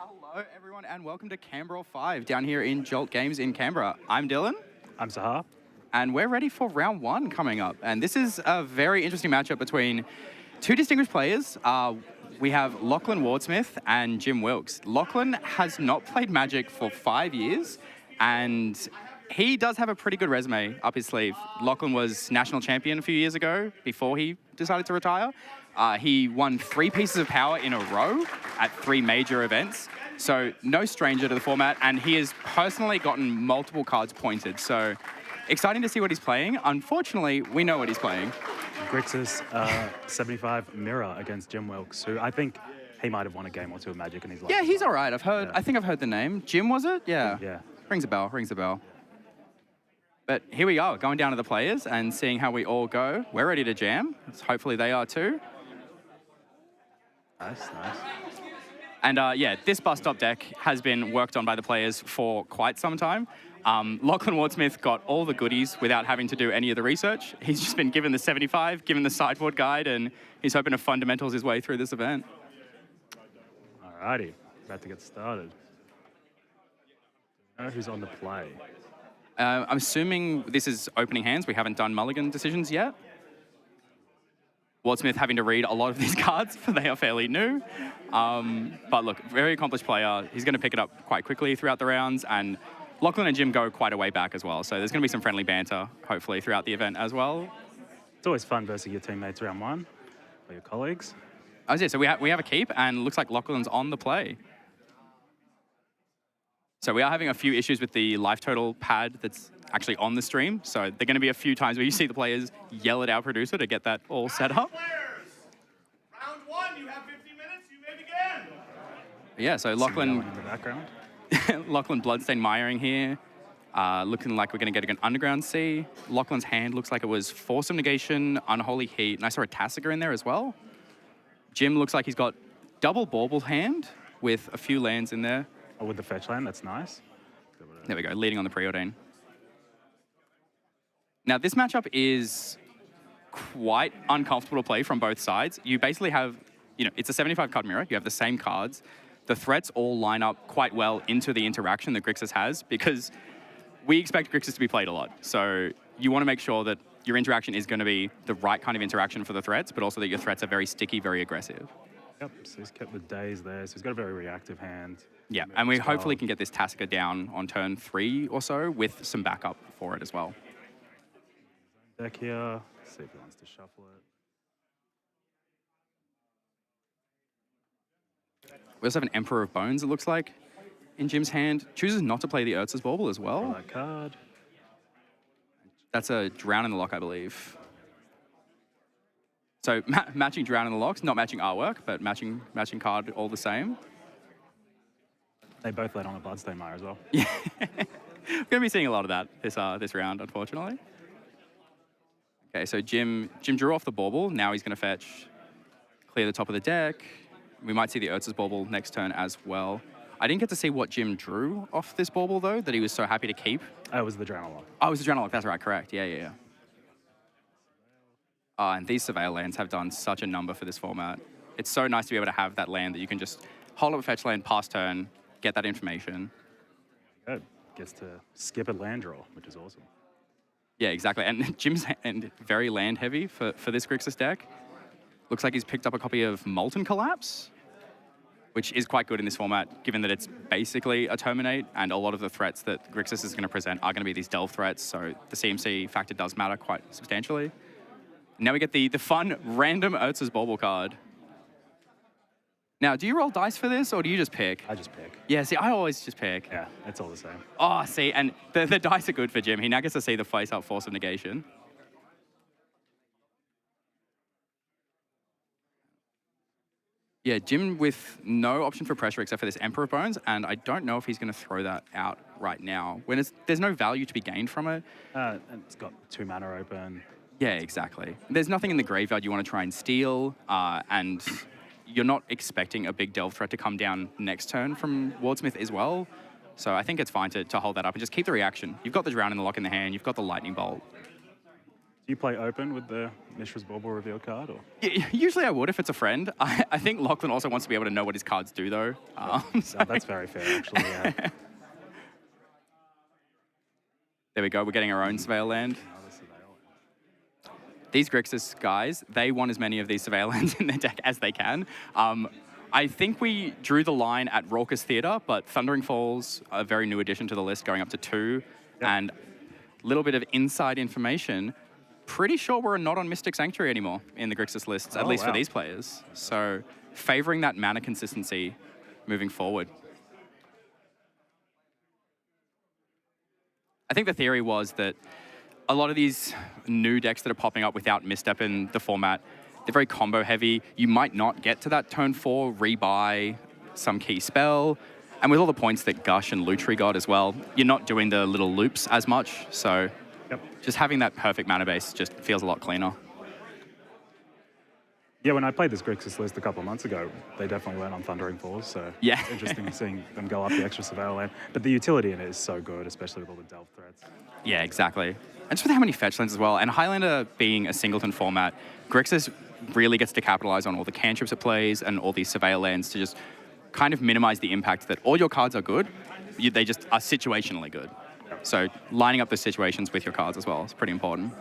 Hello, everyone, and welcome to Canbrawl 5 down here in Jolt Games in Canberra. I'm Dylan. I'm Sahar. And we're ready for round one coming up. And this is a very interesting matchup between two distinguished players. We have Lachlan Wardsmith and Jim Wilkes. Lachlan has not played Magic for 5 years, and he does have a pretty good resume up his sleeve. Lachlan was national champion a few years ago before he decided to retire. He won 3 pieces of power in a row at 3 major events. So no stranger to the format, and he has personally gotten multiple cards pointed. So exciting to see what he's playing. Unfortunately, we know what he's playing. Grixis 75 Mishra against Jim Wilkes, who I think he might have won a game or two of Magic in his life. Yeah, he's all right. I think I've heard the name. Jim, was it? Yeah. Yeah. Rings a bell. But here we are, going down to the players and seeing how we all go. We're ready to jam. Hopefully they are too. Nice. And yeah, this bus stop deck has been worked on by the players for quite some time. Lachlan Wardsmith got all the goodies without having to do any of the research. He's just been given the 75, given the sideboard guide, and he's hoping to fundamentals his way through this event. Alrighty, about to get started. I don't know who's on the play. I'm assuming this is opening hands. We haven't done mulligan decisions yet. Wardsmith having to read a lot of these cards, they are fairly new. But look, very accomplished player. He's going to pick it up quite quickly throughout the rounds, and Lachlan and Jim go quite a way back as well. So there's going to be some friendly banter, hopefully, throughout the event as well. It's always fun versus your teammates round one, or your colleagues. Oh, yeah, so we have a keep, and looks like Lachlan's on the play. So we are having a few issues with the life total pad that's actually on the stream. So there are going to be a few times where you see the players yell at our producer to get that all set up. Round one, you have 50 minutes, you may begin. Yeah, so Lachlan, in the background. Lachlan Bloodstain Miring here. Looking like we're going to get an Underground Sea. Lachlan's hand looks like it was Force of Negation, Unholy Heat, and I saw a Tasigur in there as well. Jim looks like he's got double Bauble hand with a few lands in there. Oh, with the fetch land, that's nice. There we go, leading on the Preordain. Now, this matchup is quite uncomfortable to play from both sides. You basically have, it's a 75 card mirror. You have the same cards. The threats all line up quite well into the interaction that Grixis has, because we expect Grixis to be played a lot. So you want to make sure that your interaction is going to be the right kind of interaction for the threats, but also that your threats are very sticky, very aggressive. Yep, so he's kept the days there, so he's got a very reactive hand. Yeah, and we hopefully can get this Tasigur down on turn 3 or so with some backup for it as well. Deck here, see if he wants to shuffle it. We also have an Emperor of Bones, it looks like, in Jim's hand. Chooses not to play the Urza's Bauble as well. Draw that card. That's a Drown in the Lock, I believe. So matching Drown in the Locks, not matching artwork, but matching card all the same. They both led on a Bloodstain Mire as well. Yeah, we're going to be seeing a lot of that this round, unfortunately. Okay, so Jim drew off the Bauble. Now he's going to fetch, clear the top of the deck. We might see the Urza's Bauble next turn as well. I didn't get to see what Jim drew off this Bauble, though, that he was so happy to keep. Oh, it was the Drown Lock. Oh, it was the Drown Lock, that's right, correct. Yeah. And these Surveil lands have done such a number for this format. It's so nice to be able to have that land that you can just hold up a fetch land, pass turn, get that information. Good. Gets to skip a land draw, which is awesome. Yeah, exactly. And Jim's hand very land heavy for this Grixis deck. Looks like he's picked up a copy of Molten Collapse, which is quite good in this format, given that it's basically a Terminate, and a lot of the threats that Grixis is going to present are going to be these Delve threats, so the CMC factor does matter quite substantially. Now we get the fun random Urza's Bauble card. Now, do you roll dice for this, or do you just pick? I just pick. Yeah, see, I always just pick. Yeah, it's all the same. Oh, see, and the dice are good for Jim. He now gets to see the face-up Force of Negation. Yeah, Jim with no option for pressure except for this Emperor of Bones, and I don't know if he's going to throw that out right now. When there's no value to be gained from it. And it's got 2 mana open. Yeah, exactly. There's nothing in the graveyard you want to try and steal, and you're not expecting a big Delve threat to come down next turn from Wardsmith as well. So I think it's fine to hold that up and just keep the reaction. You've got the Drown in the Lock in the hand, you've got the Lightning Bolt. you play open with the Mishra's Bauble reveal card? Or? Usually I would if it's a friend. I think Lachlan also wants to be able to know what his cards do, though. So that's very fair, actually, yeah. There we go. We're getting our own Surveil land. These Grixis guys, they want as many of these Surveil lands in their deck as they can. I think we drew the line at Raucous Theatre, but Thundering Falls, a very new addition to the list, going up to 2. Yep. And a little bit of inside information. Pretty sure we're not on Mystic Sanctuary anymore in the Grixis lists, at least for these players. So favoring that mana consistency moving forward. I think the theory was that a lot of these new decks that are popping up without Misstep in the format, they're very combo heavy. You might not get to that turn 4, rebuy some key spell. And with all the points that Gush and Lutri got as well, you're not doing the little loops as much. So just having that perfect mana base just feels a lot cleaner. Yeah, when I played this Grixis list a couple of months ago, they definitely went on Thundering Falls, so yeah. It's interesting seeing them go up the extra Surveil land. But the utility in it is so good, especially with all the Delve threats. Yeah, exactly. And just with how many fetch lands as well, and Highlander being a singleton format, Grixis really gets to capitalize on all the cantrips it plays and all these Surveil lands to just kind of minimize the impact that all your cards are good, they just are situationally good. So lining up the situations with your cards as well is pretty important.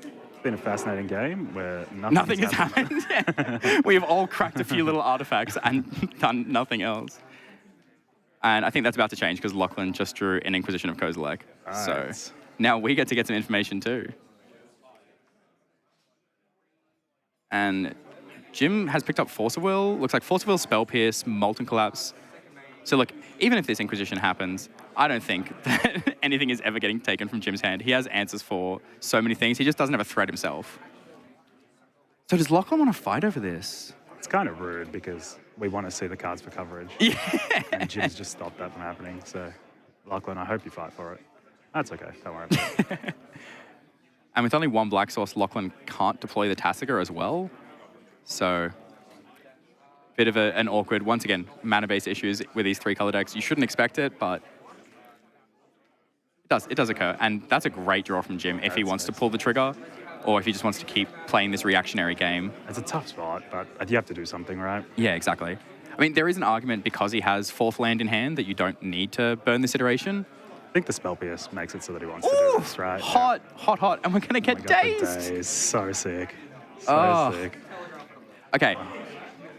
It's been a fascinating game where nothing has happened. Yeah. We have all cracked a few little artifacts and done nothing else. And I think that's about to change because Lachlan just drew an Inquisition of Kozilek. Right. So now we get to get some information too. And Jim has picked up Force of Will. Looks like Force of Will, Spell Pierce, Molten Collapse. So look, even if this Inquisition happens, I don't think that anything is ever getting taken from Jim's hand. He has answers for so many things. He just doesn't have a threat himself. So does Lachlan want to fight over this? It's kind of rude because we want to see the cards for coverage. Yeah. And Jim's just stopped that from happening. So Lachlan, I hope you fight for it. That's okay. Don't worry about it. And with only one black source, Lachlan can't deploy the Tasigur as well. So bit of an awkward, once again, mana-based issues with these 3-color decks. You shouldn't expect it, but it does occur. And that's a great draw from Jim if he wants to pull the trigger or if he just wants to keep playing this reactionary game. It's a tough spot, but you have to do something, right? Yeah, exactly. I mean, there is an argument because he has 4th land in hand that you don't need to burn this iteration. I think the Spell Pierce makes it so that he wants to do this, right? Hot, hot. And we're going to get dazed. So sick. So sick. Okay.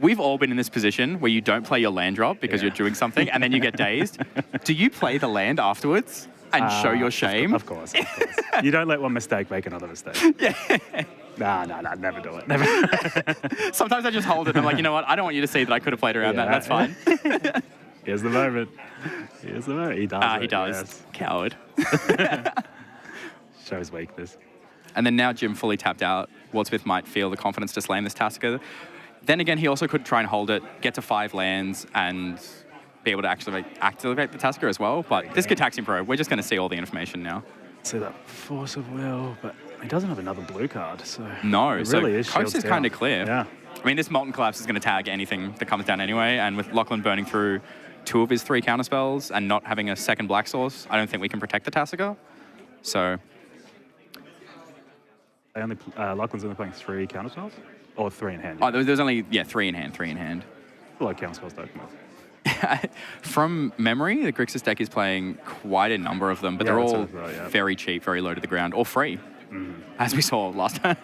We've all been in this position where you don't play your land drop because you're doing something and then you get dazed. Do you play the land afterwards and show your shame? Of course. You don't let one mistake make another mistake. Yeah. Nah, never do it. Never. Sometimes I just hold it and I'm like, you know what? I don't want you to see that I could have played around that. That's fine. Here's the moment. He does He does. Yes. Coward. Shows weakness. And then now Jim fully tapped out. Wardsmith might feel the confidence to slam this Tasigur. Then again, he also could try and hold it, get to 5 lands, and be able to activate the Tasigur as well. But this Gitaxian Pro, we're just going to see all the information now. See that Force of Will, but he doesn't have another blue card, so... No, it so really is coast is kind of clear. Yeah. I mean, this Molten Collapse is going to tag anything that comes down anyway, and with Lachlan burning through 2 of his 3 counterspells and not having a second black source, I don't think we can protect the Tasigur. So... Lachlan's only playing 3 counterspells? Or 3 in hand? Oh, there's only, 3 in hand. A lot of counterspells don't come with. From memory, the Grixis deck is playing quite a number of them, but they're all very cheap, very low to the ground, or free, as we saw last time.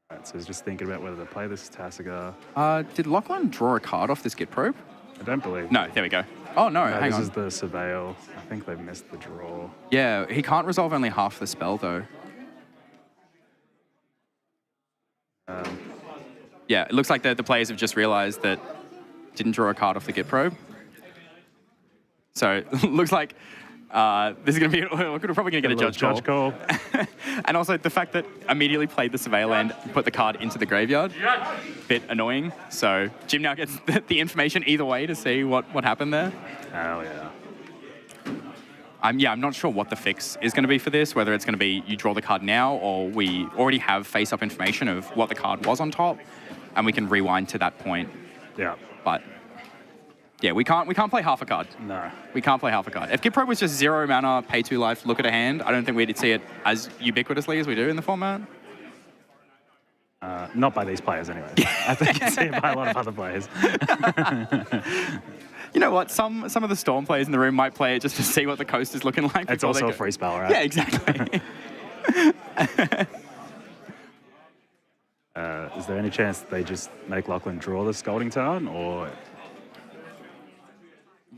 Right, so he's just thinking about whether to play this Tasigur. Did Lachlan draw a card off this Git Probe? I don't believe. No, there we go. Oh, no, hang on. This is the Surveil. I think they've missed the draw. Yeah, he can't resolve only half the spell, though. Yeah, it looks like the players have just realized that didn't draw a card off the Git Probe. So it looks like this is going to be, we're probably going to get a judge call. And also the fact that immediately played the Surveil land, put the card into the graveyard, bit annoying. So Jim now gets the information either way to see what happened there. Oh, yeah. I'm not sure what the fix is going to be for this, whether it's going to be you draw the card now or we already have face-up information of what the card was on top and we can rewind to that point. Yeah. But Yeah, we can't play half a card. No. We can't play half a card. If Gift Probe was just 0 mana, pay 2 life, look at a hand, I don't think we'd see it as ubiquitously as we do in the format. Not by these players, anyway. I think you see it by a lot of other players. You know what? Some of the Storm players in the room might play it just to see what the coast is looking like. It's also a free spell, right? Yeah, exactly. Is there any chance they just make Lachlan draw the Scalding Tarn, or...?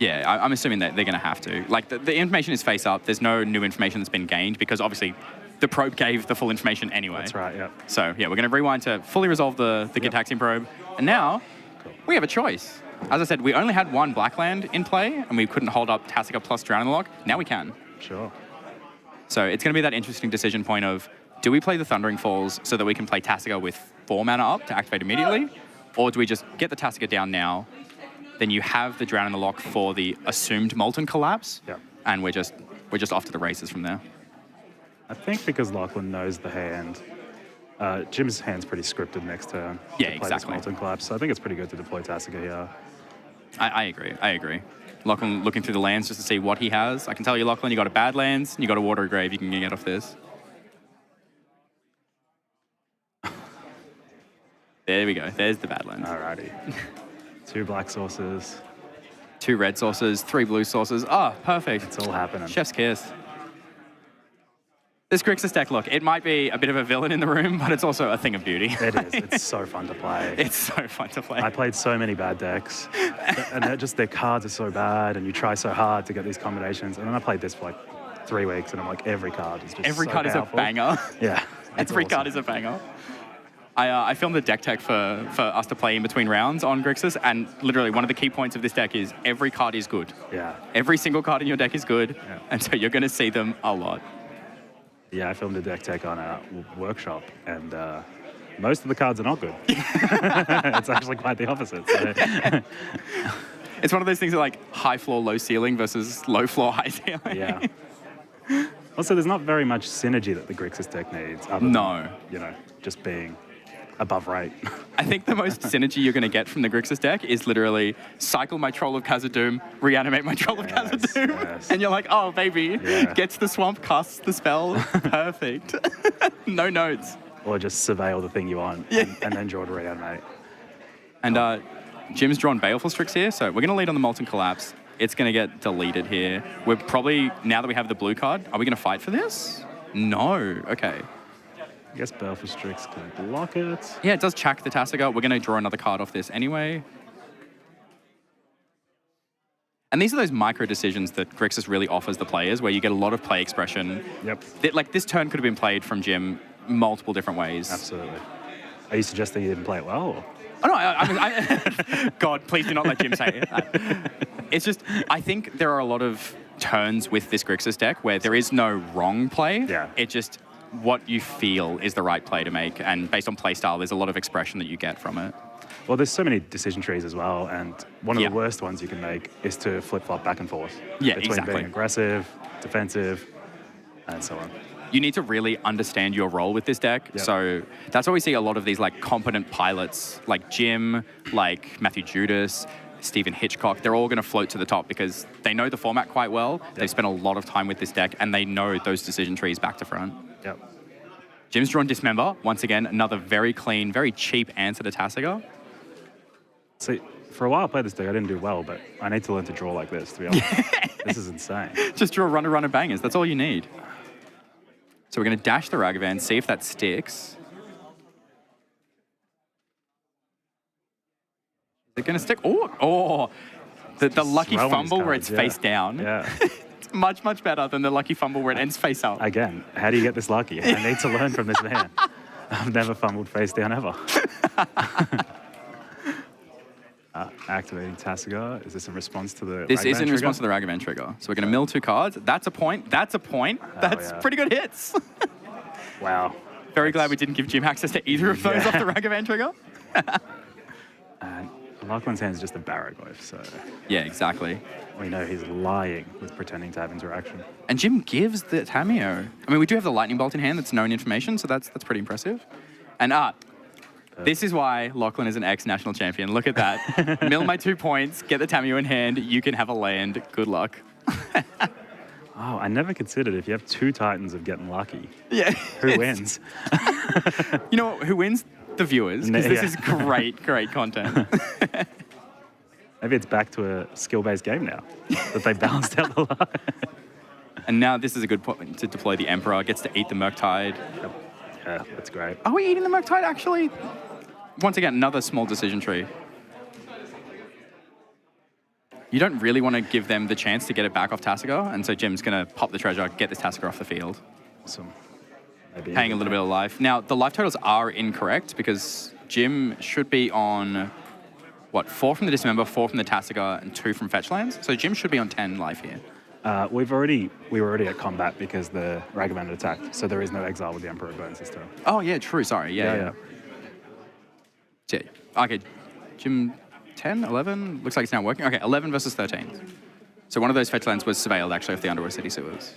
Yeah, I'm assuming that they're going to have to. Like, the information is face up. There's no new information that's been gained because, obviously, the probe gave the full information anyway. That's right, yeah. So, yeah, we're going to rewind to fully resolve the Gitaxian probe. And now, we have a choice. As I said, we only had one black land in play, and we couldn't hold up Tasica plus Drown in the Lock. Now we can. Sure. So it's going to be that interesting decision point of, do we play the Thundering Falls so that we can play Tasica with 4 mana up to activate immediately? Or do we just get the Tasica down now, then you have the Drown in the Lock for the assumed Molten Collapse, and we're just off to the races from there. I think because Lachlan knows the hand, Jim's hand's pretty scripted next turn. Yeah, to play exactly. This Molten Collapse, so I think it's pretty good to deploy Tasica here. I agree. Lachlan looking through the lands just to see what he has. I can tell you, Lachlan, you got a bad lands, you got a Water Grave you can get off this. There we go. There's the bad lands. Alrighty. 2 black sources. 2 red sources, 3 blue sources. Ah, perfect. It's all happening. Chef's kiss. This Grixis deck, look, it might be a bit of a villain in the room, but it's also a thing of beauty. It is. It's so fun to play. It's so fun to play. I played so many bad decks, and their cards are so bad, and you try so hard to get these combinations. And then I played this for like 3 weeks, and I'm like, every card is just Every so card powerful. is a banger. Yeah. Every card is a banger. I filmed a deck tech for us to play in between rounds on Grixis, and literally one of the key points of this deck is every card is good. Yeah. Every single card in your deck is good, and so you're going to see them a lot. Yeah, I filmed a deck tech on a workshop, and most of the cards are not good. It's actually quite the opposite. So. It's one of those things that like high floor, low ceiling versus low floor, high ceiling. Yeah. Also, there's not very much synergy that the Grixis deck needs. Other No. than, just being above rate. I think the most synergy you're going to get from the Grixis deck is literally cycle my Troll of Khazad-dûm, reanimate my Troll of Khazad-dûm, yes. and you're like, oh, baby, gets the swamp, casts the spell, perfect. No notes. Or just surveil the thing you want and then draw to reanimate. And Jim's drawn Baleful Strix here, so we're going to lead on the Molten Collapse. It's going to get deleted here. We're probably, now that we have the blue card, are we going to fight for this? No. Okay. I guess Baleful Strix can block it. Yeah, it does check the Tasica. We're going to draw another card off this anyway. And these are those micro decisions that Grixis really offers the players, where you get a lot of play expression. Yep. Like, this turn could have been played from Jim multiple different ways. Absolutely. Are you suggesting you didn't play it well? Or? Oh, no, I God, please do not let Jim say it. It's just, I think there are a lot of turns with this Grixis deck where there is no wrong play. Yeah. It just, what you feel is the right play to make. And based on play style, there's a lot of expression that you get from it. Well, there's so many decision trees as well, and one of the worst ones you can make is to flip-flop back and forth. Yeah, between exactly. being aggressive, defensive, and so on. You need to really understand your role with this deck. Yep. So that's why we see a lot of these like competent pilots like Jim, like Matthew Judas, Stephen Hitchcock. They're all going to float to the top because they know the format quite well. Yep. They've spent a lot of time with this deck, and they know those decision trees back to front. Yep. Jim's drawn Dismember. Once again, another very clean, very cheap answer to Tasica. See, for a while I played this deck, I didn't do well, but I need to learn to draw like this, to be honest. This is insane. Just draw runner bangers. That's all you need. So we're going to dash the Ragavan, see if that sticks. Is it going to stick? Oh, the lucky Throwing fumble cards, where it's face down. Yeah. It's much, much better than the lucky fumble where it ends face up. Again, how do you get this lucky? I need to learn from this man. I've never fumbled face down ever. Activating Tasica. Is this in response to the This is in trigger? response to the Ragavan trigger. So we're going to mill 2 cards. That's a point. That's a point. That's yeah. pretty good hits. Wow. Very glad we didn't give Jim access to either of those off the Ragavan trigger. And Lachlan's hand is just a Baraglyph, so Yeah, exactly. we know he's lying with pretending to have interaction. And Jim gives the Tameo. I mean, we do have the Lightning Bolt in hand. That's known information, so that's pretty impressive. And This is why Lachlan is an ex-national champion. Look at that. Mill my 2 points, get the Tameo in hand, you can have a land. Good luck. Oh, I never considered if you have 2 Titans of getting lucky. Yeah. Who wins? You know what? Who wins? The viewers. Because this is great content. Maybe it's back to a skill-based game now, that they balanced out the line. And now this is a good point to deploy the Emperor. Gets to eat the Murktide. Yep. Yeah, that's great. Are we eating the Murktide, actually? Once again, another small decision tree. You don't really want to give them the chance to get it back off Tasigur, and so Jim's going to pop the treasure, get this Tasigur off the field. Awesome. Maybe Paying a little bit of life. Now, the life totals are incorrect because Jim should be on, 4 from the Dismember, 4 from the Tasigur, and 2 from Fetch Lands. So Jim should be on 10 life here. we were already at combat because the Ragavan had attacked, so there is no exile with the Emperor of Bones this turn. Oh, yeah, true. Sorry. Yeah. Okay, Jim, 10, 11? Looks like it's now working. Okay, 11 versus 13. So one of those fetch lands was surveilled, actually, off the Underworld City sewers.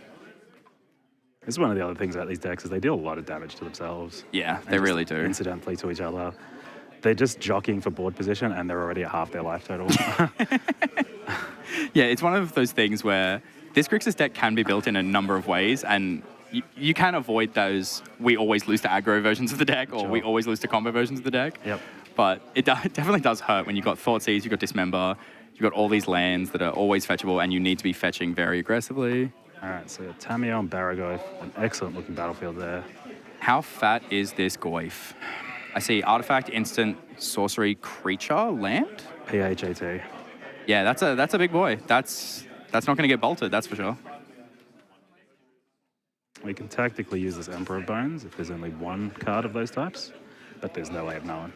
This is one of the other things about these decks is they deal a lot of damage to themselves. Yeah, they really do. Incidentally to each other. They're just jockeying for board position and they're already at half their life total. Yeah, it's one of those things where this Grixis deck can be built in a number of ways, and you can avoid those we always lose to aggro versions of the deck, or we always lose to combo versions of the deck. Yep. But it definitely does hurt when you've got Thoughtseize, you've got Dismember, you've got all these lands that are always fetchable, and you need to be fetching very aggressively. All right, so Tameo and Baragoth, an excellent looking battlefield there. How fat is this Goyf? I see artifact, instant, sorcery, creature, land? PHAT. Yeah, that's a big boy. That's not going to get bolted, that's for sure. We can tactically use this Emperor of Bones if there's only one card of those types, but there's no way of knowing.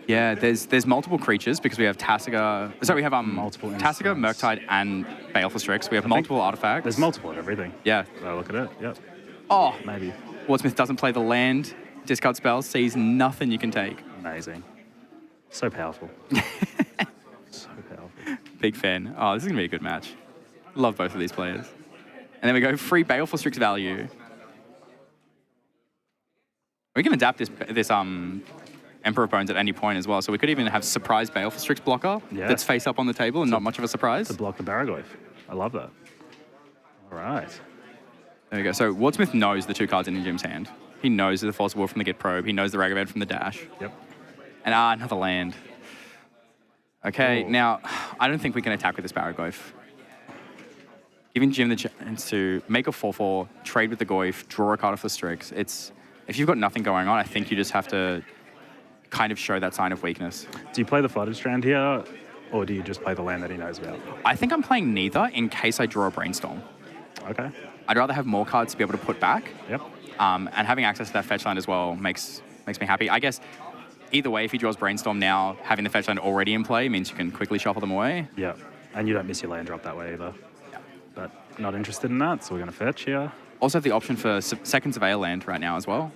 Yeah, there's multiple creatures because we have Tasigur. Sorry, we have multiple Tasigur, Murktide, and Baleful Strix. We have multiple artifacts. There's multiple of everything. Yeah. So look at it. Yep. Oh, Maybe. Wardsmith doesn't play the land. Discard spells. Sees nothing you can take. Amazing. So powerful. So powerful. Big fan. Oh, this is gonna be a good match. Love both of these players. And then we go free Baleful Strix value. We can adapt this Emperor of Bones at any point as well. So we could even have surprise Baleful Strix blocker that's face up on the table and not much of a surprise. To block the Baragoth. I love that. All right. There we go. So Wardsmith knows the two cards in Jim's hand. He knows the Force of Will from the Git Probe. He knows the Ragavan from the Dash. Yep. And another land. Okay, Now, I don't think we can attack with this Baragoth. Giving Jim the chance to make a 4/4, trade with the Goyf, draw a card off the Strix. If you've got nothing going on, I think you just have to kind of show that sign of weakness. Do you play the Flooded Strand here, or do you just play the land that he knows about? I think I'm playing neither in case I draw a Brainstorm. Okay. I'd rather have more cards to be able to put back. Yep. And having access to that fetch land as well makes me happy. I guess either way, if he draws Brainstorm now, having the fetch land already in play means you can quickly shuffle them away. Yeah. And you don't miss your land drop that way either. Yeah. But not interested in that, so we're going to fetch here. Also have the option for second Surveyor land right now as well.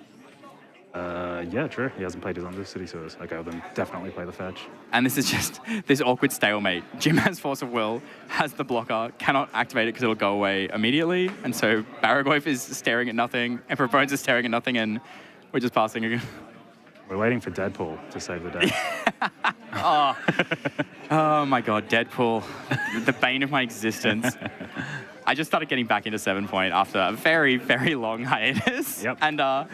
Yeah, true. He hasn't played his Undercity Sewers. Okay, well then definitely play the fetch. And this is just this awkward stalemate. Jim has Force of Will, has the blocker, cannot activate it because it'll go away immediately. And so Baragoth is staring at nothing, Emperor of Bones is staring at nothing, and we're just passing again. We're waiting for Deadpool to save the day. Oh my God, Deadpool, the bane of my existence. I just started getting back into 7 Point after a very, very long hiatus. Yep. And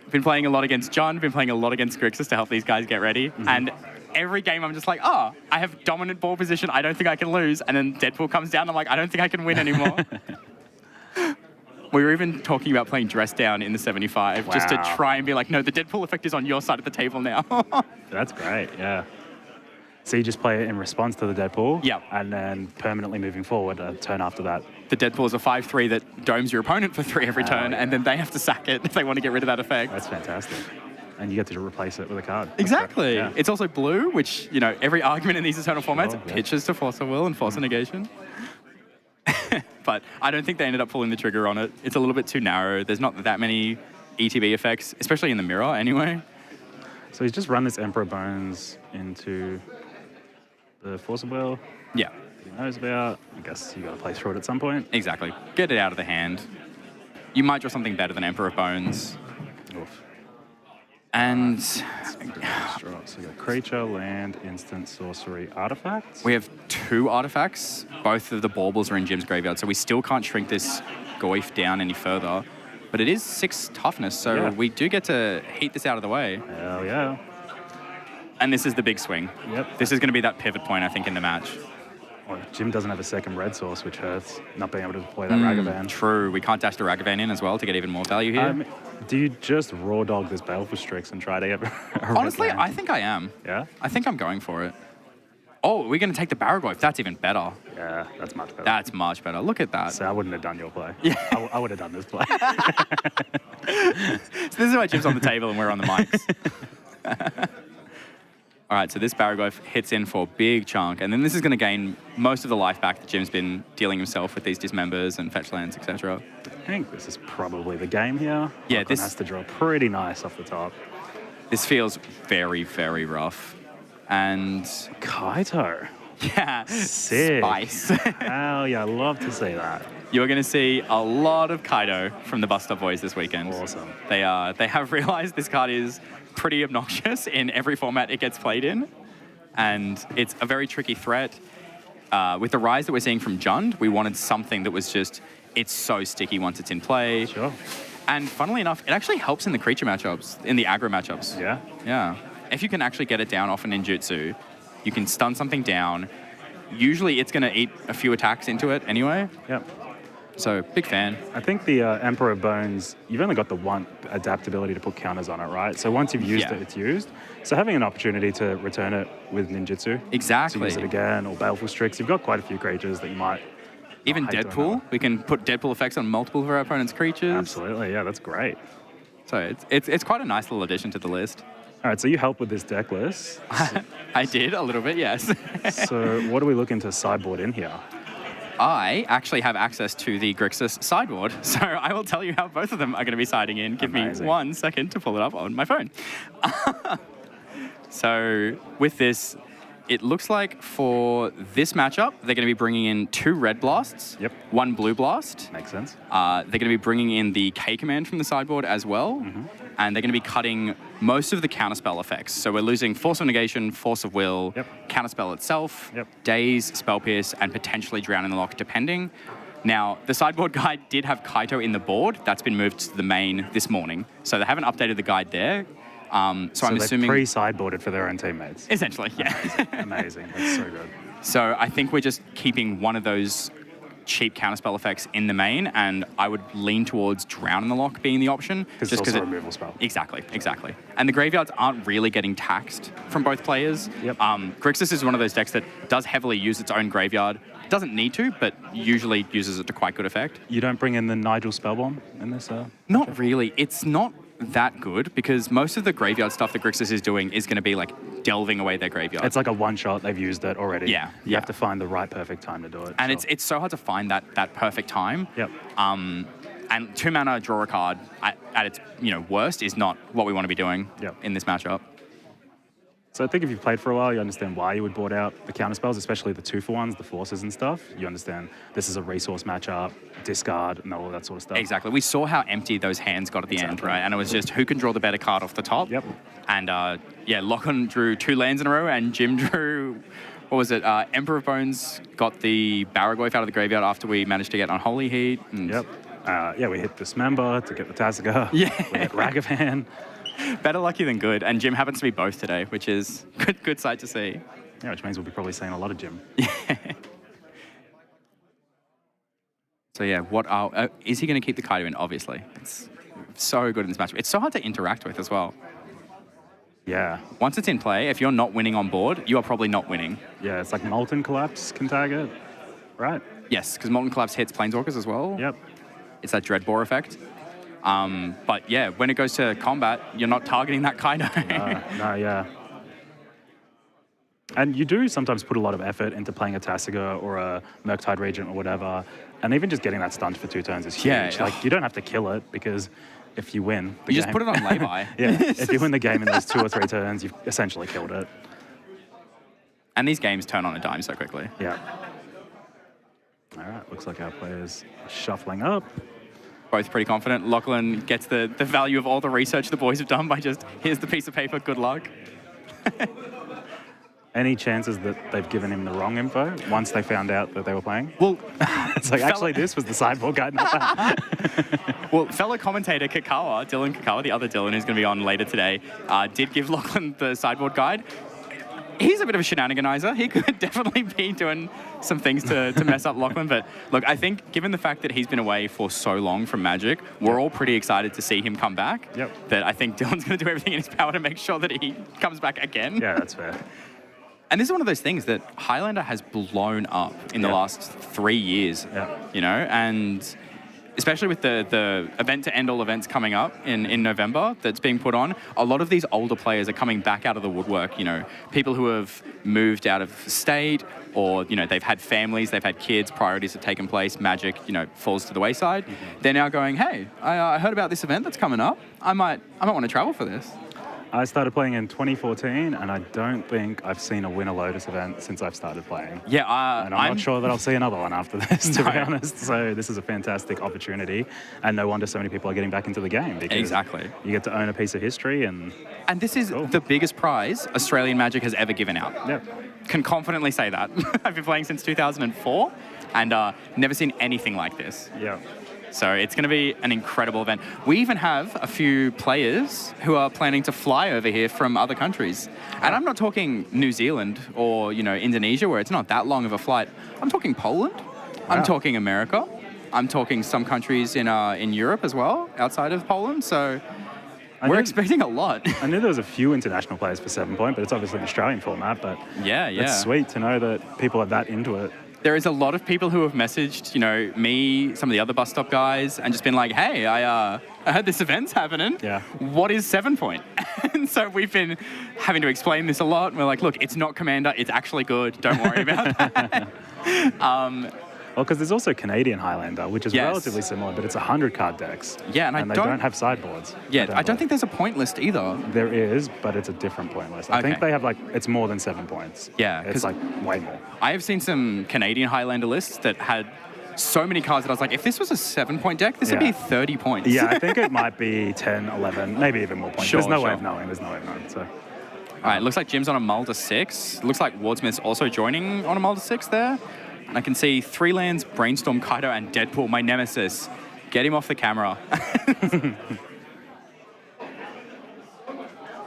been playing a lot against John, been playing a lot against Grixis to help these guys get ready. Mm-hmm. And every game I'm just like, I have dominant ball position, I don't think I can lose. And then Deadpool comes down, I'm like, I don't think I can win anymore. We were even talking about playing Dress Down in the 75 just to try and be like, no, the Deadpool effect is on your side of the table now. That's great, yeah. So you just play it in response to the Deadpool? Yeah. And then permanently moving forward a turn after that? The Deadpool is a 5/3 that domes your opponent for 3 every turn, and then they have to sack it if they want to get rid of that effect. That's fantastic. And you get to replace it with a card. Exactly. Yeah. It's also blue, which, every argument in these Eternal formats pitches to Force of Will and Force of Negation. But I don't think they ended up pulling the trigger on it. It's a little bit too narrow. There's not that many ETB effects, especially in the mirror anyway. So he's just run this Emperor Bones into the Force of Will. Yeah. He knows about. I guess you got to play through it at some point. Exactly. Get it out of the hand. You might draw something better than Emperor of Bones. Oof. And So you got creature, land, instant, sorcery, artifacts. We have 2 artifacts. Both of the baubles are in Jim's graveyard, so we still can't shrink this Goif down any further. But it is 6 toughness, so Yeah. we do get to heat this out of the way. Hell yeah. And this is the big swing. Yep. This is going to be that pivot point, I think, in the match. Well, Jim doesn't have a second red source, which hurts. Not being able to deploy that Ragavan. True. We can't dash the Ragavan in as well to get even more value here. Do you just raw dog this Baleful Strix and try to get a red Honestly, land? I think I am. Yeah? I think I'm going for it. Oh, we're going to take the Barragoyf. That's even better. Yeah, that's much better. That's much better. Look at that. So I wouldn't have done your play. Yeah. I would have done this play. So this is why Jim's on the table and we're on the mics. All right, so this Barragoyf hits in for a big chunk, and then this is going to gain most of the life back that Jim's been dealing himself with these dismembers and fetch lands, etc. I think this is probably the game here. Yeah, Lachlan this has to draw pretty nice off the top. This feels very, very rough. And Kaito. yeah, Sick. spice. Hell yeah, I love to see that. You're going to see a lot of Kaido from the Bust Up Boys this weekend. Awesome. They have realized this card is pretty obnoxious in every format it gets played in, and it's a very tricky threat. With the rise that we're seeing from Jund, we wanted something that was just, it's so sticky once it's in play. Sure. And funnily enough, it actually helps in the creature matchups, in the aggro matchups. Yeah? Yeah. If you can actually get it down off an ninjutsu, you can stun something down. Usually it's going to eat a few attacks into it anyway. Yep. So, big fan. I think the Emperor of Bones, you've only got the one adaptability to put counters on it, right? So once you've used it, it's used. So having an opportunity to return it with ninjutsu, Exactly. to use it again, or Baleful Strix, you've got quite a few creatures that you might Even hate doing Deadpool, we can put Deadpool effects on multiple of our opponent's creatures. Absolutely, yeah, that's great. So it's quite a nice little addition to the list. All right, so you help with this deck list. I did a little bit, yes. So what are we looking to sideboard in here? I actually have access to the Grixis sideboard, so I will tell you how both of them are going to be siding in. Give Amazing. me 1 second to pull it up on my phone. So with this, it looks like for this matchup, they're going to be bringing in 2 red blasts, Yep. 1 blue blast. Makes sense. They're going to be bringing in the K command from the sideboard as well, and they're going to be cutting most of the counterspell effects. So we're losing Force of Negation, Force of Will, Yep. Counterspell itself, Yep. Daze, Spell Pierce, and potentially Drown in the Lock, depending. Now, the sideboard guide did have Kaito in the board. That's been moved to the main this morning. So they haven't updated the guide there. So I'm they've assuming... pre-sideboarded for their own teammates. Essentially, yeah. Amazing. That's so good. So I think we're just keeping one of those cheap counterspell effects in the main, and I would lean towards Drown in the Lock being the option. Because it's also a removal spell. Exactly. And the graveyards aren't really getting taxed from both players. Yep. Grixis is one of those decks that does heavily use its own graveyard. Doesn't need to, but usually uses it to quite good effect. You don't bring in the Nigel Spellbomb in this? Not really. It's not that good because most of the graveyard stuff that Grixis is doing is going to be like delving away their graveyard. It's like a one-shot. They've used it already. Yeah, You yeah. have to find the right perfect time to do it. And so. it's so hard to find that perfect time. Yep. And 2 mana draw a card at its worst is not what we want to be doing Yep. in this matchup. So I think if you've played for a while, you understand why you would board out the counterspells, especially the 2-for-1s, the forces and stuff. You understand this is a resource matchup, discard, and all that sort of stuff. Exactly. We saw how empty those hands got at the end, right? And it was just who can draw the better card off the top. Yep. And Lachlan drew 2 lands in a row, and Jim drew, what was it? Emperor of Bones got the Barragoyf out of the graveyard after we managed to get Unholy Heat. And Yep. We hit Dismember to get the Tasiga. Yeah. We hit Ragavan. Better lucky than good. And Jim happens to be both today, which is good sight to see. Yeah, which means we'll be probably seeing a lot of Jim. So yeah, is he going to keep the Kaido in? Obviously. It's so good in this matchup. It's so hard to interact with as well. Yeah. Once it's in play, if you're not winning on board, you are probably not winning. Yeah, it's like Molten Collapse can tag it, right? Yes, because Molten Collapse hits Planeswalkers as well. Yep. It's that Dreadbore effect. But yeah, when it goes to combat, you're not targeting that Kaido. No, yeah. And you do sometimes put a lot of effort into playing a Tasiga or a Murktide Regent or whatever, and even just getting that stunned for 2 turns is huge. Yeah. Like, you don't have to kill it, because if you win the You game... just put it on lay-by. Yeah, if you win the game in those 2 or 3 turns, you've essentially killed it. And these games turn on a dime so quickly. Yeah. All right, looks like our players are shuffling up. both pretty confident. Lachlan gets the value of all the research the boys have done by just, here's the piece of paper, good luck. Any chances that they've given him the wrong info once they found out that they were playing? Well, it's like, actually, this was the sideboard guide, not that. Well, fellow commentator Dylan Kakawa, the other Dylan who's going to be on later today, did give Lachlan the sideboard guide. He's a bit of a shenaniganizer. He could definitely be doing some things to mess up Lachlan. But look, I think given the fact that he's been away for so long from Magic, we're all pretty excited to see him come back. Yep. That I think Dylan's going to do everything in his power to make sure that he comes back again. Yeah, that's fair. And this is one of those things that Highlander has blown up in the last 3 years, you know, and especially with the event to end all events coming up in November that's being put on, a lot of these older players are coming back out of the woodwork, you know, people who have moved out of state or, you know, they've had families, they've had kids, priorities have taken place, Magic, you know, falls to the wayside. Mm-hmm. They're now going, hey, I heard about this event that's coming up. I might want to travel for this. I started playing in 2014, and I don't think I've seen a Winter Lotus event since I've started playing. Yeah, and I'm not sure that I'll see another one after this, to be honest. So this is a fantastic opportunity, and no wonder so many people are getting back into the game. Because exactly. You get to own a piece of history, and this is the biggest prize Australian Magic has ever given out. Yep. Can confidently say that. I've been playing since 2004, and never seen anything like this. Yeah. So it's going to be an incredible event. We even have a few players who are planning to fly over here from other countries. And I'm not talking New Zealand or, you know, Indonesia, where it's not that long of a flight. I'm talking Poland. I'm talking America. I'm talking some countries in Europe as well, outside of Poland. So we're expecting a lot. I knew there was a few international players for 7 Point, but it's obviously an Australian format. But yeah. It's sweet to know that people are that into it. There is a lot of people who have messaged, you know, me, some of the other bus stop guys, and just been like, hey, I heard this event's happening. Yeah. What is 7 Point? And so we've been having to explain this a lot. And we're like, look, it's not Commander. It's actually good. Don't worry about that. Well, because there's also Canadian Highlander, which is relatively similar, but it's 100 card decks. Yeah, and they don't have sideboards. Yeah, I don't think there's a point list either. There is, but it's a different point list. I think they have it's more than 7 points. Yeah. It's way more. I have seen some Canadian Highlander lists that had so many cards that I was like, if this was a 7 point deck, this would be 30 points. Yeah, I think it might be 10, 11, maybe even more points. There's no way of knowing. So. All right, looks like Jim's on a Mulder 6. Looks like Wardsmith's also joining on a Mulder 6 there. And I can see 3 lands, Brainstorm, Kaido, and Deadpool, my nemesis. Get him off the camera.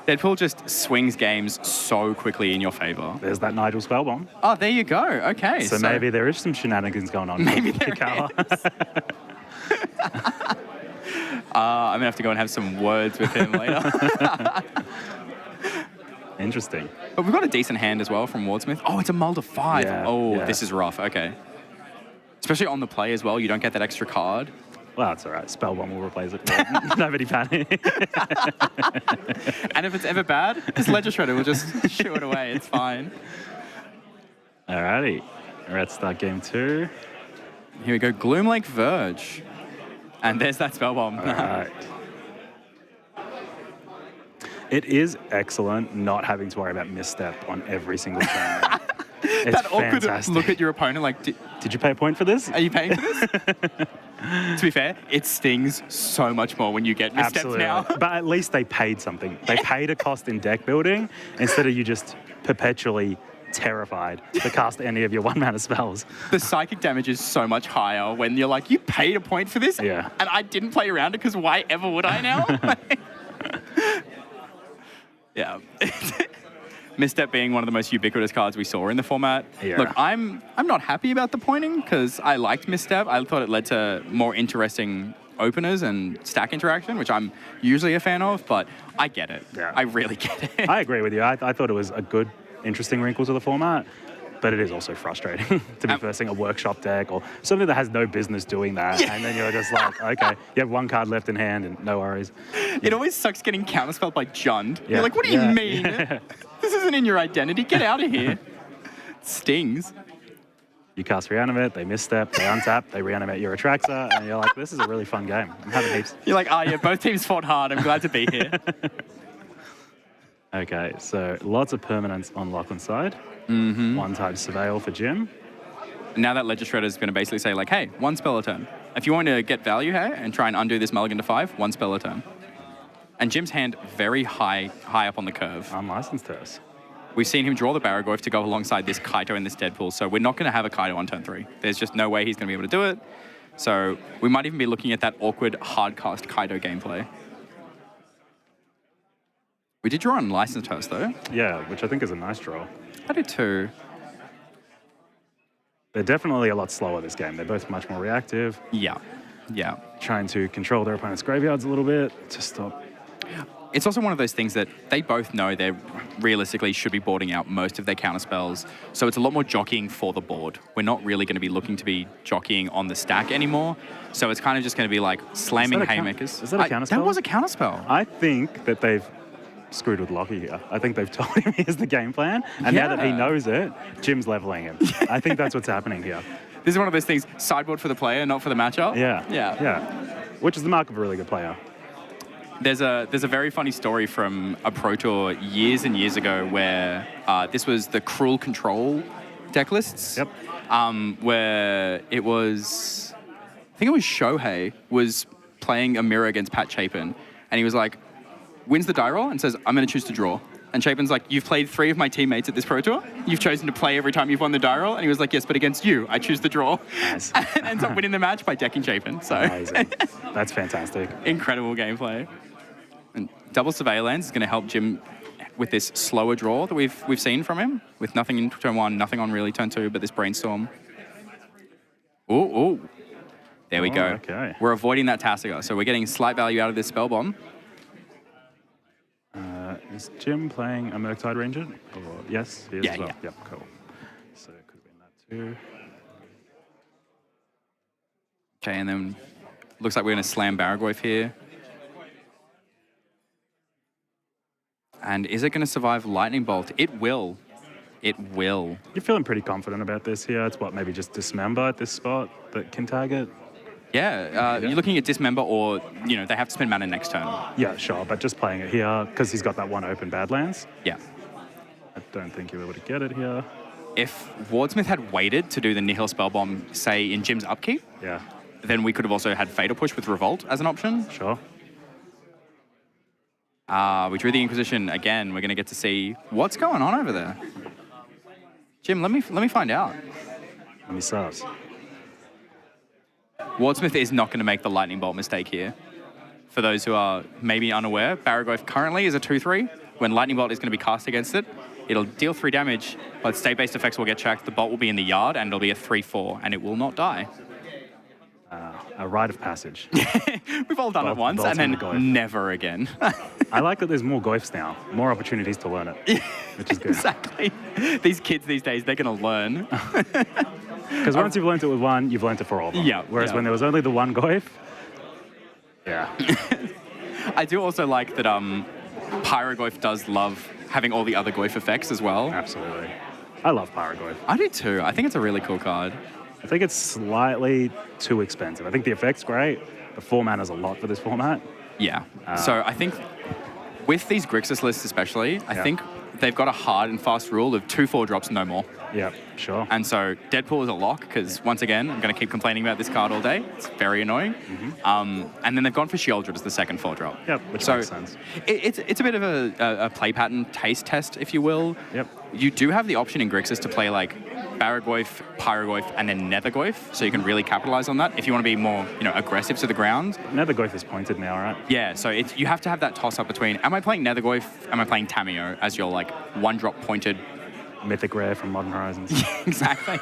Deadpool just swings games so quickly in your favor. There's that Nigel Spellbomb. Oh, there you go. Okay. So maybe there is some shenanigans going on. Maybe there is. I'm going to have to go and have some words with him later. Interesting. But we've got a decent hand as well from Wardsmith. Oh, it's a Mulder 5. This is rough. Okay. Especially on the play as well. You don't get that extra card. Well, it's all right. Spellbomb will replace it. Nobody panic. And if it's ever bad, this Ledger Shredder will just shoo it away. It's fine. All righty. Let's start game 2. Here we go. Gloomlake Verge. And there's that Spellbomb. All right. It is excellent not having to worry about misstep on every single turn. It's that awkward fantastic. Look at your opponent like, did you pay a point for this? Are you paying for this? To be fair, it stings so much more when you get missteps now. But at least they paid something. They paid a cost in deck building instead of you just perpetually terrified to cast any of your 1-mana spells. The psychic damage is so much higher when you're like, you paid a point for this? Yeah. And I didn't play around it because why ever would I now? Yeah. Misstep being one of the most ubiquitous cards we saw in the format. Yeah. Look, I'm not happy about the pointing because I liked Misstep. I thought it led to more interesting openers and stack interaction, which I'm usually a fan of, but I get it. Yeah. I really get it. I agree with you. I thought it was a good, interesting wrinkle to the format, but it is also frustrating to be versing a workshop deck or something that has no business doing that. Yeah. And then you're just like, okay, you have 1 card left in hand and no worries. It always sucks getting counterspelled by Jund. Yeah. You're like, what do you mean? Yeah. This isn't in your identity. Get out of here. It stings. You cast Reanimate, they misstep, they untap, they reanimate your Atraxa, and you're like, this is a really fun game. I'm having heaps. You're like, yeah, both teams fought hard. I'm glad to be here. Okay, so lots of permanents on Lachlan's side. 1-type Surveil for Jim. Now that Ledger Shredder is going to basically say, like, hey, 1 spell a turn. if you want to get value here and try and undo this mulligan to 5, 1 spell a turn. And Jim's hand very high up on the curve. Unlicensed Terrace. We've seen him draw the Barragoyf to go alongside this Kaito and this Deadpool, so we're not going to have a Kaito on turn 3. There's just no way he's going to be able to do it. So we might even be looking at that awkward hard-cast Kaito gameplay. We did draw on Licensed Hearse, though. Yeah, which I think is a nice draw. I did too. They're definitely a lot slower this game. They're both much more reactive. Yeah. Trying to control their opponent's graveyards a little bit to stop. It's also one of those things that they both know they realistically should be boarding out most of their counter spells. So it's a lot more jockeying for the board. We're not really going to be looking to be jockeying on the stack anymore. So it's kind of just going to be like slamming haymakers. Is that a counter spell? That was a counter spell. I think that they've screwed with Lockie here. I think they've told him here's the game plan. And now that he knows it, Jim's leveling him. I think that's what's happening here. This is one of those things, sideboard for the player, not for the matchup. Yeah. Which is the mark of a really good player. There's a very funny story from a Pro Tour years and years ago where this was the Cruel Control deck lists. Yep. Where it was, I think it was Shohei was playing a mirror against Pat Chapin, and he was like, wins the die roll and says, I'm going to choose to draw. And Chapin's like, you've played 3 of my teammates at this Pro Tour. You've chosen to play every time you've won the die roll. And he was like, yes, but against you, I choose the draw. Nice. And ends up winning the match by decking Chapin. So amazing. That's fantastic. Incredible gameplay. And double Surveillance is going to help Jim with this slower draw that we've seen from him, with nothing in turn 1, nothing on really turn 2, but this Brainstorm. Ooh. There we go. Okay. We're avoiding that Tasiga, so we're getting slight value out of this Spell Bomb. Is Jim playing a Murktide Ranger? Or, yes, he is as well. Yeah. Yep, cool. So it could have been that too. Okay, and then looks like we're going to slam Barragoyf here. And is it going to survive Lightning Bolt? It will. It will. You're feeling pretty confident about this here. It's what, maybe just Dismember at this spot that can tag it? Yeah, you're looking at Dismember or, they have to spend mana next turn. Yeah, sure, but just playing it here because he's got that one open Badlands. Yeah. I don't think you're able to get it here. If Wardsmith had waited to do the Nihil Spellbomb, say, in Jim's upkeep, Yeah, then we could have also had Fatal Push with Revolt as an option. sure. We drew the Inquisition again. We're going to get to see what's going on over there. Jim, let me find out. Let me sus. Wardsmith is not going to make the Lightning Bolt mistake here. For those who are maybe unaware, Barragoyf currently is a 2/3. When Lightning Bolt is going to be cast against it, it'll deal 3 damage, but state-based effects will get checked. The bolt will be in the yard, and it'll be a 3/4, and it will not die. A rite of passage. We've all done it once, and then never again. I like that there's more Goyfs now, more opportunities to learn it, which is good. Exactly. These kids these days, they're going to learn. Because once you've learned it with one, you've learned it for all of them. Yeah. Whereas when there was only the one Goyf, yeah. I do also like that Pyrogoyf does love having all the other Goyf effects as well. Absolutely. I love Pyrogoyf. I do too. I think it's a really cool card. I think it's slightly too expensive. I think the effect's great, but 4 mana is a lot for this format. Yeah. So I think with these Grixis lists especially, I think they've got a hard and fast rule of 2/4 drops, no more. Yeah, sure. And so Deadpool is a lock because, once again, I'm going to keep complaining about this card all day. It's very annoying. And then they've gone for Sheoldred as the second 4-drop. Yep, which makes sense. It's a bit of a play pattern taste test, if you will. Yep. You do have the option in Grixis to play like Barragoyf, Pyrogoyf, and then Nethergoyf, so you can really capitalize on that if you want to be more, aggressive to the ground. Nethergoyf is pointed now, right? Yeah, so you have to have that toss-up between, am I playing Nethergoyf, am I playing Tamiyo as your, like, one-drop pointed... Mythic rare from Modern Horizons. Exactly.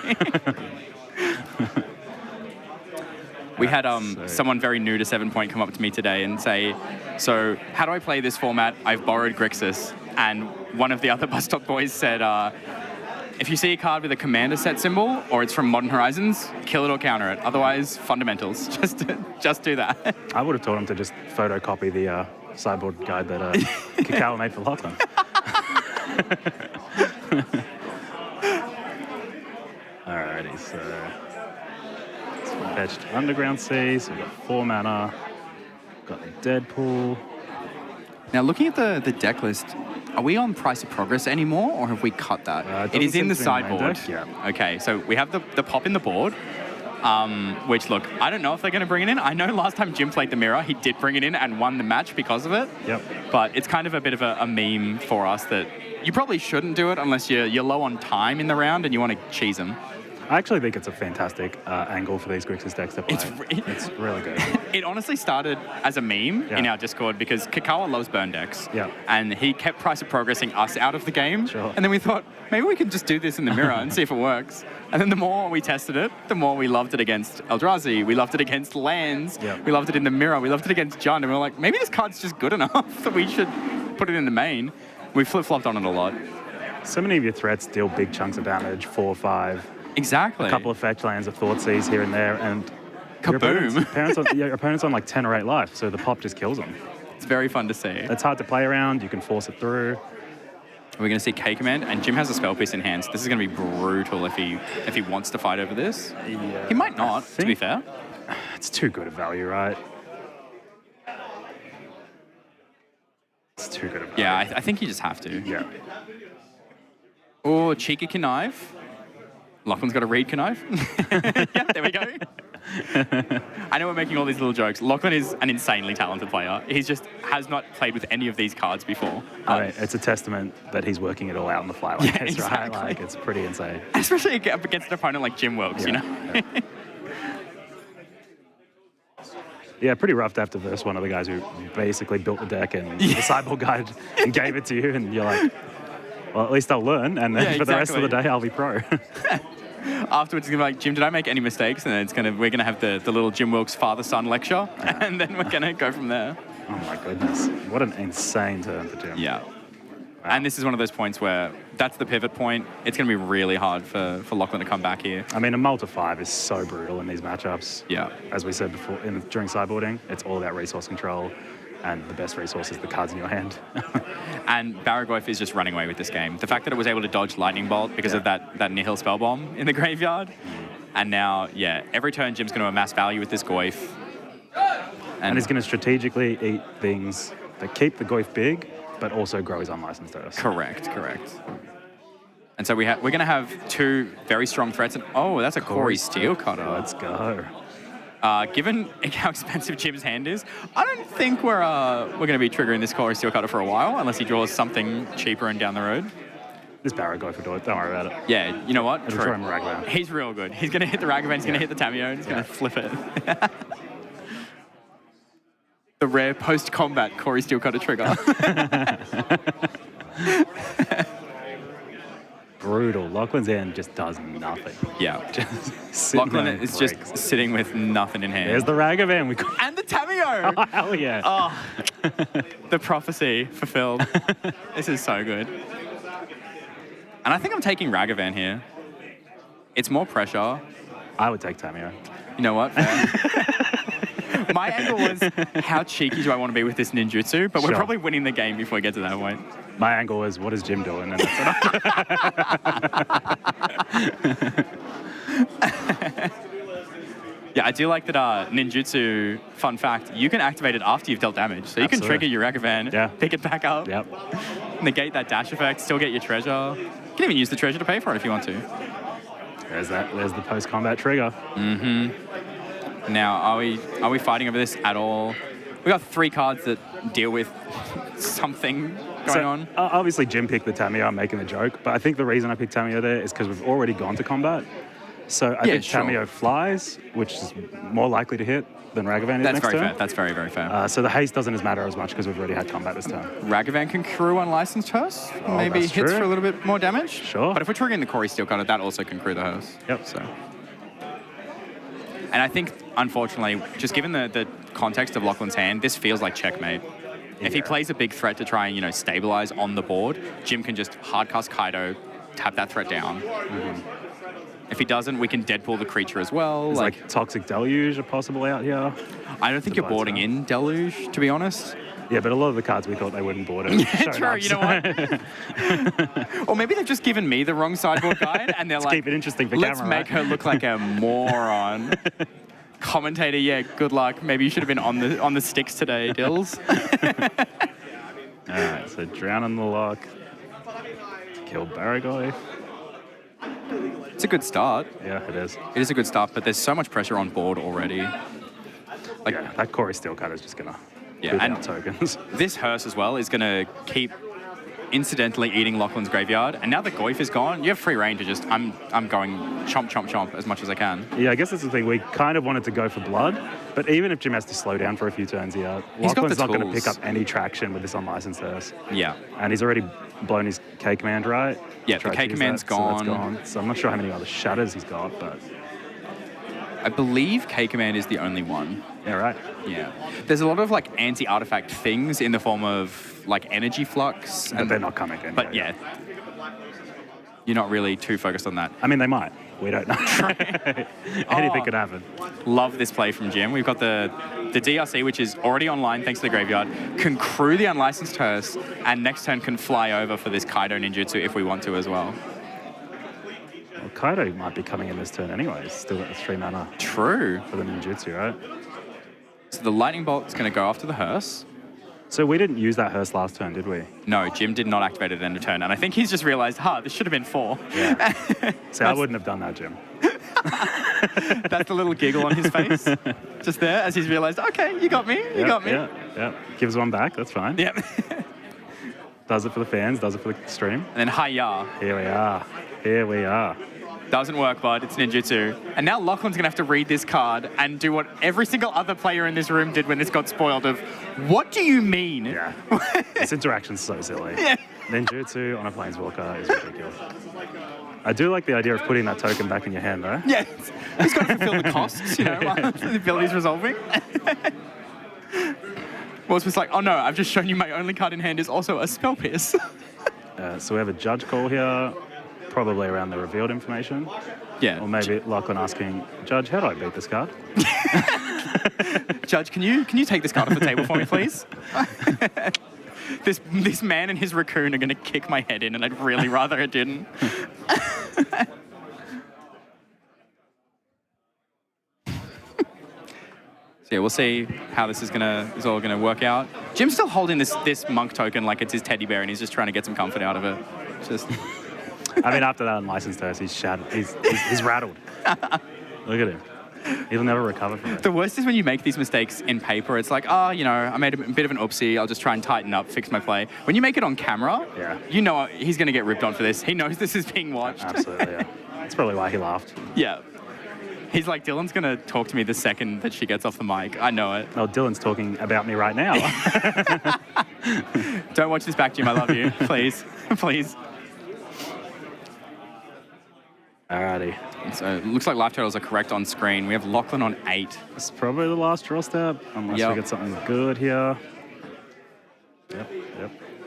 We had someone very new to 7 Point come up to me today and say, so how do I play this format? I've borrowed Grixis. And one of the other bus stop boys said, if you see a card with a commander set symbol or it's from Modern Horizons, kill it or counter it. Otherwise, fundamentals. Just do that. I would have told him to just photocopy the sideboard guide that Kikawa made for Lachlan. Alrighty, so we fetched Underground Sea, so we've got 4 mana, got the Deadpool. Now, looking at the deck list, are we on Price of Progress anymore, or have we cut that? It is in the sideboard. Yeah. Okay, so we have the pop in the board. which, look, I don't know if they're going to bring it in. I know last time Jim played the mirror, he did bring it in and won the match because of it. Yep. But it's kind of a bit of a meme for us that you probably shouldn't do it unless you're low on time in the round and you want to cheese them. I actually think it's a fantastic angle for these Grixis decks to play. It's really good. It honestly started as a meme in our Discord because Kakawa loves burn decks. Yeah. And he kept price of progressing us out of the game. Sure. And then we thought, maybe we could just do this in the mirror and see if it works. And then the more we tested it, the more we loved it against Eldrazi. We loved it against lands. Yeah. We loved it in the mirror. We loved it against Jund. And we were like, maybe this card's just good enough that we should put it in the main. We flip-flopped on it a lot. So many of your threats deal big chunks of damage, 4 or 5. Exactly. A couple of fetch lands, a Thoughtseize here and there, and kaboom! Your opponent's on like 10 or 8 life, so the pop just kills them. It's very fun to see. It's hard to play around. You can force it through. We're going to see K command, and Jim has a spell piece in hand. So this is going to be brutal if he wants to fight over this. Yeah, he might not, to be fair. It's too good a value, right? It's too good a value. Yeah, I think you just have to. Yeah. Oh, cheeky connive. Lachlan's got a read connive. Yeah, there we go. I know we're making all these little jokes. Lachlan is an insanely talented player. He just has not played with any of these cards before. I mean, it's a testament that he's working it all out on the fly like this, exactly. right? Like, it's pretty insane. Especially up against an opponent like Jim Wilkes, you know? Yeah. Yeah, pretty rough to have to verse one of the guys who basically built the deck and the sideboard guide and gave it to you, and you're like, well, at least I'll learn, and then for the rest of the day, I'll be pro. Afterwards, it's going to be like, Jim, did I make any mistakes? And then we're going to have the little Jim Wilkes father-son lecture, and then we're going to go from there. Oh my goodness. What an insane turn for Jim. Yeah. Wow. And this is one of those points where that's the pivot point. It's going to be really hard for Lachlan to come back here. I mean, a multi 5 is so brutal in these matchups. Yeah. As we said before, during sideboarding, it's all about resource control, and the best resource is the cards in your hand. And Baragoyf is just running away with this game. The fact that it was able to dodge Lightning Bolt because of that Nihil spell bomb in the graveyard. And now, every turn Jim's going to amass value with this Goyf. And he's going to strategically eat things that keep the Goyf big, but also grow his unlicensed host. Correct. And so we're going to have 2 very strong threats. And that's a Corey Steel Cutter. Let's go. Given how expensive Jim's hand is, I don't think we're going to be triggering this Corey Steel Cutter for a while, unless he draws something cheaper and down the road. This Baragoyf will do it. Don't worry about it. Yeah, you know what? It'll try him Ragavan. He's real good. He's going to hit the Ragavan, he's going to hit the Tamiyo, and he's going to flip it. The rare post-combat Corey Steel Cutter trigger. Brutal. Lachlan's hand just does nothing. Yeah. Lachlan is just sitting with nothing in hand. There's the Ragavan. And the Tamiyo! Oh, hell yeah. Oh, the prophecy fulfilled. This is so good. And I think I'm taking Ragavan here. It's more pressure. I would take Tamiyo. You know what? My angle was, how cheeky do I want to be with this ninjutsu? But we're probably winning the game before we get to that point. My angle was, what is Jim doing? And that's Yeah, I do like that ninjutsu, fun fact, you can activate it after you've dealt damage. So you can trigger your Ragavan, pick it back up, negate that dash effect, still get your treasure. You can even use the treasure to pay for it if you want to. There's the post-combat trigger. Mm-hmm. Now, are we fighting over this at all? We got 3 cards that deal with something going on. Obviously, Jim picked the Tamiyo. I'm making the joke, but I think the reason I picked Tamiyo there is because we've already gone to combat. So I think Tamiyo flies, which is more likely to hit than Ragavan is next turn. Fair. That's very, very fair. So the haste doesn't matter as much because we've already had combat this turn. Ragavan can crew unlicensed hearse. Maybe hits for a little bit more damage. Sure. But if we're triggering the Corey Steel Cutter, that also can crew the hearse. Yep. So. And I think, unfortunately, just given the context of Lachlan's hand, this feels like checkmate. If he plays a big threat to try and, stabilize on the board, Jim can just hardcast Kaido, tap that threat down. Mm-hmm. If he doesn't, we can Deadpool the creature as well. It's like Toxic Deluge are possible out here. I don't think you're boarding in Deluge, to be honest. Yeah, but a lot of the cards we thought they wouldn't board it. True, you know what? Or maybe they've just given me the wrong sideboard guide and they're let's like, keep it interesting for let's camera, make her look like a moron. Commentator, good luck. Maybe you should have been on the sticks today, Dills. All right, so drown in the lock. Kill Baragoyf. It's a good start. Yeah, it is. It is a good start, but there's so much pressure on board already. Like, Yeah, that Corey Steel Cutter is just going to Yeah, and out tokens. this hearse as well is going to keep incidentally eating Lachlan's graveyard. And now that Goyf is gone, you have free reign to just, I'm going chomp, chomp, chomp as much as I can. Yeah, I guess that's the thing. We kind of wanted to go for blood, but even if Jim has to slow down for a few turns here, He's got Lachlan's the not going to tools. pick up any traction with this unlicensed hearse. Yeah. And he's already blown his K command, right? Yeah, Tried the to K use command's that, so that's gone. gone. So I'm not sure how many other shatters he's got, but I believe K command is the only one. yeah, right. Yeah. There's a lot of like anti-artifact things in the form of like energy flux. But they're not coming in. But yeah. You're not really too focused on that. I mean, they might. We don't know. Anything could happen. Love this play from Jim. We've got the DRC, which is already online thanks to the graveyard, can crew the unlicensed hearse, and next turn can fly over for this Kaido ninjutsu if we want to as well. Well, Kaido might be coming in this turn anyway. He's still got the 3 mana True. for the ninjutsu, right? So the lightning bolt is going to go after the hearse. So we didn't use that hearse last turn, did we? No, Jim did not activate it at the end of turn, and I think he's just realized, this should have been 4. Yeah. See, I wouldn't have done that, Jim. That's the little giggle on his face, just there, as he's realized, okay, you got me, you got me. Yeah. Gives one back, that's fine. Yep. Does it for the fans, does it for the stream. And then Hiya. Here we are. Here we are. Doesn't work, bud. It's ninjutsu. And now Lachlan's going to have to read this card and do what every single other player in this room did when this got spoiled of, what do you mean? Yeah. This interaction's so silly. Yeah. Ninjutsu on a Planeswalker is ridiculous. I do like the idea of putting that token back in your hand, though. Yeah. He's got to fulfill the costs, while the ability's resolving. Well, it's just like, oh no, I've just shown you my only card in hand is also a Spell Pierce. So we have a judge call here, probably around the revealed information. Yeah. Or maybe Lachlan asking, Judge, how do I beat this card? Judge, can you take this card off the table for me, please? This man and his raccoon are going to kick my head in, and I'd really rather it didn't. So yeah, we'll see how this is all gonna work out. Jim's still holding this monk token like it's his teddy bear, and he's just trying to get some comfort out of it. Just I mean, after that unlicensed hearse, he's shattered. He's rattled. Look at him. He'll never recover from it. the worst is when you make these mistakes in paper. It's like, I made a bit of an oopsie. I'll just try and tighten up, fix my play. When you make it on camera, you know he's gonna get ripped on for this. He knows this is being watched. Absolutely, yeah. That's probably why he laughed. Yeah. He's like, Dylan's going to talk to me the second that she gets off the mic. I know it. Oh, Dylan's talking about me right now. Don't watch this back, Jim. I love you. Please. Please. Alrighty. So it looks like life totals are correct on screen. We have Lachlan on 8. It's probably the last draw step, unless we get something good here. Yep.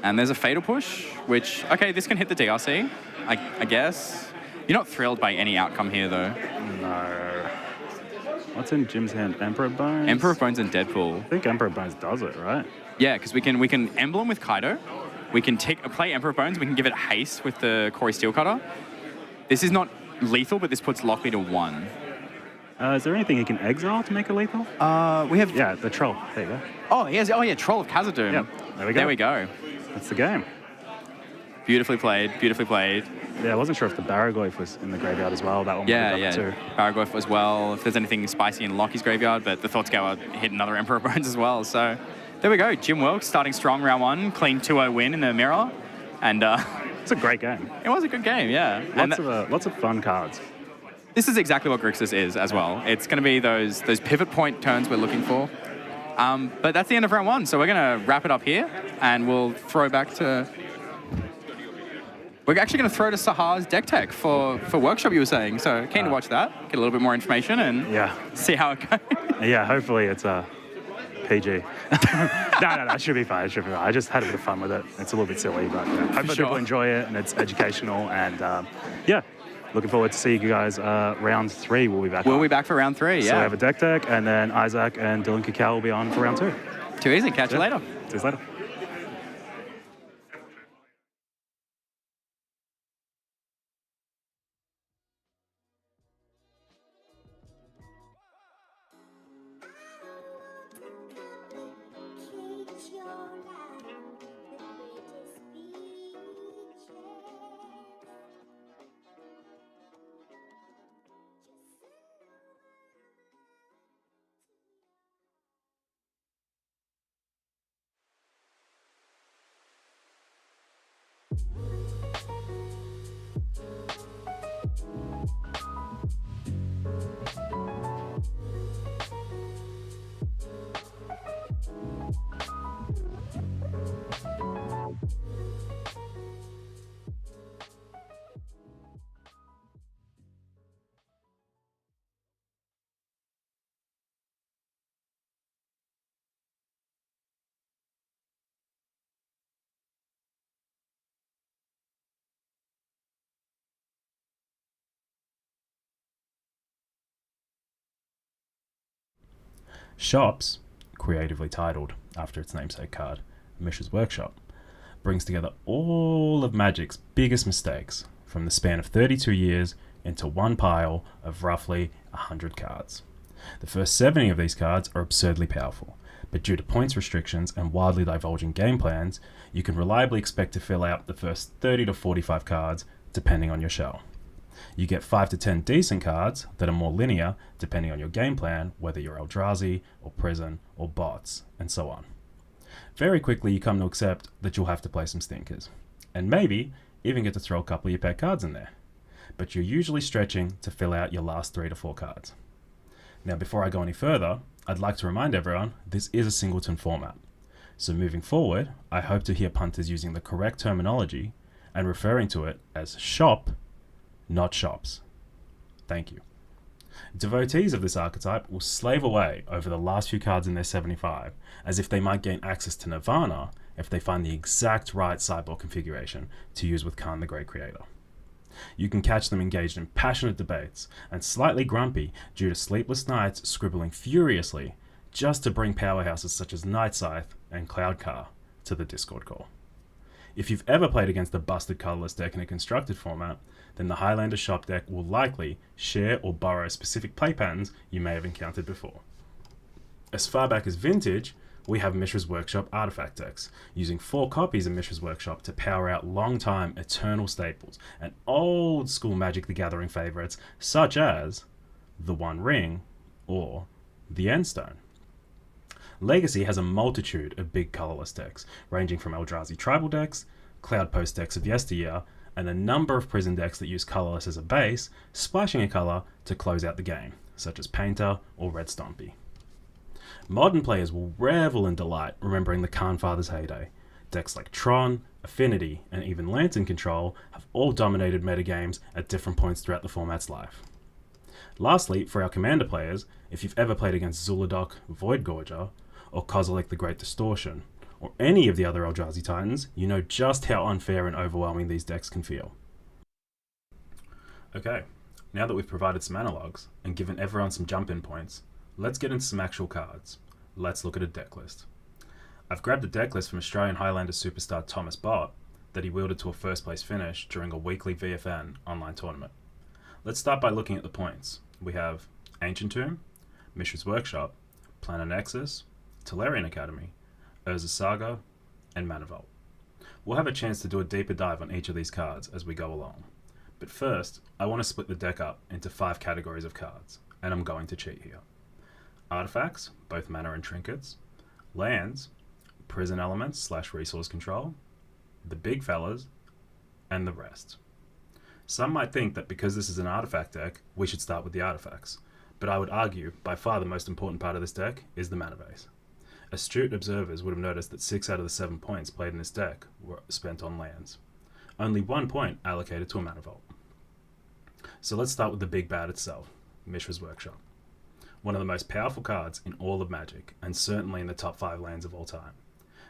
And there's a Fatal Push, which, okay, this can hit the DRC, I guess. You're not thrilled by any outcome here, though. No. What's in Jim's hand? Emperor of Bones? Emperor of Bones and Deadpool. I think Emperor of Bones does it, right? Yeah, because we can emblem with Kaido. We can play Emperor of Bones. We can give it haste with the Corey Steelcutter. This is not lethal, but this puts Lockley to 1. Is there anything he can exile to make it lethal? We have... Yeah, the Troll. There you go. Oh, yeah, Troll of Khazad-dûm. Yep. There we go. That's the game. Beautifully played, beautifully played. Yeah, I wasn't sure if the Barragoyf was in the graveyard as well. That one was too. Barragoyf as well. If there's anything spicy in Lockie's graveyard, but the Thoughtscour hit another Emperor of Bones as well. So there we go. Jim Wilkes starting strong round 1, clean 2-0 win in the mirror. And it's a great game. It was a good game, yeah. Lots of fun cards. This is exactly what Grixis is as well. It's going to be those pivot point turns we're looking for. But that's the end of round 1. So we're going to wrap it up here, and we'll throw back to... We're actually going to throw to Sahar's deck tech for workshop, you were saying. So keen to watch that, get a little bit more information, and see how it goes. Yeah, hopefully it's PG. No, it should be fine. It should be fine. I just had a bit of fun with it. It's a little bit silly, but hopefully people enjoy it, and it's educational. And looking forward to seeing you guys. Round 3 we'll be back. We'll be back for round 3, yeah. So we have a deck tech, and then Isaac and Dylan Cacao will be on for round 2. Too easy. Catch you later. See you later. Shops, creatively titled after its namesake card, Mishra's Workshop, brings together all of Magic's biggest mistakes from the span of 32 years into one pile of roughly 100 cards. The first 70 of these cards are absurdly powerful, but due to points restrictions and wildly divulging game plans, you can reliably expect to fill out the first 30 to 45 cards depending on your shell. You get 5 to 10 decent cards that are more linear depending on your game plan, whether you're Eldrazi or Prison or bots, and so on. Very quickly you come to accept that you'll have to play some stinkers, and maybe even get to throw a couple of your pet cards in there. But you're usually stretching to fill out your last 3 to 4 cards. Now before I go any further, I'd like to remind everyone this is a singleton format. So moving forward, I hope to hear punters using the correct terminology and referring to it as shop, not shops. Thank you. Devotees of this archetype will slave away over the last few cards in their 75, as if they might gain access to Nirvana if they find the exact right sideboard configuration to use with Khan the Great Creator. You can catch them engaged in passionate debates and slightly grumpy due to sleepless nights scribbling furiously just to bring powerhouses such as Night Scythe and Cloudcar to the Discord call. If you've ever played against a busted colourless deck in a constructed format, then the Highlander shop deck will likely share or borrow specific play patterns you may have encountered before. As far back as Vintage, we have Mishra's Workshop artifact decks, using 4 copies of Mishra's Workshop to power out long-time eternal staples and old-school Magic the Gathering favourites such as the One Ring or the Endstone. Legacy has a multitude of big colourless decks, ranging from Eldrazi tribal decks, Cloud Post decks of yesteryear, and a number of Prison decks that use colourless as a base, splashing a colour to close out the game, such as Painter or Red Stompy. Modern players will revel in delight remembering the Khan Father's heyday. Decks like Tron, Affinity, and even Lantern Control have all dominated metagames at different points throughout the format's life. Lastly, for our Commander players, if you've ever played against Zuladok, Voidgorger, or Kozilek the Great Distortion, or any of the other Eldrazi Titans, you know just how unfair and overwhelming these decks can feel. Okay, now that we've provided some analogs and given everyone some jump-in points, let's get into some actual cards. Let's look at a deck list. I've grabbed a deck list from Australian Highlander superstar Thomas Bott that he wielded to a first place finish during a weekly VFN online tournament. Let's start by looking at the points. We have Ancient Tomb, Mishra's Workshop, Planar Nexus, Tolarian Academy, Urza Saga, and Mana Vault. We'll have a chance to do a deeper dive on each of these cards as we go along. But first, I want to split the deck up into 5 categories of cards, and I'm going to cheat here. Artifacts, both mana and trinkets, lands, prison elements / resource control, the big fellas, and the rest. Some might think that because this is an artifact deck, we should start with the artifacts, but I would argue by far the most important part of this deck is the mana base. Astute observers would have noticed that 6 out of the 7 points played in this deck were spent on lands. Only 1 point allocated to a mana vault. So let's start with the big bad itself, Mishra's Workshop. One of the most powerful cards in all of Magic, and certainly in the top 5 lands of all time.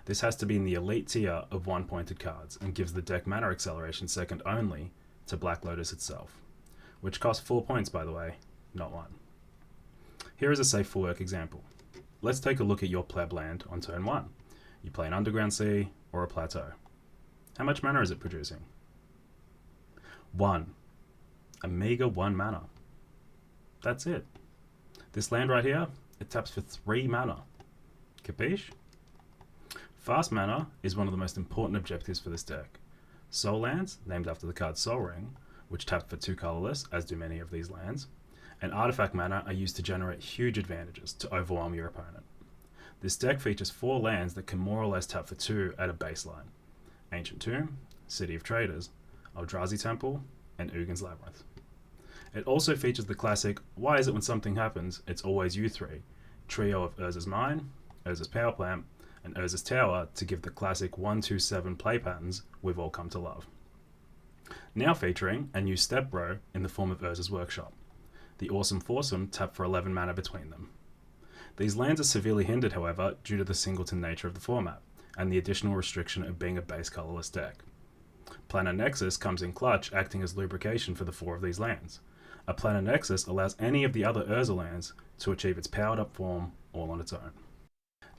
This has to be in the elite tier of 1-pointed cards, and gives the deck mana acceleration second only to Black Lotus itself, which costs 4 points by the way, not 1. Here is a safe for work example. Let's take a look at your pleb land on turn 1. You play an Underground Sea or a Plateau. How much mana is it producing? 1. A meager 1 mana. That's it. This land right here, it taps for 3 mana. Capiche? Fast mana is one of the most important objectives for this deck. Soul lands, named after the card Sol Ring, which tap for 2 colorless, as do many of these lands, and artifact mana are used to generate huge advantages to overwhelm your opponent. This deck features 4 lands that can more or less tap for 2 at a baseline. Ancient Tomb, City of Traders, Eldrazi Temple, and Ugin's Labyrinth. It also features the classic Why is it when something happens, it's always you three trio of Urza's Mine, Urza's Power Plant, and Urza's Tower to give the classic 1-2-7 play patterns we've all come to love. Now featuring a new step row in the form of Urza's Workshop. The awesome foursome tap for 11 mana between them. These lands are severely hindered, however, due to the singleton nature of the format, and the additional restriction of being a base colourless deck. Planar Nexus comes in clutch, acting as lubrication for the 4 of these lands. A Planar Nexus allows any of the other Urza lands to achieve its powered up form all on its own.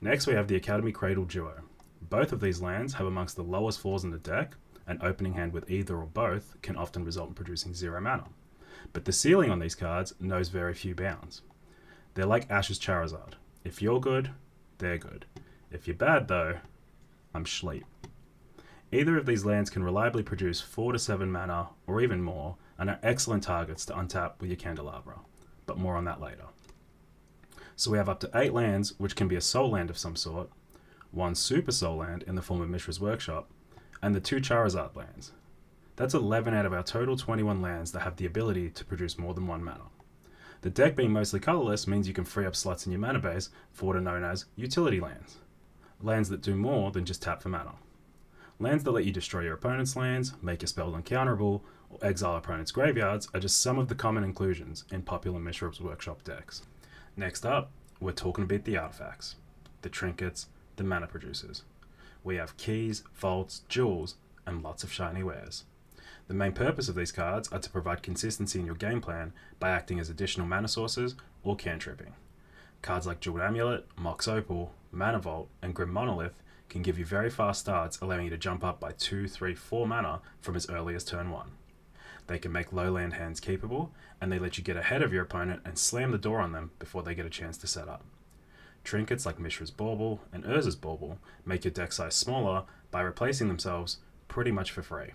Next we have the Academy Cradle duo. Both of these lands have amongst the lowest floors in the deck, and opening hand with either or both can often result in producing 0 mana. But the ceiling on these cards knows very few bounds. They're like Ash's Charizard. If you're good, they're good. If you're bad though, I'm sleep. Either of these lands can reliably produce 4 to 7 mana, or even more, and are excellent targets to untap with your Candelabra, but more on that later. So we have up to 8 lands, which can be a soul land of some sort, 1 super soul land in the form of Mishra's Workshop, and the 2 Charizard lands. That's 11 out of our total 21 lands that have the ability to produce more than 1 mana. The deck being mostly colourless means you can free up slots in your mana base for what are known as utility lands. Lands that do more than just tap for mana. Lands that let you destroy your opponent's lands, make your spells uncounterable, or exile opponent's graveyards are just some of the common inclusions in popular Mishra's Workshop decks. Next up, we're talking about the artifacts, the trinkets, the mana producers. We have keys, vaults, jewels, and lots of shiny wares. The main purpose of these cards are to provide consistency in your game plan by acting as additional mana sources or cantripping. Cards like Jeweled Amulet, Mox Opal, Mana Vault, and Grim Monolith can give you very fast starts, allowing you to jump up by 2, 3, 4 mana from as early as turn 1. They can make low land hands keepable, and they let you get ahead of your opponent and slam the door on them before they get a chance to set up. Trinkets like Mishra's Bauble and Urza's Bauble make your deck size smaller by replacing themselves pretty much for free.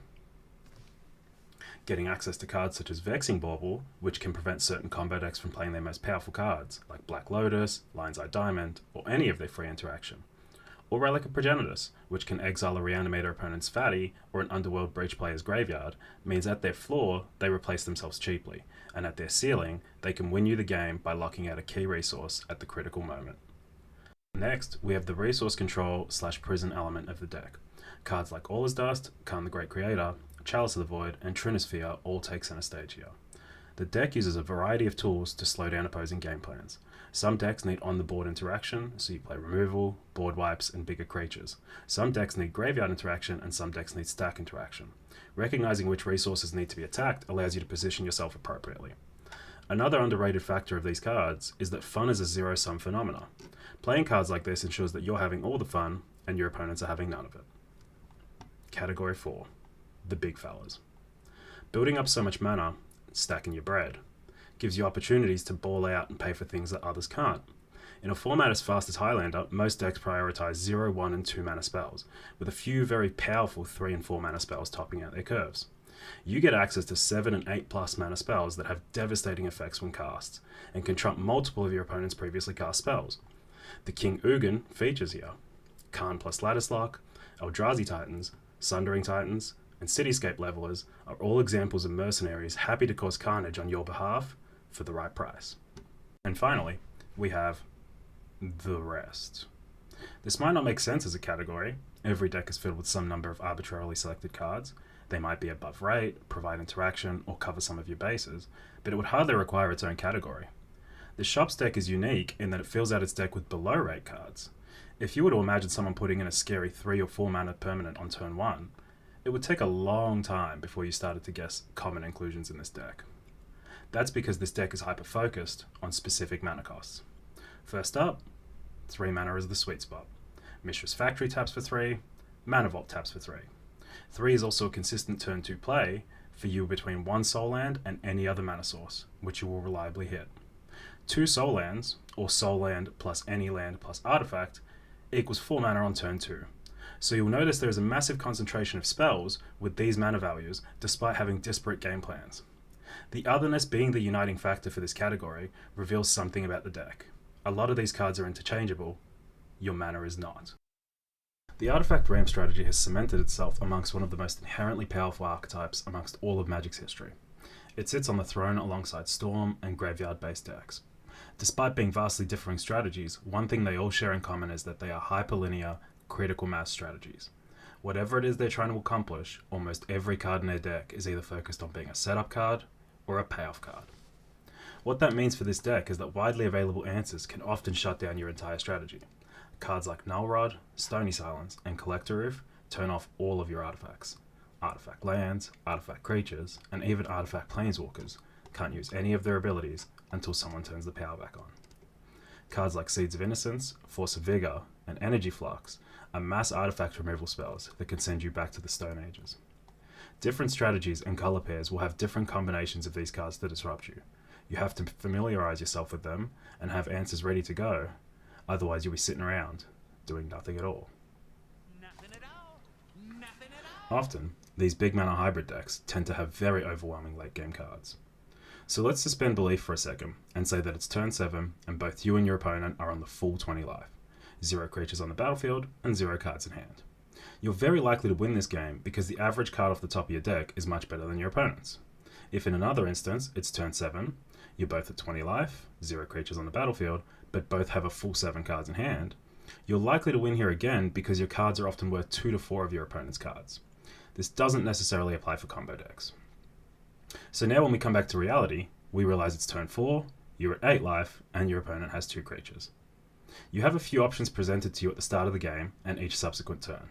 Getting access to cards such as Vexing Bauble, which can prevent certain combo decks from playing their most powerful cards, like Black Lotus, Lion's Eye Diamond, or any of their free interaction. Or Relic of Progenitus, which can exile a Reanimator opponent's Fatty or an Underworld Breach player's graveyard, means at their floor they replace themselves cheaply, and at their ceiling they can win you the game by locking out a key resource at the critical moment. Next, we have the resource control / prison element of the deck. Cards like All Is Dust, Khan the Great Creator, Chalice of the Void, and Trinisphere all take center stage here. The deck uses a variety of tools to slow down opposing game plans. Some decks need on-the-board interaction, so you play removal, board wipes, and bigger creatures. Some decks need graveyard interaction, and some decks need stack interaction. Recognizing which resources need to be attacked allows you to position yourself appropriately. Another underrated factor of these cards is that fun is a zero-sum phenomena. Playing cards like this ensures that you're having all the fun, and your opponents are having none of it. Category 4. The big fellas. Building up so much mana, stacking your bread, gives you opportunities to ball out and pay for things that others can't. In a format as fast as Highlander, most decks prioritize 0, 1, and 2 mana spells, with a few very powerful 3 and 4 mana spells topping out their curves. You get access to 7 and 8 plus mana spells that have devastating effects when cast, and can trump multiple of your opponent's previously cast spells. The King Ugin features here. Khan plus Lattice Lock, Eldrazi Titans, Sundering Titans, and Cityscape Levelers are all examples of mercenaries happy to cause carnage on your behalf for the right price. And finally, we have the rest. This might not make sense as a category. Every deck is filled with some number of arbitrarily selected cards. They might be above rate, provide interaction, or cover some of your bases, but it would hardly require its own category. The Shops deck is unique in that it fills out its deck with below rate cards. If you were to imagine someone putting in a scary 3 or 4 mana permanent on turn 1, it would take a long time before you started to guess common inclusions in this deck. That's because this deck is hyper-focused on specific mana costs. First up, 3 mana is the sweet spot. Mishra's Factory taps for 3, Mana Vault taps for 3. 3 is also a consistent turn 2 play for you between 1 Soul Land and any other mana source, which you will reliably hit. 2 Soul Lands, or Soul Land plus any land plus artifact, equals 4 mana on turn 2. So you'll notice there is a massive concentration of spells with these mana values despite having disparate game plans. The otherness being the uniting factor for this category reveals something about the deck. A lot of these cards are interchangeable, your mana is not. The artifact ramp strategy has cemented itself amongst one of the most inherently powerful archetypes amongst all of Magic's history. It sits on the throne alongside Storm and Graveyard-based decks. Despite being vastly differing strategies, one thing they all share in common is that they are hyperlinear, critical mass strategies. Whatever it is they're trying to accomplish, almost every card in their deck is either focused on being a setup card or a payoff card. What that means for this deck is that widely available answers can often shut down your entire strategy. Cards like Null Rod, Stony Silence, and Collector Roof turn off all of your artifacts. Artifact lands, artifact creatures, and even artifact planeswalkers can't use any of their abilities until someone turns the power back on. Cards like Seeds of Innocence, Force of Vigor, and Energy Flux are mass artifact removal spells that can send you back to the Stone Ages. Different strategies and color pairs will have different combinations of these cards to disrupt you. You have to familiarize yourself with them and have answers ready to go, otherwise you'll be sitting around doing nothing at all. Often, these big mana hybrid decks tend to have very overwhelming late game cards. So let's suspend belief for a second and say that it's turn 7 and both you and your opponent are on the full 20 life. 0 creatures on the battlefield and 0 cards in hand. You're very likely to win this game because the average card off the top of your deck is much better than your opponent's. If in another instance it's turn 7, you're both at 20 life, 0 creatures on the battlefield, but both have a full 7 cards in hand, you're likely to win here again because your cards are often worth 2 to 4 of your opponent's cards. This doesn't necessarily apply for combo decks. So now when we come back to reality, we realize it's turn 4, you're at 8 life, and your opponent has 2 creatures. You have a few options presented to you at the start of the game and each subsequent turn.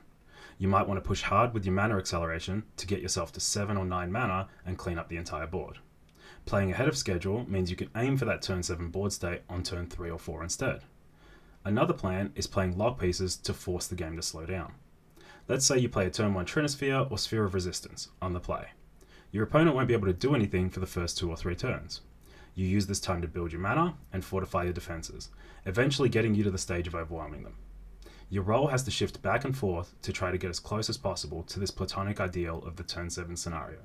You might want to push hard with your mana acceleration to get yourself to 7 or 9 mana and clean up the entire board. Playing ahead of schedule means you can aim for that turn 7 board state on turn 3 or 4 instead. Another plan is playing log pieces to force the game to slow down. Let's say you play a turn 1 Trinisphere or Sphere of Resistance on the play. Your opponent won't be able to do anything for the first 2 or 3 turns. You use this time to build your mana and fortify your defenses, eventually getting you to the stage of overwhelming them. Your role has to shift back and forth to try to get as close as possible to this platonic ideal of the turn 7 scenario.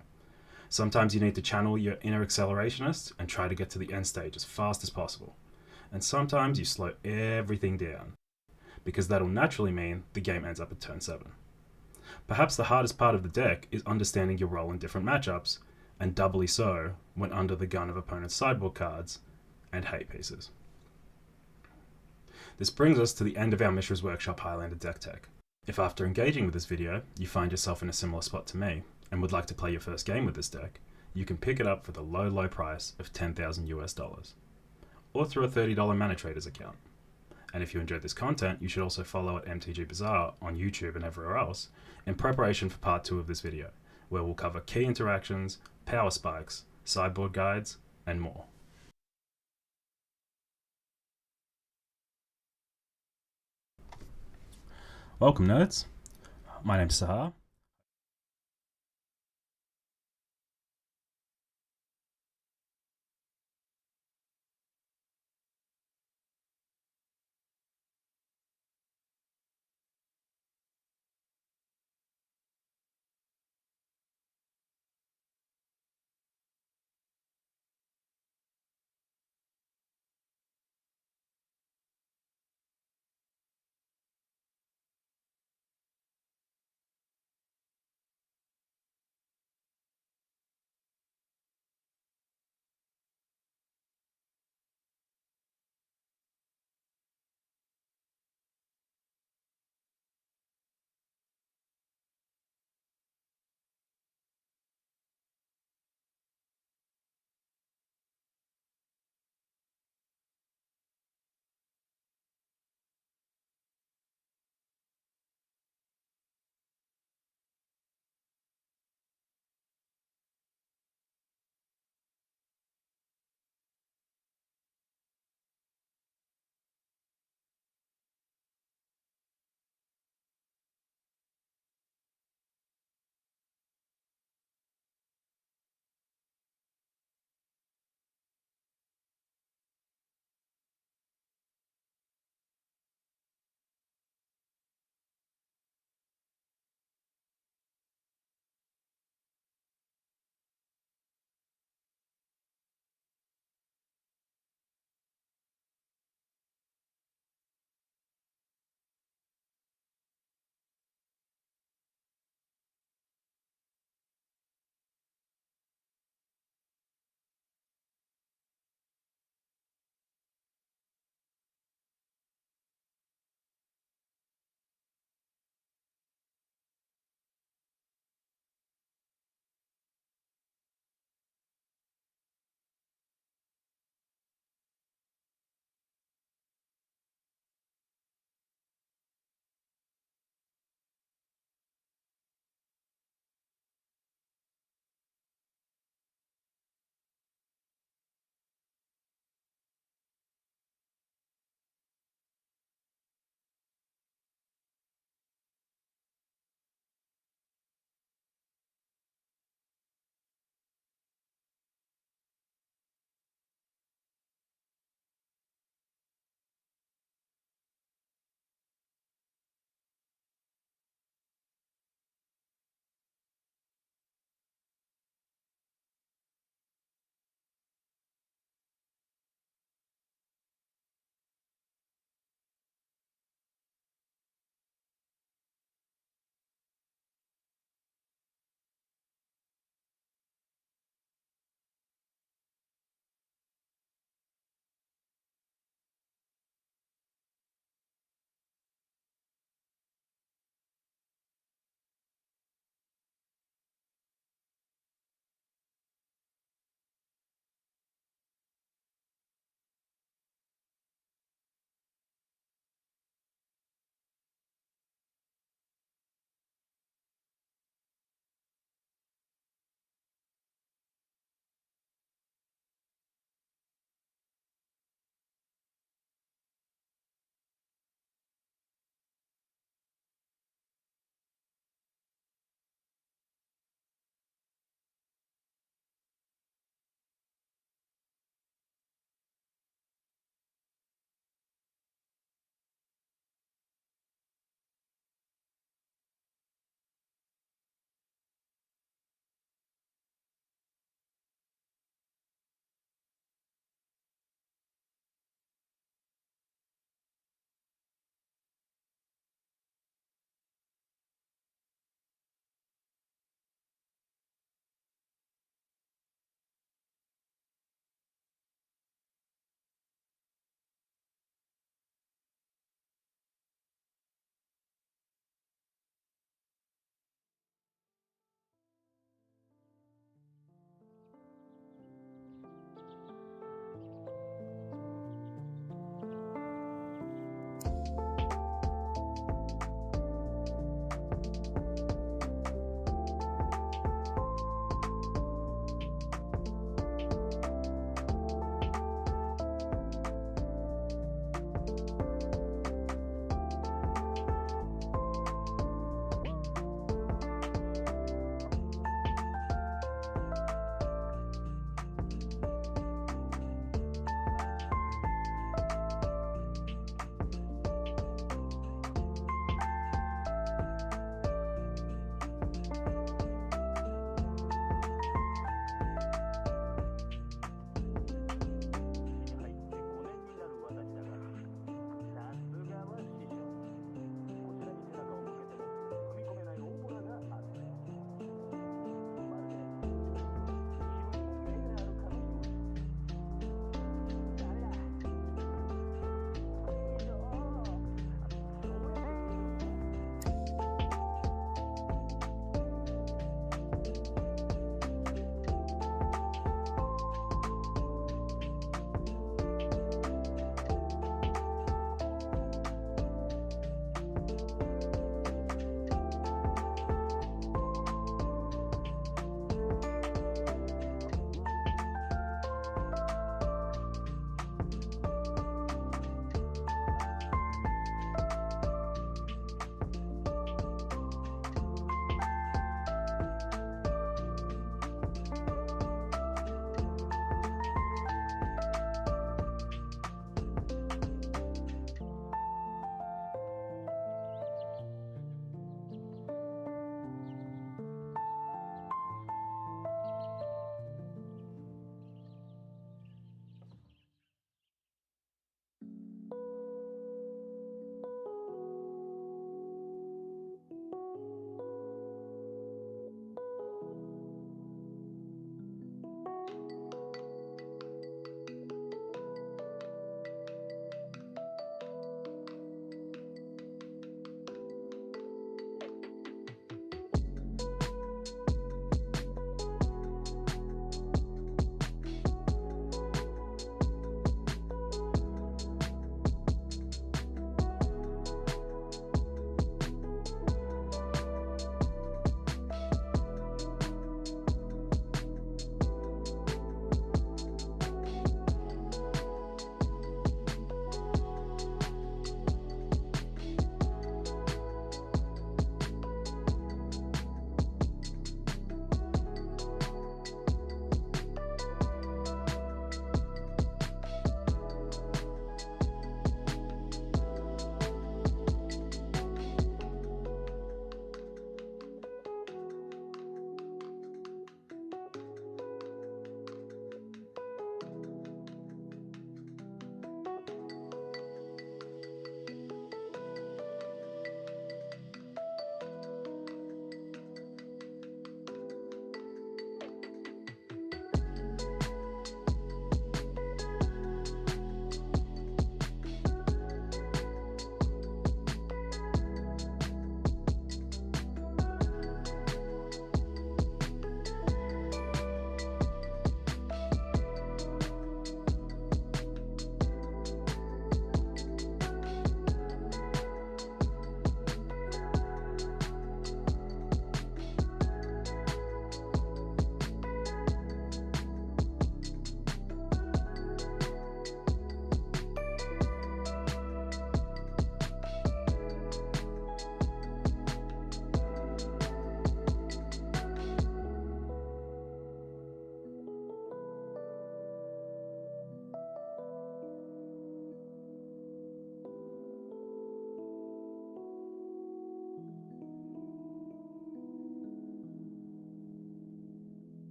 Sometimes you need to channel your inner accelerationist and try to get to the end stage as fast as possible. And sometimes you slow everything down, because that'll naturally mean the game ends up at turn 7. Perhaps the hardest part of the deck is understanding your role in different matchups, and doubly so when under the gun of opponents' sideboard cards and hate pieces. This brings us to the end of our Mishra's Workshop Highlander deck tech. If after engaging with this video you find yourself in a similar spot to me and would like to play your first game with this deck, you can pick it up for the low price of $10,000 US, or through a $30 Mana Traders account. And if you enjoyed this content, you should also follow at MTG Bazaar on YouTube and everywhere else in preparation for part 2 of this video, where we'll cover key interactions, power spikes, sideboard guides, and more. Welcome, nerds. My name's Sahar.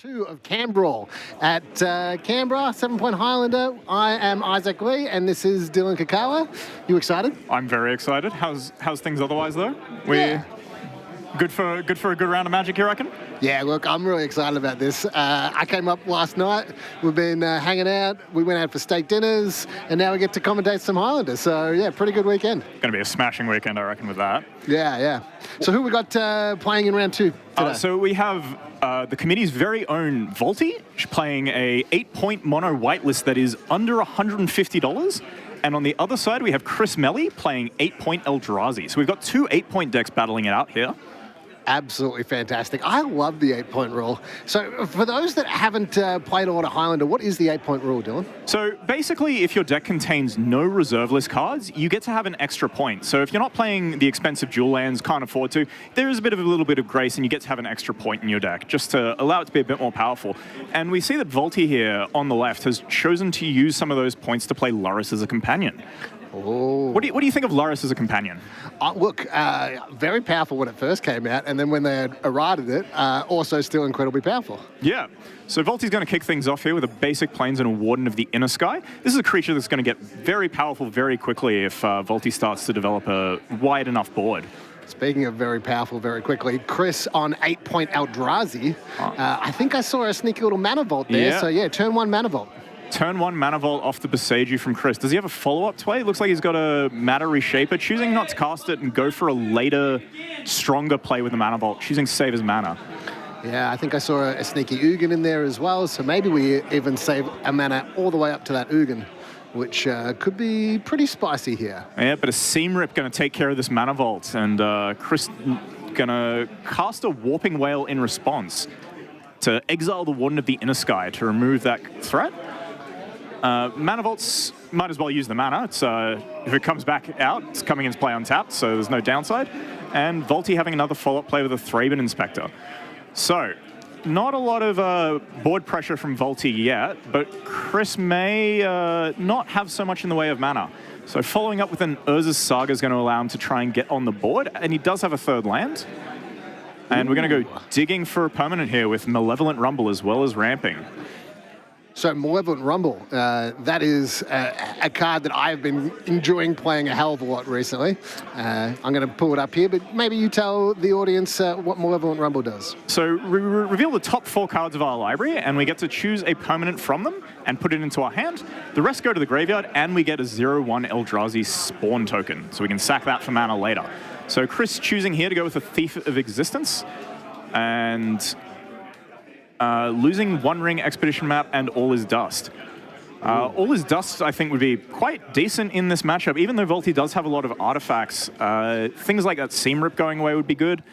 2 of Canbrawl at Canberra, 7-point Highlander. I am Isaac Lee, and this is Dylan Kakawa. You excited? I'm very excited. How's things otherwise though? Yeah. Good for a good round of Magic, you reckon? Yeah, look, I'm really excited about this. I came up last night. We've been hanging out. We went out for steak dinners, and now we get to commentate some Highlanders. So, yeah, pretty good weekend. Going to be a smashing weekend, I reckon, with that. Yeah. So who we got playing in round 2 today? So we have the committee's very own Volty playing a 8-point mono whitelist that is under $150. And on the other side, we have Chris Melly playing 8-point Eldrazi. So we've got 2 8-point decks battling it out here. Absolutely fantastic. I love the 8-point rule. So for those that haven't played a lot of Highlander, what is the 8-point rule, Dylan? So basically, if your deck contains no reserve list cards, you get to have an extra point. So if you're not playing the expensive dual lands, can't afford to, there is a little bit of grace and you get to have an extra point in your deck just to allow it to be a bit more powerful. And we see that Volty here on the left has chosen to use some of those points to play Lurrus as a companion. Oh. What do you think of Lurrus as a companion? Look, very powerful when it first came out, and then when they had eroded it, also still incredibly powerful. Yeah. So Volty's going to kick things off here with a basic Plains and a Warden of the Inner Sky. This is a creature that's going to get very powerful very quickly if Volty starts to develop a wide enough board. Speaking of very powerful very quickly, Chris on 8-point Eldrazi. I think I saw a sneaky little Mana Vault there, Yeah. so yeah, turn 1 Mana Vault. Turn 1 Mana Vault off the Boseiju from Chris. Does he have a follow-up play? It looks like he's got a Matter Reshaper, choosing not to cast it and go for a later, stronger play with the Mana Vault, choosing to save his mana. Yeah, I think I saw a sneaky Ugin in there as well, so maybe we even save a mana all the way up to that Ugin, which could be pretty spicy here. Yeah, but a Seam Rip going to take care of this Mana Vault, and Chris going to cast a Warping Whale in response to exile the Warden of the Inner Sky to remove that threat. Mana Vaults might as well use the mana. It's, if it comes back out, it's coming into play untapped, so there's no downside. And Volty having another follow-up play with a Thraben Inspector. So, not a lot of board pressure from Volty yet, but Chris may not have so much in the way of mana. So following up with an Urza's Saga is going to allow him to try and get on the board, and he does have a third land. And we're going to go digging for a permanent here with Malevolent Rumble as well as ramping. So Malevolent Rumble, that is a card that I've been enjoying playing a hell of a lot recently. I'm going to pull it up here, but maybe you tell the audience what Malevolent Rumble does. So we reveal the top 4 cards of our library, and we get to choose a permanent from them and put it into our hand. The rest go to the graveyard, and we get a 0/1 Eldrazi spawn token, so we can sack that for mana later. So Chris choosing here to go with a Thief of Existence, and losing One Ring Expedition Map and All Is Dust. All Is Dust, I think, would be quite decent in this matchup, even though Volty does have a lot of artifacts. Things like that Seam Rip going away would be good,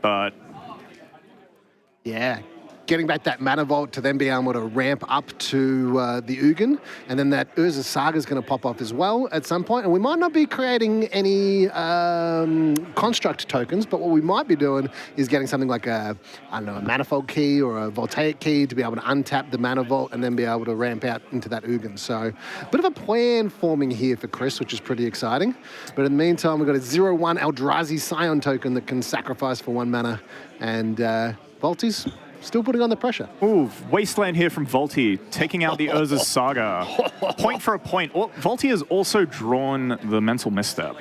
but... Yeah, getting back that Mana Vault to then be able to ramp up to the Ugin, and then that Urza's Saga is going to pop off as well at some point. And we might not be creating any construct tokens, but what we might be doing is getting something like a Manifold Key or a Voltaic Key to be able to untap the Mana Vault and then be able to ramp out into that Ugin. So a bit of a plan forming here for Chris, which is pretty exciting. But in the meantime, we've got a 0/1 Eldrazi Scion token that can sacrifice for 1 mana, and Volty's still putting on the pressure. Ooh, Wasteland here from Volty, taking out the Urza's Saga. Point for a point. Volty has also drawn the Mental Misstep,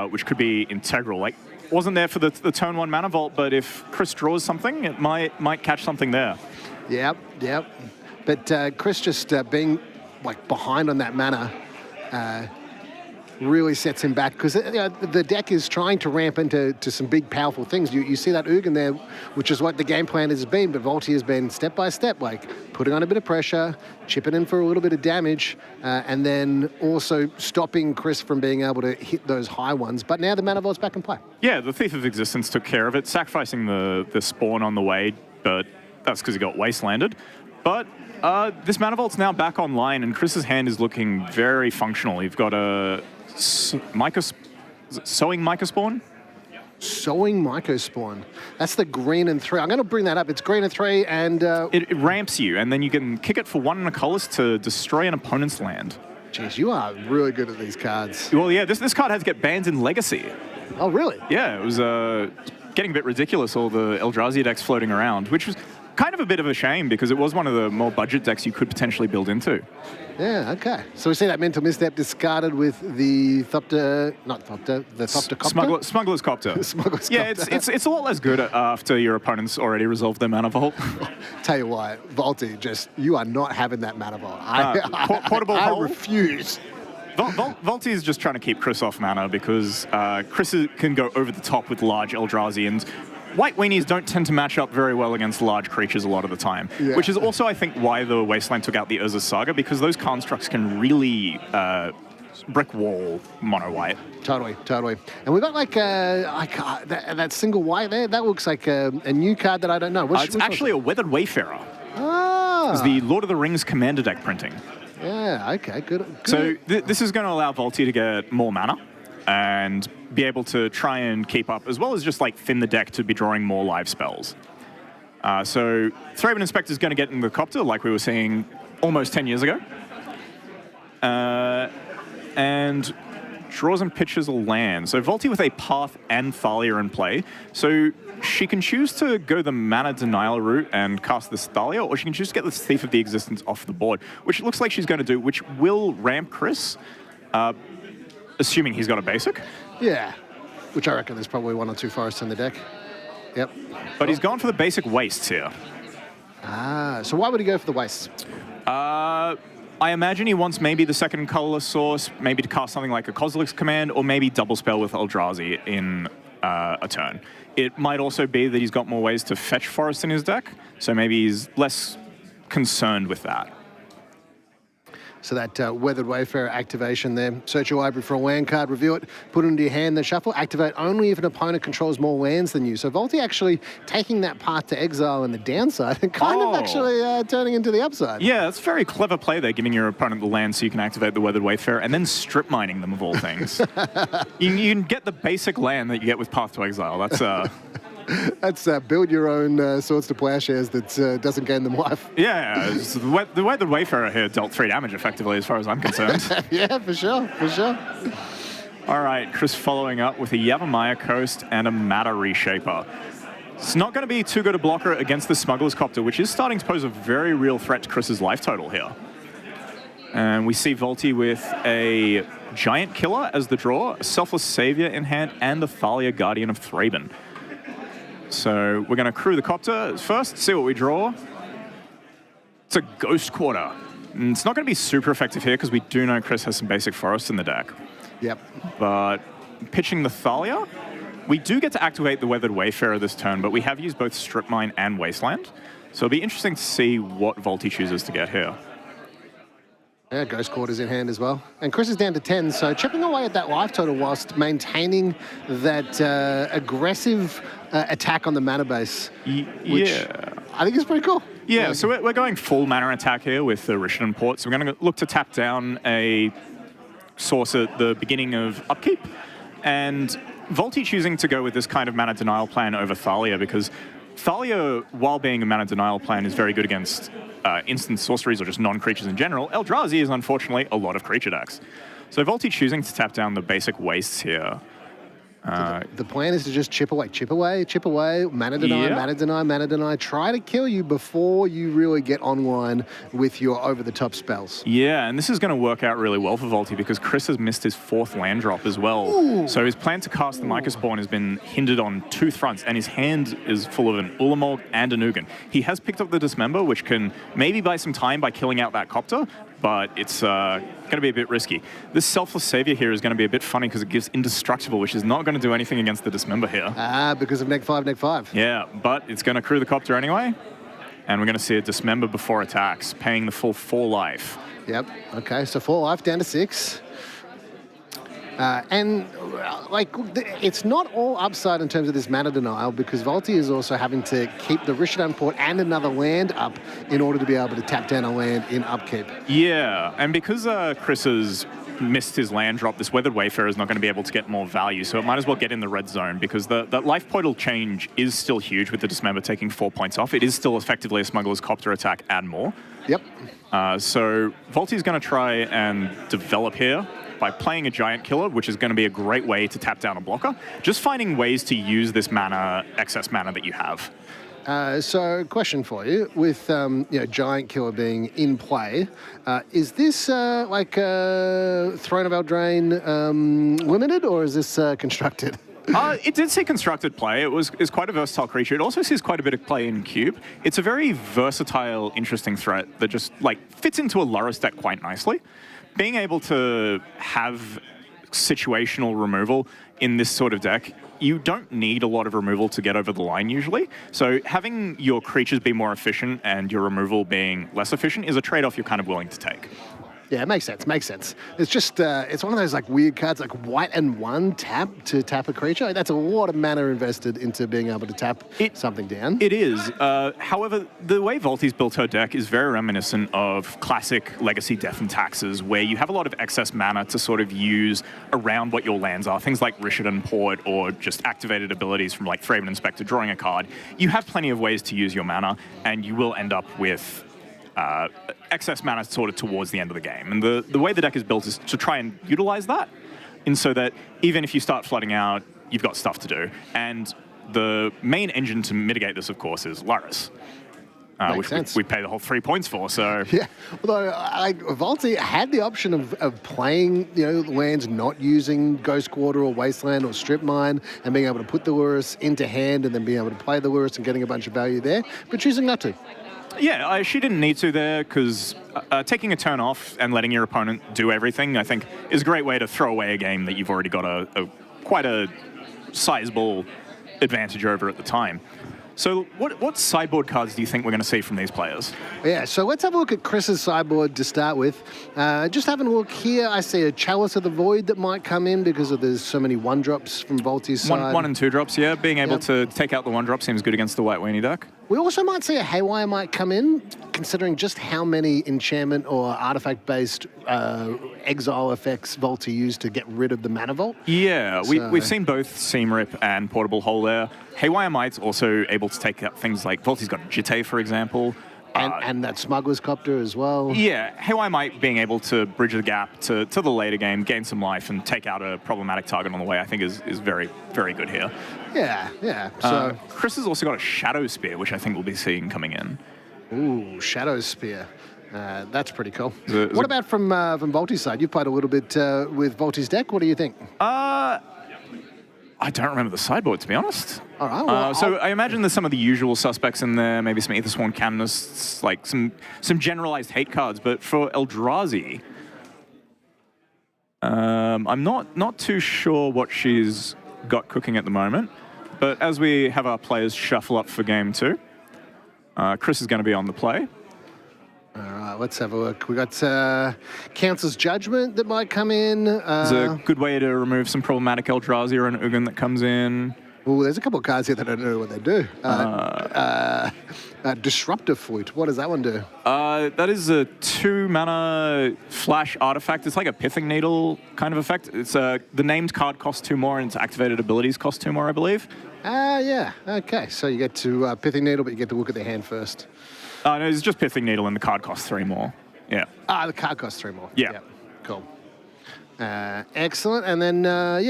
which could be integral. Like, wasn't there for the turn 1 Mana Vault, but if Chris draws something, it might catch something there. Yep. But Chris just being like behind on that mana really sets him back, because the deck is trying to ramp into some big, powerful things. You see that Ugin there, which is what the game plan has been, but Volty has been step by step, like putting on a bit of pressure, chipping in for a little bit of damage, and then also stopping Chris from being able to hit those high ones. But now the Mana Vault's back in play. Yeah, the Thief of Existence took care of it, sacrificing the spawn on the way, but that's because he got wastelanded. But this Mana Vault's now back online, and Chris's hand is looking very functional. You've got a Sowing Myco Spawn? Sowing Myco Spawn. That's the green and 3. I'm going to bring that up. It's green and 3, and... It ramps you, and then you can kick it for 1 and a colorless to destroy an opponent's land. Jeez, you are really good at these cards. Well, yeah, this card has to get banned in Legacy. Oh, really? Yeah, it was getting a bit ridiculous, all the Eldrazi decks floating around, which was... kind of a bit of a shame because it was one of the more budget decks you could potentially build into. Yeah, okay. So we see that mental misstep discarded with the the Thopter Copter? Smuggler's Copter. Smuggler's Yeah, Copter. it's a lot less good after your opponent's already resolved their mana vault. Tell you what, Volty, you are not having that mana vault. Portable I hole? refuse. Volty is just trying to keep Chris off mana because Chris can go over the top with large Eldrazi, and white weenies don't tend to match up very well against large creatures a lot of the time, which is also, I think, why the Wasteland took out the Urza's Saga, because those constructs can really brick wall mono white. Totally. And we got that single white there. That looks like a new card that I don't know. It's actually a Weathered Wayfarer. Ah. It's the Lord of the Rings Commander deck printing. Yeah, okay, good. So this is going to allow Volty to get more mana and be able to try and keep up, as well as just like thin the deck to be drawing more live spells. So Thraben Inspector is going to get in the Copter, like we were seeing almost 10 years ago. And draws and pitches a land. So Volty with a Path and Thalia in play. So she can choose to go the mana denial route and cast this Thalia, or she can choose to get this Thief of the Existence off the board, which it looks like she's going to do, which will ramp Chris, assuming he's got a basic. Yeah, which I reckon there's probably 1 or 2 forests in the deck. Yep. But he's gone for the basic wastes here. Ah, so why would he go for the wastes? I imagine he wants maybe the second colorless source, maybe to cast something like a Kozilek's Command, or maybe double spell with Eldrazi in a turn. It might also be that he's got more ways to fetch forest in his deck, so maybe he's less concerned with that. So that Weathered Wayfarer activation there. Search your library for a land card, review it, put it into your hand, then shuffle. Activate only if an opponent controls more lands than you. So Volty actually taking that path to exile and the downside and kind of actually turning into the upside. Yeah, that's a very clever play there, giving your opponent the land so you can activate the Weathered Wayfarer and then strip mining them of all things. you can get the basic land that you get with Path to Exile. That's... That's build your own Swords to Plowshares that doesn't gain them life. Yeah, the Weathered Wayfarer here dealt 3 damage effectively as far as I'm concerned. Yeah, for sure. All right, Chris following up with a Yavimaya Coast and a Matter Reshaper. It's not going to be too good a blocker against the Smuggler's Copter, which is starting to pose a very real threat to Chris's life total here. And we see Volty with a Giant Killer as the draw, a Selfless Savior in hand, and the Thalia Guardian of Thraben. So we're going to crew the Copter first, see what we draw. It's a Ghost Quarter. And it's not going to be super effective here because we do know Chris has some basic forests in the deck. Yep. But pitching the Thalia, we do get to activate the Weathered Wayfarer this turn, but we have used both Strip Mine and Wasteland. So it'll be interesting to see what Volty chooses to get here. Yeah, Ghost Quarter's in hand as well. And Chris is down to 10, so chipping away at that life total whilst maintaining that aggressive attack on the mana base, which I think is pretty cool. Yeah, so we're going full mana attack here with the Rishadan Port. So we're going to look to tap down a source at the beginning of upkeep. And Volty choosing to go with this kind of mana denial plan over Thalia, because Thalia, while being a mana denial plan, is very good against instant sorceries or just non-creatures in general. Eldrazi is unfortunately a lot of creature decks. So Volty choosing to tap down the basic wastes here. The plan is to just chip away, mana deny, try to kill you before you really get online with your over-the-top spells. Yeah, and this is going to work out really well for Volty because Chris has missed his 4th land drop as well. Ooh. So his plan to cast the Mycospawn Spawn has been hindered on 2 fronts, and his hand is full of an Ulamog and an Ugin. He has picked up the Dismember, which can maybe buy some time by killing out that Copter, but it's going to be a bit risky. This Selfless Savior here is going to be a bit funny because it gives Indestructible, which is not going to do anything against the Dismember here. Ah, because of neg 5. Yeah, but it's going to crew the Copter anyway, and we're going to see a Dismember before attacks, paying the full 4 life. Yep, okay, so 4 life down to 6. It's not all upside in terms of this mana denial because Volty is also having to keep the Rishadan Port and another land up in order to be able to tap down a land in upkeep. Yeah, and because Chris has missed his land drop, this Weathered Wayfarer is not going to be able to get more value, so it might as well get in the red zone because that life portal change is still huge with the Dismember taking 4 points off. It is still effectively a Smuggler's Copter attack and more. Yep. So Volty's going to try and develop here by playing a Giant Killer, which is going to be a great way to tap down a blocker. Just finding ways to use this mana, excess mana that you have. So, question for you: with Giant Killer being in play, is this like Throne of Eldraine limited, or is this constructed? It did see constructed play. It's quite a versatile creature. It also sees quite a bit of play in cube. It's a very versatile, interesting threat that just fits into a Lurrus deck quite nicely. Being able to have situational removal in this sort of deck, you don't need a lot of removal to get over the line usually. So having your creatures be more efficient and your removal being less efficient is a trade-off you're kind of willing to take. Yeah, it makes sense. Makes sense. It's just it's one of those weird cards, white and 1 tap to tap a creature. That's a lot of mana invested into being able to tap something down. It is. However, the way Volti's built her deck is very reminiscent of classic Legacy Death and Taxes, where you have a lot of excess mana to sort of use around what your lands are. Things like Rishadan Port or just activated abilities from Thraben Inspector drawing a card. You have plenty of ways to use your mana, and you will end up with excess mana sort of towards the end of the game. And the way the deck is built is to try and utilize that, and so that even if you start flooding out, you've got stuff to do. And the main engine to mitigate this, of course, is Lurrus, which we pay the whole 3 points for. So yeah, although Volti had the option of playing lands not using Ghost Quarter or Wasteland or Strip Mine and being able to put the Lurrus into hand and then being able to play the Lurrus and getting a bunch of value there, but choosing not to. Yeah, she didn't need to there, because taking a turn off and letting your opponent do everything, I think, is a great way to throw away a game that you've already got quite a sizable advantage over at the time. So what sideboard cards do you think we're going to see from these players? Yeah, so let's have a look at Chris's sideboard to start with. Just having a look here, I see a Chalice of the Void that might come in because there's so many 1-drops from Volti's side. 1 and 2 drops, yeah. Being able to take out the 1-drop seems good against the White Weenie deck. We also might see a Haywire might come in, considering just how many enchantment or artifact-based exile effects Volti used to get rid of the Mana Vault. Yeah, we've seen both Seam Rip and Portable Hole there. Haywire Might's also able to take out things like Volti's got Jitte, for example. And that Smuggler's Copter as well. Yeah, Haywire Might being able to bridge the gap to the later game, gain some life, and take out a problematic target on the way, I think is very, very good here. Yeah. So Chris has also got a Shadow Spear, which I think we'll be seeing coming in. Ooh, Shadow Spear. That's pretty cool. What about from Volti's side? You've played a little bit with Volti's deck. What do you think? I don't remember the sideboard, to be honest. All right. Well, so I imagine there's some of the usual suspects in there, maybe some Aethersworn Canonists, some generalized hate cards. But for Eldrazi, I'm not too sure what she's got cooking at the moment. But as we have our players shuffle up for game 2, Chris is going to be on the play. All right, let's have a look. We got Council's Judgment that might come in. It's a good way to remove some problematic Eldrazi or an Ugin that comes in. Oh, there's a couple of cards here that I don't know what they do. Disruptor Flute. What does that one do? That is a 2-mana flash artifact. It's like a Pithing Needle kind of effect. It's the named card costs 2 more, and its activated abilities cost 2 more, I believe. Yeah. Okay, so you get to Pithing Needle, but you get to look at their hand first. No, it's just Pithing Needle, and the card costs 3 more. Yeah. The card costs 3 more. Yeah. Cool. Excellent. And then,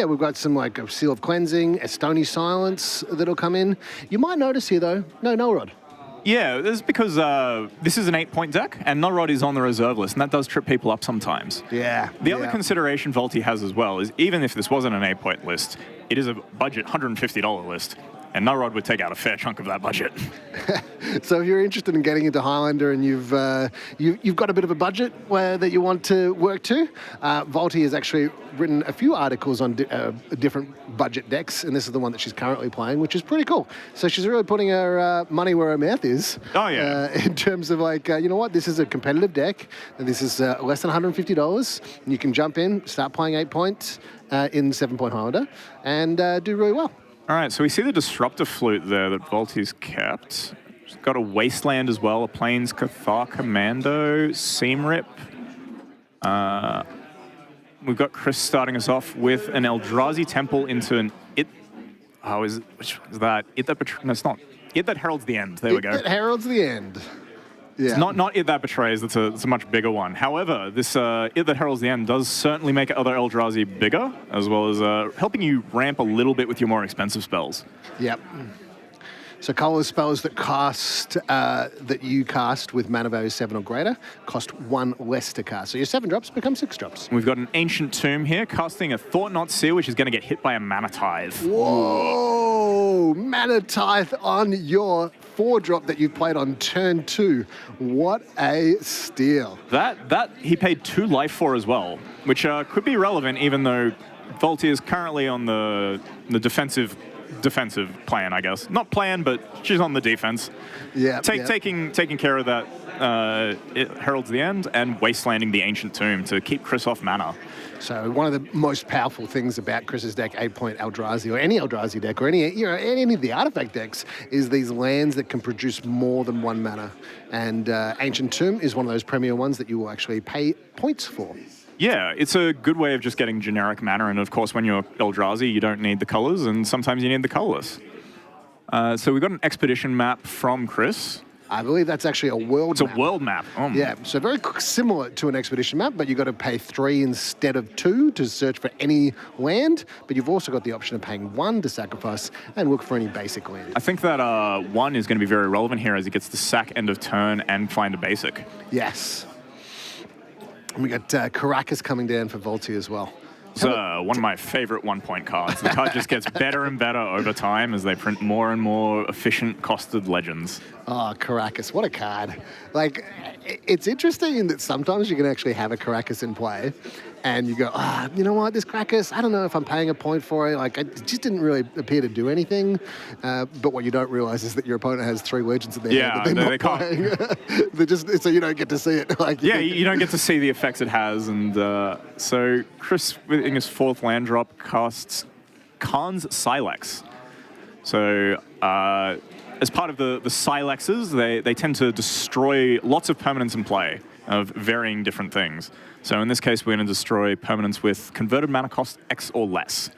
we've got some a Seal of Cleansing, a Stony Silence that'll come in. You might notice here, though, no Null Rod. Yeah, this is because this is an 8-point deck, and Null Rod is on the reserve list, and that does trip people up sometimes. Yeah. The other consideration Volti has as well is, even if this wasn't an 8-point list, it is a budget $150 list. And Null Rod would take out a fair chunk of that budget. So if you're interested in getting into Highlander and you've got a bit of a budget that you want to work to, Volti has actually written a few articles on different budget decks, and this is the one that she's currently playing, which is pretty cool. So she's really putting her money where her mouth is. Oh, yeah. In terms of you know what, this is a competitive deck, and this is less than $150, and you can jump in, start playing 8 points in 7-point Highlander, and do really well. All right, so we see the Disruptor Flute there that Volti's kept. She's got a Wasteland as well, a Plains Cathar Commando, Seam Rip. We've got Chris starting us off with an Eldrazi Temple into an Which is that? No, it's not. It that Heralds the End. There we go. It that Heralds the End. Yeah. It's not It That Betrays, it's a much bigger one. However, this It That Heralds the End does certainly make other Eldrazi bigger, as well as helping you ramp a little bit with your more expensive spells. Yep. So colorless spells that you cast with mana value 7 or greater cost 1 less to cast. So your 7 drops become 6 drops. We've got an Ancient Tomb here, casting a Thought Knot Seal, which is going to get hit by a Mana Tithe. Whoa! Mana Tithe on your 4-drop that you played on turn 2. What a steal. That he paid 2 life for as well, which could be relevant even though Volti is currently on the defensive plan, I guess. Not plan, but she's on the defense. Yeah. Taking care of that it heralds the end and wastelanding the Ancient Tomb to keep Chris off mana. So one of the most powerful things about Chris's deck, 8-point Eldrazi, or any Eldrazi deck, or any of the artifact decks, is these lands that can produce more than 1 mana. And Ancient Tomb is one of those premier ones that you will actually pay points for. Yeah, it's a good way of just getting generic mana, and of course when you're Eldrazi, you don't need the colors, and sometimes you need the colorless. So we've got an expedition map from Chris. I believe that's actually a world map. It's a world map. Oh. Yeah, so very similar to an expedition map, but you've got to pay 3 instead of 2 to search for any land, but you've also got the option of paying 1 to sacrifice and look for any basic land. I think that 1 is going to be very relevant here as he gets to sack end of turn and find a basic. Yes. And we got Caracas coming down for Volti as well. It's one of my favorite 1-point cards. The card just gets better and better over time as they print more and more efficient costed legends. Oh, Caracas, what a card. Like, it's interesting in that sometimes you can actually have a Caracas in play and you go, you know what, this Caracas, I don't know if I'm paying a point for it. Like, it just didn't really appear to do anything. But what you don't realize is that your opponent has 3 legends in their hand that they're not playing. They're just, so you don't get to see it. Like, yeah, you don't get to see the effects it has. And so Chris, in his 4th land drop, casts Khan's Silex. So as part of the Silexes, they tend to destroy lots of permanents in play of varying different things. So in this case, we're going to destroy permanents with converted mana cost X or less.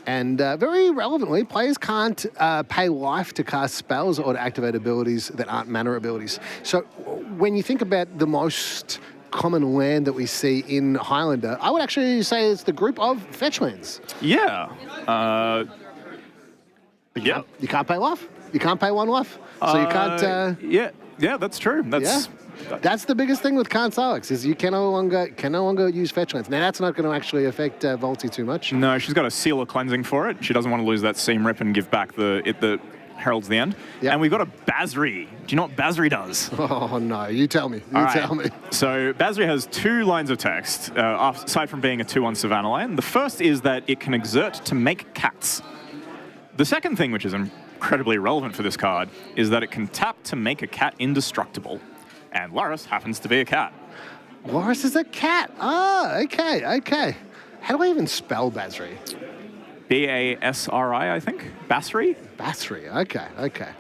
And very relevantly, players can't pay life to cast spells or to activate abilities that aren't mana abilities. So when you think about the most common land that we see in Highlander, I would actually say it's the group of fetch lands. Yeah. You can't pay life. You can't pay 1 life. So you can't... Yeah, that's true. That's the biggest thing with Khan's Silex, is you can no longer use fetch lands. Now, that's not going to actually affect Volti too much. No, she's got a Seal of Cleansing for it. She doesn't want to lose that Seam Rip and give back the heralds the end. Yep. And we've got a Basri. Do you know what Basri does? Oh, no. You tell me. Tell me. So Basri has 2 lines of text, aside from being a 2-1 Savannah line. The first is that it can exert to make cats. The second thing, which is incredibly relevant for this card, is that it can tap to make a cat indestructible. And Loris happens to be a cat. Loris is a cat. Oh, okay. How do I even spell Basri? B-A-S-R-I, I think. Basri? Basri, okay.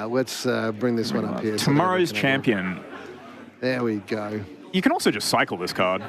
Let's bring this one up here. Tomorrow's Champion. There we go. You can also just cycle this card.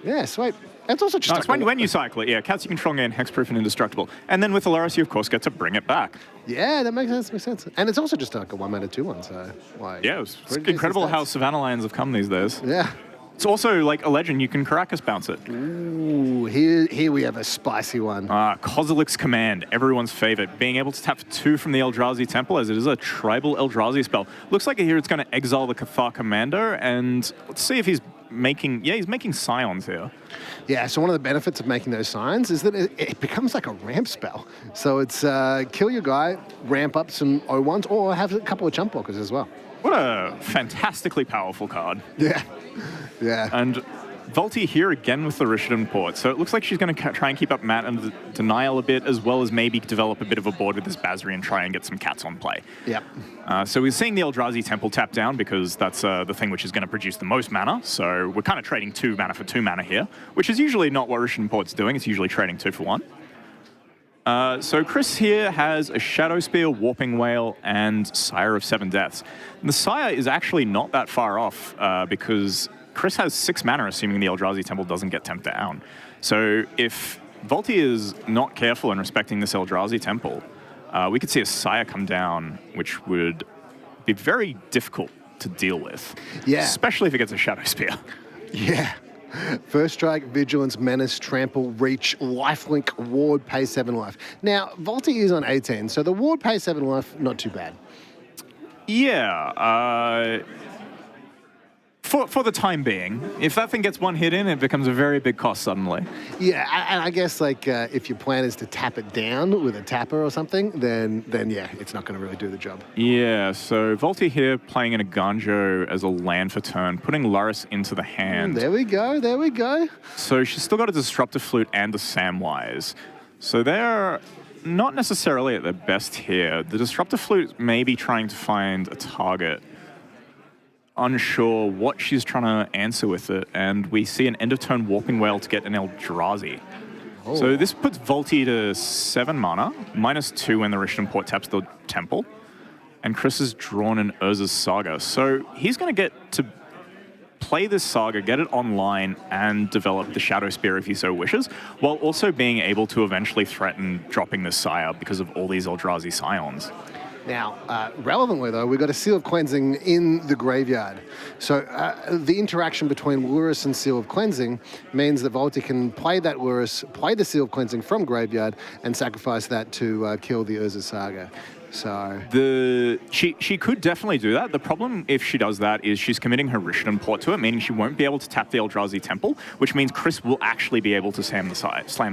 Yeah, sweet. It's also just... it's when you cycle it, yeah. Cats you control gain hexproof and indestructible. And then with Alaris, you of course get to bring it back. Yeah, that makes sense. And it's also just like a 1 mana 2-1, so... like, yeah, it's incredible how Savannah Lions have come these days. Yeah. It's also like a legend, you can Caracas bounce it. Ooh, here we have a spicy one. Kozilek's Command, everyone's favorite. Being able to tap for 2 from the Eldrazi Temple, as it is a tribal Eldrazi spell. Looks like here it's going to exile the Cathar Commander, and let's see if he's making Scions here. Yeah, so one of the benefits of making those signs is that it becomes like a ramp spell. So it's kill your guy, ramp up some O1s, or have a couple of chump blockers as well. What a fantastically powerful card. Yeah. And Volti here again with the Rishadan port. So it looks like she's going to try and keep up Matt and Denial a bit, as well as maybe develop a bit of a board with this Basri and try and get some cats on play. Yep. So we're seeing the Eldrazi Temple tap down because that's the thing which is going to produce the most mana. So we're kind of trading 2 mana for 2 mana here, which is usually not what Rishadan port's doing. It's usually trading 2 for 1. So Chris here has a Shadow Spear, Warping Whale, and Sire of 7 Deaths. And the Sire is actually not that far off because Chris has 6 mana, assuming the Eldrazi Temple doesn't get tempted down. So if Volti is not careful in respecting this Eldrazi Temple, we could see a Sire come down, which would be very difficult to deal with. Yeah. Especially if it gets a Shadow Spear. Yeah. First strike, vigilance, menace, trample, reach, lifelink, ward, pay 7 life. Now, Volti is on 18, so the ward pay 7 life, not too bad. Yeah. For the time being, if that thing gets one hit in, it becomes a very big cost suddenly. Yeah, and I guess like if your plan is to tap it down with a tapper or something, then yeah, it's not going to really do the job. Yeah, so Volti here playing in a Ganjo as a land for turn, putting Luris into the hand. There we go, there we go. So she's still got a Disruptive Flute and a Samwise. So they're not necessarily at their best here. The Disruptive Flute may be trying to find a target. Unsure what she's trying to answer with it, and we see an end-of-turn Warping Whale to get an Eldrazi. Oh. So this puts Volti to 7 mana, -2 when the Rishton Port taps the Temple, and Chris has drawn an Urza's Saga. So he's going to get to play this Saga, get it online, and develop the Shadow Spear if he so wishes, while also being able to eventually threaten dropping this Sire because of all these Eldrazi Scions. Now, relevantly though, we've got a Seal of Cleansing in the graveyard. So the interaction between Luris and Seal of Cleansing means that Volti can play that Luris, play the Seal of Cleansing from graveyard, and sacrifice that to kill the Urza Saga. So she could definitely do that. The problem if she does that is she's committing her Rishton Port to it, meaning she won't be able to tap the Eldrazi Temple, which means Chris will actually be able to slam the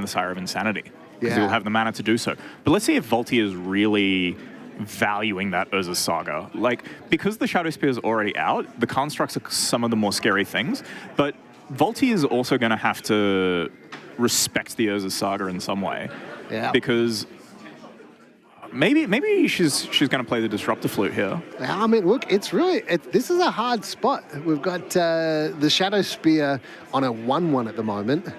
Sire of Insanity, because he'll have the mana to do so. But let's see if Volti is really valuing that Urza Saga. Like, because the Shadow Spear is already out, the constructs are some of the more scary things, but Volti is also going to have to respect the Urza Saga in some way. Yeah. Because maybe she's going to play the Disruptor Flute here. I mean, look, it's really, this is a hard spot. We've got the Shadow Spear on a 1/1 at the moment.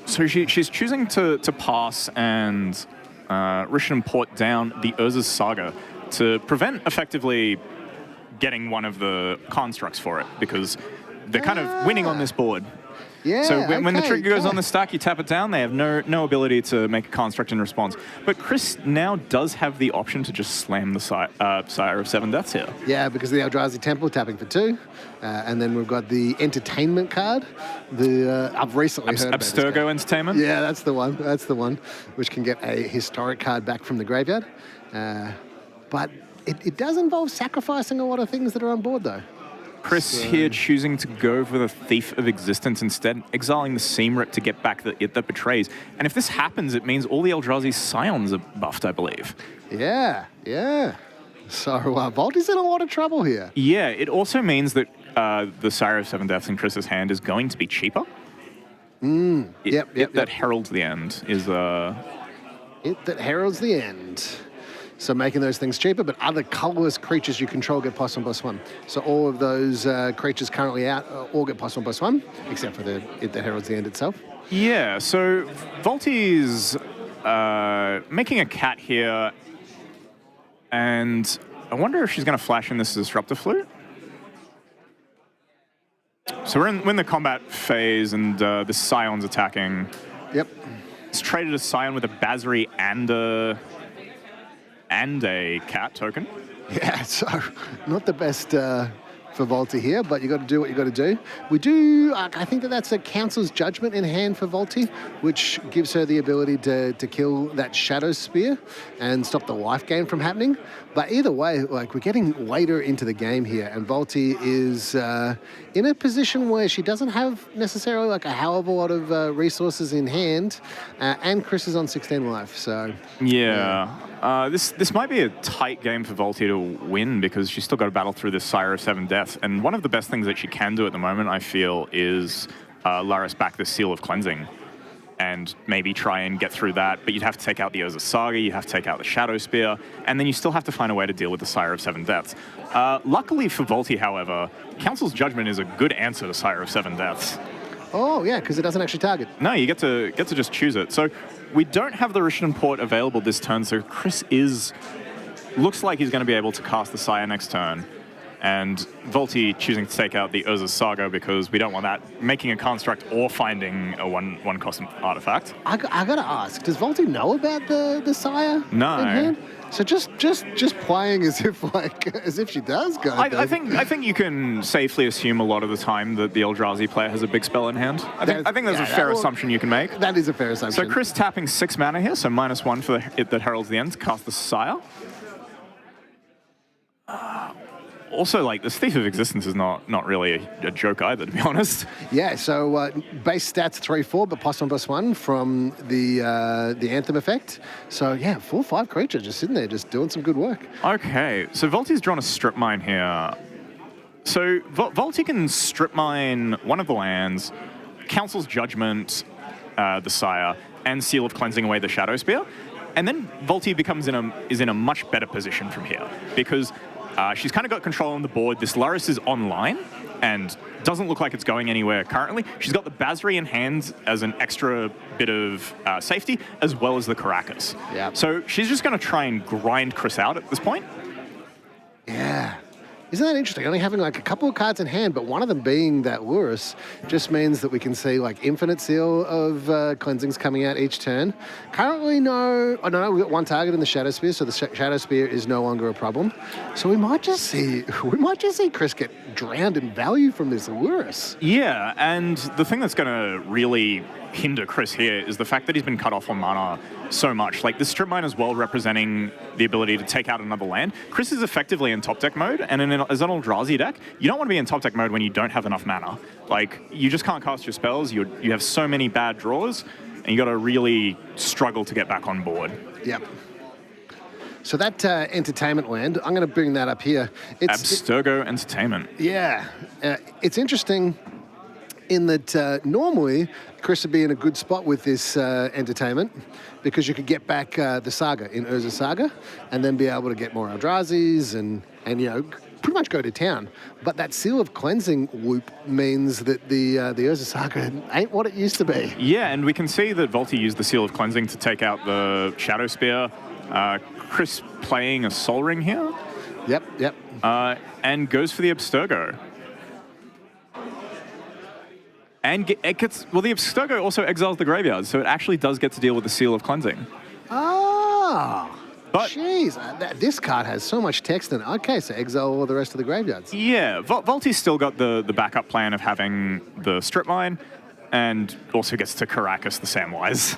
So she's choosing to pass and Rishton Port down the Urza's Saga to prevent effectively getting one of the constructs for it, because they're kind of winning on this board. Yeah, so when the okay, trigger goes okay. on the stack, you tap it down, they have no ability to make a construct in response. But Chris now does have the option to just slam the Sire of 7 Deaths here. Yeah, because the Eldrazi Temple tapping for 2. And then we've got the Entertainment card. I've recently heard about this card. Abstergo Entertainment? Yeah, that's the one. That's the one, which can get a historic card back from the graveyard. But it does involve sacrificing a lot of things that are on board, though. Chris here choosing to go for the Thief of Existence instead, exiling the Seam Rip to get back the It That Betrays. And if this happens, it means all the Eldrazi Scions are buffed, I believe. Yeah, yeah. So Volti's in a lot of trouble here. Yeah, it also means that the Sire of 7 Deaths in Chris's hand is going to be cheaper. Yep. That heralds the end is... It that heralds the end. So making those things cheaper, but other colorless creatures you control get +1/+1. So all of those creatures currently out all get +1/+1, except for It that heralds the end itself. Yeah, so Volti's making a cat here, and I wonder if she's going to flash in this Disruptor Flute. So we're in the combat phase, and the Scion's attacking. Yep. It's traded a Scion with a Basri and a cat token. Yeah, so not the best for Volti here, but you got to do what you got to do. We do, I think that's a Council's Judgment in hand for Volti, which gives her the ability to kill that Shadow Spear and stop the life gain from happening. But either way, like, we're getting later into the game here, and Volti is in a position where she doesn't have necessarily like a hell of a lot of resources in hand, and Chris is on 16 life, so... Yeah. This might be a tight game for Volti to win, because she's still got to battle through this Sire of 7 Deaths. And one of the best things that she can do at the moment, I feel, is Luris back the Seal of Cleansing and maybe try and get through that. But you'd have to take out the Urza Saga, you have to take out the Shadow Spear, and then you still have to find a way to deal with the Sire of 7 Deaths. Luckily for Volti, however, Council's Judgment is a good answer to Sire of 7 Deaths. Oh, yeah, because it doesn't actually target. No, you get to just choose it. So we don't have the Rishton Port available this turn, so Chris looks like he's going to be able to cast the Sire next turn. And Volti choosing to take out the Urza's Saga because we don't want that making a construct or finding a one cost artifact. I gotta ask, does Volti know about the Sire? No. in hand? So just playing as if she does go. I think you can safely assume a lot of the time that the Eldrazi player has a big spell in hand. I think there's a fair assumption you can make. That is a fair assumption. So Chris tapping 6 mana here, so -1 for it that heralds the end to cast the Sire. Also, like, this Thief of Existence is not really a joke either, to be honest. Yeah, so base stats 3/4, but +1/+1 from the Anthem effect. So yeah, 4/5 creature just sitting there, just doing some good work. Okay, so Volti's drawn a Strip Mine here. So Volti can Strip Mine one of the lands, Council's Judgment, the Sire, and Seal of Cleansing away the Shadow Spear. And then Volti is in a much better position from here, because she's kind of got control on the board. This Lurrus is online and doesn't look like it's going anywhere currently. She's got the Basri in hand as an extra bit of safety, as well as the Caracas. Yeah. So she's just going to try and grind Chris out at this point. Yeah. Isn't that interesting? Only having like a couple of cards in hand, but one of them being that Lurrus just means that we can see like infinite seal of cleansings coming out each turn. Currently, no, we've got one target in the Shadow Spear, so the Shadow Spear is no longer a problem. So we might just see Chris get drowned in value from this Lurrus. Yeah, and the thing that's going to really hinder Chris here is the fact that he's been cut off on mana so much. Like, the Strip Mine as well, representing the ability to take out another land. Chris is effectively in top deck mode, and as an Eldrazi deck, you don't want to be in top deck mode when you don't have enough mana. Like, you just can't cast your spells, you have so many bad draws, and you got to really struggle to get back on board. Yep. So that entertainment land, I'm going to bring that up here. Abstergo Entertainment. Yeah. It's interesting in that normally Chris would be in a good spot with this entertainment, because you could get back the Saga in Urza's Saga and then be able to get more Eldrazi's and pretty much go to town. But that Seal of Cleansing loop means that the Urza's Saga ain't what it used to be. Yeah, and we can see that Volti used the Seal of Cleansing to take out the Shadow Spear. Chris playing a Sol Ring here. Yep. And goes for the Abstergo. And the Abstergo also exiles the graveyard, so it actually does get to deal with the Seal of Cleansing. Oh, but jeez, this card has so much text in it. Okay, so exile all the rest of the graveyards. Yeah, Volti's still got the backup plan of having the Strip Mine, and also gets to Caracas the Samwise.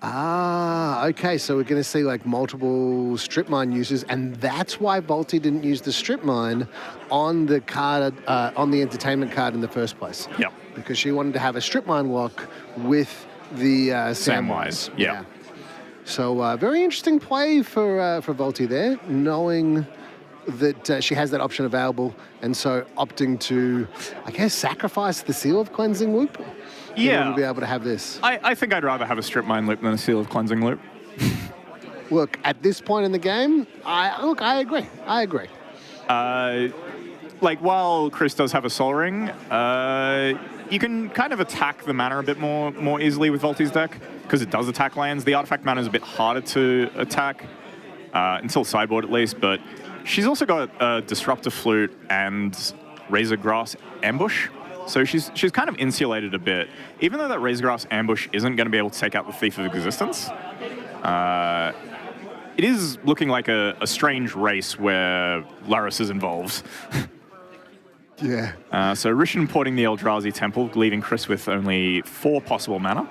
Okay, so we're going to see like multiple Strip Mine uses, and that's why Volti didn't use the Strip Mine on the card, on the entertainment card in the first place. Yep. Because she wanted to have a Strip Mine lock with the Samwise. Yeah. So very interesting play for Volti there, knowing that she has that option available, and so opting to, I guess, sacrifice the Seal of Cleansing loop. Yeah. In order to be able to have this. I think I'd rather have a Strip Mine loop than a Seal of Cleansing loop. Look, at this point in the game, I agree. Like, while Chris does have a Sol Ring, you can kind of attack the mana a bit more easily with Volti's deck, because it does attack lands. The artifact mana is a bit harder to attack, until sideboard at least, but she's also got Disruptor Flute and Razor Grass Ambush. So she's kind of insulated a bit. Even though that Razorgrass Ambush isn't going to be able to take out the Thief of Existence, it is looking like a strange race where Lurrus is involved. Yeah. So Rishon porting the Eldrazi Temple, leaving Chris with only 4 possible mana.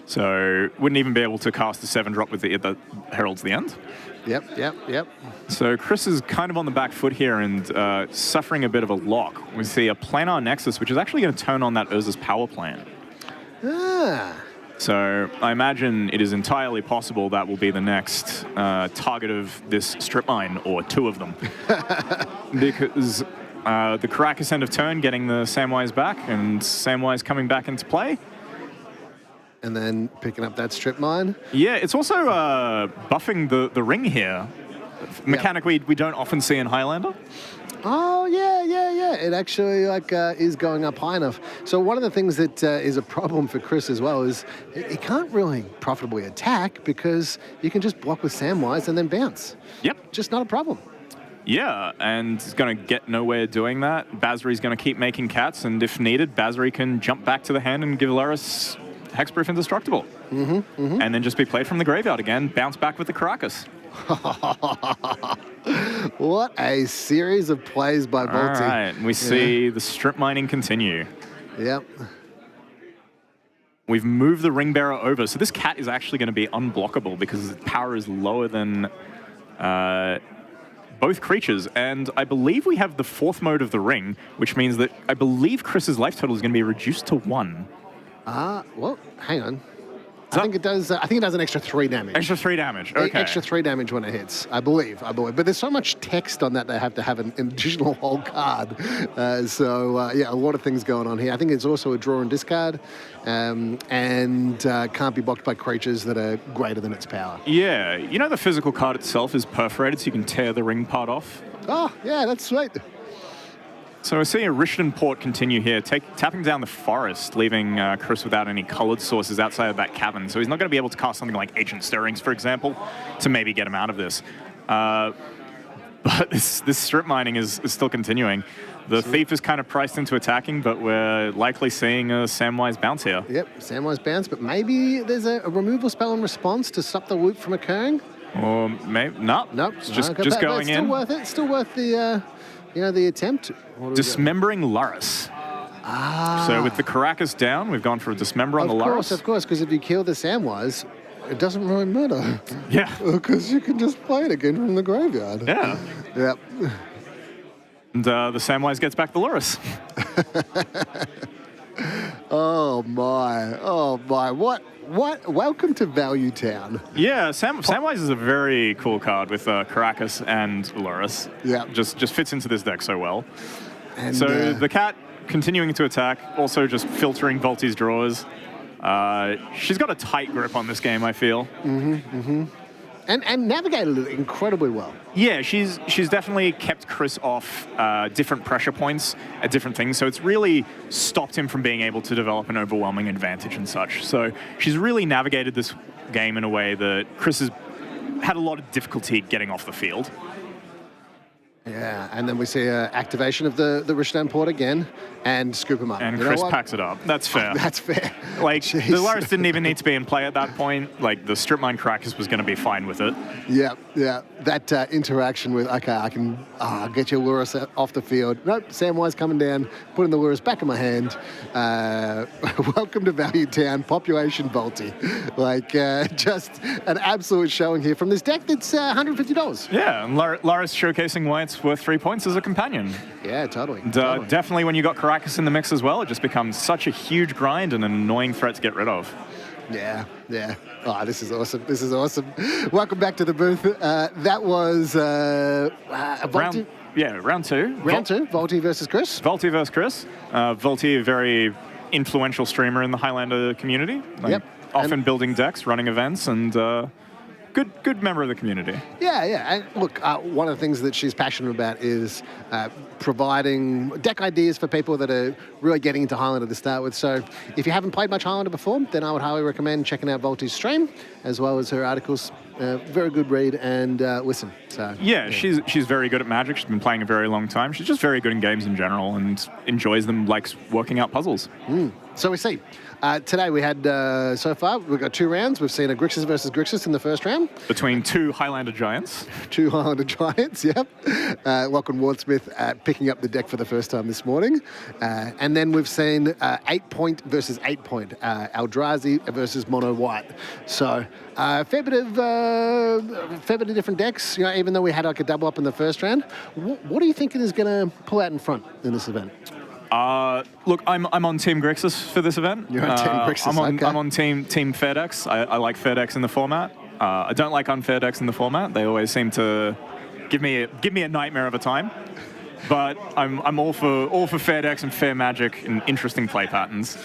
So wouldn't even be able to cast a 7-drop with the Heralds the End. Yep. So Chris is kind of on the back foot here and suffering a bit of a lock. We see a Planar Nexus, which is actually going to turn on that Urza's Power Plant. So I imagine it is entirely possible that will be the next target of this Strip Mine, or 2 of them. Because the Caracas end of turn getting the Samwise back, and Samwise coming back into play. And then picking up that Strip Mine. Yeah, it's also buffing the ring here. Mechanic we don't often see in Highlander. Oh, yeah. It actually is going up high enough. So one of the things that is a problem for Chris as well is he can't really profitably attack, because you can just block with Samwise and then bounce. Yep. Just not a problem. Yeah, and he's going to get nowhere doing that. Basri's going to keep making cats, and if needed, Basri can jump back to the hand and give Luris Hexproof Indestructible. And then just be played from the graveyard again, bounce back with the Caracas. What a series of plays by Volti. All right, we see the strip mining continue. Yep. We've moved the ring bearer over, so this cat is actually going to be unblockable because its power is lower than both creatures. And I believe we have the 4th mode of the ring, which means that I believe Chris's life total is going to be reduced to 1. Well, hang on. I think it does an extra 3 damage. Extra 3 damage, okay. Extra 3 damage when it hits, I believe. But there's so much text on that they have to have an additional whole card. Yeah, a lot of things going on here. I think it's also a draw and discard, and can't be blocked by creatures that are greater than its power. Yeah, you know the physical card itself is perforated, so you can tear the ring part off? Oh, yeah, that's sweet. So we're seeing a Rishton Port continue here, tapping down the forest, leaving Chris without any coloured sources outside of that cavern. So he's not going to be able to cast something like Ancient Stirrings, for example, to maybe get him out of this. But this strip mining is still continuing. The Thief is kind of priced into attacking, but we're likely seeing a Samwise bounce here. Yep, Samwise bounce, but maybe there's a removal spell in response to stop the loop from occurring? Or maybe, nope. It's just going in. Still worth it. Still worth the... the attempt. Dismembering Luris. So with the Caracas down, we've gone for a Dismember on the Luris. Of course, because if you kill the Samwise, it doesn't really matter. Yeah. Because you can just play it again from the graveyard. Yeah. Yep. And the Samwise gets back the Luris. Oh my. What? Welcome to Value Town. Yeah, Samwise is a very cool card with Caracas and Luris. Yeah. Just fits into this deck so well. And, so the cat continuing to attack, also just filtering Volti's draws. She's got a tight grip on this game, I feel. And navigated it incredibly well. Yeah, she's definitely kept Chris off different pressure points at different things, so it's really stopped him from being able to develop an overwhelming advantage and such. So she's really navigated this game in a way that Chris has had a lot of difficulty getting off the field. Yeah, and then we see activation of the Rishton Port again and scoop him up. And Chris packs it up. That's fair. That's fair. Like, the Luris didn't even need to be in play at that point. Like, the Strip Mine Caracas was going to be fine with it. Yeah. That interaction with, okay, I can get your Luris off the field. Nope, Samwise coming down, putting the Luris back in my hand. Welcome to Value Town, population Volti. Like, just an absolute showing here from this deck that's $150. Yeah, and Luris showcasing why it's worth 3 points as a companion. Yeah, totally. And, definitely when you got Caracas in the mix as well, it just becomes such a huge grind and an annoying threat to get rid of. Yeah. Oh, this is awesome. Welcome back to the booth. That was round two. Round two, Volti versus Chris. Volti versus Chris. Volti, a very influential streamer in the Highlander community. Like, often building decks, running events, and good member of the community. Yeah. And look, one of the things that she's passionate about is providing deck ideas for people that are really getting into Highlander to start with. So if you haven't played much Highlander before, then I would highly recommend checking out Volti's stream, as well as her articles. Very good read and listen. So yeah, she's very good at Magic. She's been playing a very long time. She's just very good in games in general and enjoys them, likes working out puzzles. So we see. Today we had, so far, we've got 2 rounds. We've seen a Grixis versus Grixis in the first round. Between 2 Highlander Giants. 2 Highlander Giants, yep. Lachlan Wardsmith picking up the deck for the first time this morning. And then we've seen 8-point versus 8-point, Eldrazi versus Mono White. So a fair bit of different decks, even though we had like a double up in the first round. What are you thinking is going to pull out in front in this event? Look, I'm on Team Grixis for this event. You're on Team Grixis, I'm on Team Fair decks. I like Fair decks in the format. I don't like unfair decks in the format. They always seem to give me a nightmare of a time. But I'm all for fair decks and fair Magic and interesting play patterns.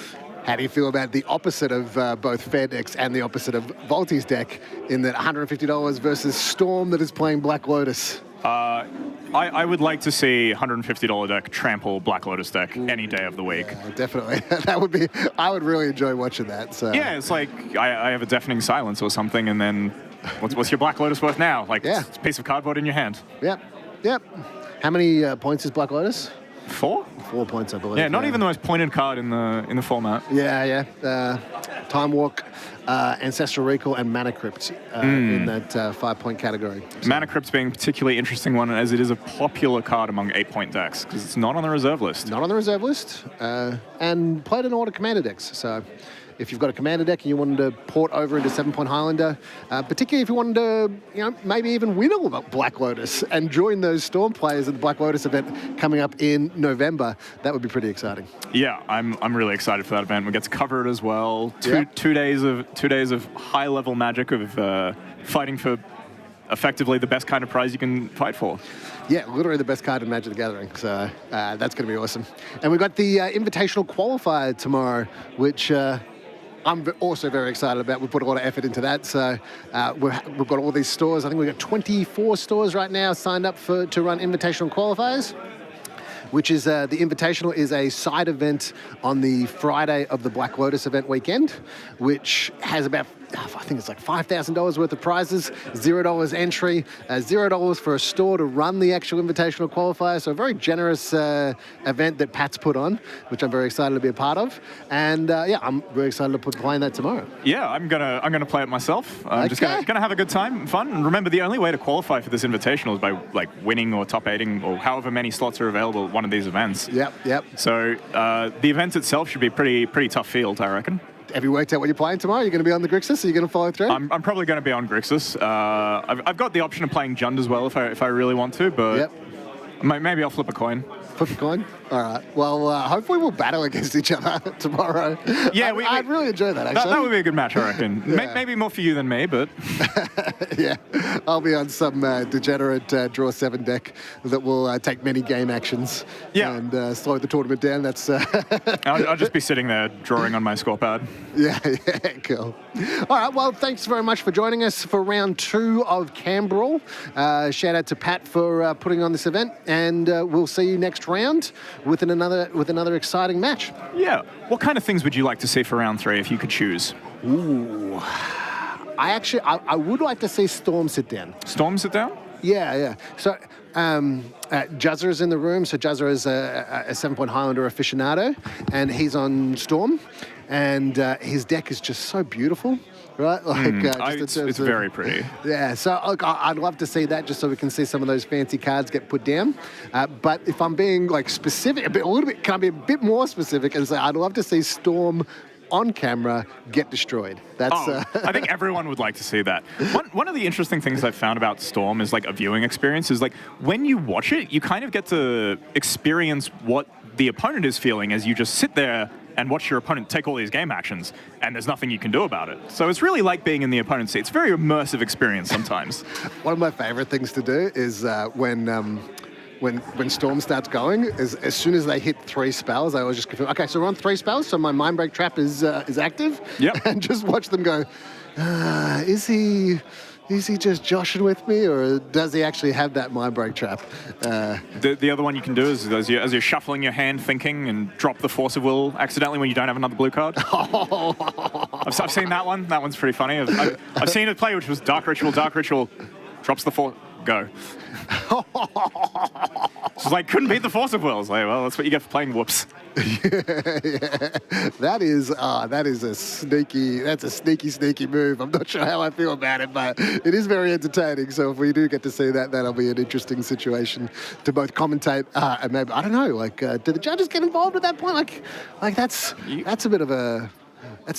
How do you feel about the opposite of both Fair decks and the opposite of Volti's deck in that $150 versus Storm that is playing Black Lotus? I would like to see $150 deck trample Black Lotus deck any day of the week. Yeah, definitely. I would really enjoy watching that. So. Yeah, it's like I have a Deafening Silence or something, and then what's your Black Lotus worth now? Like, it's a piece of cardboard in your hand. Yep. Yep. How many points is Black Lotus? 4? 4 points, I believe. Yeah, not even the most pointed card in the format. Yeah. Time Walk, Ancestral Recall, and Mana Crypt in that 5-point category. So. Mana Crypt being a particularly interesting one, as it is a popular card among 8-point decks, because it's not on the reserve list. Not on the reserve list, and played in all the commander decks. So if you've got a commander deck and you wanted to port over into 7-point Highlander, particularly if you wanted to, maybe even win all about Black Lotus and join those Storm players at the Black Lotus event coming up in November, that would be pretty exciting. Yeah, I'm really excited for that event. We get to cover it as well. Two days of high level Magic of fighting for effectively the best kind of prize you can fight for. Yeah, literally the best card in Magic the Gathering. So that's going to be awesome. And we've got the Invitational Qualifier tomorrow, which I'm also very excited about. We put a lot of effort into that. So we've got all these stores. I think we've got 24 stores right now signed up to run Invitational Qualifiers, which is the Invitational is a side event on the Friday of the Black Lotus event weekend, which has about, I think it's like $5,000 worth of prizes, $0 entry, $0 for a store to run the actual Invitational Qualifier. So a very generous event that Pat's put on, which I'm very excited to be a part of. And I'm very excited to playing that tomorrow. Yeah, I'm gonna play it myself. I'm just gonna have a good time and fun. And remember, the only way to qualify for this Invitational is by winning or top 8ing or however many slots are available at one of these events. Yep. So the event itself should be pretty tough field, I reckon. Have you worked out what you're playing tomorrow? You're going to be on the Grixis? Are you going to follow through? I'm probably going to be on Grixis. I've got the option of playing Jund as well if I really want to, but maybe I'll flip a coin. Flip a coin? All right. Well, hopefully we'll battle against each other tomorrow. Yeah, I'd really enjoy that, actually. That would be a good match, I reckon. Maybe more for you than me, but... Yeah, I'll be on some degenerate draw 7 deck that will take many game actions and slow the tournament down. That's. I'll just be sitting there drawing on my scorepad. Yeah, cool. All right, well, thanks very much for joining us for round 2 of Canbrawl. Shout out to Pat for putting on this event, and we'll see you next round with another exciting match. Yeah. What kind of things would you like to see for round 3 if you could choose? Ooh. I would like to see Storm sit down. Storm sit down? Yeah. So Juzzer is in the room. So Juzzer is a 7-point Highlander aficionado, and he's on Storm, and his deck is just so beautiful. Right, it's very pretty. Yeah, so I'd love to see that, just so we can see some of those fancy cards get put down. But if I'm being specific, can I be a bit more specific and say I'd love to see Storm on camera get destroyed. I think everyone would like to see that. One of the interesting things I've found about Storm is a viewing experience is when you watch it, you kind of get to experience what the opponent is feeling as you just sit there and watch your opponent take all these game actions, and there's nothing you can do about it. So it's really like being in the opponent's seat. It's a very immersive experience sometimes. One of my favorite things to do is when Storm starts going, is as soon as they hit 3 spells, I always just confirm, okay, so we're on 3 spells, so my Mindbreak Trap is active. Yep. And just watch them go, is he just joshing with me, or does he actually have that Mindbreak Trap? The other one you can do is as you're shuffling your hand, thinking, and drop the Force of Will accidentally when you don't have another blue card. I've seen that one. That one's pretty funny. I've seen it play, which was Dark Ritual, drops the Force, go. It's couldn't beat the Force of Will. It's well, that's what you get for playing whoops. That is a sneaky move. I'm not sure how I feel about it, but it is very entertaining. So if we do get to see that, that'll be an interesting situation to both commentate and maybe, I don't know, do the judges get involved at that point? That's a bit of a... I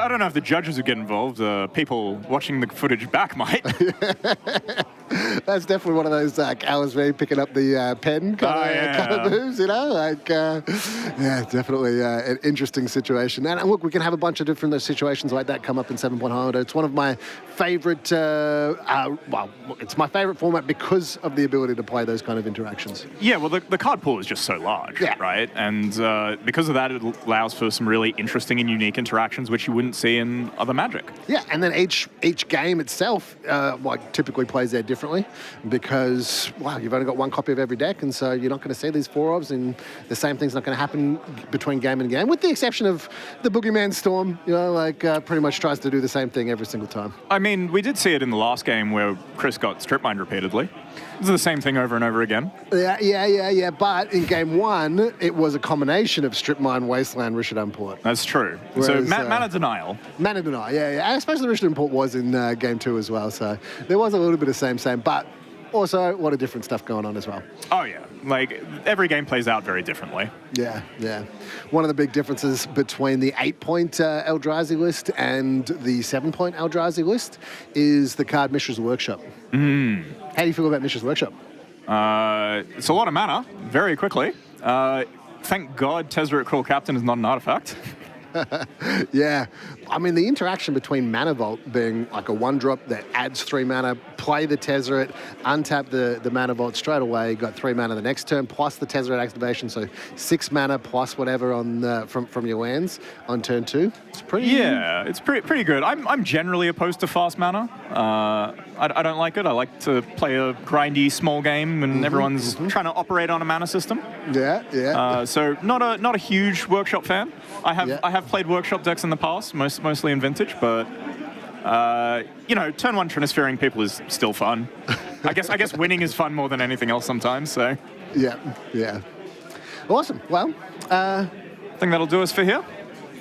don't know if the judges would get involved. People watching the footage back might. That's definitely one of those LSV picking up the pen kind of moves, definitely an interesting situation. And look, we can have a bunch of different situations like that come up in 7-point Highlander. It's one of my favorite, it's my favorite format because of the ability to play those kind of interactions. Yeah, well, the card pool is just so large, right? And because of that, it allows for some really interesting and unique interactions which you wouldn't see in other Magic. Yeah, and then each game itself typically plays there differently because, you've only got one copy of every deck, and so you're not going to see these 4-ofs, and the same thing's not going to happen between game and game, with the exception of the Boogeyman Storm, pretty much tries to do the same thing every single time. I mean, we did see it in the last game where Chris got strip mined repeatedly. It's the same thing over and over again. Yeah. But in game 1, it was a combination of Strip Mine, Wasteland, Richard Import. That's true. Whereas, So mana denial. Mana denial, yeah. And especially Richard Import was in game 2 as well. So there was a little bit of same. But also a lot of different stuff going on as well. Oh, yeah. Like, every game plays out very differently. Yeah. One of the big differences between the 8-point Eldrazi list and the 7-point Eldrazi list is the card Mishra's Workshop. How do you feel about Mishra's Workshop? It's a lot of mana, very quickly. Thank God Tezzeret Cruel Captain is not an artifact. Yeah. I mean, the interaction between Mana Vault being like a 1-drop that adds 3 mana, play the Tezzeret, untap the Mana Vault straight away, got 3 mana the next turn, plus the Tezzeret activation, so 6 mana plus whatever on from your lands on turn 2. It's pretty... Yeah, it's pretty good. I'm generally opposed to fast mana. I don't like it. I like to play a grindy small game when everyone's trying to operate on a mana system. Yeah. So not a huge Workshop fan. I have played Workshop decks in the past, mostly in Vintage, but turn 1 Trinisphering people is still fun. I guess winning is fun more than anything else sometimes. So yeah. Awesome. Well, I think that'll do us for here.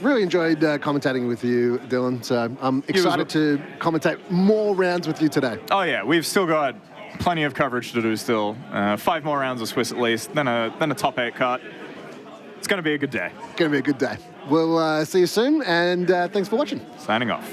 Really enjoyed commentating with you, Dylan. So I'm excited to commentate more rounds with you today. Oh yeah, we've still got plenty of coverage to do still. 5 more rounds of Swiss at least, then a top 8 cut. It's going to be a good day. Going to be a good day. We'll see you soon, and thanks for watching. Signing off.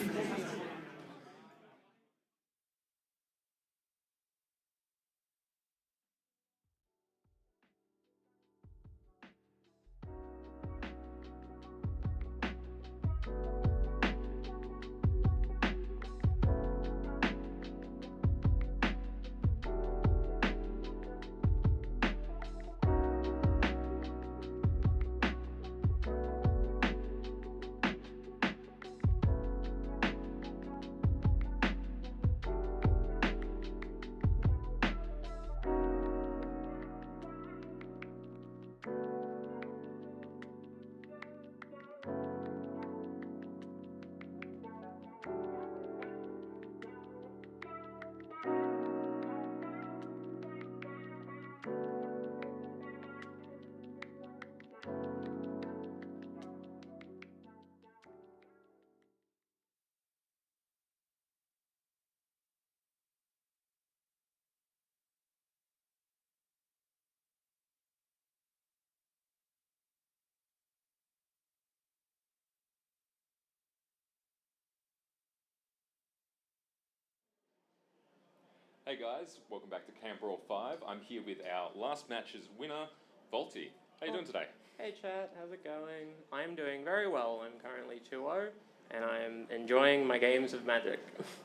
Hey guys, welcome back to Canbrawl 5. I'm here with our last match's winner, Volty. How you doing today? Hey chat, how's it going? I'm doing very well. I'm currently 2-0 and I'm enjoying my games of Magic.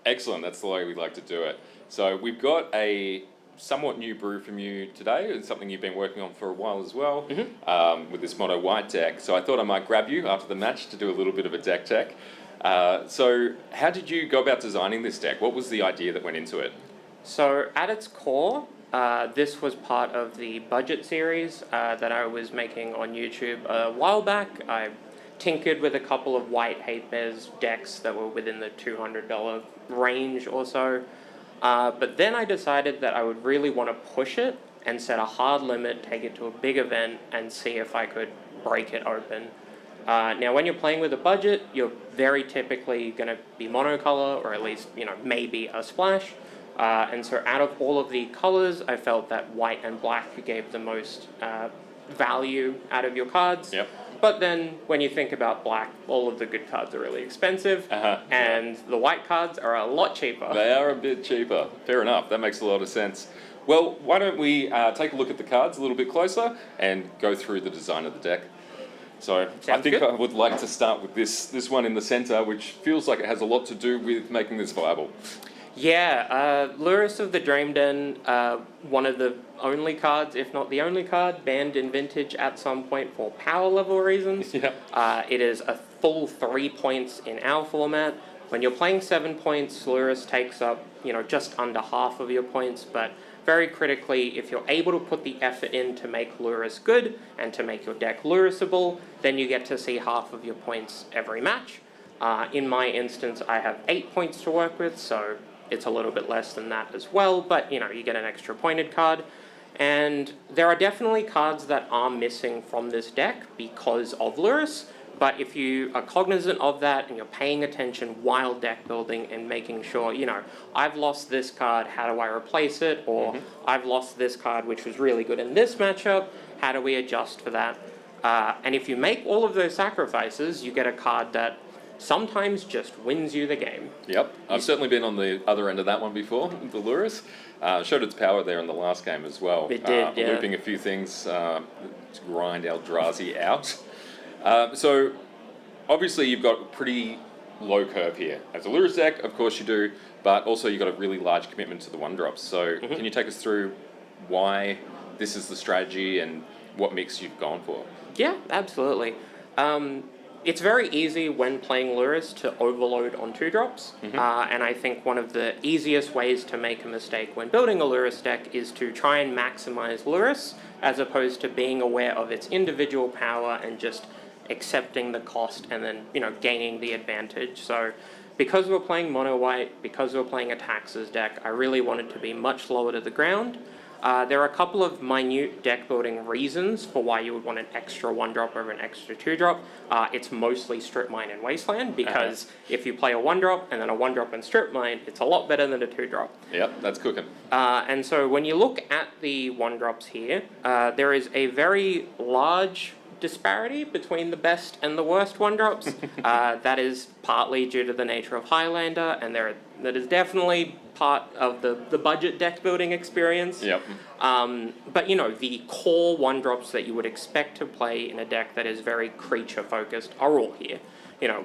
Excellent, that's the way we like to do it. So we've got a somewhat new brew from you today. It's something you've been working on for a while as well, with this Mono White deck. So I thought I might grab you after the match to do a little bit of a deck check. So how did you go about designing this deck? What was the idea that went into it? So at its core, this was part of the budget series that I was making on YouTube a while back. I tinkered with a couple of white hate bears decks that were within the $200 range or so. But then I decided that I would really want to push it and set a hard limit, take it to a big event, and see if I could break it open. Now, when you're playing with a budget, you're very typically going to be monocolor, or at least, maybe a splash. And so out of all of the colors, I felt that white and black gave the most value out of your cards. Yep. But then when you think about black, all of the good cards are really expensive, and the white cards are a lot cheaper. They are a bit cheaper. Fair enough. That makes a lot of sense. Well, why don't we take a look at the cards a little bit closer and go through the design of the deck. So I think I would like to start with this one in the center, which feels like it has a lot to do with making this viable. Yeah, Lurrus of the Dream Den, one of the only cards, if not the only card, banned in Vintage at some point for power level reasons. Yeah. It is a full 3 points in our format. When you're playing 7 points, Lurrus takes up, just under half of your points, but very critically, if you're able to put the effort in to make Lurrus good and to make your deck Lurrusable, then you get to see half of your points every match. In my instance, I have 8 points to work with, so it's a little bit less than that as well, but you get an extra pointed card. And there are definitely cards that are missing from this deck because of Lurrus, but if you are cognizant of that and you're paying attention while deck building and making sure, I've lost this card, how do I replace it? Or I've lost this card, which was really good in this matchup, how do we adjust for that? And if you make all of those sacrifices, you get a card that sometimes just wins you the game. Yep, I've certainly been on the other end of that one before, the Lurrus. Showed its power there in the last game as well. It did, yeah. Looping a few things to grind Eldrazi out. So, obviously you've got a pretty low curve here. As a Lurrus deck, of course you do, but also you've got a really large commitment to the 1-drops. So, can you take us through why this is the strategy and what mix you've gone for? Yeah, absolutely. It's very easy when playing Lurrus to overload on 2-drops, and I think one of the easiest ways to make a mistake when building a Lurrus deck is to try and maximize Lurrus as opposed to being aware of its individual power and just accepting the cost and then, gaining the advantage. So because we're playing mono white, because we're playing a taxes deck, I really wanted to be much lower to the ground. There are a couple of minute deck building reasons for why you would want an extra 1-drop over an extra 2-drop. It's mostly Strip Mine and Wasteland, because if you play a 1-drop and then a 1-drop and Strip Mine, it's a lot better than a 2-drop. Yep, that's cooking. And so when you look at the 1-drops here, there is a very large disparity between the best and the worst 1-drops. That is partly due to the nature of Highlander, and that is definitely part of the budget deck building experience. Yep. But the core 1-drops that you would expect to play in a deck that is very creature focused are all here.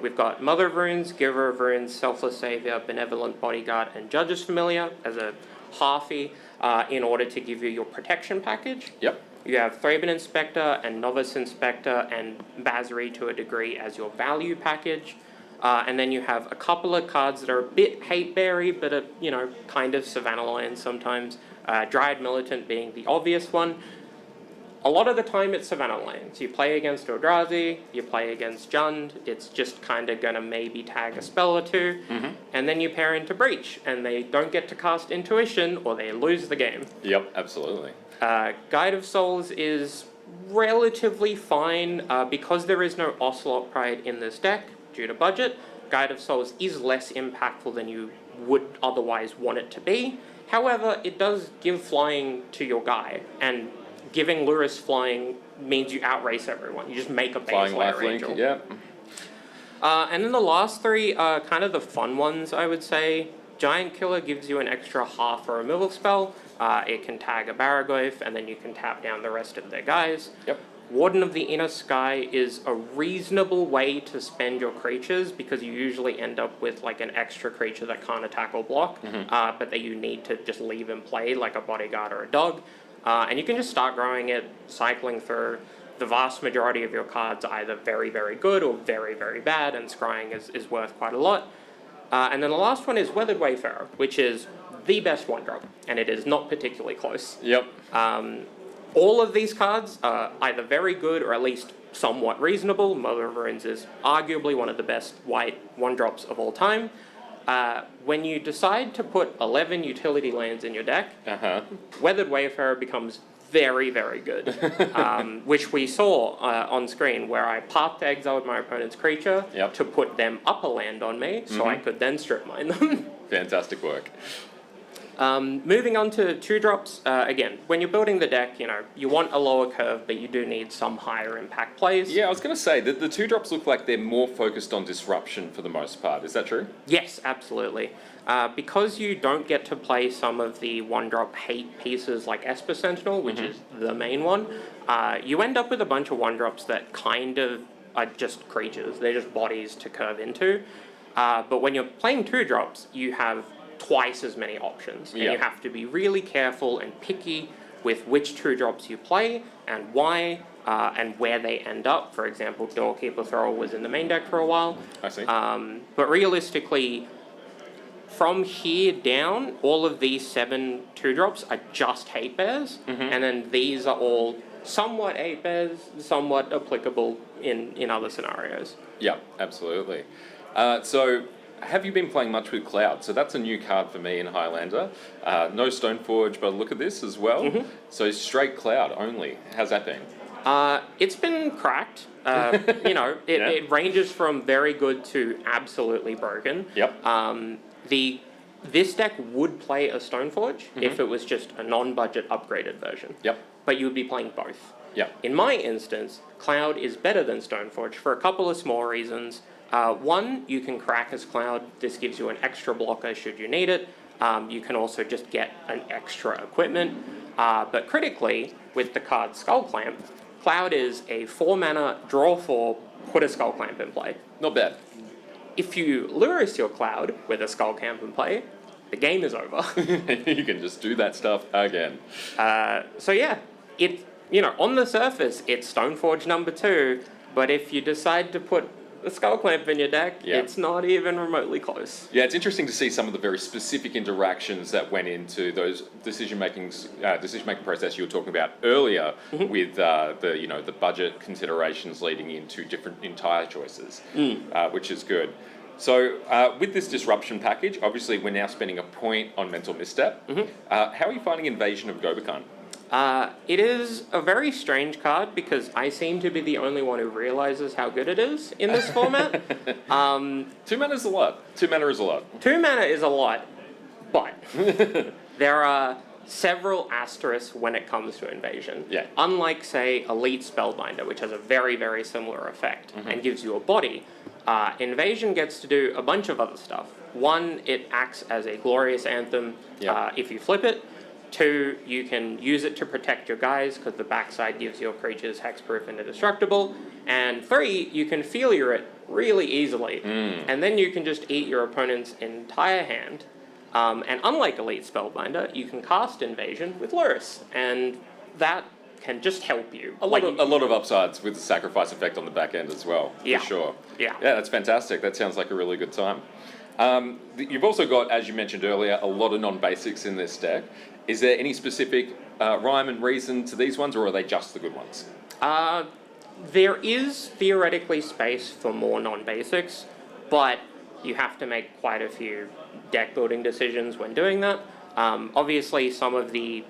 We've got Mother of Runes, Giver of Runes, Selfless Savior, Benevolent Bodyguard, and Judge's Familiar as a halfie in order to give you your protection package. Yep. You have Thraben Inspector and Novice Inspector and Basri to a degree as your value package. And then you have a couple of cards that are a bit hate-berry, but are, kind of Savannah Lions sometimes. Dryad Militant being the obvious one. A lot of the time it's Savannah Lions. You play against Eldrazi, you play against Jund, it's just kind of going to maybe tag a spell or two, and then you pair into Breach, and they don't get to cast Intuition, or they lose the game. Yep, absolutely. Guide of Souls is relatively fine, because there is no Ocelot Pride in this deck, due to budget. Guide of Souls is less impactful than you would otherwise want it to be. However, it does give flying to your guy, and giving Lurrus flying means you outrace everyone. You just make a base Flying Lair Lifelink, Angel. yeah. And then the last three are kind of the fun ones, I would say. Giant Killer gives you an extra half a removal spell. It can tag a Baraglyph, and then you can tap down the rest of their guys. Yep. Warden of the Inner Sky is a reasonable way to spend your creatures, because you usually end up with like an extra creature that can't attack or block, but that you need to just leave in play, like a bodyguard or a dog. And you can just start growing it, cycling through. The vast majority of your cards are either very, very good or very, very bad, and scrying is worth quite a lot. And then the last one is Weathered Wayfarer, which is the best 1-drop, and it is not particularly close. Yep. All of these cards are either very good or at least somewhat reasonable. Mother of Runes is arguably one of the best white 1-drops of all time. When you decide to put 11 utility lands in your deck, Weathered Wayfarer becomes very, very good, which we saw on screen, where I path exiled my opponent's creature to put them up a land on me, so I could then strip mine them. Fantastic work. Moving on to 2-drops, again, when you're building the deck, you want a lower curve, but you do need some higher impact plays. Yeah, I was going to say that the 2-drops look like they're more focused on disruption for the most part. Is that true? Yes, absolutely. Because you don't get to play some of the 1-drop hate pieces like Esper Sentinel, which is the main one, you end up with a bunch of 1-drops that kind of are just creatures. They're just bodies to curve into. But when you're playing 2-drops, you have twice as many options, and you have to be really careful and picky with which 2-drops you play and why, and where they end up. For example, Doorkeeper Thrall was in the main deck for a while. I see. But realistically, from here down, all of these 7 2-drops are just hate bears, and then these are all somewhat hate bears, somewhat applicable in other scenarios. Yeah, absolutely. So have you been playing much with Cloud? So that's a new card for me in Highlander. No Stoneforge, but look at this as well. So straight Cloud only. How's that been? It's been cracked. It ranges from very good to absolutely broken. Yep. This deck would play a Stoneforge if it was just a non-budget upgraded version. Yep. But you would be playing both. Yep. In my instance, Cloud is better than Stoneforge for a couple of small reasons. One, you can crack as Cloud. This gives you an extra blocker should you need it. You can also just get an extra equipment. But critically, with the card Skull Clamp, Cloud is a 4-mana, draw 4, put a Skull Clamp in play. Not bad. If you Luris your Cloud with a Skull Clamp in play, the game is over. You can just do that stuff again. So yeah, on the surface, it's Stoneforge number 2, but if you decide to put the Skull Clamp in your deck, it's not even remotely close. Yeah, it's interesting to see some of the very specific interactions that went into those decision-making process you were talking about earlier with the budget considerations leading into different entire choices, which is good. So with this disruption package, obviously we're now spending a point on Mental Misstep. How are you finding Invasion of Gobekhan? It is a very strange card because I seem to be the only one who realizes how good it is in this format. 2 mana is a lot. 2 mana is a lot. 2 mana is a lot, but there are several asterisks when it comes to Invasion. Yeah. Unlike, say, Elite Spellbinder, which has a very, very similar effect and gives you a body, Invasion gets to do a bunch of other stuff. One, it acts as a glorious anthem if you flip it. 2, you can use it to protect your guys because the backside gives your creatures hexproof and indestructible. And 3, you can failure it really easily. And then you can just eat your opponent's entire hand. And unlike Elite Spellbinder, you can cast Invasion with Luris. And that can just help you. A lot of upsides with the sacrifice effect on the back end as well, for sure. Yeah, that's fantastic. That sounds like a really good time. You've also got, as you mentioned earlier, a lot of non-basics in this deck. Is there any specific rhyme and reason to these ones, or are they just the good ones? There is theoretically space for more non-basics, but you have to make quite a few deck building decisions when doing that. Obviously, some of the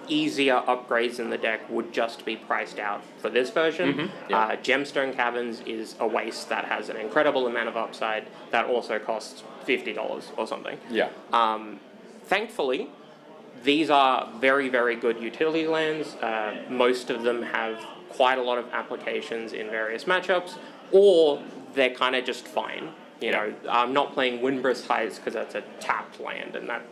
easier upgrades in the deck would just be priced out for this version. Gemstone Caverns is a waste that has an incredible amount of upside that also costs $50 or something. Thankfully, these are very, very good utility lands. Most of them have quite a lot of applications in various matchups, or they're kind of just fine. I'm not playing Windbreath Heights because that's a tapped land, and that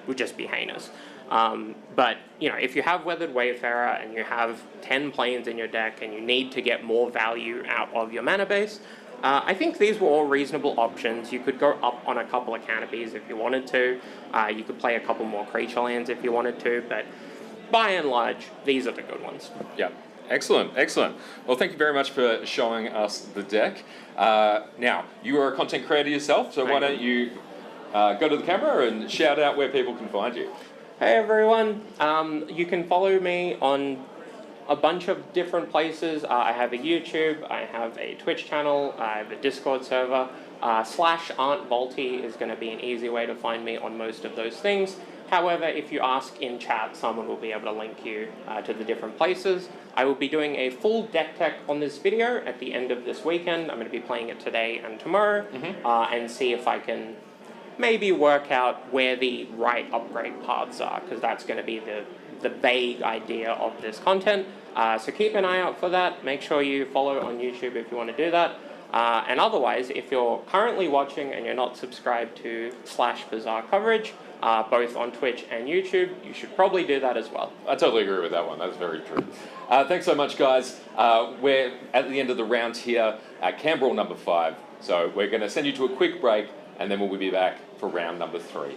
would just be heinous. But if you have Weathered Wayfarer and you have 10 planes in your deck and you need to get more value out of your mana base, I think these were all reasonable options. You could go up on a couple of canopies if you wanted to. You could play a couple more creature lands if you wanted to, but by and large, these are the good ones. Yeah. Excellent, excellent. Well, thank you very much for showing us the deck. Now, you are a content creator yourself, so why don't you go to the camera and shout out where people can find you. Hey everyone, you can follow me on a bunch of different places. I have a YouTube, I have a Twitch channel, I have a Discord server. /AuntVolty is going to be an easy way to find me on most of those things. However, if you ask in chat, someone will be able to link you to the different places. I will be doing a full deck tech on this video at the end of this weekend. I'm going to be playing it today and tomorrow and see if I can maybe work out where the right upgrade paths are, because that's going to be the vague idea of this content. So keep an eye out for that. Make sure you follow on YouTube if you want to do that. And otherwise, if you're currently watching and you're not subscribed to /Bizarre Coverage, both on Twitch and YouTube, you should probably do that as well. I totally agree with that one. That's very true. Thanks so much, guys. We're at the end of the round here at Canbrawl number 5. So we're going to send you to a quick break, and then we'll be back for round number 3.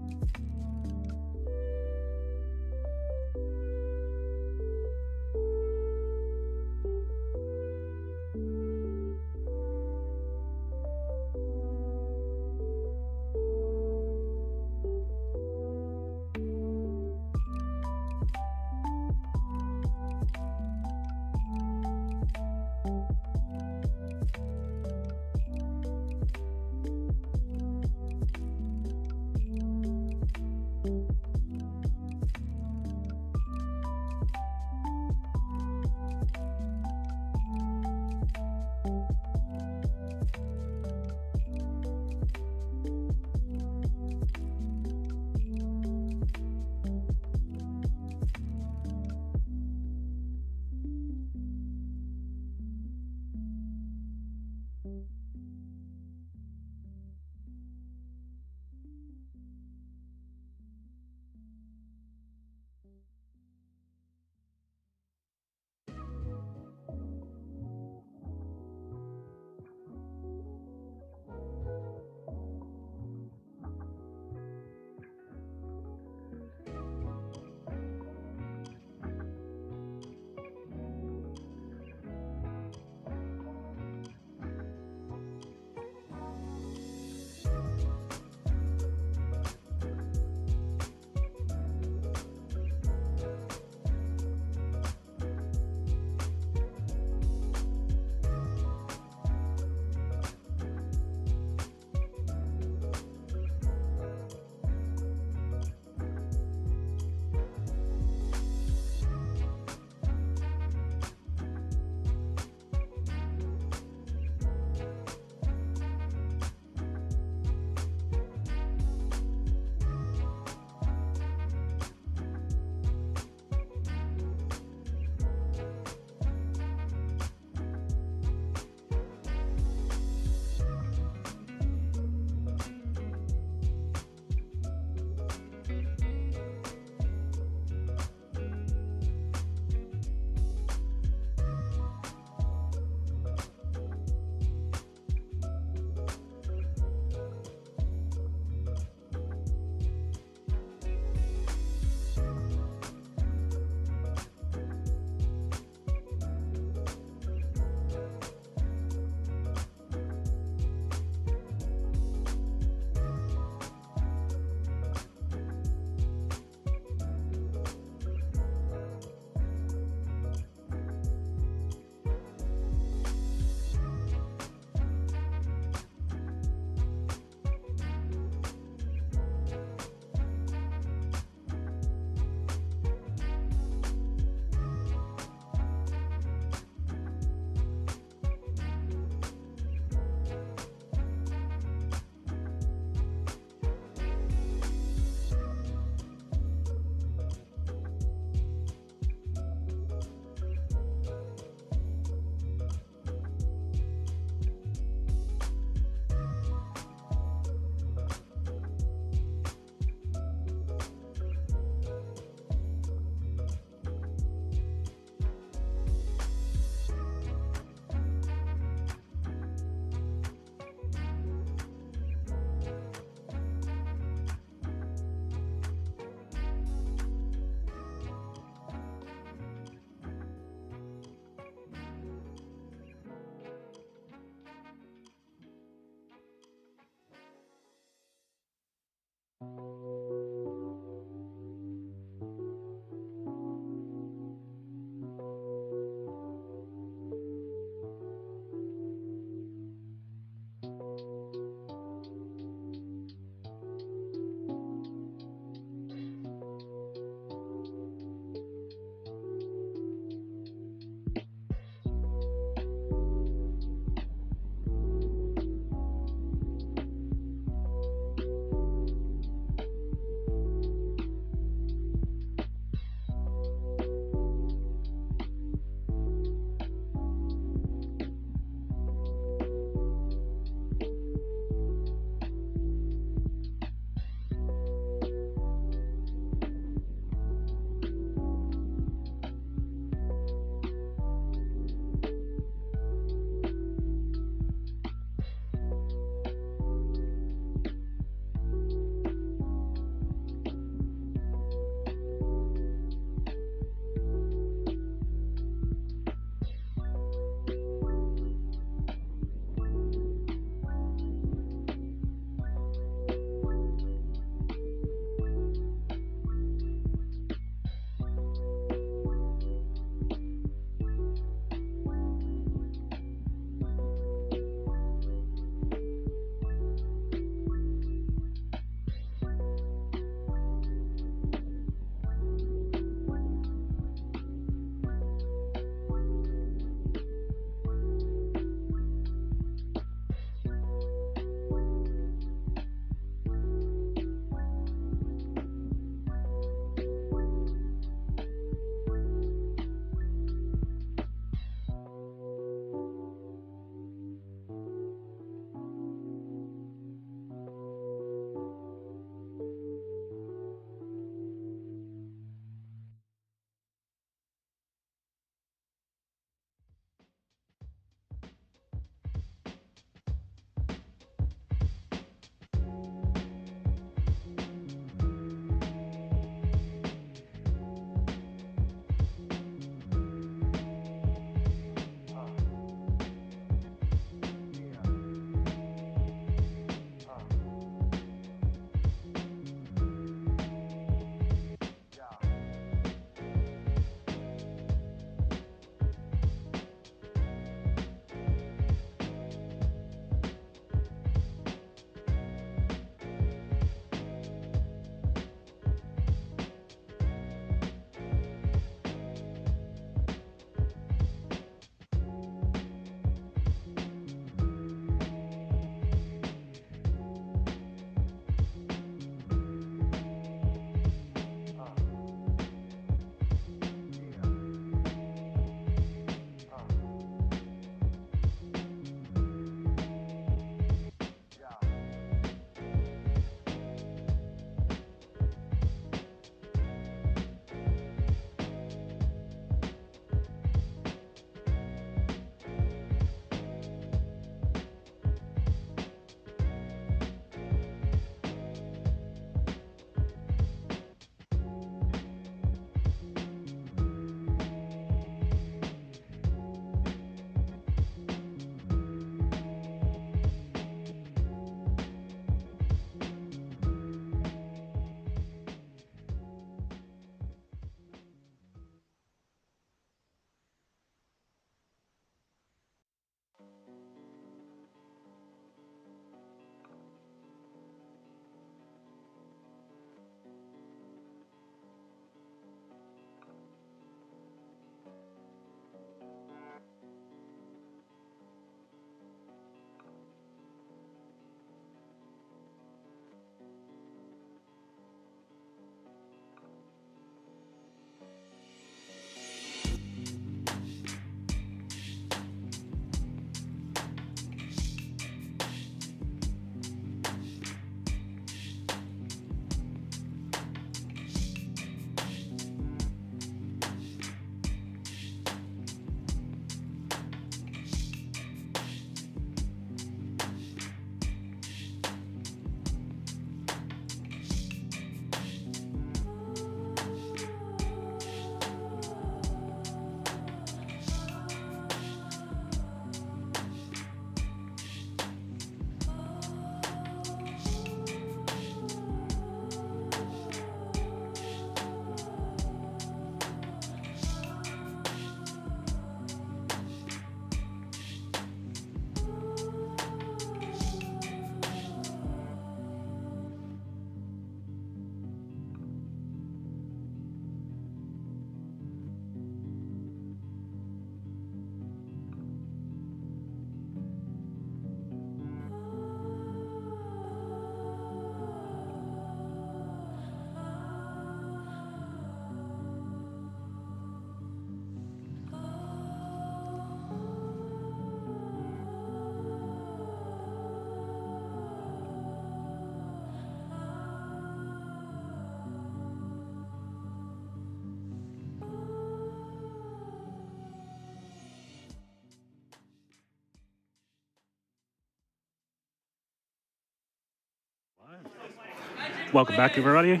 Welcome back, everybody.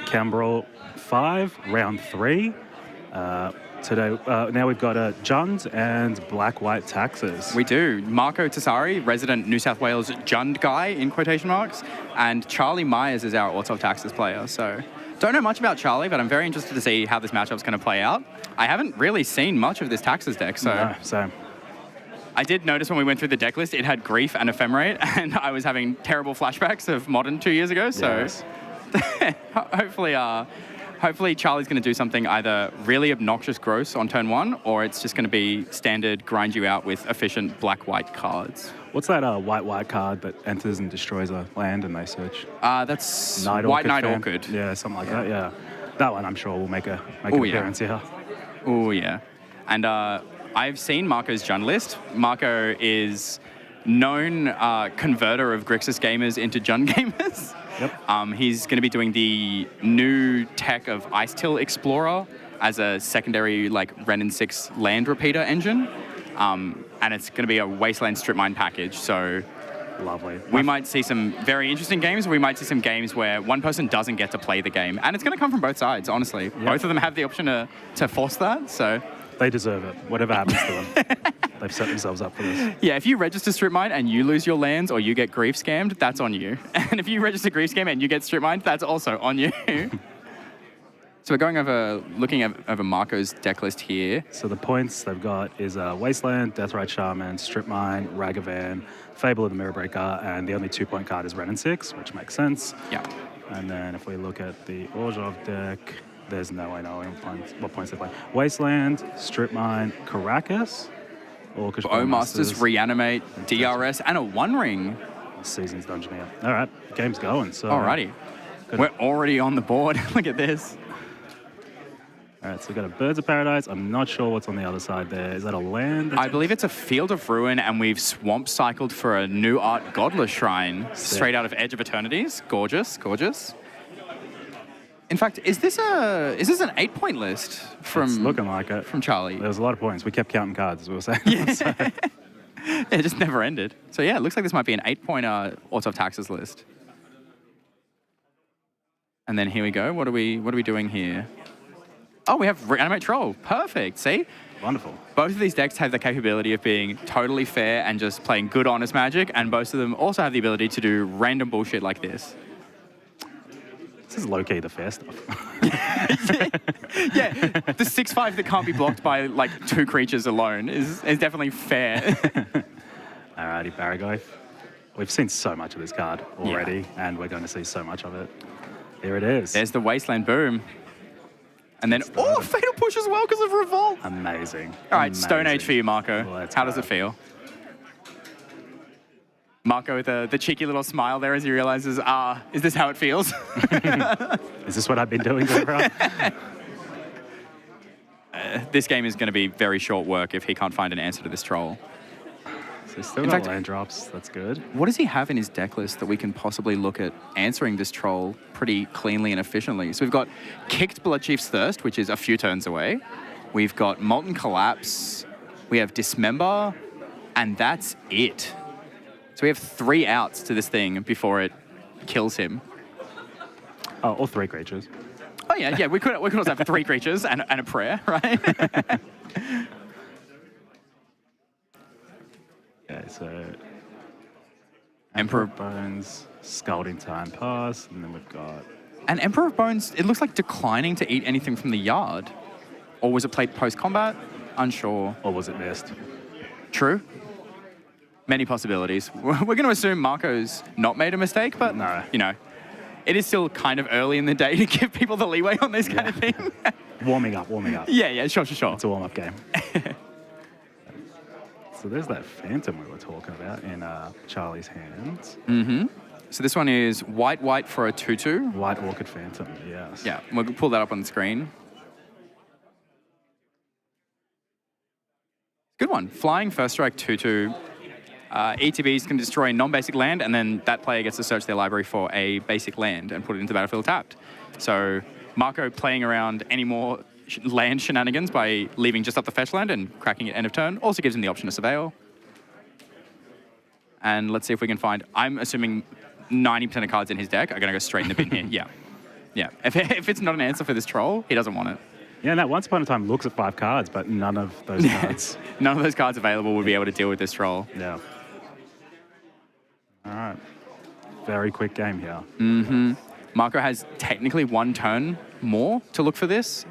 Canbrawl 5, round 3. Today, now we've got Jund and Black-White Taxes. We do. Marco Tassari, resident New South Wales Jund guy, in quotation marks, and Charlie Myers is our Auto Taxes player. So, don't know much about Charlie, but I'm very interested to see how this matchup's going to play out. I haven't really seen much of this Taxes deck, so... No, same. I did notice when we went through the deck list, it had Grief and Ephemerate, and I was having terrible flashbacks of Modern 2 years ago, so... Yes. Hopefully Charlie's going to do something either really obnoxious gross on turn 1, or it's just going to be standard grind you out with efficient black-white cards. What's that white card that enters and destroys a land and they search? That's White Knight Fan? Orchid. Yeah, something like that, yeah. That one I'm sure will make an appearance here. Oh, yeah. And I've seen Marco's Jund list. Marco is known converter of Grixis gamers into Jund gamers. Yep. He's going to be doing the new tech of Ice Till Explorer as a secondary, like, Ren and 6 land repeater engine. And it's going to be a Wasteland Strip Mine package, so... Lovely. We might see some very interesting games. We might see some games where one person doesn't get to play the game. And it's going to come from both sides, honestly. Yep. Both of them have the option to force that, so... They deserve it, whatever happens to them. They've set themselves up for this. Yeah, if you register Strip Mine and you lose your lands or you get grief scammed, that's on you. And if you register grief scam and you get Strip Mine, that's also on you. So we're looking over Marco's deck list here. So the points they've got is Wasteland, Deathrite Shaman, Strip Mine, Ragavan, Fable of the Mirror Breaker, and the only 2-point card is Ren and 6, which makes sense. Yeah. And then if we look at the Orzhov deck, there's no way knowing what points they play. Wasteland, Strip Mine, Caracas, Orcish Bowmasters, Reanimate, DRS, and a One Ring. Season's Dungeoneer. All right, game's going. So alrighty. We're already on the board. Look at this. All right, so we've got a Birds of Paradise. I'm not sure what's on the other side there. Is that a land? I believe it's a Field of Ruin, and we've swamp cycled for a New Art Godless Shrine straight out of Edge of Eternities. Gorgeous, gorgeous. In fact, is this an 8-point list from? It's looking like it from Charlie. There was a lot of points. We kept counting cards, as we were saying. Yeah. So. It just never ended. So yeah, it looks like this might be an 8-point Auto Taxes list. And then here we go. What are we doing here? Oh, we have Reanimate Troll. Perfect. See? Wonderful. Both of these decks have the capability of being totally fair and just playing good, honest Magic, and both of them also have the ability to do random bullshit like this. This is low-key the fair stuff. Yeah, the 6/5 that can't be blocked by like 2 creatures alone is definitely fair. Alrighty, Baragoi. We've seen so much of this card already, and we're going to see so much of it. Here it is. There's the Wasteland Boom. And then, Fatal Push as well because of Revolt. Amazing. All right, Stone Age for you, Marco. How does it feel? Marco with the cheeky little smile there as he realizes, is this how it feels? Is this what I've been doing, everyone? This game is going to be very short work if he can't find an answer to this troll. So still got land drops, that's good. What does he have in his deck list that we can possibly look at answering this troll pretty cleanly and efficiently? So we've got Kicked Bloodchief's Thirst, which is a few turns away. We've got Molten Collapse. We have Dismember, and that's it. So we have 3 outs to this thing before it kills him. Oh, or 3 creatures. Oh yeah, we could also have 3 creatures and a prayer, right? Okay, so Emperor of Bones, Scalding Time Pass, and then we've got... And Emperor of Bones, it looks like declining to eat anything from the yard. Or was it played post-combat? Unsure. Or was it missed? True. Many possibilities. We're going to assume Marco's not made a mistake, but, no. You know, it is still kind of early in the day to give people the leeway on this kind of thing. Warming up. Yeah, sure. It's a warm-up game. So there's that Phantom we were talking about in Charlie's hands. Mm-hmm. So this one is white for a 2/2. White Orchid Phantom, yes. Yeah, we'll pull that up on the screen. Good one. Flying, first strike, 2/2. ETBs can destroy non-basic land, and then that player gets to search their library for a basic land and put it into the battlefield tapped. So Marco playing around any more land shenanigans by leaving just up the fetch land and cracking it end of turn also gives him the option to surveil. And let's see if we can find, I'm assuming 90% of cards in his deck are going to go straight in the bin here. Yeah. Yeah. If it's not an answer for this troll, he doesn't want it. Yeah, and that Once Upon a Time looks at 5 cards, but none of those cards. None of those cards available would be able to deal with this troll. Yeah. All right. Very quick game here. Mm-hmm. Marco has technically 1 turn more to look for this.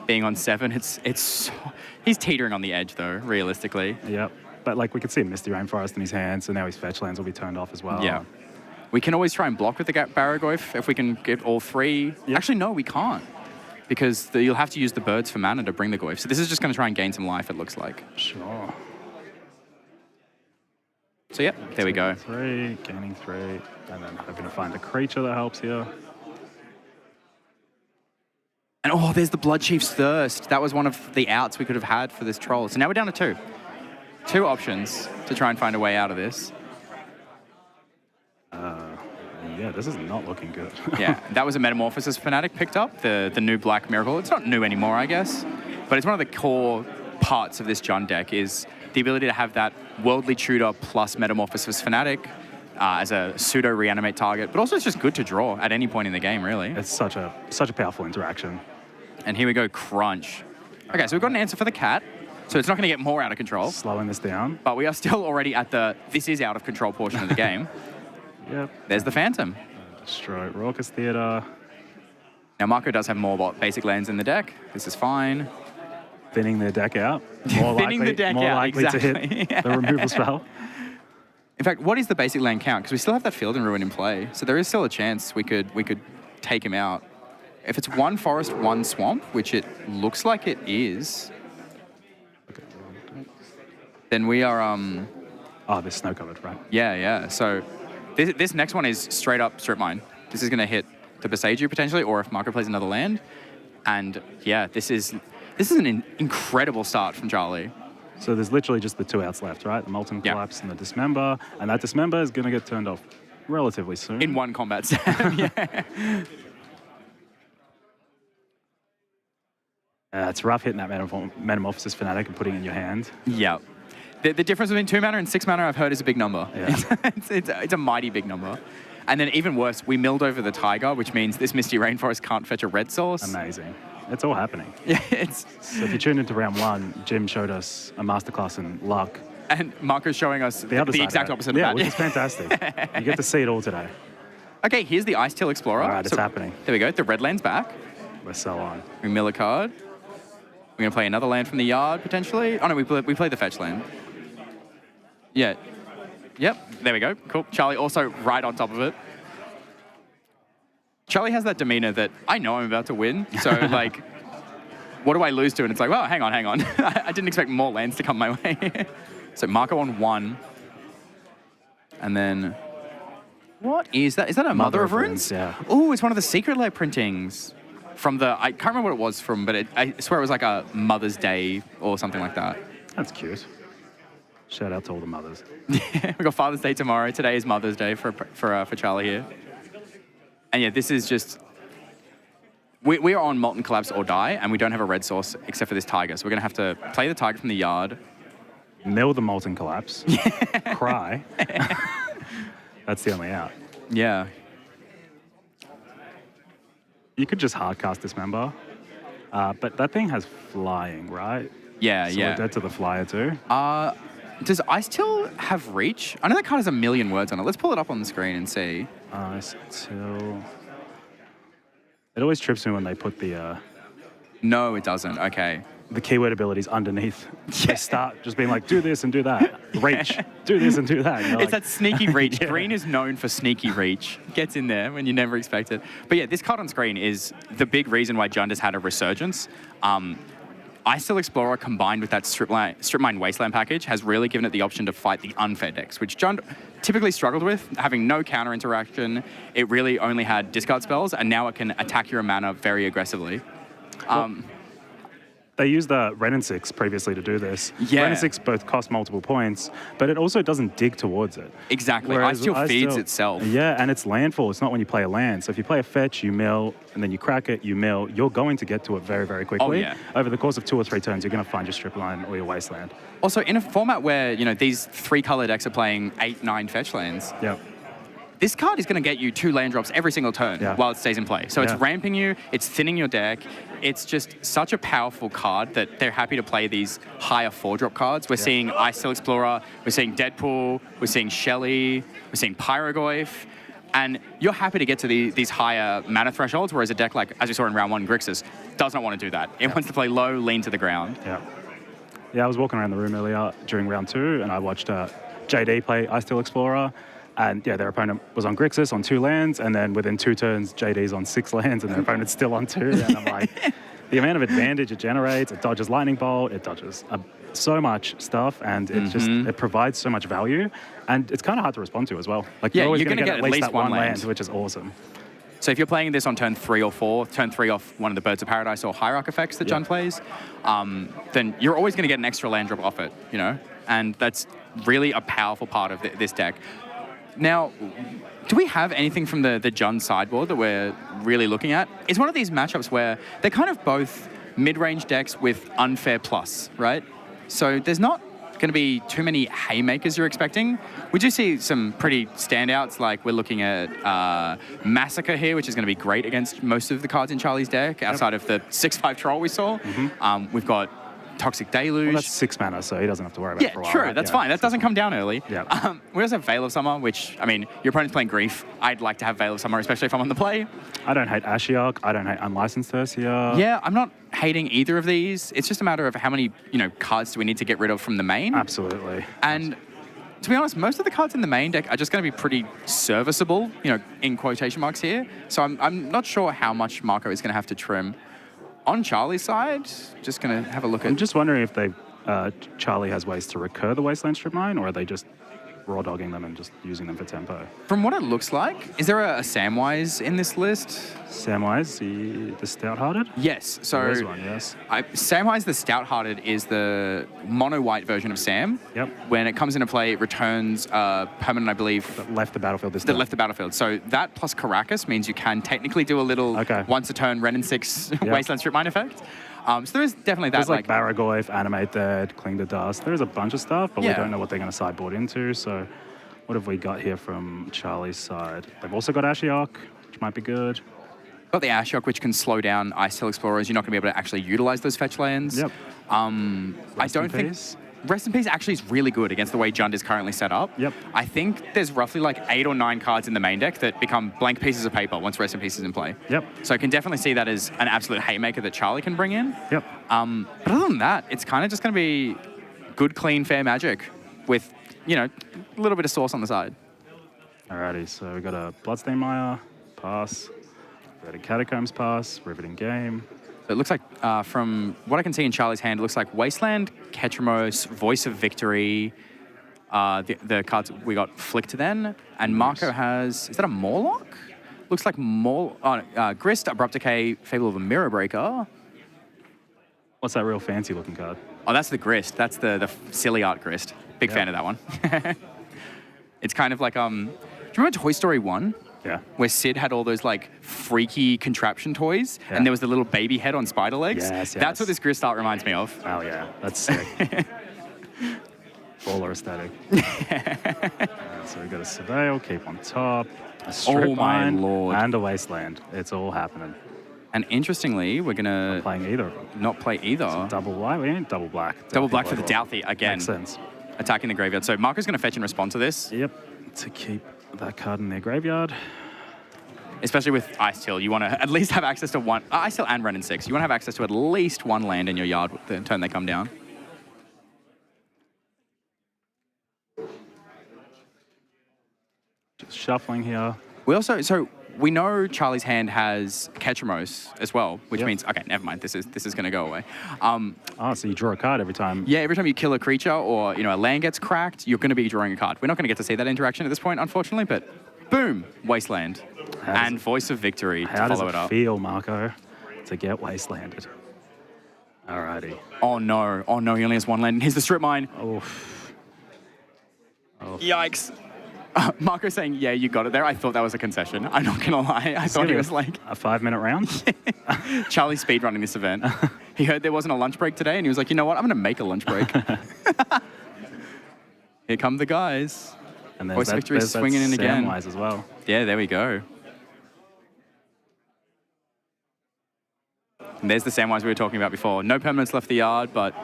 Being on 7, he's teetering on the edge though, realistically. Yep. But like we could see a Misty Rainforest in his hand, so now his fetch lands will be turned off as well. Yeah. We can always try and block with the Barragoyf if we can get all 3. Yep. Actually, no, we can't. Because you'll have to use the birds for mana to bring the Goyf. So this is just going to try and gain some life, it looks like. Sure. So yeah, there we go. 3, gaining 3, and then hoping to find a creature that helps here. And oh, there's the Bloodchief's Thirst. That was one of the outs we could have had for this troll. So now we're down to 2. 2 options to try and find a way out of this. Yeah, this is not looking good. Yeah, that was a Metamorphosis Fanatic picked up, the new Black Miracle. It's not new anymore, I guess, but it's one of the core parts of this Jund deck is the ability to have that Worldly Tutor plus Metamorphosis Fanatic as a pseudo-reanimate target, but also it's just good to draw at any point in the game, really. It's such a powerful interaction. And here we go, Crunch. Okay, so we've got an answer for the cat, so it's not going to get more out of control. Slowing this down. But we are still already at the this is out of control portion of the game. Yep. There's the Phantom. Destroy Raucous Theatre. Now, Marco does have more basic lands in the deck. This is fine. Thinning their deck out. Thinning the deck more out, likely exactly. to hit the removal spell. In fact, what is the basic land count? Because we still have that Field and Ruin in play, so there is still a chance we could take him out. If it's 1 forest, 1 swamp, which it looks like it is, then we are... Oh, there's snow covered, right? Yeah. So this next one is straight up Strip Mine. This is going to hit the Boseiju potentially, or if Marco plays another land. And yeah, this is an incredible start from Charlie. So there's literally just the 2 outs left, right? The Molten Collapse and the Dismember. And that Dismember is going to get turned off relatively soon. In 1 combat set, yeah. It's rough hitting that Metamorphosis Fanatic and putting it in your hand. Yeah. The difference between 2 mana and 6 mana, I've heard, is a big number. Yeah. it's a mighty big number. And then even worse, we milled over the Tiger, which means this Misty Rainforest can't fetch a red source. Amazing. It's all happening. Yeah, So if you tuned into round 1, Jim showed us a masterclass in luck. And Marco's showing us the exact opposite of that. that. Which is fantastic. You get to see it all today. Okay, here's the Ice Tail Explorer. All right, it's happening. There we go. The red land's back. We're so on. We mill a card. We're going to play another land from the yard, potentially. Oh, no, we play the fetch land. Yeah. Yep, there we go. Cool. Charlie also right on top of it. Charlie has that demeanor that I know I'm about to win, so like, what do I lose to? And it's like, well, hang on. I didn't expect more lands to come my way. So Marco on 1. And then, what is that? Is that a Mother of Runes? Yeah. Oh, it's one of the Secret Lair printings from the, I can't remember what it was from, but I swear it was like a Mother's Day or something like that. That's cute. Shout out to all the mothers. We got Father's Day tomorrow. Today is Mother's Day for Charlie here. And yeah, this is just... We are on Molten Collapse or die, and we don't have a red source except for this Tiger. So we're going to have to play the Tiger from the yard. Mill the Molten Collapse. Cry. That's the only out. Yeah. You could just hardcast Dismember. But that thing has flying, right? Yeah, so we're dead to the flyer too. Does Ice Till have reach? I know that card has a million words on it. Let's pull it up on the screen and see. Ice Till. It always trips me when they put the... No, it doesn't. Okay. The keyword abilities underneath. Yeah. They start just being like, do this and do that. Reach. Do this and do that. And it's like, that sneaky reach. Yeah. Green is known for sneaky reach. Gets in there when you never expect it. But yeah, this card on screen is the big reason why Jund has had a resurgence. Ice Still Explorer combined with that Strip Mine Wasteland package has really given it the option to fight the unfair decks, which Jund typically struggled with, having no counter interaction. It really only had discard spells, and now it can attack your mana very aggressively. They used the Ren and 6 previously to do this. Yeah. Ren and 6 both cost multiple points, but it also doesn't dig towards it. Exactly. Ice Still feeds itself. Yeah, and it's landfall. It's not when you play a land. So if you play a fetch, you mill, and then you crack it, you mill, you're going to get to it very, very quickly. Oh, yeah. Over the course of 2 or 3 turns, you're going to find your strip line or your wasteland. Also, in a format where, these 3-color decks are playing 8, 9 fetch lands, Yep. this card is going to get you 2 land drops every single turn while it stays in play. So it's ramping you, it's thinning your deck. It's just such a powerful card that they're happy to play these higher 4-drop cards. We're seeing Ice Steel Explorer, we're seeing Deadpool, we're seeing Shelly, we're seeing Pyrogoyf. And you're happy to get to these higher mana thresholds, whereas a deck like, as we saw in round 1, Grixis, does not want to do that. It wants to play low, lean to the ground. Yeah, I was walking around the room earlier during round 2, and I watched JD play Ice Steel Explorer. And yeah, their opponent was on Grixis on 2 lands, and then within 2 turns, JD's on 6 lands, and their opponent's still on 2. And I'm like, the amount of advantage it generates, it dodges Lightning Bolt, it dodges so much stuff, and it provides so much value, and it's kind of hard to respond to as well. Like you're always going to get at least that one land, which is awesome. So if you're playing this on turn 3 or 4, turn 3 off one of the Birds of Paradise or Hierarch effects that John plays, then you're always going to get an extra land drop off it, you know? And that's really a powerful part of this deck. Now, do we have anything from the Jund sideboard that we're really looking at? It's one of these matchups where they're kind of both mid-range decks with unfair plus, right? So there's not going to be too many haymakers you're expecting. We do see some pretty standouts, like we're looking at Massacre here, which is going to be great against most of the cards in Charlie's deck, outside of the 6/5 Troll we saw. We've got Toxic Deluge. Well, that's 6 mana, so he doesn't have to worry about it for a while. True, right? that's fine. That doesn't come down early. We also have Veil of Summer, which, I mean, your opponent's playing Grief. I'd like to have Veil of Summer, especially if I'm on the play. I don't hate Ashiok. I don't hate Unlicensed Thursia. Yeah, I'm not hating either of these. It's just a matter of how many, cards do we need to get rid of from the main. Absolutely. And to be honest, most of the cards in the main deck are just going to be pretty serviceable, in quotation marks here. So I'm not sure how much Marco is going to have to trim. On Charlie's side, just going to have a look at... I'm just wondering if Charlie has ways to recur the Wasteland Strip Mine, or are they just raw dogging them and just using them for tempo? From what it looks like, is there a Samwise in this list? Samwise, the Stout-Hearted? Yes. So there is one, yes. Samwise the Stout-Hearted is the mono-white version of Sam. Yep. When it comes into play, it returns permanent, I believe. That left the battlefield this time. That left the battlefield. So that plus Caracas means you can technically do a little once a turn Ren and 6 Wasteland Strip Mine effect. So there is definitely that. There's like Barragoyf, Animate Dead, Cling to Dust. There's a bunch of stuff, but we don't know what they're going to sideboard into. So what have we got here from Charlie's side? They've also got Ashiok, which might be good. Got the Ashiok, which can slow down Ice Steel Explorers. You're not going to be able to actually utilize those fetch lands. Yep. I don't think... Rest in Peace actually is really good against the way Jund is currently set up. Yep. I think there's roughly like 8 or 9 cards in the main deck that become blank pieces of paper once Rest in Peace is in play. Yep. So I can definitely see that as an absolute haymaker that Charlie can bring in. Yep. But other than that, it's kind of just going to be good, clean, fair Magic with, a little bit of sauce on the side. Alrighty, so we got a Bloodstained Mire, pass. Red Catacombs, pass. Riveting Game. It looks like, from what I can see in Charlie's hand, it looks like Wasteland, Ketramos, Voice of Victory, the cards we got flicked then. And Marco has, is that a Morlock? Looks like Grist, Abrupt Decay, Fable of a Mirror Breaker. What's that real fancy looking card? Oh, that's the Grist. That's the silly art Grist. Big fan of that one. It's kind of like, do you remember Toy Story 1? Yeah. Where Sid had all those like freaky contraption toys, and there was the little baby head on spider legs. Yes. That's what this Grist art reminds me of. Oh yeah, that's sick. Baller aesthetic. So we got a Surveil, keep on top, a Strip Mine, and a Wasteland. It's all happening. And interestingly, we're gonna not playing either of them. Not play either. So double white. We ain't double black. Double black for the Douthie again. Makes sense. Attacking the graveyard. So Marco's gonna fetch and respond to this. Yep. To keep that card in their graveyard. Especially with Ice Steel, you want to at least have access to one... Ice Steel and Ren and 6. You want to have access to at least one land in your yard the turn they come down. Just shuffling here. We also... So we know Charlie's hand has Ketramos as well, which means... Okay, never mind. This is going to go away. So you draw a card every time. Yeah, every time you kill a creature or, a land gets cracked, you're going to be drawing a card. We're not going to get to see that interaction at this point, unfortunately, but boom, Wasteland. And Voice of Victory to follow it up. How does it feel, Marco, to get Wastelanded? Alrighty. Oh no, he only has one land. Here's the Strip Mine. Oof. Oh. Yikes. Marco saying, yeah, you got it there. I thought that was a concession. I'm not going to lie. I thought he was like... A 5-minute round? Charlie speedrunning this event. He heard there wasn't a lunch break today, and he was like, you know what? I'm going to make a lunch break. Here come the guys. And Voice of Victory there's that swinging in again. Samwise as well. Yeah, there we go. And there's the Samwise we were talking about before. No permanents left the yard, but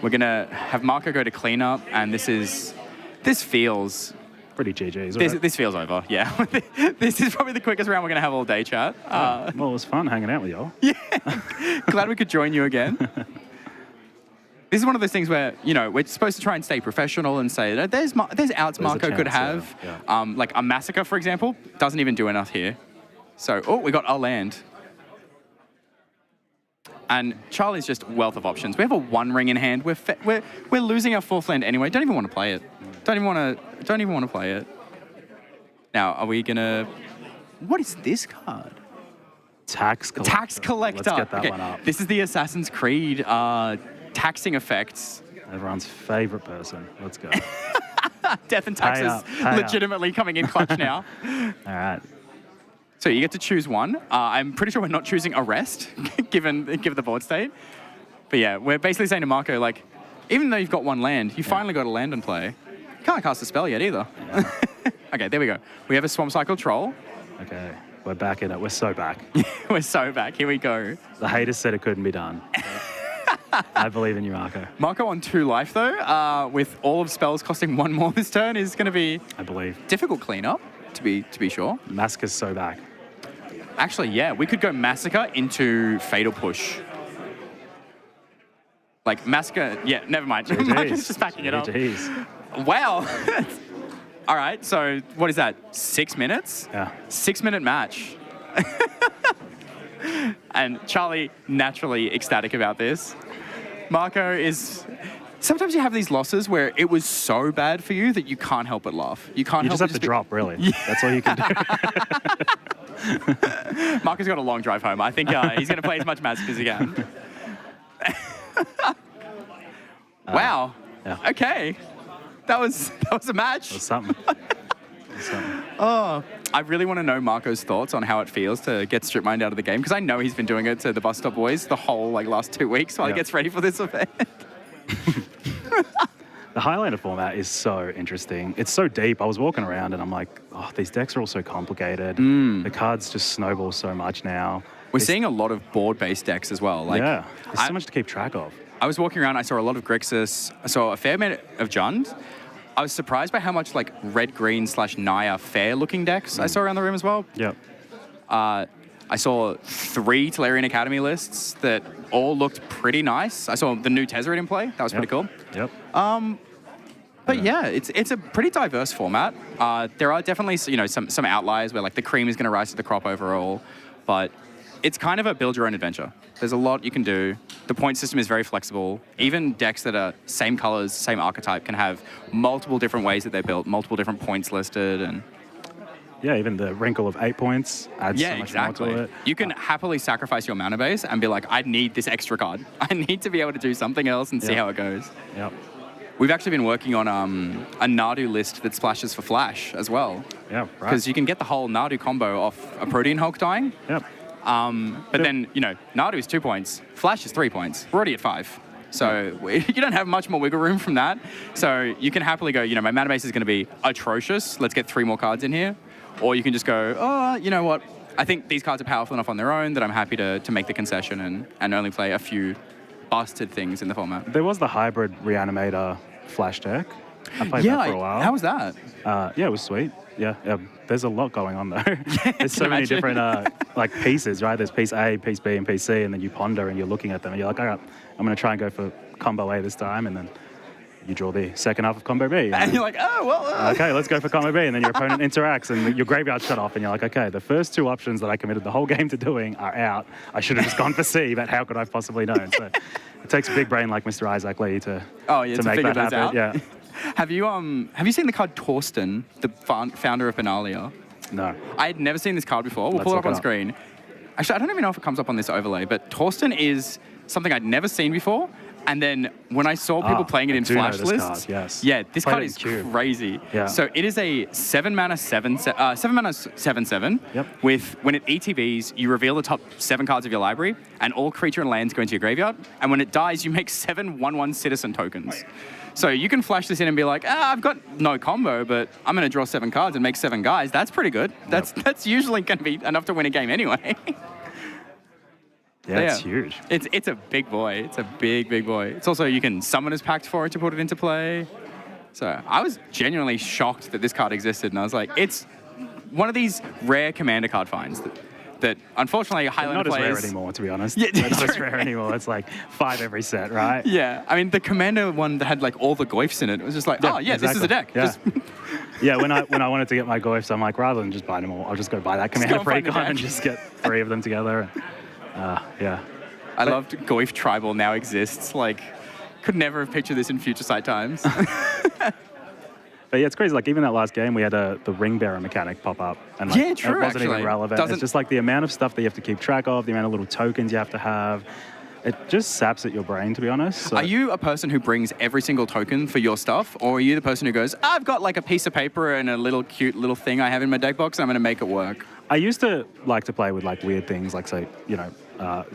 we're going to have Marco go to clean up, and this feels... Pretty GG's, right? This feels over, yeah. This is probably the quickest round we're going to have all day, chat. Well, it was fun hanging out with y'all. Yeah, glad we could join you again. This is one of those things where, you know, we're supposed to try and stay professional and say that there's outs Marco could have. Yeah. Like a Massacre, for example, doesn't even do enough here. So, we got a land. And Charlie's just wealth of options. We have a 1 ring in hand. We're losing our 4th land anyway. Don't even want to play it. Don't even want to play it. Now, are we gonna? What is this card? Tax Collector. Tax Collector. Let's get that one up. This is the Assassin's Creed taxing effects. Everyone's favorite person. Let's go. Death and taxes legitimately coming in clutch now. All right. So you get to choose one. I'm pretty sure we're not choosing Arrest, given the board state. But yeah, we're basically saying to Marco, like, even though you've got 1 land, you finally got a land in play. You can't cast a spell yet either. Yeah. Okay, there we go. We have a Swamp Cycle Troll. Okay, we're back in it. We're so back. We're so back. Here we go. The haters said it couldn't be done. I believe in you, Marco. Marco on 2 life, though, with all of spells costing 1 more this turn, is going to be... I believe. Difficult cleanup, to be sure. Massacre's so back. Actually, yeah, we could go Massacre into Fatal Push. Like, Massacre... Yeah, never mind. Marco's just backing it up. Wow. All right, so what is that? 6 minutes? Yeah. 6-minute match. And Charlie, naturally ecstatic about this. Marco is... Sometimes you have these losses where it was so bad for you that you can't help but laugh. You can't You help just have to drop, really. Yeah. That's all you can do. Marco's got a long drive home. I think he's going to play as much Magic as he can. Wow. Yeah. Okay. That was a match. That's something. Oh, I really want to know Marco's thoughts on how it feels to get strip mined out of the game, because I know he's been doing it to the Bus Stop Boys the whole last 2 weeks while he gets ready for this event. The Highlander format is so interesting. It's so deep. I was walking around and I'm like, oh, these decks are all so complicated. The cards just snowball so much now. We're seeing a lot of board-based decks as well. Yeah, there's so much to keep track of. I was walking around, I saw a lot of Grixis, I saw a fair bit of Jund. I was surprised by how much red-green / Naya fair-looking decks I saw around the room as well. Yep. I saw 3 Tolarian Academy lists that all looked pretty nice. I saw the new Tezzeret in play. That was pretty cool. Yep. But yeah, it's a pretty diverse format. There are definitely some outliers where the cream is going to rise to the crop overall, but it's kind of a build your own adventure. There's a lot you can do. The point system is very flexible. Even decks that are same colors, same archetype can have multiple different ways that they're built, multiple different points listed, and yeah, even the wrinkle of 8 points adds so much more to it. You can happily sacrifice your mana base and be like, I need this extra card. I need to be able to do something else and see how it goes. Yep. We've actually been working on a Nadu list that splashes for Flash as well. Yeah, right. Because you can get the whole Nadu combo off a Protean Hulk dying. Yep. But then, Nadu is 2 points. Flash is 3 points. We're already at 5. So you don't have much more wiggle room from that. So you can happily go, my mana base is going to be atrocious. Let's get 3 more cards in here. Or you can just go, oh, you know what? I think these cards are powerful enough on their own that I'm happy to make the concession and only play a few busted things in the format. There was the hybrid Reanimator Flash deck. I played that for a while. How was that? Yeah, it was sweet. Yeah, there's a lot going on though. There's so many different pieces, right? There's piece A, piece B, and piece C, and then you ponder and you're looking at them and you're like, all right, I'm going to try and go for combo A this time, and then you draw the second half of combo B. And you're like, oh, well. Okay, let's go for combo B, and then your opponent interacts and your graveyard's shut off, and you're like, okay, the first 2 options that I committed the whole game to doing are out. I should have just gone for C, but how could I possibly know? So it takes a big brain like Mr. Isaac Lee to make that happen. Out. Yeah. Have you seen the card Torsten, the founder of Benalia? No. I had never seen this card before. We'll pull it up on screen. Actually, I don't even know if it comes up on this overlay, but Torsten is something I'd never seen before, And then when I saw people playing it in I do know flash this card, lists, yes. yeah, this Played card it is in Cube. crazy. Yeah. So it is a 7-mana 7/7 Yep. with when it ETBs, you reveal the top 7 cards of your library, and all creature and lands go into your graveyard. And when it dies, you make 7 1/1 citizen tokens. So you can flash this in and be like, I've got no combo, but I'm going to draw 7 cards and make 7 guys. That's pretty good. That's usually going to be enough to win a game anyway. Yeah, it's huge. It's a big boy. It's a big boy. It's also, you can summon as Pact for it to put it into play. So I was genuinely shocked that this card existed, and I was like, it's one of these rare commander card finds that unfortunately Highlander Not as players... rare anymore, to be honest. Yeah, They're not as rare anymore. It's like 5 every set, right? Yeah, I mean, the commander one that had like all the goifs in it, was just like, this is a deck. Yeah. Just Yeah, when I wanted to get my goifs, I'm like, rather than just buy them all, I'll just go buy that commander go find the precon and deck. just get 3 of them together. Yeah. I loved Goif Tribal now exists. Like, could never have pictured this in future sight times. But yeah, it's crazy. Like even that last game, we had the ring bearer mechanic pop up, and like, Yeah, true, it wasn't actually. even relevant. Doesn't- It's just like the amount of stuff that you have to keep track of, the amount of little tokens you have to have. It just saps at your brain, to be honest. So Are you a person who brings every single token for your stuff, or are you the person who goes, I've got like a piece of paper and a little cute little thing I have in my deck box, and I'm going to make it work? I used to like to play with like weird things, like say,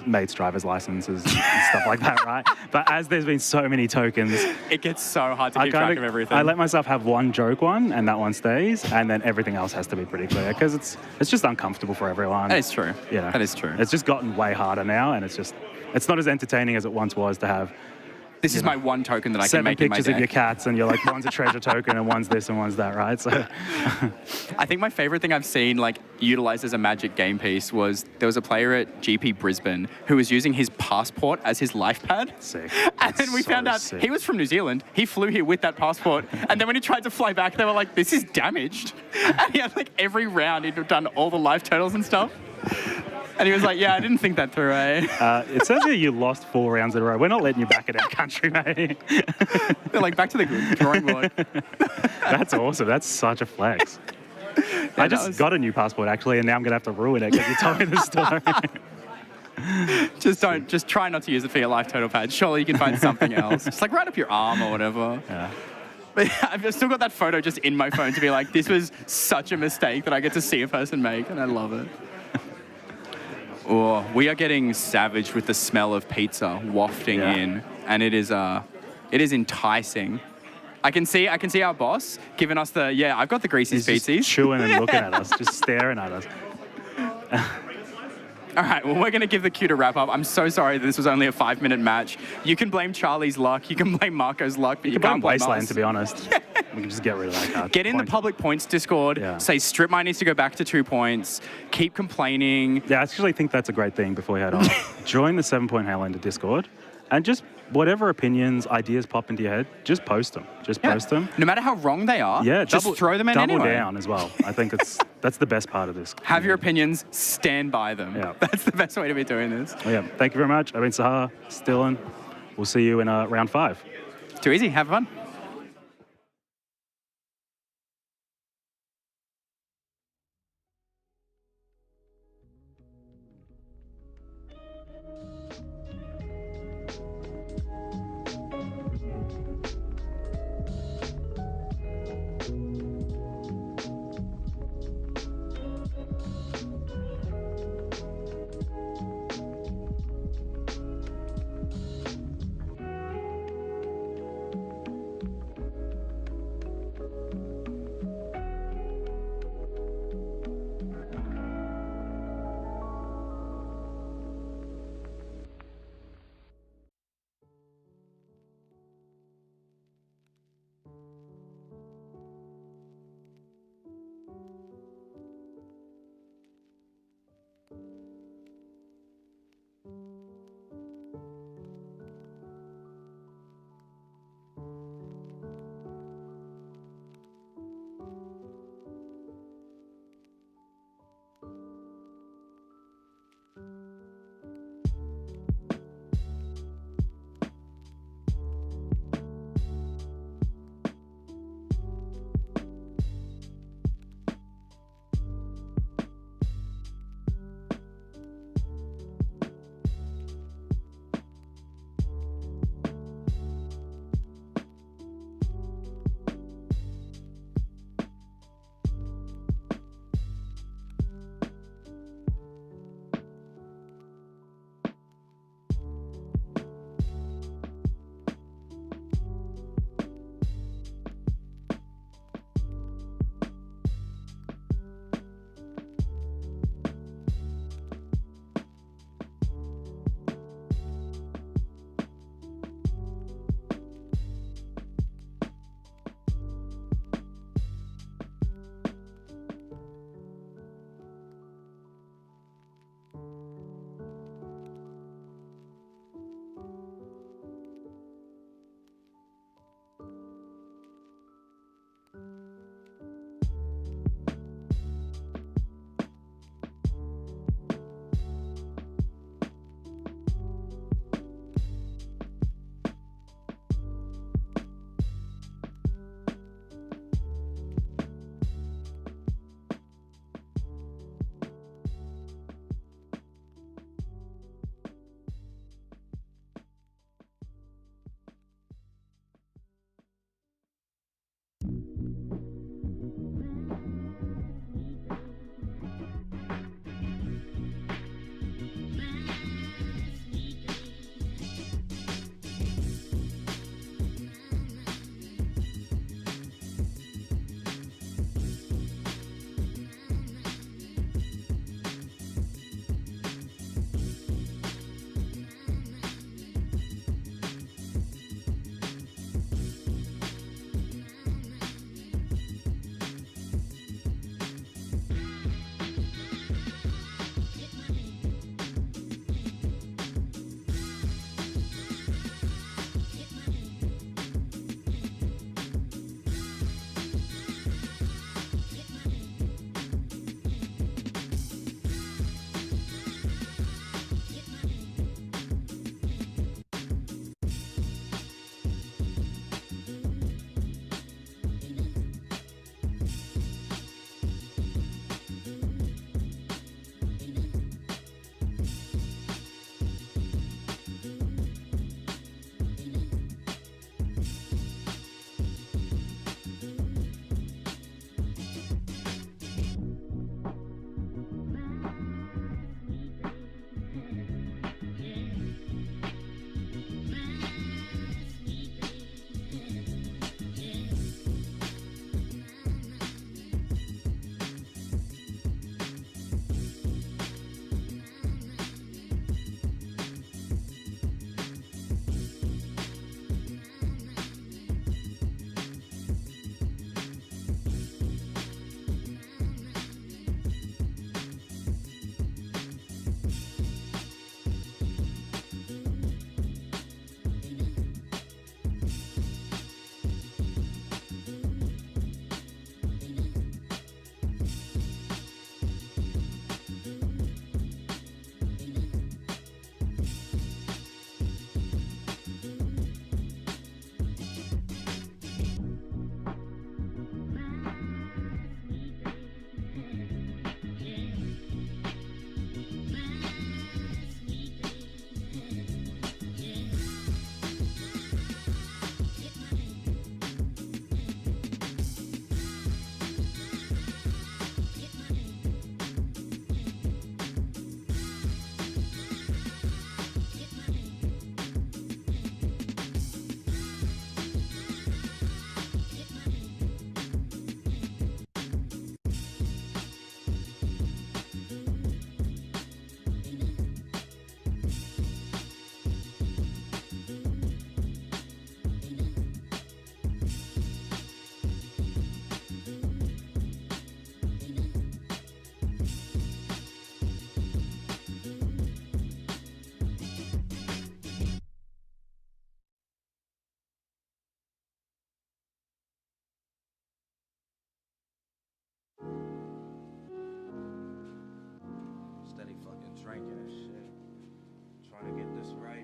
mate's driver's licenses and stuff like that, right? But as there's been so many tokens, It gets so hard to keep track of everything. I let myself have one joke one, and that one stays, and then everything else has to be pretty clear because it's just uncomfortable for everyone. That is true. You know, That is true. It's just gotten way harder now, and it's not as entertaining as it once was to have This is my one token that I can 7 make in my pictures of your deck. cats, and you're like, one's a treasure token, and one's this, and one's that, right? So I think my favorite thing I've seen like utilized as a Magic game piece was there was a player at GP Brisbane who was using his passport as his life pad. sick. And then we So found out sick. he was from New Zealand. He flew here with that passport. And then when he tried to fly back, they were like, this is damaged. And he had like every round, he'd done all the life totals and stuff. And he was like, yeah, I didn't think that through, eh? It says here you lost 4 rounds in a row. We're not letting you back at our country, mate. They're like, back to the drawing board. That's awesome. That's such a flex. I just got a new passport, actually, and now I'm going to have to ruin it because you told me the story. Just try not to use it for your life total pad. Surely you can find something else. Just like right up your arm or whatever. Yeah. But yeah, I've still got that photo just in my phone to be like, this was such a mistake that I get to see a person make, and I love it. Oh, we are getting savage with the smell of pizza wafting in, and it is enticing. I can see our boss giving us I've got the greasy He's just species. chewing and looking at us, just staring at us. All right, well, we're going to give the cue to wrap up. I'm so sorry that this was only a 5-minute match. You can blame Charlie's luck. You can blame Marco's luck, but you can't blame Wasteland, us. to be honest. We can just get rid of that card. Get in the Point. public points Discord. Yeah. Say Strip Mine needs to go back to 2 points. Keep complaining. Yeah, I actually think that's a great thing before we head on. Join the 7-Point Highlander Discord, and just whatever opinions, ideas pop into your head, just post them. Just post them. No matter how wrong they are, Yeah, just throw them in double anyway. down as well. I think that's the best part of this. Have your opinions, stand by them. Yeah. That's the best way to be doing this. Well, yeah, thank you very much. I've been Sahar, Stillen. We'll see you in round 5. Too easy. Have fun.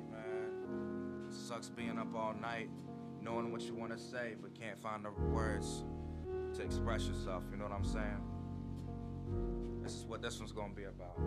man. Sucks being up all night, knowing what you want to say, but can't find the words to express yourself, you know what I'm saying? This is what this one's gonna be about.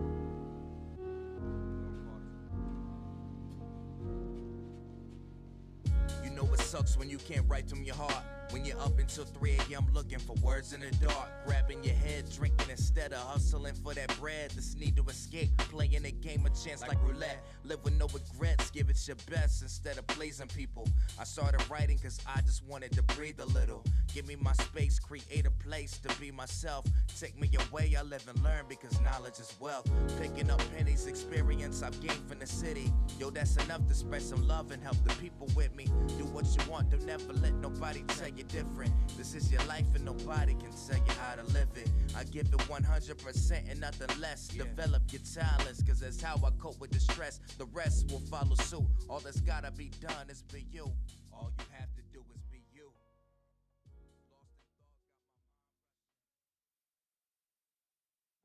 You know it sucks when you can't write from your heart. When you're up until 3 a.m. looking for words in the dark, grabbing your head, drinking instead of hustling for that bread. This need to escape, playing a game of chance like roulette. Live with no regrets, give it your best instead of blazing people. I started writing cause I just wanted to breathe a little. Give me my space, create a place to be myself. Take me away, I live and learn because knowledge is wealth. Picking up pennies, experience I've gained from the city. Yo, that's enough to spread some love and help the people with me. Do what you want, don't never let nobody tell you different. This is your life and nobody can tell you how to live it. I give it 100% and nothing less. Develop your talents, cause that's how I cope with the stress. The rest will follow suit. All that's gotta be done is be you. All you have to do is be you.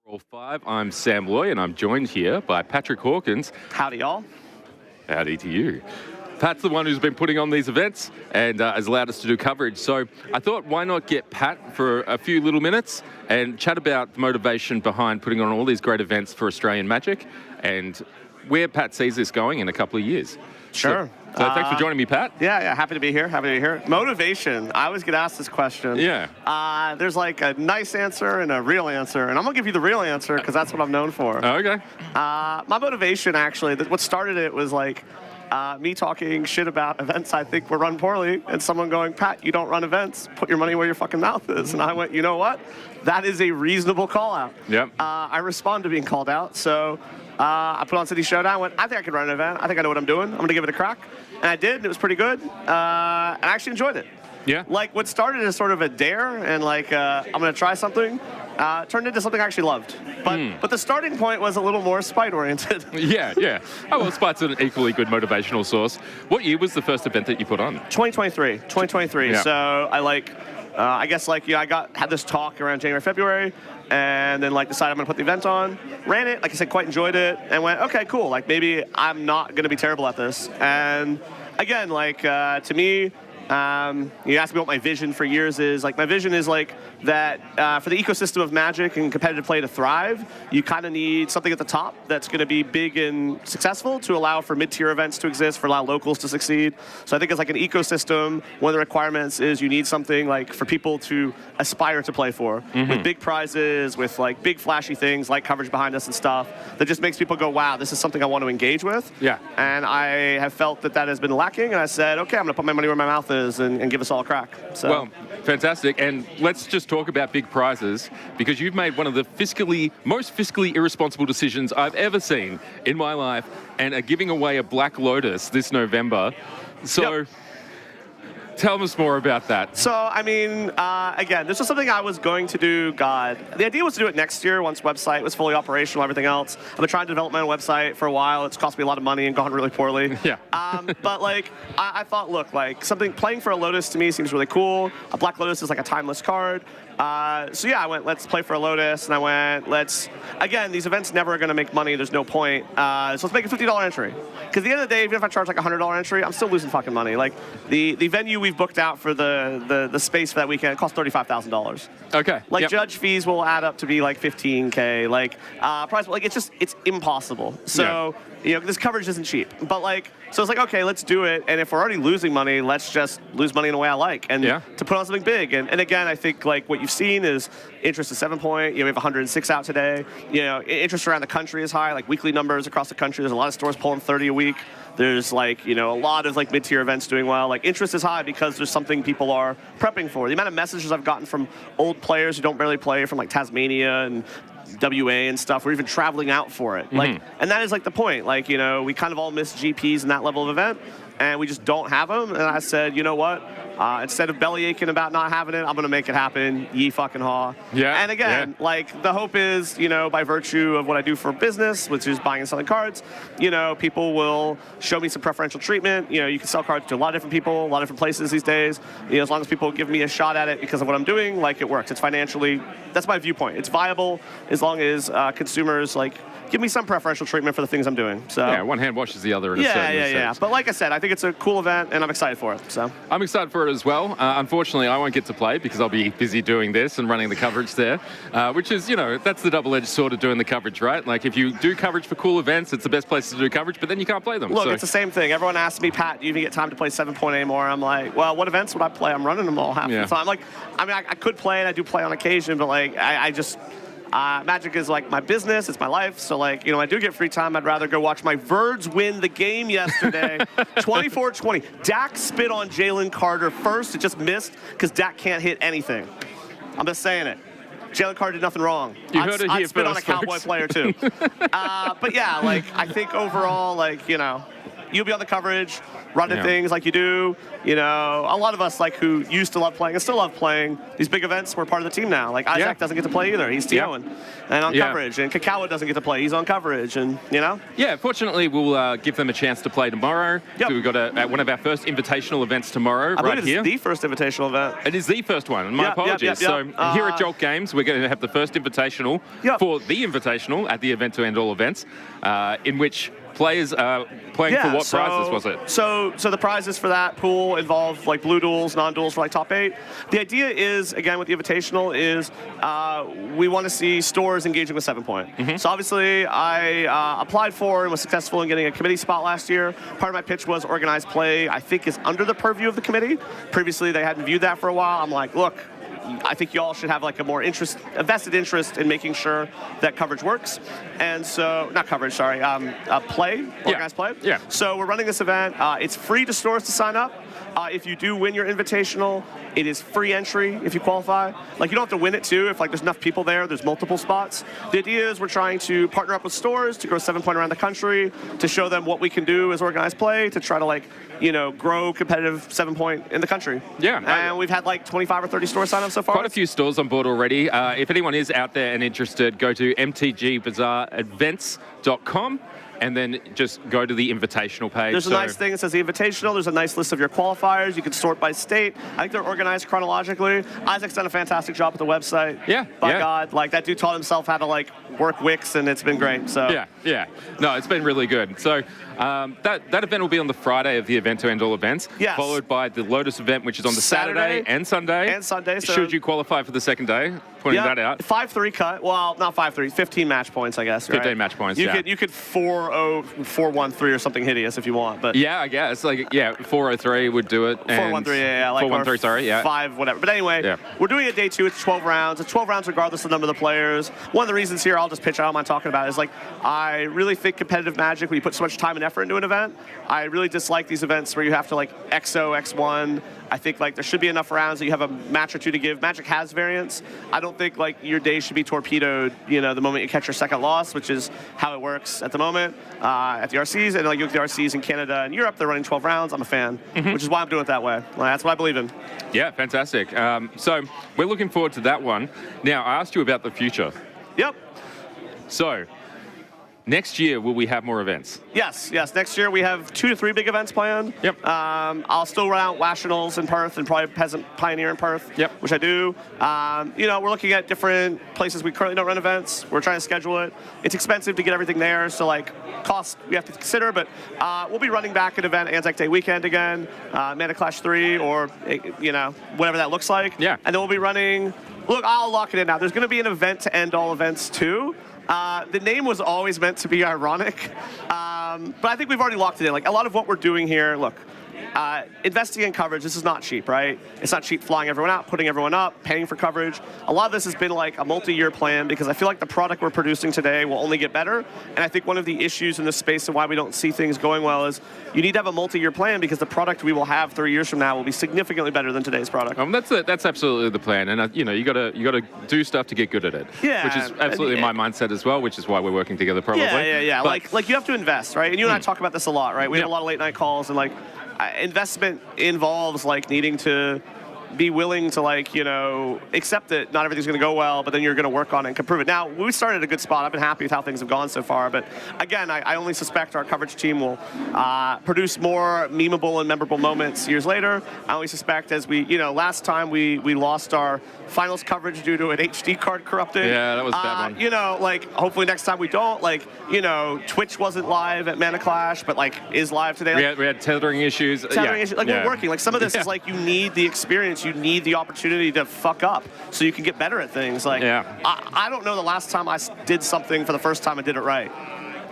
Roll 5, I'm Sam Loy, and I'm joined here by Patrick Hawkins. Howdy, y'all. Howdy to you. Pat's the one who's been putting on these events and has allowed us to do coverage. So I thought, why not get Pat for a few little minutes and chat about the motivation behind putting on all these great events for Australian Magic and where Pat sees this going in a couple of years. Sure. So thanks for joining me, Pat. Yeah, happy to be here. Motivation. I always get asked this question. Yeah. There's like a nice answer and a real answer, and I'm gonna give you the real answer because that's what I'm known for. Okay. My motivation, actually, what started it was like me talking shit about events I think were run poorly, and someone going, Pat, you don't run events. Put your money where your fucking mouth is. And I went, you know what? That is a reasonable call out. Yep. I respond to being called out, so I put on City Showdown. I went, I think I could run an event. I think I know what I'm doing. I'm going to give it a crack. And I did, and it was pretty good. And I actually enjoyed it. Yeah. Like, what started as sort of a dare and like, I'm going to try something, turned into something I actually loved. But the starting point was a little more spite-oriented. Yeah. Oh, well, Spite's an equally good motivational source. What year was the first event that you put on? 2023. Yeah. So I guess I had this talk around January, February, and then decided I'm gonna put the event on, ran it, like I said, quite enjoyed it, and went, okay, cool, maybe I'm not gonna be terrible at this. And again, to me, you asked me what my vision for years is. My vision is that for the ecosystem of Magic and competitive play to thrive, you kind of need something at the top that's going to be big and successful to allow for mid-tier events to exist, for allow locals to succeed. So I think it's an ecosystem. One of the requirements is you need something for people to aspire to play for, with big prizes, with big flashy things like coverage behind us and stuff that just makes people go, wow, this is something I want to engage with. Yeah. And I have felt that has been lacking, and I said, okay, I'm going to put my money where my mouth is and give us all a crack. So. Well, fantastic. And let's just talk about big prizes, because you've made one of the most fiscally irresponsible decisions I've ever seen in my life, and are giving away a Black Lotus this November. So tell us more about that. So, again, this was something I was going to do, the idea was to do it next year once website was fully operational, everything else. I've been trying to develop my own website for a while. It's cost me a lot of money and gone really poorly. Yeah. But I thought, look, something playing for a Lotus to me seems really cool. A Black Lotus is a timeless card. So yeah, I went, let's play for a Lotus, and I went, again, these events never are going to make money, there's no point, so let's make a $50 entry. Because at the end of the day, even if I charge a $100 entry, I'm still losing fucking money. The venue we've booked out for the space for that weekend cost $35,000. Okay. Judge fees will add up to be $15K, price, it's impossible. So, this coverage isn't cheap. But so it's okay, let's do it, and if we're already losing money, let's just lose money in a way I like, and to put on something big. And again, I think what you've seen is interest is 7 point, we have 106 out today. Interest around the country is high, weekly numbers across the country. There's a lot of stores pulling 30 a week. There's a lot of mid-tier events doing well. Interest is high because there's something people are prepping for. The amount of messages I've gotten from old players who don't barely play, from Tasmania and WA and stuff, we're even traveling out for it. And that is the point. We kind of all miss GPs in that level of event, and we just don't have them. And I said, you know what? Instead of belly aching about not having it, I'm going to make it happen. Ye fucking haw. Yeah. And again, the hope is, by virtue of what I do for business, which is buying and selling cards, people will show me some preferential treatment. You can sell cards to a lot of different people, a lot of different places these days. As long as people give me a shot at it because of what I'm doing, it works. It's financially, that's my viewpoint. It's viable as long as consumers give me some preferential treatment for the things I'm doing. So Yeah, one hand washes the other in a certain sense. But like I said, I think it's a cool event, and I'm excited for it. So I'm excited for it as well. Unfortunately, I won't get to play because I'll be busy doing this and running the coverage there, which is, that's the double-edged sword of doing the coverage, right? Like, if you do coverage for cool events, it's the best place to do coverage, but then you can't play them. Look, so. it's the same thing. Everyone asks me, Pat, do you even get time to play 7 Point anymore? I'm like, well, what events would I play? I'm running them all half the time. Like, I could play, and I do play on occasion, but like, I just... Magic is like my business, it's my life, so like, I do get free time. I'd rather go watch my Verds win the game yesterday, 24-20. Dak spit on Jalen Carter first, it just missed because Dak can't hit anything. I'm just saying it. Jalen Carter did nothing wrong. You heard it here I'd spit first, on a Cowboy folks. player too. But yeah, like, I think overall, like, you'll be on the coverage, running things like you do. A lot of us, like, who used to love playing and still love playing these big events, we're part of the team now. Like, Isaac doesn't get to play either. He's TOing and on coverage. And Kakawa doesn't get to play. He's on coverage. And, Yeah, fortunately, we'll give them a chance to play tomorrow. Yep. We've got one of our first invitational events tomorrow I right believe here. it's the first invitational event. It is the first one. My apologies. So here at Jolt Games, we're going to have the first invitational for the invitational at the event to end all events, in which players are playing for what prizes was it? So the prizes for that pool involve like blue duels, non-duels for like top 8. The idea is, again, with the invitational is we want to see stores engaging with 7 Point. So obviously I applied for and was successful in getting a committee spot last year. Part of my pitch was organized play, I think, is under the purview of the committee. Previously they hadn't viewed that for a while. I'm like, look, I think y'all should have like a vested interest in making sure that coverage works. And so, not coverage, sorry, play, organized play. Yeah. So we're running this event. It's free to stores to sign up. If you do win your invitational, it is free entry if you qualify. Like, you don't have to win it too. If like there's enough people there's multiple spots. The idea is we're trying to partner up with stores to grow 7 Point around the country, to show them what we can do as organized play, to try to like, grow competitive 7 Point in the country. Yeah. And we've had like 25 or 30 stores sign up so far. Quite a few stores on board already. If anyone is out there and interested, go to mtgbazaarevents.com. and then just go to the invitational page. There's a nice thing that says the invitational. There's a nice list of your qualifiers. You can sort by state. I think they're organized chronologically. Isaac's done a fantastic job with the website. Yeah. By God, like that dude taught himself how to like work Wix, and it's been great. So yeah. No, it's been really good. So that event will be on the Friday of the event to end all events. Yes. Followed by the Lotus event, which is on the Saturday and Sunday. And Sunday. So should you qualify for the second day, pointing that out. 5-3 cut. Well, not 5-3. 15 match points, I guess. 15 match points. You could 4-0, 4-1-3 or something hideous if you want. But yeah, I guess 4-0-3 would do it. 4-1-3, like 4-1-3, sorry, yeah. 5, whatever. But anyway, we're doing it day 2. It's 12 rounds. It's 12 rounds regardless of the number of the players. One of the reasons here, I'll just pitch, I don't mind talking about it, is like I really think competitive Magic, when you put so much time and effort into an event, I really dislike these events where you have to like XO, X1. I think like there should be enough rounds that you have a match or two to give. Magic has variance. I don't think like your day should be torpedoed, the moment you catch your second loss, which is how it works at the moment at the RCs. And like you look at the RCs in Canada and Europe, they're running 12 rounds. I'm a fan, which is why I'm doing it that way. That's what I believe in. Yeah, fantastic. So we're looking forward to that one. Now, I asked you about the future. Yep. So next year, will we have more events? Yes. Next year, we have 2 to 3 big events planned. Yep. I'll still run out Nationals in Perth and probably Peasant Pioneer in Perth, which I do. We're looking at different places we currently don't run events. We're trying to schedule it. It's expensive to get everything there, so like cost we have to consider, but we'll be running back an event Anzac Day weekend again, Mana Clash 3, or, whatever that looks like. Yeah. And then we'll be running, look, I'll lock it in now. There's going to be an event to end all events too. The name was always meant to be ironic, but I think we've already locked it in. Like a lot of what we're doing here, look, investing in coverage, this is not cheap, right? It's not cheap flying everyone out, putting everyone up, paying for coverage. A lot of this has been like a multi-year plan because I feel like the product we're producing today will only get better. And I think one of the issues in this space and why we don't see things going well is you need to have a multi-year plan because the product we will have 3 years from now will be significantly better than today's product. That's absolutely the plan, and you gotta do stuff to get good at it. Yeah, which is absolutely my mindset as well, which is why we're working together probably. Yeah. But like you have to invest, right? And you and I talk about this a lot, right? We have a lot of late night calls, and like investment involves like needing to be willing to like, you know, accept that not everything's going to go well, but then you're going to work on it and improve it. Now, we started at a good spot. I've been happy with how things have gone so far, but again, I only suspect our coverage team will produce more memeable and memorable moments years later. I only suspect as we, you know, last time we lost our finals coverage due to an HD card corrupted. Yeah, that was a bad one. You know, like, hopefully next time we don't. Like, you know, Twitch wasn't live at Mana Clash, but like is live today. Like, We had tethering issues. tethering issues. Like, we're working. Like, some of this is like, you need the experience, you need the opportunity to fuck up so you can get better at things. Like, I don't know the last time I did something for the first time and did it right.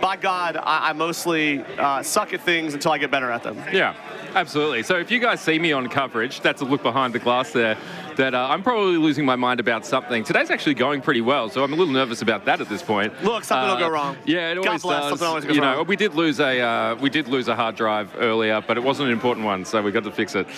By God, I mostly suck at things until I get better at them. Yeah, absolutely. So if you guys see me on coverage, that's a look behind the glass there, that I'm probably losing my mind about something. Today's actually going pretty well, so I'm a little nervous about that at this point. Look, something will go wrong. Yeah, it always God bless, does. something always goes you know, wrong. we did lose a hard drive earlier, but it wasn't an important one, so we got to fix it.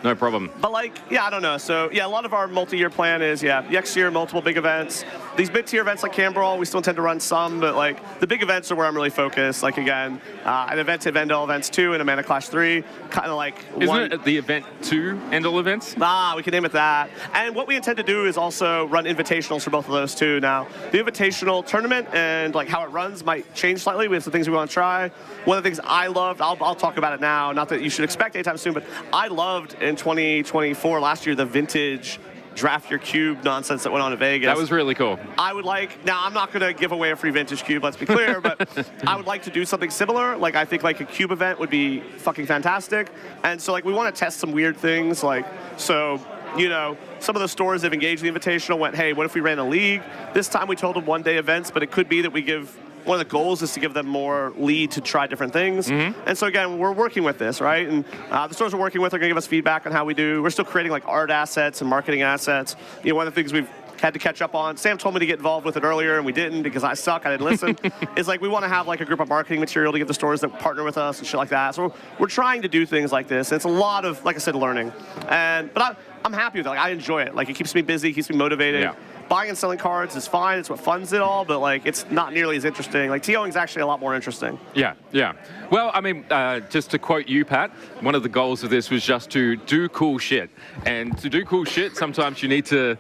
No problem. But like, yeah, I don't know. So yeah, a lot of our multi-year plan is, next year, multiple big events. These mid-tier events like Canbrawl, we still intend to run some, but like the big events are where I'm really focused. Like again, an event to Vendel events 2 and a Mana Clash 3, kind of like Isn't it the event 2 Endel events? We can name it that. And what we intend to do is also run invitationals for both of those too. Now, the invitational tournament and like how it runs might change slightly. We have some things we want to try. One of the things I loved, I'll talk about it now, not that you should expect anytime soon, but I loved in 2024 last year the vintage draft your cube nonsense that went on in Vegas. That was really cool. I would like, now I'm not going to give away a free vintage cube, let's be clear, but I would like to do something similar. Like, I think like a cube event would be fucking fantastic. And so like we want to test some weird things. Like, so, you know, some of the stores that have engaged in the invitational went, hey, what if we ran a league? This time we told them one-day events, but it could be that we give, one of the goals is to give them more lead to try different things. And so again, we're working with this, right? And the stores we're working with are going to give us feedback on how we do. We're still creating like art assets and marketing assets. You know, one of the things we've had to catch up on, Sam told me to get involved with it earlier and we didn't because I suck, I didn't listen, is like we want to have like a group of marketing material to give the stores that partner with us and shit like that. So we're trying to do things like this. And it's a lot of, like I said, learning. But I'm happy with it. Like, I enjoy it. Like, it keeps me busy, keeps me motivated. Yeah. Buying and selling cards is fine. It's what funds it all, but like it's not nearly as interesting. Like TOing is actually a lot more interesting. Yeah, yeah. Well, I mean, just to quote you, Pat, one of the goals of this was just to do cool shit. And to do cool shit, sometimes you need to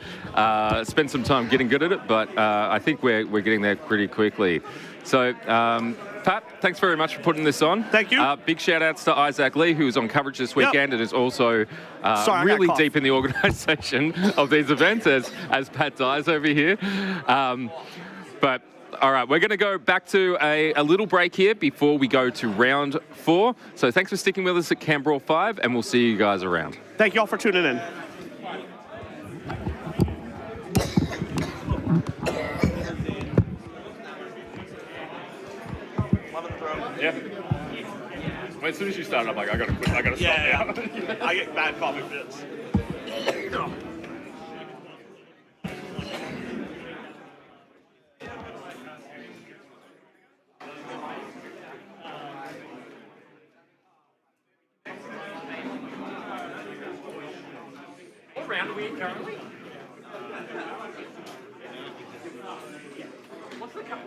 spend some time getting good at it, but I think we're getting there pretty quickly. So, Pat, thanks very much for putting this on. Thank you. Big shout outs to Isaac Lee, who was on coverage this weekend and is also really deep in the organisation of these events, as Pat dies over here. But all right, we're going to go back to a little break here before we go to round 4. So thanks for sticking with us at Canbrawl 5, and we'll see you guys around. Thank you all for tuning in. Yeah. Well, as soon as you start, I'm like, I gotta quit. I gotta stop now. I get bad coffee fits. What round are we in currently? What's the cut?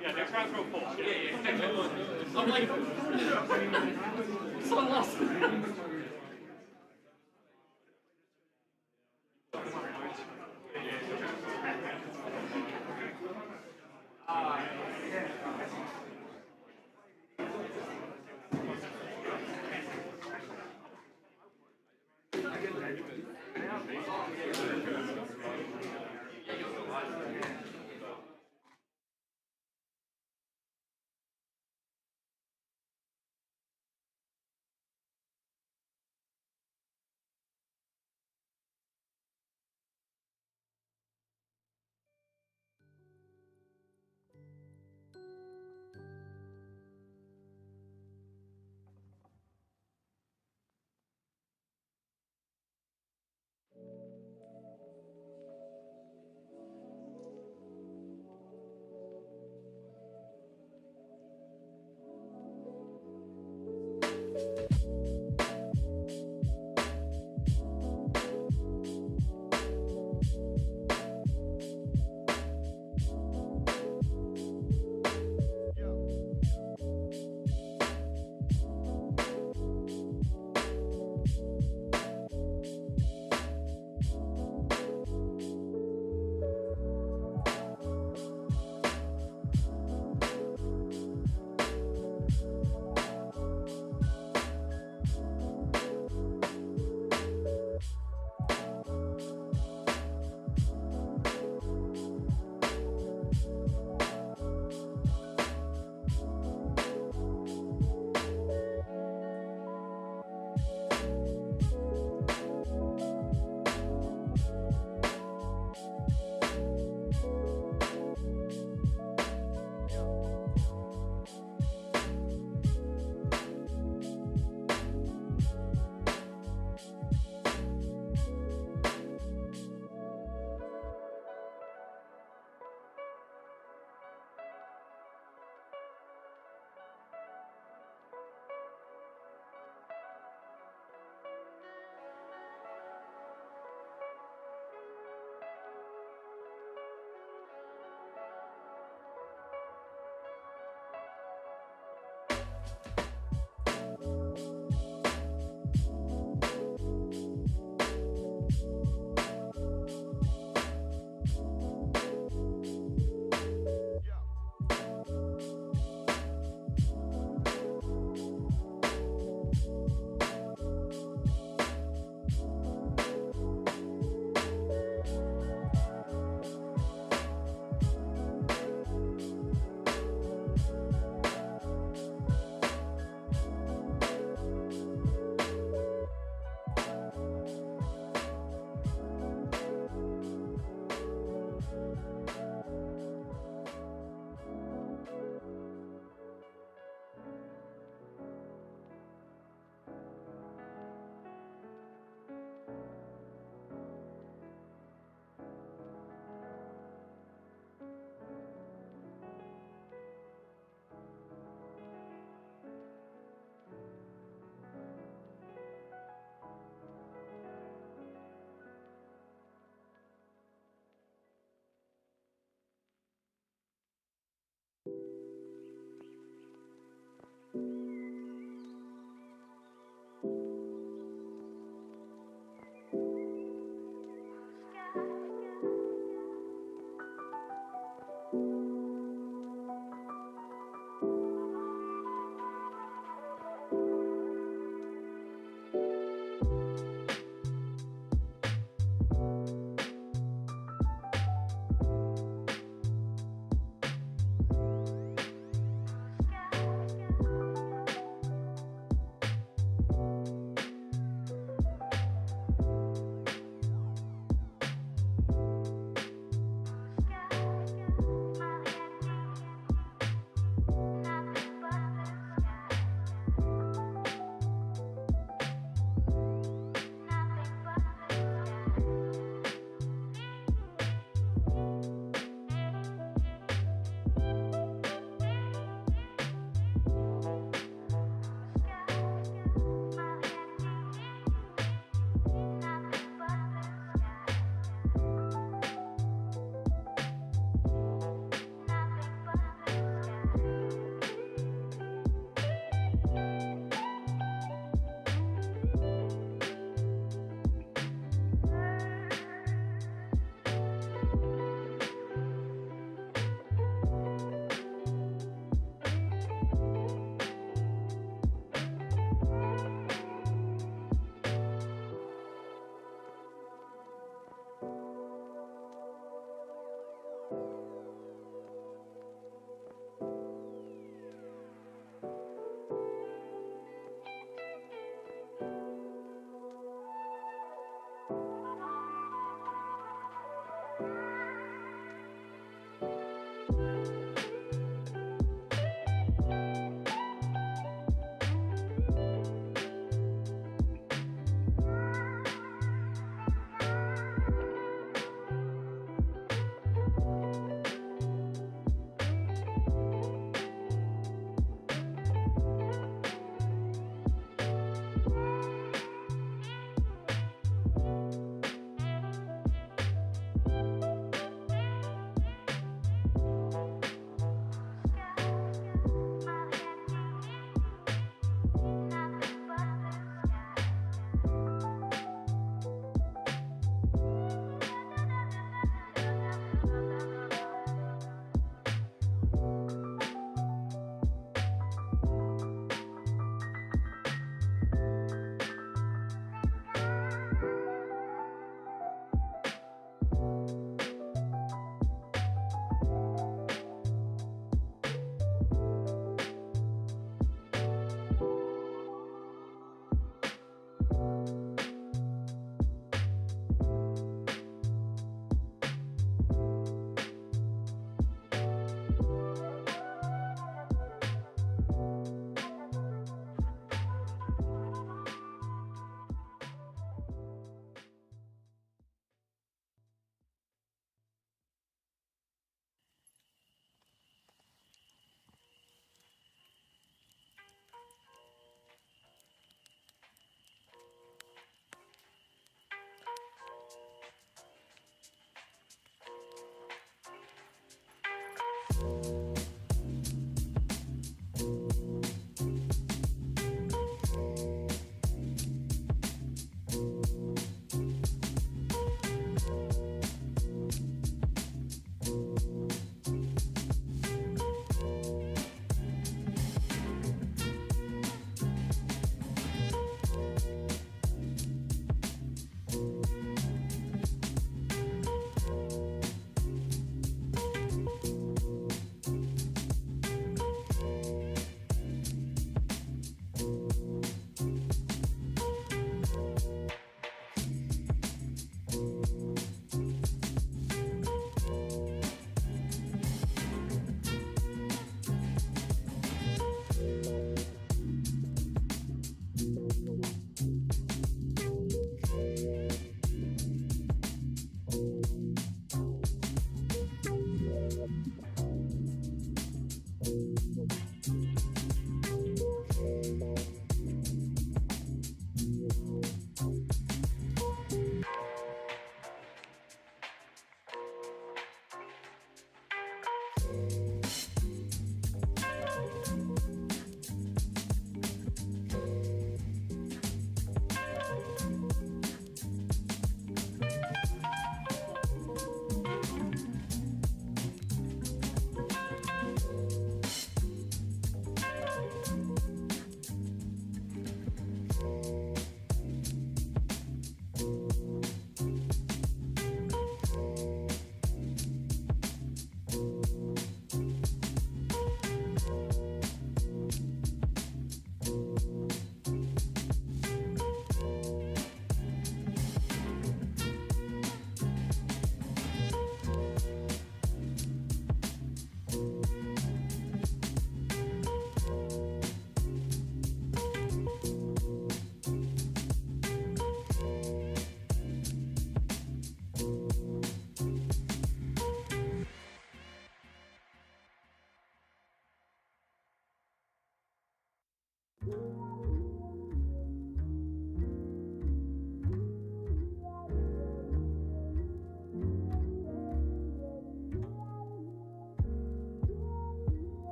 Yeah, next round's real 4. Yeah. I'm like, so lost.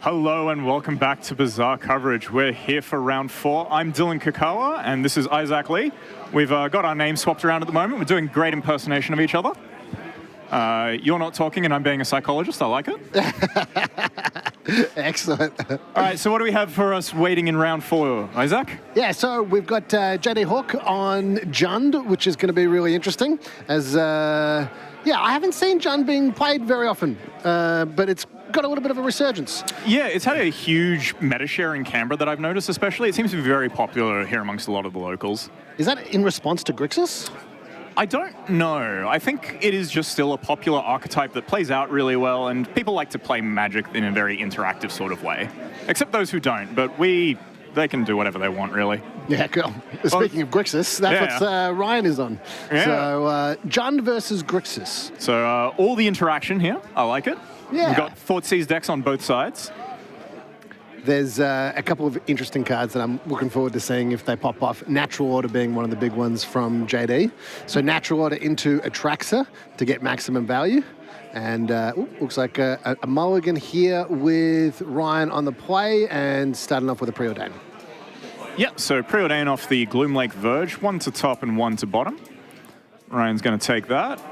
Hello and welcome back to Bizarre Coverage. We're here for round 4. I'm Dylan Kakawa and this is Isaac Lee. We've got our names swapped around at the moment. We're doing great impersonation of each other. You're not talking and I'm being a psychologist. I like it. Excellent. All right, so what do we have for us waiting in round 4, Isaac? Yeah, so we've got JD Hawk on Jund, which is going to be really interesting. As I haven't seen Jund being played very often, but it's got a little bit of a resurgence. Yeah, it's had a huge meta share in Canberra that I've noticed, especially. It seems to be very popular here amongst a lot of the locals. Is that in response to Grixis? I don't know. I think it is just still a popular archetype that plays out really well, and people like to play Magic in a very interactive sort of way. Except those who don't, but they can do whatever they want, really. Yeah, cool. Speaking of Grixis, that's what Ryan is on. Yeah. So, Jund versus Grixis. So, all the interaction here. I like it. Yeah. We've got Thoughtseize decks on both sides. There's a couple of interesting cards that I'm looking forward to seeing if they pop off. Natural Order being one of the big ones from JD. So Natural Order into Atraxa to get maximum value. And looks like a mulligan here with Ryan on the play and starting off with a Preordain. Yeah, so Preordain off the Gloomlake Verge, 1 to top and 1 to bottom. Ryan's going to take that.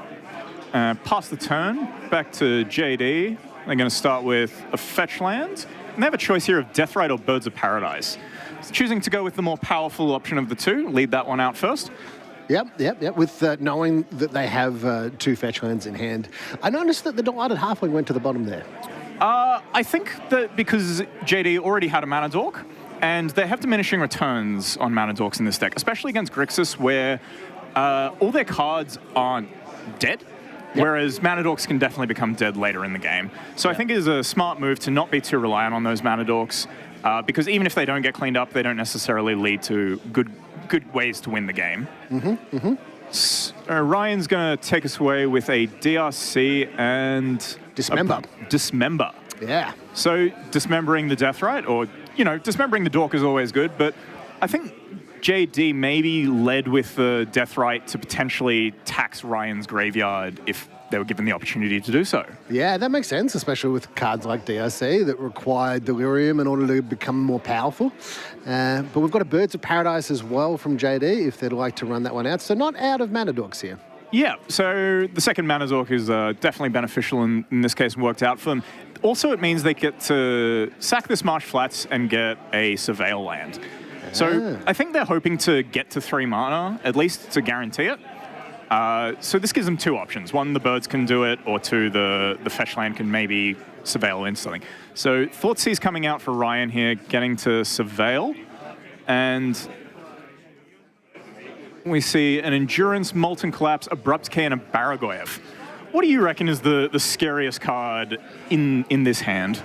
Pass the turn, back to JD. They're going to start with a fetch land. And they have a choice here of Deathrite or Birds of Paradise. So choosing to go with the more powerful option of the two, lead that one out first. Yep. With knowing that they have 2 fetch lands in hand. I noticed that the Delighted Halfling went to the bottom there. I think that because JD already had a Mana Dork, and they have diminishing returns on Mana Dorks in this deck, especially against Grixis, where all their cards aren't dead. Yep. Whereas Mana Dorks can definitely become dead later in the game. So I think it is a smart move to not be too reliant on those Mana Dorks, because even if they don't get cleaned up, they don't necessarily lead to good ways to win the game. Ryan's going to take us away with a DRC and... Dismember. Dismember. Yeah. So dismembering the Deathrite, or, dismembering the Dork is always good, but I think JD maybe led with the Deathrite to potentially tax Ryan's graveyard if they were given the opportunity to do so. Yeah, that makes sense, especially with cards like DRC that require Delirium in order to become more powerful. But we've got a Birds of Paradise as well from JD if they'd like to run that one out. So not out of Mana Dorks here. Yeah, so the second Mana Dork is definitely beneficial in this case and worked out for them. Also, it means they get to sack this Marsh Flats and get a Surveil land. So I think they're hoping to get to 3 mana, at least to guarantee it. So this gives them 2 options. 1, the birds can do it, or 2, the fetch land can maybe Surveil into something. So Thoughtseize coming out for Ryan here, getting to Surveil. And we see an Endurance, Molten Collapse, Abrupt Decay, and a Baragoyev. What do you reckon is the scariest card in this hand?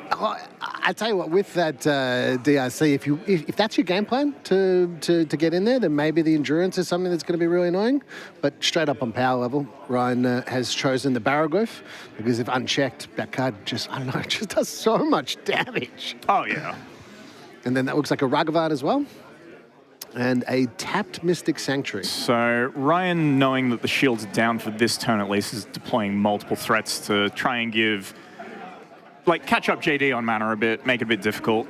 I tell you what, with that DRC, if that's your game plan to get in there, then maybe the Endurance is something that's going to be really annoying. But straight up on power level, Ryan has chosen the Baragoyev because if unchecked, that card just does so much damage. Oh, yeah. And then that looks like a Ragavan as well. And a tapped Mystic Sanctuary. So Ryan, knowing that the shield's down for this turn at least, is deploying multiple threats to try and catch up JD on mana a bit, make it a bit difficult.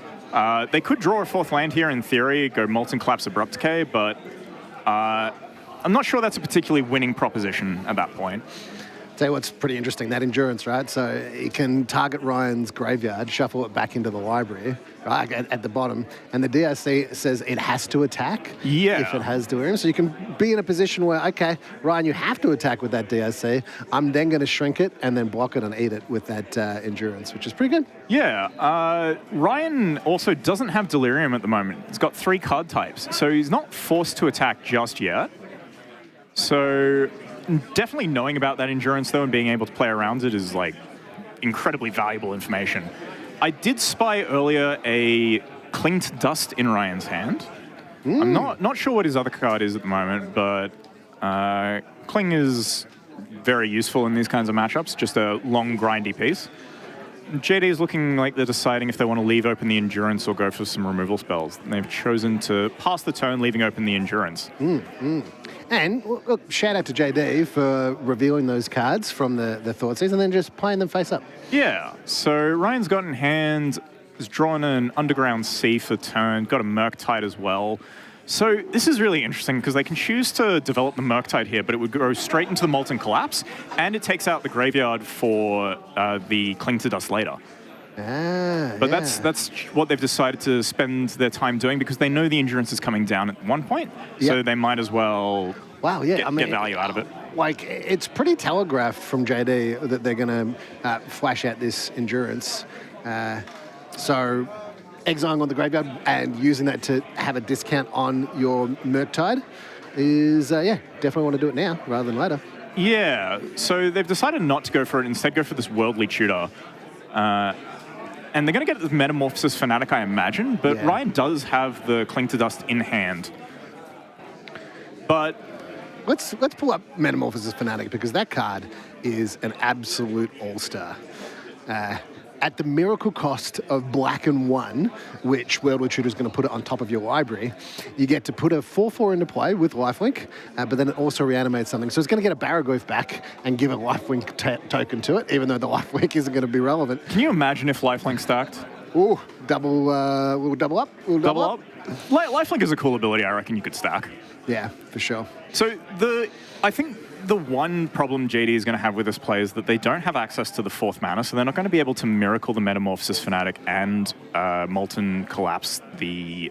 They could draw a 4th land here in theory, go Molten Collapse, Abrupt Decay, but I'm not sure that's a particularly winning proposition at that point. Tell you what's pretty interesting, that Endurance, right? So it can target Ryan's graveyard, shuffle it back into the library, right, at the bottom, and the DRC says it has to attack if it has Delirium. So you can be in a position where, okay, Ryan, you have to attack with that DRC. I'm then going to shrink it and then block it and eat it with that Endurance, which is pretty good. Yeah. Ryan also doesn't have Delirium at the moment. He's got 3 card types, so he's not forced to attack just yet. So definitely knowing about that Endurance, though, and being able to play around it is, incredibly valuable information. I did spy earlier a Cling to Dust in Ryan's hand. I'm not sure what his other card is at the moment, but Cling is very useful in these kinds of matchups, just a long, grindy piece. JD is looking like they're deciding if they want to leave open the Endurance or go for some removal spells. And they've chosen to pass the turn, leaving open the Endurance. And look, shout out to JD for revealing those cards from the Thoughtseize and then just playing them face up. Yeah, so Ryan's got in hand, has drawn an Underground Sea for turn, got a Murktide as well. So this is really interesting because they can choose to develop the Murktide here, but it would go straight into the Molten Collapse, and it takes out the graveyard for the Cling to Dust later. But that's what they've decided to spend their time doing because they know the Endurance is coming down at one point, so they might as well get value out of it. Like, it's pretty telegraphed from JD that they're going to flash out this Endurance. So exiling on the graveyard and using that to have a discount on your Murktide is, definitely want to do it now rather than later. Yeah, so they've decided not to go for it, instead go for this Worldly Tutor. And they're going to get the Metamorphosis Fanatic, I imagine, but Ryan does have the Cling to Dust in hand. But let's pull up Metamorphosis Fanatic because that card is an absolute all-star. At the miracle cost of black and 1, which Worldly Tutor is going to put it on top of your library, you get to put a 4/4 into play with lifelink, but then it also reanimates something. So it's going to get a Baraglyph back and give a lifelink token to it, even though the lifelink isn't going to be relevant. Can you imagine if lifelink stacked? Ooh, we'll double up. We'll double up. Lifelink is a cool ability I reckon you could stack. Yeah, for sure. So I think the one problem JD is going to have with this play is that they don't have access to the 4th mana, so they're not going to be able to Miracle the Metamorphosis Fanatic and Molten Collapse the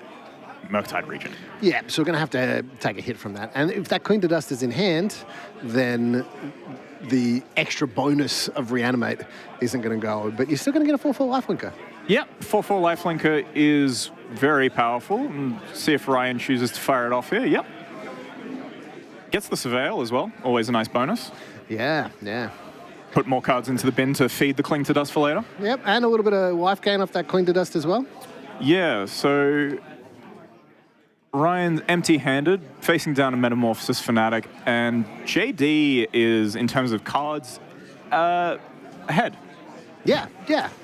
Murktide region. Yeah, so we're going to have to take a hit from that. And if that Cling to Dust is in hand, then the extra bonus of Reanimate isn't going to go, but you're still going to get a 4/4 Lifelinker. Yep, 4/4 Lifelinker is very powerful. And see if Ryan chooses to fire it off here. Yep. Gets the Surveil as well. Always a nice bonus. Yeah. Put more cards into the bin to feed the Cling to Dust for later. Yep, and a little bit of life gain off that Cling to Dust as well. Yeah, so Ryan's empty-handed, facing down a Metamorphosis Fanatic, and JD is, in terms of cards, ahead. Yeah,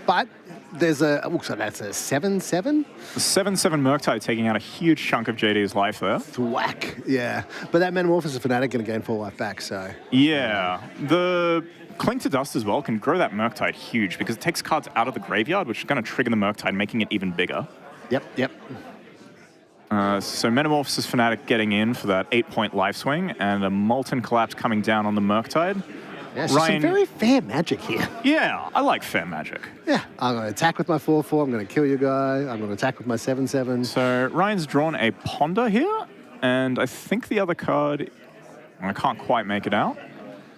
but there's looks like that's a 7/7? The 7/7 Murktide taking out a huge chunk of JD's life there. Thwack, yeah. But that Metamorphosis Fanatic going to gain 4 life back, so... Yeah, the Cling to Dust as well can grow that Murktide huge because it takes cards out of the graveyard, which is going to trigger the Murktide, making it even bigger. Yep. So Metamorphosis Fanatic getting in for that 8-point life swing, and a Molten Collapse coming down on the Murktide. Yeah, so some very fair magic here. Yeah, I like fair magic. Yeah, I'm going to attack with my 4/4, I'm going to kill your guy, I'm going to attack with my 7/7. So Ryan's drawn a Ponder here, and I think the other card, I can't quite make it out.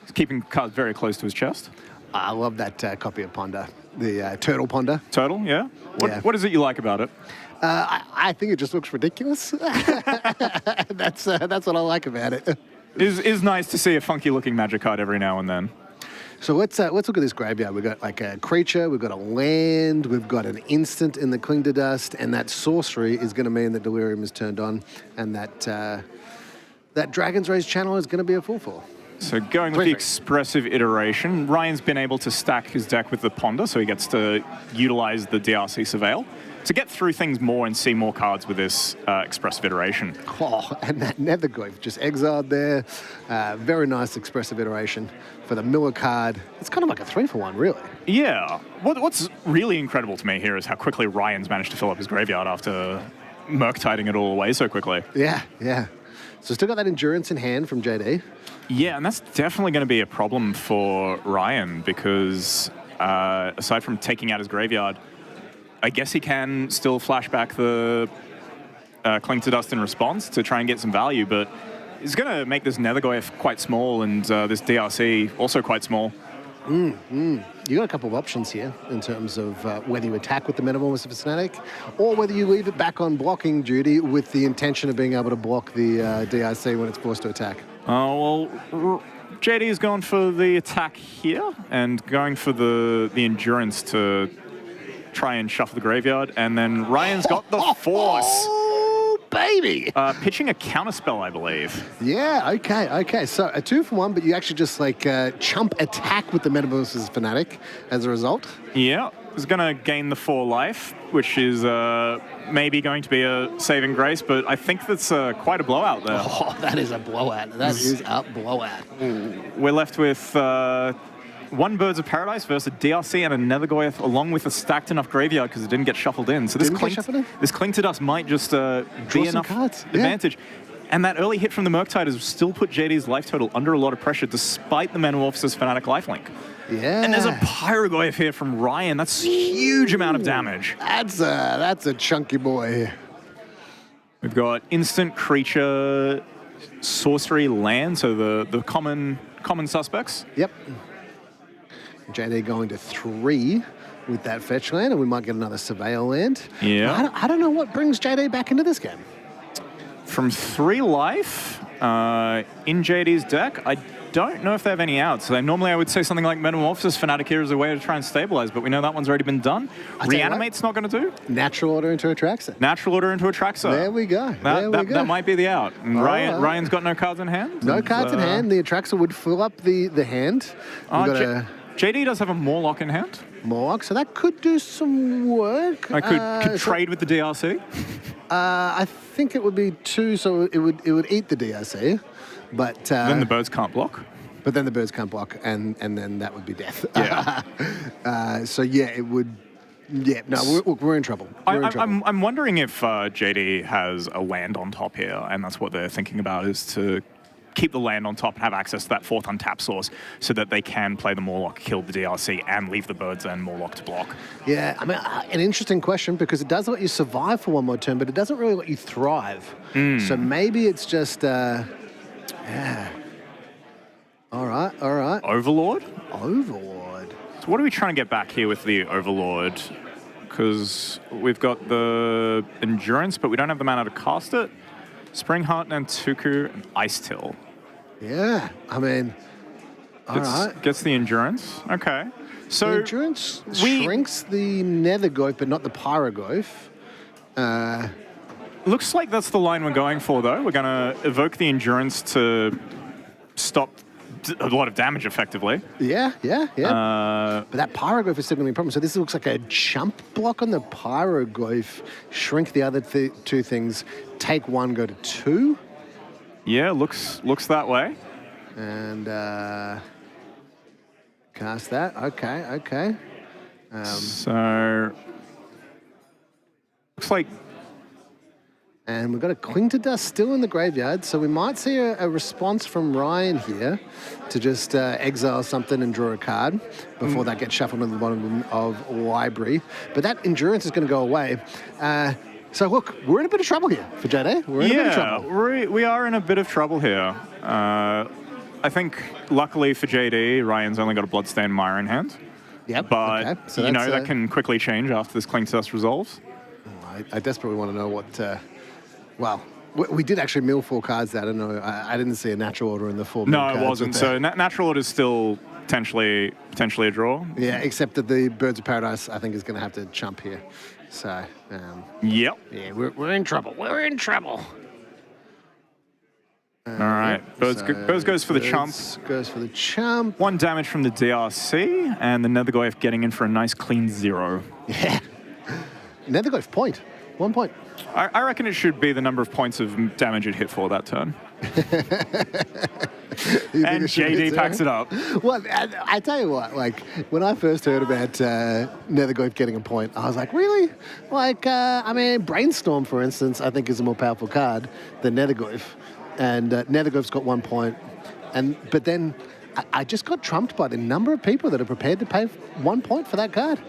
He's keeping cards very close to his chest. I love that copy of Ponder, the Turtle Ponder. Turtle, yeah? What is it you like about it? I think it just looks ridiculous. That's what I like about it. Is nice to see a funky-looking magic card every now and then. So let's look at this graveyard. We've got like a creature, we've got a land, we've got an instant in the Cling to Dust, and that sorcery is going to mean that Delirium is turned on, and that Dragon's Rage channel is going to be a 4/4. So going with the expressive iteration, Ryan's been able to stack his deck with the Ponder, so he gets to utilize the DRC Surveil to get through things more and see more cards with this expressive iteration. Oh, and that Netherglyph just exiled there. Very nice expressive iteration for the Miller card. It's kind of like a 3-for-1, really. Yeah. What's really incredible to me here is how quickly Ryan's managed to fill up his graveyard after Murktiding it all away so quickly. Yeah. So still got that Endurance in hand from JD. Yeah, and that's definitely going to be a problem for Ryan because aside from taking out his graveyard, I guess he can still flash back the Cling to Dust in response to try and get some value, but he's going to make this Netherglyph quite small and this DRC also quite small. You got a couple of options here in terms of whether you attack with the Metamorphosis Fanatic or whether you leave it back on blocking duty with the intention of being able to block the DRC when it's forced to attack. Oh, well, JD has gone for the attack here and going for the Endurance to try and shuffle the graveyard, and then Ryan's got the Force. Oh, baby. Pitching a counterspell, I believe. Yeah, okay. So a 2-for-1, but you actually just like chump attack with the Metamorphosis Fanatic as a result. Yeah, it's going to gain the 4 life, which is maybe going to be a saving grace, but I think that's quite a blowout there. Oh, that is a blowout. That is a blowout. We're left with 1 Birds of Paradise versus a DRC and a Nethergoyf, along with a stacked enough graveyard because it didn't get shuffled in. So this Cling to Dust might just be enough advantage. And that early hit from the Murktide has still put JD's life total under a lot of pressure despite the Metamorphosis Fanatic lifelink. Yeah. And there's a Pyrogoyf here from Ryan. That's a huge amount of damage. That's a chunky boy. We've got instant creature, sorcery, land, so the common suspects. Yep. JD going to 3 with that fetch land, and we might get another Surveyor land. Yeah. I don't know what brings JD back into this game. From 3 life in JD's deck, I don't know if they have any outs. So normally I would say something like Metamorphosis Fanatic here as a way to try and stabilize, but we know that one's already been done. Reanimate's not going to do. Natural Order into Atraxa. Natural Order into Atraxa. There we go. That might be the out. And Ryan's got no cards in hand. No cards in hand. The Atraxa would fill up the hand. JD does have a Morlock in hand. Morlock, so that could do some work. I could trade with the DRC. I think it would be 2, so it would eat the DRC, but then the birds can't block. But then the birds can't block, and then that would be death. Yeah. So yeah, it would. Yeah, no, we're in trouble. I'm wondering if JD has a land on top here, and that's what they're thinking about, is to keep the land on top and have access to that 4th untap source so that they can play the Morlock, kill the DRC, and leave the birds and Morlock to block. Yeah, I mean, an interesting question, because it does let you survive for 1 more turn, but it doesn't really let you thrive. So maybe it's just, yeah. All right. Overlord? Overlord. So what are we trying to get back here with the Overlord? Because we've got the Endurance, but we don't have the mana to cast it. Springheart, Nantuku, and Ice Till. Yeah, I mean, all right. Gets the Endurance. Okay. So the Endurance shrinks the Nethergoyf, but not the Pyrogoyf. Looks like that's the line we're going for, though. We're going to evoke the Endurance to stop a lot of damage, effectively. Yeah. But that Pyrogoyf is still going to be a problem. So this looks like a jump block on the Pyrogoyf. Shrink the other 2 things. Take 1, go to 2. Yeah, looks that way. And cast that. Okay. So looks like. And we've got a Cling to Dust still in the graveyard, so we might see a response from Ryan here to just exile something and draw a card before that gets shuffled to the bottom of library. But that Endurance is going to go away. So look, we're in a bit of trouble here for JD. We're in a bit of trouble. We are in a bit of trouble here. I think, luckily for JD, Ryan's only got a Bloodstained Mire in hand. Yep. But, okay. So that can quickly change after this Cling to Dust resolves. I desperately want to know what... well, we did actually mill 4 cards. I don't know. I didn't see a Natural Order in the 4 mill cards. No, it wasn't. So Natural Order is still potentially a draw. Yeah, except that the Birds of Paradise, I think, is going to have to chump here. So, yep. Yeah, we're in trouble. We're in trouble. All right. Birds goes for the chump. Goes for the chump. 1 damage from the DRC, and the Nethergoyf getting in for a nice clean 0. Yeah. Nethergoyf point. 1 point. I reckon it should be the number of points of damage it hit for that turn. And JD packs it up. Well, I tell you what, like, when I first heard about Nethergoyf getting a point, I was like, really? Like, I mean, Brainstorm, for instance, I think is a more powerful card than Nethergoyf. And Nethergoyf's got 1 point. But then I just got trumped by the number of people that are prepared to pay 1 point for that card.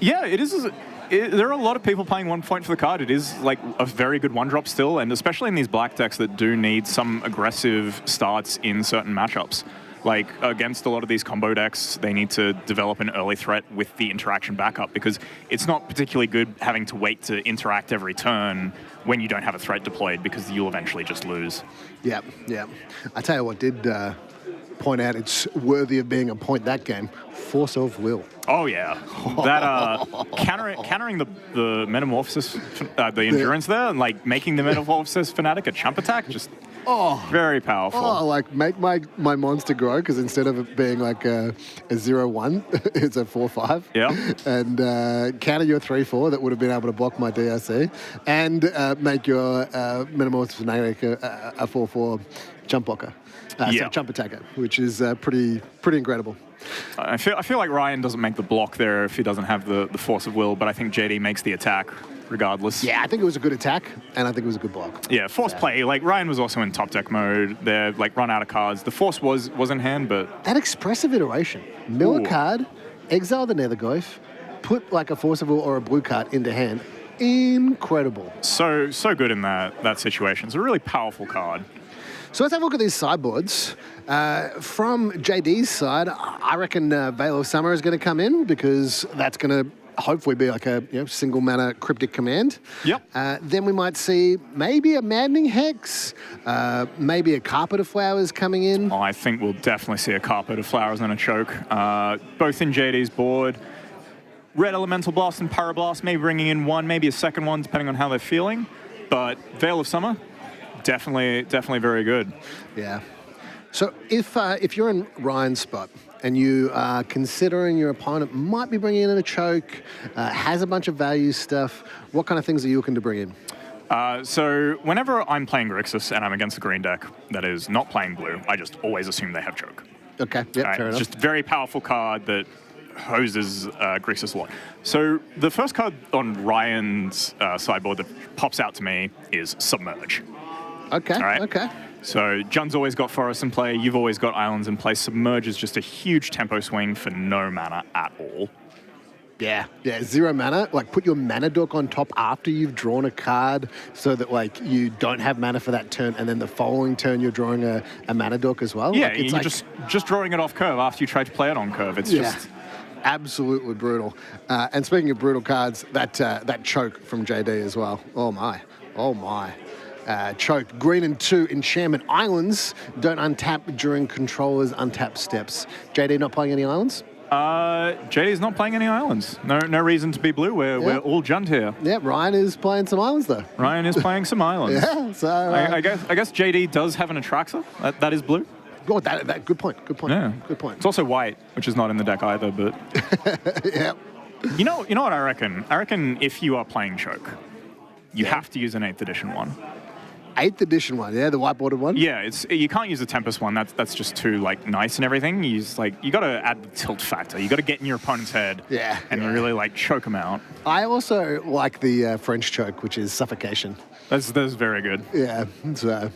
Yeah, it is. There are a lot of people paying 1 point for the card. It is like a very good 1-drop still, and especially in these black decks that do need some aggressive starts in certain matchups. Like against a lot of these combo decks, they need to develop an early threat with the interaction backup, because it's not particularly good having to wait to interact every turn when you don't have a threat deployed, because you'll eventually just lose. Yeah. I tell you what did point out it's worthy of being a point that game. Force of will. Oh yeah, that countering the metamorphosis, the endurance there, and like making the metamorphosis fanatic a chump attack, just very powerful. Oh, like make my monster grow, because instead of it being like a 0-1, it's a 4-5. Yeah. And counter your 3-4 that would have been able to block my DRC, and make your metamorphosis fanatic a 4-4 jump blocker. So jump attacker, which is pretty incredible. I feel like Ryan doesn't make the block there if he doesn't have the force of will, but I think JD makes the attack regardless. Yeah, I think it was a good attack, and I think it was a good block. Yeah, force play. Like Ryan was also in top deck mode. They're like run out of cards. The force was in hand, but that expressive iteration. Mill a card, exile the Netherglyph, put like a force of will or a blue card into hand. Incredible. So good in that situation. It's a really powerful card. So let's have a look at these sideboards. From JD's side, I reckon Veil of Summer is going to come in, because that's going to hopefully be like a single mana cryptic command. Yep. Then we might see maybe a Maddening Hex, maybe a Carpet of Flowers coming in. Oh, I think we'll definitely see a Carpet of Flowers and a Choke, both in JD's board. Red Elemental Blast and Pyroblast, maybe bringing in one, maybe a second one, depending on how they're feeling. But Veil of Summer, definitely very good. Yeah. So if you're in Ryan's spot and you are considering your opponent might be bringing in a Choke, has a bunch of value stuff, what kind of things are you looking to bring in? So whenever I'm playing Grixis and I'm against a green deck that is not playing blue, I just always assume they have Choke. Okay, yeah, fair enough. Just a very powerful card that hoses Grixis a lot. So the first card on Ryan's sideboard that pops out to me is Submerge. Okay, okay. So Jun's always got forests in play, you've always got islands in play. Submerge is just a huge tempo swing for no mana at all. Yeah, 0 mana. Like, put your mana dork on top after you've drawn a card, so that like you don't have mana for that turn, and then the following turn you're drawing a mana dork as well. Yeah, like, it's you're like, just drawing it off curve after you try to play it on curve. It's just absolutely brutal. And speaking of brutal cards, that Choke from JD as well. Oh my. Choke, green and 2 enchantment islands don't untap during controller's untap steps. JD not playing any islands? JD's not playing any islands. No reason to be blue. We're all Junt here. Yeah, Ryan is playing some islands though. Ryan is playing some islands. Yeah, so I guess JD does have an Atraxa. That is blue. Oh, that good point. Yeah. Good point. It's also white, which is not in the deck either. But yeah. You know what I reckon? I reckon if you are playing Choke, you have to use an 8th edition one. 8th edition one, yeah, the whiteboarded one. Yeah, you can't use the Tempest one. That's just too like nice and everything. You got to add the tilt factor. You got to get in your opponent's head. And really like choke them out. I also like the French Choke, which is suffocation. That's very good. Yeah, so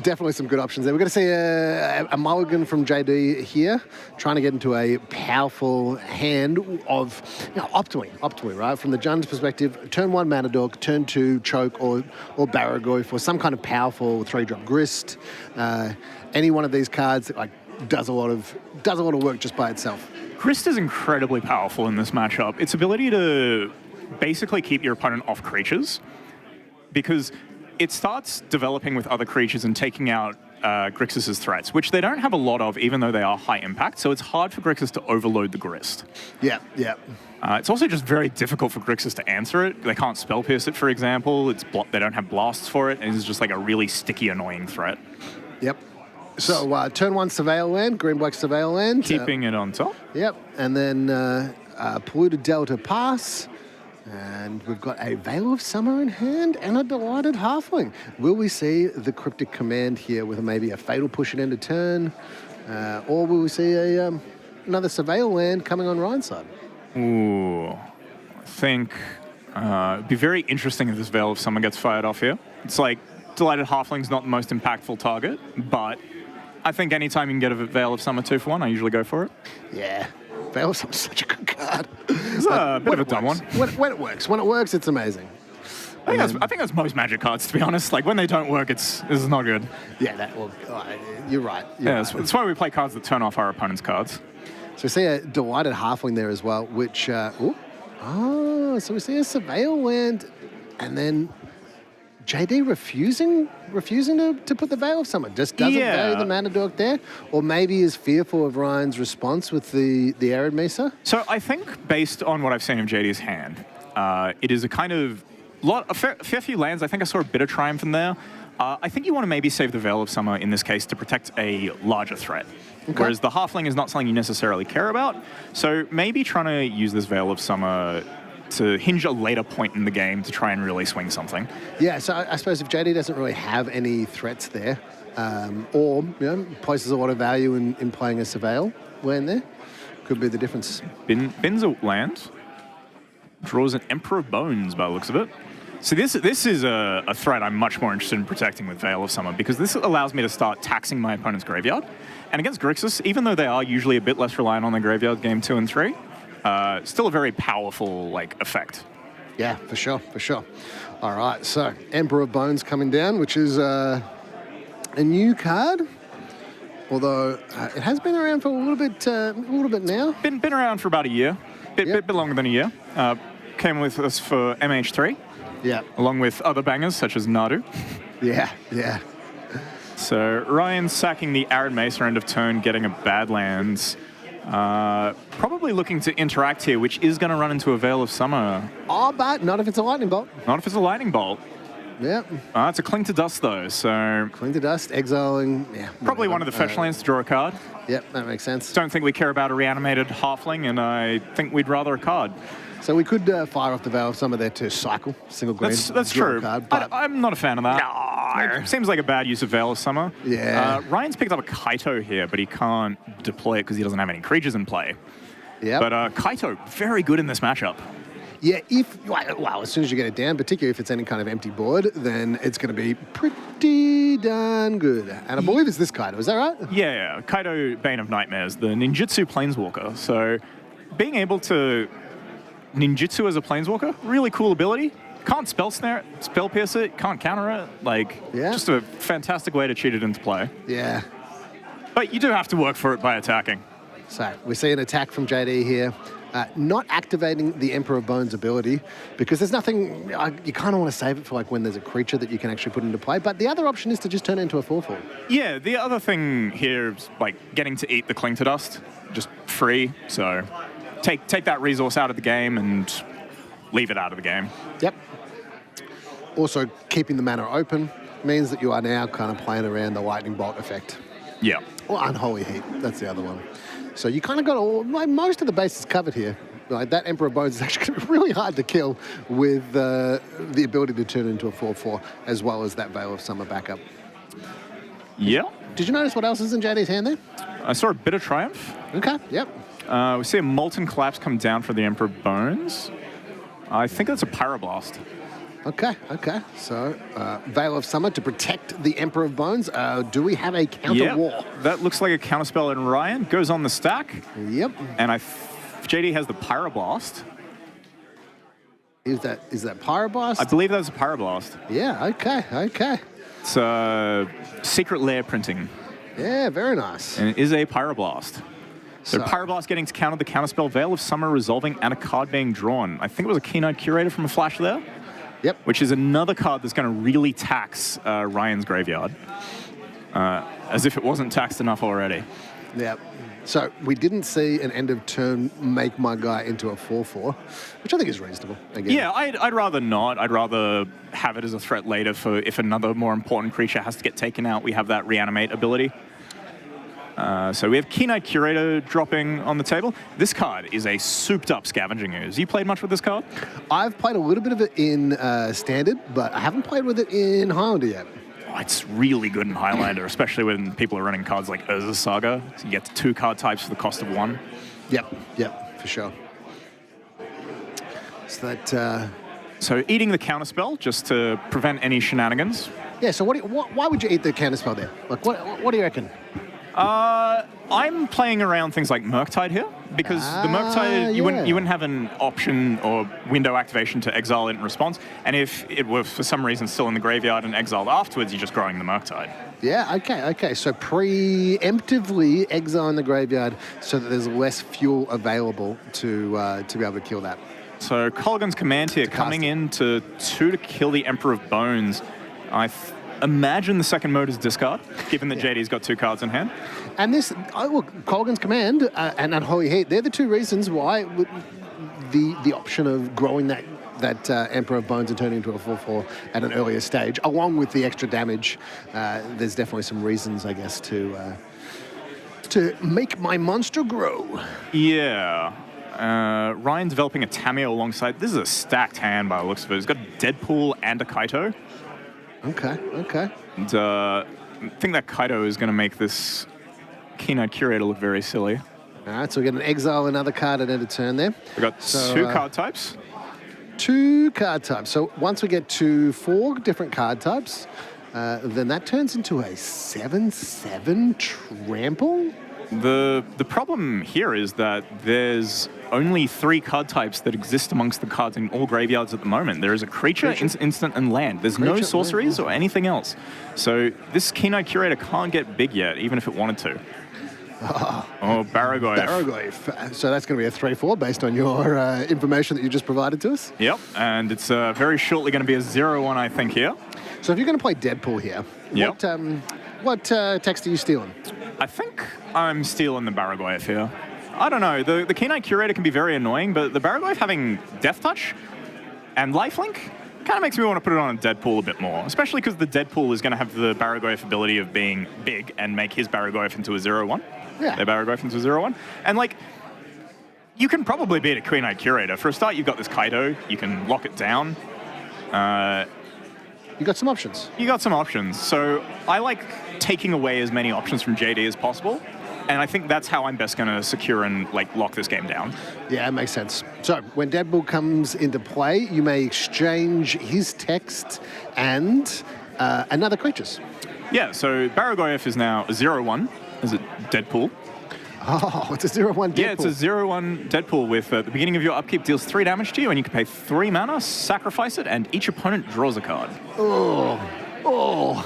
definitely some good options there. We're going to see a mulligan from JD here, trying to get into a powerful hand of optimally, right? From the Jun's perspective, turn 1 Mana Dork, turn 2 Choke or Barragoyf for some kind of powerful 3-drop Grist. Any one of these cards like does a lot of work just by itself. Grist is incredibly powerful in this matchup. Its ability to basically keep your opponent off creatures, because it starts developing with other creatures and taking out Grixis' threats, which they don't have a lot of, even though they are high impact. So it's hard for Grixis to overload the Grist. Yeah. It's also just very difficult for Grixis to answer it. They can't spell pierce it, for example. They don't have blasts for it, and it's just like a really sticky, annoying threat. Yep. So turn 1 Surveil Land, green-black Surveil Land. Keeping it on top. Yep. And then Polluted Delta Pass. And we've got a Veil of Summer in hand and a Delighted Halfling. Will we see the Cryptic Command here with maybe a Fatal Push at end of turn? Or will we see another Surveil Land coming on Ryan's side? Ooh, I think it'd be very interesting if this Veil of Summer gets fired off here. It's like Delighted Halfling's not the most impactful target, but I think anytime you can get a Veil of Summer 2 for 1, I usually go for it. Yeah. Veil of Summer's such a good card. It's a bit of a dumb one. When it works, it's amazing. I think that's most Magic cards, to be honest. Like, when they don't work, this is not good. Yeah, you're right. That's why we play cards that turn off our opponent's cards. So we see a Delighted Halfling there as well, which, so we see a Surveil Land, and then JD refusing to put the Veil of Summer? Just doesn't value the mana dork there? Or maybe is fearful of Ryan's response with the Arid Mesa? So I think based on what I've seen of JD's hand, it is a kind of a fair few lands. I think I saw a bit of Triumph in there. I think you want to maybe save the Veil of Summer in this case to protect a larger threat. Okay. Whereas the Halfling is not something you necessarily care about. So maybe trying to use this Veil of Summer to hinge a later point in the game to try and really swing something. Yeah, so I suppose if JD doesn't really have any threats there, or places a lot of value in playing a Surveil land there, could be the difference. Bin's a land, draws an Emperor of Bones by the looks of it. So this is a threat I'm much more interested in protecting with Veil of Summer, because this allows me to start taxing my opponent's graveyard. And against Grixis, even though they are usually a bit less reliant on their graveyard game 2 and 3, still a very powerful effect. Yeah, for sure. All right, so Emperor of Bones coming down, which is a new card. Although it has been around for a little bit now. Been around for about a year, bit longer than a year. Came with us for MH3. Yeah. Along with other bangers such as Nadu. Yeah. So Ryan sacking the Arid Mesa end of turn, getting a Badlands. Probably looking to interact here, which is going to run into a Veil of Summer. Oh, but not if it's a Lightning Bolt. Not if it's a Lightning Bolt. Yep. It's a Cling to Dust, though, so... Cling to Dust, exiling, yeah. Probably one of the fetch lands to draw a card. Yep, that makes sense. Don't think we care about a reanimated Halfling, and I think we'd rather a card. So we could fire off the Veil of Summer there to cycle, single green. That's true. Card, but I'm not a fan of that. It seems like a bad use of Veil of Summer. Yeah. Ryan's picked up a Kaito here, but he can't deploy it because he doesn't have any creatures in play. Yeah. But Kaito, very good in this matchup. Yeah, as soon as you get it down, particularly if it's any kind of empty board, then it's going to be pretty darn good. And I believe it's this Kaito, is that right? Yeah. Kaito, Bane of Nightmares, the Ninjutsu Planeswalker. So being able to Ninjutsu as a Planeswalker, really cool ability. Can't spell pierce it, can't counter it. Just a fantastic way to cheat it into play. Yeah. But you do have to work for it by attacking. So we see an attack from JD here. Not activating the Emperor of Bones ability, because there's nothing, you kind of want to save it for when there's a creature that you can actually put into play. But the other option is to just turn it into a 4/4. Yeah, the other thing here is getting to eat the Cling to Dust, just free. So take that resource out of the game and leave it out of the game. Yep. Also, keeping the mana open means that you are now kind of playing around the Lightning Bolt effect. Yeah. Or Unholy Heat, that's the other one. So you kind of got most of the bases covered here. That Emperor of Bones is actually going to be really hard to kill with the ability to turn into a 4/4, as well as that Veil of Summer backup. Yeah. Did you notice what else is in JD's hand there? I saw a bit of Triumph. Okay, yep. We see a Molten Collapse come down for the Emperor of Bones. I think that's a Pyroblast. Okay. So, Veil of Summer to protect the Emperor of Bones. Do we have a counter war? That looks like a counterspell in Ryan. Goes on the stack. Yep. And JD has the Pyroblast. Is that Pyroblast? I believe that's a Pyroblast. Yeah, okay. It's secret layer printing. Yeah, very nice. And it is a Pyroblast. So Pyroblast getting to counter the counterspell, Veil of Summer resolving, and a card being drawn. I think it was a Keynote Curator from a flash there. Yep. Which is another card that's going to really tax Ryan's graveyard. As if it wasn't taxed enough already. Yep. So we didn't see an end of turn make my guy into a 4/4, which I think is reasonable. Again. Yeah, I'd rather not. I'd rather have it as a threat later for if another more important creature has to get taken out, we have that reanimate ability. So we have Keynote Curator dropping on the table. This card is a souped-up Scavenging Ooze. You played much with this card? I've played a little bit of it in Standard, but I haven't played with it in Highlander yet. Oh, it's really good in Highlander, especially when people are running cards like Urza's Saga. So you get 2 card types for the cost of 1. Yep, for sure. So that... So eating the counterspell just to prevent any shenanigans. Yeah, so why would you eat the counterspell there? What do you reckon? I'm playing around things like Murktide here. because the Murktide, you wouldn't have an option or window activation to exile it in response. And if it were for some reason still in the graveyard and exiled afterwards, you're just growing the Murktide. Yeah, okay. So preemptively exile in the graveyard so that there's less fuel available to be able to kill that. So Colligan's Command here coming in to 2 to kill the Emperor of Bones. I imagine the second mode is discard, given that JD's got 2 cards in hand. And this, look, Colligan's Command and Unholy Heat, they're the 2 reasons why the option of growing that Emperor of Bones and turning into a 4/4 at an earlier stage, along with the extra damage, there's definitely some reasons, I guess, to make my monster grow. Yeah. Ryan developing a Tameo alongside. This is a stacked hand by the looks of it. He's got Deadpool and a Kaito. Okay. And I think that Kaito is going to make this Keen-Eyed Curator look very silly. All right, so we get an exile, another card at end of turn there. We've got 2 card types. 2 card types. So once we get to 4 different card types, then that turns into a 7/7 trample. The problem here is that there's only 3 card types that exist amongst the cards in all graveyards at the moment. There is a creature, instant, and land. There's no sorceries or anything else. So this Keen-Eyed Curator can't get big yet, even if it wanted to. Oh, Barragoyf. Barragoyf. So that's going to be a 3/4 based on your information that you just provided to us? Yep, and it's very shortly going to be a 0/1, I think, here. So if you're going to play Deadpool here, what text are you stealing? I think I'm stealing the Barragoyf here. I don't know. The Keen-Eyed Curator can be very annoying, but the Barragoyf having Death Touch and Lifelink kind of makes me want to put it on a Deadpool a bit more, especially because the Deadpool is going to have the Barragoyf ability of being big and make his Barragoyf into a 0/1. Yeah. Their Barragoyf into a 0/1. And, like, you can probably beat a Keen-Eyed Curator. For a start, you've got this Kaito. You can lock it down. You got some options. You got some options. So I like taking away as many options from JD as possible. And I think that's how I'm best going to secure and lock this game down. Yeah, it makes sense. So when Deadpool comes into play, you may exchange his text and another creature's. Yeah, so Barragoyf is now a 0/1. Is it Deadpool? Oh, it's a 0/1 Deadpool. Yeah, it's a 0/1 Deadpool with at the beginning of your upkeep deals 3 damage to you, and you can pay 3 mana, sacrifice it, and each opponent draws a card. Oh,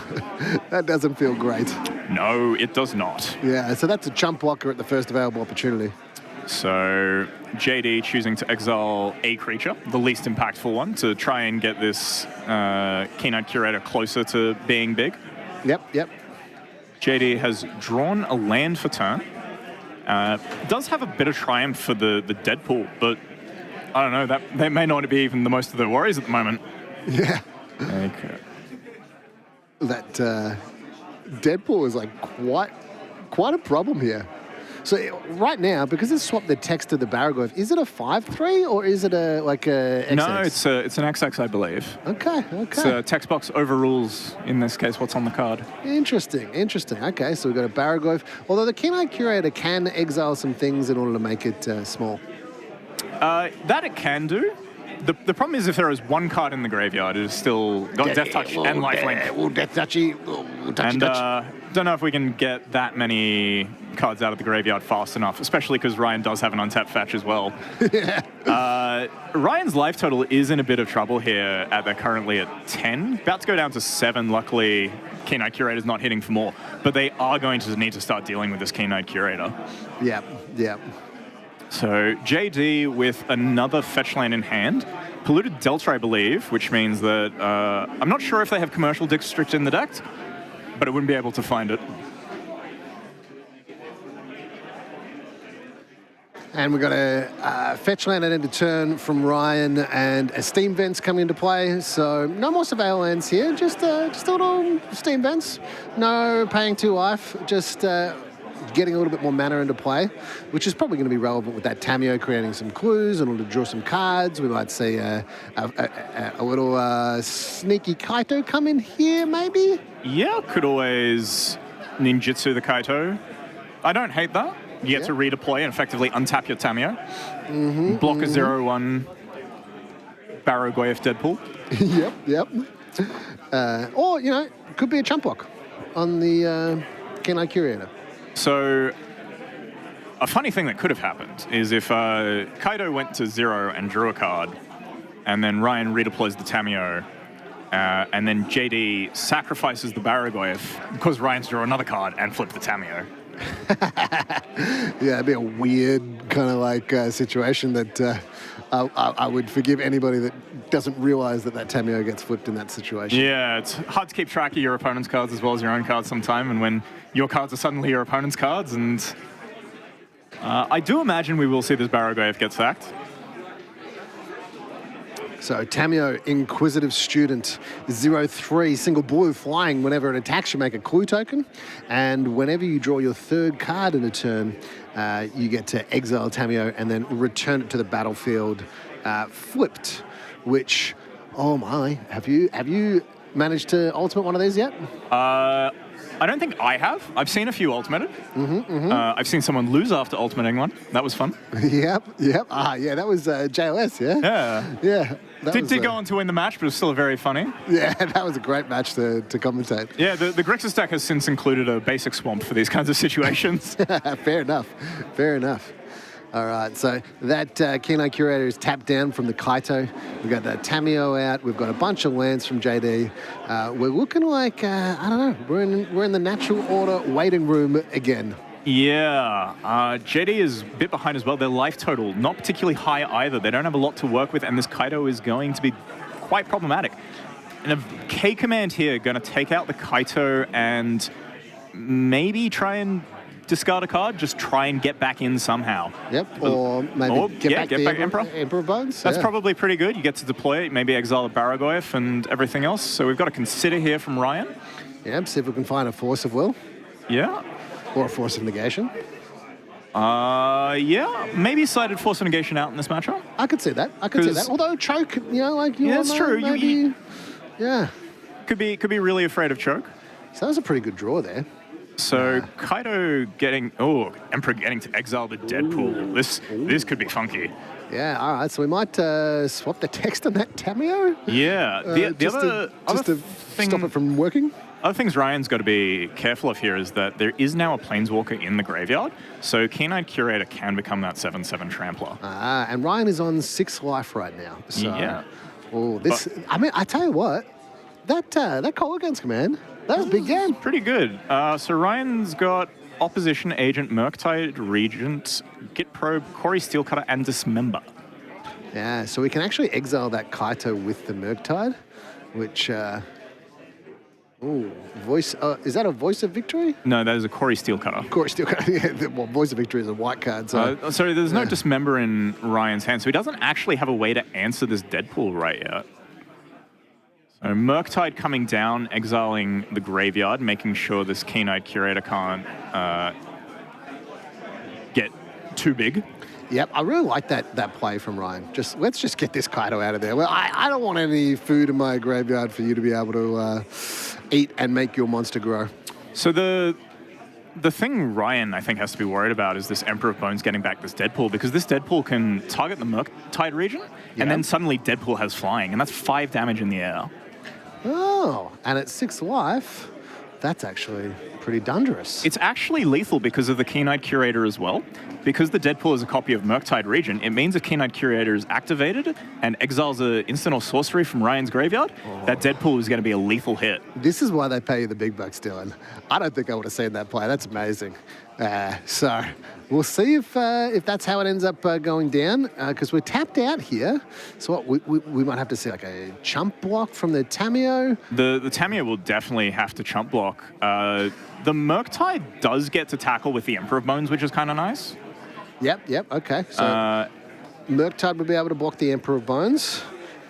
that doesn't feel great. No, it does not. Yeah, so that's a chump blocker at the first available opportunity. So JD choosing to exile a creature, the least impactful one, to try and get this Keen-Eyed Curator closer to being big. Yep. JD has drawn a land for turn. Does have a bit of triumph for the Deadpool, but I don't know, that may not be even the most of their worries at the moment. Yeah. Okay. That Deadpool is quite a problem here. So right now, because it's swapped the text to the Barragoyf, is it a 5/3 or is it a XX? No, it's an XX, I believe. Okay. So text box overrules, in this case, what's on the card. Interesting. Okay, so we've got a Barragoyf. Although the Keen-Eyed Curator can exile some things in order to make it small. That it can do. The problem is if there is 1 card in the graveyard, it has still got Death Touch and Lifelink. Death Touchy. And don't know if we can get that many cards out of the graveyard fast enough, especially because Ryan does have an untapped fetch as well. Ryan's life total is in a bit of trouble here. They're currently at 10. About to go down to 7. Luckily, Keen-Eyed Curator's not hitting for more. But they are going to need to start dealing with this Keen-Eyed Curator. Yep. So JD with another fetch land in hand. Polluted Delta, I believe, which means that I'm not sure if they have Commercial District in the deck, but I wouldn't be able to find it. And we've got a fetch land at end of turn from Ryan and a Steam Vents coming into play. So no more Surveil lands here, just a little Steam Vents. No paying 2 life, just getting a little bit more mana into play, which is probably going to be relevant with that Tameo creating some clues in order to draw some cards. We might see a little sneaky Kaito come in here, maybe? Yeah, could always ninjutsu the Kaito. I don't hate that. You get to redeploy and effectively untap your Tameo. Block a 0/1 Barragoyf Deadpool. Yep. Or, could be a chump block on the Keen-Eyed Curator. So a funny thing that could have happened is if Kaido went to 0 and drew a card, and then Ryan redeploys the Tamio, and then JD sacrifices the Baragoyf because Ryan's drew another card and flipped the Tamio. Yeah, it'd be a weird kind of like situation that I would forgive anybody that doesn't realize that Tamio gets flipped in that situation. Yeah, it's hard to keep track of your opponent's cards as well as your own cards sometime, and when your cards are suddenly your opponent's cards, and I do imagine we will see this Baragoyf get sacked. So Tamio, Inquisitive Student, 0/3, single blue, flying. Whenever it attacks, you make a clue token. And whenever you draw your third card in a turn, you get to exile Tamio and then return it to the battlefield flipped, which, oh my, have you managed to ultimate one of these yet? I don't think I have. I've seen a few ultimated. I've seen someone lose after ultimating one. That was fun. Yep. Yeah, that was JLS, yeah? Yeah. Did go on to win the match, but it was still very funny. Yeah, that was a great match to commentate. Yeah, the Grixis deck has since included a basic swamp for these kinds of situations. Fair enough. All right, so that Kenai Curator is tapped down from the Kaito. We've got that Tamio out. We've got a bunch of lands from JD. We're looking like, I don't know, we're in the natural order waiting room again. Yeah, JD is a bit behind as well. Their life total, not particularly high either. They don't have a lot to work with, and this Kaito is going to be quite problematic. And a K command here going to take out the Kaito and maybe try and discard a card, just try and get back in somehow. Yep, or maybe get back Emperor Bones. That's probably pretty good. You get to deploy it, maybe exile the Baragoyf and everything else. So we've got to consider here from Ryan. Yeah, see if we can find a Force of Will. Yeah. Or a Force of Negation. Yeah, maybe sided Force of Negation out in this matchup. I could see that. Although Choke, that's true. Maybe, yeah. Could be really afraid of Choke. So that was a pretty good draw there. So Kaito Emperor getting to exile the Deadpool. This could be funky. Yeah, all right. So we might swap the text on that Tamio. Yeah. The other to thing, stop it from working. Other things Ryan's got to be careful of here is that there is now a Planeswalker in the graveyard, so Keen-Eyed Curator can become that 7/7 Trampler. And Ryan is on 6 life right now. So, yeah. Oh, I tell you what, that Color Guns command, that was a big game. Pretty good. So Ryan's got Opposition Agent, Murktide Regent, Git Probe, Corey Steelcutter, and Dismember. Yeah, so we can actually exile that Kaito with the Murktide, which... voice. Is that a Voice of Victory? No, that is a Corey Steelcutter. Corey Steelcutter. Yeah, well, Voice of Victory is a white card. So. Sorry, there's no Dismember in Ryan's hand, so he doesn't actually have a way to answer this Deadpool right yet. So Murktide coming down, exiling the graveyard, making sure this Keen-Eyed Curator can't get too big. Yep, I really like that play from Ryan. Let's just get this Kaito out of there. Well, I don't want any food in my graveyard for you to be able to eat and make your monster grow. So the thing Ryan, I think, has to be worried about is this Emperor of Bones getting back this Deadpool, because this Deadpool can target the Murktide region, and then suddenly Deadpool has flying, and that's 5 damage in the air. Oh, and at 6 life, that's actually pretty dangerous. It's actually lethal because of the Keen-Eyed Curator as well. Because the Deadpool is a copy of Murktide Region, it means a Keen-Eyed Curator is activated and exiles an instant or sorcery from Ryan's graveyard. That Deadpool is going to be a lethal hit. This is why they pay you the big bucks, Dylan. I don't think I would have seen that play. That's amazing. So we'll see if that's how it ends up going down, because we're tapped out here. So what, we might have to see like a chump block from the Tamio. The Tamio will definitely have to chump block. The Murktide does get to tackle with the Emperor of Bones, which is kind of nice. Yep, okay. So Murktide will be able to block the Emperor of Bones,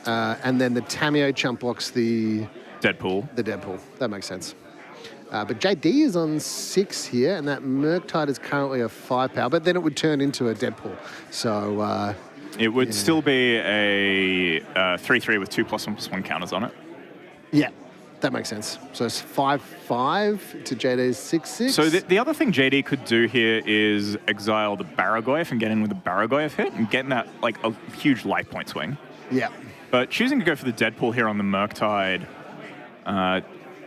and then the Tamio chump blocks the... Deadpool. The Deadpool. That makes sense. But JD is on 6 here, and that Murktide is currently a 5 power, but then it would turn into a Deadpool. So... it would still be a 3/3 with 2+1/+1 counters on it. Yeah. That makes sense. So it's 5/5 to JD's 6/6. So the other thing JD could do here is exile the Baragoyf and get in with a Baragoyf hit and getting that like a huge life point swing. Yeah. But choosing to go for the Deadpool here on the Murktide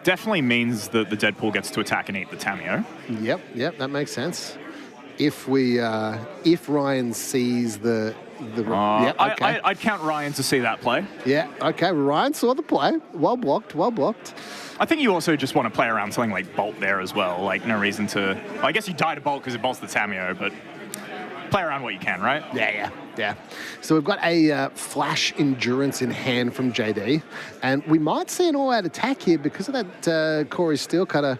definitely means that the Deadpool gets to attack and eat the Tamio. Yep, that makes sense. if Ryan sees the yeah, okay. I'd count Ryan to see that play. Yeah, okay. Ryan saw the play. Well blocked. Well blocked. I think you also just want to play around something like Bolt there as well. Like, no reason to... Well, I guess you die to Bolt because it bolts the Tameo, but play around what you can, right? Yeah. So we've got a Flash Endurance in hand from JD, and we might see an all-out attack here because of that Corey Steelcutter.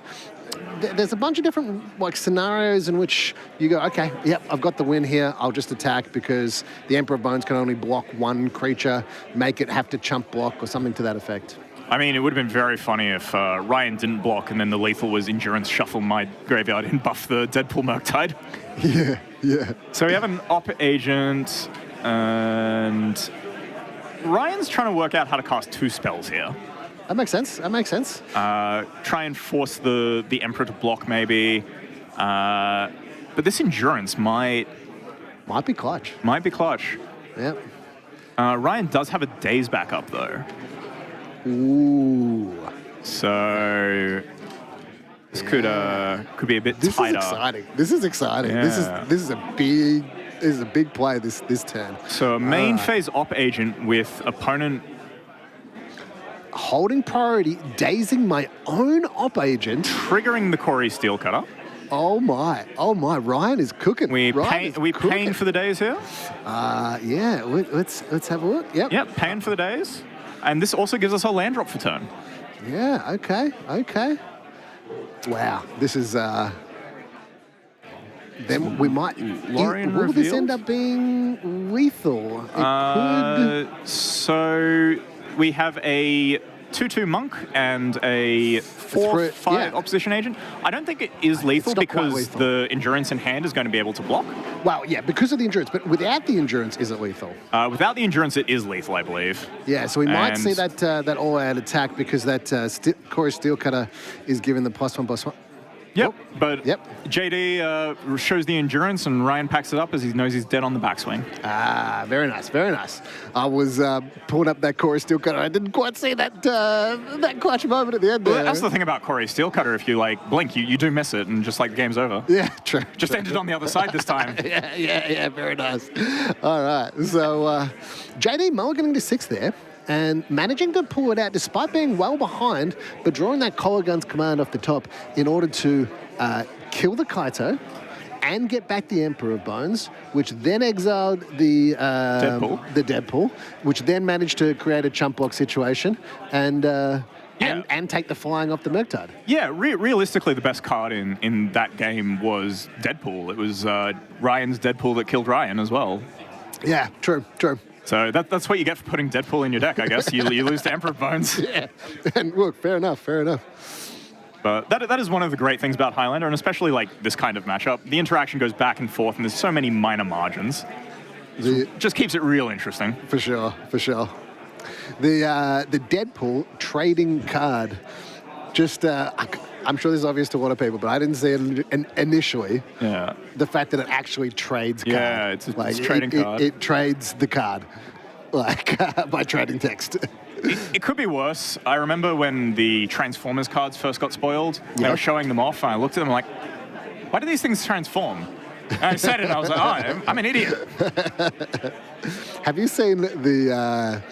There's a bunch of different scenarios in which you go, okay, yep, I've got the win here. I'll just attack because the Emperor of Bones can only block one creature, make it have to chump block or something to that effect. I mean, it would have been very funny if Ryan didn't block and then the lethal was Endurance Shuffle my graveyard and buff the Deadpool Murktide. Yeah. So we have an Op Agent, and Ryan's trying to work out how to cast 2 spells here. That makes sense. Try and force the Emperor to block, maybe. But this Endurance might be clutch. Yep. Ryan does have a Daze backup, though. Ooh. So this could be a bit tighter. This is exciting. Yeah. This is a big play this turn. So main phase Op Agent with opponent holding priority, dazing my own Op Agent, triggering the Corey Steelcutter. Oh my! Ryan is cooking. We paying for the days here? Yeah. Let's have a look. Yep. Paying for the days, and this also gives us a land drop for turn. Yeah. Okay. Wow. This is. Then we might. Will this end up being lethal? It could. So we have a 2/2 monk and a 4/5 opposition agent. I don't think it is lethal because the endurance in hand is going to be able to block. Well, yeah, because of the endurance, but without the endurance, is it lethal? Without the endurance, it is lethal, I believe. Yeah, so we might see that all-out attack because that Corey Steelcutter is given the +1/+1. Yep, but JD shows the endurance and Ryan packs it up as he knows he's dead on the backswing. Ah, very nice. I was pulling up that Corey Steelcutter. I didn't quite see that clutch moment at the end there. Well, that's the thing about Corey Steelcutter. If you blink, you do miss it and just the game's over. Yeah, true. Just ended on the other side this time. Yeah, very nice. All right, so JD mulliganing to 6 there. And managing to pull it out despite being well behind, but drawing that Collar Guns command off the top in order to kill the Kaito and get back the Emperor of Bones, which then exiled the Deadpool, which then managed to create a chump block situation and take the flying off the Murktide. Yeah, realistically, the best card in that game was Deadpool. It was Ryan's Deadpool that killed Ryan as well. Yeah, true. So that's what you get for putting Deadpool in your deck, I guess. You lose to Emperor of Bones. Yeah, and look, fair enough. But that is one of the great things about Highlander, and especially this kind of matchup. The interaction goes back and forth, and there's so many minor margins. Just keeps it real interesting. For sure. The Deadpool trading card, just I'm sure this is obvious to a lot of people, but I didn't see it initially. Yeah. The fact that it actually trades card. Yeah, it's a trading card. It trades the card, by trading text. It could be worse. I remember when the Transformers cards first got spoiled, they were showing them off, and I looked at them like, why do these things transform? And I said it, and I was like, oh, I'm an idiot. Have you seen the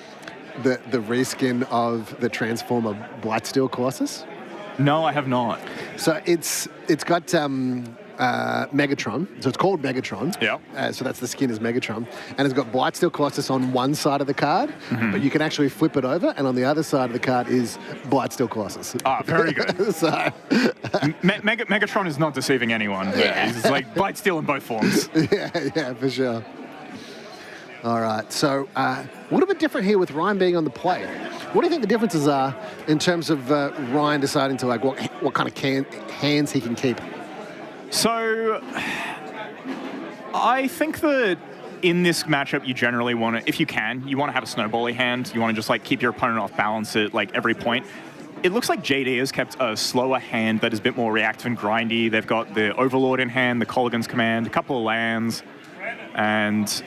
reskin of the Transformer Blightsteel Colossus? No, I have not. So it's got Megatron. So it's called Megatron. Yeah. So that's the skin is Megatron, and it's got Blightsteel Colossus on one side of the card, but you can actually flip it over, and on the other side of the card is Blightsteel Colossus. Ah, very good. So Megatron is not deceiving anyone. Yeah. He's Blightsteel in both forms. Yeah, for sure. All right, so a little bit different here with Ryan being on the play. What do you think the differences are in terms of Ryan deciding to what kind of hands he can keep? So I think that in this matchup, you generally want to, if you can, you want to have a snowbally hand. You want to just keep your opponent off balance at every point. It looks like JD has kept a slower hand that is a bit more reactive and grindy. They've got the Overlord in hand, the Colligan's Command, a couple of lands, and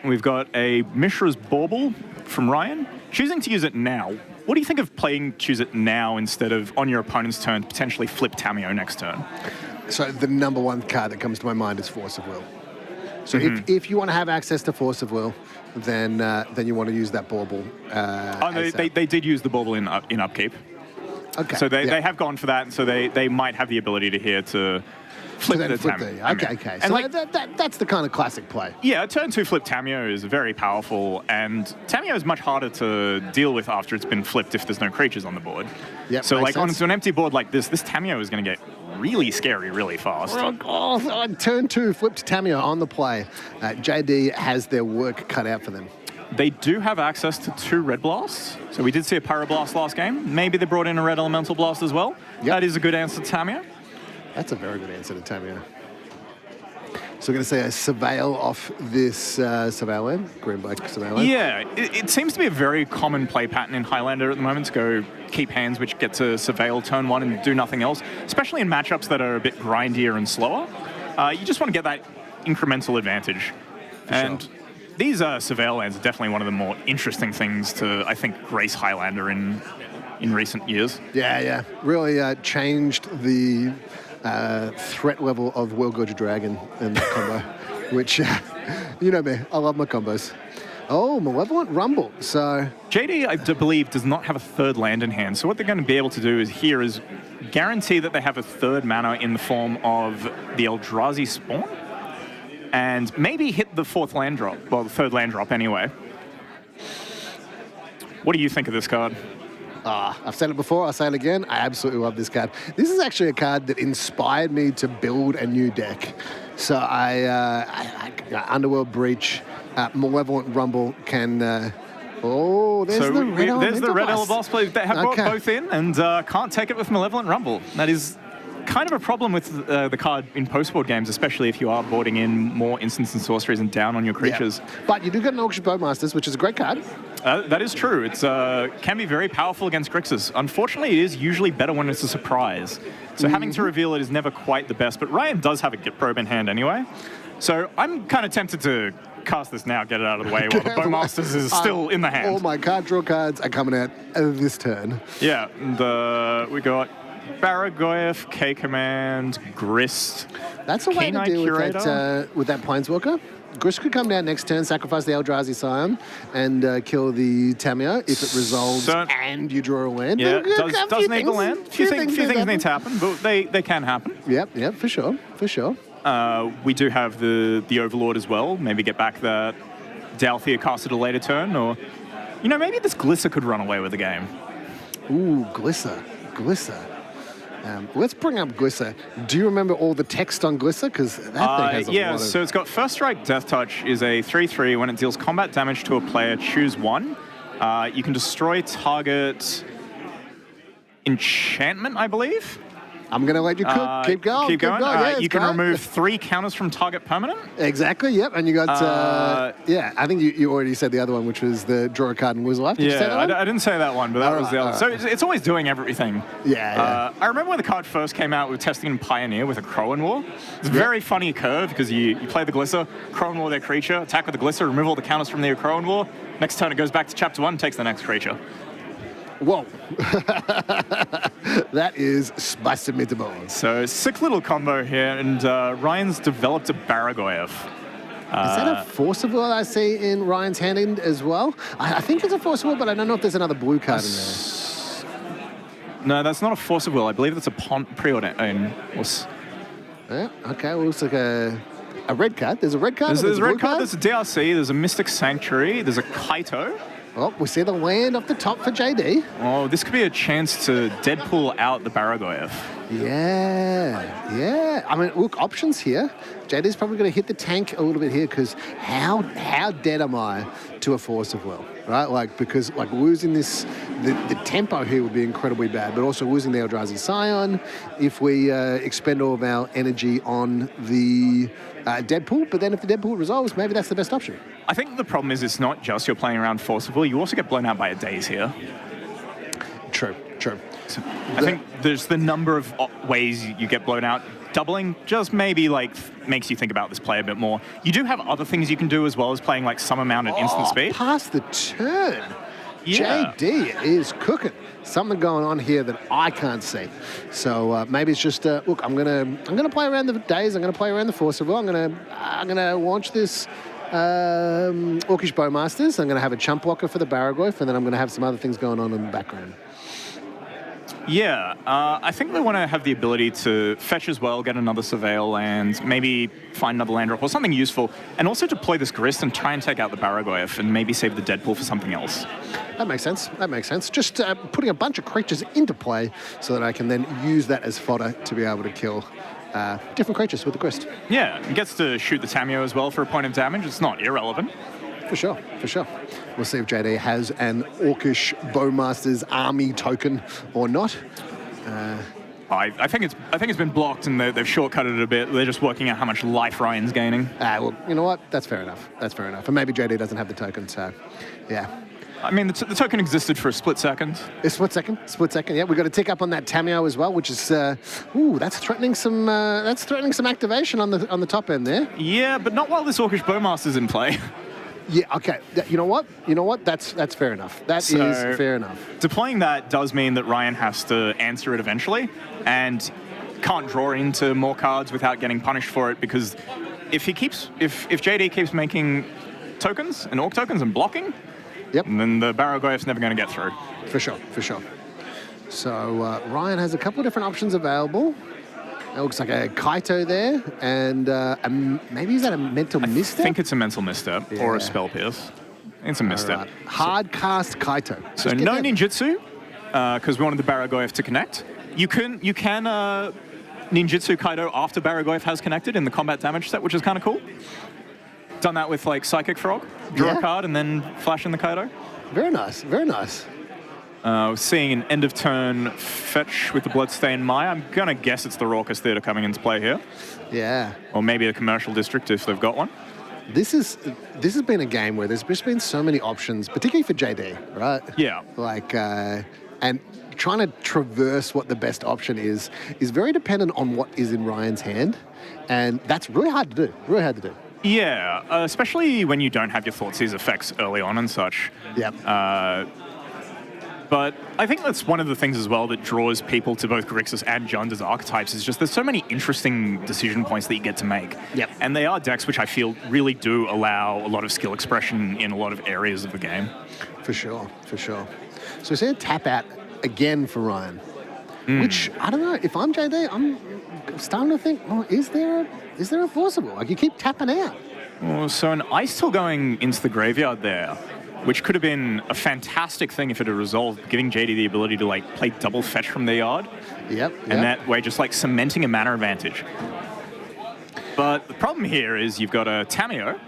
we've got a Mishra's Bauble from Ryan. Choosing to use it now. What do you think of choose it now instead of on your opponent's turn, potentially flip Tameo next turn? So the number one card that comes to my mind is Force of Will. So Mm-hmm. if you want to have access to Force of Will, then you want to use that bauble. They did use the bauble in upkeep. Okay. So they have gone for that, and so they might have the ability to here to flip the Tamio. Okay. And So that's the kind of classic play. Yeah, a turn 2 flip Tamio is very powerful, and Tamio is much harder to deal with after it's been flipped if there's no creatures on the board. Yep, So makes like sense. onto an empty board like this Tamio is going to get really scary really fast. Turn 2 flipped Tamio on the play. JD has their work cut out for them. They do have access to 2 red blasts. So we did see a Pyroblast last game. Maybe they brought in a red elemental blast as well. Yep. That is a good answer to Tamio. That's a very good answer to Tamio. So we're going to say a Surveil off this Surveil land, green-black Surveil land. Yeah, it seems to be a very common play pattern in Highlander at the moment to go keep hands which get to Surveil turn 1 and do nothing else, especially in matchups that are a bit grindier and slower. You just want to get that incremental advantage. And these Surveil lands are definitely one of the more interesting things to, I think, grace Highlander in recent years. Yeah. Really changed the threat level of World Gorge Dragon in that combo, which, you know me, I love my combos. Oh, Malevolent Rumble. So JD, I believe, does not have a 3rd land in hand. So what they're going to be able to do is guarantee that they have a 3rd mana in the form of the Eldrazi Spawn, and maybe hit the 4th land drop, well, the 3rd land drop anyway. What do you think of this card? I've said it before, I'll say it again. I absolutely love this card. This is actually a card that inspired me to build a new deck. So I Underworld Breach, Malevolent Rumble can... there's the red Elemental Blast. They have brought both in and can't take it with Malevolent Rumble. That is kind of a problem with the card in post-board games, especially if you are boarding in more instants and sorceries and down on your creatures. Yeah. But you do get an Orcish Bowmasters, which is a great card. That is true. It can be very powerful against Grixis. Unfortunately, it is usually better when it's a surprise. So having to reveal it is never quite the best, but Ryan does have a Git Probe in hand anyway. So I'm kind of tempted to cast this now, get it out of the way while the Bowmasters is still in the hand. All my card draw cards are coming out this turn. Yeah, and we got Baragoyev, K-Command, Grist. That's a way to Keen-Eye deal Curator. with that Planeswalker. Grist could come down next turn, sacrifice the Eldrazi Scion, and kill the Tamio if it resolves and you draw a land. Yeah, does need the land. A few things need to happen, but they can happen. Yep, for sure. We do have the Overlord as well. Maybe get back the Dalthea cast at a later turn, or maybe this Glisser could run away with the game. Ooh, Glisser. Let's bring up Glisser. Do you remember all the text on Glisser? Because that thing has a lot of... So it's got First Strike, Death Touch is a 3/3. When it deals combat damage to a player, choose 1. You can destroy target enchantment, I believe. I'm going to let you cook. Keep going. Yeah, you can great. remove 3 counters from target permanent. Exactly, yep. And you got, I think you already said the other one, which was the draw a card and lose a life. Did you say that one? I didn't say that one, but that was the other. So it's always doing everything. Yeah. I remember when the card first came out, we were testing in Pioneer with a Crowan War. It's a very funny curve because you play the Glisser, Crowan War their creature, attack with the Glisser, remove all the counters from their Crowan War. Next turn it goes back to Chapter 1, takes the next creature. Whoa. That is spicy meatballs. So sick little combo here, and Ryan's developed a Baragoyev. Is that a Force of Will I see in Ryan's hand as well? I think it's a Force of Will, but I don't know if there's another blue card in there. No, that's not a Force of Will. I believe that's a Preordain. Yeah, okay, well, looks like a red card. There's a red card. There's a red card, there's a DRC, there's a Mystic Sanctuary, there's a Kaito. Oh, we see the land off the top for JD. Oh, this could be a chance to Deadpool out the Baragoyev. Yeah. I mean, look, options here. JD's probably going to hit the tank a little bit here because how dead am I to a Force of Will, right? Because losing this, the tempo here would be incredibly bad, but also losing the Eldrazi Scion if we expend all of our energy on the Deadpool, but then if the Deadpool resolves, maybe that's the best option. I think the problem is it's not just you're playing around Force of Will, you also get blown out by a Daze here. True. So I think there's the number of ways you get blown out. Doubling just maybe makes you think about this play a bit more. You do have other things you can do as well as playing some amount at instant speed. Pass the turn. Yeah. JD is cooking. Something going on here that I can't see. So maybe it's just look. I'm gonna play around the days. I'm gonna play around the Force of Will. I'm gonna launch this Orcish Bowmasters. I'm gonna have a chump blocker for the Barragoyf, and then I'm gonna have some other things going on in the background. Yeah, I think they want to have the ability to fetch as well, get another Surveil land, maybe find another land drop or something useful, and also deploy this Grist and try and take out the Barragoyf and maybe save the Deadpool for something else. That makes sense. That makes sense. Just putting a bunch of creatures into play so that I can then use that as fodder to be able to kill different creatures with the Grist. Yeah, it gets to shoot the Tameo as well for a point of damage. It's not irrelevant. For sure, for sure. We'll see if JD has an Orcish Bowmasters army token or not. I think it's been blocked and they've shortcutted it a bit. They're just working out how much life Ryan's gaining. Well, you know what? That's fair enough. That's fair enough. And maybe JD doesn't have the token, so yeah. I mean, the token existed for a split second. A split second. Yeah, we got to tick up on that Tameo as well, which is that's threatening some activation on the top end there. Yeah, but not while this Orcish Bowmaster's in play. Yeah, okay. You know what? That's fair enough. That is fair enough. Deploying that does mean that Ryan has to answer it eventually and can't draw into more cards without getting punished for it, because if JD keeps making tokens and Orc tokens and blocking, then the Barragoyf's never going to get through. For sure. So Ryan has a couple of different options available. It looks like a Kaito there, and maybe is that a mental misstep? I think it's a mental misstep or a spell pierce. It's a misstep. Right. Hard cast Kaito. So no ninjutsu, because we wanted the Barragoyf to connect. You can ninjutsu Kaito after Barragoyf has connected in the combat damage set, which is kind of cool. Done that with like Psychic Frog, draw a card and then flash in the Kaito. Very nice, very nice. Seeing an end of turn fetch with the Bloodstained Maya. I'm going to guess it's the Raucous Theatre coming into play here. Yeah. Or maybe a Commercial District if they've got one. This has been a game where there's just been so many options, particularly for JD, right? Yeah. Like, and trying to traverse what the best option is very dependent on what is in Ryan's hand. And that's really hard to do. Yeah, especially when you don't have your Thoughtseize effects early on and such. Yep. But I think that's one of the things as well that draws people to both Grixis and Jund as archetypes is just there's so many interesting decision points that you get to make. Yep. And they are decks which I feel really do allow a lot of skill expression in a lot of areas of the game. For sure. So we're seeing tap out again for Ryan, which, I don't know, if I'm JD, I'm starting to think, well, is there a forcible? Like, you keep tapping out. Well, so an Ice Till going into the graveyard there, which could have been a fantastic thing if it had resolved, giving JD the ability to like play double fetch from the yard. Yep. And that way just like cementing a mana advantage. But the problem here is you've got a Tameo,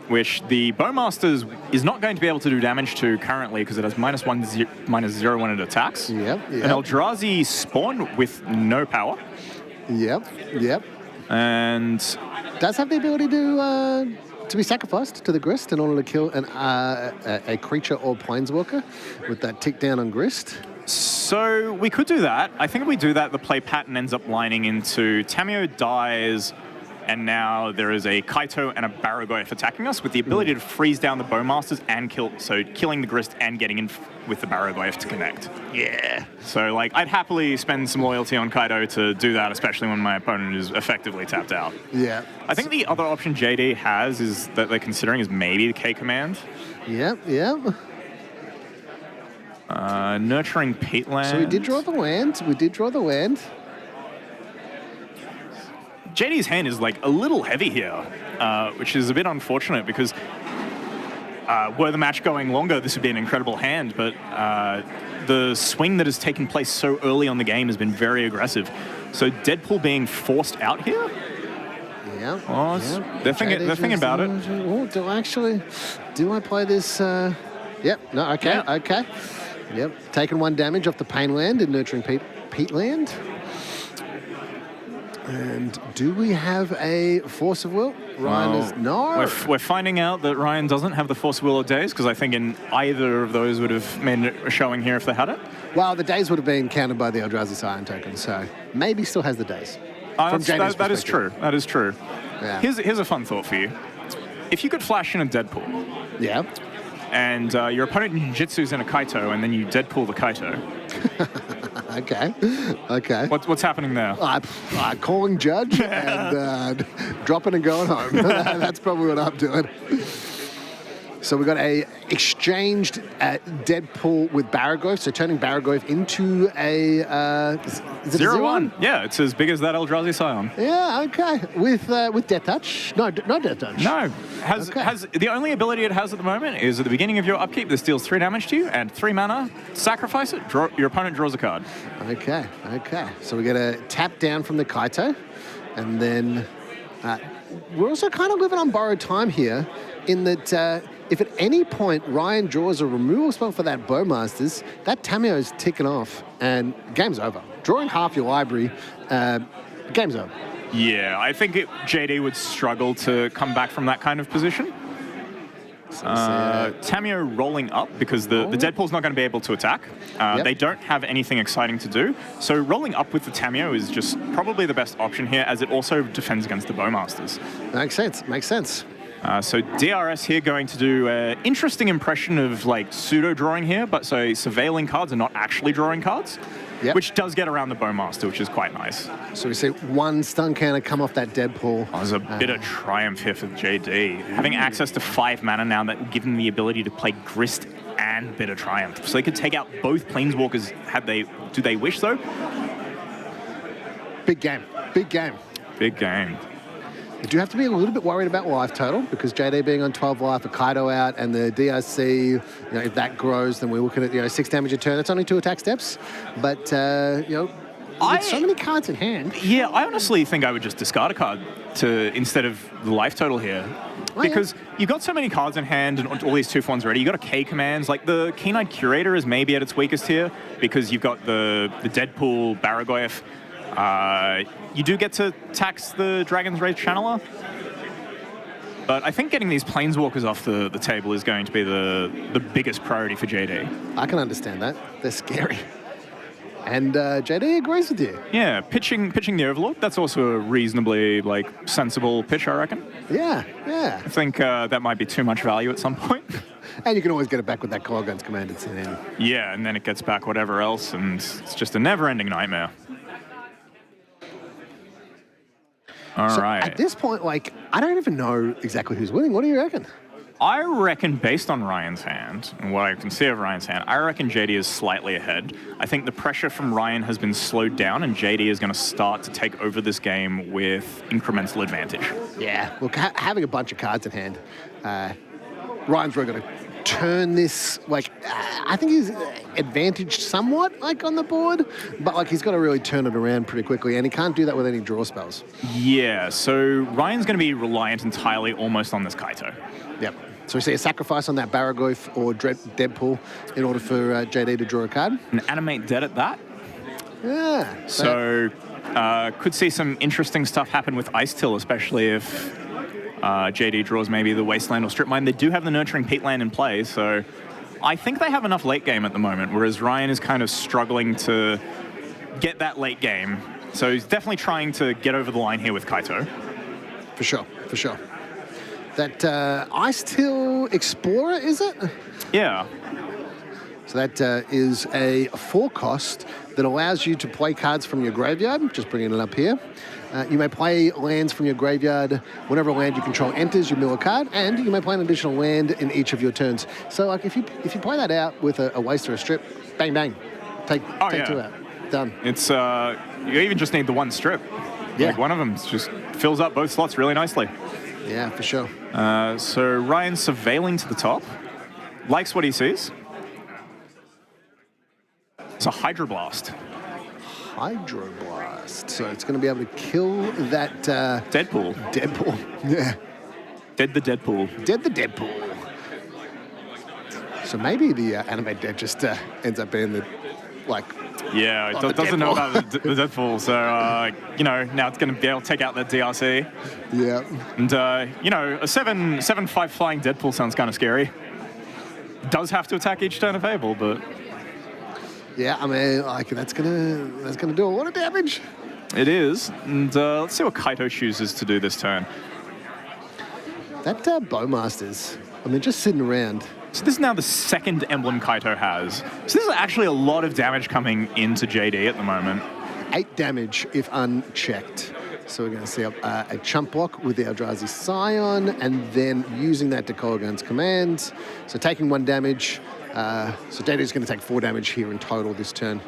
which the Bowmasters is not going to be able to do damage to currently because it has -1/-0 when it attacks. Yep. An Eldrazi Spawn with no power. Yep. And does have the ability to be sacrificed to the Grist in order to kill a creature or planeswalker with that tick down on Grist. So we could do that. I think if we do that, the play pattern ends up lining into Tameo dies, and now there is a Kaito and a Barragoyf attacking us with the ability to freeze down the Bowmasters and killing the Grist and getting in with the Barragoyf to connect. Yeah. So like I'd happily spend some loyalty on Kaito to do that, especially when my opponent is effectively tapped out. Yeah. I think the other option JD has is that they're considering is maybe the K command. Yep. Nurturing Peatland. So we did draw the land. JD's hand is like a little heavy here, which is a bit unfortunate because were the match going longer, this would be an incredible hand, but the swing that has taken place so early on the game has been very aggressive. So Deadpool being forced out here? Yeah. Oh, they're thinking about it. Oh, do I play this? Yep. No, okay. Yeah. Okay. Yep. Taking 1 damage off the Pain land in Nurturing Peatland. And do we have a Force of Will? Ryan is no. We're finding out that Ryan doesn't have the Force of Will or Daze, because I think in either of those would have made a showing here if they had it. Well, the Daze would have been countered by the Eldrazi Scion token, so maybe still has the Daze. That is true. That is true. Yeah. Here's a fun thought for you. If you could flash in a Deadpool, yeah, and your opponent ninjutsus in a Kaito, and then you Deadpool the Kaito. Okay. What's happening there? Calling judge and dropping and going home. That's probably what I'm doing. So we got a exchanged Deadpool with Baragov, so turning Baragov into a is it 0-1. Yeah, it's as big as that Eldrazi Scion. Yeah, okay. With Death Touch? No, not Death Touch. No. Has the only ability it has at the moment is at the beginning of your upkeep, this deals 3 damage to you, and 3 mana, sacrifice it, your opponent draws a card. Okay. So we get a tap down from the Kaito, and then we're also kind of living on borrowed time here in that if at any point Ryan draws a removal spell for that Bowmasters, that Tameo is ticking off and game's over. Drawing half your library, game's over. Yeah, I think JD would struggle to come back from that kind of position. Tameo rolling up because the Deadpool's not going to be able to attack. They don't have anything exciting to do. So rolling up with the Tameo is just probably the best option here, as it also defends against the Bowmasters. Makes sense. So DRS here going to do an interesting impression of like pseudo drawing here, but so surveilling cards and not actually drawing cards, which does get around the Bowmaster, which is quite nice. So we see one stun counter come off that Deadpool. There's a bit of triumph here for JD. Having access to 5 mana now, that give them the ability to play Grist and Bitter Triumph. So they could take out both Planeswalkers do they wish so? Big game. You do have to be a little bit worried about life total because JD being on 12 life, a Kaido out, and the DRC, if that grows, then we're looking at 6 damage a turn. That's only 2 attack steps, but with so many cards in hand. Yeah, I honestly think I would just discard a card instead of the life total here. Because you've got so many cards in hand and all these 2-for-1s already. You've got a K commands. Like the Keen-Eyed Curator is maybe at its weakest here because you've got the Deadpool Baragoyev. You do get to tax the Dragon's Rage Channeler, but I think getting these Planeswalkers off the table is going to be the biggest priority for JD. I can understand that. They're scary. And JD agrees with you. Yeah, pitching the Overlord, that's also a reasonably sensible pitch, I reckon. Yeah. I think that might be too much value at some point. And you can always get it back with that Coilgun's command it's in. Yeah, and then it gets back whatever else, and it's just a never-ending nightmare. All right. At this point, I don't even know exactly who's winning. What do you reckon? I reckon, based on Ryan's hand, and what I can see of Ryan's hand, I reckon JD is slightly ahead. I think the pressure from Ryan has been slowed down, and JD is going to start to take over this game with incremental advantage. Yeah, look, having a bunch of cards in hand, Ryan's really going to turn this, I think he's advantaged somewhat, on the board, but, he's got to really turn it around pretty quickly, and he can't do that with any draw spells. Yeah, so Ryan's going to be reliant entirely almost on this Kaito. Yep. So we see a sacrifice on that Baragoyf or Deadpool in order for JD to draw a card. And animate dead at that. Yeah. So could see some interesting stuff happen with Ice Till, especially if JD draws maybe the Wasteland or Strip Mine. They do have the Nurturing Peatland in play, so I think they have enough late game at the moment, whereas Ryan is kind of struggling to get that late game. So he's definitely trying to get over the line here with Kaito. For sure. That Ice Till Explorer, is it? Yeah. So that is a 4-cost that allows you to play cards from your graveyard. Just bringing it up here. You may play lands from your graveyard. Whenever a land you control enters, you mill a card, and you may play an additional land in each of your turns. So, if you play that out with a waste or a strip, bang bang, take 2 out, done. It's you even just need the 1 strip. Yeah. One of them just fills up both slots really nicely. Yeah, for sure. So Ryan's surveilling to the top, likes what he sees. It's a Hydroblast. So it's going to be able to kill that... Deadpool. Yeah. Dead the Deadpool. So maybe the Animate Dead just ends up being the, Yeah, it doesn't know about the Deadpool, so, now it's going to be able to take out that DRC. Yeah. And, a 7/5 flying Deadpool sounds kind of scary. Does have to attack each turn available, but... Yeah, I mean, that's gonna do a lot of damage. It is, and let's see what Kaito chooses to do this turn. That Bowmasters, just sitting around. So this is now the second emblem Kaito has. So this is actually a lot of damage coming into JD at the moment. 8 damage if unchecked. So we're going to see a chump block with the Eldrazi Scion, and then using that to Kolaghan's command. So taking 1 damage. So JD's going to take 4 damage here in total this turn,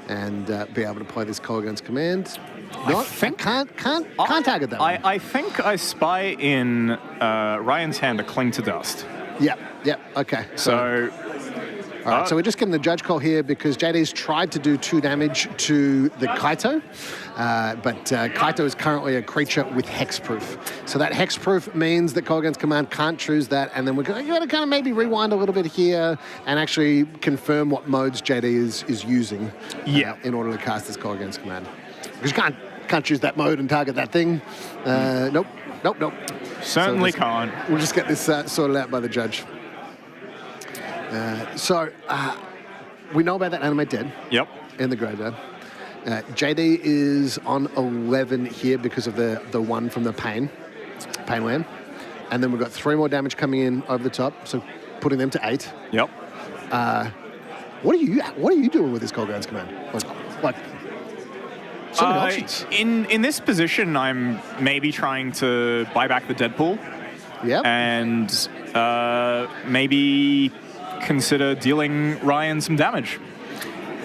and be able to play this Kolaghan's command. Can't target that one. I think I spy in Ryan's hand a Cling to Dust. Yep, okay. So all right, so we're just getting the judge call here because JD's tried to do 2 damage to the Kaito, but Kaito is currently a creature with hexproof. So that hexproof means that Kolaghan's command can't choose that, and then we're going to kind of maybe rewind a little bit here and actually confirm what modes JD is using in order to cast this Kolaghan's command. Because you can't choose that mode and target that thing. Nope. Certainly can't. We'll just get this sorted out by the judge. So we know about that Animate Dead. Yep. In the graveyard. JD is on 11 here because of the 1 from the Pain land. And then we've got 3 more damage coming in over the top, so putting them to 8. Yep. What are you doing with this Kolaghan's command? Like so many options. In this position, I'm maybe trying to buy back the Deadpool. Yep. And maybe consider dealing Ryan some damage.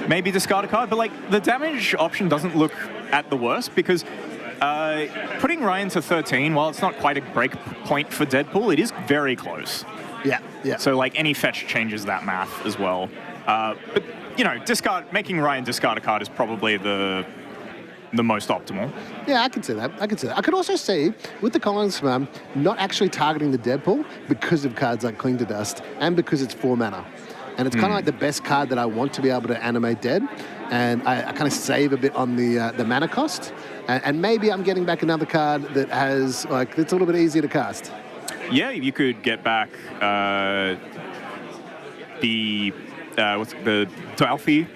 Maybe discard a card, but like the damage option doesn't look at the worst because putting Ryan to 13, while it's not quite a break point for Deadpool, it is very close. Yeah. So like any fetch changes that math as well. But making Ryan discard a card is probably the most optimal. Yeah, I can see that. I could also see, with the Kolaghan's command, not actually targeting the Deadpool because of cards like Cling to Dust and because it's 4 mana. And it's kind of like the best card that I want to be able to animate Dead. And I kind of save a bit on the mana cost. And maybe I'm getting back another card that has, it's a little bit easier to cast. Yeah, you could get back the Dalfi.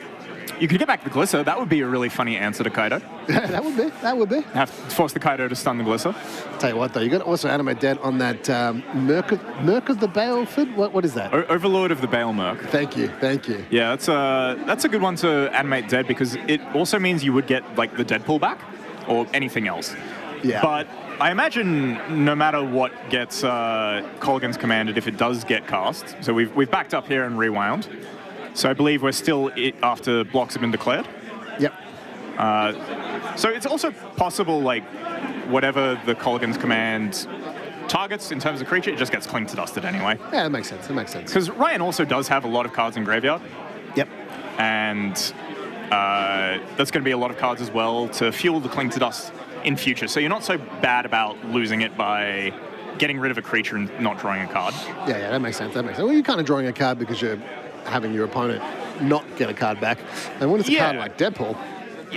You could get back the Glisser. That would be a really funny answer to Kaito. That would be. Have to force the Kaito to stun the Glisser. Tell you what, though, you got to also animate Dead on that Merc of the Baleford. What is that? Overlord of the Bale Merc. Thank you. Yeah, that's a good one to animate Dead because it also means you would get like the Deadpool back or anything else. Yeah. But I imagine no matter what gets Kolaghan's commanded, if it does get cast, so we've backed up here and rewound. So I believe we're still after blocks have been declared. Yep. So it's also possible, like, whatever the Kolaghan's command targets in terms of creature, it just gets Cling to Dusted anyway. Yeah, that makes sense. Because Ryan also does have a lot of cards in graveyard. Yep. And that's going to be a lot of cards as well to fuel the Cling to Dust in future. So you're not so bad about losing it by getting rid of a creature and not drawing a card. Yeah, that makes sense. Well, you're kind of drawing a card because you're having your opponent not get a card back. And when it's a card like Deadpool...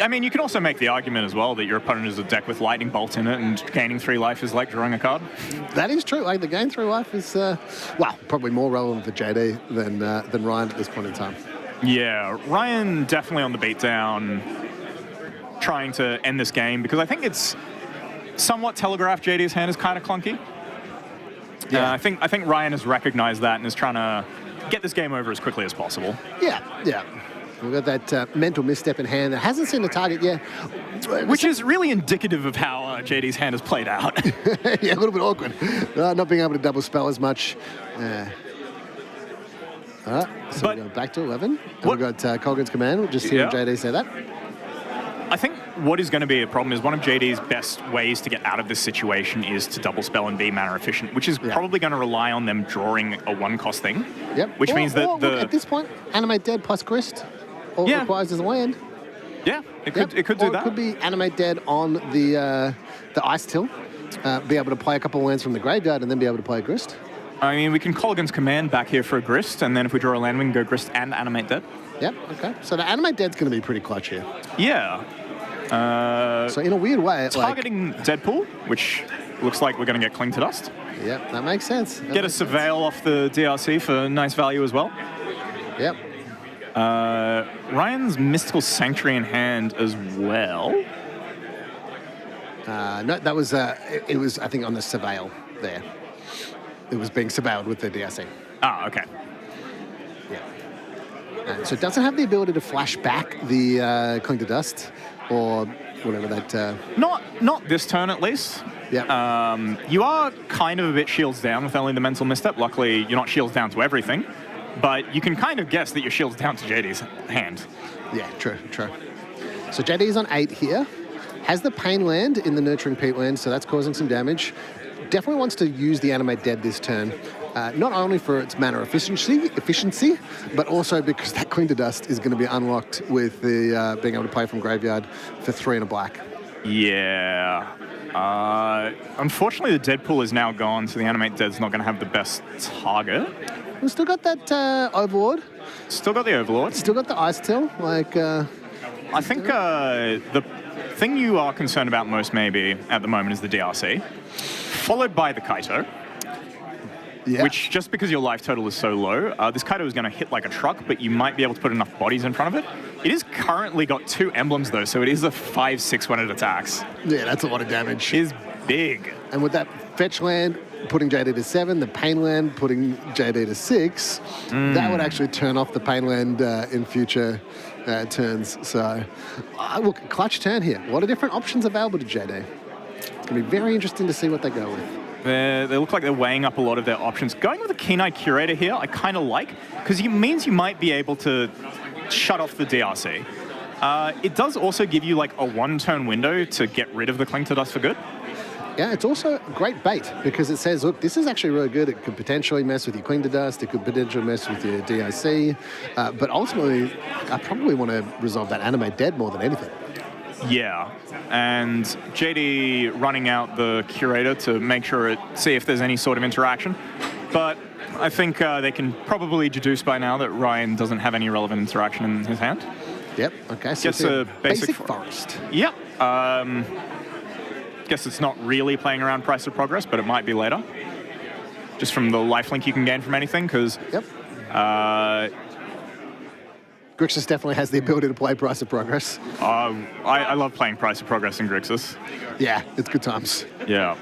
I mean, you can also make the argument as well that your opponent is a deck with Lightning Bolt in it and gaining 3 life is like drawing a card. That is true. Like, the gain 3 life is, probably more relevant for JD than Ryan at this point in time. Yeah, Ryan definitely on the beatdown, trying to end this game because I think it's somewhat telegraphed JD's hand is kind of clunky. Yeah, I think Ryan has recognized that and is trying to get this game over as quickly as possible. Yeah. We've got that mental misstep in hand that hasn't seen the target yet. Which is really indicative of how JD's hand has played out. Yeah, a little bit awkward. Not being able to double spell as much. All right, so we go back to 11. And we've got Kolaghan's command. We'll just hear JD say that. I think what is going to be a problem is one of JD's best ways to get out of this situation is to double spell and be mana efficient, which is probably going to rely on them drawing a 1-cost thing. Yep. Which means that at this point, animate Dead plus Grist. All it requires is a land. Yeah, it could do that. It could be animate Dead on the Ice Till, be able to play a couple of lands from the graveyard and then be able to play a Grist. I mean, we can Kolaghan's command back here for a Grist, and then if we draw a land, we can go Grist and animate Dead. Yep, okay. So the animate Dead's going to be pretty clutch here. Yeah. So in a weird way, targeting Deadpool, which looks like we're going to get Cling to Dust. Yep, that makes sense. Get a Surveil off the DRC for nice value as well. Yep. Ryan's Mystical Sanctuary in hand as well. No, that was it was I think on the Surveil there. It was being surveilled with the DRC. Ah, okay. So it doesn't have the ability to flash back the Cling to Dust or whatever that... Not this turn, at least. Yeah. You are kind of a bit shields down with only the mental misstep. Luckily, you're not shields down to everything, but you can kind of guess that you're shields down to JD's hand. Yeah, true. So JD is on 8 here. Has the Pain land in the Nurturing Peat land, so that's causing some damage. Definitely wants to use the Animate Dead this turn. Not only for its mana efficiency, but also because that Cling to Dust is going to be unlocked with the being able to play from graveyard for 3 and a black. Yeah. Unfortunately, the Dead pool is now gone, so the Animate Dead's not going to have the best target. We've still got that Overlord. Still got the Overlord. Still got the Ice Tail. I think the thing you are concerned about most, maybe, at the moment is the DRC, followed by the Kaito. Yeah. Which, just because your life total is so low, this Kaito is going to hit like a truck, but you might be able to put enough bodies in front of it. It has currently got 2 emblems, though, so it is a 5/6 when it attacks. Yeah, that's a lot of damage. It is big. And with that Fetch land putting JD to 7, the Pain land putting JD to 6, that would actually turn off the Pain land in future turns. So, look, clutch turn here. A lot of different options available to JD. It's going to be very interesting to see what they go with. They look like they're weighing up a lot of their options. Going with a Keen-Eye Curator here, I kind of like, because it means you might be able to shut off the DRC. It does also give you like a 1-turn window to get rid of the Cling to Dust for good. Yeah, it's also great bait because it says, look, this is actually really good. It could potentially mess with your Cling to Dust. It could potentially mess with your DRC. But ultimately, I probably want to resolve that Animate Dead more than anything. Yeah, and JD running out the Curator to make sure see if there's any sort of interaction. But I think they can probably deduce by now that Ryan doesn't have any relevant interaction in his hand. Yep, okay, so Guess a basic forest. Yep. Guess it's not really playing around Price of Progress, but it might be later. Just from the lifelink you can gain from anything, because... Yep. Grixis definitely has the ability to play Price of Progress. I love playing Price of Progress in Grixis. Yeah, it's good times. Yeah.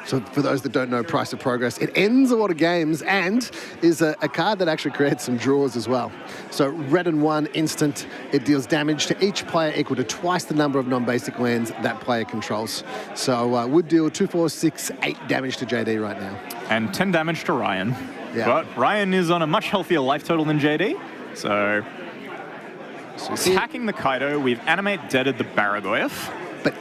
So for those that don't know Price of Progress, it ends a lot of games and is a card that actually creates some draws as well. So red and 1 instant, it deals damage to each player equal to twice the number of non-basic lands that player controls. So would deal 2, 4, 6, 8 damage to JD right now. And 10 damage to Ryan. Yeah. But Ryan is on a much healthier life total than JD. So attacking the Kaito, we've Animate Deaded the Baragoyf. But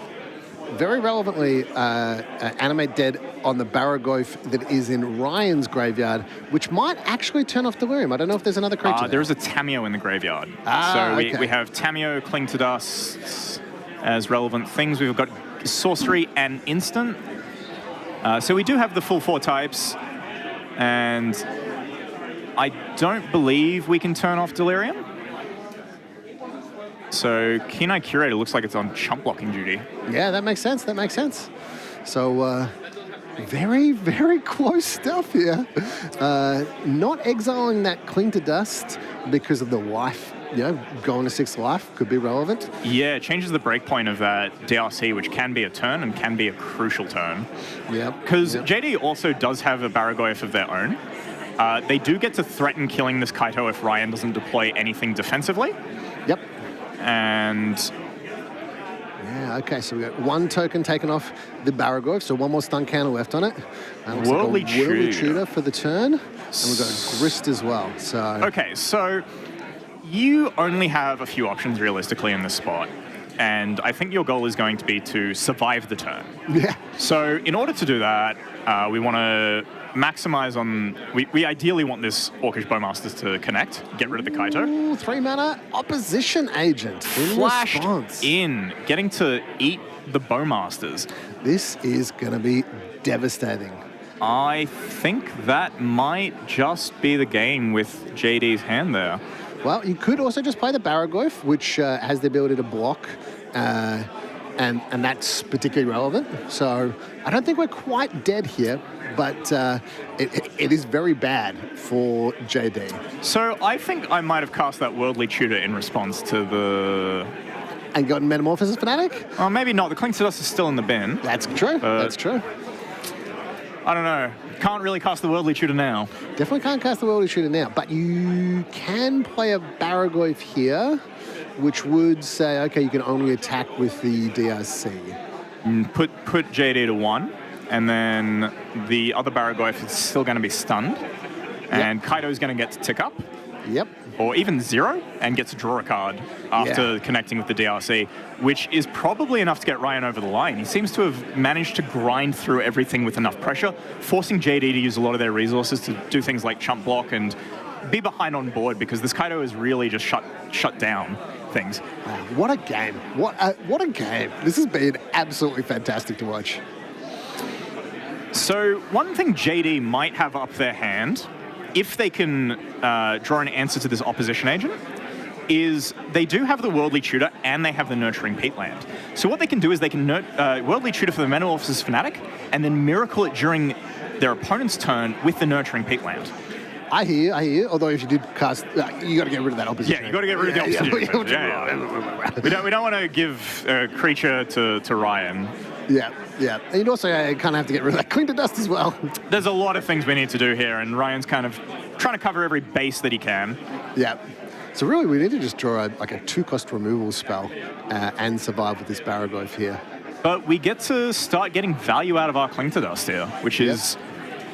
very relevantly, Animate Dead on the Baragoyf that is in Ryan's graveyard, which might actually turn off Delirium. I don't know if there's another creature there is a Tameo in the graveyard. So we have Tameo, Cling to Dust as relevant things. We've got Sorcery and Instant. So we do have the full 4 types. And I don't believe we can turn off Delirium. So Keen-Eye Curator looks like it's on chump blocking duty. Yeah, that makes sense. That makes sense. So very, very close stuff here. Not exiling that Cling to Dust because of the life. Going to 6 life could be relevant. Yeah, it changes the breakpoint of that DRC, which can be a turn and can be a crucial turn. Yeah. Because JD also does have a Baragoyf of their own. They do get to threaten killing this Kaito if Ryan doesn't deploy anything defensively. Yep. And... yeah, okay, so we got 1 token taken off the Baragoyf, so 1 more stun counter left on it. Worldly Tutor for the turn. And we've got Grist as well, so... Okay, so you only have a few options realistically in this spot. And I think your goal is going to be to survive the turn. Yeah. So in order to do that, we want to maximize on... We ideally want this Orcish Bowmasters to connect, get rid of the Kaito. Ooh, 3 mana Opposition Agent in Flashed response. in, getting to eat the Bowmasters. This is going to be devastating. I think that might just be the game with JD's hand there. Well, you could also just play the Baragoyf, which has the ability to block, and that's particularly relevant. So I don't think we're quite dead here, but it is very bad for JD. So I think I might have cast that Worldly Tutor in response to the... And gotten Metamorphosis Fanatic? Oh, maybe not. The Cling to Dust is still in the bin. That's true. That's true. I don't know. Can't really cast the Worldly Tutor now. Definitely can't cast the Worldly Shooter now, but you can play a Baragoyf here, which would say, okay, you can only attack with the DRC. Put JD to 1, and then the other Baragoyf is still going to be stunned, and Kaido's going to get to tick up. Yep. Or even 0, and gets to draw a card after connecting with the DRC, which is probably enough to get Ryan over the line. He seems to have managed to grind through everything with enough pressure, forcing JD to use a lot of their resources to do things like chump block and be behind on board, because this Kaido has really just shut down things. Wow, what a game. What a game. This has been absolutely fantastic to watch. So one thing JD might have up their hand, if they can draw an answer to this opposition agent, is they do have the Worldly Tutor and they have the Nurturing Peatland. So what they can do is they can Worldly Tutor for the Metamorphosis Fanatic and then Miracle it during their opponent's turn with the Nurturing Peatland. I hear. Although if you did cast, you got to get rid of that opposition. Yeah, you got to get rid of the opposition. Yeah. We don't want to give a creature to Ryan. Yeah. And you'd also kind of have to get rid of that Cling to Dust as well. There's a lot of things we need to do here, and Ryan's kind of trying to cover every base that he can. Yeah. So really, we need to just draw a 2-cost removal spell and survive with this Baragoyf here. But we get to start getting value out of our Cling to Dust here, which is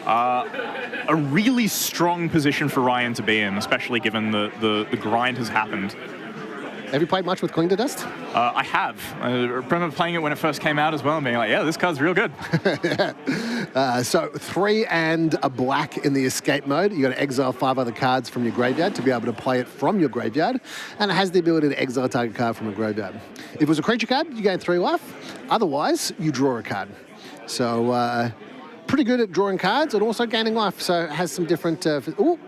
a really strong position for Ryan to be in, especially given the grind has happened. Have you played much with Cling to Dust? I have. I remember playing it when it first came out as well and being like, yeah, this card's real good. So 3 and a black in the escape mode. You got to exile 5 other cards from your graveyard to be able to play it from your graveyard. And it has the ability to exile a target card from a graveyard. If it was a creature card, you gain 3 life. Otherwise, you draw a card. So pretty good at drawing cards and also gaining life. So it has some different... fatal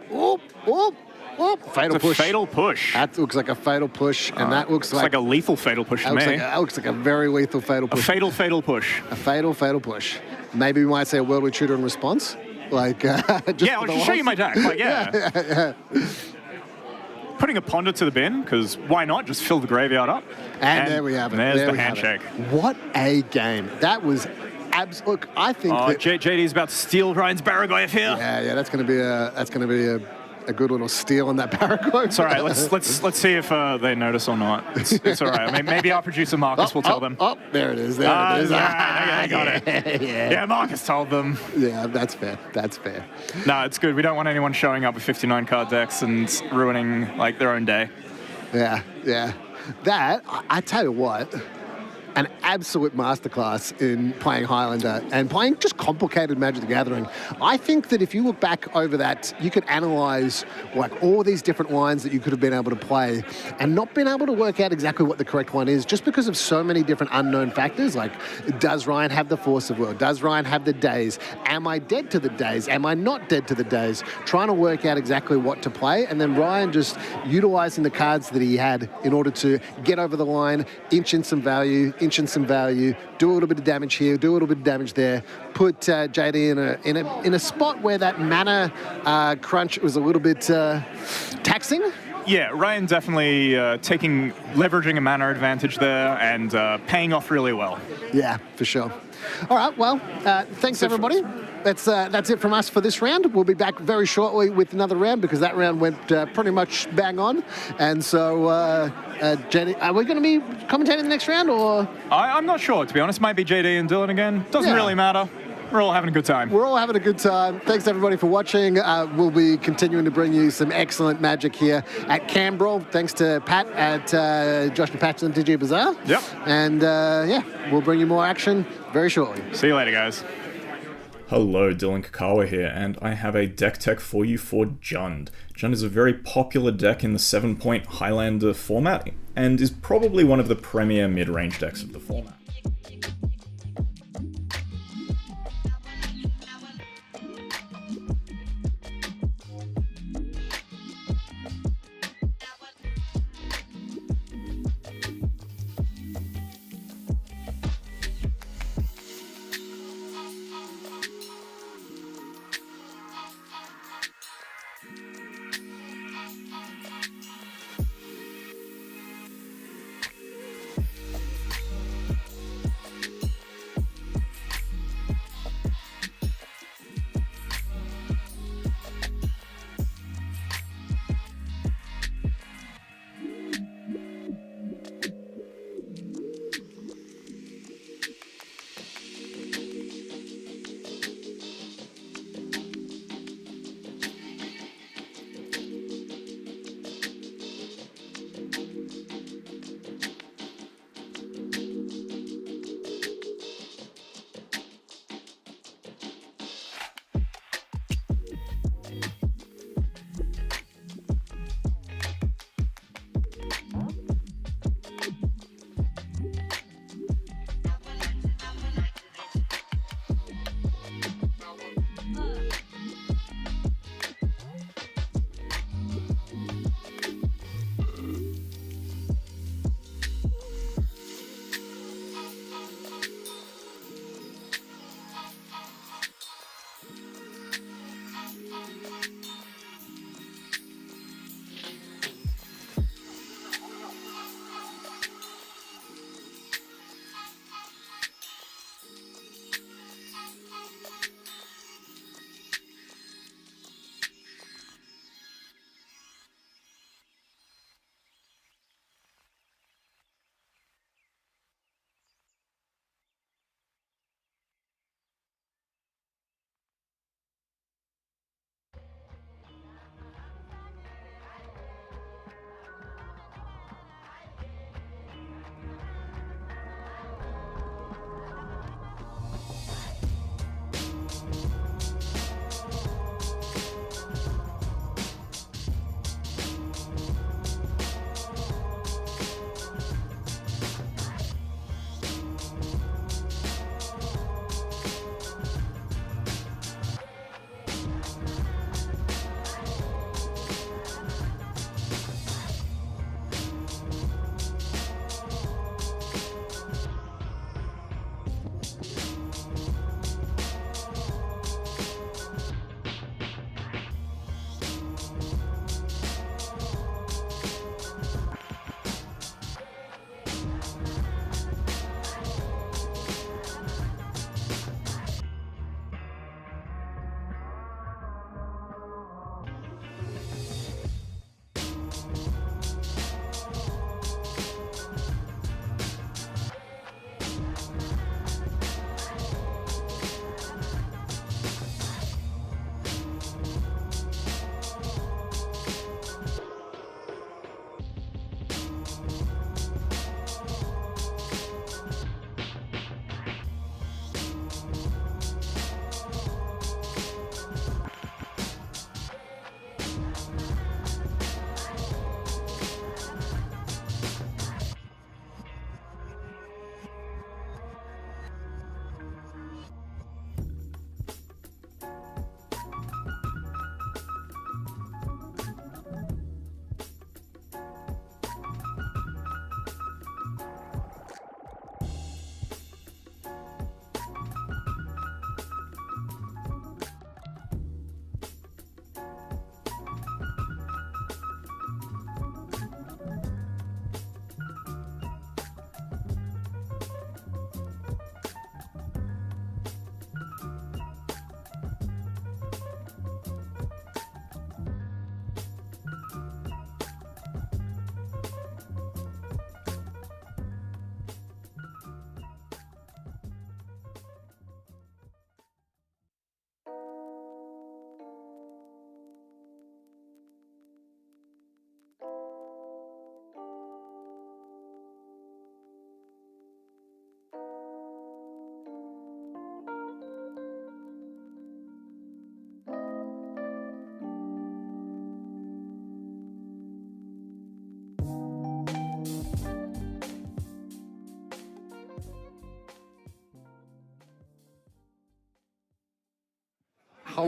push. Fatal push. That looks like a fatal push, and that looks like a lethal fatal push to me. That looks like a very lethal fatal push. A fatal push. A fatal push. Maybe we might say a Worldly Tutor in response. Like, I'll just show you my deck. Like, yeah. Putting a Ponder to the bin, because why not? Just fill the graveyard up. And there we have it. There's the handshake. What a game. That was look, I think that JD's about to steal Ryan's Baragoyf here. Yeah, that's going to be a good little steal on that Baragoyf. It's all right. Let's see if they notice or not. It's all right. I mean, maybe our producer Marcus will tell them. Oh, there it is. I got it. Yeah, Marcus told them. Yeah, that's fair. No, it's good. We don't want anyone showing up with 59 card decks and ruining like their own day. Yeah. That I tell you what. An absolute masterclass in playing Highlander and playing just complicated Magic the Gathering. I think that if you look back over that, you could analyze like all these different lines that you could have been able to play and not been able to work out exactly what the correct one is just because of so many different unknown factors. Like, does Ryan have the Force of Will? Does Ryan have the Days? Am I dead to the Days? Am I not dead to the Days? Trying to work out exactly what to play, and then Ryan just utilizing the cards that he had in order to get over the line, inch in some value, do a little bit of damage here, do a little bit of damage there, put JD in a spot where that mana crunch was a little bit taxing. Yeah, Ryan definitely leveraging a mana advantage there and paying off really well. Yeah, for sure. All right, well, thanks everybody. That's it from us for this round. We'll be back very shortly with another round because that round went pretty much bang on. And so, JD, are we going to be commentating the next round or? I'm not sure, to be honest. Might be JD and Dylan again. Doesn't really matter. We're all having a good time. We're all having a good time. Thanks, everybody, for watching. We'll be continuing to bring you some excellent Magic here at Canbrawl. Thanks to Pat at Josh and Patch and Digi Bazaar. Yep. And, we'll bring you more action very shortly. See you later, guys. Hello, Dylan Kakawa here, and I have a deck tech for you for Jund. Jund is a very popular deck in the 7-point Highlander format, and is probably one of the premier mid-range decks of the format.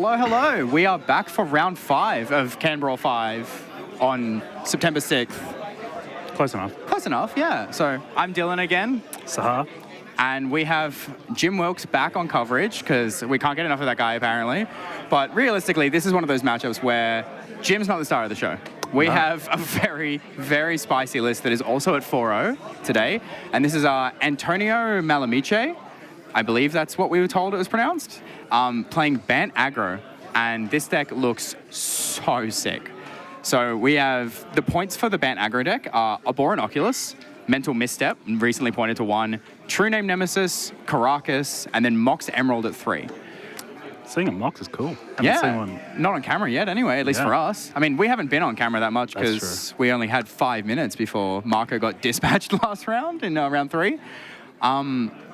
Hello, hello. We are back for round 5 of Canbrawl 5 on September 6th. Close enough. Close enough, yeah. So I'm Dylan again. Sahar. And we have Jim Wilkes back on coverage because we can't get enough of that guy apparently. But realistically, this is one of those matchups where Jim's not the star of the show. We have a very, very spicy list that is also at 4-0 today. And this is Antonio Malamiche. I believe that's what we were told it was pronounced. Playing Bant Aggro. And this deck looks so sick. So we have the points for the Bant Aggro deck are Aboran Oculus, Mental Misstep, recently pointed to 1, True Name Nemesis, Caracas, and then Mox Emerald at 3. Seeing a Mox is cool. Yeah, seen one. not on camera yet anyway, at least for us. I mean, we haven't been on camera that much because we only had 5 minutes before Marco got dispatched last round in round 3.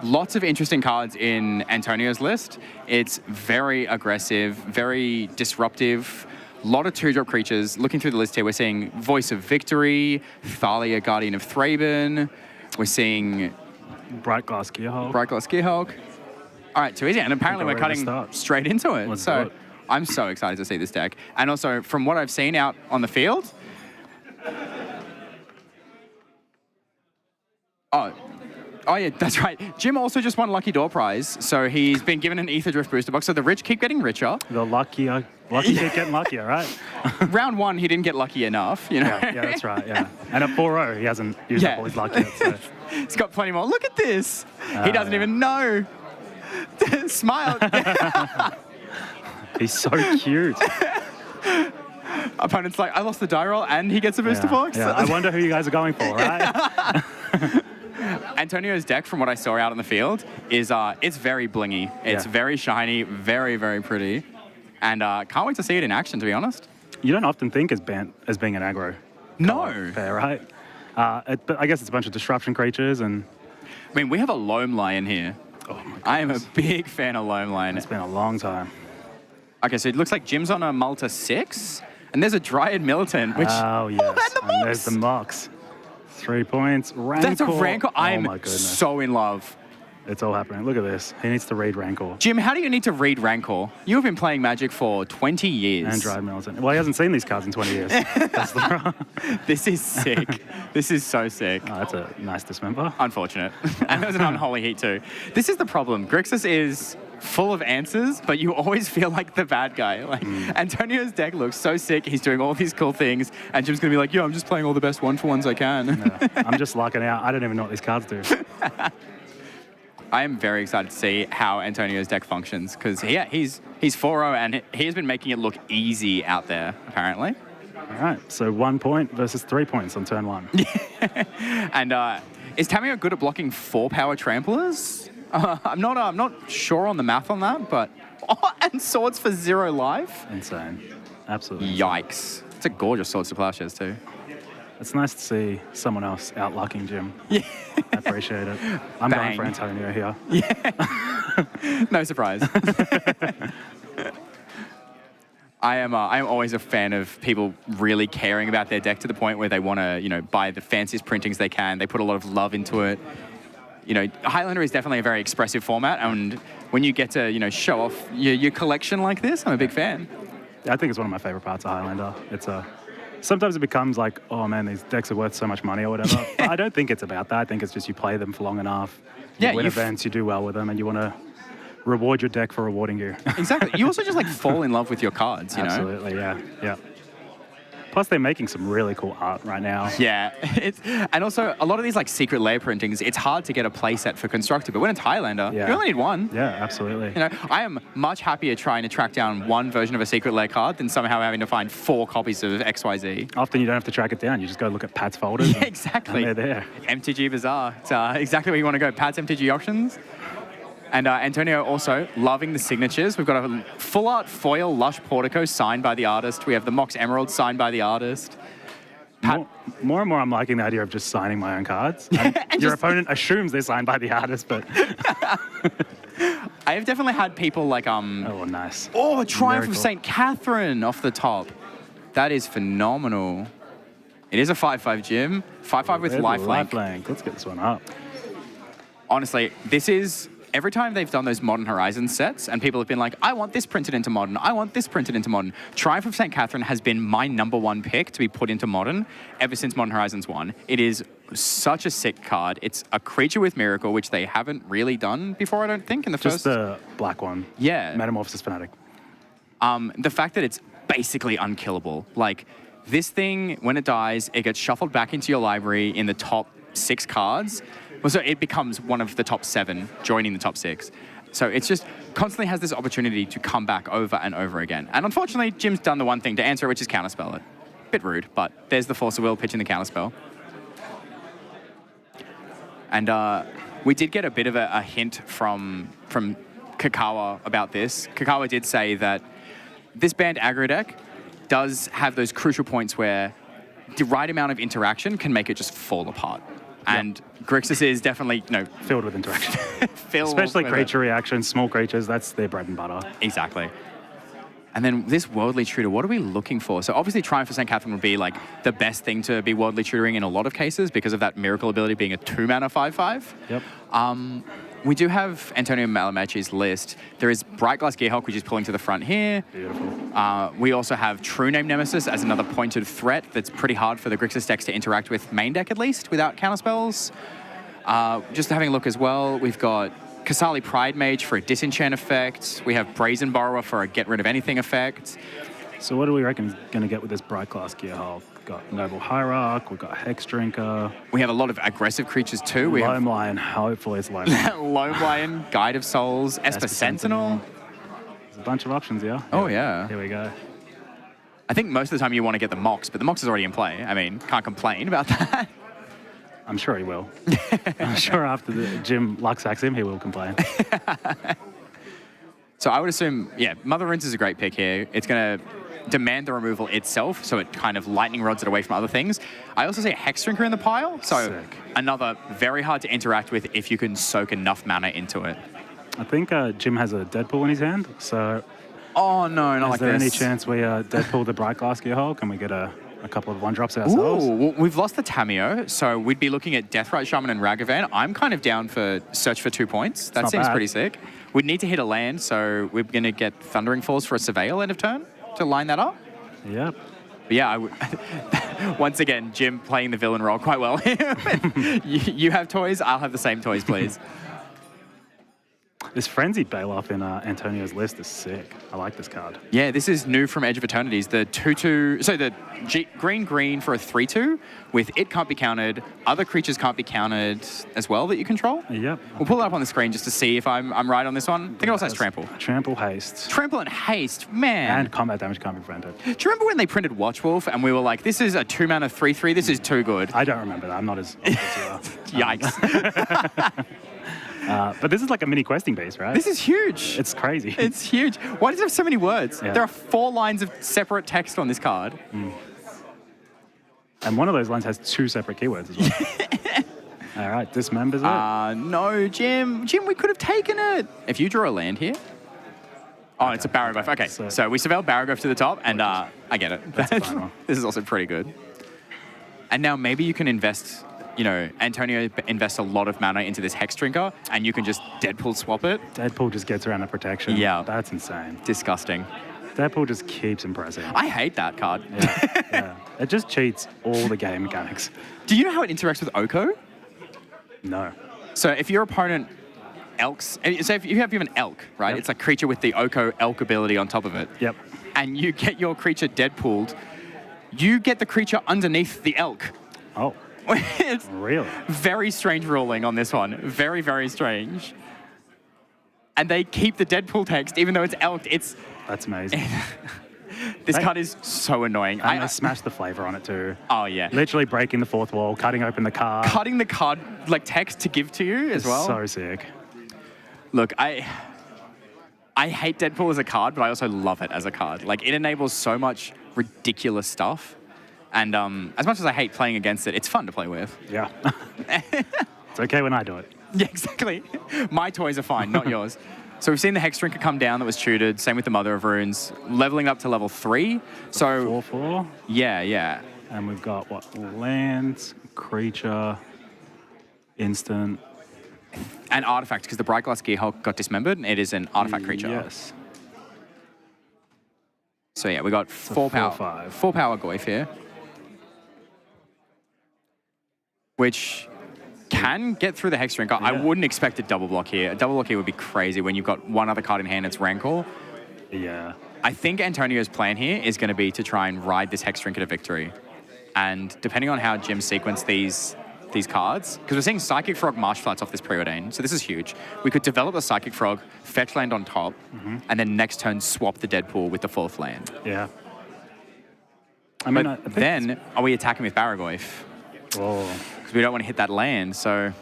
Lots of interesting cards in Antonio's list. It's very aggressive, very disruptive. A lot of 2-drop creatures. Looking through the list here, we're seeing Voice of Victory, Thalia, Guardian of Thraben. We're seeing Bright Glass Gearhulk. Bright Glass Gearhulk. All right, too easy. And apparently we're cutting straight into it. Let's so do it. I'm so excited to see this deck. And also, from what I've seen out on the field... Oh, yeah, that's right. Jim also just won Lucky Door Prize, so he's been given an Ether Drift booster box. So the rich keep getting richer. The lucky keep getting luckier, right? Round 1, he didn't get lucky enough, you know? Yeah, that's right, yeah. And at 4-0, he hasn't used up all his luck yet, so... He's got plenty more. Look at this. He doesn't even know. Smile. He's so cute. Opponent's like, I lost the die roll, and he gets a booster box. Yeah. I wonder who you guys are going for, right? Antonio's deck, from what I saw out in the field, is it's very blingy. It's very shiny, very, very pretty. And can't wait to see it in action, to be honest. You don't often think as being an aggro. No. Fair, right? But I guess it's a bunch of disruption creatures and... I mean, we have a Loam Lion here. Oh my goodness. I am a big fan of Loam Lion. It's been a long time. Okay, so it looks like Jim's on a Malta 6, and there's a Dryad Militant, which... Oh, yes. And there's the Mox. 3 points. Rancor. That's a Rancor. I'm my goodness. so in love. It's all happening. Look at this. He needs to read Rancor. Jim, how do you need to read Rancor? You have been playing Magic for 20 years. And Dryad Militant. Well, he hasn't seen these cards in 20 years. That's the This is sick. This is so sick. Oh, that's a nice dismember. Unfortunate. And there's an Unholy Heat too. This is the problem. Grixis is full of answers, but you always feel like the bad guy. Like Antonio's deck looks so sick. He's doing all these cool things, and Jim's gonna be like, "Yo, I'm just playing all the best 1-for-1s I can." Yeah. I'm just lucking out. I don't even know what these cards do. I am very excited to see how Antonio's deck functions because he's 4-0 and he has been making it look easy out there apparently. All right, so 1 point versus 3 points on turn 1. And is Tamio good at blocking 4-power tramplers? I'm not sure on the math on that, but and swords for 0 life. Insane, absolutely. Yikes! It's a gorgeous swords to plowshares too. It's nice to see someone else outlucking Jim. Yeah. I appreciate it. I'm going for Antonio here. Yeah. No surprise. I am always a fan of people really caring about their deck to the point where they want to, buy the fanciest printings they can. They put a lot of love into it. Highlander is definitely a very expressive format, and when you get to, show off your collection like this, I'm a big fan. I think it's one of my favorite parts of Highlander. Sometimes it becomes like, oh man, these decks are worth so much money or whatever. But I don't think it's about that. I think it's just you play them for long enough. You win events, you do well with them, and you want to reward your deck for rewarding you. Exactly. You also just fall in love with your cards, you know? Absolutely, yeah. Plus, they're making some really cool art right now. Yeah. And also, a lot of these secret layer printings, it's hard to get a playset for constructed, but when it's Highlander, you only need one. Yeah, absolutely. I am much happier trying to track down one version of a secret layer card than somehow having to find 4 copies of XYZ. Often you don't have to track it down. You just go look at Pat's folders. Yeah, exactly. And they're there. MTG Bazaar. It's exactly where you want to go. Pat's MTG Auctions. And Antonio also loving the signatures. We've got a full art foil Lush Portico signed by the artist. We have the Mox Emerald signed by the artist. More and more I'm liking the idea of just signing my own cards. Your opponent assumes they're signed by the artist, but... I have definitely had people oh, nice. Oh, Triumph of St. Catherine off the top. That is phenomenal. It is a 5/5 Jim. 5/5 with lifelink. Let's get this one up. Honestly, this is every time they've done those Modern Horizons sets and people have been like, I want this printed into Modern, I want this printed into Modern, Triumph of St. Catherine has been my #1 pick to be put into Modern ever since Modern Horizons 1. It is such a sick card. It's a creature with Miracle, which they haven't really done before, I don't think, in the Just first... the black one. Yeah. Metamorphosis Fanatic. The fact that it's basically unkillable. Like, this thing, when it dies, it gets shuffled back into your library in the top 6 cards. Well, so it becomes one of the top 7, joining the top 6. So it's just constantly has this opportunity to come back over and over again. And unfortunately, Jim's done the one thing to answer, which is counterspell it. Bit rude, but there's the Force of Will pitching the counterspell. And we did get a bit of a hint from Kakawa about this. Kakawa did say that this banned aggro deck does have those crucial points where the right amount of interaction can make it just fall apart. And Grixis is definitely, filled with interaction. filled Especially with creature reactions, small creatures, that's their bread and butter. Exactly. And then this Worldly Tutor, what are we looking for? So obviously Triumph for St. Catherine would be like the best thing to be Worldly Tutoring in a lot of cases because of that Miracle ability being a 2-mana 5/5. Yep. We do have Antonio Malamachi's list. There is Bright Glass Gearhulk, which is pulling to the front here. Beautiful. We also have True Name Nemesis as another pointed threat that's pretty hard for the Grixis decks to interact with main deck at least without counterspells. Just having a look as well, we've got Kasali Pride Mage for a disenchant effect. We have Brazen Borrower for a get rid of anything effect. So what do we reckon is going to get with this Bright Glass Gearhulk? We've got Noble Hierarch, we've got Hex Drinker. We have a lot of aggressive creatures too. We Loam Lion, hopefully it's Loam Lion. Loam Lion, Guide of Souls, Esper Sentinel. There's a bunch of options, yeah? Oh, yeah. Here we go. I think most of the time you want to get the Mox, but the Mox is already in play. I mean, can't complain about that. I'm sure he will. I'm sure after the Jim luck sacks him, he will complain. So I would assume, yeah, Mother Rinse is a great pick here. It's going to demand the removal itself, so it kind of lightning rods it away from other things. I also see a Hex Drinker in the pile, so Sick. Another very hard to interact with if you can soak enough mana into it. I think Jim has a Deadpool in his hand, so... Oh, no, not like this. Is there any chance we Deadpool the Bright Glass Gearhulk and we get a couple of 1-drops ourselves? Ooh, well, we've lost the Tameo, so we'd be looking at Deathrite Shaman and Ragavan. I'm kind of down for Search for 2 points. That seems pretty sick. We'd need to hit a land, so we're going to get Thundering Falls for a Surveil end of turn to line that up. Yep. But yeah, once again, Jim playing the villain role quite well. You have toys, I'll have the same toys, please. This Frenzied Bailoff in Antonio's list is sick. I like this card. Yeah, this is new from Edge of Eternities. The 2/2, so the green for a 3/2 with it can't be countered. Other creatures can't be countered as well that you control. Yep. We'll pull it up on the screen just to see if I'm right on this one. I think it also has Trample. Trample, Haste. Trample and Haste, man. And combat damage can't be prevented. Do you remember when they printed Watchwolf and we were like, this is a 2-mana 3/3, this is too good? I don't remember that. I'm not as old as you are. Yikes. But this is like a mini questing base, right? This is huge. It's crazy. It's huge. Why does it have so many words? Yeah. There are 4 lines of separate text on this card. Mm. And one of those lines has 2 separate keywords as well. All right, dismembers it. No, Jim. Jim, we could have taken it. If you draw a land here. Oh, it's a Barrowgrove. Okay, so we surveilled Barrowgrove to the top, and I get it. This is also pretty good. And now maybe you can invest... Antonio invests a lot of mana into this Hex Drinker, and you can just Deadpool swap it. Deadpool just gets around the protection. Yeah. That's insane. Disgusting. Deadpool just keeps impressing. I hate that card. Yeah. It just cheats all the game mechanics. Do you know how it interacts with Oko? No. So if your opponent elks... So if you have an elk, right? Yep. It's a creature with the Oko elk ability on top of it. Yep. And you get your creature Deadpooled, you get the creature underneath the elk. Oh. It's really? Very strange ruling on this one. Very, very strange. And they keep the Deadpool text, even though it's elked. That's amazing. This card is so annoying. And they smashed the flavor on it too. Oh, yeah. Literally breaking the 4th wall, cutting open the card. Cutting the card, like text to give to you as well. So sick. Look, I hate Deadpool as a card, but I also love it as a card. Like, it enables so much ridiculous stuff. And as much as I hate playing against it, it's fun to play with. Yeah. It's okay when I do it. Yeah, exactly. My toys are fine, not yours. So we've seen the Hex Drinker come down that was tutored. Same with the Mother of Runes. Leveling up to level 3. So 4/4? Yeah. And we've got, what, lands, creature, instant. an artifact, because the Bright Glass Gearhulk got dismembered, and it is an artifact creature. Yes. So yeah, we got 4 power. 4/5. 4 power Goyf here. Which can get through the Hex Drinker. I wouldn't expect a double block here. A double block here would be crazy when you've got one other card in hand, it's Rancor. Yeah. I think Antonio's plan here is going to be to try and ride this Hex Drinker to victory. And depending on how Jim sequence these cards, because we're seeing Psychic Frog Marsh Flats off this Preordain, so this is huge. We could develop a Psychic Frog, fetch land on top, and then next turn swap the Deadpool with the 4th land. Yeah. I mean, I think then, are we attacking with Baragoyf? Oh. Because we don't want to hit that land, so...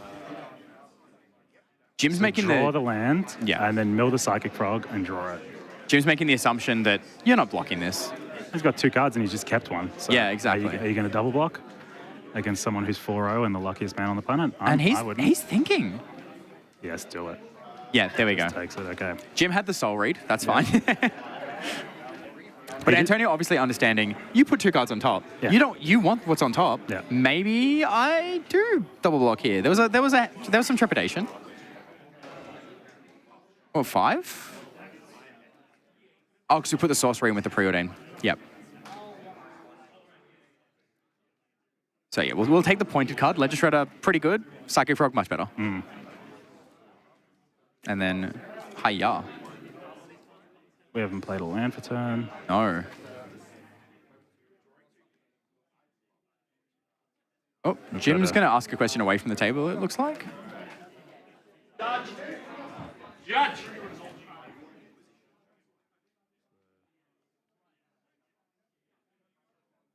Jim's making draw the land, and then mill the Psychic Frog and draw it. Jim's making the assumption that you're not blocking this. He's got 2 cards and he's just kept one. So yeah, exactly. Are you going to double block against someone who's 4-0 and the luckiest man on the planet? And he's thinking. Yes, do it. Yeah, there we go. Just takes it, okay. Jim had the soul read, that's fine. But Antonio obviously understanding, you put 2 cards on top. Yeah. You want what's on top. Yeah. Maybe I do double block here. There was some trepidation. Oh, 5? Oh, because we put the sorcery in with the Preordain. Yep. So yeah, we'll take the pointed card. Ledger Shredder, pretty good. Psychic Frog, much better. And then, hiya. We haven't played a land for turn. No. Oh, Jim's going to ask a question away from the table, it looks like. Judge!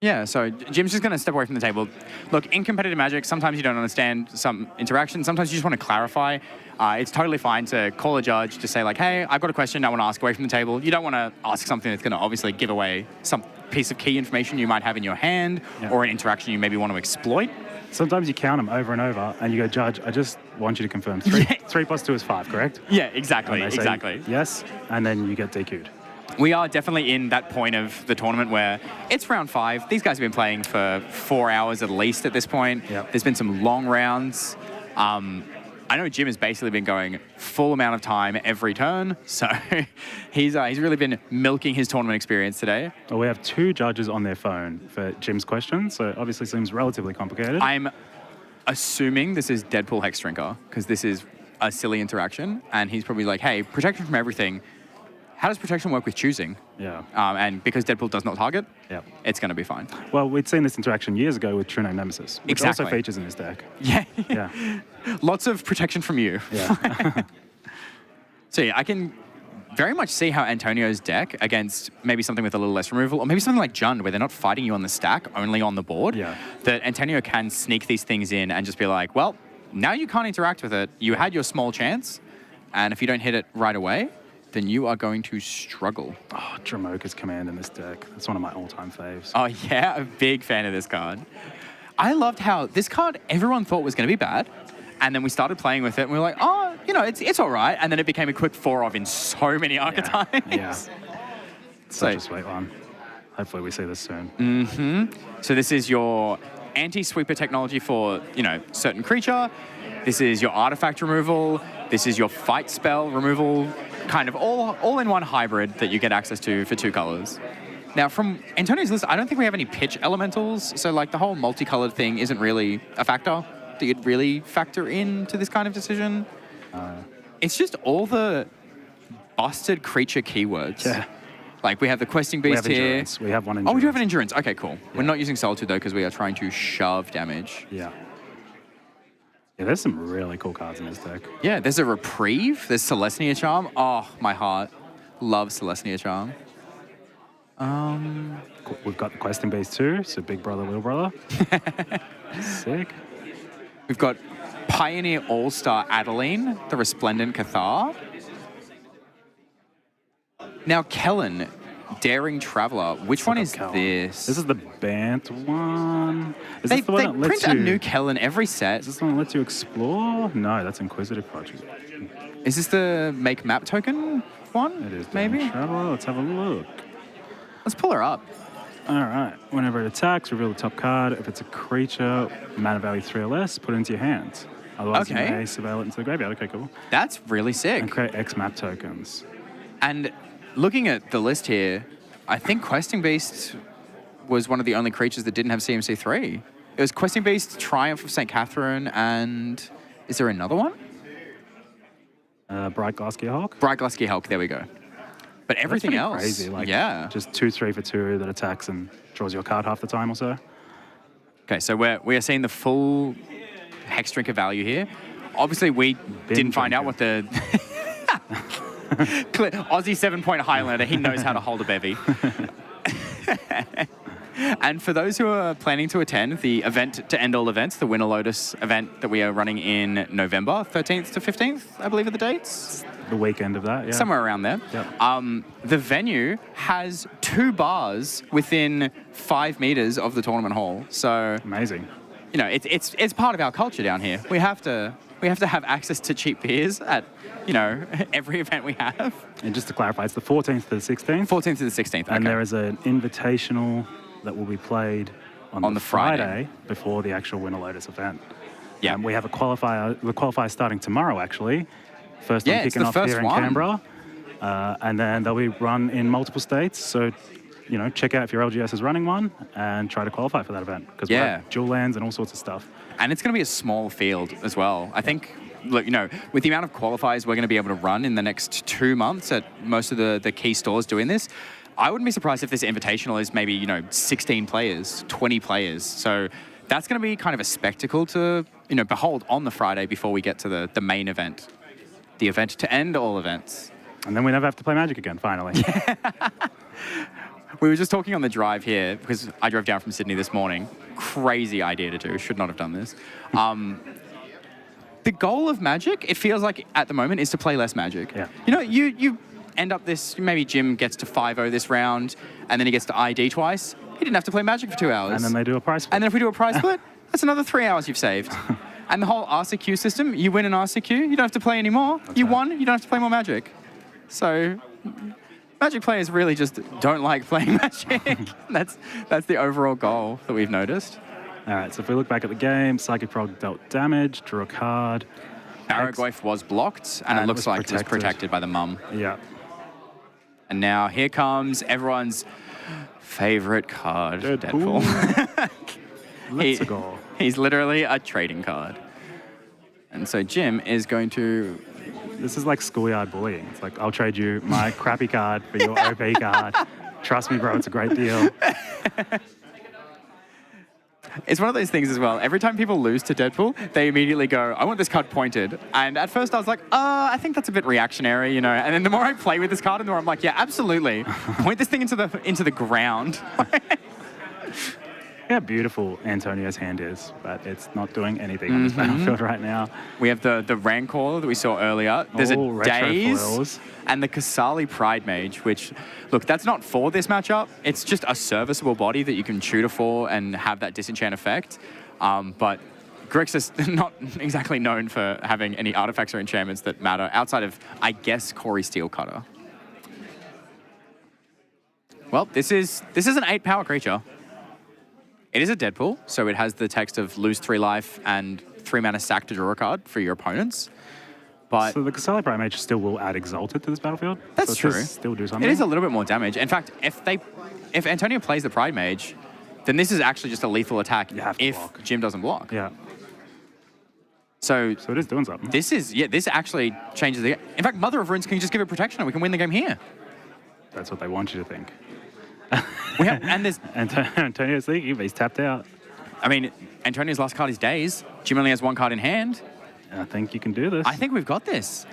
Yeah, so Jim's just going to step away from the table. Look, in competitive Magic, sometimes you don't understand some interactions. Sometimes you just want to clarify. It's totally fine to call a judge to say, like, hey, I've got a question I want to ask away from the table. You don't want to ask something that's going to obviously give away some piece of key information you might have in your hand or an interaction you maybe want to exploit. Sometimes you count them over and over and you go, Judge, I just want you to confirm 3 plus 2 is 5, correct? Yeah, exactly, And they say, exactly. yes, and then you get DQ'd. We are definitely in that point of the tournament where it's round 5. These guys have been playing for 4 hours at least at this point. Yep. There's been some long rounds. I know Jim has basically been going full amount of time every turn, so he's really been milking his tournament experience today. Well, we have 2 judges on their phone for Jim's question, so obviously seems relatively complicated. I'm assuming this is Deadpool Hex Drinker, because this is a silly interaction, and he's probably like, hey, protection from everything. How does protection work with choosing? Yeah. And because Deadpool does not target, it's going to be fine. Well, we'd seen this interaction years ago with Trino Nemesis, which also features in this deck. Yeah. Yeah. Lots of protection from you. Yeah. So yeah, I can very much see how Antonio's deck against maybe something with a little less removal, or maybe something like Jund, where they're not fighting you on the stack, only on the board, that Antonio can sneak these things in and just be like, well, now you can't interact with it. You had your small chance, and if you don't hit it right away, then you are going to struggle. Oh, Dramoka's Command in this deck. That's one of my all-time faves. Oh yeah, a big fan of this card. I loved how this card everyone thought was going to be bad, and then we started playing with it, and we were like, oh, you know, it's all right, and then it became a quick 4-of in so many archetypes. Yeah. Such a sweet one. Hopefully we see this soon. So this is your anti-sweeper technology for, you know, certain creature. This is your artifact removal. This is your fight spell removal. Kind of all in one hybrid that you get access to for 2 colors. Now, from Antonio's list, I don't think we have any pitch elementals, so like the whole multicolored thing isn't really a factor that you'd really factor into this kind of decision. It's just all the busted creature keywords. Yeah. Like we have the questing beast we have here. endurance. We have one endurance. Oh, we do have an endurance. Okay, cool. Yeah. We're not using solitude though because we are trying to shove damage. Yeah. Yeah, there's some really cool cards in this deck. Yeah, there's a Reprieve. There's Celestia Charm. Oh, my heart loves Celestia Charm. We've got the questing beast too, so big brother, little brother. Sick. We've got Pioneer All-Star Adeline, the Resplendent Cathar. Now, Kellen, Daring Traveler. Which one is this? This is the Bant one. Is They this the one that lets print a you... new Kellen every set. Is this the one that lets you explore? No, that's Inquisitive Project. Is this the Make Map token one? It is. Maybe? Traveler. Let's have a look. Let's pull her up. All right. Whenever it attacks, reveal the top card. If it's a creature, mana value 3 or less, put it into your hand. Otherwise, Okay. you may surveil it into the graveyard. Okay, cool. That's really sick. And create X map tokens. And looking at the list here, I think Questing Beast was one of the only creatures that didn't have CMC3. It was Questing Beast, Triumph of St. Catherine, and is there another one? Bright Glass Gearhulk. Bright Glass Gearhulk, there we go. But everything That's else, pretty crazy. Like, yeah. just 2/3 for 2 that attacks and draws your card half the time or so. Okay, so we are seeing the full Hex Drinker value here. Obviously, we didn't find out what the... Aussie 7-point Highlander, he knows how to hold a bevy. And for those who are planning to attend the event to end all events, the Winter Lotus event that we are running in November, 13th to 15th, I believe are the dates. The weekend of that, yeah. Somewhere around there. Yep. The venue has 2 bars within 5 meters of the tournament hall. So amazing. You know, it's part of our culture down here. We have to have access to cheap beers at, you know, every event we have. And just to clarify, it's the 14th to the 16th? 14th to the 16th, And okay. there is an invitational that will be played on the Friday before the actual Winter Lotus event. Yeah. We have a qualifier. The qualifier starting tomorrow, actually. First one Yeah, it's kicking the off first here in one. Canberra. And then they'll be run in multiple states. So, you know, check out if your LGS is running one and try to qualify for that event. Because we have dual lands and all sorts of stuff. And it's going to be a small field as well. I think, look, you know, with the amount of qualifiers we're going to be able to run in the next 2 months at most of the key stores doing this, I wouldn't be surprised if this invitational is maybe, you know, 16 players, 20 players. So that's going to be kind of a spectacle to, you know, behold on the Friday before we get to the main event. The event to end all events. And then we never have to play Magic again, finally. We were just talking on the drive here, because I drove down from Sydney this morning. Crazy idea to do. Should not have done this. The goal of Magic, it feels like at the moment, is to play less Magic. Yeah. You know, you end up this, maybe Jim gets to 5-0 this round, and then he gets to ID twice. He didn't have to play Magic for 2 hours. And then they do a prize split. And then if we do a prize split, that's another 3 hours you've saved. And the whole RCQ system, you win an RCQ, you don't have to play anymore. You won, you don't have to play more Magic. So Magic players really just don't like playing Magic. That's the overall goal that we've noticed. All right, so if we look back at the game, Psychic Prog dealt damage, drew a card. Aragorn was blocked, and it looks like it was protected by the mum. Yeah. And now here comes everyone's favorite card, Deadpool. Let's go. He's literally a trading card. And so Jim is going to... This is like schoolyard bullying. It's like, I'll trade you my crappy card for your OP card. Trust me, bro, it's a great deal. It's one of those things as well. Every time people lose to Deadpool, they immediately go, I want this card pointed. And at first I was like, I think that's a bit reactionary, you know. And then the more I play with this card, the more I'm like, yeah, absolutely. Point this thing into the ground. Yeah, beautiful Antonio's hand is, but it's not doing anything on this battlefield right now. We have the Rancor that we saw earlier. There's a retro Daze foils. and the Kasali Pride Mage, which, look, that's not for this matchup. It's just a serviceable body that you can tutor for and have that disenchant effect. But Grix is not exactly known for having any artifacts or enchantments that matter outside of, I guess, Corey Steelcutter. Well, this is an 8-power creature. It is a Deadpool, so it has the text of lose 3 life and 3 mana sack to draw a card for your opponents. But so the Kasali Prime Mage still will add Exalted to this battlefield? That's so true. Does still do something? It is a little bit more damage. In fact, if Antonio plays the Pride Mage, then this is actually just a lethal attack if block. Jim doesn't block. Yeah. So it is doing something. This actually changes the game. In fact, Mother of Runes can just give it protection and we can win the game here. That's what they want you to think. And there's Antonio's thinking, but he's tapped out. I mean, Antonio's last card is Daze. Jim only has 1 card in hand. I think you can do this. I think we've got this.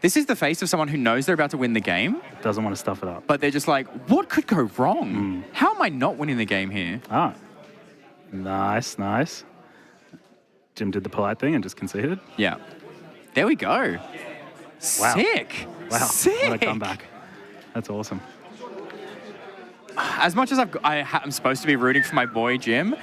This is the face of someone who knows they're about to win the game. Doesn't want to stuff it up. But they're just like, what could go wrong? How am I not winning the game here? Ah, nice, nice. Jim did the polite thing and just conceded. Yeah. There we go. Wow. Sick. Wow. Sick. What a comeback. That's awesome. As much as I'm supposed to be rooting for my boy Jim,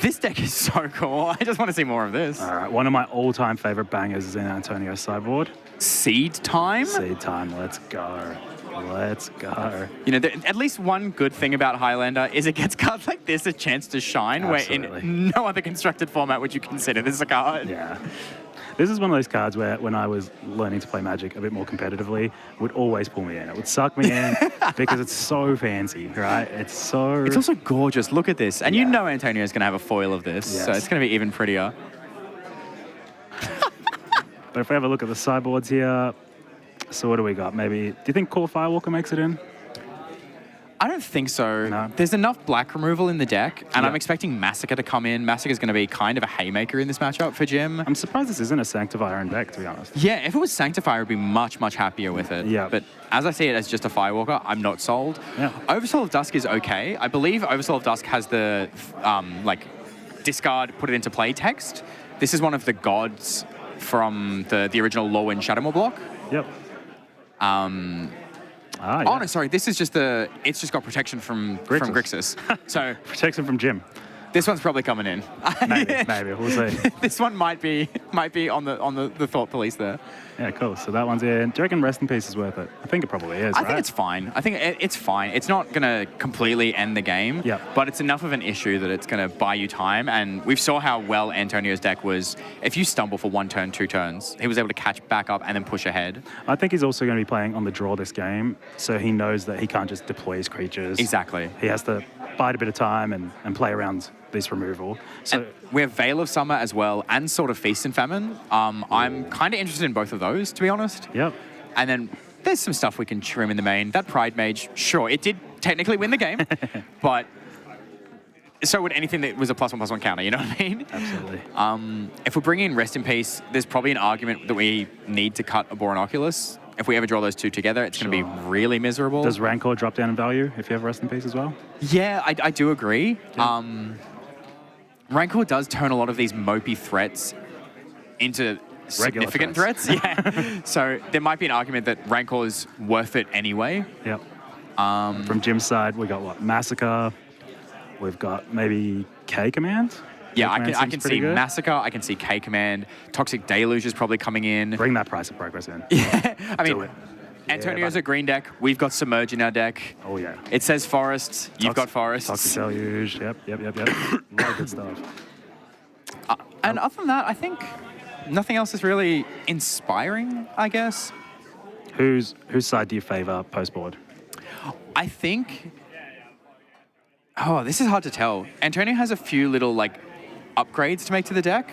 this deck is so cool. I just want to see more of this. All right, one of my all-time favorite bangers is in Antonio's sideboard. Seed Time? Seed Time, let's go. Let's go. You know, at least one good thing about Highlander is it gets cards like this a chance to shine, Absolutely. where in no other constructed format would you consider this a card. Yeah. This is one of those cards where, when I was learning to play Magic a bit more competitively, would always pull me in. It would suck me in because it's so fancy, right? It's also gorgeous. Look at this. And you know Antonio's going to have a foil of this, so Yes. it's going to be even prettier. But if we have a look at the sideboards here, so what do we got? Maybe, do you think Core Firewalker makes it in? I don't think so. No. There's enough black removal in the deck, and Yeah. I'm expecting Massacre to come in. Massacre's going to be kind of a haymaker in this matchup for Jim. I'm surprised this isn't a Sanctifier in deck, to be honest. Yeah, if it was Sanctifier, I'd be much, much happier with it. Yeah. But as I see it as just a Firewalker, I'm not sold. Yeah. Oversoul of Dusk is okay. I believe Oversoul of Dusk has the, discard, put it into play text. This is one of the gods from the original Lorwyn Shadowmoor block. Yep. Oh, no, sorry. This is just it's just got protection from Grixis. So protection from Jim. This one's probably coming in. Maybe. We'll see. This one might be on the thought police there. Yeah, cool. So that one's in. Do you reckon Rest in Peace is worth it? I think it probably is, I think it's fine. I think it's fine. It's not going to completely end the game, but it's enough of an issue that it's going to buy you time. And we saw how well Antonio's deck was. If you stumble for 1 turn, 2 turns, he was able to catch back up and then push ahead. I think he's also going to be playing on the draw this game, so he knows that he can't just deploy his creatures. Exactly. He has to bide a bit of time and play around this removal. So and we have Veil of Summer as well, and sort of Feast and Famine. I'm kind of interested in both of those, to be honest. Yep. And then there's some stuff we can trim in the main. That Pride Mage, sure, it did technically win the game, but so would anything that was a +1/+1 counter, you know what I mean? Absolutely. If we're bringing in Rest in Peace, there's probably an argument that we need to cut a Boron Oculus. If we ever draw those two together, it's going to be really miserable. Does Rancor drop down in value if you have Rest in Peace as well? Yeah, I do agree. Yeah. Rancor does turn a lot of these mopey threats into significant threats. Yeah. So there might be an argument that Rancor is worth it anyway. Yep. From Jim's side, we got what? Massacre. We've got maybe K Command. Yeah, I can see good. Massacre. I can see K Command. Toxic Deluge is probably coming in. Bring that Price of Progress in. Yeah. I mean, Antonio's a green deck. We've got Submerge in our deck. Oh, yeah. It says Forests. You've got Forests. Toxic Deluge. Yep. A lot of good stuff. And other than that, I think nothing else is really inspiring, I guess. Whose side do you favor post-board? I think... Oh, this is hard to tell. Antonio has a few little, upgrades to make to the deck.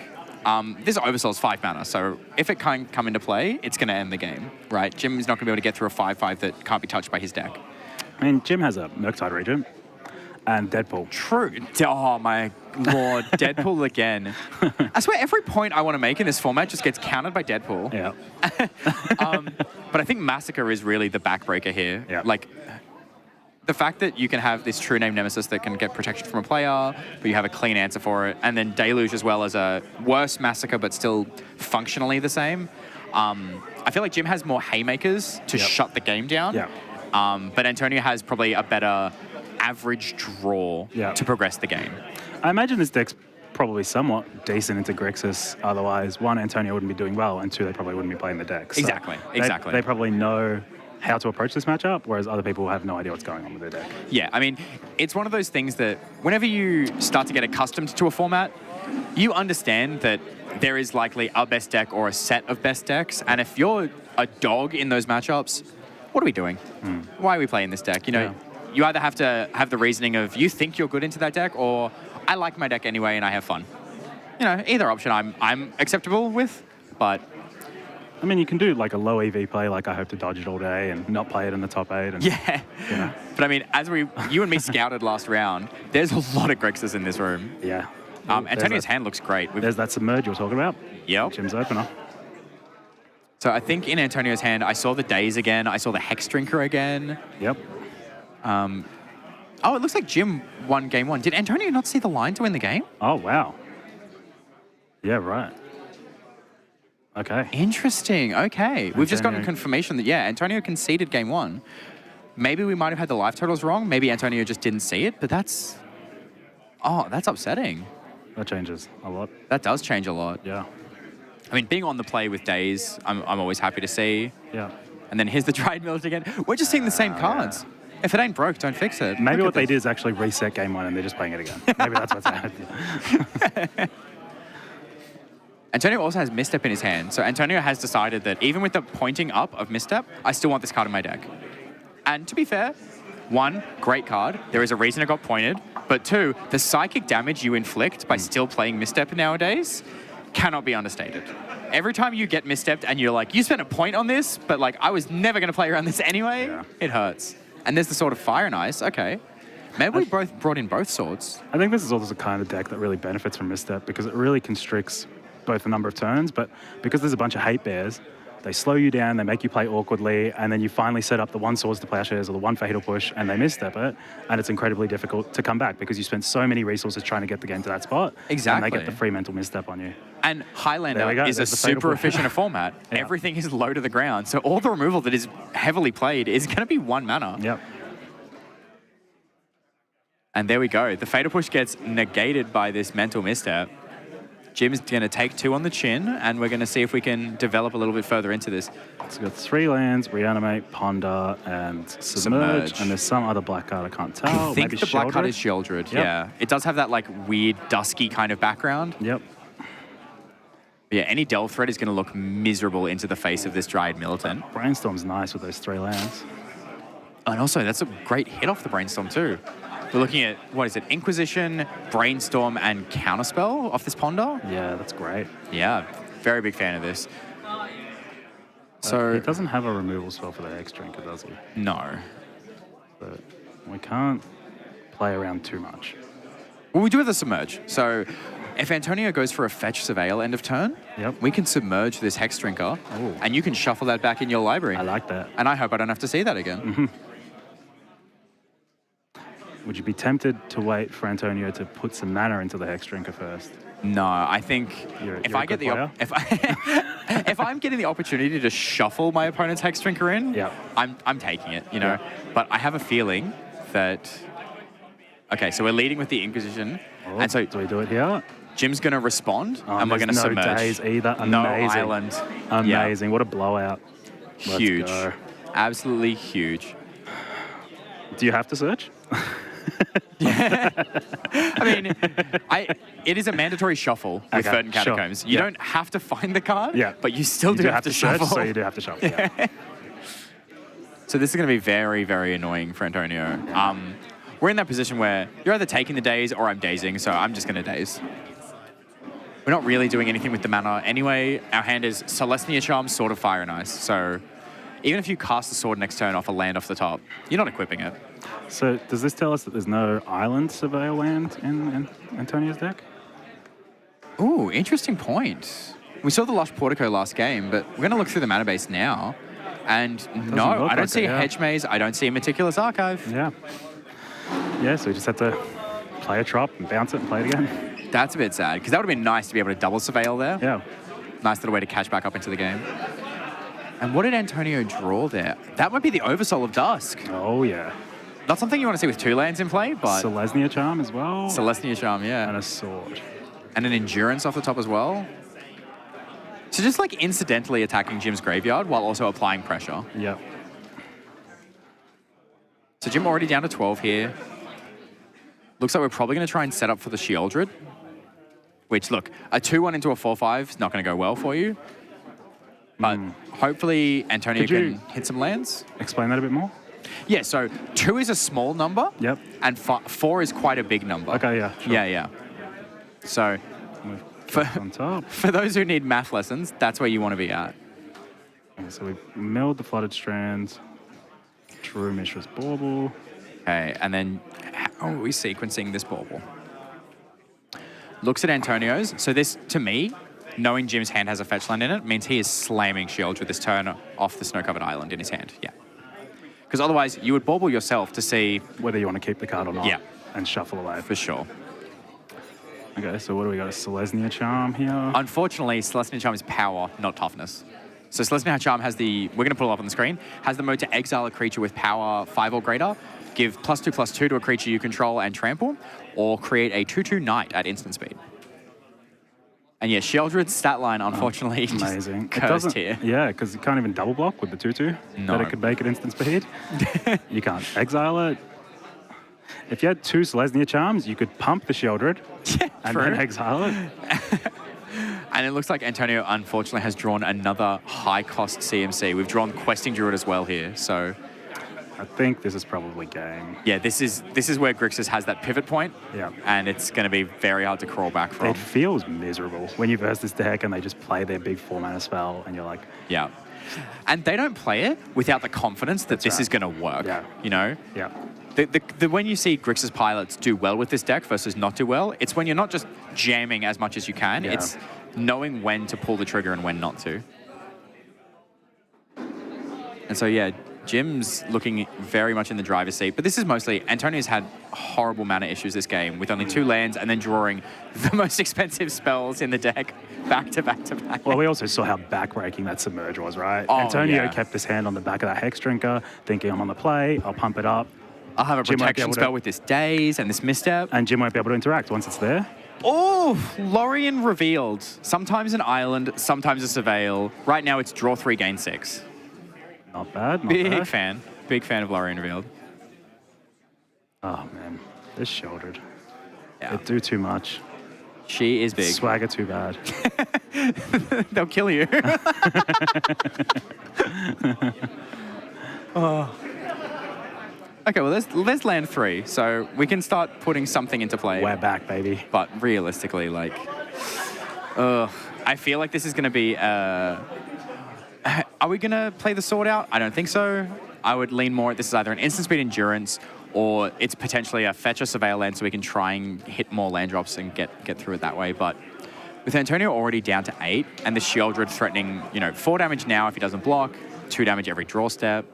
This Oversoul's 5 mana, so if it can't come into play, it's going to end the game, right? Jim is not going to be able to get through a 5/5 that can't be touched by his deck. I mean, Jim has a Murktide Regent and Deadpool. True. Oh, my lord. Deadpool again. I swear every point I want to make in this format just gets countered by Deadpool. Yeah. But I think Massacre is really the backbreaker here. Yeah. The fact that you can have this true name Nemesis that can get protection from a player, but you have a clean answer for it, and then Deluge as well as a worse Massacre, but still functionally the same. I feel like Jim has more haymakers to shut the game down. Yeah. But Antonio has probably a better average draw to progress the game. I imagine this deck's probably somewhat decent into Grixis. Otherwise, 1, Antonio wouldn't be doing well, and 2, they probably wouldn't be playing the deck. So Exactly. They probably know how to approach this matchup, whereas other people have no idea what's going on with their deck. Yeah, I mean, it's one of those things that whenever you start to get accustomed to a format, you understand that there is likely a best deck or a set of best decks, and if you're a dog in those matchups, what are we doing? Why are we playing this deck? You either have to have the reasoning of you think you're good into that deck, or I like my deck anyway and I have fun. Either option I'm acceptable with, but... I mean, you can do a low EV play, I hope to dodge it all day and not play it in the top 8. And, yeah. But I mean, as you and me scouted last round, there's a lot of Grixis in this room. Yeah. Antonio's hand looks great. There's that Submerge you were talking about. Yep. Jim's opener. So I think in Antonio's hand, I saw the Daze again. I saw the Hex Drinker again. Yep. Oh, it looks like Jim won game 1. Did Antonio not see the line to win the game? Oh, wow. Yeah, right. Okay. Interesting. Okay. We've just gotten confirmation that, Antonio conceded game 1. Maybe we might have had the life totals wrong. Maybe Antonio just didn't see it, but that's upsetting. That changes a lot. That does change a lot. Yeah. I mean, being on the play with Daze, I'm always happy to see. Yeah. And then here's the Dried Millet again. We're just seeing the same cards. Yeah. If it ain't broke, don't fix it. Maybe what they did is actually reset game 1 and they're just playing it again. Maybe that's what's happening. Antonio also has Misstep in his hand, so Antonio has decided that even with the pointing up of Misstep, I still want this card in my deck. And to be fair, 1, great card. There is a reason it got pointed. But 2, the psychic damage you inflict by still playing Misstep nowadays cannot be understated. Every time you get misstepped and you're like, you spent a point on this, but like, I was never going to play around this anyway, it hurts. And there's the Sword of Fire and Ice. Okay. Maybe we both brought in both swords. I think this is also the kind of deck that really benefits from Misstep because it really constricts both the number of turns, but because there's a bunch of hate bears, they slow you down, they make you play awkwardly, and then you finally set up the 1 Swords to Plowshares or the 1 Fatal Push, and they misstep it, and it's incredibly difficult to come back because you spent so many resources trying to get the game to that spot, Exactly. and they get the free mental misstep on you. And Highlander is a There's the Fatal super Push. efficient format. Yeah. Everything is low to the ground, so all the removal that is heavily played is going to be 1 mana. Yep. And there we go. The Fatal Push gets negated by this mental misstep. Jim's going to take 2 on the chin, and we're going to see if we can develop a little bit further into this. So we've got 3 lands, Reanimate, Ponder, and Submerge. And there's some other black card I can't tell. I think Maybe the black card Sheoldred? is Sheoldred, Yep. yeah. It does have that like weird, dusky kind of background. Yep. But yeah, any Delve Threat is going to look miserable into the face of this Dryad Militant. Brainstorm's nice with those 3 lands. And also, that's a great hit off the Brainstorm too. We're looking at, what is it, Inquisition, Brainstorm, and Counterspell off this Ponder? Yeah, that's great. Yeah, very big fan of this. So it doesn't have a removal spell for the Hex Drinker, does it? No. But we can't play around too much. Well, we do have the Submerge. So if Antonio goes for a Fetch Surveil end of turn, we can submerge this Hex Drinker, and you can shuffle that back in your library. I like that. And I hope I don't have to see that again. Mm-hmm. Would you be tempted to wait for Antonio to put some mana into the Hex Drinker first? No, I think if I get the if I'm getting the opportunity to shuffle my opponent's Hex Drinker in, I'm taking it, you know. But I have a feeling that so we're leading with the Inquisition, and so do we do it here? Jim's going to respond, and we're going to no submerge. days either. Amazing. No island. Amazing. What a blowout. Huge. Let's go. Absolutely huge. Do you have to search? I mean, it is a mandatory shuffle with Verdant Catacombs. You don't have to find the card, but you still do have to search, shuffle. so you do have to shuffle. Yeah. So this is going to be very, very annoying for Antonio. We're in that position where you're either taking the daze or I'm dazing, so I'm just going to daze. We're not really doing anything with the mana anyway. Our hand is Celestia Charm, Sword of Fire and Ice. So even if you cast the sword next turn off a land off the top, you're not equipping it. So does this tell us that there's no Island Surveil land in Antonio's deck? Ooh, interesting point. We saw the Lush Portico last game, but we're going to look through the mana base now. And no, I don't see a Hedge Maze. I don't see a Meticulous Archive. Yeah. Yeah, so we just have to play a Trop and bounce it and play it again. That's a bit sad, because that would have been nice to be able to double Surveil there. Yeah. Nice little way to catch back up into the game. And what did Antonio draw there? That might be the Oversoul of Dusk. Oh, yeah. Not something you want to see with 2 lands in play, but... Celestia Charm as well. Celestia Charm, yeah. And a sword. And an Endurance off the top as well. So just like incidentally attacking Jim's graveyard while also applying pressure. Yep. So Jim already down to 12 here. Looks like we're probably going to try and set up for the Sheoldred. Which, look, a 2-1 into a 4-5 is not going to go well for you. But hopefully Antonio can hit some lands. Explain that a bit more? Yeah, so 2 is a small number. Yep. And 4 is quite a big number. Okay, yeah. Sure. Yeah. So for those who need math lessons, that's where you want to be at. Okay, so we milled the Flooded Strands, drew Mishra's Bauble. Okay, and then how are we sequencing this Bauble? Looks at Antonio's. So this, to me, knowing Jim's hand has a fetch land in it, means he is slamming Shield with this turn off the snow-covered island in his hand. Yeah. Because otherwise, you would Bauble yourself to see... whether you want to keep the card or not. Yeah. And shuffle away. For sure. Okay, so what do we got? A Celestia Charm here? Unfortunately, Celestia Charm is power, not toughness. So Celestia Charm has the... we're going to pull it up on the screen. Has the mode to exile a creature with power 5 or greater, give +2/+2 to a creature you control and trample, or create a 2/2 Knight at instant speed. And yeah, Sheoldred's stat line, unfortunately, amazing. Just cursed here. Yeah, because you can't even double block with the 2/2. No. That it could make it instant speed. You can't exile it. If you had 2 Celestia Charms, you could pump the Sheoldred and then exile it. And it looks like Antonio, unfortunately, has drawn another high-cost CMC. We've drawn Questing Druid as well here, so... I think this is probably game. Yeah, this is where Grixis has that pivot point, Yeah. and it's going to be very hard to crawl back from. It feels miserable when you verse this deck and they just play their big 4-mana spell and you're like... Yeah. And they don't play it without the confidence that this is going to work, you know? Yeah. When you see Grixis pilots do well with this deck versus not do well, it's when you're not just jamming as much as you can, it's knowing when to pull the trigger and when not to. And so, yeah, Jim's looking very much in the driver's seat, but this is mostly, Antonio's had horrible mana issues this game with only 2 lands and then drawing the most expensive spells in the deck back to back to back. Well, we also saw how backbreaking that Submerge was, right? Oh, Antonio kept his hand on the back of that Hex Drinker, thinking I'm on the play, I'll pump it up. I'll have a protection spell with this Daze and this Misstep. And Jim won't be able to interact once it's there. Oh, Lorien revealed. Sometimes an island, sometimes a Surveil. Right now it's draw 3, gain 6. Not bad, not Big bad. fan. Big fan of Lorien revealed. Oh, man. This Shieldred. Yeah. It do too much. She is big. Swagger too bad. They'll kill you. Oh. Okay, well, there's land 3, so we can start putting something into play. We're back, baby. But realistically, like, I feel like this is going to be... are we going to play the sword out? I don't think so. I would lean more. This is either an instant speed endurance or it's potentially a fetch or surveil land so we can try and hit more land drops and get through it that way. But with Antonio already down to 8 and the Shieldred threatening, 4 damage now if he doesn't block, 2 damage every draw step.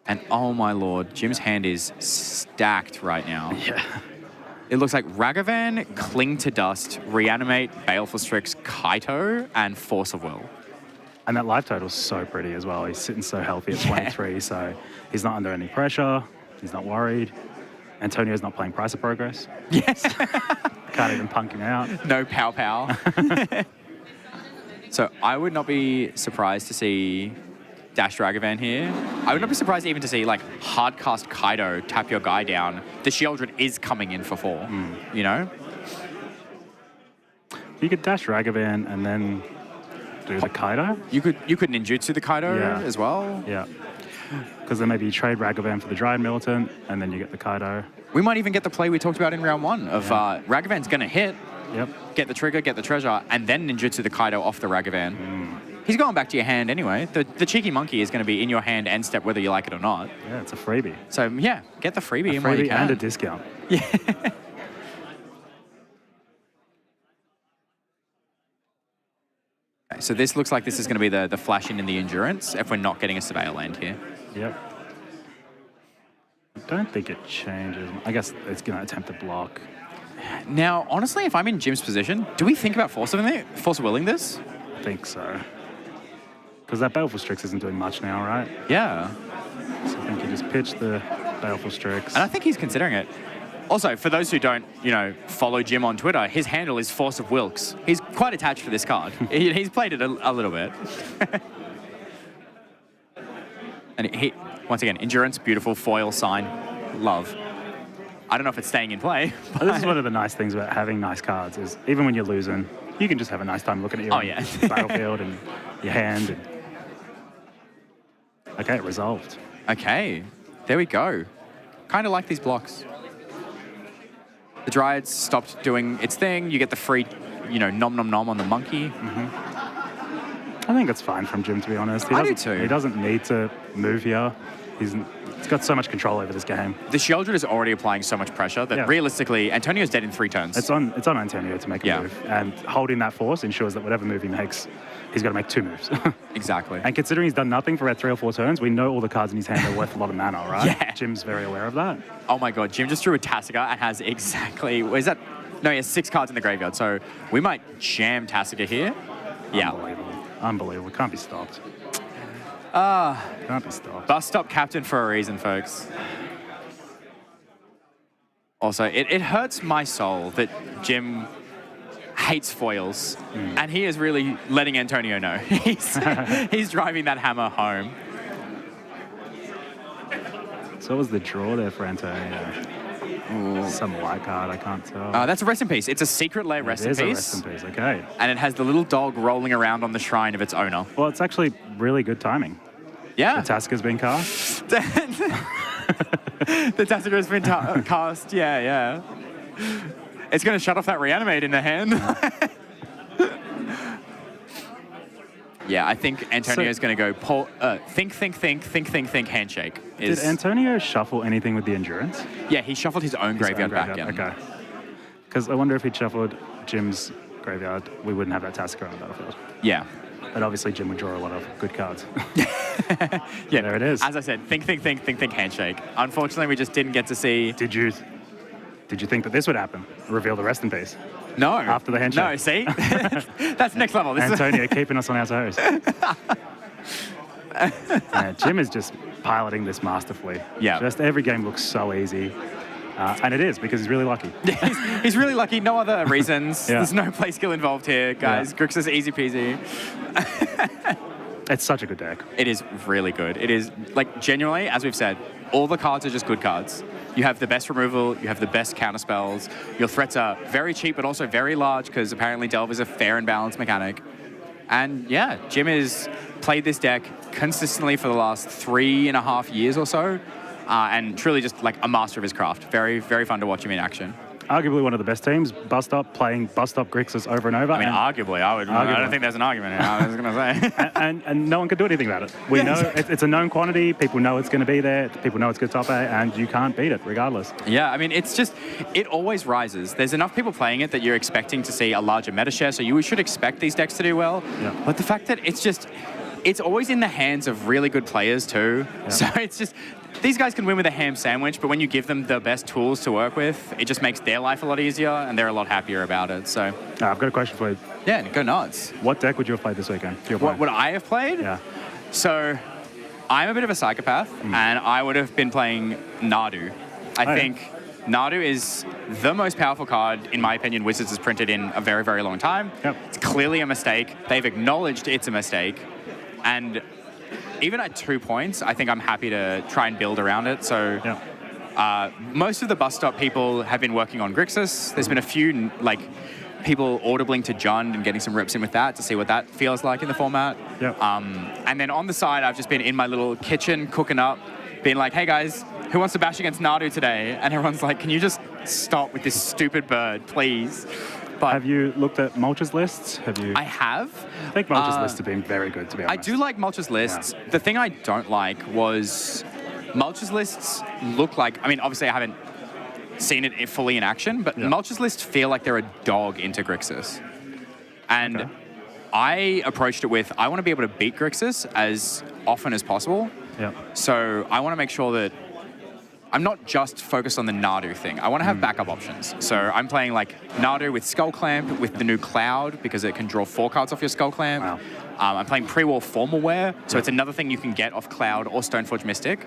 And oh my lord, Jim's hand is stacked right now. Yeah. It looks like Ragavan, Cling to Dust, Reanimate, Baleful Strix, Kaito, and Force of Will. And that life total's so pretty as well. He's sitting so healthy at 23, so he's not under any pressure. He's not worried. Antonio's not playing Price of Progress. Yes. Can't even punk him out. No pow. So I would not be surprised to see Dash Ragavan here. I would not be surprised even to see like hardcast Kaido tap your guy down. The Shieldred is coming in for 4, you know? You could Dash Ragavan and then do the Kaido. You could ninjutsu the Kaido as well. Yeah. Because then maybe you trade Ragavan for the Dryad Militant and then you get the Kaido. We might even get the play we talked about in round 1 of Ragavan's going to hit, get the trigger, get the treasure, and then ninjutsu the Kaido off the Ragavan. He's going back to your hand anyway. The cheeky monkey is going to be in your hand end step whether you like it or not. Yeah, it's a freebie. So yeah, get the freebie in A while you freebie can. and a discount. Yeah. Okay, so this looks like this is going to be the flash in the endurance if we're not getting a surveil land here. Yep. I don't think it changes. I guess it's going to attempt to block. Now, honestly, if I'm in Jim's position, do we think about force of willing this? I think so. Because that Baleful Strix isn't doing much now, right? Yeah. So I think you just pitch the Baleful Strix. And I think he's considering it. Also, for those who don't, follow Jim on Twitter, his handle is Force of Wilkes. He's quite attached to this card. He's played it a little bit. And he, once again, endurance, beautiful, foil, sign, love. I don't know if it's staying in play. But this is one of the nice things about having nice cards is even when you're losing, you can just have a nice time looking at your battlefield and your hand. Okay, it resolved. Okay, there we go. Kind of like these blocks. The Dryads stopped doing its thing. You get the free, nom nom nom on the monkey. I think it's fine from Jim, to be honest. I do too. He doesn't need to move here. He's got so much control over this game. The Shieldred is already applying so much pressure that realistically, Antonio's dead in 3 turns. It's on Antonio to make a move. And holding that force ensures that whatever move he makes, he's got to make 2 moves. Exactly. And considering he's done nothing for about 3 or 4 turns, we know all the cards in his hand are worth a lot of mana, right? Yeah. Jim's very aware of that. Oh my god, Jim just drew a Tasiga and has exactly... What is that? No, he has 6 cards in the graveyard, so we might jam Tasiga here. Yeah. Unbelievable. Can't be stopped. Can't be stopped. Bus stop captain for a reason, folks. Also, it hurts my soul that Jim hates foils, and he is really letting Antonio know. He's driving that hammer home. So what was the draw there for Antonio? Some white card, I can't tell. That's a rest in peace. It's a secret lair rest in It is a peace. rest in peace, okay. And it has the little dog rolling around on the shrine of its owner. Well, it's actually really good timing. Yeah. The Taska's been cast. The Tasker has been cast. Yeah. It's going to shut off that reanimate in the hand. Yeah, I think Antonio's going to go think, handshake. Did Antonio shuffle anything with the endurance? Yeah, he shuffled his own graveyard back in. Okay. Because I wonder if he'd shuffled Jim's graveyard, we wouldn't have that Tasker on the battlefield. Yeah. But obviously Jim would draw a lot of good cards. Yeah, there it is. As I said, think, handshake. Unfortunately, we just didn't get to see. Did you think that this would happen? Reveal the rest in peace? No. After the handshake? No, see? That's next level. Antonio keeping us on our toes. Jim is just piloting this masterfully. Yeah. Just every game looks so easy. And it is, because he's really lucky. He's really lucky. No other reasons. Yeah. There's no play skill involved here, guys. Yeah. Grixis easy peasy. It's such a good deck. It is really good. It is, like, genuinely, as we've said, all the cards are just good cards. You have the best removal, you have the best counter spells. Your threats are very cheap, but also very large, because apparently Delve is a fair and balanced mechanic. And yeah, Jim has played this deck consistently for the last 3.5 years or so, and truly just like a master of his craft. Very, very fun to watch him in action. Arguably one of the best teams, Bust Up, playing Bust Up Grixis over and over. I mean, arguably, I don't think there's an argument here, I was going to say. and no one can do anything about it. We know it's a known quantity, people know it's going to be there, people know it's good top 8, and you can't beat it regardless. Yeah, I mean, it's just, it always rises. There's enough people playing it that you're expecting to see a larger meta share, so you should expect these decks to do well. Yeah. But the fact that it's always in the hands of really good players too. Yeah. So it's just, these guys can win with a ham sandwich, but when you give them the best tools to work with, it just makes their life a lot easier and they're a lot happier about it. So I've got a question for you. Yeah, go nuts. What deck would you have played this weekend? What would I have played? Yeah. So I'm a bit of a psychopath, and I would have been playing Nadu. I think Nadu is the most powerful card, in my opinion, Wizards has printed in a very, very long time. Yep. It's clearly a mistake. They've acknowledged it's a mistake. And even at 2 points, I think I'm happy to try and build around it. So most of the Bust Stop people have been working on Grixis. There's been a few people audibling to Jund and getting some rips in with that to see what that feels like in the format. Yep. And then on the side, I've just been in my little kitchen cooking up, being like, hey guys, who wants to bash against Nadu today? And everyone's like, can you just stop with this stupid bird, please? But have you looked at Mulch's lists? I have. I think Mulch's lists have been very good, to be honest. I do like Mulch's lists. Yeah. The thing I don't like was Mulch's lists look like, I mean, obviously I haven't seen it fully in action, but Mulch's lists feel like they're a dog into Grixis. And I approached it with, I want to be able to beat Grixis as often as possible. Yeah. So I want to make sure that I'm not just focused on the Nadu thing. I want to have backup options. So I'm playing like Nadu with Skull Clamp with the new Cloud because it can draw 4 cards off your Skull Clamp. Wow. I'm playing Pre-War Formal Wear, so it's another thing you can get off Cloud or Stoneforge Mystic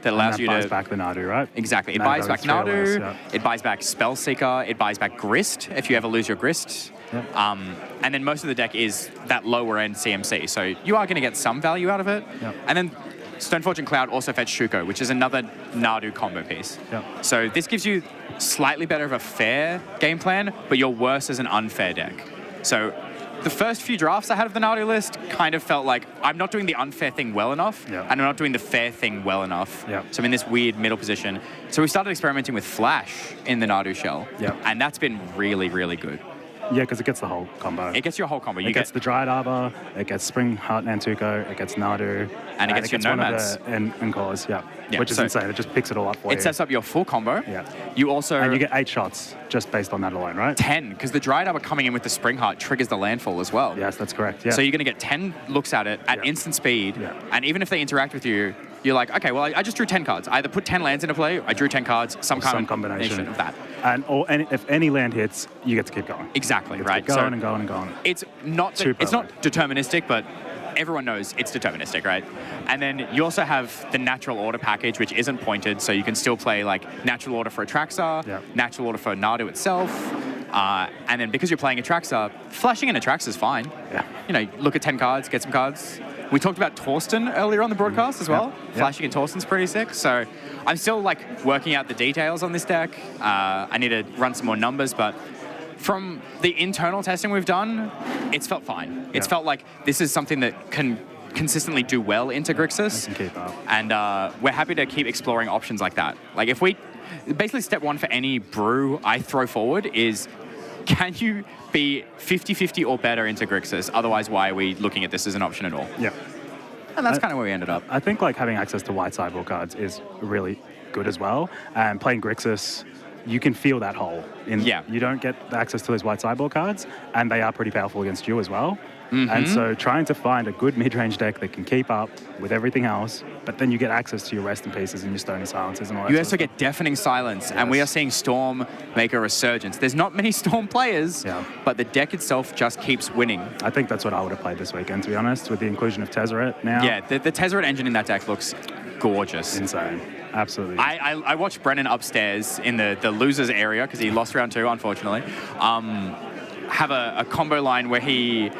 that allows you to... It buys back the Nadu, right? Exactly. It buys back Nadu, it buys back Spellseeker, it buys back Grist if you ever lose your Grist. Yep. And then most of the deck is that lower end CMC, so you are going to get some value out of it. Yep. And then Stoneforge and Cloud also fetch Shuko, which is another Nadu combo piece. Yep. So this gives you slightly better of a fair game plan, but you're worse as an unfair deck. So the first few drafts I had of the Nadu list kind of felt like I'm not doing the unfair thing well enough, and I'm not doing the fair thing well enough. Yep. So I'm in this weird middle position. So we started experimenting with Flash in the Nadu shell, and that's been really, really good. Yeah, because it gets the whole combo. It gets your whole combo. It gets the Dryad Arbor, it gets Spring Heart Nantuko, it gets Nadu, and it gets your Nomads. One of the Encores, which is insane. It just picks it all up for you. It sets up your full combo. Yeah. You also... And you get 8 shots just based on that alone, right? 10, because the Dryad Arbor coming in with the Spring Heart triggers the landfall as well. Yes, that's correct. Yeah. So you're going to get 10 looks at it at instant speed, and even if they interact with you, you're like, okay, well, I just drew 10 cards. I either put 10 lands into play, I drew 10 cards, some combination of that. And if any land hits, you get to keep going. Exactly, right. Keep going and going and going. It's not deterministic, but everyone knows it's deterministic, right? And then you also have the natural order package, which isn't pointed, so you can still play like natural order for Atraxa, natural order for Nadu itself, and then because you're playing Atraxa, flashing in Atraxa is fine. Yeah. You know, look at 10 cards, get some cards. We talked about Torsten earlier on the broadcast as well. Flashing in Torsten's pretty sick. So I'm still like working out the details on this deck. I need to run some more numbers, but from the internal testing we've done, it's felt fine. It's felt like this is something that can consistently do well into Grixis. And we're happy to keep exploring options like that. Like if we, basically step one for any brew I throw forward is, can you be 50-50 or better into Grixis? Otherwise, why are we looking at this as an option at all? Yeah. And that's kind of where we ended up. I think like having access to white sideboard cards is really good as well. And playing Grixis, you can feel that hole. You don't get access to those white sideboard cards, and they are pretty powerful against you as well. And so trying to find a good mid-range deck that can keep up with everything else, but then you get access to your rest in pieces and your stony silences and all that. You also get deafening silence, and we are seeing Storm make a resurgence. There's not many Storm players, but the deck itself just keeps winning. I think that's what I would have played this weekend, to be honest, with the inclusion of Tezzeret now. Yeah, the Tezzeret engine in that deck looks gorgeous. Insane. Absolutely. I watched Brennan upstairs in the losers area, because he lost round 2, unfortunately, have a combo line where he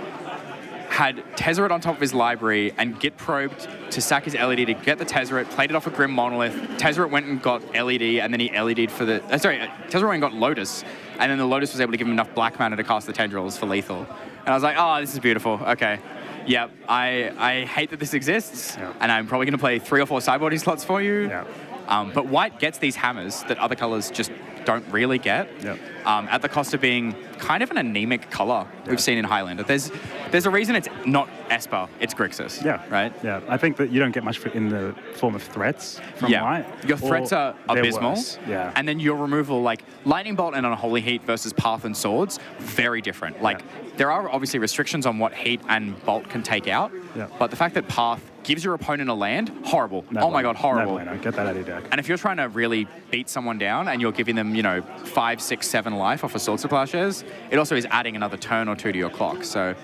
had Tezzeret on top of his library and Git probed to sack his LED to get the Tezzeret, played it off a Grim Monolith. Tezzeret went and got LED, and then he LED'd for the... Tezzeret went and got Lotus, and then the Lotus was able to give him enough black mana to cast the Tendrils for lethal. And I was like, oh, this is beautiful. Okay. Yeah, I hate that this exists, and I'm probably going to play 3 or 4 sideboarding slots for you. But white gets these hammers that other colors just don't really get, at the cost of being kind of an anemic color we've seen in Highlander. There's a reason it's not Esper, it's Grixis. Right? Yeah, I think that you don't get much in the form of threats from white. Your threats are abysmal. Yeah. And then your removal, like Lightning Bolt and Unholy Heat versus Path and Swords, very different. Like, there are obviously restrictions on what Heat and Bolt can take out, but the fact that Path gives your opponent a land, horrible. Oh my god, horrible. Get that out of your deck. And if you're trying to really beat someone down and you're giving them, 5, 6, 7 life off of Swords to Plowshares, it also is adding another turn or 2 to your clock. So,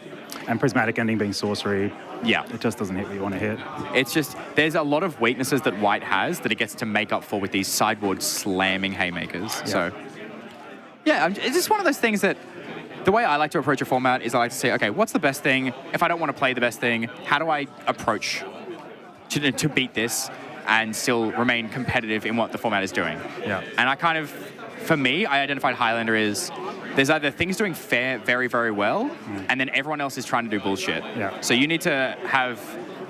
and Prismatic Ending being sorcery, yeah, it just doesn't hit what you want to hit. It's just, there's a lot of weaknesses that white has that it gets to make up for with these sideboard slamming haymakers. So, yeah, it's just one of those things that the way I like to approach a format is I like to say, okay, what's the best thing? If I don't want to play the best thing, how do I approach to beat this and still remain competitive in what the format is doing? And I kind of, for me, I identified Highlander as there's either things doing fair very, very well, and then everyone else is trying to do bullshit. So you need to have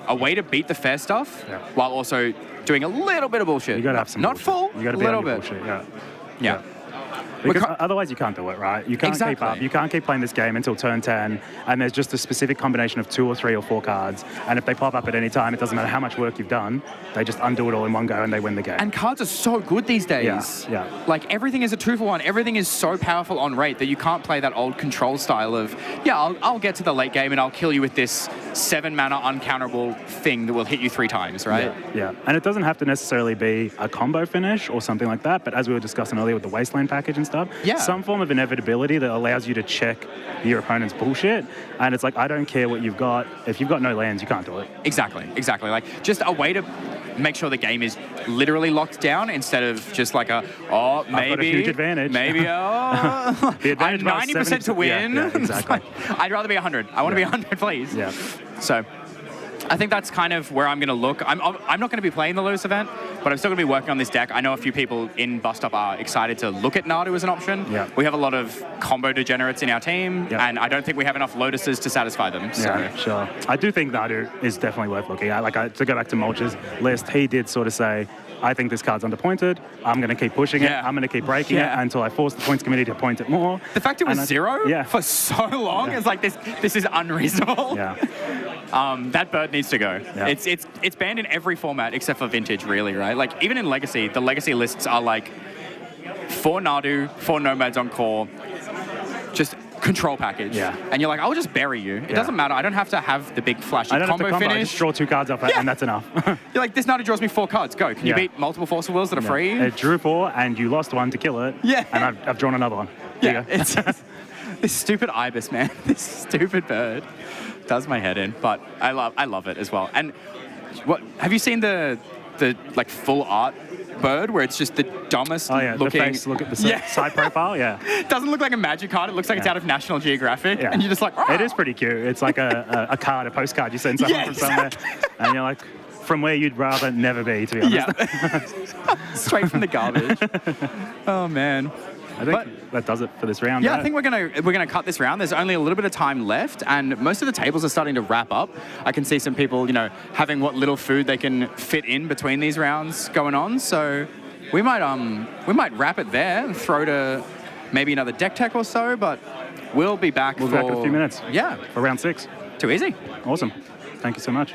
a way to beat the fair stuff while also doing a little bit of bullshit. You got to have some Not bullshit. full, You got to a be little on your bit. bullshit, Yeah. Because otherwise you can't do it, right? You can't keep up. You can't keep playing this game until turn 10, and there's just a specific combination of 2 or 3 or 4 cards, and if they pop up at any time, it doesn't matter how much work you've done, they just undo it all in one go and they win the game. And cards are so good these days. Like, everything is a 2-for-1. Everything is so powerful on rate that you can't play that old control style of, I'll get to the late game and I'll kill you with this 7-mana uncounterable thing that will hit you 3 times, right? Yeah, and it doesn't have to necessarily be a combo finish or something like that, but as we were discussing earlier with the Wasteland package and stuff, some form of inevitability that allows you to check your opponent's bullshit. And it's like, I don't care what you've got. If you've got no lands, you can't do it. Exactly. Like, just a way to make sure the game is literally locked down instead of just like maybe. I've got a huge advantage. Maybe, the advantage I'm 90% to win. Yeah, exactly. I'd rather be 100. I want to be 100, please. Yeah. So, I think that's kind of where I'm going to look. I'm not going to be playing the Lotus event, but I'm still going to be working on this deck. I know a few people in Bust Up are excited to look at Nadu as an option. We have a lot of combo degenerates in our team, and I don't think we have enough Lotuses to satisfy them. So. Yeah, sure. I do think Nadu is definitely worth looking at. To go back to Mulch's list, he did sort of say, I think this card's underpointed. I'm going to keep pushing it. I'm going to keep breaking it until I force the points committee to point it more. The fact it was 0 for so long is like, this is unreasonable. That bird needs to go. It's banned in every format except for Vintage, really, right? Like, even in Legacy, the Legacy lists are like 4 Nadu, 4 Nomads on core, just control package. And you're like, I'll just bury you. It doesn't matter. I don't have to have the big flashy combo finish. I just draw 2 cards off it, and that's enough. You're like, this Nadu draws me 4 cards. Go. Can you beat multiple Force of Wills that are free? It drew 4, and you lost 1 to kill it. And I've drawn another one. It's this stupid Ibis, man. This stupid bird does my head in, but I love it as well. And what have you seen the like full art bird where it's just the dumbest The looking. face, look at the side profile, It doesn't look like a magic card. It looks like it's out of National Geographic. Yeah. And you're just like, It is pretty cute. It's like a card, a postcard you send someone from somewhere. And you're like, from where you'd rather never be, to be honest. Yeah. Straight from the garbage. Oh, man. I think that does it for this round. Yeah, right? I think we're gonna cut this round. There's only a little bit of time left, and most of the tables are starting to wrap up. I can see some people, having what little food they can fit in between these rounds going on. So we might wrap it there and throw to maybe another deck tech or so. But we'll be back. We'll be back in a few minutes. Yeah, for round 6. Too easy. Awesome. Thank you so much.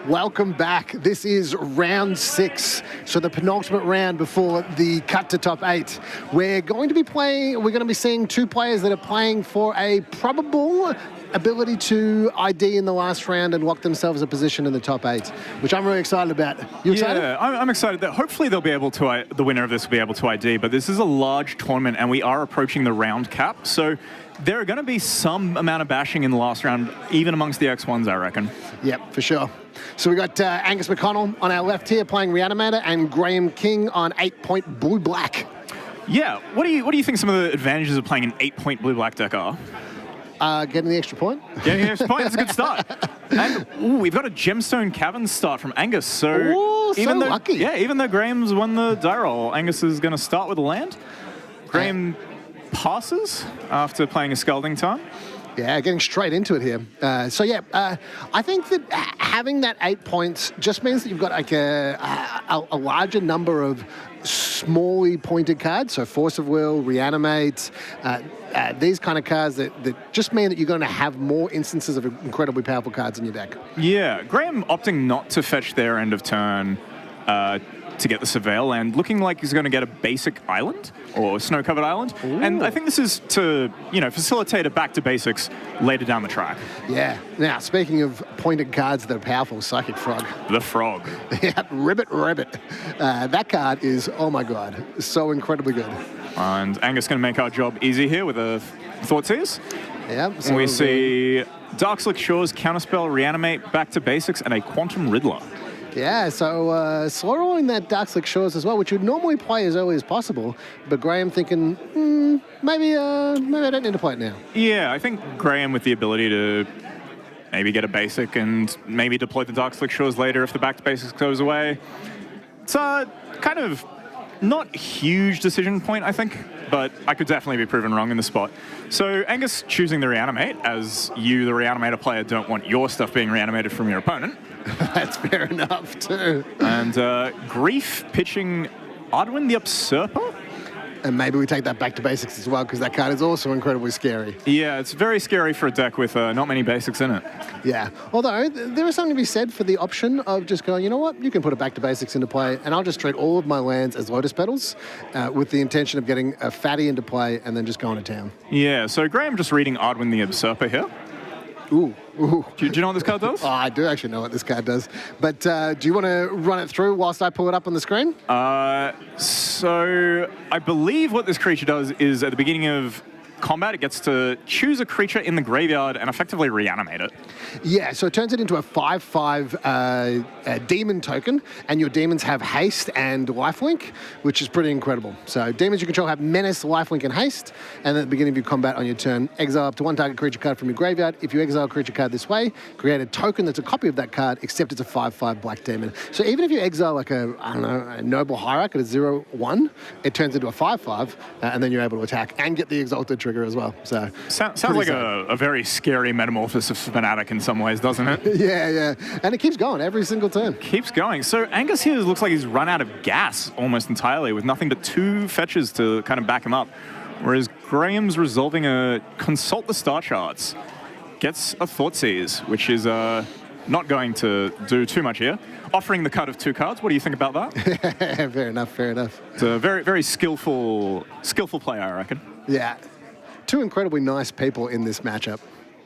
Welcome back. This is round 6, so the penultimate round before the cut to top 8. We're going to be seeing 2 players that are playing for a probable ability to ID in the last round and lock themselves a position in the top 8, which I'm really excited about. You excited? Yeah, I'm excited that hopefully they'll be able to, the winner of this will be able to ID, but this is a large tournament and we are approaching the round cap, so there are going to be some amount of bashing in the last round, even amongst the X1s, I reckon. Yep, for sure. So we got Angus McConnell on our left here playing Reanimator and Graham King on 8-point blue-black. Yeah, what do you think some of the advantages of playing an 8-point blue-black deck are? Getting the extra point. Getting the extra point, that's a good start. And we've got a Gemstone Cavern start from Angus, so lucky. Yeah, even though Graham's won the die roll, Angus is going to start with a land. Graham passes after playing a Scalding Time. Yeah, getting straight into it here. I think that having that 8 points just means that you've got like a larger number of smally pointed cards. So Force of Will, Reanimate, these kind of cards that just mean that you're going to have more instances of incredibly powerful cards in your deck. Yeah, Graham opting not to fetch their end of turn to get the Surveil and looking like he's going to get a basic island or snow-covered island. Ooh. And I think this is to, facilitate a back to basics later down the track. Yeah. Now, speaking of pointed cards that are powerful, Psychic Frog. The Frog. Yeah, Ribbit. That card is, oh my God, so incredibly good. And Angus going to make our job easy here with a Thoughtseize. Yeah. So we see Darkslick Shores, Counterspell, Reanimate, back to basics, and a Quantum Riddler. Yeah, so slow rolling that Darkslick Shores as well, which you'd normally play as early as possible, but Graham thinking, maybe I don't need to play it now. Yeah, I think Graham with the ability to maybe get a basic and maybe deploy the Darkslick Shores later if the back to basics goes away. It's a kind of not huge decision point, I think, but I could definitely be proven wrong in the spot. So Angus choosing the Reanimate, as you, the Reanimator player, don't want your stuff being reanimated from your opponent. That's fair enough, too. And Grief pitching Arduin the Usurper. And maybe we take that back to basics as well, because that card is also incredibly scary. Yeah, it's very scary for a deck with not many basics in it. Yeah, although there is something to be said for the option of just going, you know what, you can put a back to basics into play, and I'll just treat all of my lands as Lotus Petals with the intention of getting a fatty into play and then just going to town. Yeah, so Graham just reading Arduin the Usurper here. Ooh. Do you know what this card does? Oh, I do actually know what this card does. But do you want to run it through whilst I pull it up on the screen? So I believe what this creature does is at the beginning of combat, it gets to choose a creature in the graveyard and effectively reanimate it. Yeah, so it turns it into a 5/5 demon token, and your demons have haste and lifelink, which is pretty incredible. So demons you control have menace, lifelink, and haste, and at the beginning of your combat on your turn, exile up to one target creature card from your graveyard. If you exile a creature card this way, create a token that's a copy of that card, except it's a 5/5 black demon. So even if you exile like a Noble Hierarch at a 0/1, it turns into a 5/5, and then you're able to attack and get the Exalted trigger as well. So sounds like a very scary metamorphosis of Fanatic in some ways, doesn't it? Yeah. And it keeps going every single turn. Keeps going. So Angus here looks like he's run out of gas almost entirely with nothing but 2 fetches to kind of back him up. Whereas Graham's resolving a Consult the Star Charts. Gets a Thoughtseize, which is not going to do too much here. Offering the cut of 2 cards. What do you think about that? Fair enough. It's a very, very skillful play, I reckon. Yeah. 2 incredibly nice people in this matchup.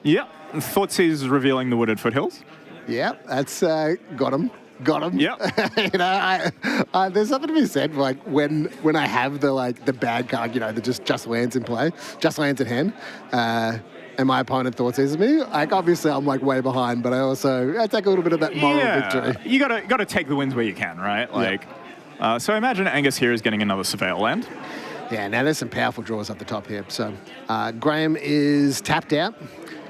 Yeah. Thoughtseize is revealing the Wooded Foothills. Yeah, that's got him. Yep. There's something to be said for, like, when I have the bad card, that just lands in play, just lands in hand, and my opponent Thoughtseizes me. Like, obviously I'm way behind, but I take a little bit of that moral victory. You gotta take the wins where you can, right? So I imagine Angus here is getting another Surveil land. Yeah, now there's some powerful draws up the top here. So Graham is tapped out.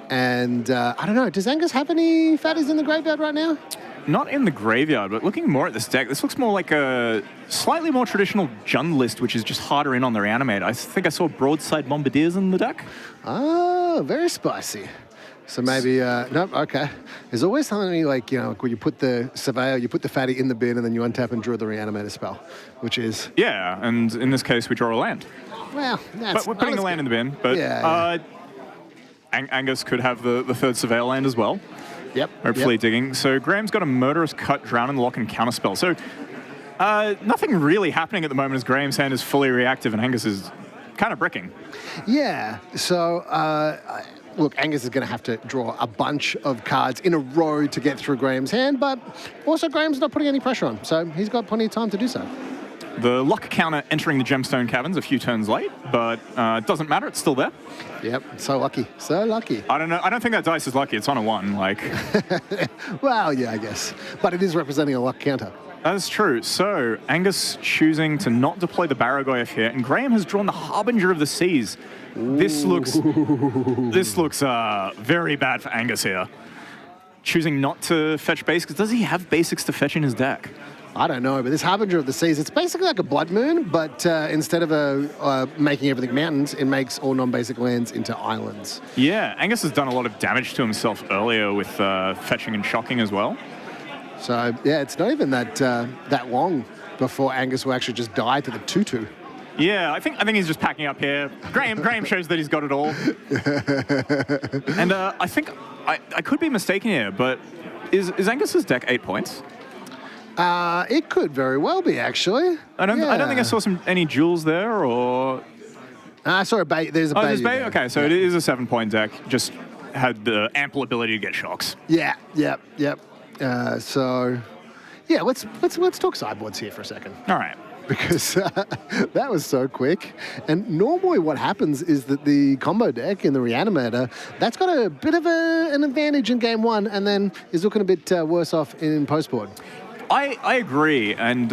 And I don't know, does Angus have any fatties in the graveyard right now? Not in the graveyard, but looking more at this deck, this looks more like a slightly more traditional Jund list, which is just harder in on the Reanimate. I think I saw Broadside Bombardiers in the deck. Oh, very spicy. So maybe, nope, okay. There's always something to me where you put the Surveyor, you put the fatty in the bin, and then you untap and draw the Reanimator spell, which is... Yeah, and in this case, we draw a land. Well, that's... But we're putting the land in the bin, but Angus could have the 3rd Surveil land as well. Yep. Hopefully digging. So Graham's got a Murderous Cut, Drown and Lock, and Counterspell. So nothing really happening at the moment as Graham's hand is fully reactive and Angus is kind of bricking. Yeah. So, look, Angus is going to have to draw a bunch of cards in a row to get through Graham's hand, but also Graham's not putting any pressure on, so he's got plenty of time to do so. The Lock counter entering the Gemstone Caverns a few turns late, but it doesn't matter. It's still there. Yep. So lucky. So lucky. I don't know. I don't think that dice is lucky. It's on a 1. Like. Well, yeah, I guess. But it is representing a Lock counter. That's true. So Angus choosing to not deploy the Barragoyf here, and Graham has drawn the Harbinger of the Seas. This looks very bad for Angus here. Choosing not to fetch basics. Does he have basics to fetch in his deck? I don't know, but this Harbinger of the Seas, it's basically like a Blood Moon, but instead of making everything mountains, it makes all non-basic lands into islands. Yeah, Angus has done a lot of damage to himself earlier with fetching and shocking as well. So, yeah, it's not even that long before Angus will actually just die to the 2/2. Yeah, I think he's just packing up here. Graham shows that he's got it all. And I think I could be mistaken here, but is Angus's deck 8 points? It could very well be, actually. I don't think I saw any jewels there, or... I saw a bait. There's a bait. There's bait? Okay, so it is a 7-point deck. Just had the ample ability to get shocks. Yeah, yep. So, yeah, let's talk sideboards here for a second. All right. Because that was so quick. And normally what happens is that the combo deck in the Reanimator, that's got a bit of an advantage in game 1 and then is looking a bit worse off in postboard. I agree, and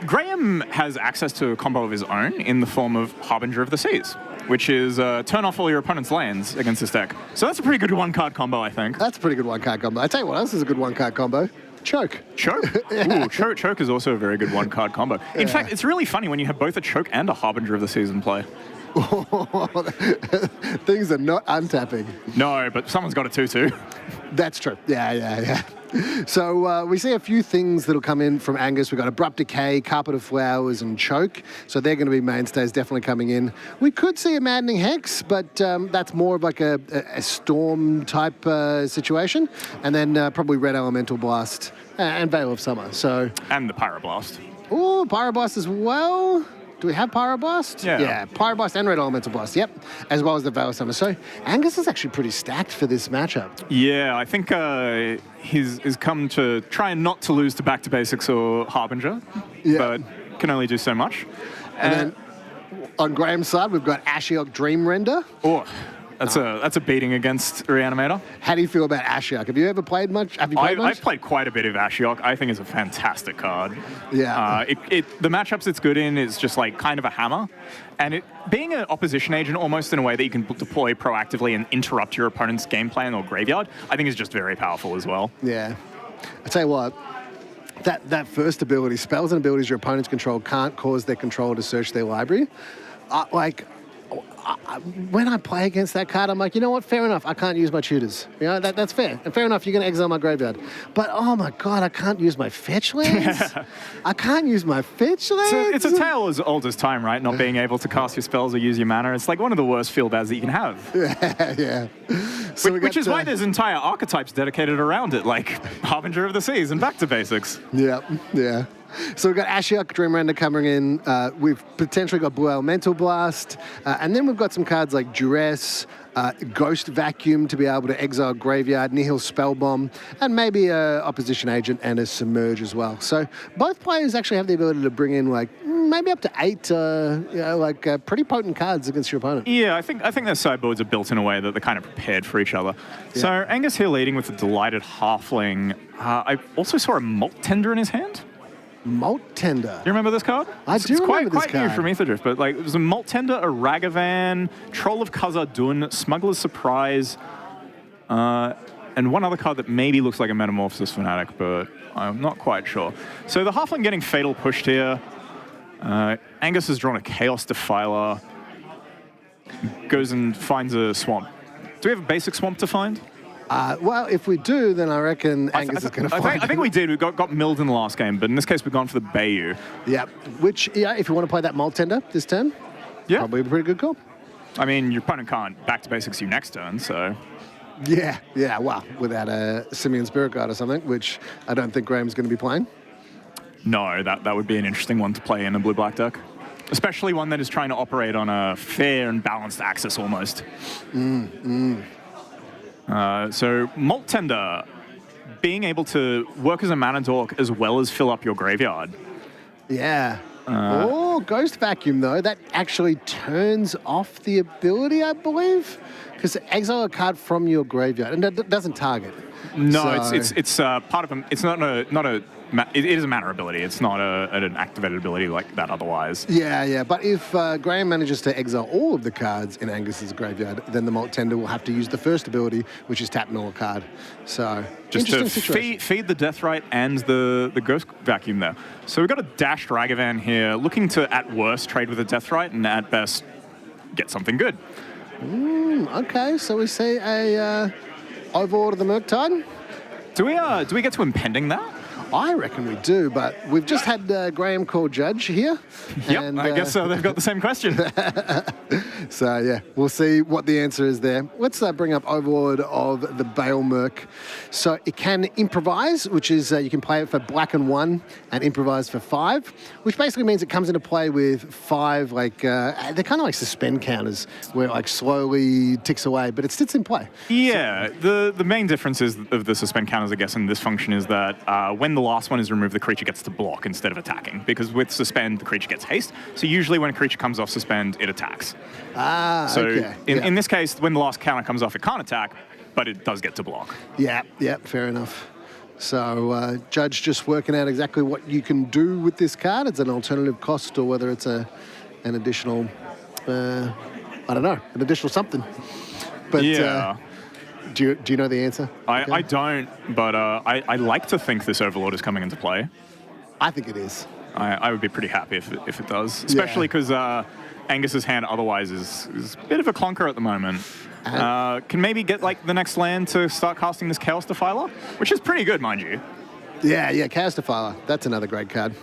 Graham has access to a combo of his own in the form of Harbinger of the Seas, which is turn off all your opponent's lands against this deck. So that's a pretty good 1-card combo, I think. That's a pretty good 1-card combo. I tell you what else is a good 1-card combo. Choke. Choke? Yeah. Ooh, choke is also a very good 1-card combo. In fact, it's really funny when you have both a Choke and a Harbinger of the Seas in play. Things are not untapping. No, but someone's got a 2/2. That's true. Yeah. So we see a few things that'll come in from Angus. We've got Abrupt Decay, Carpet of Flowers, and Choke. So they're going to be mainstays definitely coming in. We could see a Maddening Hex, but that's more of like a storm type situation. And then probably Red Elemental Blast and Veil of Summer. And the Pyroblast. Oh, Pyroblast as well. Do we have Pyroblast? Yeah. Pyroblast and Red Elemental Blast, yep. As well as the Veil of Summer. So Angus is actually pretty stacked for this matchup. Yeah, I think he's come to try and not to lose to Back to Basics or Harbinger, but can only do so much. And then on Graham's side, we've got Ashiok Dream Render. Oh, that's a beating against Reanimator. How do you feel about Ashiok? Have you ever played much? Have you played much? I've played quite a bit of Ashiok. I think it's a fantastic card. Yeah. The matchups it's good in is just like kind of a hammer. And it being an opposition agent almost in a way that you can deploy proactively and interrupt your opponent's game plan or graveyard, I think is just very powerful as well. Yeah. I tell you what, that first ability, spells and abilities your opponents control can't cause their controller to search their library. When I play against that card, I'm like, you know what? Fair enough. I can't use my tutors. You know, that's fair. And fair enough, you're going to exile my graveyard. But, oh, my God, I can't use my fetch lands? I can't use my fetch lands? It's a tale as old as time, right? Not being able to cast your spells or use your mana. It's like one of the worst feel bads that you can have. Yeah. So which is why there's entire archetypes dedicated around it, like Harbinger of the Seas and Back to Basics. Yeah. So we've got Ashiok Dream Render coming in. We've potentially got Blue Elemental Blast. And then we've got some cards like Duress, Ghost Vacuum to be able to exile Graveyard, Nihil Spellbomb, and maybe a Opposition Agent and a Submerge as well. So both players actually have the ability to bring in like maybe up to 8 pretty potent cards against your opponent. Yeah, I think their sideboards are built in a way that they're kind of prepared for each other. Yeah. So Angus here leading with a Delighted Halfling. I also saw a Malt Tender in his hand. Malt Tender. Do you remember this card? It's quite new from Aetherdrift, but like it was a Malt Tender, a Ragavan, Troll of Khazad-dûn, Smuggler's Surprise, and one other card that maybe looks like a Metamorphosis Fanatic, but I'm not quite sure. So the Halfling getting Fatal pushed here. Angus has drawn a Chaos Defiler. Goes and finds a swamp. Do we have a basic swamp to find? Well, if we do, then I reckon Angus is going to find I think we did. We got milled in the last game, but in this case, we've gone for the Bayou. Yeah, which, if you want to play that Malt Tender this turn, probably a pretty good call. I mean, your opponent can't Back to Basics you next turn, so... Yeah, yeah. Well, without a Simian Spirit Guide or something, which I don't think Graham's going to be playing. No, that would be an interesting one to play in a blue-black deck. Especially one that is trying to operate on a fair and balanced axis almost. So Malt Tender, being able to work as a mana dork as well as fill up your graveyard. Yeah. Ghost Vacuum, though, that actually turns off the ability, I believe, because exile a card from your graveyard, and it doesn't target. No, So- it's part of it's not a it is a mana ability. It's not an activated ability like that otherwise. Yeah. But if Graham manages to exile all of the cards in Angus's graveyard, then the Malt Tender will have to use the first ability, which is tap null a card. So, Just to interesting situation. feed the Deathrite and the Ghost Vacuum there. So we've got a Dashed Ragavan here, looking to, at worst, trade with a Deathrite, and at best, get something good. Okay, so we see a Overlord of the Murktide. Do we get to impending that? I reckon we do, but we've just had Graham call Judge here. Yep, and, I guess they've got the same question. So, yeah, we'll see what the answer is there. Let's bring up Overlord of the Bale Merc. So it can improvise, which is you can play it for black and 1 and improvise for 5, which basically means it comes into play with 5, like, they're kind of like suspend counters, where it like slowly ticks away, but it sits in play. Yeah, the main difference is of the suspend counters, I guess, in this function is that when the last one is removed, the creature gets to block instead of attacking, because with suspend, the creature gets haste. So usually when a creature comes off suspend, it attacks. So okay. in this case, when the last counter comes off, it can't attack, but it does get to block. Yeah, fair enough. So Judge just working out exactly what you can do with this card. It's an alternative cost, or whether it's an additional, I don't know, an additional something. But Yeah. do you know the answer? I don't, but I like to think this Overlord is coming into play. I think it is. I would be pretty happy if it does, especially because Angus's hand otherwise is a bit of a clunker at the moment. Can maybe get like the next land to start casting this Chaos Defiler, which is pretty good, mind you. Yeah, Chaos Defiler. That's another great card.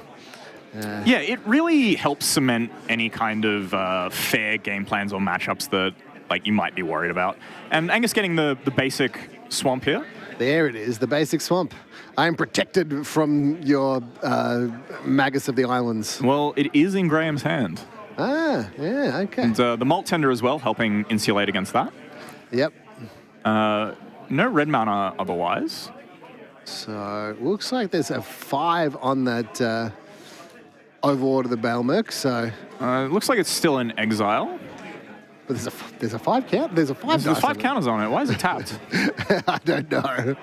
Yeah, it really helps cement any kind of fair game plans or matchups that like you might be worried about. And Angus getting the basic swamp here. There it is, the basic swamp. I am protected from your Magus of the Islands. Well, it is in Graham's hand. Yeah, okay. And the Malt Tender as well, helping insulate against that. Yep. No red mana otherwise. So, looks like there's a 5 on that Overlord of the Bale Merc, so... It looks like it's still in exile. But there's a 5 count? There's a 5 There's 5 counters on it. Why is it tapped? I don't know.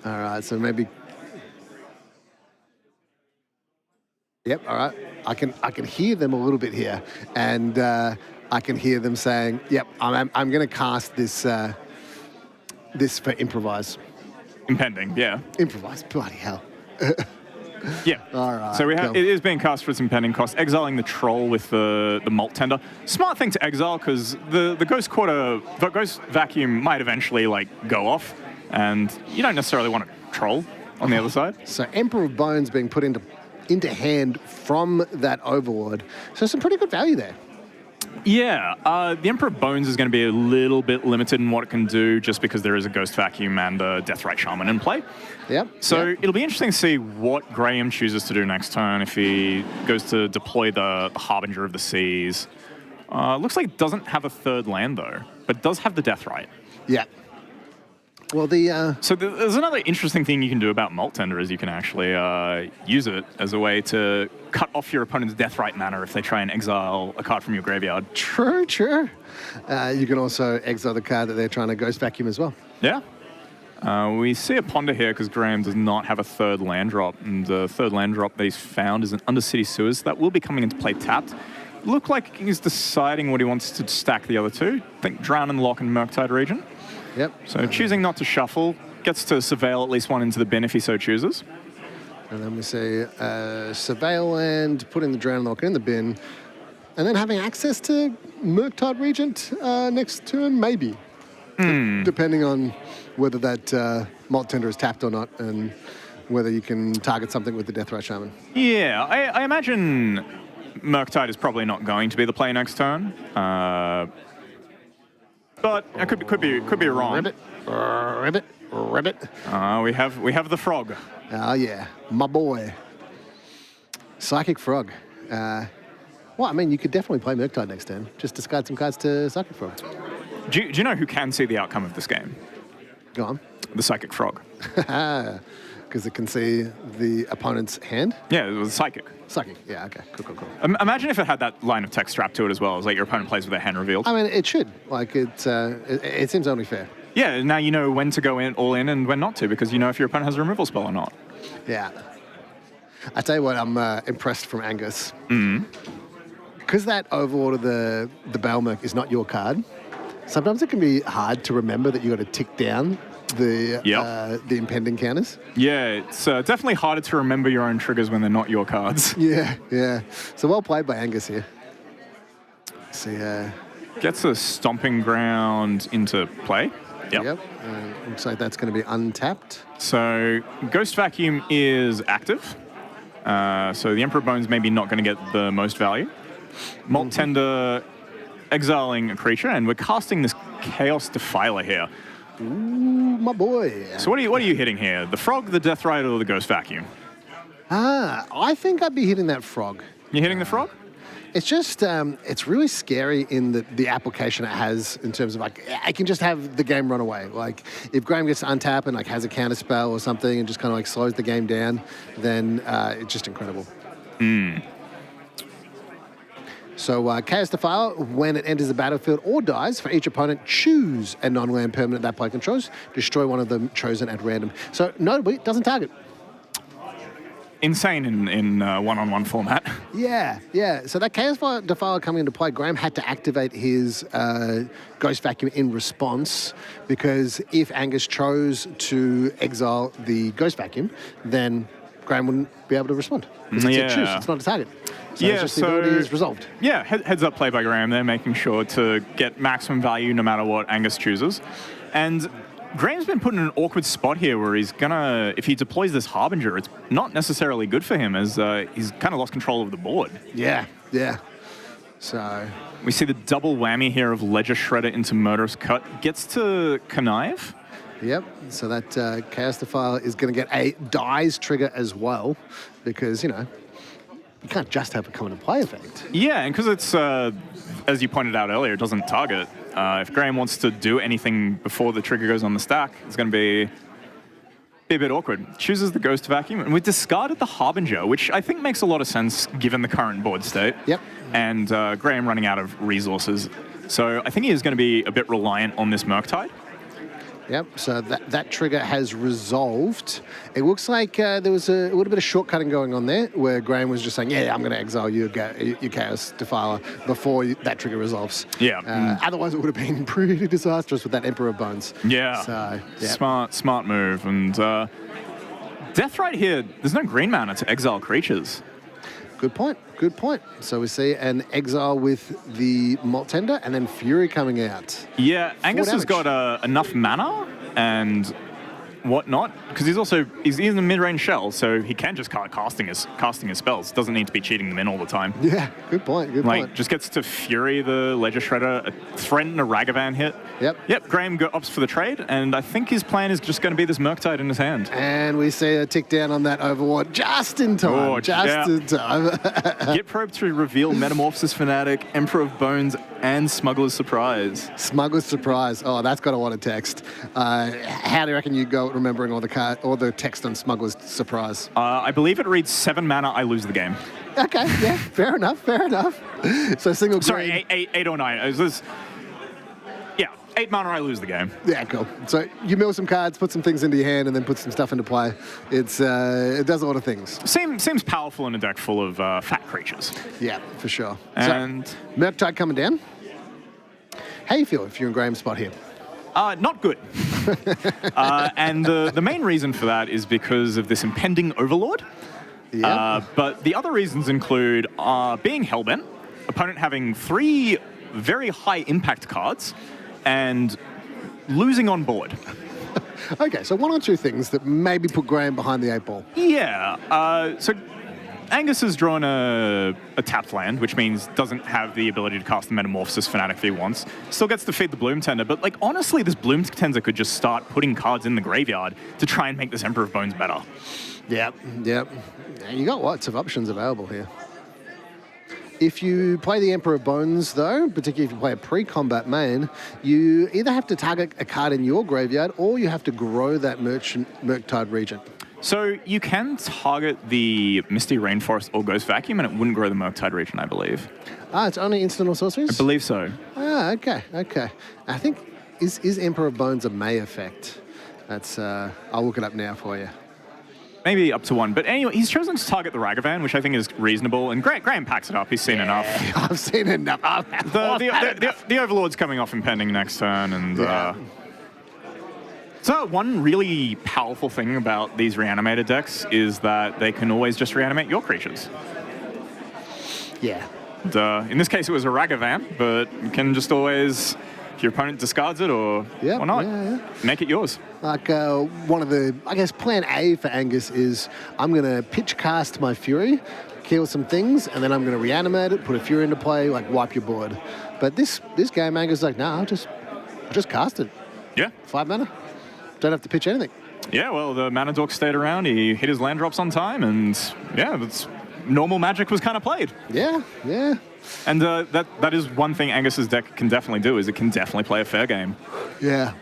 All right, so maybe... Yep, all right. I can hear them a little bit here, and I can hear them saying, "Yep, I'm going to cast this this for improvise." Impending, yeah. Improvise, bloody hell. Yeah. All right. So cool. it is being cast for its impending cost, exiling the Troll with the Malt Tender. Smart thing to exile because the Ghost Vacuum might eventually like go off, and you don't necessarily want a Troll on the other side. So Emperor of Bones being put into hand from that Overlord. So some pretty good value there. Yeah, the Emperor of Bones is going to be a little bit limited in what it can do just because there is a Ghost Vacuum and a Deathrite Shaman in play. Yep. So it'll be interesting to see what Graham chooses to do next turn if he goes to deploy the Harbinger of the Seas. Looks like it doesn't have a third land though, but does have the Deathrite. Yeah. Well, So there's another interesting thing you can do about Malt Tender is you can actually use it as a way to cut off your opponent's Deathrite mana if they try and exile a card from your graveyard. True. You can also exile the card that they're trying to Ghost Vacuum as well. Yeah. We see a Ponder here because Graham does not have a third land drop, and the third land drop that he's found is an Undercity Sewers. That will be coming into play tapped. Look like he's deciding what he wants to stack the other two. I think Drown and Lock and Murktide region. Yep. So choosing not to shuffle, gets to surveil at least one into the bin if he so chooses. And then we see Surveil Land, putting the Drown Lock in the bin, and then having access to Murktide Regent next turn, maybe. Depending on whether that Malt Tender is tapped or not, and whether you can target something with the Deathrite Shaman. Yeah, I imagine Murktide is probably not going to be the play next turn. But but it could be wrong. Ribbit. We have the frog. Oh, yeah. My boy. Psychic Frog. Well, I mean, you could definitely play Murktide next turn. Just discard some cards to Psychic Frog. Do you know who can see the outcome of this game? Go on. The Psychic Frog. Because it can see the opponent's hand? Yeah, it was Psychic. Psychic, yeah, okay. Cool. Imagine if it had that line of text strapped to it as well. It's like your opponent plays with their hand revealed. I mean, it should. Like, it seems only fair. Yeah, now you know when to go all in and when not to, because you know if your opponent has a removal spell or not. Yeah. I tell you what, I'm impressed from Angus. Mm. Because that Overlord of the Baelmerk is not your card, sometimes it can be hard to remember that you got to tick down the impending counters. Yeah, it's definitely harder to remember your own triggers when they're not your cards. Yeah. So well played by Angus here. See, gets a Stomping Ground into play. Yep. Looks like that's going to be untapped. So Ghost Vacuum is active. So the Emperor Bones maybe not going to get the most value. Malt Tender exiling a creature, and we're casting this Chaos Defiler here. Ooh, my boy. So what are you hitting here? The Frog, the Death Rider, or the Ghost Vacuum? I think I'd be hitting that Frog. You hitting the Frog? It's just, it's really scary in the application it has in terms of, like, I can just have the game run away. Like, if Graham gets to untap and, like, has a counter spell or something and just kind of, like, slows the game down, then it's just incredible. So, Chaos Defiler, when it enters the battlefield or dies, for each opponent, choose a non-land permanent that player controls, destroy one of them chosen at random. So, notably, it doesn't target. Insane in one-on-one format. Yeah. So that Chaos Defiler coming into play, Graham had to activate his Ghost Vacuum in response, because if Angus chose to exile the Ghost Vacuum, then Graham wouldn't be able to respond. Because it's a choose, it's not a target. So it's just the ability is resolved. Yeah, heads up play by Graham there, making sure to get maximum value no matter what Angus chooses. And Graham's been put in an awkward spot here where he's gonna, if he deploys this Harbinger, it's not necessarily good for him, as he's kind of lost control of the board. Yeah. So we see the double whammy here of Ledger Shredder into Murderous Cut. Gets to connive. Yep, so that Chaos Defiler is going to get a dies trigger as well, because, you know, you can't just have it come into play effect. Yeah, and because it's, as you pointed out earlier, it doesn't target. If Graham wants to do anything before the trigger goes on the stack, it's going to be a bit awkward. Chooses the Ghost Vacuum, and we discarded the Harbinger, which I think makes a lot of sense given the current board state. Yep. And Graham running out of resources. So I think he is going to be a bit reliant on this Murktide. Yep, so that trigger has resolved. It looks like there was a little bit of shortcutting going on there, where Graham was just saying, yeah, I'm going to exile your Chaos Defiler before that trigger resolves. Yeah. Otherwise, it would have been pretty disastrous with that Emperor of Bones. Yeah. So, Smart move. And Death right here, there's no green mana to exile creatures. Good point. So we see an exile with the Malt Tender and then Fury coming out. Yeah, Angus has got enough mana and whatnot, because he's in the mid-range shell, so he can just start casting his spells. Doesn't need to be cheating them in all the time. Yeah, good point. Just gets to Fury the Ledger Shredder, threaten a Ragavan hit. Yep. Graham opts for the trade, and I think his plan is just going to be this Murktide in his hand. And we see a tick down on that Overlord just in time. In time. Get Probe to reveal Metamorphosis Fanatic, Emperor of Bones, and Smuggler's Surprise. Smuggler's Surprise. Oh, that's got a lot of text. How do you reckon you go remembering all the text on Smuggler's Surprise? I believe it reads 7 mana, I lose the game. Okay, yeah, fair enough. So single green. Sorry, 8 or 9. 8 mana, I lose the game. Yeah, cool. So you mill some cards, put some things into your hand, and then put some stuff into play. It does a lot of things. Seems powerful in a deck full of fat creatures. Yeah, for sure. And so, Murktide coming down. How you feel if you're in Graham's spot here? Not good. And the main reason for that is because of this impending Overlord. Yeah. But the other reasons include being Hellbent, opponent having 3 very high impact cards, and losing on board. Okay, so 1 or 2 things that maybe put Graham behind the 8 ball. Yeah. So Angus has drawn a tapped land, which means doesn't have the ability to cast the Metamorphosis Fanatic if he wants. Still gets to feed the Bloom Tender, but like honestly, this Bloom Tender could just start putting cards in the graveyard to try and make this Emperor of Bones better. Yep. You got lots of options available here. If you play the Emperor of Bones, though, particularly if you play a pre-combat main, you either have to target a card in your graveyard or you have to grow that Murktide Regent. So you can target the Misty Rainforest or Ghost Vacuum and it wouldn't grow the Murktide Regent, I believe. It's only instant or sorceries? I believe so. Okay. I think, is Emperor of Bones a May effect? That's, I'll look it up now for you. Maybe up to 1. But anyway, he's chosen to target the Ragavan, which I think is reasonable. And Graham packs it up. He's seen enough. I've seen enough. The Overlord's coming off impending next turn. And so one really powerful thing about these reanimated decks is that they can always just reanimate your creatures. Yeah. And, in this case, it was a Ragavan, but you can just always... If your opponent discards it or not, make it yours. Like one of the, I guess, plan A for Angus is I'm going to pitch cast my Fury, kill some things, and then I'm going to reanimate it, put a Fury into play, like wipe your board. But this game, Angus is like, I'll just cast it. Yeah. 5 mana. Don't have to pitch anything. Yeah, well, the Mana Dork stayed around. He hit his land drops on time, and that's normal Magic was kind of played. Yeah. And that is one thing Angus's deck can definitely do, is it can definitely play a fair game. Yeah.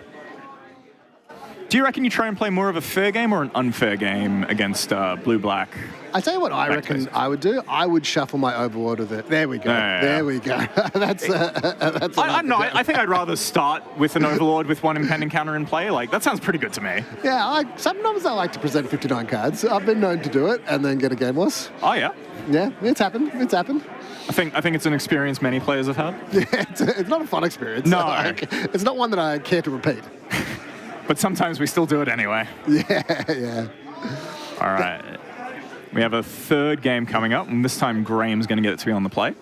Do you reckon you try and play more of a fair game or an unfair game against blue-black? I tell you what I reckon I would do. I would shuffle my Overlord with it. There we go. There we go. that's I think I'd rather start with an Overlord with one impending counter in play. Like, that sounds pretty good to me. Yeah, sometimes I like to present 59 cards. I've been known to do it and then get a game loss. Oh, yeah? Yeah, it's happened. I think it's an experience many players have had. Yeah, it's not a fun experience. No. It's not one that I care to repeat. But sometimes we still do it anyway. Yeah. All right. We have a third game coming up, and this time Graham's going to get it to be on the play.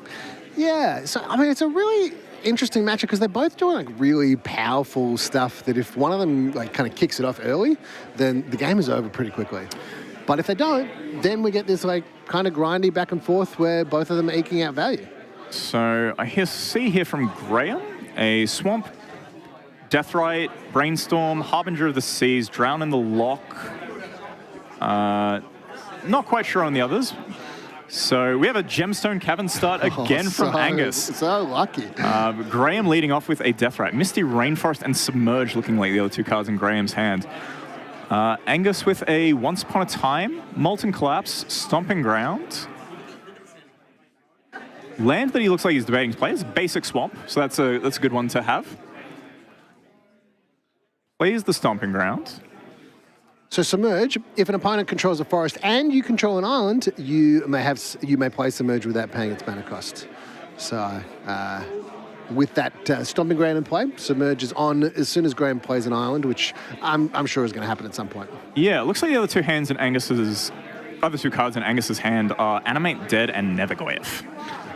Yeah, so, I mean, it's a really interesting matchup because they're both doing, like, really powerful stuff that if one of them, like, kind of kicks it off early, then the game is over pretty quickly. But if they don't, then we get this, like, kind of grindy back and forth where both of them are eking out value. So I see here from Graham, a Swamp, Deathrite, Brainstorm, Harbinger of the Seas, Drown in the Lock. Not quite sure on the others. So we have a Gemstone Cavern start again from Angus. So lucky. Graham leading off with a Deathrite. Misty Rainforest and Submerge looking like the other two cards in Graham's hand. Angus with a Once Upon a Time, Molten Collapse, Stomping Ground. Land that he looks like he's debating to play is Basic Swamp, so that's a good one to have. Plays the Stomping Ground. So Submerge, if an opponent controls a forest and you control an island, you may play Submerge without paying its mana cost. So with that Stomping Ground in play, Submerge is on as soon as Graham plays an island, which I'm sure is going to happen at some point. Yeah, it looks like the other two cards in Angus's hand are Animate Dead and Nevergoyf.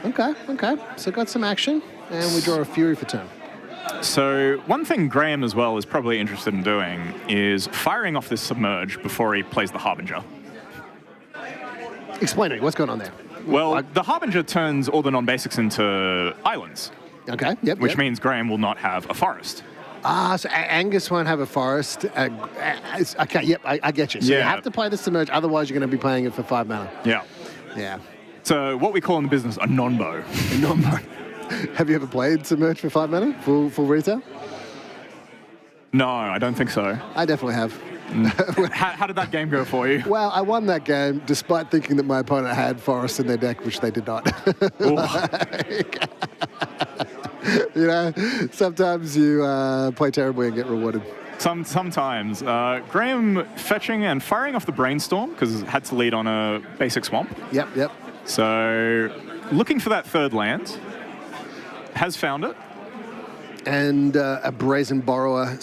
Okay. So got some action, and we draw a Fury for turn. So one thing Graham as well is probably interested in doing is firing off this Submerge before he plays the Harbinger. Explain to me, what's going on there? Well, the Harbinger turns all the non-basics into islands. Okay, yep. Which means Graham will not have a forest. So Angus won't have a forest. Okay, yep, I get you. So you have to play the Submerge, otherwise you're going to be playing it for 5 mana. Yeah. So what we call in the business a non-bow. A non-bow. Have you ever played Submerge for 5 mana? Full retail? No, I don't think so. I definitely have. How did that game go for you? Well, I won that game despite thinking that my opponent had forests in their deck, which they did not. You know, sometimes you play terribly and get rewarded. Sometimes. Graham fetching and firing off the Brainstorm because it had to lead on a basic swamp. Yep. So looking for that third land. Has found it. And a Brazen Borrower /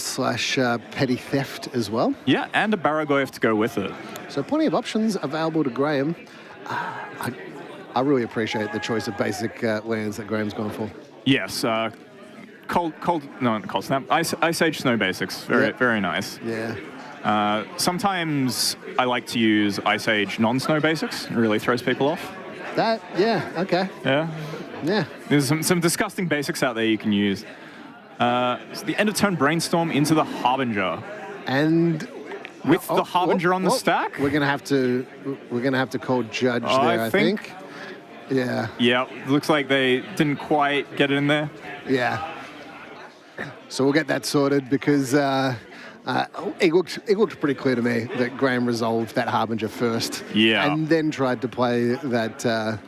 Petty Theft as well. Yeah, and a Barragoyf to go with it. So plenty of options available to Graham. I really appreciate the choice of basic lands that Graham's gone for. Yes, Cold Snap, Ice Age Snow Basics, very nice. Yeah. Sometimes I like to use Ice Age non-snow basics. It really throws people off. Okay. Yeah. Yeah. There's some disgusting basics out there you can use. So the end of turn Brainstorm into the Harbinger. And with the Harbinger on the stack? We're gonna have to call judge there, I think. Yeah. Yeah, looks like they didn't quite get it in there. Yeah. So we'll get that sorted because it looked pretty clear to me that Graham resolved that Harbinger first. Yeah. And then tried to play that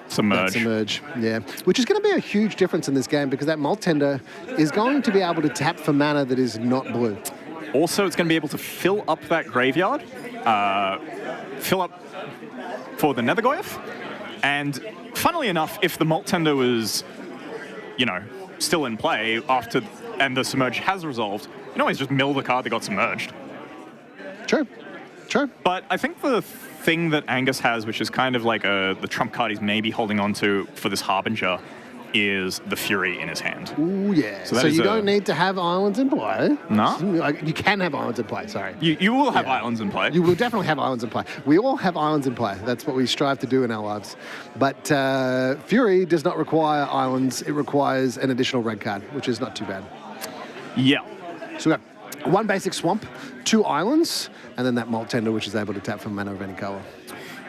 Submerge. Yeah. Which is going to be a huge difference in this game because that Malt Tender is going to be able to tap for mana that is not blue. Also, it's going to be able to fill up that graveyard, fill up for the Nethergoyf. And funnily enough, if the Malt Tender was, still in play and the Submerge has resolved, you can always just mill the card that got submerged. True. But I think the thing that Angus has, which is kind of like the trump card he's maybe holding on to for this Harbinger, is the Fury in his hand. Ooh, yeah. So you don't need to have islands in play. No? You can have islands in play, sorry. You will have islands in play. You will definitely have islands in play. We all have islands in play. That's what we strive to do in our lives. But Fury does not require islands. It requires an additional red card, which is not too bad. Yeah. So we got 1 basic swamp, 2 islands, and then that Malt Tender, which is able to tap for mana of any color.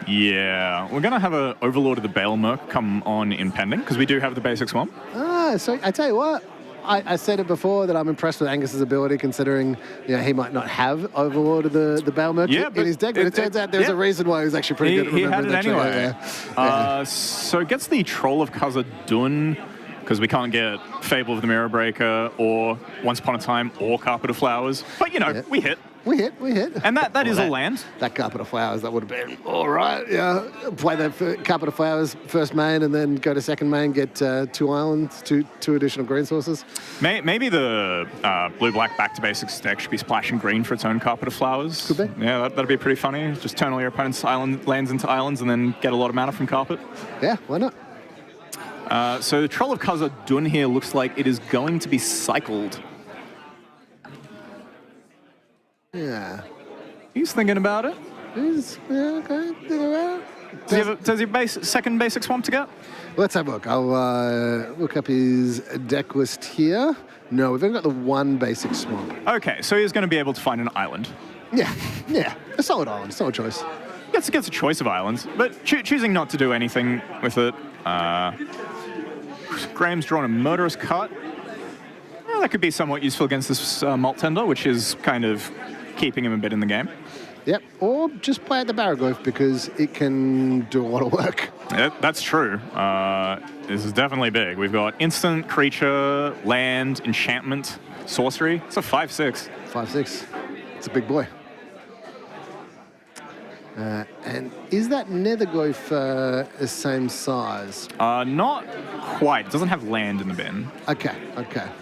Yeah, we're going to have an Overlord of the Bale Merc come on in pending, because we do have the basic swamp. So I tell you what, I said it before that I'm impressed with Angus's ability, considering he might not have Overlord of the Bale Merc in his deck, but it turns out there's a reason why he's actually pretty good at remembering that. He had it anyway. So it gets the Troll of Khazad-dûn, because we can't get Fable of the Mirror Breaker, or Once Upon a Time, or Carpet of Flowers. But, we hit. We hit. And that is a land. That Carpet of Flowers, that would have been all right. Yeah, play that Carpet of Flowers first main and then go to second main, get 2 islands, two additional green sources. Maybe the blue-black back-to-basics deck should be splashing green for its own Carpet of Flowers. Could be. Yeah, that'd be pretty funny. Just turn all your opponent's lands into islands and then get a lot of mana from Carpet. Yeah, why not? So the Troll of Khazad-dûn here looks like it is going to be cycled. Yeah. He's thinking about it. Okay. Does he have second basic swamp to get? Let's have a look. I'll look up his deck list here. No, we've only got the 1 basic swamp. Okay, so he's going to be able to find an island. Yeah. A solid island, solid choice. Gets a choice of islands, but choosing not to do anything with it. Graham's drawn a Murderous Cut. Well, that could be somewhat useful against this Malt Tender, which is kind of keeping him a bit in the game. Yep, or just play at the Barraglyph because it can do a lot of work. Yeah, that's true. This is definitely big. We've got instant, creature, land, enchantment, sorcery. It's a 5/6. 5/6. It's a big boy. And is that Nethergoyf the same size? Not quite. It doesn't have land in the bin. Okay.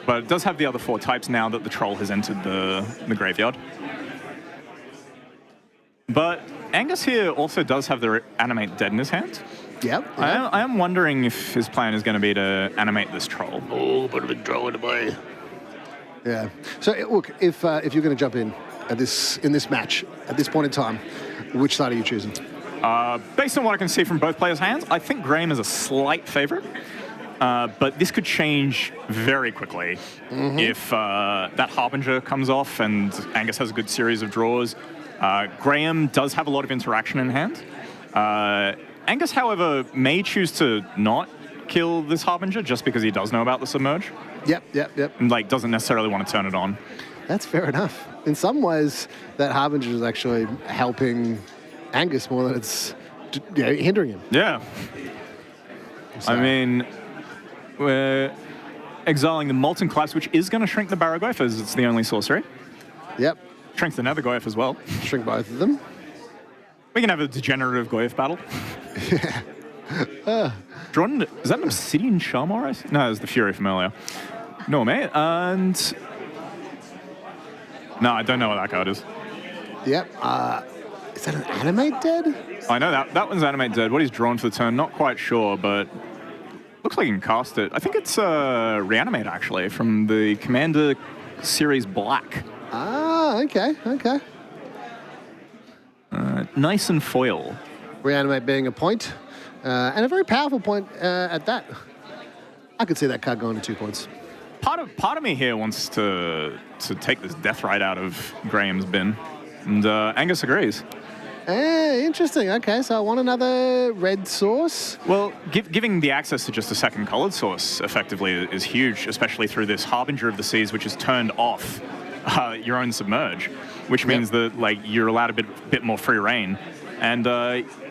But it does have the other 4 types now that the Troll has entered the graveyard. But Angus here also does have the Animate Dead in his hand. Yep. I am wondering if his plan is going to be to animate this Troll. Oh, but a bit Troll in the way. Yeah. So look, if you're going to jump in this match at this point in time, which side are you choosing? Based on what I can see from both players' hands, I think Graham is a slight favorite. But this could change very quickly if that Harbinger comes off and Angus has a good series of draws. Graham does have a lot of interaction in hand. Angus, however, may choose to not kill this Harbinger just because he does know about the Submerge. Yep. And doesn't necessarily want to turn it on. That's fair enough. In some ways, that Harbinger is actually helping Angus more than it's hindering him. Yeah. So. I mean, we're exiling the Molten Collapse, which is going to shrink the Barraglyph as it's the only sorcery. Yep. Shrink the Nethergoyf as well. Shrink both of them. We can have a degenerative Goyf battle. Drawn, is that an Obsidian Shamar? No, it's the Fury from earlier. No, mate. And... no, I don't know what that card is. Yep. Is that an Animate Dead? I know that one's Animate Dead. What he's drawn for the turn, not quite sure, but looks like he can cast it. I think it's Reanimate, actually, from the Commander Series Black. Ah, okay. nice and foil. Reanimate being a point, and a very powerful point at that. I could see that card going to 2 points. Part of me here wants to take this Deathrite out of Graham's bin, and Angus agrees. Interesting. Okay, so I want another red source. Well, giving the access to just a second coloured source effectively is huge, especially through this Harbinger of the Seas, which has turned off your own Submerge, which means that like you're allowed a bit more free reign, and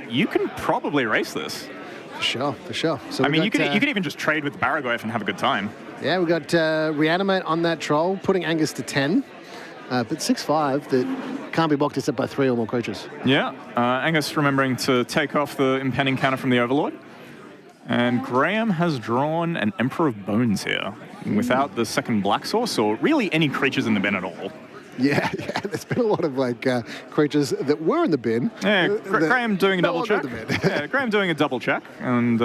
you can probably race this. For sure. So I mean, you could even just trade with the Baraggoyf and have a good time. Yeah, we got Reanimate on that troll, putting Angus to 10. But 6/5 that can't be blocked except by 3 or more creatures. Yeah, Angus remembering to take off the impending counter from the Overlord. And Graham has drawn an Emperor of Bones here, without the second black source, or really any creatures in the bin at all. Yeah, there's been a lot of like creatures that were in the bin. Yeah, Graham doing a double check. Yeah, Graham doing a double check, and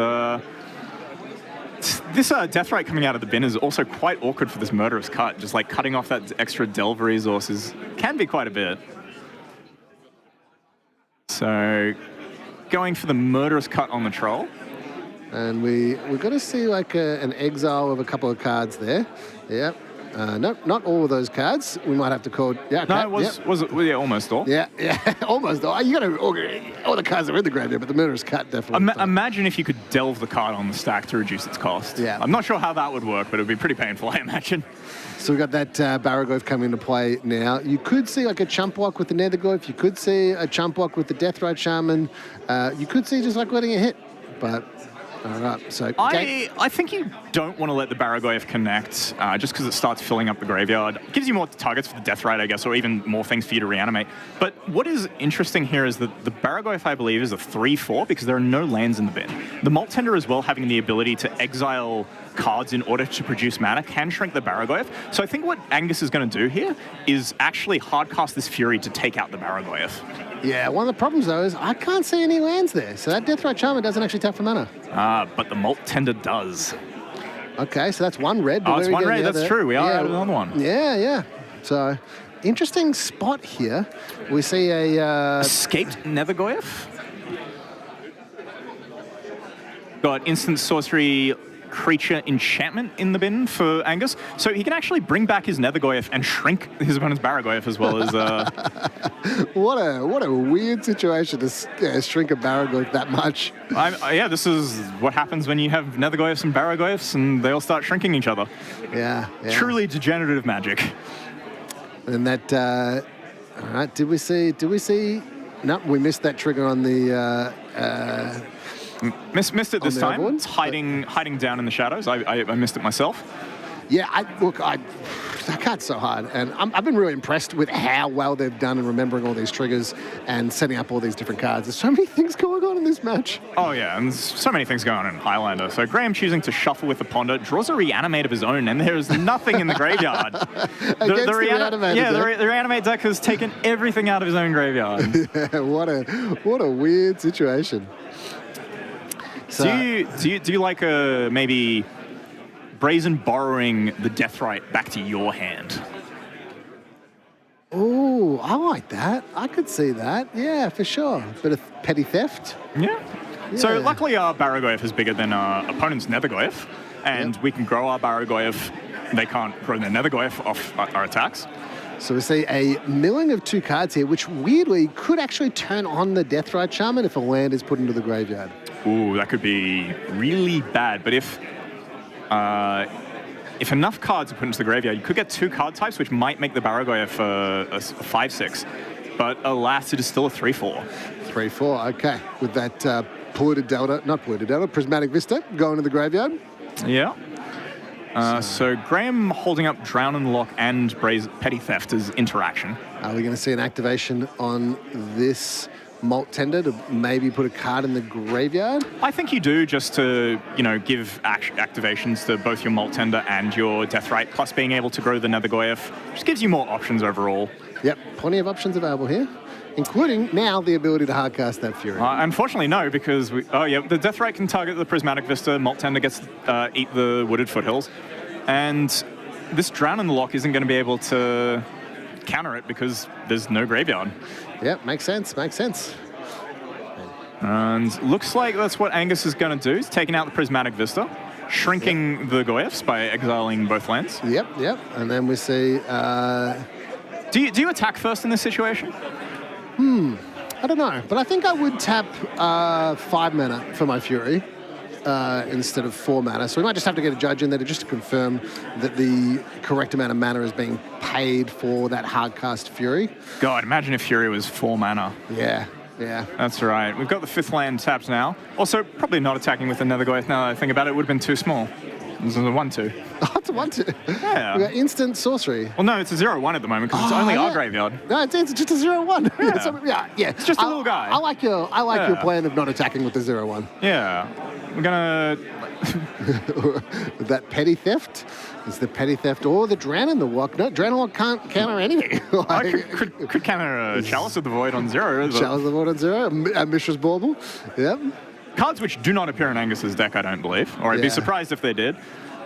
this Deathrite coming out of the bin is also quite awkward for this Murderous Cut. Just like cutting off that extra Delve resources can be quite a bit. So going for the Murderous Cut on the Troll. And we're going to see like an exile of a couple of cards there. Yep. No, not all of those cards. We might have to call. Yeah, no, was it? Yeah, almost all. Yeah, almost all. You got to all the cards are in the graveyard, but the Murderous Cut definitely. Imagine if you could delve the card on the stack to reduce its cost. Yeah, I'm not sure how that would work, but it would be pretty painful, I imagine. So we got that Baraggoyf coming into play now. You could see like a chump block with the Netherglyph. You could see a chump block with the Deathrite Shaman. You could see just like letting it hit, but. All right, so I think you don't want to let the Baraggoyf connect just because it starts filling up the graveyard. It gives you more targets for the Deathrite, I guess, or even more things for you to reanimate. But what is interesting here is that the Baraggoyf, I believe, is a 3/4 because there are no lands in the bin. The Malt Tender as well, having the ability to exile cards in order to produce mana, can shrink the Baraggoyf. So I think what Angus is going to do here is actually hardcast this Fury to take out the Baraggoyf. Yeah, one of the problems, though, is I can't see any lands there. So that Deathrite Charmer doesn't actually tap for mana. But the Malt Tender does. Okay, so that's one red. Oh, it's one red. That's true. We are out of another one. Yeah. So, interesting spot here. We see a... Escaped Netherglyph. Got instant sorcery creature enchantment in the bin for Angus. So he can actually bring back his Netherglyph and shrink his opponent's Baraggoyf as well as... What a weird situation to shrink a Baraggoyf that much. Yeah, this is what happens when you have Netherglyphs and Baraggoyfs and they all start shrinking each other. Yeah. Truly degenerative magic. And that... all right, did we see... No, we missed that trigger on the... Missed it this time. It's hiding down in the shadows. I missed it myself. Yeah, that card's so hard, and I've been really impressed with how well they've done in remembering all these triggers and setting up all these different cards. There's so many things going on in this match. Oh yeah, and there's so many things going on in Highlander. So Graham choosing to shuffle with the Ponder, draws a Reanimate of his own, and there is nothing in the graveyard. the Reanimate deck has taken everything out of his own graveyard. Yeah, what a weird situation. So, do you like maybe Brazen borrowing the Deathrite back to your hand? Oh, I like that. I could see that. Yeah, for sure. Bit of petty theft. Yeah. So luckily our Baraggoyf is bigger than our opponent's Netherglyph, and we can grow our Baraggoyf. They can't grow their Netherglyph off our attacks. So we see a milling of 2 cards here, which weirdly could actually turn on the Deathrite Shaman if a land is put into the graveyard. Ooh, that could be really bad. But if enough cards are put into the graveyard, you could get 2 card types, which might make the Baraggoyf a 5/6. But alas, it is still a 3/4. 3/4, okay. With that Prismatic Vista going to the graveyard. Yeah. So Graham holding up Drown in the Lock and Petty Theft as interaction. Are we going to see an activation on this Malt Tender to maybe put a card in the graveyard? I think you do, just to, give activations to both your Malt Tender and your Deathrite, plus being able to grow the Netherglyph. Just gives you more options overall. Yep, plenty of options available here, including now the ability to hardcast that Fury. Unfortunately, no, because the Deathrite can target the Prismatic Vista, Malt Tender gets eat the Wooded Foothills, and this Drown in the Lock isn't going to be able to counter it because there's no graveyard. Yep, makes sense. And looks like that's what Angus is going to do. He's taking out the Prismatic Vista, shrinking the Goyfs by exiling both lands. Yep. And then we see... Do you attack first in this situation? I don't know, but I think I would tap 5 mana for my Fury instead of 4 mana. So we might just have to get a judge in there just to confirm that the correct amount of mana is being paid for that hardcast Fury. God, imagine if Fury was 4 mana. Yeah. That's right. We've got the 5th land tapped now. Also, probably not attacking with another Goyf now that I think about it. It would have been too small. This is a 1/2. Oh, it's a 1/2. Yeah. We got instant sorcery. Well, no, it's a 0/1 at the moment because it's only our graveyard. No, it's just a 0/1. Yeah. It's just a little guy. I like your plan of not attacking with the 0/1. Yeah. We're gonna... That petty theft is the petty theft or the Dranon the Walk. No, Dranon Walk can't counter anything. I could counter a Chalice of the Void on 0. Chalice of the Void on 0, a Mishra's Bauble. Yep. Cards which do not appear in Angus's deck, I don't believe, or I'd be surprised if they did.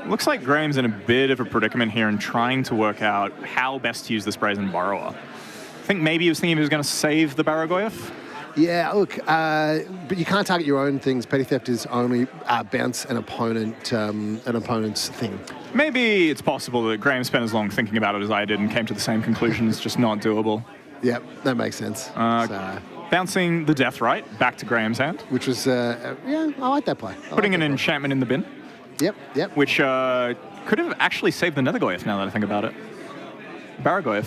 Looks like Graham's in a bit of a predicament here and trying to work out how best to use this Brazen Borrower. I think maybe he was thinking he was going to save the Barrow-Goyf. Yeah, look, but you can't target your own things. Petty theft is only bounce an opponent's thing. Maybe it's possible that Graham spent as long thinking about it as I did and came to the same conclusion. It's just not doable. Yep, that makes sense. Bouncing the Deathrite back to Graham's hand. Which was, I like that play. Putting an enchantment in the bin. Yep. Which could have actually saved the Nethergoyf now that I think about it. Barrow-Goyf.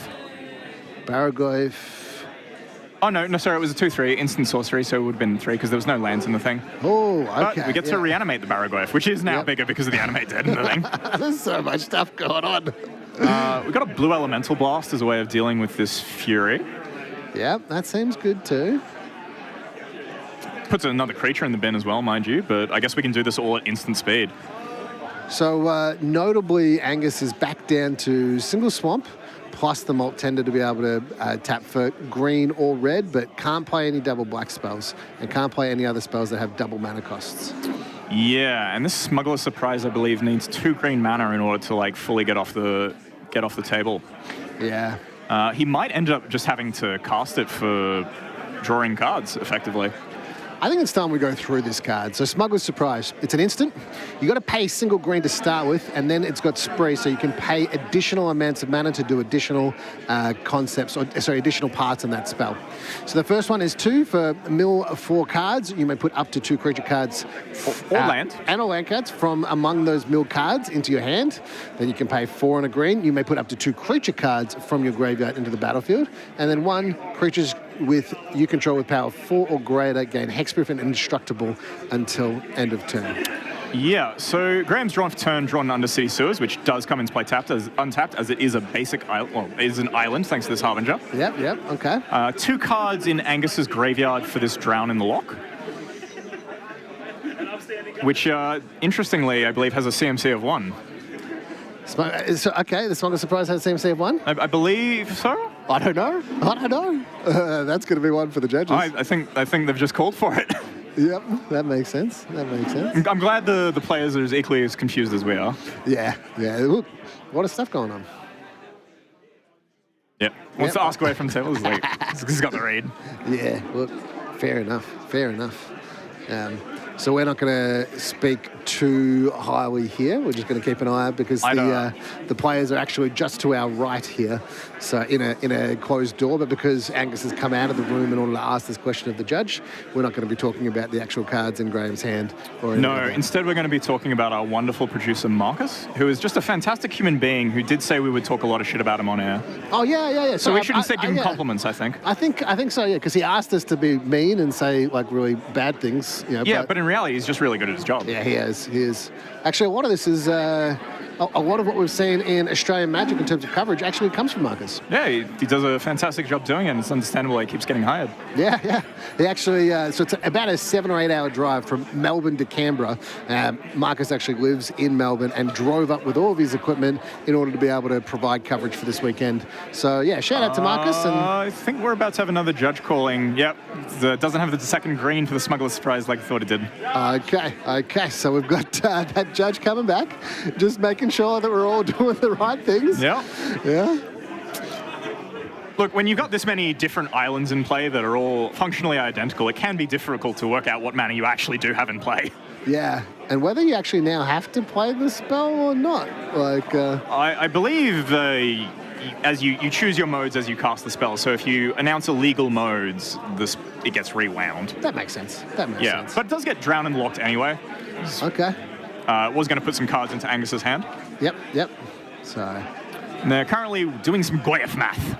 Oh, no, sorry, it was a 2/3, instant sorcery, so it would have been 3 because there was no lands in the thing. Oh, okay. But we get to reanimate the Barrow-Goyf, which is now bigger because of the animate dead in the thing. There's so much stuff going on. We've got a blue elemental blast as a way of dealing with this Fury. Yeah, that seems good too. Puts another creature in the bin as well, mind you, but I guess we can do this all at instant speed. So notably, Angus is back down to single swamp, plus the Malt Tender to be able to tap for green or red, but can't play any double black spells and can't play any other spells that have double mana costs. Yeah, and this Smuggler's Surprise, I believe, needs 2 green mana in order to fully get off the table. Yeah. He might end up just having to cast it for drawing cards, effectively. I think it's time we go through this card. So Smuggler's Surprise, it's an instant. You got to pay single green to start with, and then it's got Spree, so you can pay additional amounts of mana to do additional additional parts in that spell. So the first one is 2 for mill 4 cards. You may put up to 2 creature cards or land. And or land cards from among those mill cards into your hand. Then you can pay 4 and a green. You may put up to 2 creature cards from your graveyard into the battlefield. And then 1 creatures you control with power 4 or greater gain hexproof and indestructible until end of turn. Yeah, so Graham's drawn for turn, drawn Undercity Sewers, which does come into play untapped, as it is a basic island. Well, it is an island, thanks to this Harbinger. Yep, okay. 2 cards in Angus's graveyard for this Drown in the Loch. Which, interestingly, I believe has a CMC of 1. Okay, the Smuggler's Surprise has a CMC of 1? I believe so. I don't know. That's going to be one for the judges. I think they've just called for it. Yep, that makes sense. I'm glad the players are equally as confused as we are. Yeah. Look, a lot of stuff going on. Yep. Wants to ask away from the table. He's got the read. Yeah, look, fair enough. So we're not going to speak too highly here. We're just going to keep an eye out because the players are actually just to our right here, so in a closed door. But because Angus has come out of the room in order to ask this question of the judge, we're not going to be talking about the actual cards in Graham's hand. No, instead we're going to be talking about our wonderful producer Marcus, who is just a fantastic human being who did say we would talk a lot of shit about him on air. Oh yeah. So we should instead give him compliments, I think. I think so, yeah, because he asked us to be mean and say really bad things. But in reality, he's just really good at his job. Yeah, he is. Actually, a lot of this is a lot of what we've seen in Australian Magic in terms of coverage actually comes from Marcus. Yeah, he does a fantastic job doing it, and it's understandable he keeps getting hired. Yeah. He actually, so it's about a 7 or 8 hour drive from Melbourne to Canberra. Marcus actually lives in Melbourne and drove up with all of his equipment in order to be able to provide coverage for this weekend. So, yeah, shout out to Marcus. I think we're about to have another judge calling. Yep, doesn't have the second green for the Smuggler's Surprise like I thought it did. Okay, so we've got that judge coming back, just making sure that we're all doing the right things. Yeah. Look, Look, when you've got this many different islands in play that are all functionally identical, it can be difficult to work out what mana you actually do have in play. Yeah, and whether you actually now have to play the spell or not. Like, I believe as you choose your modes as you cast the spell. So if you announce illegal modes, it gets rewound. That makes sense. That makes sense. But it does get drowned and locked anyway. Okay. Was going to put some cards into Angus's hand. Yep. So. And they're currently doing some Goyf math.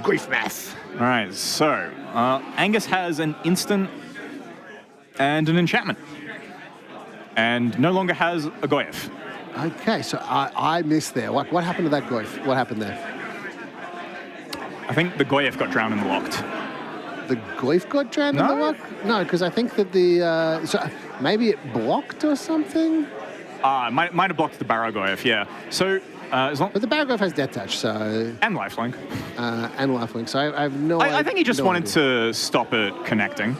Goyf math. All right, so Angus has an instant and an enchantment. And no longer has a Goyf. Okay, so I missed there. What happened to that Goyf? What happened there? I think the Goyf got drowned and locked. The Goyf got drowned in the lock? No, because I think that so maybe it blocked or something? Might have blocked the Barrow Goyf, yeah. So, but the Barrow Goyf has Death Touch, so... And Lifelink. And Lifelink, so I have no idea. I think he just wanted to stop it connecting.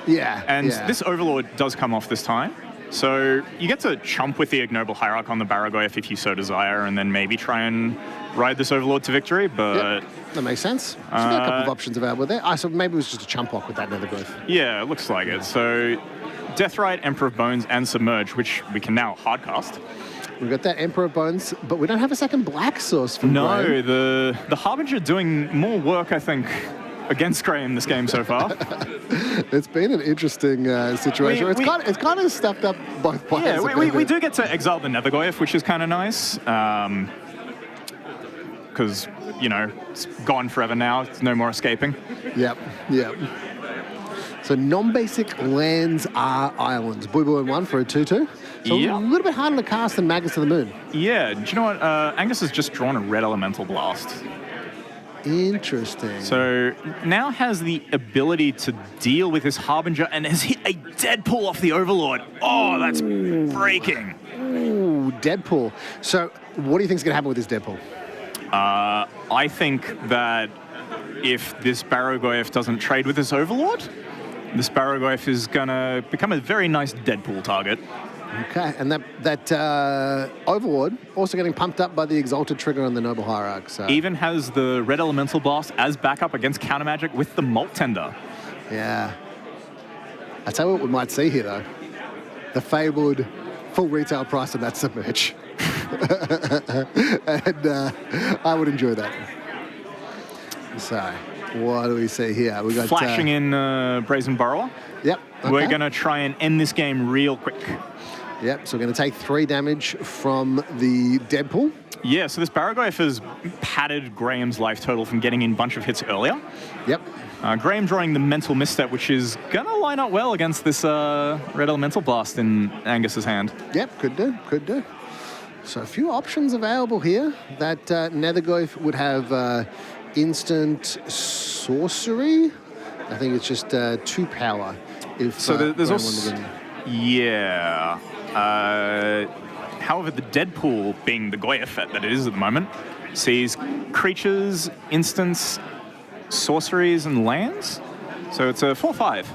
Yeah. And this Overlord does come off this time. So you get to chump with the Ignoble Hierarch on the Barrow Goyf if you so desire, and then maybe try and ride this Overlord to victory, but... Yep. That makes sense. So there are a couple of options available there. So maybe it was just a chump block with that Nether Goyf. Yeah, it looks like it. So Deathrite, Emperor of Bones, and Submerge, which we can now hardcast. We've got that Emperor of Bones, but we don't have a second black source from Graham. the Harbinger doing more work, I think, against Graham this game so far. It's been an interesting situation. It's kind of stuffed up both players. Yeah, we do get to exile the Nether Goyf, which is kind of nice. Because, it's gone forever now. It's no more escaping. Yep. So non-basic lands are islands. Boo and 1 for a 2/2. So a little bit harder to cast than Magus of the Moon. Yeah, do you know what? Angus has just drawn a red elemental blast. Interesting. So now has the ability to deal with his Harbinger and has hit a Deadpool off the Overlord. Oh, that's breaking. Ooh, Deadpool. So what do you think is going to happen with this Deadpool? I think that if this Barrow Goyf doesn't trade with this Overlord, this Barrow Goyf is going to become a very nice Deadpool target. Okay, and that Overlord also getting pumped up by the Exalted trigger on the Noble Hierarch. So. Even has the Red Elemental Blast as backup against Counter Magic with the Malt Tender. Yeah. I tell you what we might see here, though. The fabled full retail price of that Submerge. And I would enjoy that. So, what do we see here? We got flashing in Brazen Burrower. Yep. Okay. We're going to try and end this game real quick. Yep, so we're going to take 3 damage from the Deadpool. Yeah, so this Barrow Goyf has padded Graham's life total from getting in a bunch of hits earlier. Yep. Graham drawing the Mental Misstep, which is going to line up well against this Red Elemental Blast in Angus's hand. Yep, could do. So a few options available here. That Nether Goyf would have instant sorcery. I think it's just 2 power. If so there's also... Yeah. However, the Deadpool, being the Goyf that it is at the moment, sees creatures, instants, sorceries, and lands. So it's a 4/5.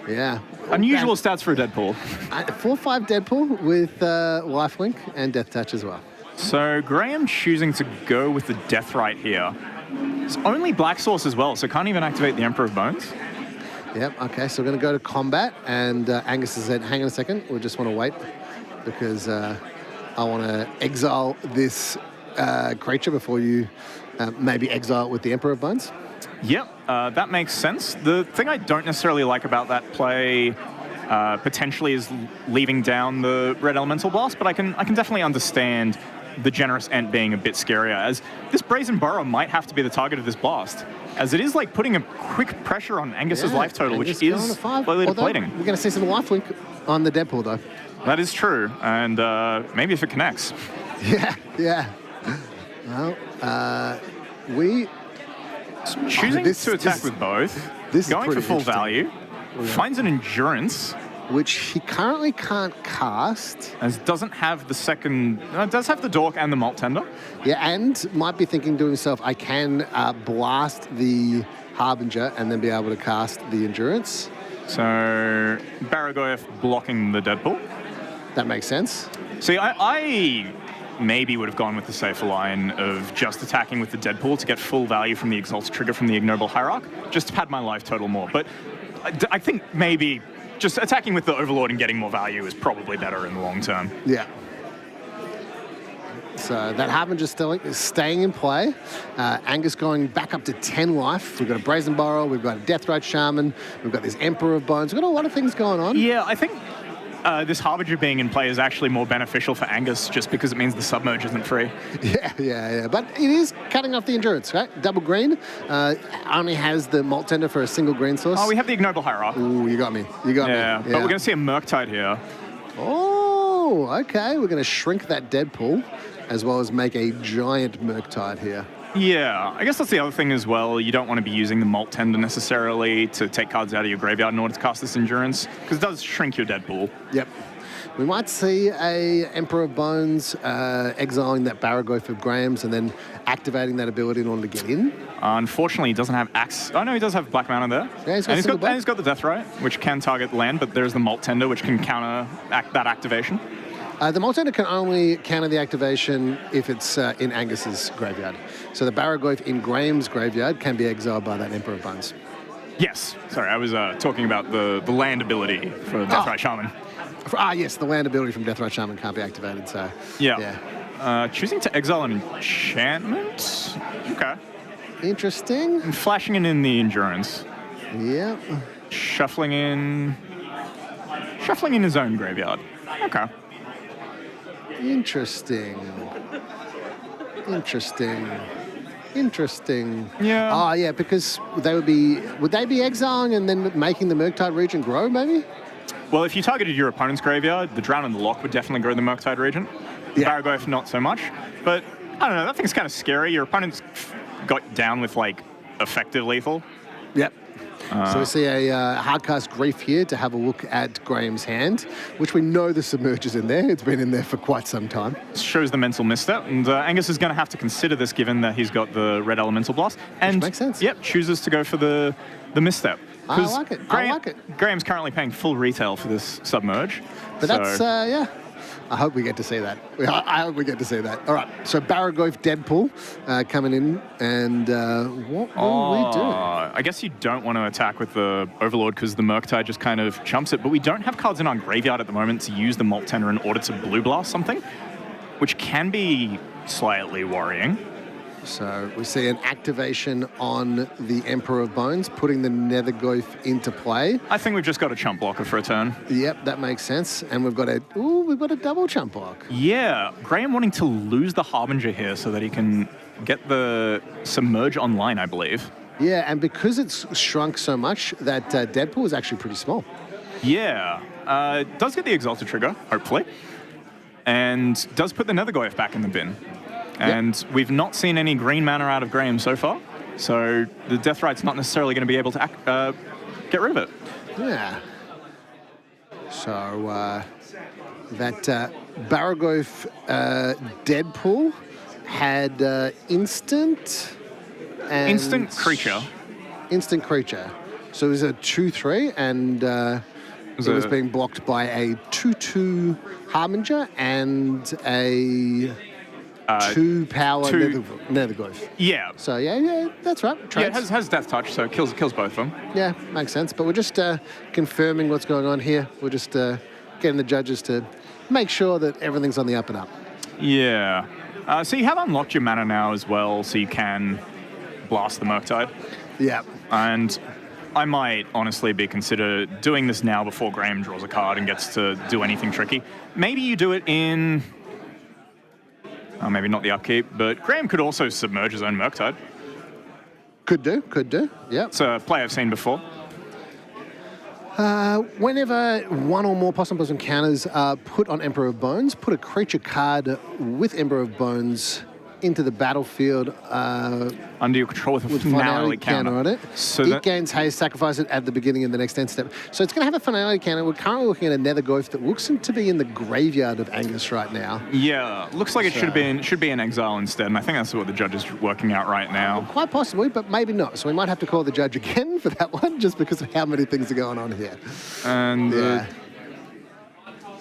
Yeah. Unusual stats for a Deadpool. 4/5 Deadpool with Lifelink and Death Touch as well. So Graham choosing to go with the Deathrite here. It's only black source as well, so can't even activate the Emperor of Bones. Yep, okay, so we're going to go to combat, and Angus has said, hang on a second, we just want to wait, because I want to exile this creature before you maybe exile it with the Emperor of Bones. Yep, that makes sense. The thing I don't necessarily like about that play potentially is leaving down the Red Elemental Blast, but I can definitely understand the Generous Ent being a bit scarier, as this Brazen Burrow might have to be the target of this blast, as it is like putting a quick pressure on Angus's life total, which is slowly depleting. We're going to see some Lifelink on the Deadpool, though. That is true, and maybe if it connects. Yeah. Well, we... Choosing to attack with both, going for full value, finds an Endurance, which he currently can't cast. As doesn't have the second... it does have the Dork and the Malt Tender. Yeah, and might be thinking to himself, I can blast the Harbinger and then be able to cast the Endurance. So, Barrow Goyf blocking the Deadpool. That makes sense. See, I maybe would have gone with the safer line of just attacking with the Deadpool to get full value from the Exalted Trigger from the Ignoble Hierarch, just to pad my life total more. But I think maybe just attacking with the Overlord and getting more value is probably better in the long term. Yeah. So that Harbinger is staying in play. Angus going back up to 10 life. We've got a Brazen Borrower, we've got a Deathrite Shaman, we've got this Emperor of Bones. We've got a lot of things going on. Yeah, I think this Harbinger being in play is actually more beneficial for Angus just because it means the Submerge isn't free. Yeah. But it is cutting off the endurance, right? Double green. Only has the Malt Tender for a single green source. Oh, we have the Ignoble Hierarch. Ooh, you got me. Yeah, but we're going to see a Murktide here. Oh, okay. We're going to shrink that Deadpool as well as make a giant Murktide here. Yeah, I guess that's the other thing as well. You don't want to be using the Malt Tender necessarily to take cards out of your graveyard in order to cast this Endurance, because it does shrink your Deadpool. Yep. We might see a Emperor of Bones exiling that Barragoyf of Graham's and then activating that ability in order to get in. Unfortunately, he doesn't have Axe. Oh, no, he does have Black Mana there. Yeah, he's got the Deathrite, which can target land, but there's the Malt Tender, which can counter that activation. The Malt Tender can only counter the activation if it's in Angus's graveyard. So the Barragoyf in Graham's graveyard can be exiled by that Emperor of Bones. Yes. Sorry, I was talking about the land ability for Deathrite Shaman. Yes, the land ability from Deathrite Shaman can't be activated, so... Yeah. Choosing to exile an enchantment? Okay. Interesting. And flashing in the Endurance. Yeah. Shuffling in his own graveyard. Okay. Interesting. Yeah. Oh, yeah, because would they be exiling and then making the Murktide region grow, maybe? Well, if you targeted your opponent's graveyard, the Drown and the Lock would definitely grow the Murktide region. Yeah. Barragoyf, not so much. But, I don't know, that thing's kind of scary. Your opponent's got down with, effective lethal. Yep. So we see a Hardcast Grief here to have a look at Graham's hand, which we know the Submerge is in there. It's been in there for quite some time. Shows the mental misstep, and Angus is going to have to consider this given that he's got the Red Elemental Blast. And, which makes sense. Yep, chooses to go for the misstep. I like it. Graham's currently paying full retail for this Submerge. But that's, I hope we get to see that. I hope we get to see that. All right, so Barragoyf Deadpool coming in, and what will we do? I guess you don't want to attack with the Overlord because the Murktide just kind of chumps it, but we don't have cards in our graveyard at the moment to use the Malt Tender in order to Blue Blast something, which can be slightly worrying. So we see an activation on the Emperor of Bones, putting the Nethergoyf into play. I think we've just got a chump blocker for a turn. Yep, that makes sense. And we've got a double chump block. Yeah, Graham wanting to lose the Harbinger here so that he can get the Submerge online, I believe. Yeah, and because it's shrunk so much, that Deadpool is actually pretty small. Yeah, does get the Exalted Trigger, hopefully, and does put the Nethergoyf back in the bin. And we've not seen any green mana out of Graham so far, so the Deathrite's not necessarily going to be able to get rid of it. Yeah. So that Barragoyf Deadpool had instant and... Instant creature. Instant creature. So it was a 2/3, and it was being blocked by a 2/2 Harbinger and a... 2-power Nethergoyf. Yeah. So, yeah, that's right. Yeah, it has Death Touch, so it kills both of them. Yeah, makes sense. But we're just confirming what's going on here. We're just getting the judges to make sure that everything's on the up and up. Yeah. So you have unlocked your mana now as well, so you can blast the Murktide. Yeah. And I might honestly be consider doing this now before Graham draws a card and gets to do anything tricky. Maybe you do it in... maybe not the upkeep, but Graham could also submerge his own Murktide. Could do, yeah. It's a play I've seen before. Whenever one or more possible encounters are put on Emperor of Bones, put a creature card with Emperor of Bones into the battlefield under your control with a finality counter on it. So it gains haste, sacrifice it at the beginning of the next end step. So it's going to have a finality counter. We're currently looking at a Nethergoyf that looks to be in the graveyard of Angus right now. Yeah, looks like it should be in exile instead, and I think that's what the judge is working out right now. Quite possibly, but maybe not. So we might have to call the judge again for that one, just because of how many things are going on here. And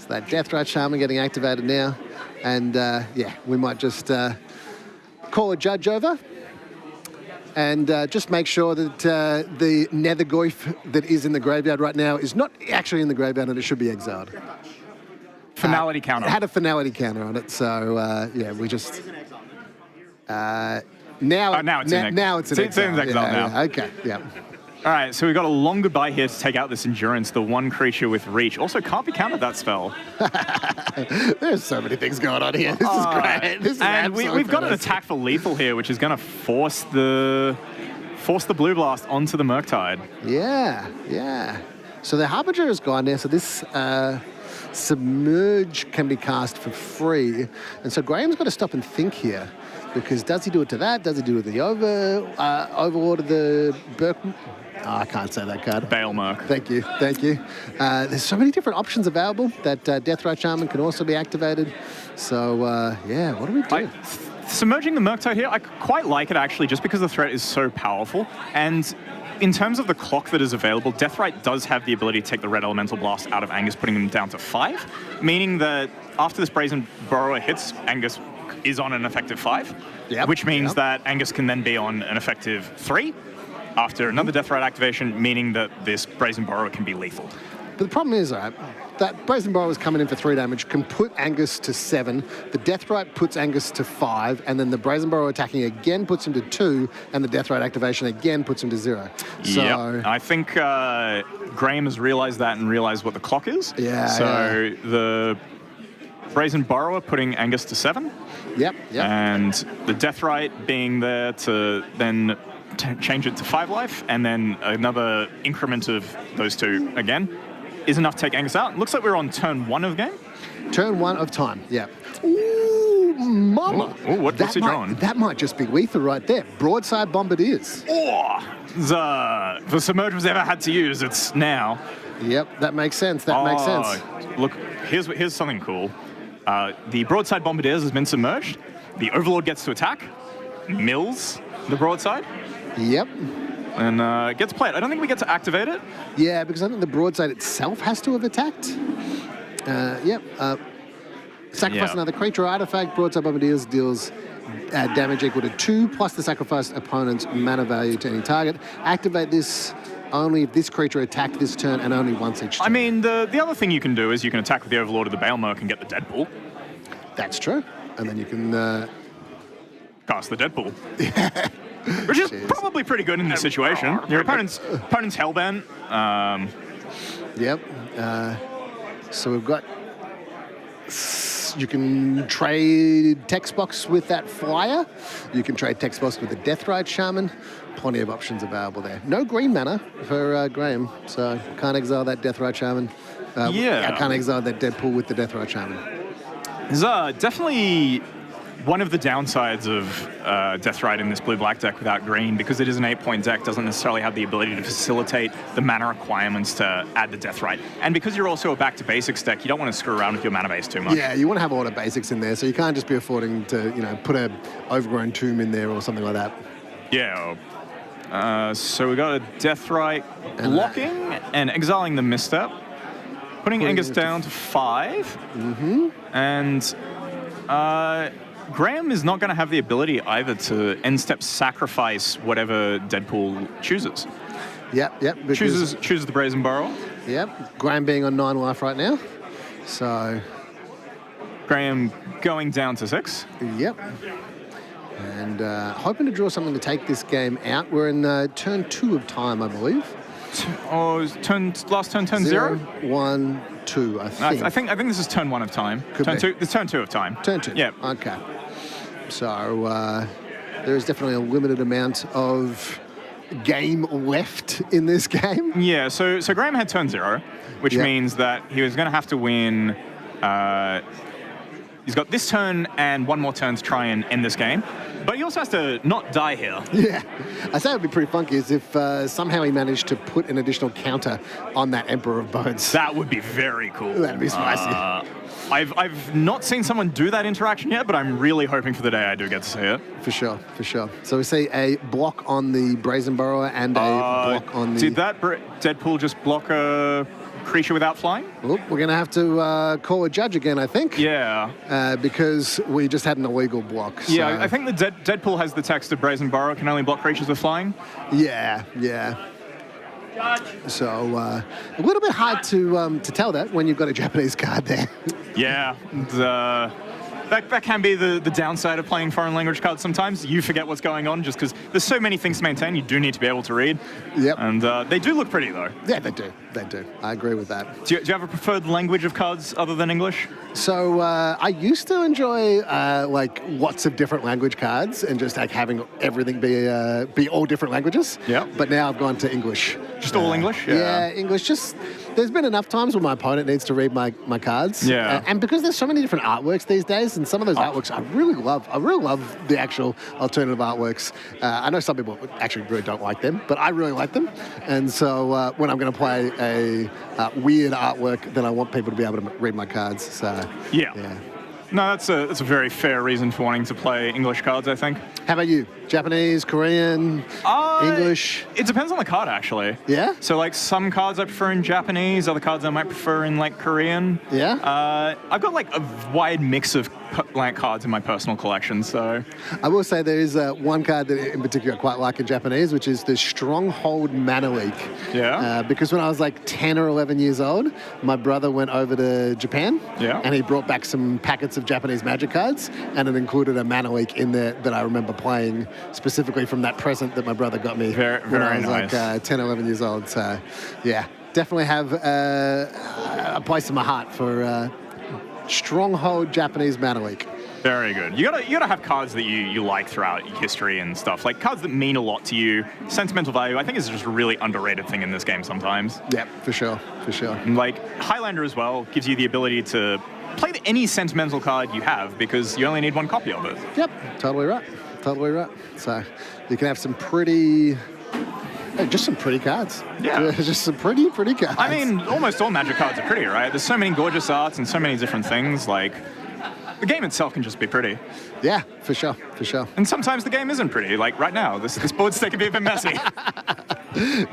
So that Deathrite Shaman getting activated now. And yeah, we might just call a judge over and just make sure that the Nethergoyf that is in the graveyard right now is not actually in the graveyard and it should be exiled. Finality counter. It had a finality counter on it, so yeah, we just... now it's in exile. now. Okay, yeah. All right, so we've got a long goodbye here to take out this Endurance, the one creature with reach. Also, can't be countered that spell. There's so many things going on here. This is great. This is and we've got an attack for lethal here, which is going to force the Blue Blast onto the Murktide. Yeah, yeah. So the Harbinger is gone now, so this Submerge can be cast for free. And so Graham's got to stop and think here. Because does he do it to that? Does he do it to the Overlord of the Burke? Oh, I can't say that card. Bale Merc. Thank you, thank you. There's so many different options available. That Deathrite Shaman can also be activated. So, yeah, what do we do? Submerging the Murktide here, I quite like it actually, just because the threat is so powerful. And in terms of the clock that is available, Deathrite does have the ability to take the Red Elemental Blast out of Angus, putting him down to 5, meaning that after this Brazen Burrower hits, Angus is on an effective 5, which means that Angus can then be on an effective 3 after another Deathrite activation, meaning that this Brazen Burrower can be lethal. But the problem is, right, that Brazen Burrower is coming in for 3 damage, can put Angus to 7, the Deathrite puts Angus to 5, and then the Brazen Burrower attacking again puts him to 2, and the Deathrite activation again puts him to 0. So yep. I think Graham has realized that and realized what the clock is. Yeah. So the Brazen Burrower putting Angus to 7. Yep. And the Deathrite being there to then change it to 5 life, and then another increment of those 2 again is enough to take Angus out. It looks like we're on turn 1 of game. Turn 1 of time, yeah. Ooh, mama. Ooh, what's he drawing? That might just be lethal right there. Broadside Bombardiers. Oh, the Submerge was ever had to use, it's now. Yep, that makes sense. That makes sense. Look, here's something cool. The Broadside Bombardiers has been submerged. The Overlord gets to attack, mills the Broadside. Yep. And gets played. I don't think we get to activate it. Yeah, because I think the Broadside itself has to have attacked. Yep. Sacrifice another creature or artifact. Broadside Bombardiers deals damage equal to 2 plus the sacrificed opponent's mana value to any target. Activate this only if this creature attacked this turn and only once each turn. I mean, the other thing you can do is you can attack with the Overlord of the Bale Merc and get the Deadpool. That's true. And then you can... cast the Deadpool. Which is probably pretty good in this situation. Your opponent's Hellbent. Yep. So we've got... You can trade text box with that flyer. You can trade text box with the Deathrite Shaman. Plenty of options available there. No green mana for Graham, so can't exile that Deathrite Shaman. I can't exile that Deadpool with the Deathrite Shaman. There's definitely one of the downsides of Deathrite in this blue-black deck without green, because it is an 8-point deck, doesn't necessarily have the ability to facilitate the mana requirements to add the Deathrite. And because you're also a back-to-basics deck, you don't want to screw around with your mana base too much. Yeah, you want to have a lot of basics in there, so you can't just be affording to, put a Overgrown Tomb in there or something like that. Yeah. So we got a Deathrite blocking and exiling the Misstep, putting Angus down to 5. Mm-hmm. And Graham is not going to have the ability either to end-step sacrifice whatever Deadpool chooses. Yep. Chooses the Brazen Burrow. Yep. Graham being on 9 life right now. So Graham going down to 6. Yep. And hoping to draw something to take this game out. We're in turn 2 of time, I believe. Last turn 0? 1, 2, I think. I think this is turn 1 of time. Turn 2. It's turn 2 of time. Turn 2. Yeah. Okay. So there is definitely a limited amount of game left in this game. Yeah. So Graham had turn 0, which means that he was going to have to win. He's got this turn and 1 more turn to try and end this game. But he also has to not die here. Yeah. I say it would be pretty funky is if somehow he managed to put an additional counter on that Emperor of Bones. That would be very cool. That'd be spicy. I've not seen someone do that interaction yet, but I'm really hoping for the day I do get to see it. For sure. So we see a block on the Brazen Burrower and a block on the... Did that Deadpool just block a creature without flying? Oop, we're going to have to call a judge again, I think. Yeah. Because we just had an illegal block. So. Yeah, I think the Deadpool has the text of Brazen Burrow can only block creatures with flying. Yeah. So a little bit hard to tell that when you've got a Japanese card there. Yeah. That can be the downside of playing foreign language cards sometimes. You forget what's going on just because there's so many things to maintain. You do need to be able to read. Yep. And they do look pretty, though. Yeah, they do. They do. I agree with that. Do you have a preferred language of cards other than English? So I used to enjoy like lots of different language cards and just like having everything be all different languages. Yeah. But now I've gone to English. Just all English? Yeah, English. Just there's been enough times when my opponent needs to read my cards. Yeah. And because there's so many different artworks these days, and some of those artworks I really love. I really love the actual alternative artworks. I know some people actually really don't like them, but I really like them. And so when I'm going to play a weird artwork, then I want people to be able to read my cards. So yeah. No, that's a very fair reason for wanting to play English cards, I think. How about you? Japanese, Korean, English? It depends on the card, actually. Yeah? So, like, some cards I prefer in Japanese, other cards I might prefer in, like, Korean. Yeah? I've got, like, a wide mix of cards in my personal collection, so... I will say there is one card that in particular I quite like in Japanese, which is the Stronghold Mana Leak. Yeah? Because when I was, like, 10 or 11 years old, my brother went over to Japan. Yeah? And he brought back some packets of Japanese Magic cards, and it included a Mana Leak in there that I remember playing specifically from that present that my brother got me when I was nice. like 10, 11 years old. So, yeah, definitely have a place in my heart for Stronghold Japanese Mana Leak. Very good. You gotta have cards that you like throughout history and stuff. Like cards that mean a lot to you. Sentimental value, I think, is just a really underrated thing in this game sometimes. Yeah, for sure. And like Highlander as well gives you the ability to play any sentimental card you have because you only need one copy of it. Yep, totally right. So you can have some pretty... just some pretty cards. Yeah. Just some pretty cards. I mean, almost all Magic cards are pretty, right? There's so many gorgeous arts and so many different things. Like, the game itself can just be pretty. Yeah, for sure. And sometimes the game isn't pretty. Like right now, this board state can be a bit messy.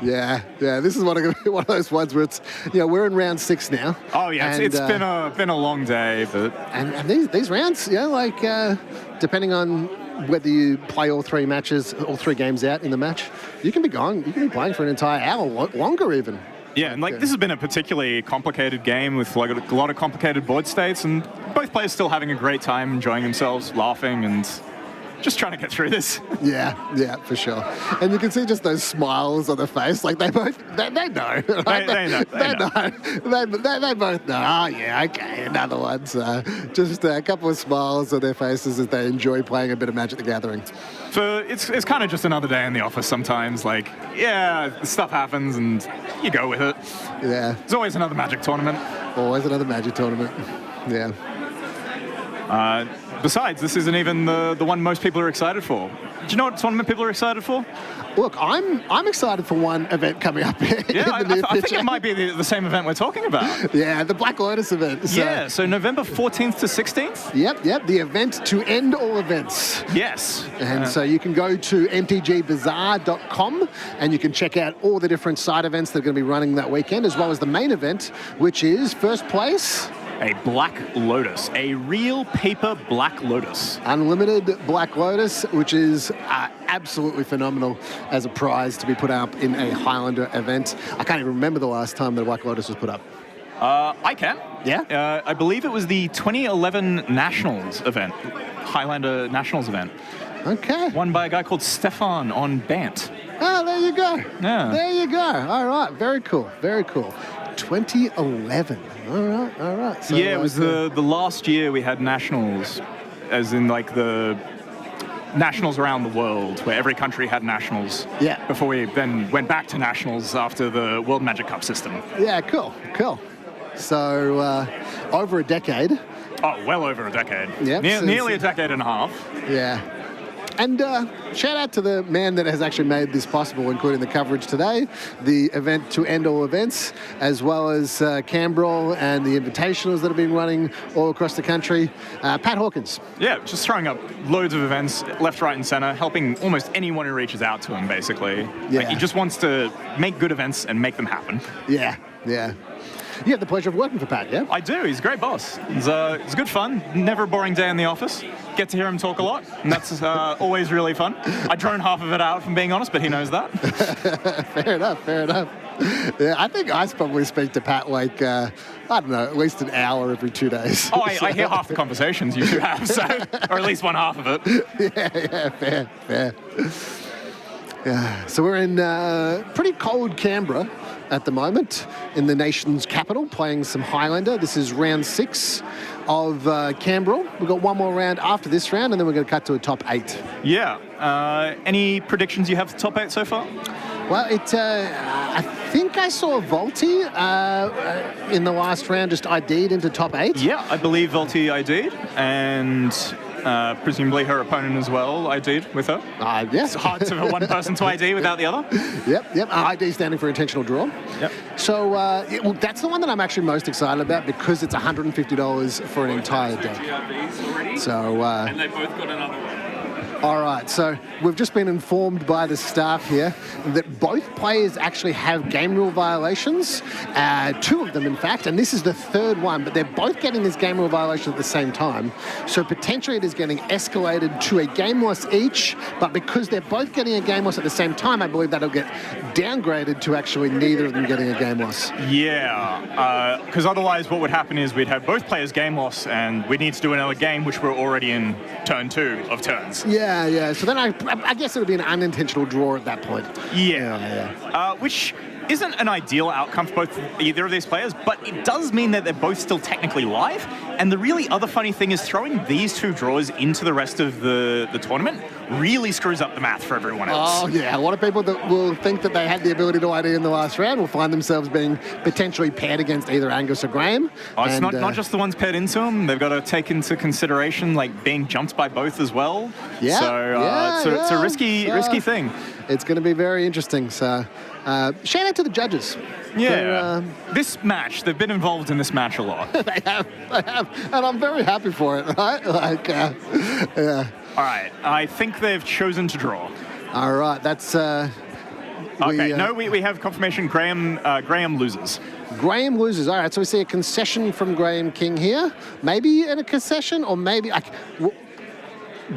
Yeah. This is one of those ones where it's, we're in round 6 now. Oh yeah, it's been a long day, but and these rounds, depending on whether you play all 3 games out in the match, you can be playing for an entire hour, longer even. Yeah, and like this has been a particularly complicated game with like a lot of complicated board states, and both players still having a great time, enjoying themselves, laughing, and just trying to get through this. Yeah, for sure. And you can see just those smiles on their face, like they know. Right? They know. They both know. Oh yeah, okay, another one. So just a couple of smiles on their faces as they enjoy playing a bit of Magic the Gathering. So it's kind of just another day in the office sometimes. Like, yeah, stuff happens and you go with it. Yeah. There's always another Magic tournament. Yeah. Besides, this isn't even the one most people are excited for. Do you know what tournament people are excited for? Look, I'm excited for one event coming up. Yeah, I think it might be the same event we're talking about. Yeah, the Black Lotus event. So November 14th to 16th? Yep, the event to end all events. Yes. And so you can go to mtgbazaar.com and you can check out all the different side events that are going to be running that weekend, as well as the main event, which is first place... a Black Lotus, a real paper Black Lotus. Unlimited Black Lotus, which is absolutely phenomenal as a prize to be put up in a Highlander event. I can't even remember the last time that a Black Lotus was put up. I can. Yeah? I believe it was the 2011 Nationals event, Highlander Nationals event. Okay. Won by a guy called Stefan on Bant. Oh, there you go. Yeah. There you go. All right. Very cool. 2011. All right. So yeah, it was the last year we had nationals, as in like the nationals around the world, where every country had nationals. Yeah. Before we then went back to nationals after the World Magic Cup system. Yeah, cool. So over a decade. Oh, well over a decade. Yep. Nearly a decade and a half. Yeah. And shout out to the man that has actually made this possible, including the coverage today, the event to end all events, as well as Canbrawl and the invitationals that have been running all across the country. Pat Hawkins. Yeah, just throwing up loads of events, left, right, and center, helping almost anyone who reaches out to him, basically. Yeah. Like, he just wants to make good events and make them happen. Yeah. you have the pleasure of working for Pat, yeah? I do. He's a great boss. It's good fun. Never a boring day in the office. Get to hear him talk a lot, and that's always really fun. I drone half of it out, if I'm being honest, but he knows that. Fair enough. Yeah, I think I probably speak to Pat like, I don't know, at least an hour every 2 days. Oh, I hear half the conversations you two have, so, or at least one half of it. Yeah, fair. Yeah, so we're in pretty cold Canberra at the moment, in the nation's capital, playing some Highlander. This is round 6 of Canbrawl. We've got one more round after this round, and then we're going to cut to a top 8. Yeah. Any predictions you have for top 8 so far? Well, I think I saw Volti in the last round just ID'd into top 8. Yeah, I believe Volti ID'd, and presumably her opponent as well ID'd with her. Yeah. It's hard for one person to ID without the other. Yep. ID standing for intentional draw. Yep. So well, that's the one that I'm actually most excited about because it's $150 for an entire deck. So. And they both got another one. All right, so we've just been informed by the staff here that both players actually have game rule violations, 2 of them in fact, and this is the 3rd one, but they're both getting this game rule violation at the same time. So potentially it is getting escalated to a game loss each, but because they're both getting a game loss at the same time, I believe that'll get downgraded to actually neither of them getting a game loss. Yeah, because otherwise what would happen is we'd have both players game loss and we'd need to do another game, which we're already in turn 2 of turns. Yeah. So then I guess it would be an unintentional draw at that point. Yeah. Which isn't an ideal outcome for either of these players, but it does mean that they're both still technically live. And the really other funny thing is throwing these 2 draws into the rest of the tournament really screws up the math for everyone else. Oh, yeah. A lot of people that will think that they had the ability to ID in the last round will find themselves being potentially paired against either Angus or Graham. Oh, it's not just the ones paired into them. They've got to take into consideration like being jumped by both as well. Yeah. So it's a risky thing. It's going to be very interesting. So shout out to the judges. Yeah. This match, they've been involved in this match a lot. They have. And I'm very happy for it, right? Yeah. All right. I think they've chosen to draw. All right. That's... we have confirmation. Graham loses. Graham loses. All right. So we see a concession from Graham King here. Maybe a concession or maybe...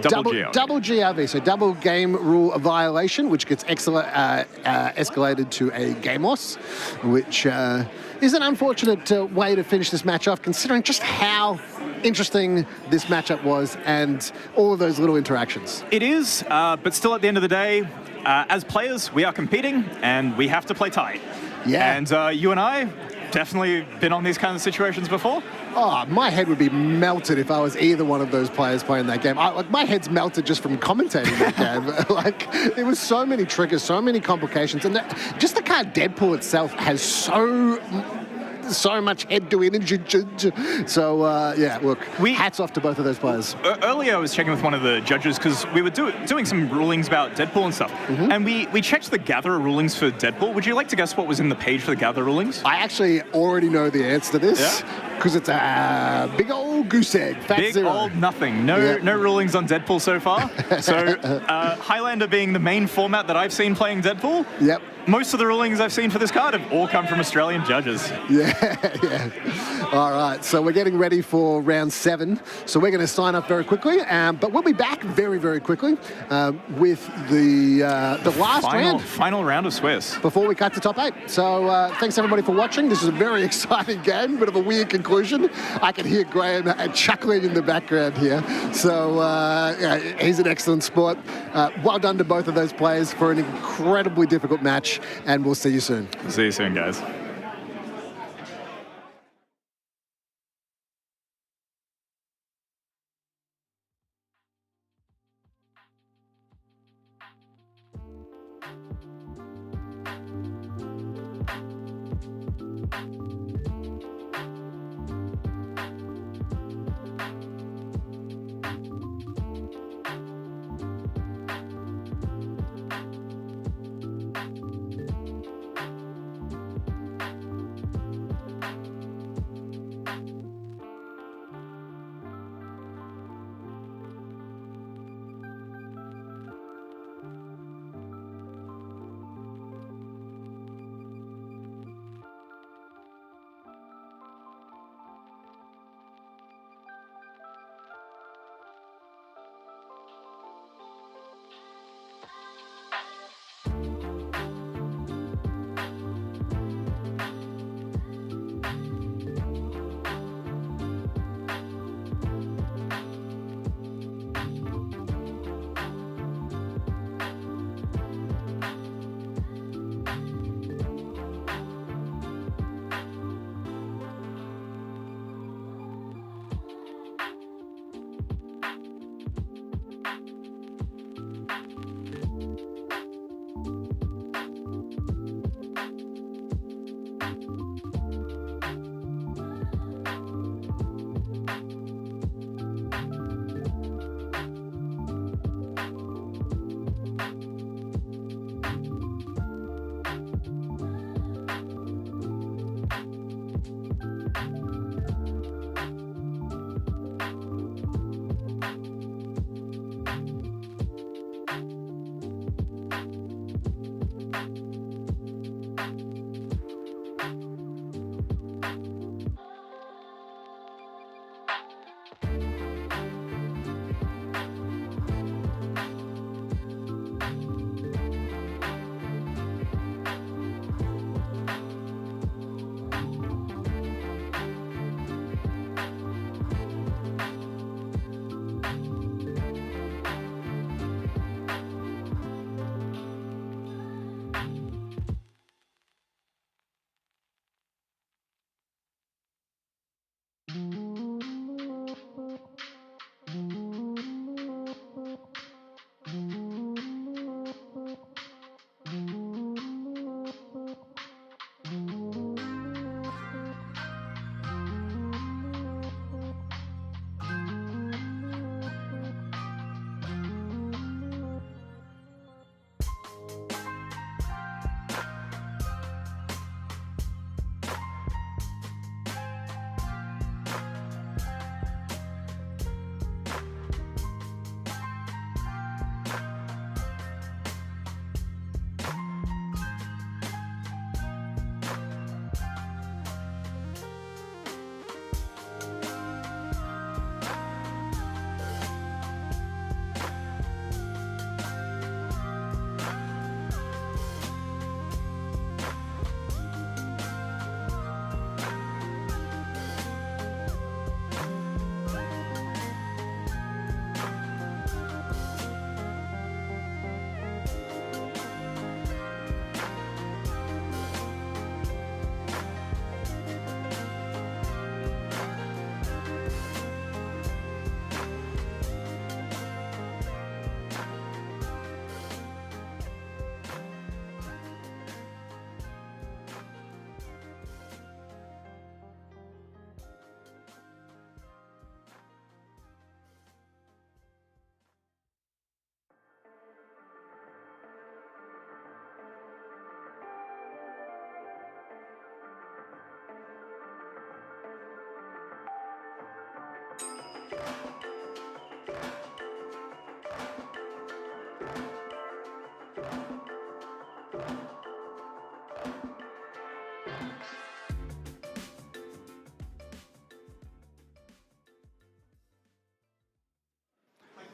Double GRV, so double game rule violation, which gets escalated to a game loss, which is an unfortunate way to finish this match off, considering just how interesting this matchup was and all of those little interactions. It is, but still at the end of the day, as players, we are competing and we have to play tight. Yeah. And you and I definitely been on these kinds of situations before. Oh, my head would be melted if I was either one of those players playing that game. My head's melted just from commentating that game. There was so many triggers, so many complications, and just the card Deadpool itself has so much head-to-energy. So, look, hats off to both of those players. Earlier, I was checking with one of the judges because we were doing some rulings about Deadpool and stuff. Mm-hmm. And we checked the Gatherer rulings for Deadpool. Would you like to guess what was in the page for the Gatherer rulings? I actually already know the answer to this. Because it's a big old goose egg. Big old nothing. No rulings on Deadpool so far. So Highlander being the main format that I've seen playing Deadpool. Yep. Most of the rulings I've seen for this card have all come from Australian judges. Yeah. All right, so we're getting ready for round 7. So we're going to sign up very quickly, but we'll be back very, very quickly with the last round. Final round of Swiss. Before we cut to top 8. So thanks everybody for watching. This is a very exciting game, bit of a weird conclusion. I can hear Graham chuckling in the background here. So he's an excellent sport. Well done to both of those players for an incredibly difficult match, and we'll see you soon. See you soon, guys.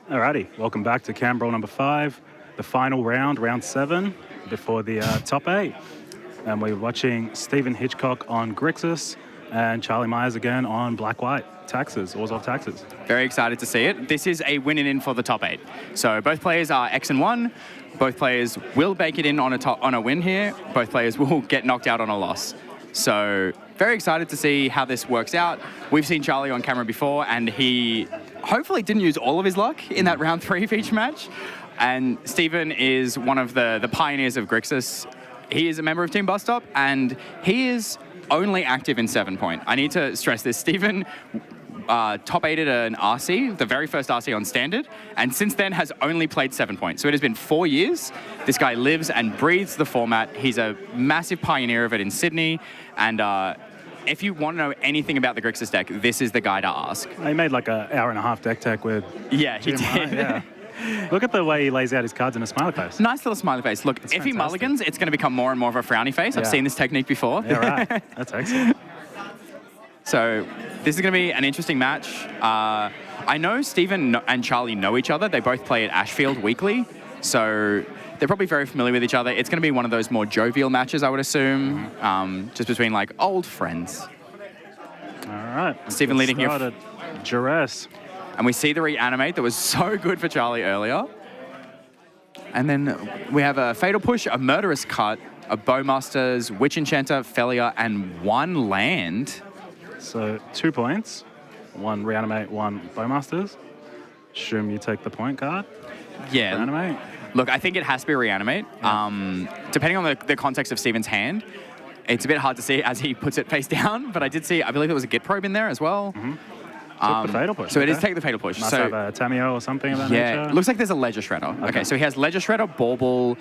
Alrighty, welcome back to Canbrawl number 5, the final round, round 7, before the top 8. And we're watching Stephen Hitchcock on Grixis and Charlie Myers again on Black-White Taxes, Orzhov Taxes. Very excited to see it. This is a win-in for the top 8. So both players are X and 1. Both players will make it in on a win here. Both players will get knocked out on a loss. So very excited to see how this works out. We've seen Charlie on camera before, and he hopefully didn't use all of his luck in that round 3 of each match. And Stephen is one of the pioneers of Grixis. He is a member of Team Bus Stop, and he is only active in 7-point. I need to stress this. Stephen top 8'd an RC, the very first RC on Standard, and since then has only played 7-point. So it has been 4 years. This guy lives and breathes the format. He's a massive pioneer of it in Sydney, and if you want to know anything about the Grixis deck, this is the guy to ask. He made like an hour-and-a-half deck tech with Yeah, he Jim, did. right? Yeah. Look at the way he lays out his cards in a smiley face. Nice little smiley face. Look, if he mulligans, it's going to become more and more of a frowny face. I've seen this technique before. Yeah, right. That's excellent. So this is going to be an interesting match. I know Stephen and Charlie know each other. They both play at Ashfield weekly, so they're probably very familiar with each other. It's going to be one of those more jovial matches, I would assume, just between like old friends. All right. Stephen leading here. Duress. And we see the reanimate that was so good for Charlie earlier. And then we have a Fatal Push, a Murderous Cut, a Bowmasters, Witch Enchanter, Felia, and 1 land. So 2 points, 1 reanimate, 1 Bowmasters. Assume you take the point card. Yeah. Reanimate. Look, I think it has to be reanimate. Yeah. Depending on the context of Stephen's hand, it's a bit hard to see as he puts it face down, but I did see, I believe there was a Git Probe in there as well. Mm-hmm. Took the Fatal Push. So it is take the Fatal Push. Must have a Tameo or something of that nature. Yeah, looks like there's a Ledger Shredder. Okay, so he has Ledger Shredder, Bauble,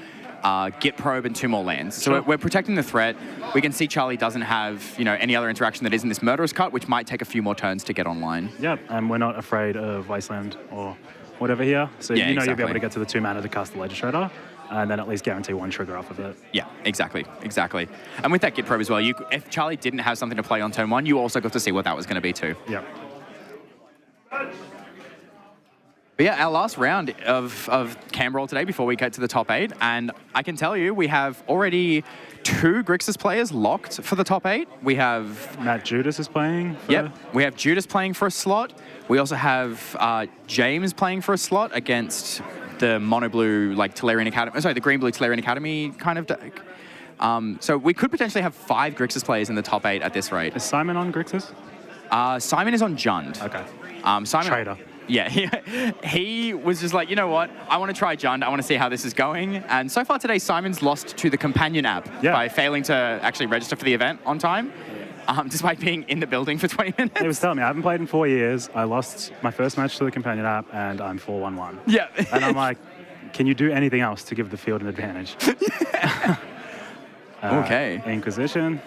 Git Probe, and 2 more lands. So Sure. we're protecting the threat. We can see Charlie doesn't have, any other interaction that isn't this Murderous Cut, which might take a few more turns to get online. Yep, and we're not afraid of Wasteland or whatever here. So Yeah, you'll be exactly. able to get to the 2 mana to cast the Ledger Shredder, and then at least guarantee 1 trigger off of it. Yeah, exactly. And with that Git Probe as well, if Charlie didn't have something to play on turn 1, you also got to see what that was going to be too. Yep. But yeah, our last round of Canbrawl today before we get to the top 8, and I can tell you we have already 2 Grixis players locked for the top 8. We have... Matt Judas is playing. Yep, we have Judas playing for a slot. We also have James playing for a slot against the mono-blue, like, Tolarian Academy... Sorry, the green-blue Tolarian Academy kind of deck. So we could potentially have 5 Grixis players in the top 8 at this rate. Is Simon on Grixis? Simon is on Jund. Okay. Simon... Trader. Yeah, he was just like, you know what? I want to try Jund. I want to see how this is going. And so far today, Simon's lost to the companion app by failing to actually register for the event on time, despite being in the building for 20 minutes. He was telling me, I haven't played in 4 years. I lost my first match to the companion app, and I'm 4-1-1. Yeah. And I'm like, can you do anything else to give the field an advantage? Okay. Inquisition.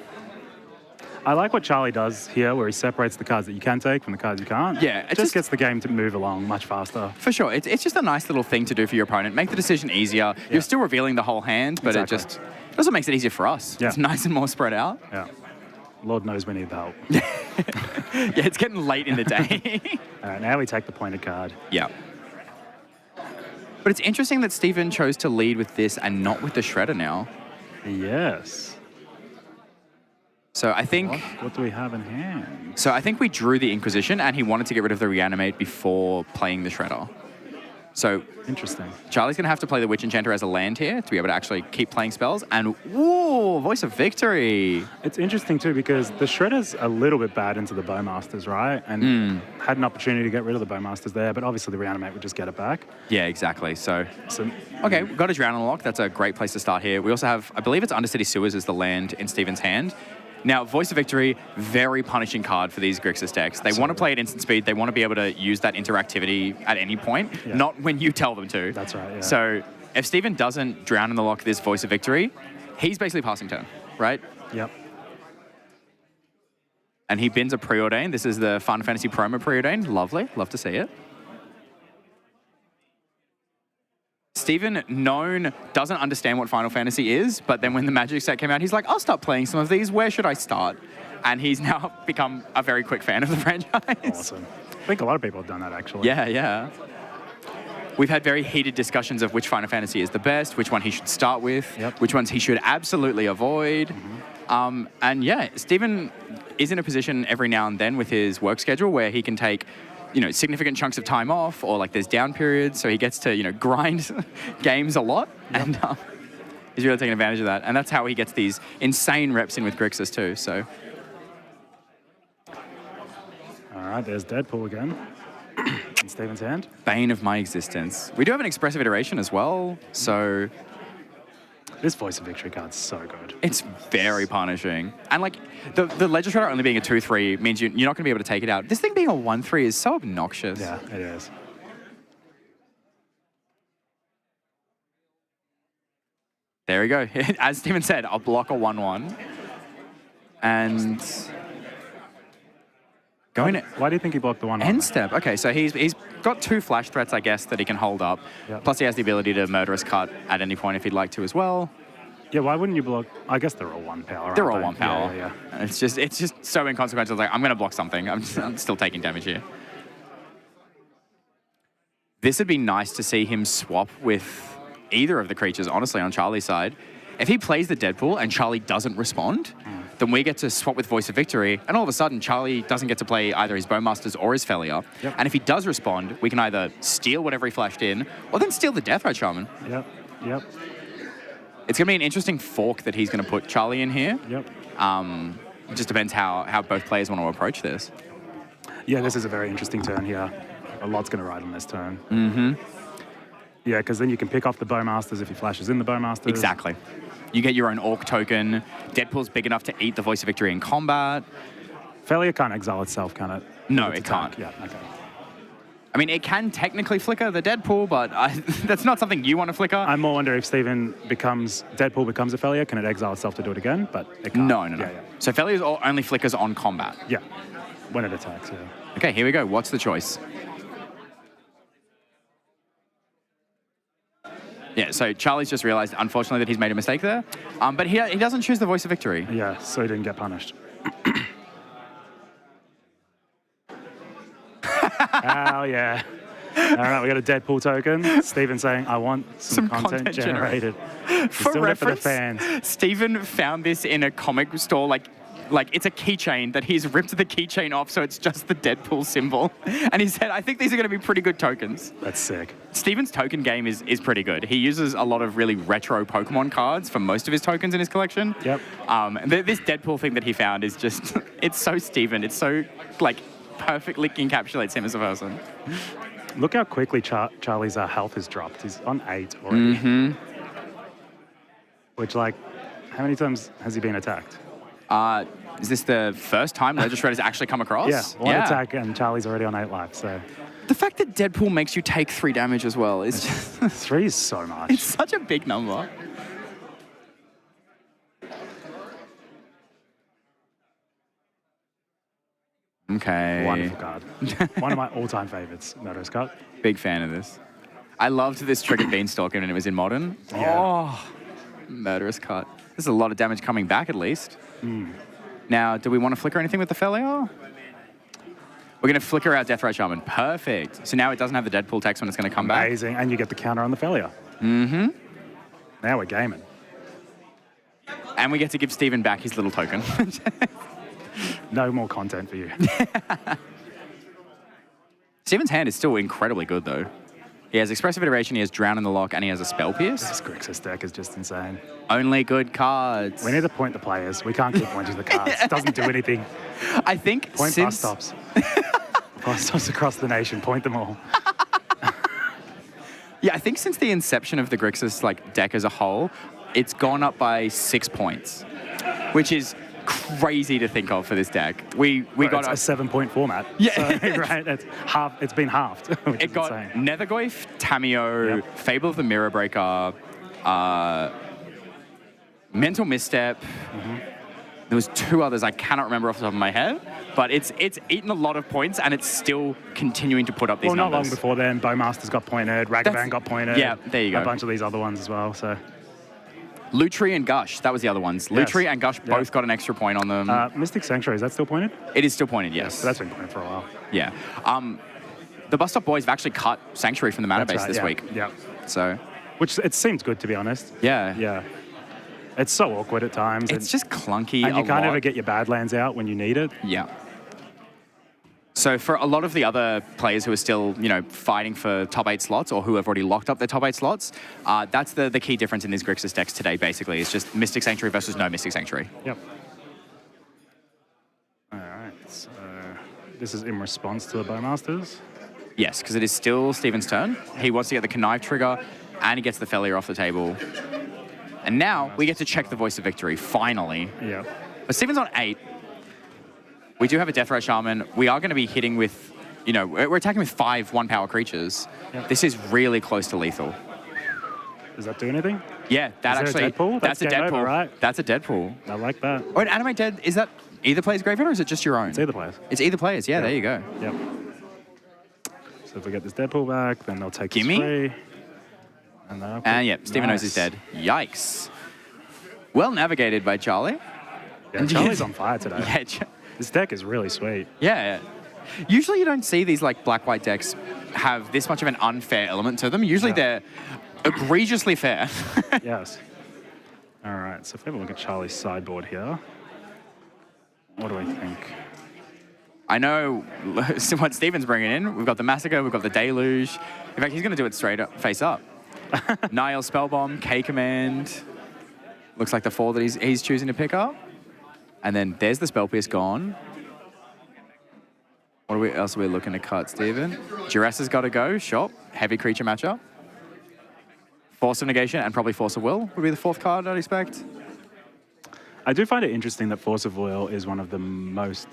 I like what Charlie does here, where he separates the cards that you can take from the cards you can't. Yeah, it just gets the game to move along much faster. For sure. It's just a nice little thing to do for your opponent. Make the decision easier. You're still revealing the whole hand, but it also makes it easier for us. Yeah. It's nice and more spread out. Yeah. Lord knows we need the help. Yeah, it's getting late in the day. All right, now we take the pointed card. Yeah. But it's interesting that Stephen chose to lead with this and not with the Shredder now. Yes. So I think... What do we have in hand? So I think we drew the Inquisition, and he wanted to get rid of the Reanimate before playing the Shredder. So... Interesting. Charlie's going to have to play the Witch Enchanter as a land here to be able to actually keep playing spells. And, whoa, Voice of Victory. It's interesting, too, because the Shredder's a little bit bad into the Bowmasters, right? And had an opportunity to get rid of the Bowmasters there, but obviously the Reanimate would just get it back. Yeah, exactly. So okay, we've got a Drown Unlock. That's a great place to start here. We also have, I believe it's Undercity Sewers as the land in Stephen's hand. Now, Voice of Victory, very punishing card for these Grixis decks. They want to play at instant speed. They want to be able to use that interactivity at any point, not when you tell them to. That's right, yeah. So if Stephen doesn't Drown in the Lock this Voice of Victory, he's basically passing turn, right? Yep. And he bins a Preordain. This is the Fun Fantasy promo Preordain. Lovely. Love to see it. Stephen, known, doesn't understand what Final Fantasy is, but then when the Magic set came out, he's like, I'll start playing some of these. Where should I start? And he's now become a very quick fan of the franchise. Awesome. I think a lot of people have done that, actually. Yeah, yeah. We've had very heated discussions of which Final Fantasy is the best, which one he should start with, which ones he should absolutely avoid. And yeah, Stephen is in a position every now and then with his work schedule where he can take significant chunks of time off, or like there's down periods, so he gets to, grind games a lot, and he's really taking advantage of that. And that's how he gets these insane reps in with Grixis too, so. All right, there's Deadpool again in Stephen's hand. Bane of my existence. We do have an expressive iteration as well, so. This Voice of Victory card's so good. It's very punishing. And like, the Ledger Shredder only being a 2/3 means you're not going to be able to take it out. This thing being a 1/3 is so obnoxious. Yeah, it is. There we go. As Steven said, I'll block a 1/1. And... Why do you think he blocked the 1/1? End step. Okay, so he's got 2 flash threats, I guess, that he can hold up. Yep. Plus he has the ability to Murderous Cut at any point if he'd like to as well. Yeah, why wouldn't you block? I guess they're all 1 power. They're all 1 power. Yeah. And it's just so inconsequential. It's like, I'm going to block something. I'm still taking damage here. This would be nice to see him swap with either of the creatures, honestly, on Charlie's side. If he plays the Deadpool and Charlie doesn't respond, then we get to swap with Voice of Victory, and all of a sudden, Charlie doesn't get to play either his Bowmasters or his Felia. Yep. And if he does respond, we can either steal whatever he flashed in, or then steal the Deathrite Shaman. Yep. It's going to be an interesting fork that he's going to put Charlie in here. Yep. It just depends how both players want to approach this. Yeah, this is a very interesting turn here. A lot's going to ride on this turn. Mm-hmm. Yeah, because then you can pick off the Bowmasters if he flashes in the Bowmasters. Exactly. You get your own Orc token. Deadpool's big enough to eat the Voice of Victory in combat. Felia can't exile itself, can it? No, it can't. Yeah, okay. I mean, it can technically flicker the Deadpool, but that's not something you want to flicker. I'm more wondering if Deadpool becomes a Felia, can it exile itself to do it again? But it can't. No. Yeah. So Felia's only flickers on combat. Yeah, when it attacks, yeah. Okay, here we go. What's the choice? Yeah, so Charlie's just realized, unfortunately, that he's made a mistake there. But he doesn't choose the Voice of Victory. Yeah, so he didn't get punished. Oh, yeah. All right, we got a Deadpool token. Stephen saying, I want some content generated. For doing it for the reference, fans. Stephen found this in a comic store, like it's a keychain that he's ripped the keychain off, so it's just the Deadpool symbol. And he said, I think these are going to be pretty good tokens. That's sick. Stephen's token game is pretty good. He uses a lot of really retro Pokemon cards for most of his tokens in his collection. Yep. This Deadpool thing that he found is just, it's so Stephen. It's so, like, perfectly encapsulates him as a person. Look how quickly Charlie's health has dropped. He's on 8 already. Mm-hmm. Which, like, how many times has he been attacked? Is this the first time Legend has actually come across? Yeah, one attack and Charlie's already on 8 life, so... The fact that Deadpool makes you take 3 damage as well is just... 3 is so much. It's such a big number. Okay. Wonderful card. One of my all-time favorites, Murderous Cut. Big fan of this. I loved this triggered Beanstalk when it was in Modern. Yeah. Oh, Murderous Cut. There's a lot of damage coming back at least. Now, do we want to flicker anything with the Felior? We're going to flicker out Death Ray Shaman. Perfect. So now it doesn't have the Deadpool text when it's going to come back. Amazing. And you get the counter on the Felior. Mm-hmm. Now we're gaming. And we get to give Steven back his little token. No more content for you. Steven's hand is still incredibly good, though. He has Expressive Iteration, he has Drown in the Lock, and he has a Spell Pierce. This Grixis deck is just insane. Only good cards. We need to point the players. We can't keep pointing the cards. It doesn't do anything. I think Point bus stops. Bus stops across the nation. Point them all. Yeah, I think since the inception of the Grixis deck as a whole, it's gone up by 6 points, which is crazy to think of for this deck. We got a 7-point format. Yeah, so, right. It's been halved. It got Nethergoyf, Tameo, Fable of the Mirror Breaker, Mental Misstep. There was 2 others I cannot remember off the top of my head, but it's eaten a lot of points and it's still continuing to put up these numbers. Well, not long before then, Bowmaster's got pointed, Ragavan got pointed. Yeah, there you go. A bunch of these other ones as well. So. Lutri and Gush, that was the other ones. Yes. Lutri and Gush both got an extra point on them. Mystic Sanctuary, is that still pointed? It is still pointed, yes. So that's been pointed for a while. Yeah. The Bus Stop Boys have actually cut Sanctuary from the mana base this week. Yeah. So. Which it seems good, to be honest. Yeah. Yeah. It's so awkward at times. It's just clunky. And you can't ever get your Badlands out when you need it. Yeah. So for a lot of the other players who are still, fighting for top 8 slots or who have already locked up their top 8 slots, that's the key difference in these Grixis decks today, basically. It's just Mystic Sanctuary versus no Mystic Sanctuary. Yep. All right. So this is in response to the Bowmasters? Yes, because it is still Steven's turn. He wants to get the Connive trigger, and he gets the Felier off the table. And now we get to check the Voice of Victory, finally. Yeah. But Steven's on 8. We do have a Death Ray Shaman. We are going to be hitting with, we're attacking with 5 1-power creatures. Yep. This is really close to lethal. Does that do anything? Yeah, that is there actually. a Deadpool? That's a game Deadpool. over, right? That's a Deadpool. I like that. Oh, an Animate Dead, is that either player's graveyard or is it just your own? It's either players. It's either players, yeah, there you go. Yep. So if we get this Deadpool back, then they'll take Gimme. this 3. And yeah, Steven knows he's dead. Yikes. Well navigated by Charlie. Yeah, Charlie's on fire today. Yeah, this deck is really sweet. Yeah. Usually you don't see these black-white decks have this much of an unfair element to them. Usually they're egregiously fair. Yes. All right, so if we have a look at Charlie's sideboard here, what do we think? I know what Steven's bringing in. We've got the Massacre, we've got the Deluge. In fact, he's going to do it straight up, face up. Nihil Spellbomb, K-Command. Looks like the 4 that he's choosing to pick up. And then there's the Spell Pierce gone. What else are we looking to cut, Steven? Jurassi's got to go. Shop. Heavy creature matchup. Force of Negation and probably Force of Will would be the 4th card, I'd expect. I do find it interesting that Force of Will is one of the most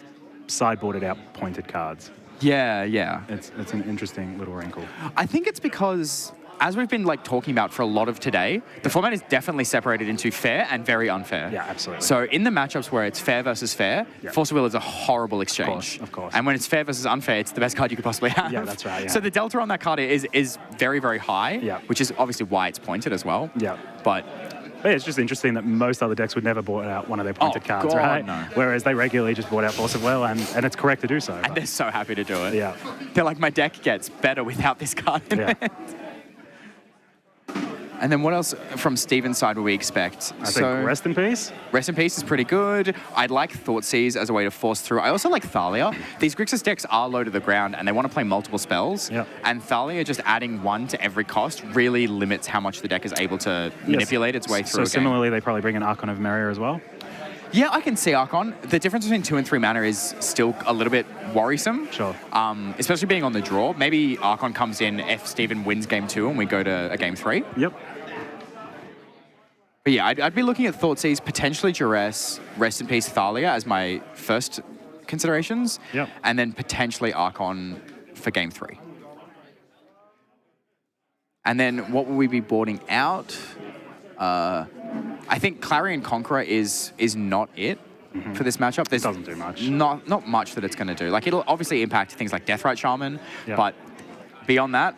sideboarded out pointed cards. Yeah, yeah. It's an interesting little wrinkle. I think it's because, as we've been talking about for a lot of today, the format is definitely separated into fair and very unfair. Yeah, absolutely. So in the matchups where it's fair versus fair, Force of Will is a horrible exchange. Of course. And when it's fair versus unfair, it's the best card you could possibly have. Yeah, that's right. Yeah. So the delta on that card is very, very high, Yeah. which is obviously why it's pointed as well. Yeah. But But yeah, it's just interesting that most other decks would never bought out one of their pointed cards, God, right? no. Whereas they regularly just bought out Force of Will, and it's correct to do so. And they're so happy to do it. Yeah. They're like, my deck gets better without this card in Yeah. it. And then what else from Steven's side would we expect? I think Rest in Peace. Rest in Peace is pretty good. I'd like Thoughtseize as a way to force through. I also like Thalia. These Grixis decks are low to the ground and they want to play multiple spells. Yep. And Thalia just adding one to every cost really limits how much the deck is able to manipulate its way through So a game. similarly, they probably bring an Archon of Meria as well. Yeah, I can see Archon. The difference between 2 and 3 mana is still a little bit worrisome. Sure. Especially being on the draw. Maybe Archon comes in if Steven wins game 2 and we go to a game 3. Yep. But yeah, I'd be looking at Thoughtseize, potentially Duress, Rest in Peace, Thalia as my first considerations. Yep. And then potentially Archon for game 3. And then what will we be boarding out? I think Clarion Conqueror is not it for this matchup. There's doesn't do much. Not much that it's going to do. Like, it'll obviously impact things like Deathrite Shaman, Yep. but beyond that,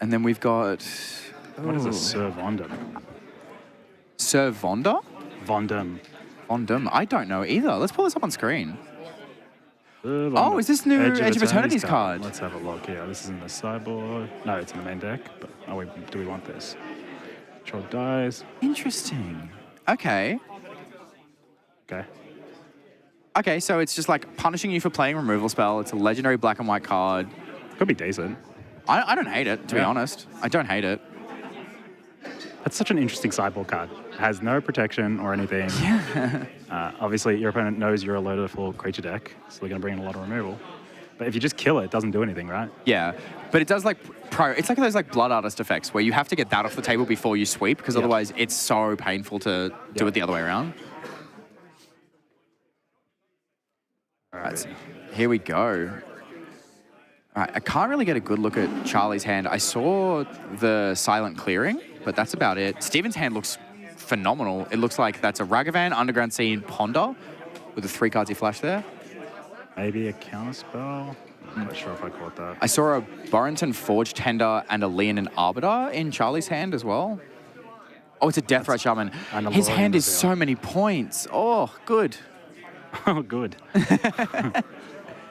and then we've got... What is a Sir Vondum? Sir Vonda? Vondum. Vondum? I don't know either. Let's pull this up on screen. Sir Oh, Vondum. is this new Edge of Eternity's card? Let's have a look here. This is in the sideboard. No, it's in the main deck. But do we want this? Control dies. Interesting. Okay. Okay. Okay, so it's just like punishing you for playing removal spell. It's a legendary black and white card. Could be decent. I don't hate it, to be honest. I don't hate it. That's such an interesting sideboard card. It has no protection or anything. Yeah. Obviously, your opponent knows you're a loader-full creature deck, so they're going to bring in a lot of removal. But if you just kill it, it doesn't do anything, right? Yeah, but it does like it's like those like Blood Artist effects where you have to get that off the table before you sweep because otherwise it's so painful to do it the other way around. All right, here we go. All right, I can't really get a good look at Charlie's hand. I saw the Silent Clearing, but that's about it. Steven's hand looks phenomenal. It looks like that's a Ragavan, Underground Sea, Ponder with the 3 cards he flashed there. Maybe a counterspell? I'm not sure if I caught that. I saw a Borrington Forge Tender and a Leonin Arbiter in Charlie's hand as well. Oh, it's a Deathrite Shaman. His hand is so many points. Oh, good. Oh, good.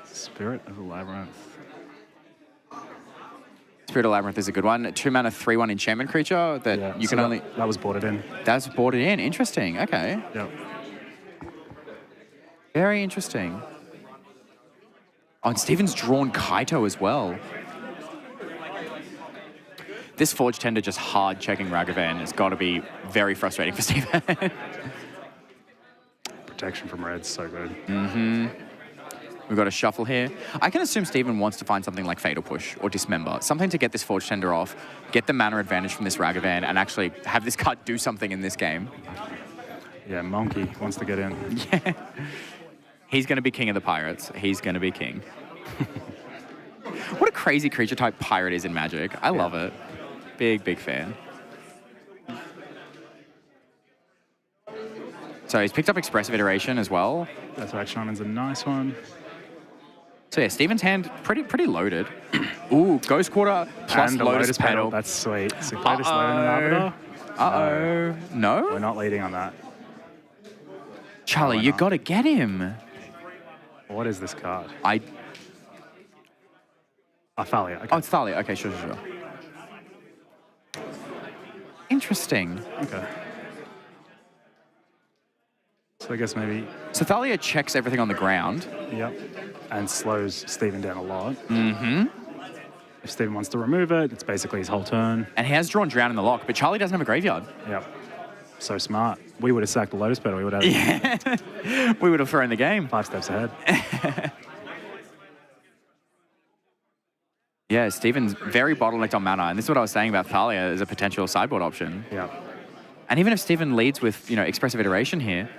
Spirit of the Labyrinth. Spirit of Labyrinth is a good one. 2 mana, 3/1 enchantment creature that you can only... That was boarded in. That's boarded in. Interesting. Okay. Yep. Very interesting. Oh, and Steven's drawn Kaito as well. This Forge Tender just hard checking Ragavan has got to be very frustrating for Steven. Protection from red's so good. Mm-hmm. We've got a shuffle here. I can assume Steven wants to find something like Fatal Push or Dismember, something to get this Forge Tender off, get the mana advantage from this Ragavan, and actually have this card do something in this game. Yeah, Monkey wants to get in. Yeah. He's going to be king of the pirates. He's going to be king. What a crazy creature type pirate is in Magic. I love it. Big, big fan. So he's picked up Expressive Iteration as well. That's right, Shaman's a nice one. So yeah, Steven's hand pretty loaded. Ooh, Ghost Quarter plus and Lotus Petal. That's sweet. So play this Leonin Arbiter. Uh-oh. No? We're not leading on that. Charlie, you got to get him. What is this card? Thalia. Okay. Oh, it's Thalia. Okay, sure. Interesting. Okay. So I guess maybe... So Thalia checks everything on the ground. Yep. And slows Steven down a lot. Mm-hmm. If Steven wants to remove it, it's basically his whole turn. And he has drawn Drown in the lock, but Charlie doesn't have a graveyard. Yep. So smart. We would have sacked the Lotus Petal. We would have... Yeah. We would have thrown the game. 5 steps ahead. Yeah, Steven's very bottlenecked on mana, and this is what I was saying about Thalia as a potential sideboard option. Yeah. And even if Steven leads with, Expressive Iteration here,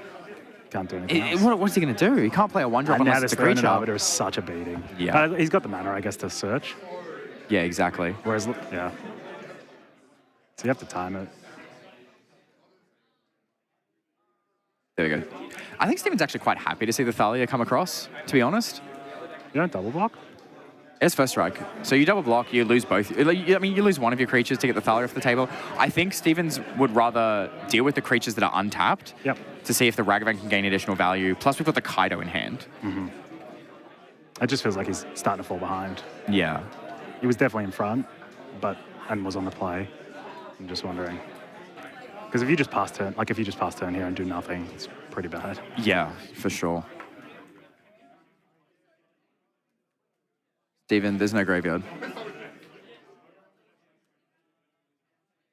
can't do anything else. What's he going to do? He can't play a 1-drop and unless now it's a this Leonin creature. Arbiter is such a beating. Yeah. He's got the mana, I guess, to search. Yeah, exactly. Whereas, yeah. So you have to time it. There we go. I think Steven's actually quite happy to see the Thalia come across, to be honest. You don't double block? It's first strike. So you double block, you lose both. I mean, you lose one of your creatures to get the Thalia off the table. I think Stevens would rather deal with the creatures that are untapped to see if the Ragavan can gain additional value. Plus, we've got the Kaido in hand. It just feels like he's starting to fall behind. Yeah. He was definitely in front, and was on the play. I'm just wondering. Because if you just pass turn, here and do nothing, it's pretty bad. Yeah, for sure. Steven, there's no graveyard.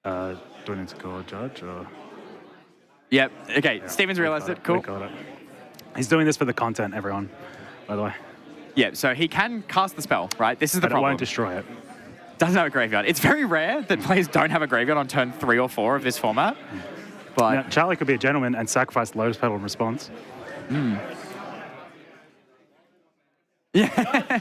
Do we need to call a judge or? Yep. Okay. Yeah, Steven's realized it. Cool. We got it. He's doing this for the content, everyone. By the way. Yeah. So he can cast the spell, right? This is the problem. It won't destroy it. Doesn't have a graveyard. It's very rare that players don't have a graveyard on turn 3 or 4 of this format. But now, Charlie could be a gentleman and sacrifice Lotus Petal in response. Yeah.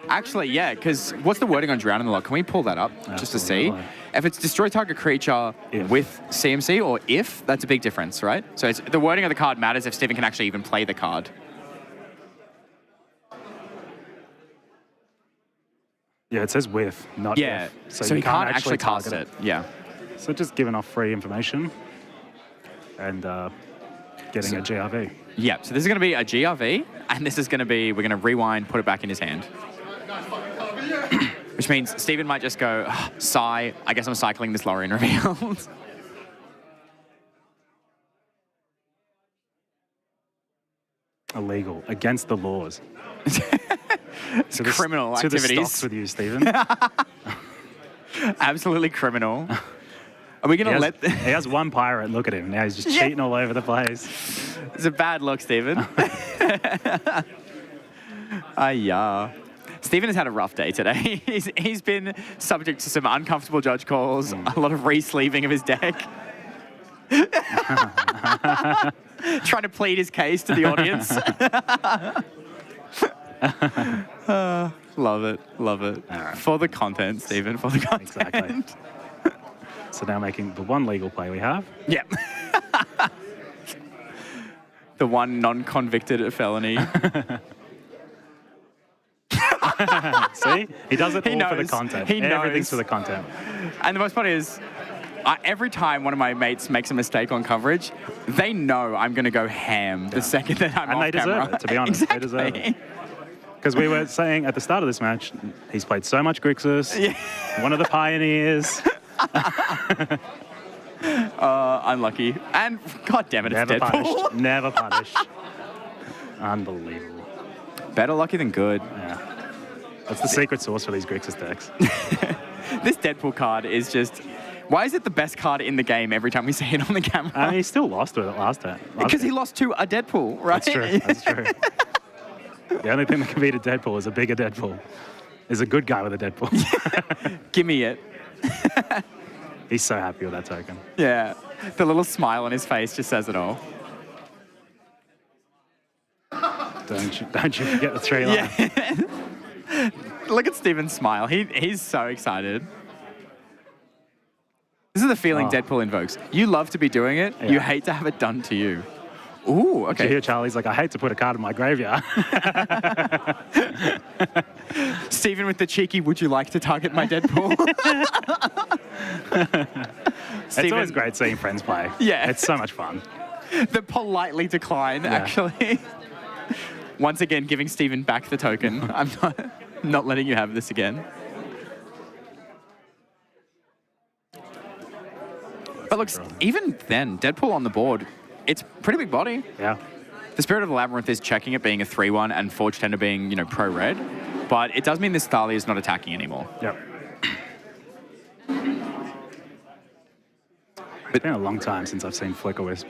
Actually, yeah, because what's the wording on Drown in the Lock? Can we pull that up just to see? If it's destroy target creature with CMC or if, that's a big difference, right? So the wording of the card matters if Steven can actually even play the card. Yeah, it says with, not if. So he can't actually cast it. Yeah. So just giving off free information and getting a GRV. Yeah, so this is going to be a GRV, and this is going to be, we're going to rewind, put it back in his hand. Which means Steven might just go, sigh, I guess I'm cycling this Lorien reveal. Illegal, against the laws. It's criminal activities. To the stocks with you, Steven. Absolutely criminal. Are we going to let... He has one pirate, look at him. Now he's just cheating all over the place. It's a bad look, Steven. Yeah. Steven has had a rough day today. He's been subject to some uncomfortable judge calls, a lot of re-sleeving of his deck. Trying to plead his case to the audience. Love it, love it. Right. For the content, Steven, for the content. Exactly. So now making the one legal play we have. Yep. The one non-convicted felony. See? He does it all for the content. He knows. Everything's for the content. And the most part is, every time one of my mates makes a mistake on coverage, they know I'm going to go ham the second that I'm off camera. And they deserve it, to be honest. Exactly. They deserve it. Because we were saying at the start of this match, he's played so much Grixis, one of the pioneers. Unlucky. And god damn it, it's Never Deadpool. punished. Never punished. Unbelievable. Better lucky than good. Yeah. That's the secret sauce for these Grixis decks. This Deadpool card is just... Why is it the best card in the game every time we see it on the camera? He still lost with it last time. Because he lost to a Deadpool, right? That's true. That's true. The only thing that can beat a Deadpool is a bigger Deadpool. Is a good guy with a Deadpool. Give me it. He's so happy with that token. Yeah. The little smile on his face just says it all. Don't you forget the 3 line. Yeah. Look at Steven's smile. He's so excited. This is the feeling Deadpool invokes. You love to be doing it. Yeah. You hate to have it done to you. Ooh, okay. Did you hear Charlie's like, I hate to put a card in my graveyard. Steven with the cheeky, would you like to target my Deadpool? It's always great seeing friends play. Yeah. It's so much fun. The politely decline, actually. Once again, giving Steven back the token. I'm not letting you have this again. But look, even then, Deadpool on the board, it's pretty big body. Yeah. The Spirit of the Labyrinth is checking it being a 3-1 and Forge Tender being, pro-red. But it does mean this Thalia is not attacking anymore. Yep. It's been a long time since I've seen Flicker Wisp.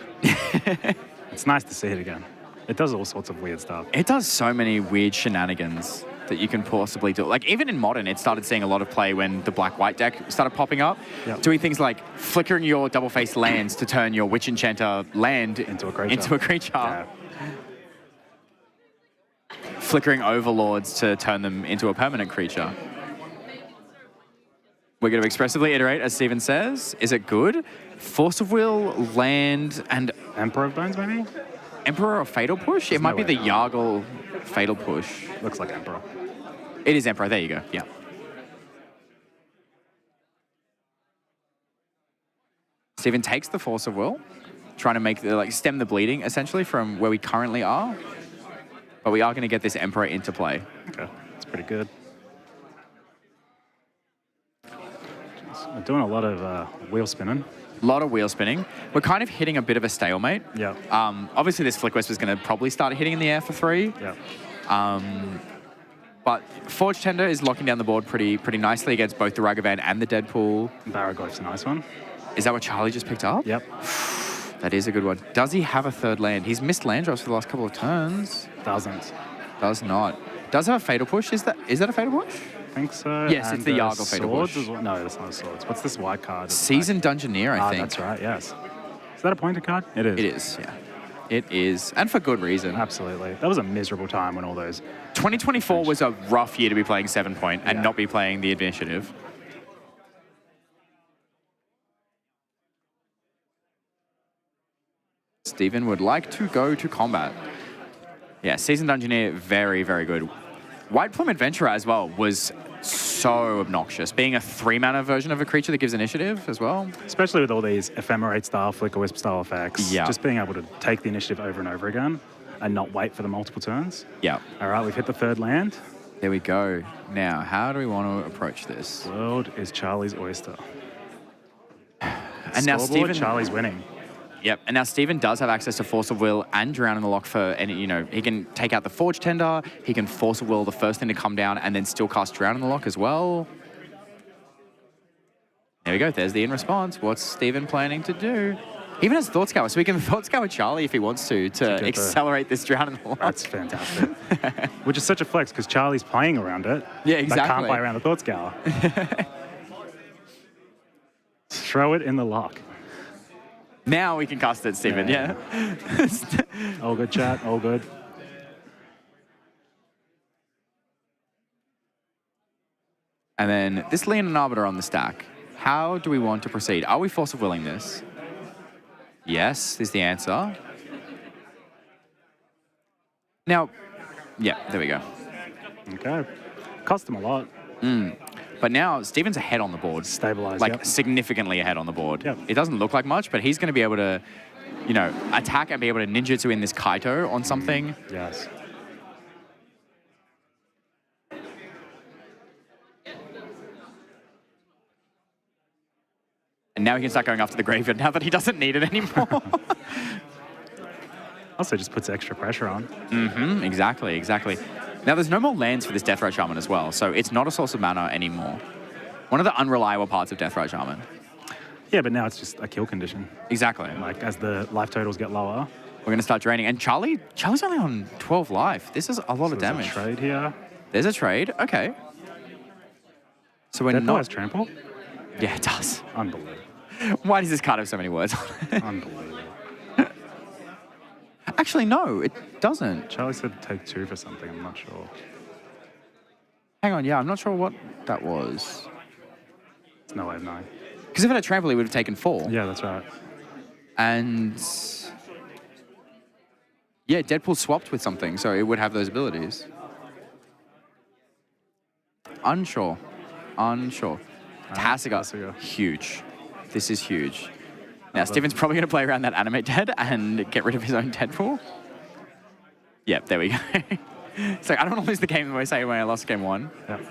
It's nice to see it again. It does all sorts of weird stuff. It does so many weird shenanigans that you can possibly do. Like, even in Modern, it started seeing a lot of play when the black-white deck started popping up. Yep. Doing things like flickering your double-face lands to turn your Witch Enchanter land into a creature. Yeah. Flickering Overlords to turn them into a permanent creature. We're going to expressively iterate, as Steven says. Is it good? Force of Will, land, and... Emperor of Bones, maybe? Emperor or Fatal Push? It might be the Yargle Fatal Push. Looks like Emperor. It is Emperor. There you go. Yeah. Stephen takes the Force of Will, trying to make stem the bleeding essentially from where we currently are. But we are going to get this Emperor into play. Okay, that's pretty good. We're doing a lot of wheel spinning. A lot of wheel spinning. We're kind of hitting a bit of a stalemate. Yeah. Obviously, this Flick West was going to probably start hitting in the air for 3. Yeah. But Forge Tender is locking down the board pretty nicely against both the Ragavan and the Deadpool. Baraglyph's a nice one. Is that what Charlie just picked up? Yep. That is a good one. Does he have a third land? He's missed land drops for the last couple of turns. Doesn't. Does not. Does have a Fatal Push. Is that a Fatal Push? I think so. Yes, and it's the Yargle Fatal Push. Well. No, that's not swords. What's this white card? Seasoned Dungeoneer, I think. That's right, yes. Is that a pointed card? It is. It is, yeah. It is. And for good reason. Absolutely. That was a miserable time when all those... 2024 was a rough year to be playing 7-point and not be playing the initiative. Stephen would like to go to combat. Yeah, Seasoned Dungeoneer, very, very good. White Plume Adventurer as well was so obnoxious, being a 3-mana version of a creature that gives initiative as well. Especially with all these Ephemerate style, Flicker Wisp style effects. Yeah. Just being able to take the initiative over and over again and not wait for the multiple turns. Yeah. All right, we've hit the 3rd land. There we go. Now, how do we want to approach this? World is Charlie's oyster. And now Stephen... Charlie's winning. Yep, and now Stephen does have access to Force of Will and Drown in the Lock for any, he can take out the Forge Tender, he can Force of Will the first thing to come down and then still cast Drown in the Lock as well. There we go, there's the in response. What's Stephen planning to do? He even has Thought Scour, so he can Thought Scour Charlie if he wants to accelerate this Drown in the Lock. That's fantastic. Which is such a flex because Charlie's playing around it. Yeah, exactly. But can't play around the Thought Scour. Throw it in the lock. Now we can cast it, Stephen, yeah. All good, chat, all good. And then this Leonin Arbiter on the stack. How do we want to proceed? Are we Force of Willing this? Yes, is the answer. Now, yeah, there we go. Okay. Cost him a lot. But now Stephen's ahead on the board. Stabilized, significantly ahead on the board. Yep. It doesn't look like much, but he's going to be able to, attack and be able to ninjutsu in this Kaito on something. Yes. And now he can start going after the graveyard now that he doesn't need it anymore. Also just puts extra pressure on. Exactly. Now, there's no more lands for this Deathrite Shaman as well, so it's not a source of mana anymore. One of the unreliable parts of Deathrite Shaman. Yeah, but now it's just a kill condition. Exactly. Like, as the life totals get lower. We're going to start draining. And Charlie's only on 12 life. This is a lot of damage. There's a trade here. There's a trade. Okay. So we're Deadpool not... has trample? Yeah, it does. Unbelievable. Why does this card have so many words on it? Unbelievable. Actually, no, it doesn't. Charlie said take 2 for something, I'm not sure. Hang on, yeah, I'm not sure what that was. There's no way of knowing. Because if it had trample, he would have taken 4. Yeah, that's right. And... yeah, Deadpool swapped with something, so it would have those abilities. Unsure. Tasiga, huge. This is huge. Now, Stephen's probably going to play around that Animate Dead and get rid of his own Deadpool. Yep, there we go. So I don't want to lose the game the way I lost game 1. Yep.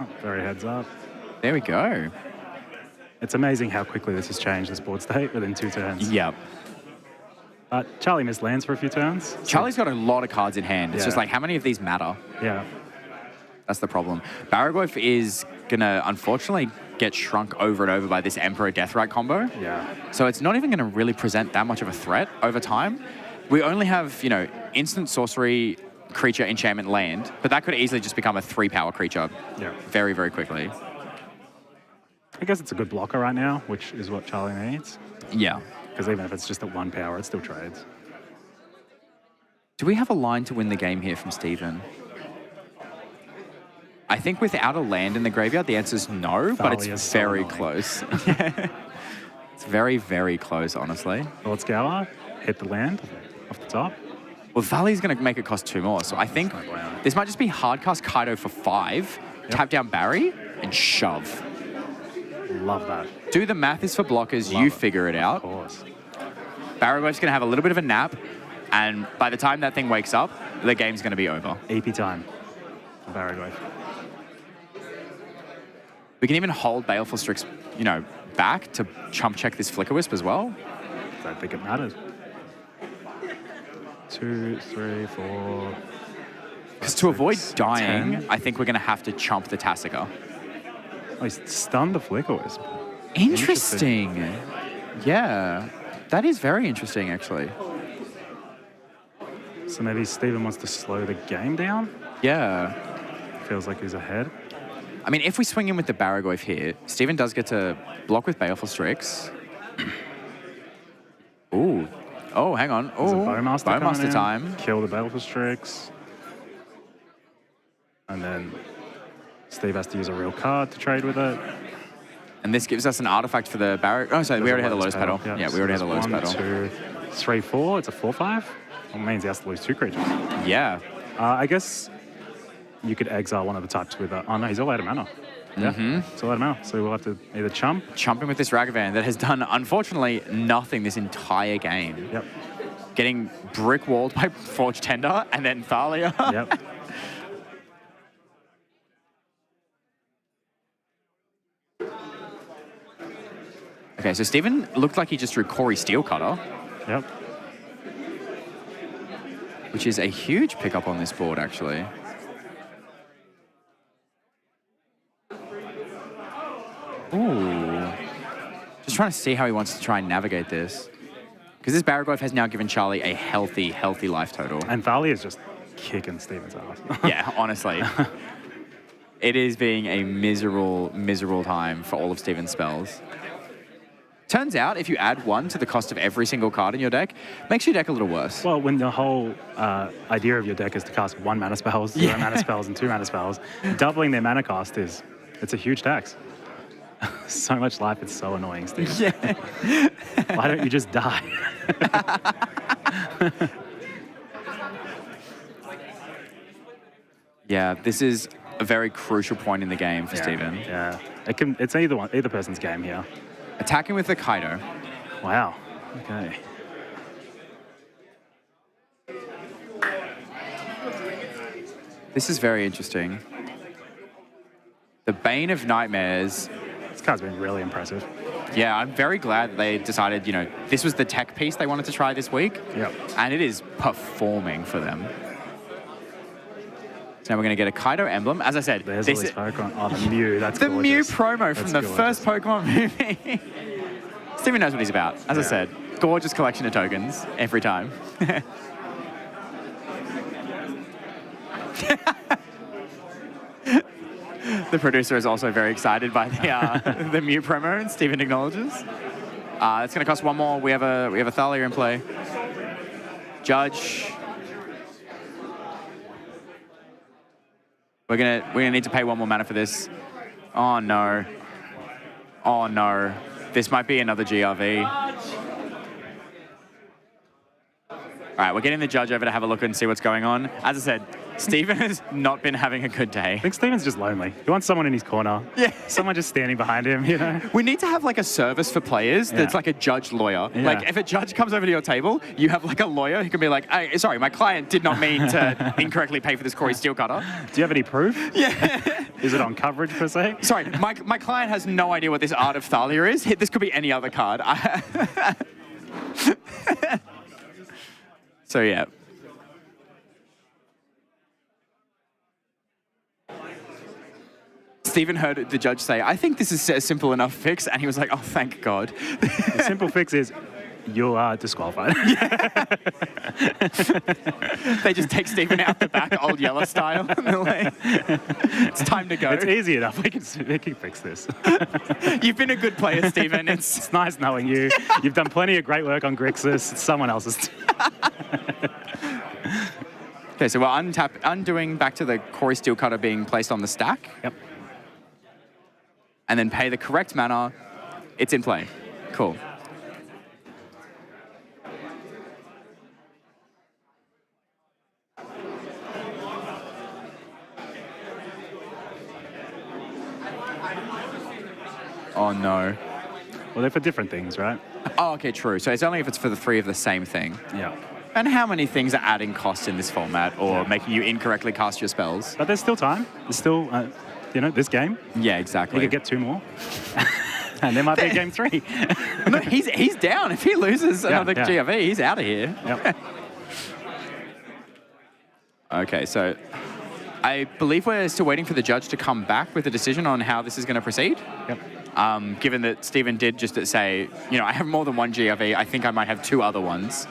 Oh, very heads up. There we go. It's amazing how quickly this has changed this board state within 2 turns. Yep. But Charlie missed lands for a few turns. Charlie's got a lot of cards in hand. It's just like, how many of these matter? Yeah. That's the problem. Baraglyph is going to, unfortunately, get shrunk over and over by this Emperor Deathrite combo. Yeah. So it's not even going to really present that much of a threat over time. We only have, instant sorcery, creature, enchantment, land, but that could easily just become a 3-power creature very, very quickly. I guess it's a good blocker right now, which is what Charlie needs. Yeah. Because even if it's just at 1 power, it still trades. Do we have a line to win the game here from Stephen? I think without a land in the graveyard, the answer is no, but it's very close. It's very, very close, honestly. Thought Scour, hit the land off the top. Well, Valley's going to make it cost 2 more, so I think this might just be hardcast Kaido for 5, tap down Barry, and shove. Love that. Do the math is for blockers, you figure it out. Of course. Barrowboat's going to have a little bit of a nap, and by the time that thing wakes up, the game's going to be over. EP time for Barrowboat. We can even hold Baleful Strix, you know, back to chump check this Flicker Wisp as well. Don't think it matters. 2, 3, 4. Because to avoid dying, 10. I think we're going to have to chump the Tassica. Oh, he's stunned the Flicker Wisp. Interesting. Yeah, that is very interesting, actually. So maybe Steven wants to slow the game down? Yeah. Feels like he's ahead. I mean, if we swing in with the Barragoyf here, Steven does get to block with Baleful Strix. Ooh. Oh, hang on. Oh, Bowmaster time. Kill the Baleful Strix. And then Steve has to use a real card to trade with it. And this gives us an artifact for the Barrack. Oh, sorry, we already had the Lotus Petal. Yeah, we already had the Lotus Petal. 1, 2, 3, 4. It's a 4/5. Well, it means he has to lose 2 creatures. Yeah. I guess you could exile one of the types with oh no, he's all out of mana. Yeah, it's all out of mana. So we'll have to either chump. Chumping with this Ragavan that has done, unfortunately, nothing this entire game. Yep. Getting brick walled by Forge Tender and then Thalia. Yep. Okay, so Steven looked like he just drew Corey Steelcutter. Yep. Which is a huge pickup on this board, actually. Ooh. Just trying to see how he wants to try and navigate this. Because this Barragoyf has now given Charlie a healthy life total. And Thalia is just kicking Steven's ass. Yeah, honestly. It is being a miserable time for all of Steven's spells. Turns out, if you add 1 to the cost of every single card in your deck, makes your deck a little worse. Well, when the whole idea of your deck is to cast 1 mana spells, 0 mana spells, and 2 mana spells, doubling their mana cost it's a huge tax. So much life, it's so annoying, Steven. Yeah. Why don't you just die? Yeah, this is a very crucial point in the game for Steven. Yeah, it's either person's game here. Attacking with the Kaido. Wow. Okay. This is very interesting. The Bane of Nightmares. This card's been really impressive. Yeah, I'm very glad they decided, you know, this was the tech piece they wanted to try this week. Yep. And it is performing for them. So now we're going to get a Kaido emblem. As I said, there's all these Pokemon. Oh, the Mew, that's the gorgeous. Mew promo from the first Pokemon movie. Steven knows what he's about. As I said, gorgeous collection of tokens every time. The producer is also very excited by the Mew promo, and Steven acknowledges. It's going to cost 1 more. We have a Thalia in play. Judge. We're gonna need to pay 1 more mana for this. Oh no. Oh no. This might be another GRV. All right, we're getting the judge over to have a look and see what's going on. As I said, Steven has not been having a good day. I think Steven's just lonely. He wants someone in his corner. Yeah. Someone just standing behind him, you know? We need to have like a service for players that's like a judge lawyer. Yeah. Like if a judge comes over to your table, you have like a lawyer who can be like, hey, sorry, my client did not mean to incorrectly pay for this Corey Steelcutter. Do you have any proof? Yeah. Is it on coverage per se? Sorry, my client has no idea what this Art of Thalia is. This could be any other card. So yeah. Stephen heard the judge say, I think this is a simple enough fix. And he was like, oh, thank God. The simple fix is you are disqualified. They just take Stephen out the back, old Yeller style. And they're like, it's time to go. It's easy enough. They can fix this. You've been a good player, Stephen. It's nice knowing you. You've done plenty of great work on Grixis. It's someone else's. Okay, so we're undoing back to the Corey Steelcutter being placed on the stack. Yep. And then pay the correct mana. It's in play. Cool. Oh, no. Well, they're for different things, right? Oh, okay, true. So it's only if it's for the 3 of the same thing. Yeah. And how many things are adding cost in this format or making you incorrectly cast your spells? But there's still time. There's still, this game. Yeah, exactly. You could get 2 more. And there might be a game 3. No, he's down. If he loses another GRV, he's out of here. Yep. Okay, so I believe we're still waiting for the judge to come back with a decision on how this is going to proceed. Yep. Given that Stephen did just say, I have more than 1 GRV, I think I might have 2 other ones.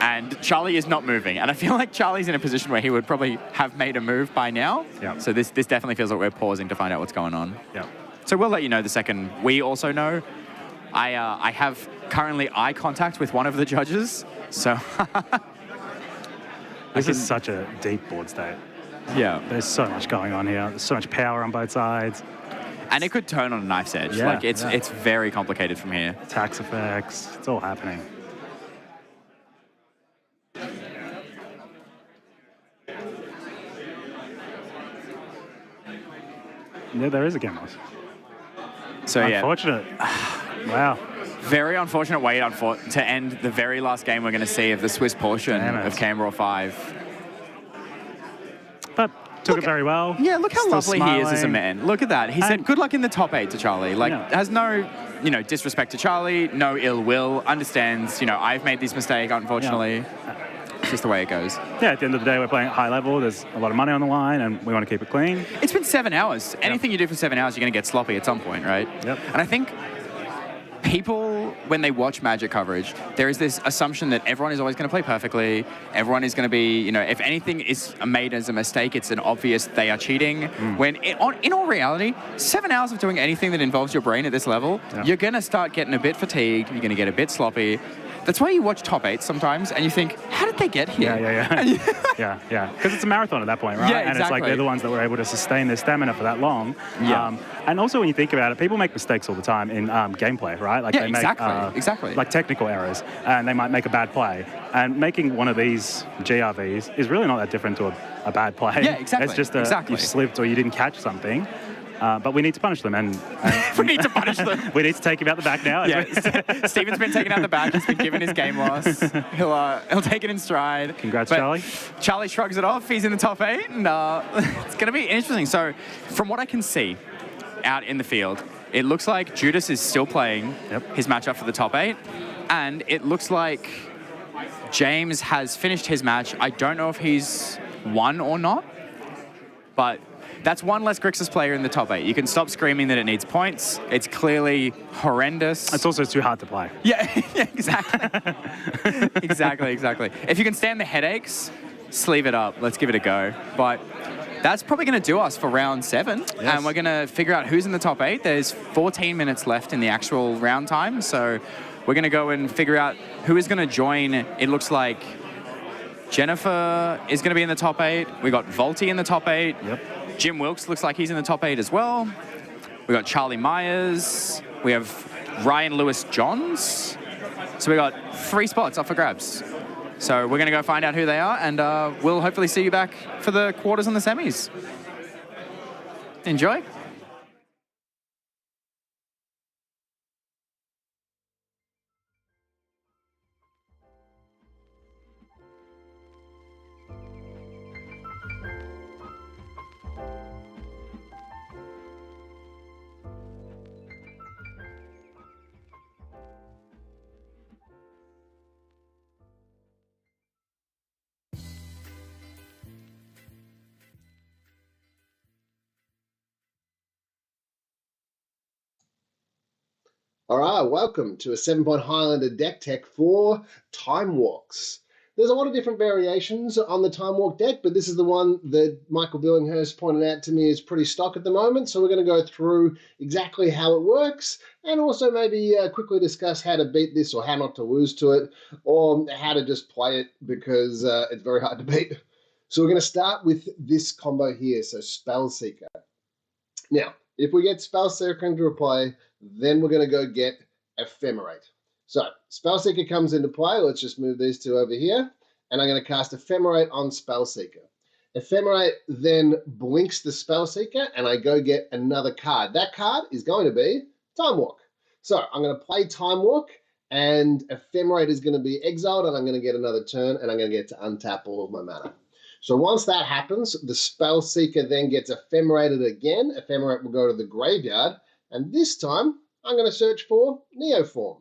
And Charlie is not moving. And I feel like Charlie's in a position where he would probably have made a move by now. Yeah. So this definitely feels like we're pausing to find out what's going on. Yeah. So we'll let you know the second we also know. I have currently eye contact with one of the judges. So this is such a deep board state. Yeah. There's so much going on here. There's so much power on both sides. And it could turn on a knife's edge. Yeah, like it's very complicated from here. Tax effects. It's all happening. Yeah, there is a game loss. So unfortunate. Wow. Very unfortunate way to end the very last game we're going to see of the Swiss portion of Canbrawl 5. But took it very well. Yeah, look how Still lovely he is as a smiling. man. Look at that. He said, good luck in the top 8 to Charlie. Like, has no, disrespect to Charlie, no ill will, understands, I've made this mistake, unfortunately. It's just the way it goes. Yeah, at the end of the day, we're playing at high level. There's a lot of money on the line, and we want to keep it clean. It's been 7 hours. Anything you do for 7 hours, you're going to get sloppy at some point, right? Yep. And I think people, when they watch Magic coverage, there is this assumption that everyone is always going to play perfectly. Everyone is going to be, if anything is made as a mistake, it's an obvious they are cheating. When in all reality, 7 hours of doing anything that involves your brain at this level, you're going to start getting a bit fatigued. You're going to get a bit sloppy. That's why you watch top 8 sometimes and you think, how did they get here? Yeah. Because it's a marathon at that point, right? Yeah, And it's like they're the ones that were able to sustain their stamina for that long. Yeah. And also when you think about it, people make mistakes all the time in gameplay, right? Like they make exactly. like technical errors, and they might make a bad play. And making one of these GRVs is really not that different to a bad play. Yeah, exactly. It's just you slipped or you didn't catch something. But we need to punish them, and we need to punish them. We need to take him out the back now. Yeah, Stephen's been taken out the back. He's been given his game loss. He'll take it in stride. Congrats, Charlie. Charlie shrugs it off. He's in the top 8, and it's going to be interesting. So, from what I can see out in the field, it looks like Judas is still playing his matchup for the top 8, and it looks like James has finished his match. I don't know if he's won or not, but that's one less Grixis player in the top 8. You can stop screaming that it needs points. It's clearly horrendous. It's also too hard to play. Yeah, exactly. exactly. If you can stand the headaches, sleeve it up. Let's give it a go. But that's probably going to do us for round 7. Yes. And we're going to figure out who's in the top 8. There's 14 minutes left in the actual round time. So we're going to go and figure out who is going to join. It looks like Jennifer is going to be in the top 8. We got Volty in the top 8. Yep. Jim Wilkes looks like he's in the top 8 as well. We got Charlie Myers. We have Ryan Lewis Johns. So we got 3 spots up for grabs. So we're going to go find out who they are, and we'll hopefully see you back for the quarters and the semis. Enjoy. All right, welcome to a 7-point Highlander deck tech for Time Walks. There's a lot of different variations on the Time Walk deck, but this is the one that Michael Billinghurst pointed out to me is pretty stock at the moment. So we're going to go through exactly how it works and also maybe quickly discuss how to beat this or how not to lose to it or how to just play it because it's very hard to beat. So we're going to start with this combo here, so Spellseeker. Now, if we get Spellseeker into a play, then we're going to go get Ephemerate. So, Spellseeker comes into play. Let's just move these two over here. And I'm going to cast Ephemerate on Spellseeker. Ephemerate then blinks the Spellseeker, and I go get another card. That card is going to be Time Walk. So I'm going to play Time Walk, and Ephemerate is going to be exiled, and I'm going to get another turn, and I'm going to get to untap all of my mana. So once that happens, the Spellseeker then gets ephemerated again. Ephemerate will go to the graveyard, and this time I'm going to search for Neoform.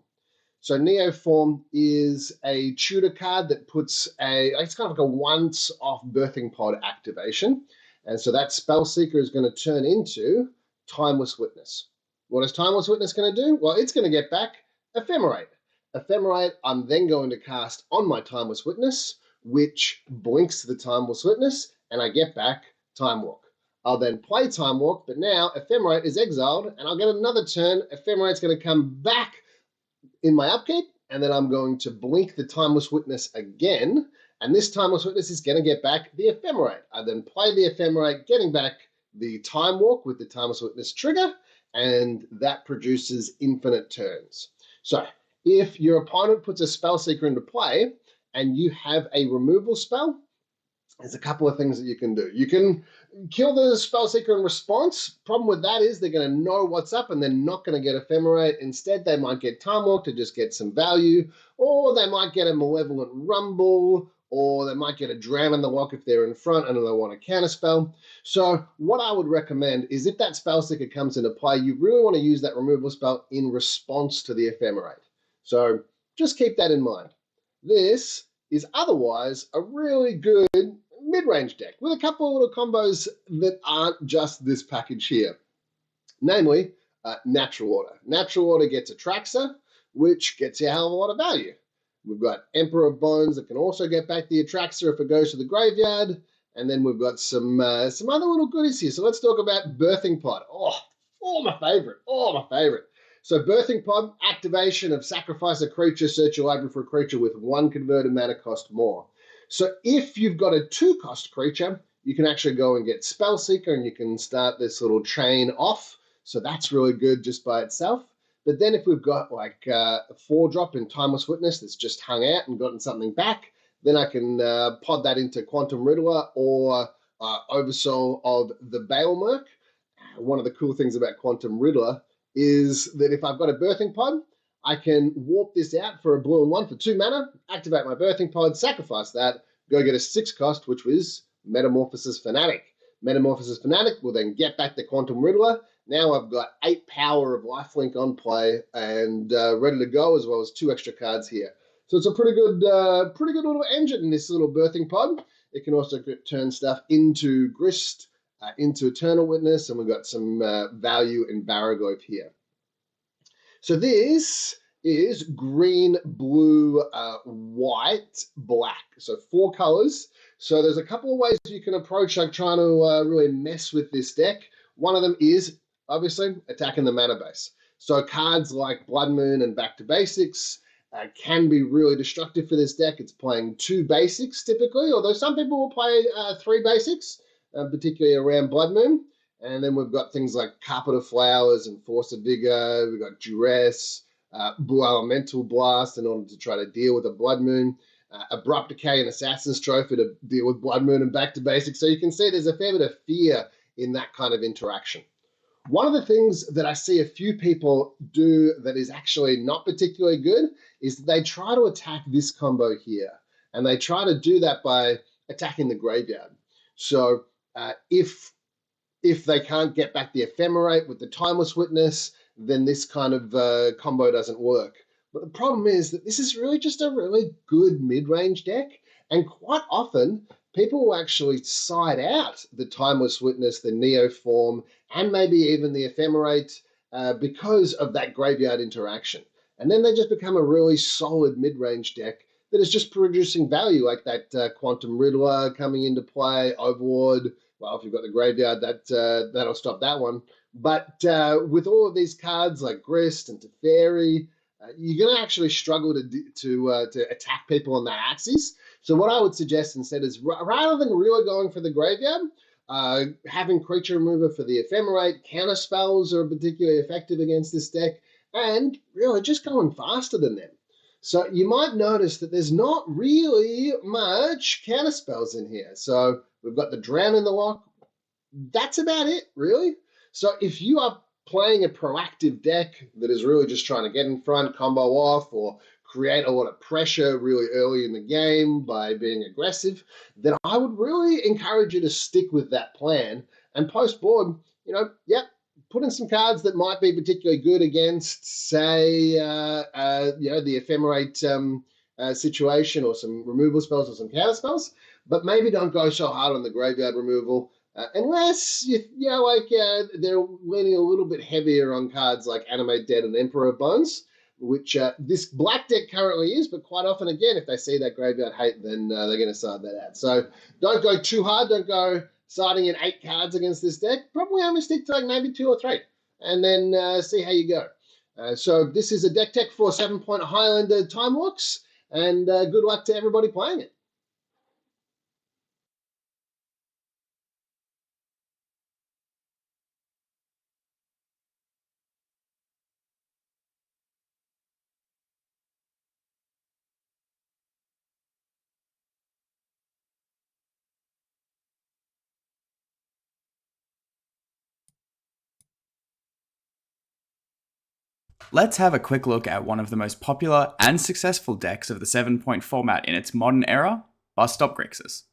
So Neoform is a tutor card that puts it's kind of like a once-off Birthing Pod activation. And so that Spellseeker is going to turn into Timeless Witness. What is Timeless Witness going to do? Well, it's going to get back Ephemerate. Ephemerate, I'm then going to cast on my Timeless Witness, which blinks the Timeless Witness, and I get back Time Walk. I'll then play Time Walk, but now Ephemerate is exiled, and I'll get another turn. Ephemerate's going to come back in my upkeep, and then I'm going to blink the Timeless Witness again, and this Timeless Witness is going to get back the Ephemerate. I then play the Ephemerate, getting back the Time Walk with the Timeless Witness trigger, and that produces infinite turns. So if your opponent puts a Spellseeker into play, and you have a removal spell, there's a couple of things that you can do. You can kill the Spellseeker in response. Problem with that is they're going to know what's up and they're not going to get Ephemerate. Instead, they might get Time Walk to just get some value, or they might get a Malevolent Rumble, or they might get a Dram in the Walk if they're in front and they want a counterspell. So what I would recommend is if that Spellseeker comes into play, you really want to use that removal spell in response to the Ephemerate. So just keep that in mind. This is otherwise a really good mid-range deck with a couple of little combos that aren't just this package here. Namely, Natural Order. Natural Order gets Atraxa, which gets you a hell of a lot of value. We've got Emperor of Bones that can also get back the Atraxa if it goes to the graveyard. And then we've got some other little goodies here. So let's talk about Birthing Pod. Oh, my favorite. So Birthing Pod, activation of sacrifice a creature, search your library for a creature with 1 converted mana cost more. So if you've got a 2-cost creature, you can actually go and get Spellseeker and you can start this little chain off. So that's really good just by itself. But then if we've got like a 4-drop in Timeless Witness that's just hung out and gotten something back, then I can pod that into Quantum Riddler or Oversoul of the Baelmerk. One of the cool things about Quantum Riddler is that if I've got a Birthing Pod, I can warp this out for a blue and 1 for 2 mana, activate my Birthing Pod, sacrifice that, go get a 6-cost, which was Metamorphosis Fanatic. Metamorphosis Fanatic will then get back the Quantum Riddler. Now I've got 8 power of lifelink on play and ready to go, as well as 2 extra cards here. So it's a pretty good little engine in this little Birthing Pod. It can also turn stuff into Grist, into Eternal Witness, and we've got some value in Barrowglaive here. So this is green, blue, white, black. So 4 colors. So there's a couple of ways you can approach like trying to really mess with this deck. One of them is obviously attacking the mana base. So cards like Blood Moon and Back to Basics can be really destructive for this deck. It's playing 2 basics typically, although some people will play 3 basics, particularly around Blood Moon. And then we've got things like Carpet of Flowers and Force of Vigor. We've got Duress, Blue Elemental Blast in order to try to deal with a Blood Moon. Abrupt Decay and Assassin's Trophy to deal with Blood Moon and Back to Basics. So you can see there's a fair bit of fear in that kind of interaction. One of the things that I see a few people do that is actually not particularly good is that they try to attack this combo here. And they try to do that by attacking the graveyard. So if they can't get back the Ephemerate with the Timeless Witness, then this kind of combo doesn't work. But the problem is that this is really just a really good mid-range deck, and quite often people will actually side out the Timeless Witness, the Neoform, and maybe even the Ephemerate because of that graveyard interaction. And then they just become a really solid mid-range deck that is just producing value, like that Quantum Riddler coming into play, Overlord. Well, if you've got the graveyard, that'll stop that one. But with all of these cards like Grist and Teferi, you're going to actually struggle to attack people on that axis. So what I would suggest instead is rather than really going for the graveyard, having Creature Remover for the Ephemerate, counter spells are particularly effective against this deck, and really just going faster than them. So you might notice that there's not really much counterspells in here. So we've got the Drown in the lock. That's about it, really. So if you are playing a proactive deck that is really just trying to get in front, combo off, or create a lot of pressure really early in the game by being aggressive, then I would really encourage you to stick with that plan. And post-board, put in some cards that might be particularly good against, say, the Ephemerate situation, or some removal spells or some counter spells, but maybe don't go so hard on the graveyard removal. Unless they're leaning a little bit heavier on cards like Animate Dead and Emperor of Bones, which this black deck currently is, but quite often, again, if they see that graveyard hate, then they're going to side that out. So don't go too hard. Don't go siding in 8 cards against this deck. Probably only stick to like maybe 2 or 3, and then see how you go. So this is a deck tech for 7-point Highlander Time Walks, and good luck to everybody playing it. Let's have a quick look at one of the most popular and successful decks of the 7-point format in its modern era, Bus Stop Grixis.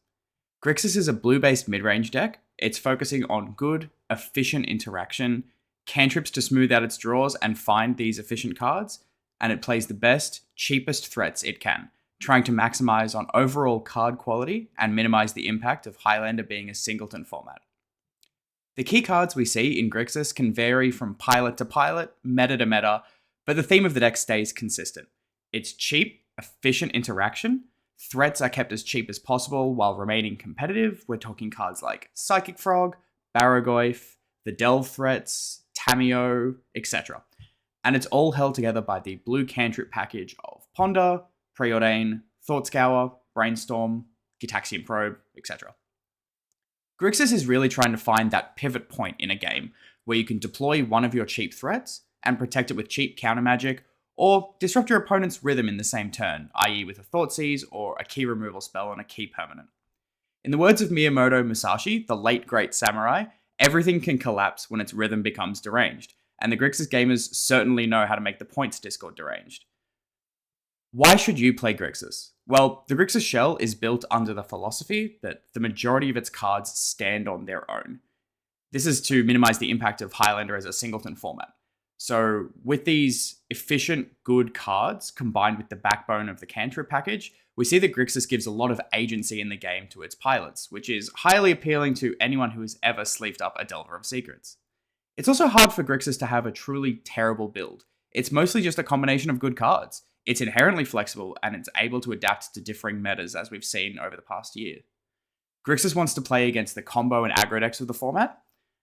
Grixis is a blue-based mid-range deck. It's focusing on good, efficient interaction, cantrips to smooth out its draws and find these efficient cards, and it plays the best, cheapest threats it can, trying to maximize on overall card quality and minimize the impact of Highlander being a singleton format. The key cards we see in Grixis can vary from pilot to pilot, meta to meta, but the theme of the deck stays consistent. It's cheap, efficient interaction, threats are kept as cheap as possible while remaining competitive. We're talking cards like Psychic Frog, Barragoyf, the Delve threats, Tameo, etc. And it's all held together by the blue cantrip package of Ponder, Preordain, Thoughtscour, Brainstorm, Gitaxian Probe, etc. Grixis is really trying to find that pivot point in a game where you can deploy one of your cheap threats and protect it with cheap counter magic, or disrupt your opponent's rhythm in the same turn, i.e. with a Thoughtseize or a key removal spell on a key permanent. In the words of Miyamoto Musashi, the late great samurai, everything can collapse when its rhythm becomes deranged, and the Grixis gamers certainly know how to make the points Discord deranged. Why should you play Grixis? Well, the Grixis shell is built under the philosophy that the majority of its cards stand on their own. This is to minimize the impact of Highlander as a singleton format. So with these efficient, good cards combined with the backbone of the cantrip package, we see that Grixis gives a lot of agency in the game to its pilots, which is highly appealing to anyone who has ever sleeved up a Delver of Secrets. It's also hard for Grixis to have a truly terrible build. It's mostly just a combination of good cards. It's inherently flexible, and it's able to adapt to differing metas as we've seen over the past year. Grixis wants to play against the combo and aggro decks of the format,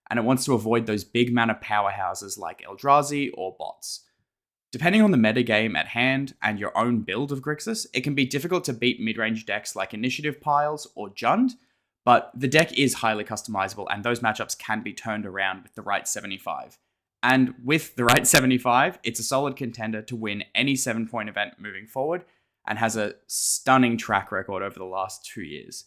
and it wants to avoid those big mana powerhouses like Eldrazi or bots. Depending on the metagame at hand and your own build of Grixis, it can be difficult to beat mid-range decks like Initiative Piles or Jund, but the deck is highly customizable, and those matchups can be turned around with the right 75. And with the right 75, it's a solid contender to win any 7-point event moving forward, and has a stunning track record over the last 2 years.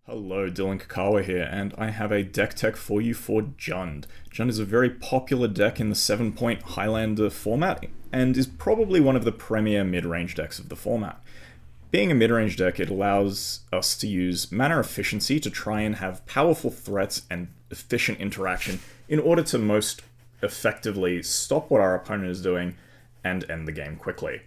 Hello, Dylan Kakawa here, and I have a deck tech for you for Jund. Jund is a very popular deck in the 7-point Highlander format, and is probably one of the premier mid-range decks of the format. Being a mid-range deck, it allows us to use mana efficiency to try and have powerful threats and efficient interaction in order to most effectively stop what our opponent is doing and end the game quickly.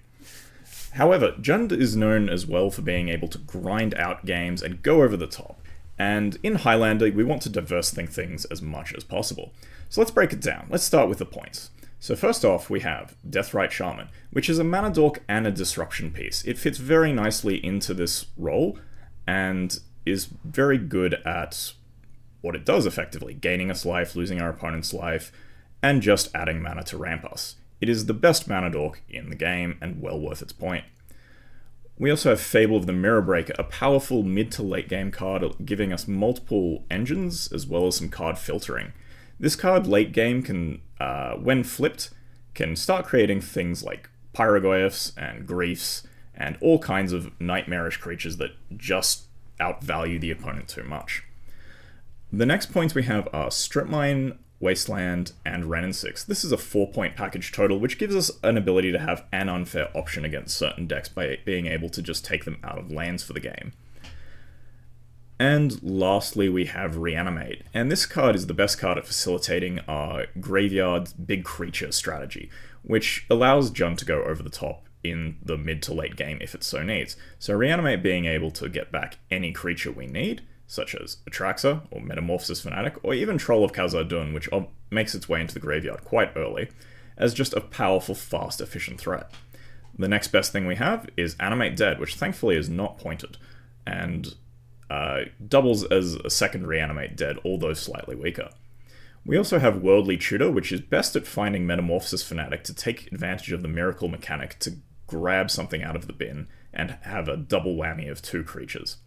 However, Jund is known as well for being able to grind out games and go over the top, and in Highlander we want to diversify things as much as possible. So let's break it down. Let's start with the points. So first off, we have Deathrite Shaman, which is a mana dork and a disruption piece. It fits very nicely into this role, and is very good at what it does effectively, gaining us life, losing our opponent's life, and just adding mana to ramp us. It is the best mana dork in the game, and well worth its point. We also have Fable of the Mirror Breaker, a powerful mid to late game card giving us multiple engines, as well as some card filtering. This card late game can, when flipped, can start creating things like Pyrogoyphs and Griefs and all kinds of nightmarish creatures that just outvalue the opponent too much. The next points we have are Strip Mine, Wasteland, and Wrenn and 6. This is a 4-point package total, which gives us an ability to have an unfair option against certain decks by being able to just take them out of lands for the game. And lastly, we have Reanimate, and this card is the best card at facilitating our graveyard's big creature strategy, which allows Jund to go over the top in the mid to late game if it so needs. So Reanimate being able to get back any creature we need, such as Atraxa, or Metamorphosis Fanatic, or even Troll of Khazad-dûn, which makes its way into the graveyard quite early, as just a powerful, fast, efficient threat. The next best thing we have is Animate Dead, which thankfully is not pointed, and doubles as a second Reanimate Dead, although slightly weaker. We also have Worldly Tutor, which is best at finding Metamorphosis Fanatic to take advantage of the Miracle mechanic to grab something out of the bin and have a double whammy of 2 creatures.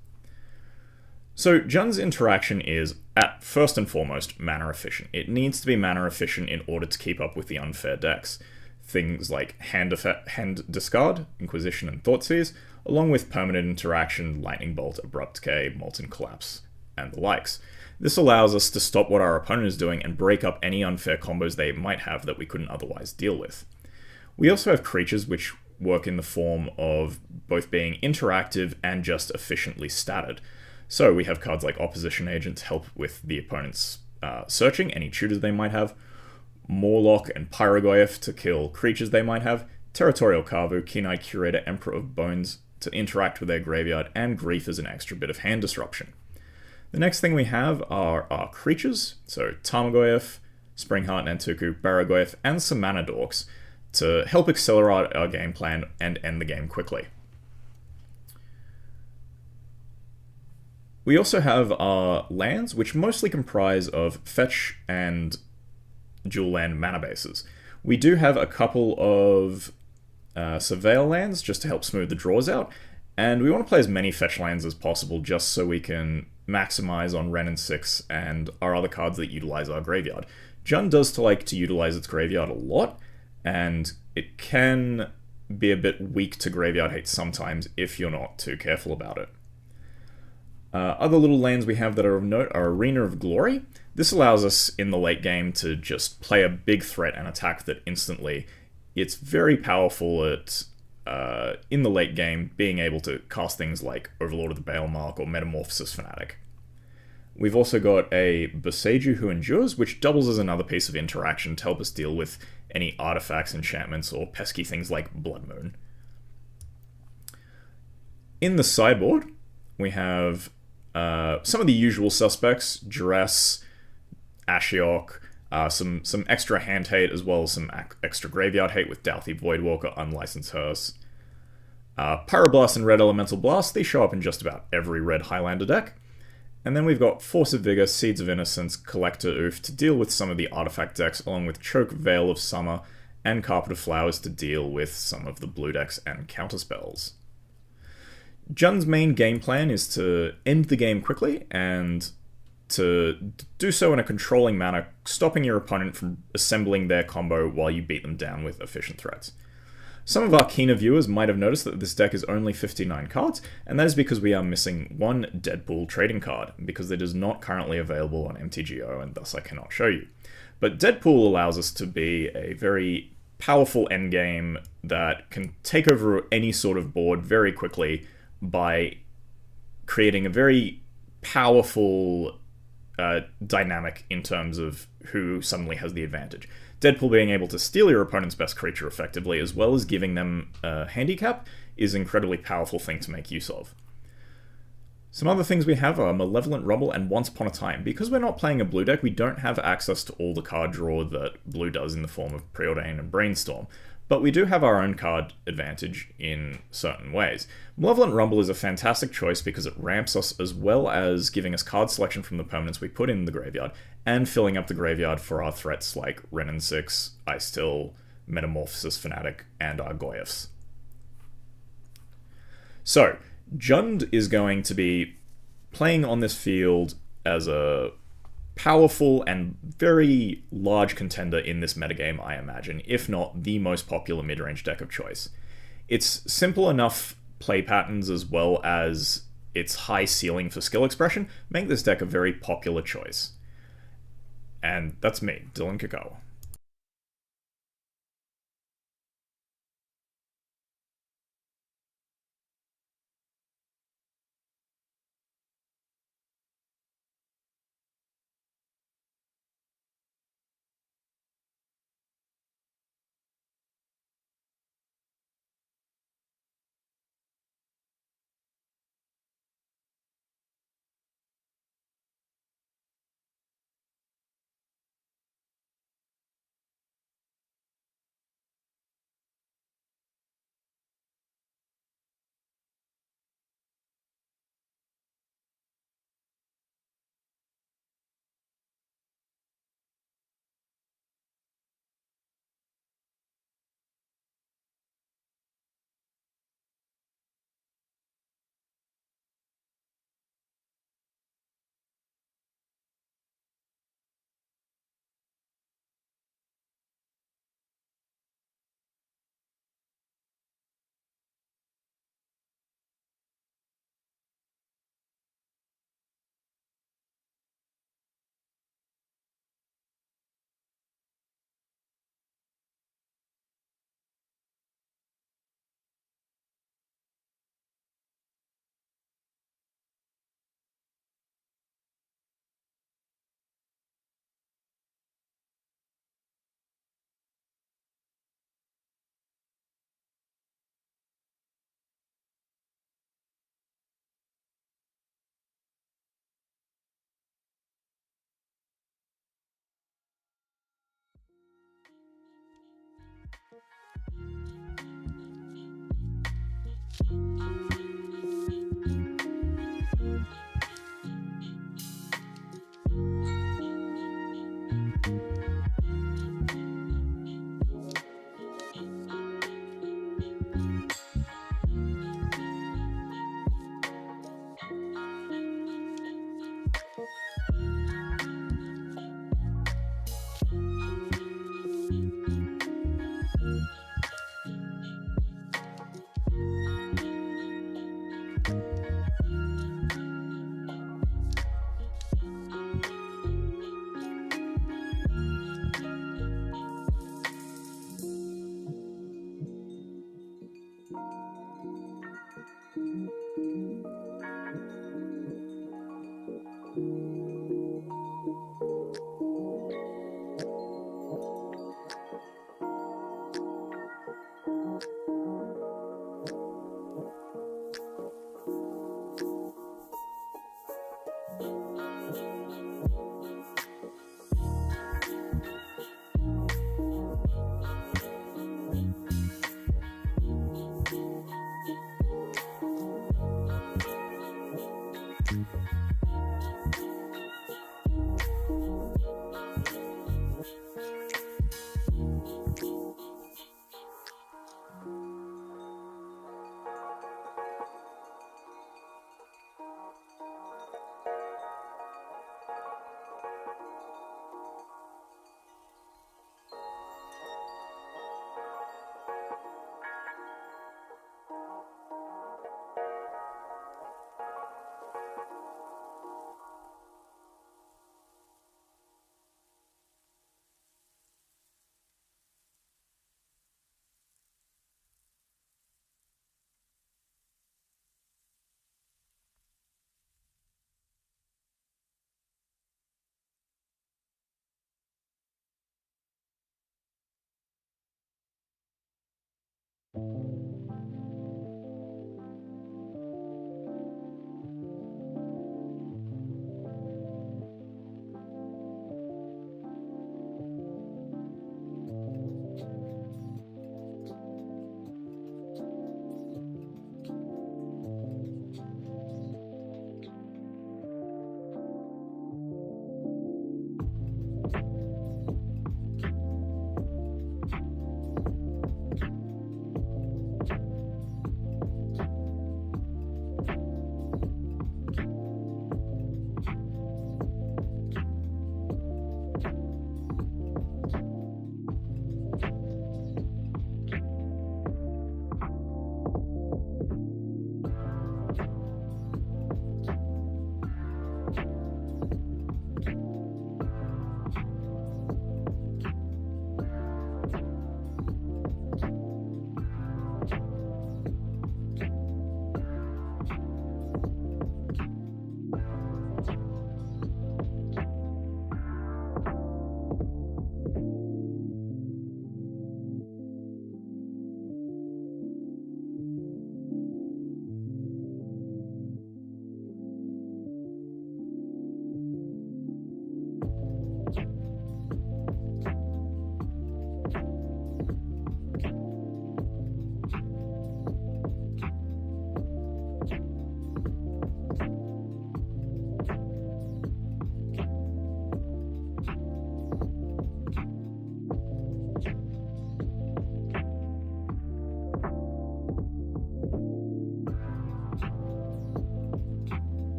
So Jund's interaction is, at first and foremost, mana efficient. It needs to be mana efficient in order to keep up with the unfair decks. Things like Hand Discard, Inquisition, and Thoughtseize, along with permanent interaction, Lightning Bolt, Abrupt Decay, Molten Collapse, and the likes. This allows us to stop what our opponent is doing and break up any unfair combos they might have that we couldn't otherwise deal with. We also have creatures which work in the form of both being interactive and just efficiently statted. So we have cards like Opposition Agent to help with the opponent's searching any tutors they might have, Morlock and Pyrogoyph to kill creatures they might have, Territorial Kavu, Keen-Eyed Curator, Emperor of Bones to interact with their graveyard, and Grief as an extra bit of hand disruption. The next thing we have are our creatures, so Tarmogoyf, Springheart, Nantuku, Baragoyf, and some Mana Dorks to help accelerate our game plan and end the game quickly. We also have our lands, which mostly comprise of fetch and dual land mana bases. We do have a couple of Surveil lands just to help smooth the draws out, and we want to play as many fetch lands as possible just so we can maximize on Wrenn and 6 and our other cards that utilize our graveyard. Jund does like to utilize its graveyard a lot, and it can be a bit weak to graveyard hate sometimes if you're not too careful about it. Other little lands we have that are of note are Arena of Glory. This allows us in the late game to just play a big threat and attack that instantly. It's very powerful at, in the late game, being able to cast things like Overlord of the Baelmark or Metamorphosis Fanatic. We've also got a Boseiju Who Endures, which doubles as another piece of interaction to help us deal with any artifacts, enchantments, or pesky things like Blood Moon. In the sideboard, we have some of the usual suspects: Duress, Ashiok, some extra hand hate, as well as some extra graveyard hate with Douthie Voidwalker, Unlicensed Hearse. Pyroblast and Red Elemental Blast, they show up in just about every red Highlander deck. And then we've got Force of Vigor, Seeds of Innocence, Collector Oof to deal with some of the artifact decks, along with Choke, Veil of Summer, and Carpet of Flowers to deal with some of the blue decks and counterspells. Jund's main game plan is to end the game quickly and to do so in a controlling manner, stopping your opponent from assembling their combo while you beat them down with efficient threats. Some of our keener viewers might have noticed that this deck is only 59 cards, and that is because we are missing one Deadpool trading card, because it is not currently available on MTGO, and thus I cannot show you. But Deadpool allows us to be a very powerful endgame that can take over any sort of board very quickly by creating a very powerful dynamic in terms of who suddenly has the advantage. Deadpool being able to steal your opponent's best creature effectively, as well as giving them a handicap, is an incredibly powerful thing to make use of. Some other things we have are Malevolent Rumble and Once Upon a Time. Because we're not playing a blue deck, we don't have access to all the card draw that blue does in the form of Preordain and Brainstorm, but we do have our own card advantage in certain ways. Malevolent Rumble is a fantastic choice because it ramps us, as well as giving us card selection from the permanents we put in the graveyard, and filling up the graveyard for our threats like Wrenn and 6, Ice Till, Metamorphosis Fanatic, and our Goyphs. So, Jund is going to be playing on this field as a powerful and very large contender in this metagame, I imagine, if not the most popular mid-range deck of choice. It's simple enough play patterns as well as its high ceiling for skill expression make this deck a very popular choice. And that's me, Dylan Kakawa.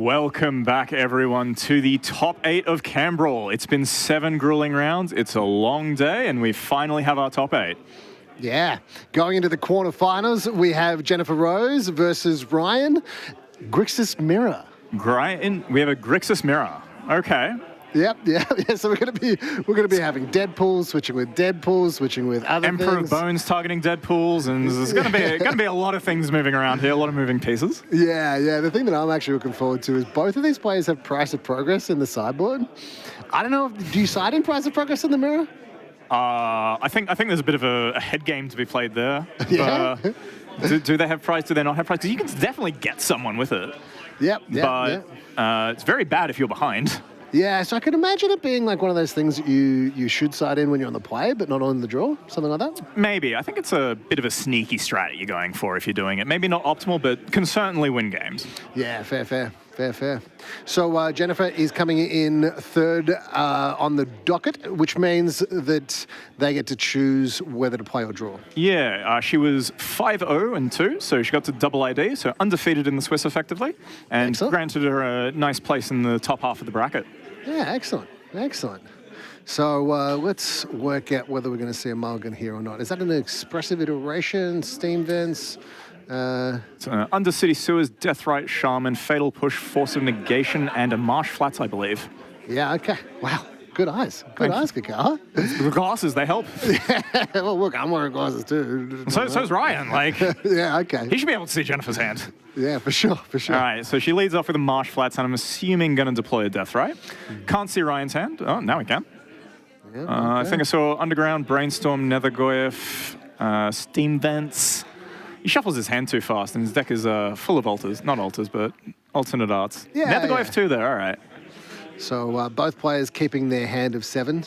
Welcome back, everyone, to the top 8 of Canbrawl. It's been 7 grueling rounds. It's a long day, and we finally have our top 8. Yeah. Going into the quarterfinals, we have Jennifer Rose versus Ryan Grixis Mirror. We have a Grixis Mirror. Okay. Yep. So we're gonna be having Deadpool, switching with Deadpool, switching with other Emperor things. of Bones targeting Deadpools, and there's gonna be a lot of things moving around here, a lot of moving pieces. Yeah. The thing that I'm actually looking forward to is both of these players have Price of Progress in the sideboard. I don't know. Do you side in Price of Progress in the mirror? I think there's a bit of a head game to be played there. Yeah. Do they have price? Do they not have price? Because you can definitely get someone with it. Yep. But it's very bad if you're behind. Yeah, so I can imagine it being like one of those things that you should side in when you're on the play, but not on the draw, something like that? Maybe. I think it's a bit of a sneaky strat you're going for if you're doing it. Maybe not optimal, but can certainly win games. Yeah, fair. So Jennifer is coming in third on the docket, which means that they get to choose whether to play or draw. Yeah, she was 5-0-2, so she got to double ID, so undefeated in the Swiss effectively, and granted her a nice place in the top half of the bracket. Yeah, excellent. So let's work out whether we're going to see a mulligan here or not. Is that an expressive iteration, steam vents? It's Undercity Sewers, Deathrite Shaman, Fatal Push, Force of Negation, and a Marsh Flats, I believe. Yeah, okay. Wow. Good eyes. Good eyes, Kakar. The glasses, they help. Yeah, well, look, I'm wearing glasses too. So's Ryan. Yeah, okay. He should be able to see Jennifer's hand. Yeah, for sure. All right, so she leads off with a Marsh Flats, and I'm assuming going to deploy a Deathrite. Can't see Ryan's hand. Oh, now we can. Yeah, okay. I think I saw Underground, Brainstorm, Nethergoyf, Steam Vents. He shuffles his hand too fast, and his deck is full of alters. Not alters, but alternate arts. Yeah, Nethergoyf too there, all right. So both players keeping their hand of 7.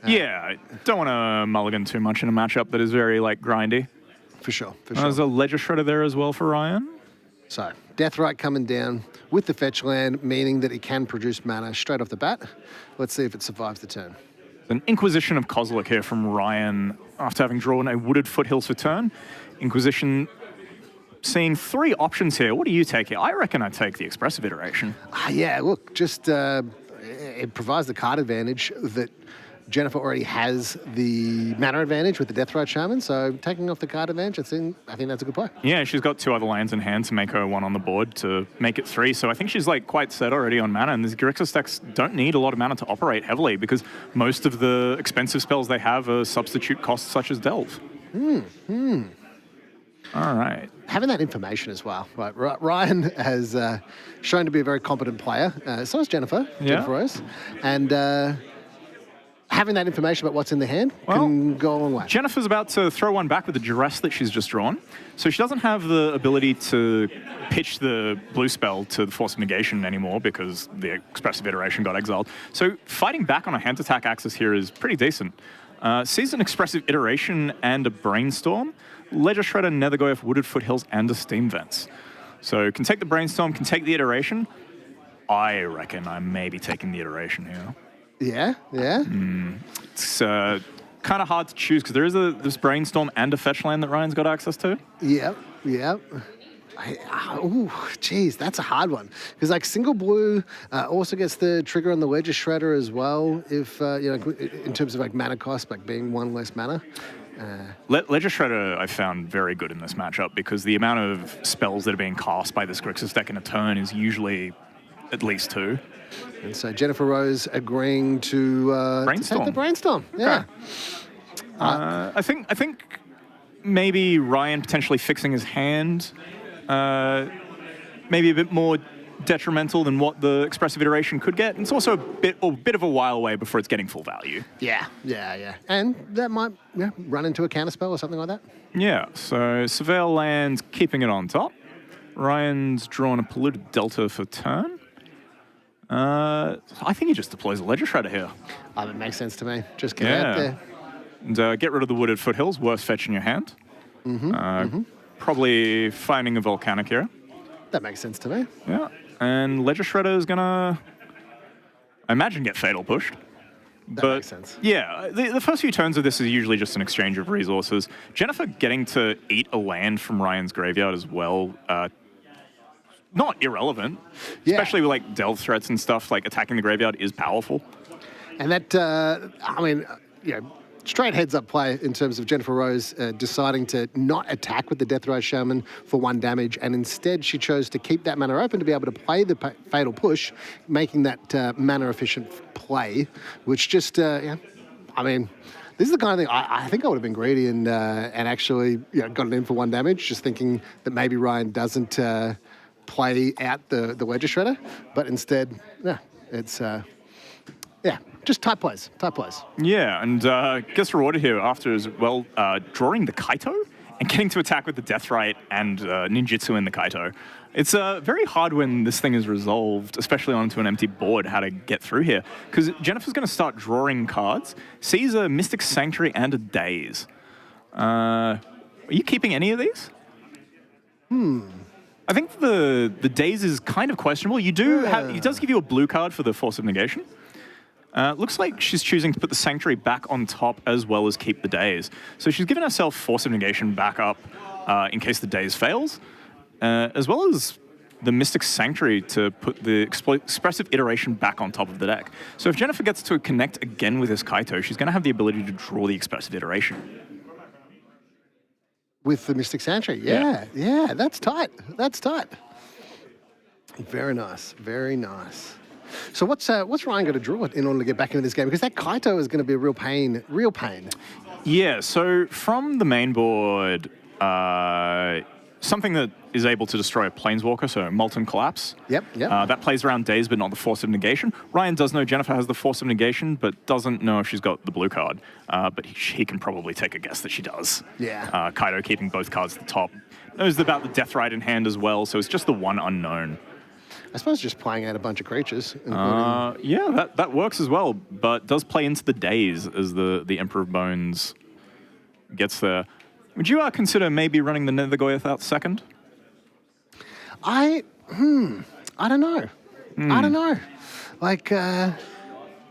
Yeah, I don't want to mulligan too much in a matchup that is very, grindy. For sure. There's a Ledger Shredder there as well for Ryan. So, Deathrite coming down with the fetch land, meaning that it can produce mana straight off the bat. Let's see if it survives the turn. An Inquisition of Kozilek here from Ryan after having drawn a Wooded Foothills for turn. Inquisition seeing 3 options here. What do you take here? I reckon I'd take the Expressive Iteration. Yeah, look, just it provides the card advantage that Jennifer already has the mana advantage with the Deathrite Shaman, so taking off the card advantage, I think that's a good play. Yeah, she's got 2 other lands in hand to make her 1 on the board to make it 3, so I think she's quite set already on mana, and these Grixis decks don't need a lot of mana to operate heavily because most of the expensive spells they have are substitute costs such as Delve. All right. Having that information as well. Right, Ryan has shown to be a very competent player. So is Jennifer Rose. And having that information about what's in the hand can go a long way. Jennifer's about to throw one back with the duress that she's just drawn. So she doesn't have the ability to pitch the blue spell to the Force of Negation anymore because the Expressive Iteration got exiled. So fighting back on a hand attack axis here is pretty decent. Sees an Expressive Iteration and a Brainstorm. Ledger Shredder, Nethergoyf, Wooded Foothills, and a Steam Vents. So can take the Brainstorm, can take the Iteration. I reckon I may be taking the Iteration here. Yeah. It's kind of hard to choose because there is this Brainstorm and a fetch land that Ryan's got access to. Yep. Geez, that's a hard one. Because single blue also gets the trigger on the Ledger Shredder as well. If in terms of mana cost, being 1 less mana. Ledger Shredder I found very good in this matchup because the amount of spells that are being cast by this Grixis deck in a turn is usually at least 2. And so Jennifer Rose agreeing to take the Brainstorm. Yeah. Okay. I think maybe Ryan potentially fixing his hand, maybe a bit more detrimental than what the Expressive Iteration could get. And it's also a bit of a while away before it's getting full value. Yeah. And that might run into a counterspell or something like that. Yeah, so Surveil lands, keeping it on top. Ryan's drawn a Polluted Delta for turn. I think he just deploys a Ledger Shredder here. It makes sense to me. Just get out there. And get rid of the Wooded Foothills, worth fetching your hand. Probably finding a Volcanic here. That makes sense to me. Yeah. And Ledger Shredder is going to, I imagine, get Fatal Pushed. That makes sense. Yeah, the first few turns of this is usually just an exchange of resources. Jennifer getting to eat a land from Ryan's graveyard as well not irrelevant, especially with like delve threats and stuff. Like attacking the graveyard is powerful. And that, I mean, straight heads-up play in terms of Jennifer Rose deciding to not attack with the Deathrite Shaman for 1 damage, and instead she chose to keep that mana open to be able to play the Fatal Push, making that mana-efficient play, which just, I mean, this is the kind of thing I think I would have been greedy and actually got it in for 1 damage, just thinking that maybe Ryan doesn't play out the Wedge Shredder, but instead, it's... just type plays. Yeah, and gets rewarded here after as well, drawing the Kaito and getting to attack with the Deathrite and Ninjutsu in the Kaito. It's very hard when this thing is resolved, especially onto an empty board, how to get through here. Because Jennifer's going to start drawing cards, sees a Mystic Sanctuary and a Daze. Are you keeping any of these? I think the Daze is kind of questionable. You do have, it does give you a blue card for the Force of Negation. Looks like she's choosing to put the Sanctuary back on top as well as keep the Daze. So she's given herself Force of Negation back up in case the Daze fails, as well as the Mystic Sanctuary to put the Expressive Iteration back on top of the deck. So if Jennifer gets to connect again with this Kaito, she's going to have the ability to draw the Expressive Iteration. With the Mystic Sanctuary, yeah, that's tight. Very nice, very nice. So what's Ryan going to draw in order to get back into this game? Because that Kaito is going to be a real pain. Yeah, so from the main board, something that is able to destroy a Planeswalker, so Molten Collapse. Yep. That plays around Daze, but not the Force of Negation. Ryan does know Jennifer has the Force of Negation, but doesn't know if she's got the blue card. But he can probably take a guess that she does. Yeah. Kaito keeping both cards at the top. Knows about the Deathrite in hand as well, so it's just the one unknown. I suppose just playing out a bunch of creatures. Yeah, that works as well, but does play into the Daze as the Emperor of Bones gets there. Would you consider maybe running the Nethergoyf out second? I don't know. I don't know. Like, I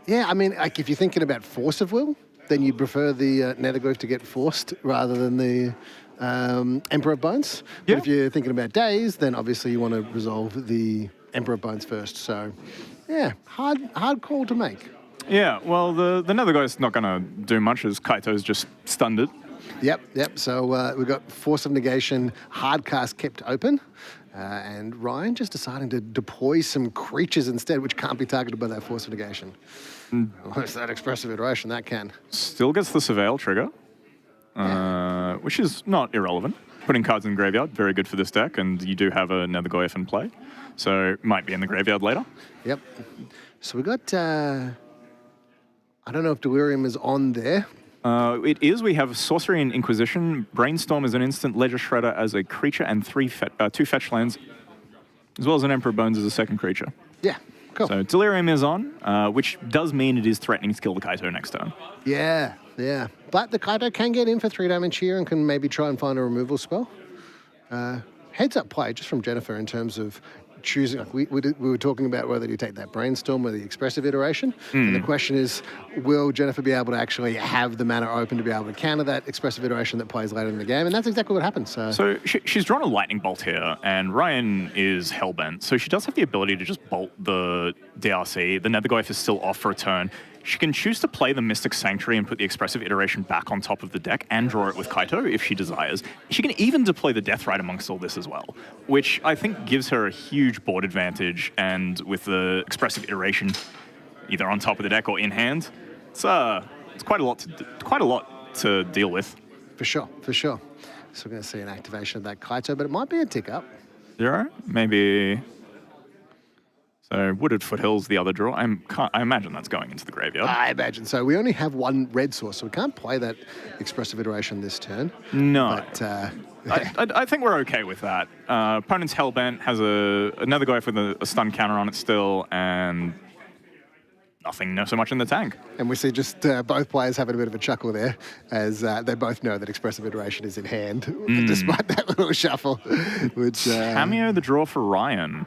mean, like if you're thinking about force of will, then you prefer the Nethergoyf to get forced rather than the Emperor of Bones. Yeah. But if you're thinking about Daze, then obviously you want to resolve the Emperor of Bones first. So, yeah, hard call to make. Yeah, well, the Nethergoyf's not going to do much as Kaito's just stunned it. Yep. So we've got Force of Negation, hard cast kept open, and Ryan just deciding to deploy some creatures instead, which can't be targeted by that Force of Negation. What's that Expressive Iteration? That can. Still gets the Surveil trigger, which is not irrelevant. Putting cards in the graveyard, very good for this deck, and you do have a Nethergoyf in play, so might be in the graveyard later. Yep. So we got, I don't know if Delirium is on there. It is. We have Sorcery and Inquisition. Brainstorm is an instant. Ledger Shredder as a creature and 2 fetch lands, as well as an Emperor Bones as a second creature. Yeah, cool. So Delirium is on, which does mean it is threatening to kill the Kaito next turn. Yeah. But the Kaito can get in for 3 damage here and can maybe try and find a removal spell. Heads up play just from Jennifer in terms of choosing, like we were talking about whether you take that Brainstorm or the Expressive Iteration. And the question is, will Jennifer be able to actually have the mana open to be able to counter that Expressive Iteration that plays later in the game? And that's exactly what happens. So she's drawn a Lightning Bolt here, and Ryan is hellbent. So she does have the ability to just bolt the DRC. The Nethergoyf is still off for a turn. She can choose to play the Mystic Sanctuary and put the Expressive Iteration back on top of the deck and draw it with Kaito if she desires. She can even deploy the Deathrite amongst all this as well, which I think gives her a huge board advantage. And with the Expressive Iteration either on top of the deck or in hand, it's quite a lot to deal with. For sure. So we're going to see an activation of that Kaito, but it might be a tick up. 0, maybe. So Wooded Foothills, the other draw. I imagine that's going into the graveyard. I imagine so. We only have 1 red source, so we can't play that Expressive Iteration this turn. No. But, I think we're okay with that. Opponent's Hellbent has another Nethergoyf with a stun counter on it still, and nothing so much in the tank. And we see just both players having a bit of a chuckle there, as they both know that Expressive Iteration is in hand, despite that little shuffle. Which Cameo the draw for Ryan.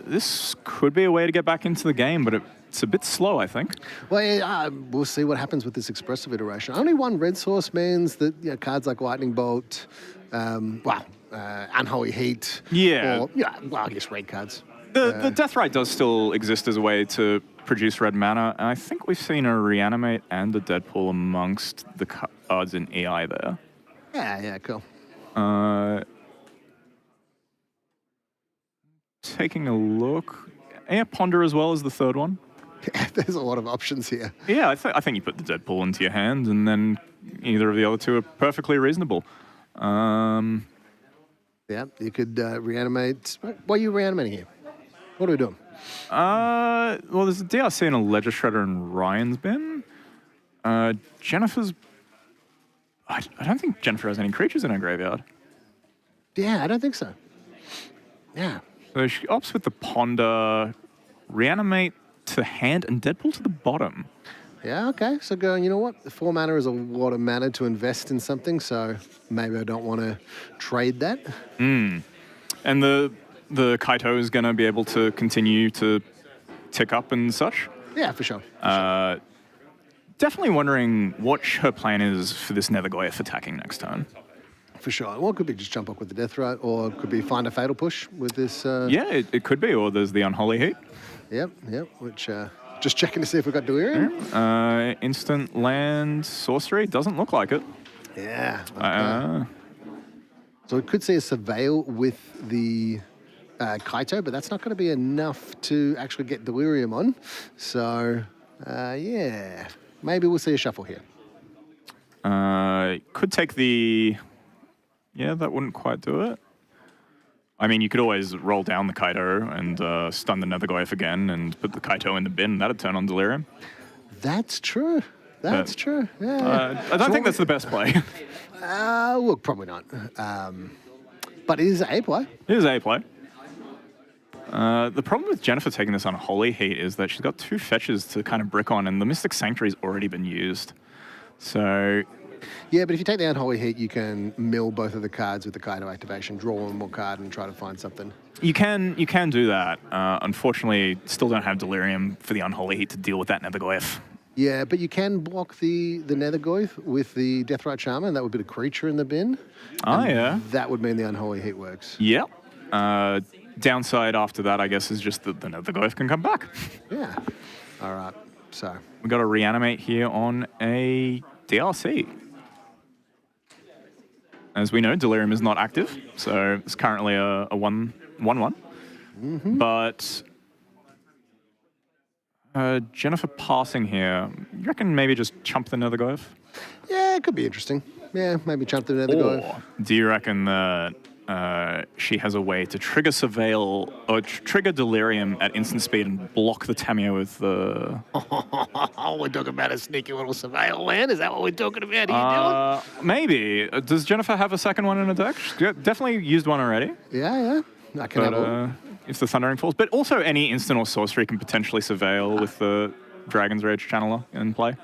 This could be a way to get back into the game, but it's a bit slow, I think. Well, we'll see what happens with this Expressive Iteration. Only 1 red source means that cards like Lightning Bolt, Unholy Heat. Yeah. Or, well, I guess red cards. The Deathrite does still exist as a way to produce red mana, and I think we've seen a Reanimate and a Deadpool amongst the cards in EI there. Yeah, cool. Taking a look. Yeah, Ponder as well as the third one. There's a lot of options here. Yeah, I think you put the Deadpool into your hand, and then either of the other two are perfectly reasonable. Yeah, you could reanimate. What are you reanimating here? What are we doing? Well, there's a DRC and a Ledger Shredder in Ryan's bin. Jennifer's... I don't think Jennifer has any creatures in her graveyard. Yeah, I don't think so. Yeah. So she opts with the Ponder, Reanimate to hand, and Deadpool to the bottom. Yeah, okay. So going, you know what? 4 mana is a lot of mana to invest in something, so maybe I don't want to trade that. And the Kaito is going to be able to continue to tick up and such. Yeah, for sure. Definitely wondering what her plan is for this Nethergoyf attacking next turn. For sure. Well, it could be just jump up with the Deathrite, or it could be find a Fatal Push with this... Yeah, it could be, or there's the Unholy Heat. Yep, which... just checking to see if we've got Delirium. Instant land sorcery. Doesn't look like it. Yeah. So we could see a Surveil with the Kaito, but that's not going to be enough to actually get Delirium on. So, yeah. Maybe we'll see a shuffle here. Could take the... Yeah, that wouldn't quite do it. I mean, you could always roll down the Kaito and stun the Nethergoyf again and put the Kaito in the bin. That'd turn on Delirium. That's true. That's true. Yeah. I don't think that's the best play. Look, probably not. But it is a play. It is a play. The problem with Jennifer taking this on Holy Heat is that she's got 2 fetches to kind of brick on, and the Mystic Sanctuary's already been used. So... Yeah, but if you take the Unholy Heat, you can mill both of the cards with the Kaito activation, draw one more card, and try to find something. You can do that. Unfortunately, still don't have Delirium for the Unholy Heat to deal with that Nethergoyf. Yeah, but you can block the Nethergoyf with the Deathrite Charmer, and that would be the creature in the bin. Oh, yeah. That would mean the Unholy Heat works. Yep. Downside after that, I guess, is just that the Nethergoyf can come back. Yeah. All right. So we got a Reanimate here on a DRC. As we know, Delirium is not active, so it's currently a 1/1. Mm-hmm. But Jennifer passing here, you reckon maybe just chump the Nethergoyf? Yeah, it could be interesting. Yeah, maybe chump the Nethergoyf. Or do you reckon that she has a way to trigger Surveil or trigger Delirium at instant speed and block the Tamiyo with the... We're talking about a sneaky little Surveil land? Is that what we're talking about here, Dylan? Maybe. Does Jennifer have a second one in her deck? She's definitely used one already. Yeah. I can have all. If the Thundering Falls. But also any instant or sorcery can potentially Surveil with the Dragon's Rage Channeler in play.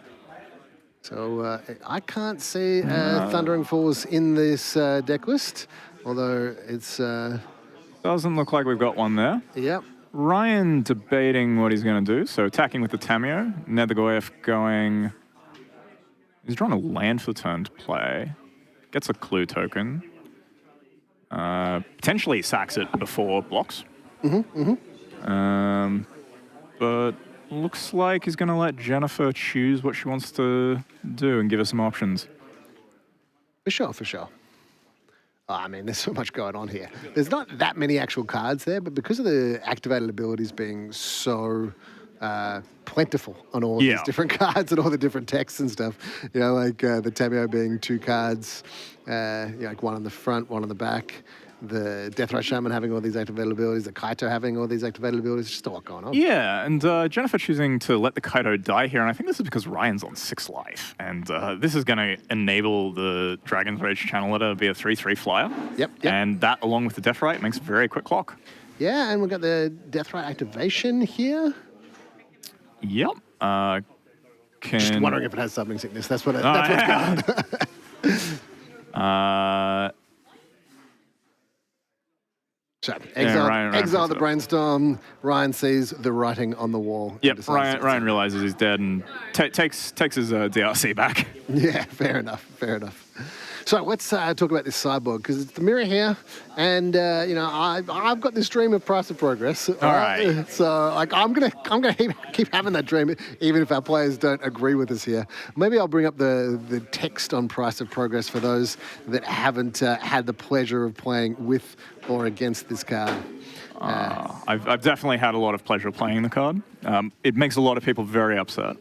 So I can't see Thundering Falls in this deck list. Although it's... Doesn't look like we've got one there. Yep. Ryan debating what he's going to do. So attacking with the Tamiyo. Nethergoyf going... He's drawn a land for the turn to play. Gets a clue token. Potentially sacks it before blocks. But looks like he's going to let Jennifer choose what she wants to do and give her some options. For sure. I mean, there's so much going on here. There's not that many actual cards there, but because of the activated abilities being so plentiful on all of these different cards and all the different texts and stuff, like the Tamiyo being 2 cards, like one on the front, one on the back, the Deathrite Shaman having all these activated abilities, the Kaito having all these activated abilities, just a lot going on. Yeah, and Jennifer choosing to let the Kaito die here, and I think this is because Ryan's on 6 life, and this is going to enable the Dragon's Rage Channeler to be a 3/3 flyer. Yep. And that, along with the Deathrite, makes a very quick clock. Yeah, and we've got the Deathrite activation here. Yep. Just wondering if it has Summoning Sickness. That's what's going on. So, exile the Brainstorm. Ryan sees the writing on the wall. Yep, Ryan realizes he's dead and takes his DRC back. Yeah, fair enough. So let's talk about this sideboard because it's the mirror here, and I've got this dream of Price of Progress. All right. So like I'm gonna keep having that dream, even if our players don't agree with us here. Maybe I'll bring up the text on Price of Progress for those that haven't had the pleasure of playing with or against this card. I've definitely had a lot of pleasure playing the card. It makes a lot of people very upset.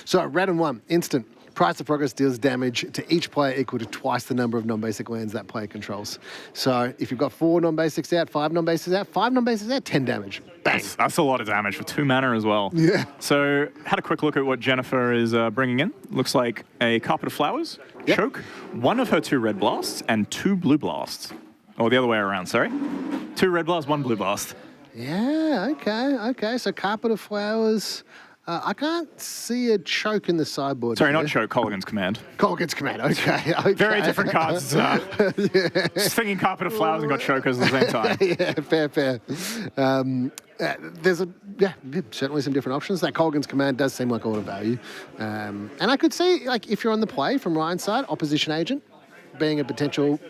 So red and 1, instant. Price of Progress deals damage to each player equal to twice the number of non-basic lands that player controls. So if you've got 4 non-basics out, 5 non-basics out, 5 non-basics out, 10 damage. Bang. That's a lot of damage for 2 mana as well. Yeah. So had a quick look at what Jennifer is bringing in. Looks like a Carpet of Flowers, Choke, 1 of her 2 red blasts, and 2 blue blasts. Or the other way around, sorry. 2 red blasts, 1 blue blast. Yeah, okay. So Carpet of Flowers. I can't see a Choke in the sideboard. Sorry, here. not Choke, Colligan's Command. Colligan's Command, okay. Very different cards. Just thinking Carpet of Flowers and got Chokers at the same time. Yeah, fair. There's certainly some different options. That Colligan's Command does seem like a lot of value. And I could see, like, if you're on the play from Ryan's side, Opposition Agent being a potential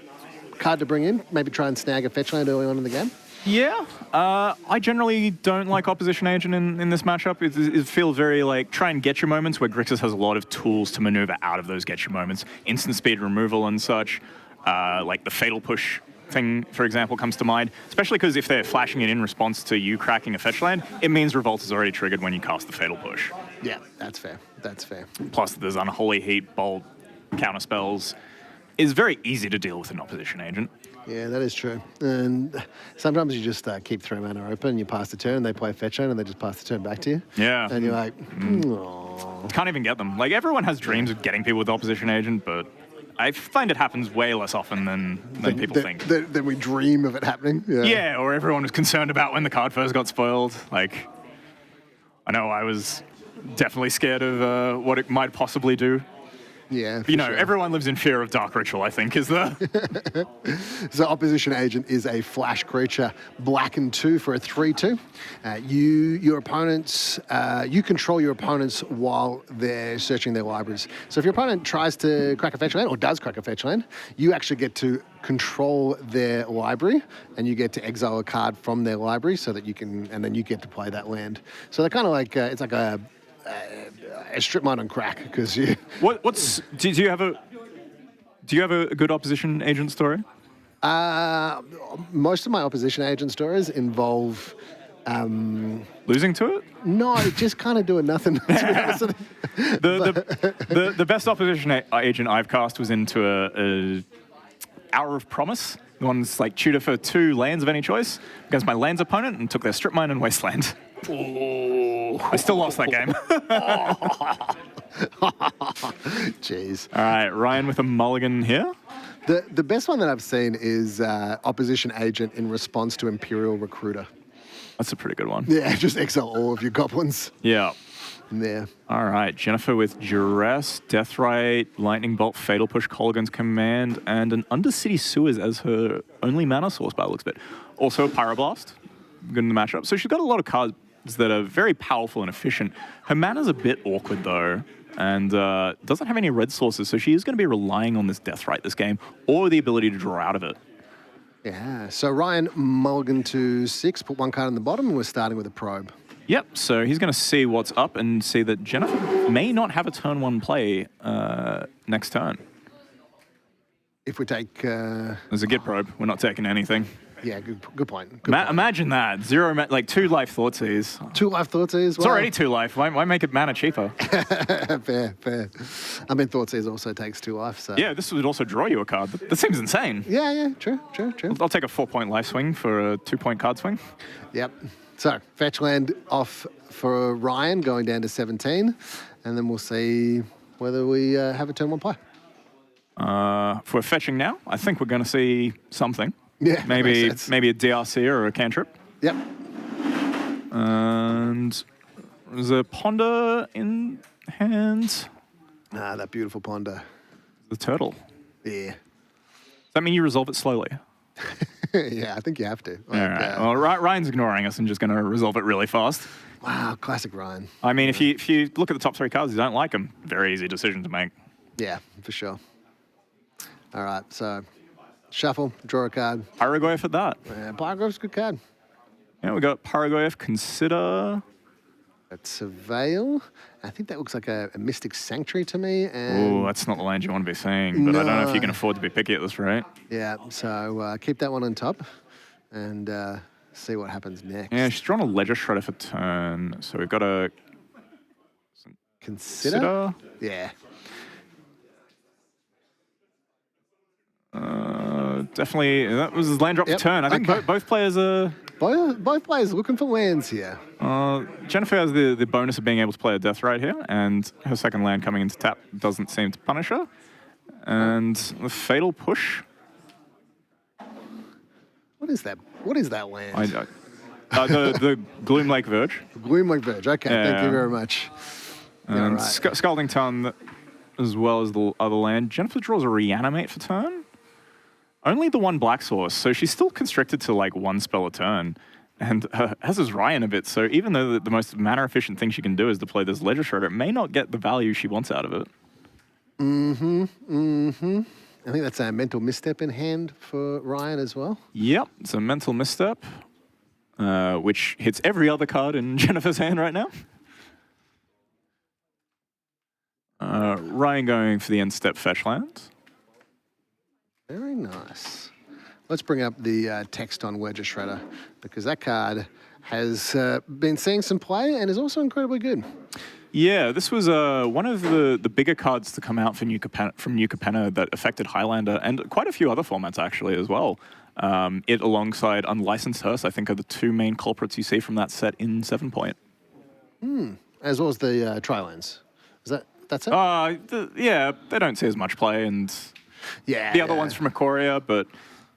card to bring in. Maybe try and snag a fetch land early on in the game. Yeah, I generally don't like Opposition Agent in this matchup. It feels very like try and get your moments, where Grixis has a lot of tools to maneuver out of those get your moments. Instant speed removal and such, like the Fatal Push thing, for example, comes to mind, especially because if they're flashing it in response to you cracking a fetch land, it means Revolt is already triggered when you cast the Fatal Push. Yeah, that's fair. Plus there's Unholy Heat, Bolt, counter spells. It's very easy to deal with an Opposition Agent. Yeah, that is true. And sometimes you just keep 3 mana open, you pass the turn, they play fetch land, and they just pass the turn back to you. Yeah. And you're like, Can't even get them. Like, everyone has dreams of getting people with Opposition Agent, but I find it happens way less often than people think. Then we dream of it happening. Yeah, or everyone was concerned about when the card first got spoiled. Like, I know I was definitely scared of what it might possibly do. Yeah, sure. Everyone lives in fear of Dark Ritual, I think, is the... So Opposition Agent is a flash creature, black and 2 for a 3/2. Your opponents, you control your opponents while they're searching their libraries. So if your opponent tries to crack a fetch land, or does crack a fetch land, you actually get to control their library, and you get to exile a card from their library so that you can, and then you get to play that land. So they're kind of like, it's like a strip mine on crack, because you... Do you have a good Opposition Agent story? Most of my Opposition Agent stories involve... losing to it? No, just kind of doing nothing, to be honest with you. The best Opposition Agent I've cast was into a Hour of Promise. The one's like tutor for 2 lands of any choice against my lands opponent, and took their Strip Mine and Wasteland. Oh. I still lost that game. Jeez. All right, Ryan with a mulligan here. The best one that I've seen is Opposition Agent in response to Imperial Recruiter. That's a pretty good one. Yeah, just exile all of your goblins. Yeah. There. All right, Jennifer with Duress, Deathrite, Lightning Bolt, Fatal Push, Colligan's Command, and an Undercity Sewers as her only mana source by the looks of it. Also a Pyroblast, good in the matchup. So she's got a lot of cards that are very powerful and efficient. Her mana's a bit awkward though, and doesn't have any red sources, so she is going to be relying on this Deathrite this game, or the ability to draw out of it. Yeah, so Ryan mulligan to 6, put 1 card in the bottom, and we're starting with a Probe. Yep, so he's going to see what's up and see that Jennifer may not have a turn 1 play next turn. If we take... There's a Git Probe. We're not taking anything. Yeah, good point. Imagine that. 2 life Thoughtseize. 2 life Thoughtseize. It's already 2 life. Why make it mana cheaper? Fair. I mean, Thoughtseize also takes 2 life, so... Yeah, this would also draw you a card. That seems insane. Yeah, true. I'll take a 4-point life swing for a 2-point card swing. Yep. So, fetch land off for Ryan, going down to 17, and then we'll see whether we have a turn 1 play. If we're fetching now, I think we're going to see something. Yeah, maybe a DRC or a cantrip. Yep. And there's a Ponder in hand. That beautiful Ponder. The turtle. Yeah. Does that mean you resolve it slowly? Yeah, I think you have to. All right. Well, Ryan's ignoring us and just going to resolve it really fast. Wow, classic Ryan. I mean, if you look at the top 3 cards, you don't like them. Very easy decision to make. Yeah, for sure. All right, so shuffle, draw a card. Pyrogoyf at that. Yeah, Pyrogoyf's a good card. Yeah, we got Pyrogoyf, Consider. That's Surveil. I think that looks like a Mystic Sanctuary to me. And Oh, that's not the land you want to be seeing, but I don't know if you can afford to be picky at this rate. yeah, so keep that one on top and see what happens next. Yeah, she's drawn a Ledger Shredder for turn, so we've got a Consider? Yeah. Definitely, that was his land drop for turn. I think both players are... Both players looking for lands here. Jennifer has the bonus of being able to play a Death right here, and her second land coming into tap doesn't seem to punish her. And the Fatal Push. What is that? What is that land? The Gloom Lake Verge. Gloom Lake Verge. Okay, thank you very much. And right. Scalding Tongue, as well as the other land. Jennifer draws a Reanimate for turn. Only the one black source, so she's still constricted to like one spell a turn. And as is Ryan a bit, so even though the most mana efficient thing she can do is to play this Ledger Shredder, it may not get the value she wants out of it. I think that's a Mental Misstep in hand for Ryan as well. Yep, it's a Mental Misstep, which hits every other card in Jennifer's hand right now. Ryan going for the end step fetch land. Very nice. Let's bring up the text on Ledger Shredder, because that card has been seeing some play and is also incredibly good. Yeah, this was one of the bigger cards to come out for from New Capenna that affected Highlander and quite a few other formats actually as well. It alongside Unlicensed Hearse, I think, are the two main culprits you see from that set in 7-point. As well as the Tri-Lands. That's it? Yeah, they don't see as much play, and yeah, the other ones from Ikoria, but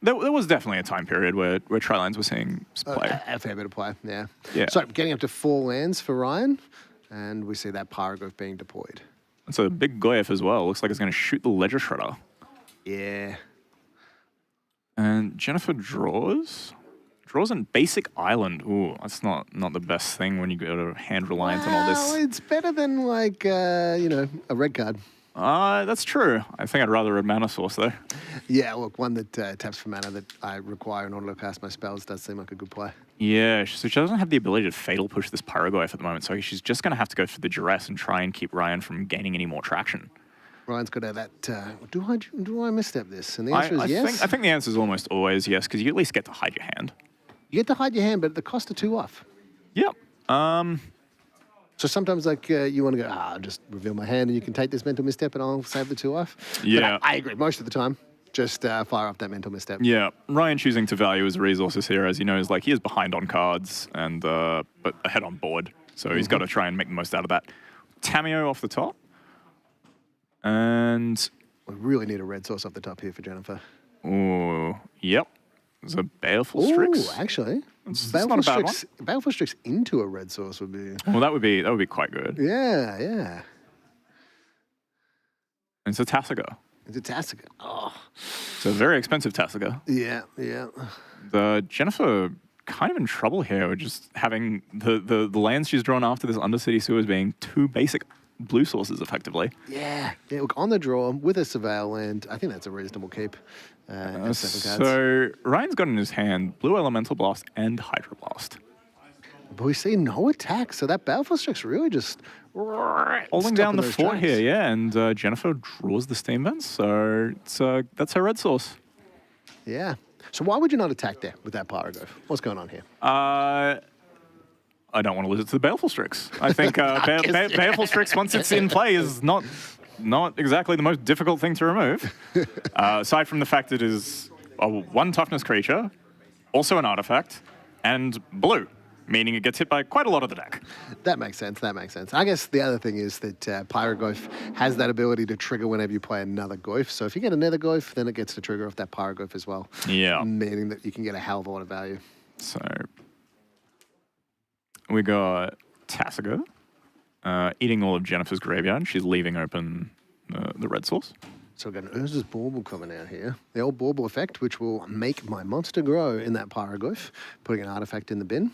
there was definitely a time period where Tri-Lands were seeing play. A fair bit of play, yeah. Yeah. So getting up to 4 lands for Ryan, and we see that Pyrogoyf being deployed. It's a big Goyf as well. Looks like it's going to shoot the Ledger Shredder. Yeah. And Jennifer draws an Basic Island. Ooh, that's not the best thing when you go to hand reliant on all this. It's better than like a red card. That's true. I think I'd rather a mana source though. Yeah, look, one that taps for mana that I require in order to cast my spells does seem like a good play. Yeah, so she doesn't have the ability to Fatal Push this Pyrogoyf at the moment, so she's just going to have to go for the Duress and try and keep Ryan from gaining any more traction. Ryan's got to have that, do I misstep this? And the answer is yes. I think the answer is almost always yes, because you at least get to hide your hand. You get to hide your hand, but at the cost of 2 off. Yep. So sometimes, like, you want to go, I'll just reveal my hand and you can take this mental misstep and I'll save the 2 off. Yeah. But I agree. Most of the time, just fire off that mental misstep. Yeah. Ryan choosing to value his resources here, as you know, is like he is behind on cards and but ahead on board. So he's got to try and make the most out of that. Tameo off the top. And we really need a red source off the top here for Jennifer. Ooh, yep. There's a Baleful Strix. Ooh, actually. It's not a bad one. Baleful Strix into a red source would be... Well, that would be quite good. Yeah, yeah. It's a Tasiga. It's a Tasiga. Oh. It's a very expensive Tasiga. Yeah, yeah. The Jennifer kind of in trouble here with just having the lands she's drawn after this Undercity Sewers being 2 basic blue sources, effectively. Yeah. Yeah, look, on the draw, with a Surveil land, I think that's a reasonable keep. So Ryan's got in his hand Blue Elemental Blast and Hydro Blast. But we see no attack, so that Baleful Strix really just... Holding down the fort here, yeah, and Jennifer draws the Steam Vents, so that's her red source. Yeah. So why would you not attack there with that Pyrogoyf? What's going on here? I don't want to lose it to the Baleful Strix. I think Baleful Strix, once it's in play, is not exactly the most difficult thing to remove. Aside from the fact it is a 1 toughness creature, also an artifact, and blue, meaning it gets hit by quite a lot of the deck. That makes sense, that makes sense. I guess the other thing is that Pyrogoyf has that ability to trigger whenever you play another Goyf. So if you get another Goyf, then it gets to trigger off that Pyrogoyf as well. Yeah. Meaning that you can get a hell of a lot of value. So we got Tasiga eating all of Jennifer's graveyard. She's leaving open the red source. So we've got an Urza's Bauble coming out here. The old Bauble effect, which will make my monster grow in that Pyrogoyf, putting an artifact in the bin.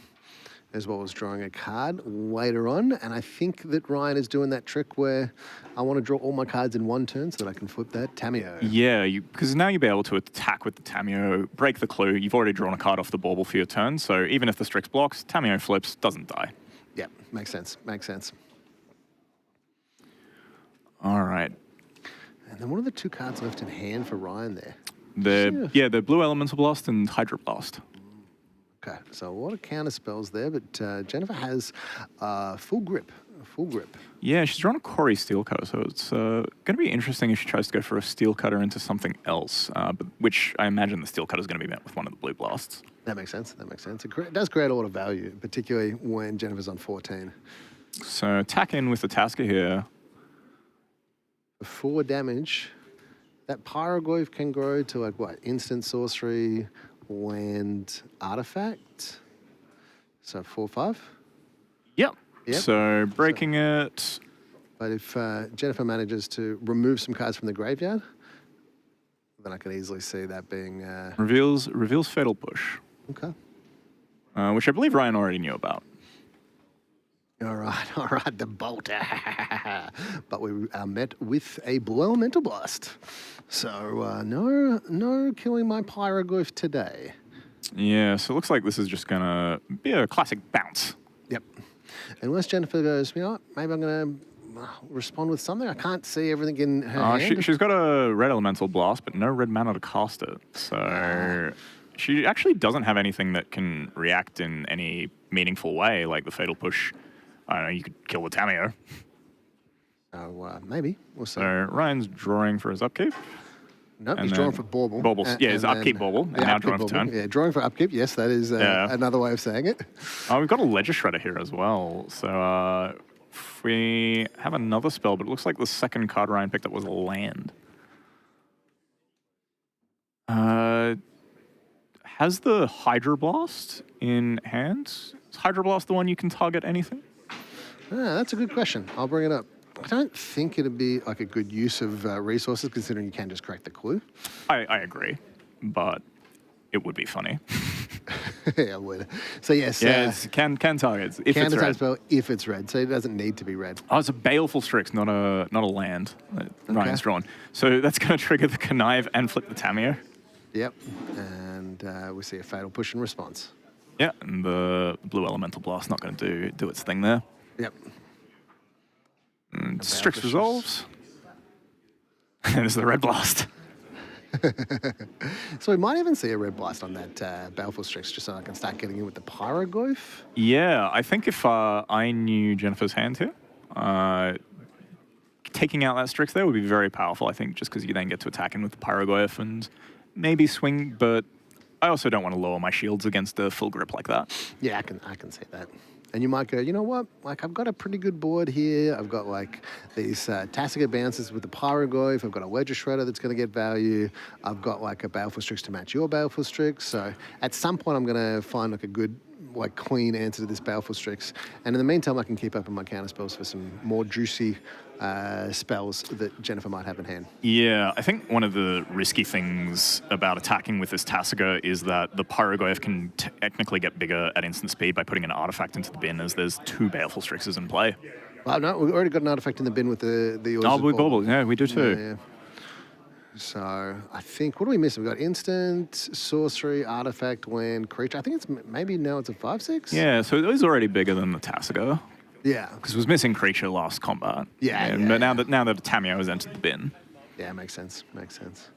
as well as drawing a card later on. And I think that Ryan is doing that trick where I want to draw all my cards in one turn so that I can flip that Tameo. Yeah, because now you'll be able to attack with the Tameo, break the clue. You've already drawn a card off the bauble for your turn, so even if the Strix blocks, Tameo flips, doesn't die. Yeah, makes sense. Makes sense. All right. And then what are the 2 cards left in hand for Ryan there? The Blue Elemental Blast and Hydro Blast. Okay, so a lot of counter spells there, but Jennifer has full grip. Full grip. Yeah, she's drawn a Quarry Steel Cutter, so it's going to be interesting if she tries to go for a Steel Cutter into something else, which I imagine the Steel Cutter is going to be met with one of the Blue Blasts. That makes sense. That makes sense. It does create a lot of value, particularly when Jennifer's on 14. So attack in with the Tasker here. For 4 damage, that Pyroglyph can grow to like what? Instant sorcery, land, artifact. So 4/5. Yep. So breaking it. But if Jennifer manages to remove some cards from the graveyard, then I can easily see that being reveals Fatal Push. Okay. Which I believe Ryan already knew about. All right, the bolt. But we are met with a Blue Elemental Blast. So no killing my Pyroglyph today. Yeah, so it looks like this is just going to be a classic bounce. Yep. Unless Jennifer goes, you know what, maybe I'm going to respond with something. I can't see everything in her hand. She's got a Red Elemental Blast, but no red mana to cast it. So she actually doesn't have anything that can react in any meaningful way, like the Fatal Push. I don't know, you could kill the Tameo. So maybe. We'll see. So Ryan's drawing for his upkeep. Nope, he's drawing for Bauble. Baubles, his upkeep Bauble, and now drawing for turn. Yeah, drawing for upkeep, yes, that is another way of saying it. We've got a Ledger Shredder here as well. So if we have another spell, but it looks like the second card Ryan picked up was a land. Has the Hydroblast in hand? Is Hydroblast the one you can target anything? That's a good question. I'll bring it up. I don't think it'd be like a good use of resources, considering you can just crack the clue. I agree, but it would be funny. Yeah, it would. So yes, it can target if it's red. Spell if it's red, so it doesn't need to be red. Oh, it's a Baleful Strix, not a land that Ryan's drawn. So that's going to trigger the Connive and flip the Tameo. Yep, and we see a Fatal Push in response. Yeah, and the Blue Elemental Blast not going to do its thing there. Yep. And Strix resolves. And there's the Red Blast. So we might even see a Red Blast on that Baleful Strix, just so I can start getting in with the Pyroglyph. Yeah, I think if I knew Jennifer's hand here, taking out that Strix there would be very powerful, I think, just because you then get to attack in with the Pyroglyph and maybe swing, but I also don't want to lower my shields against a full grip like that. Yeah, I can see that. And you might go, you know what? Like, I've got a pretty good board here. I've got, like, these Tassica bounces with the Pyroglyph. I've got a Ledger Shredder that's going to get value. I've got, like, a Baleful Strix to match your Baleful Strix. So at some point, I'm going to find, like, a good, like, clean answer to this Baleful Strix. And in the meantime, I can keep up on my counter spells for some more juicy spells that Jennifer might have in hand. Yeah, I think one of the risky things about attacking with this Tassica is that the Pyroglyph can technically get bigger at instant speed by putting an artifact into the bin, as there's 2 Baleful Strixes in play. Well, no, we've already got an artifact in the bin with the Blue Bauble. Yeah, we do too. Yeah. So I think, what do we miss? We've got instant, sorcery, artifact, land, creature. I think it's maybe now it's a 5/6. Yeah, so it was already bigger than the Tassica. Yeah. Because it was missing creature last combat. Yeah. But now that Tameo has entered the bin. Yeah, makes sense. Makes sense.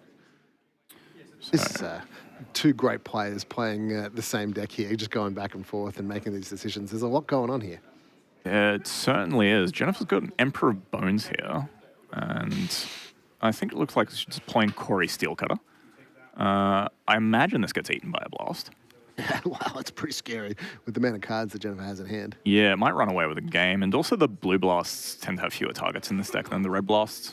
So. This is 2 great players playing the same deck here, just going back and forth and making these decisions. There's a lot going on here. Yeah, it certainly is. Jennifer's got an Emperor of Bones here, and I think it looks like she's just playing Quarry Steel Cutter. I imagine this gets eaten by a blast. Wow, that's pretty scary with the amount of cards that Jennifer has in hand. Yeah, it might run away with the game, and also the blue blasts tend to have fewer targets in this deck than the red blasts.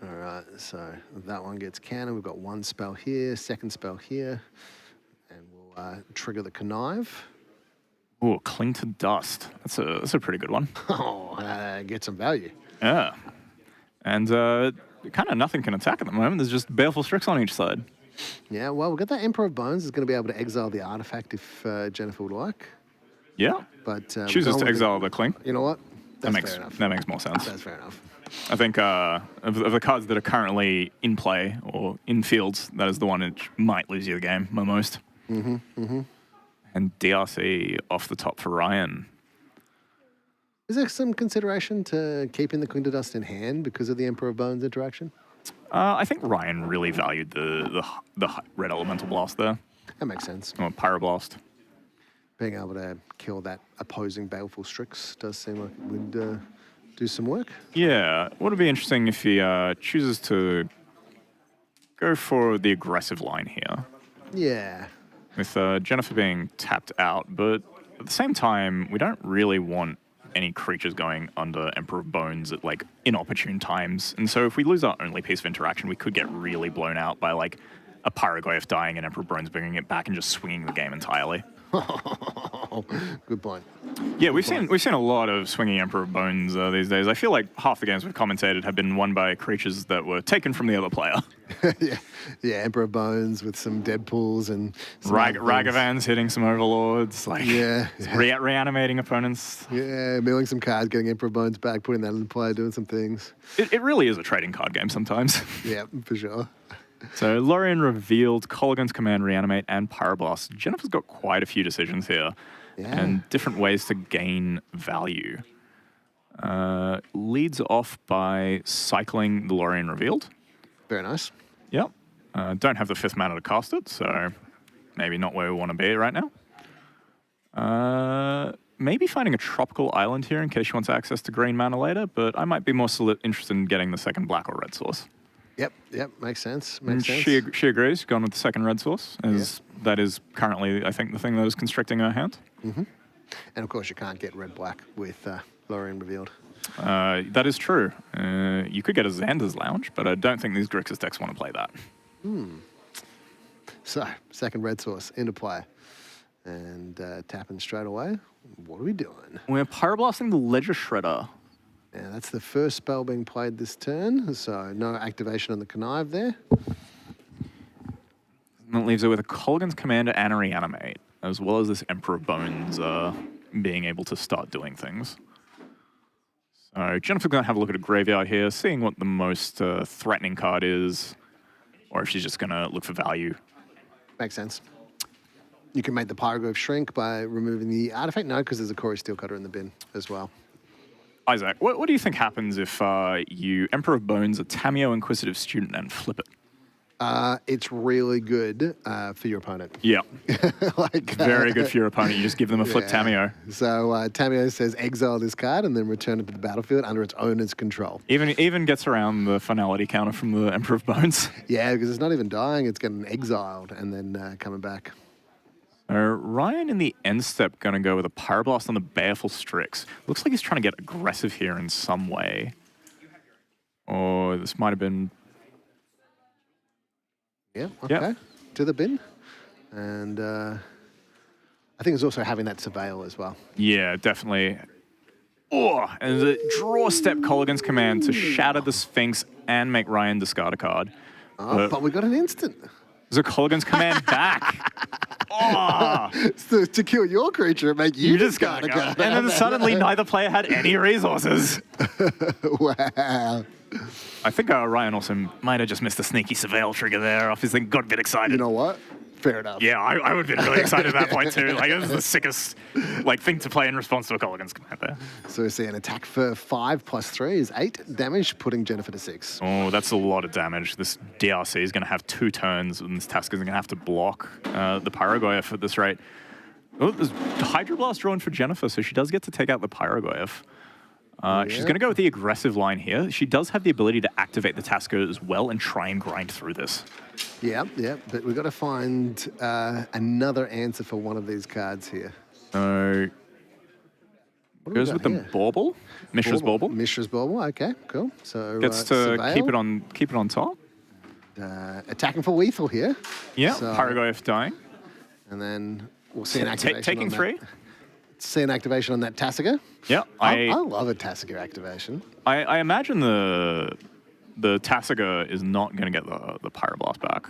All right, so that one gets cannon. We've got 1 spell here, 2nd spell here, and we'll trigger the Connive. Ooh, Cling to Dust. That's a pretty good one. Oh, get some value. Yeah, and kind of nothing can attack at the moment. There's just Baleful Strix on each side. Yeah, well, we've got that Emperor of Bones is going to be able to exile the artifact if Jennifer would like. Yeah. But chooses to exile the Cling. You know what? That That's fair enough. makes more sense. That's fair enough. I think of the cards that are currently in play or in fields, that is the one which might lose you the game the most. And DRC off the top for Ryan. Is there some consideration to keeping the Queen to Dust in hand because of the Emperor of Bones interaction? I think Ryan really valued the red elemental blast there. That makes sense. Or pyroblast. Being able to kill that opposing Baleful Strix does seem like it would do some work. Yeah, would it be interesting if he chooses to go for the aggressive line here? Yeah. With Jennifer being tapped out, but at the same time, we don't really want any creatures going under Emperor of Bones at like inopportune times. And so if we lose our only piece of interaction, we could get really blown out by like a Pyrogoyf dying and Emperor of Bones bringing it back and just swinging the game entirely. Good point. Yeah, we've seen a lot of swinging Emperor of Bones these days. I feel like half the games we've commentated have been won by creatures that were taken from the other player. yeah, Emperor of Bones with some Deadpools and some Ragavans hitting some Overlords, like reanimating opponents. Yeah, milling some cards, getting Emperor of Bones back, putting that in play, doing some things. It really is a trading card game sometimes. Yeah, for sure. So Lorien revealed Colligan's Command, Reanimate, and Pyroblast. Jennifer's got quite a few decisions here, and different ways to gain value. Leads off by cycling the Lorien revealed. Very nice. Yep. Don't have the 5th mana to cast it, so maybe not where we want to be right now. Maybe finding a tropical island here in case she wants access to green mana later, but I might be more interested in getting the second black or red source. Yep, makes sense. She agrees, gone with the second red source, as that is currently, I think, the thing that is constricting her hand. And of course, you can't get red-black with Lorien revealed. That is true. You could get a Xander's Lounge, but I don't think these Grixis decks want to play that. So, second red source into play. And tapping straight away. What are we doing? We're Pyroblasting the Ledger Shredder. Yeah, that's the first spell being played this turn, so no activation on the Connive there. And that leaves her with a Colligan's Commander and a Reanimate, as well as this Emperor of Bones being able to start doing things. So Jennifer's going to have a look at a graveyard here, seeing what the most threatening card is, or if she's just going to look for value. Makes sense. You can make the Pyrogoyf shrink by removing the artifact. No, because there's a Corey Steelcutter in the bin as well. Isaac, what do you think happens if you Emperor of Bones a Tameo Inquisitive Student and flip it? It's really good for your opponent. Yeah. Very good for your opponent. You just give them a flip Tameo. So Tameo says exile this card and then return it to the battlefield under its owner's control. Even gets around the finality counter from the Emperor of Bones. Yeah, because it's not even dying. It's getting exiled and then coming back. Ryan in the end step going to go with a Pyroblast on the Baleful Strix. Looks like he's trying to get aggressive here in some way. Or this might have been... Yeah, okay. To the bin. And I think it's also having that Surveil as well. Yeah, definitely. Oh, and the draw step Colligan's Command to shatter the Sphinx and make Ryan discard a card. But we got an instant. There's a Colligan's Command back. So to kill your creature and make you discard a card. And then suddenly neither player had any resources. Wow. I think Ryan also might have just missed the sneaky Surveil trigger there off his thing. Got a bit excited. You know what? Fair enough. Yeah, I would have been really excited at that point too. Like, this is the sickest thing to play in response to a Colligan's Command there. So we see an attack for 5 + 3 is 8 damage, putting Jennifer to 6. Oh, that's a lot of damage. This DRC is going to have 2 turns, and this Tasker is going to have to block the Pyrogoyf at this rate. Oh, there's Hydroblast drawn for Jennifer, so she does get to take out the Pyrogoyf. She's going to go with the aggressive line here. She does have the ability to activate the Tasker as well and try and grind through this. Yeah, but we've got to find another answer for one of these cards here. So, goes with the Bauble, Mishra's Bauble. Mishra's Bauble, okay, cool. So gets to Surveil. keep it on top. Attacking for lethal here. Yeah, so, Pyrogoyf dying. And then we'll see an activation taking on 3. See an activation on that Tassiger. Yeah, I love a Tassiger activation. I imagine the Tassiger is not going to get the Pyroblast back.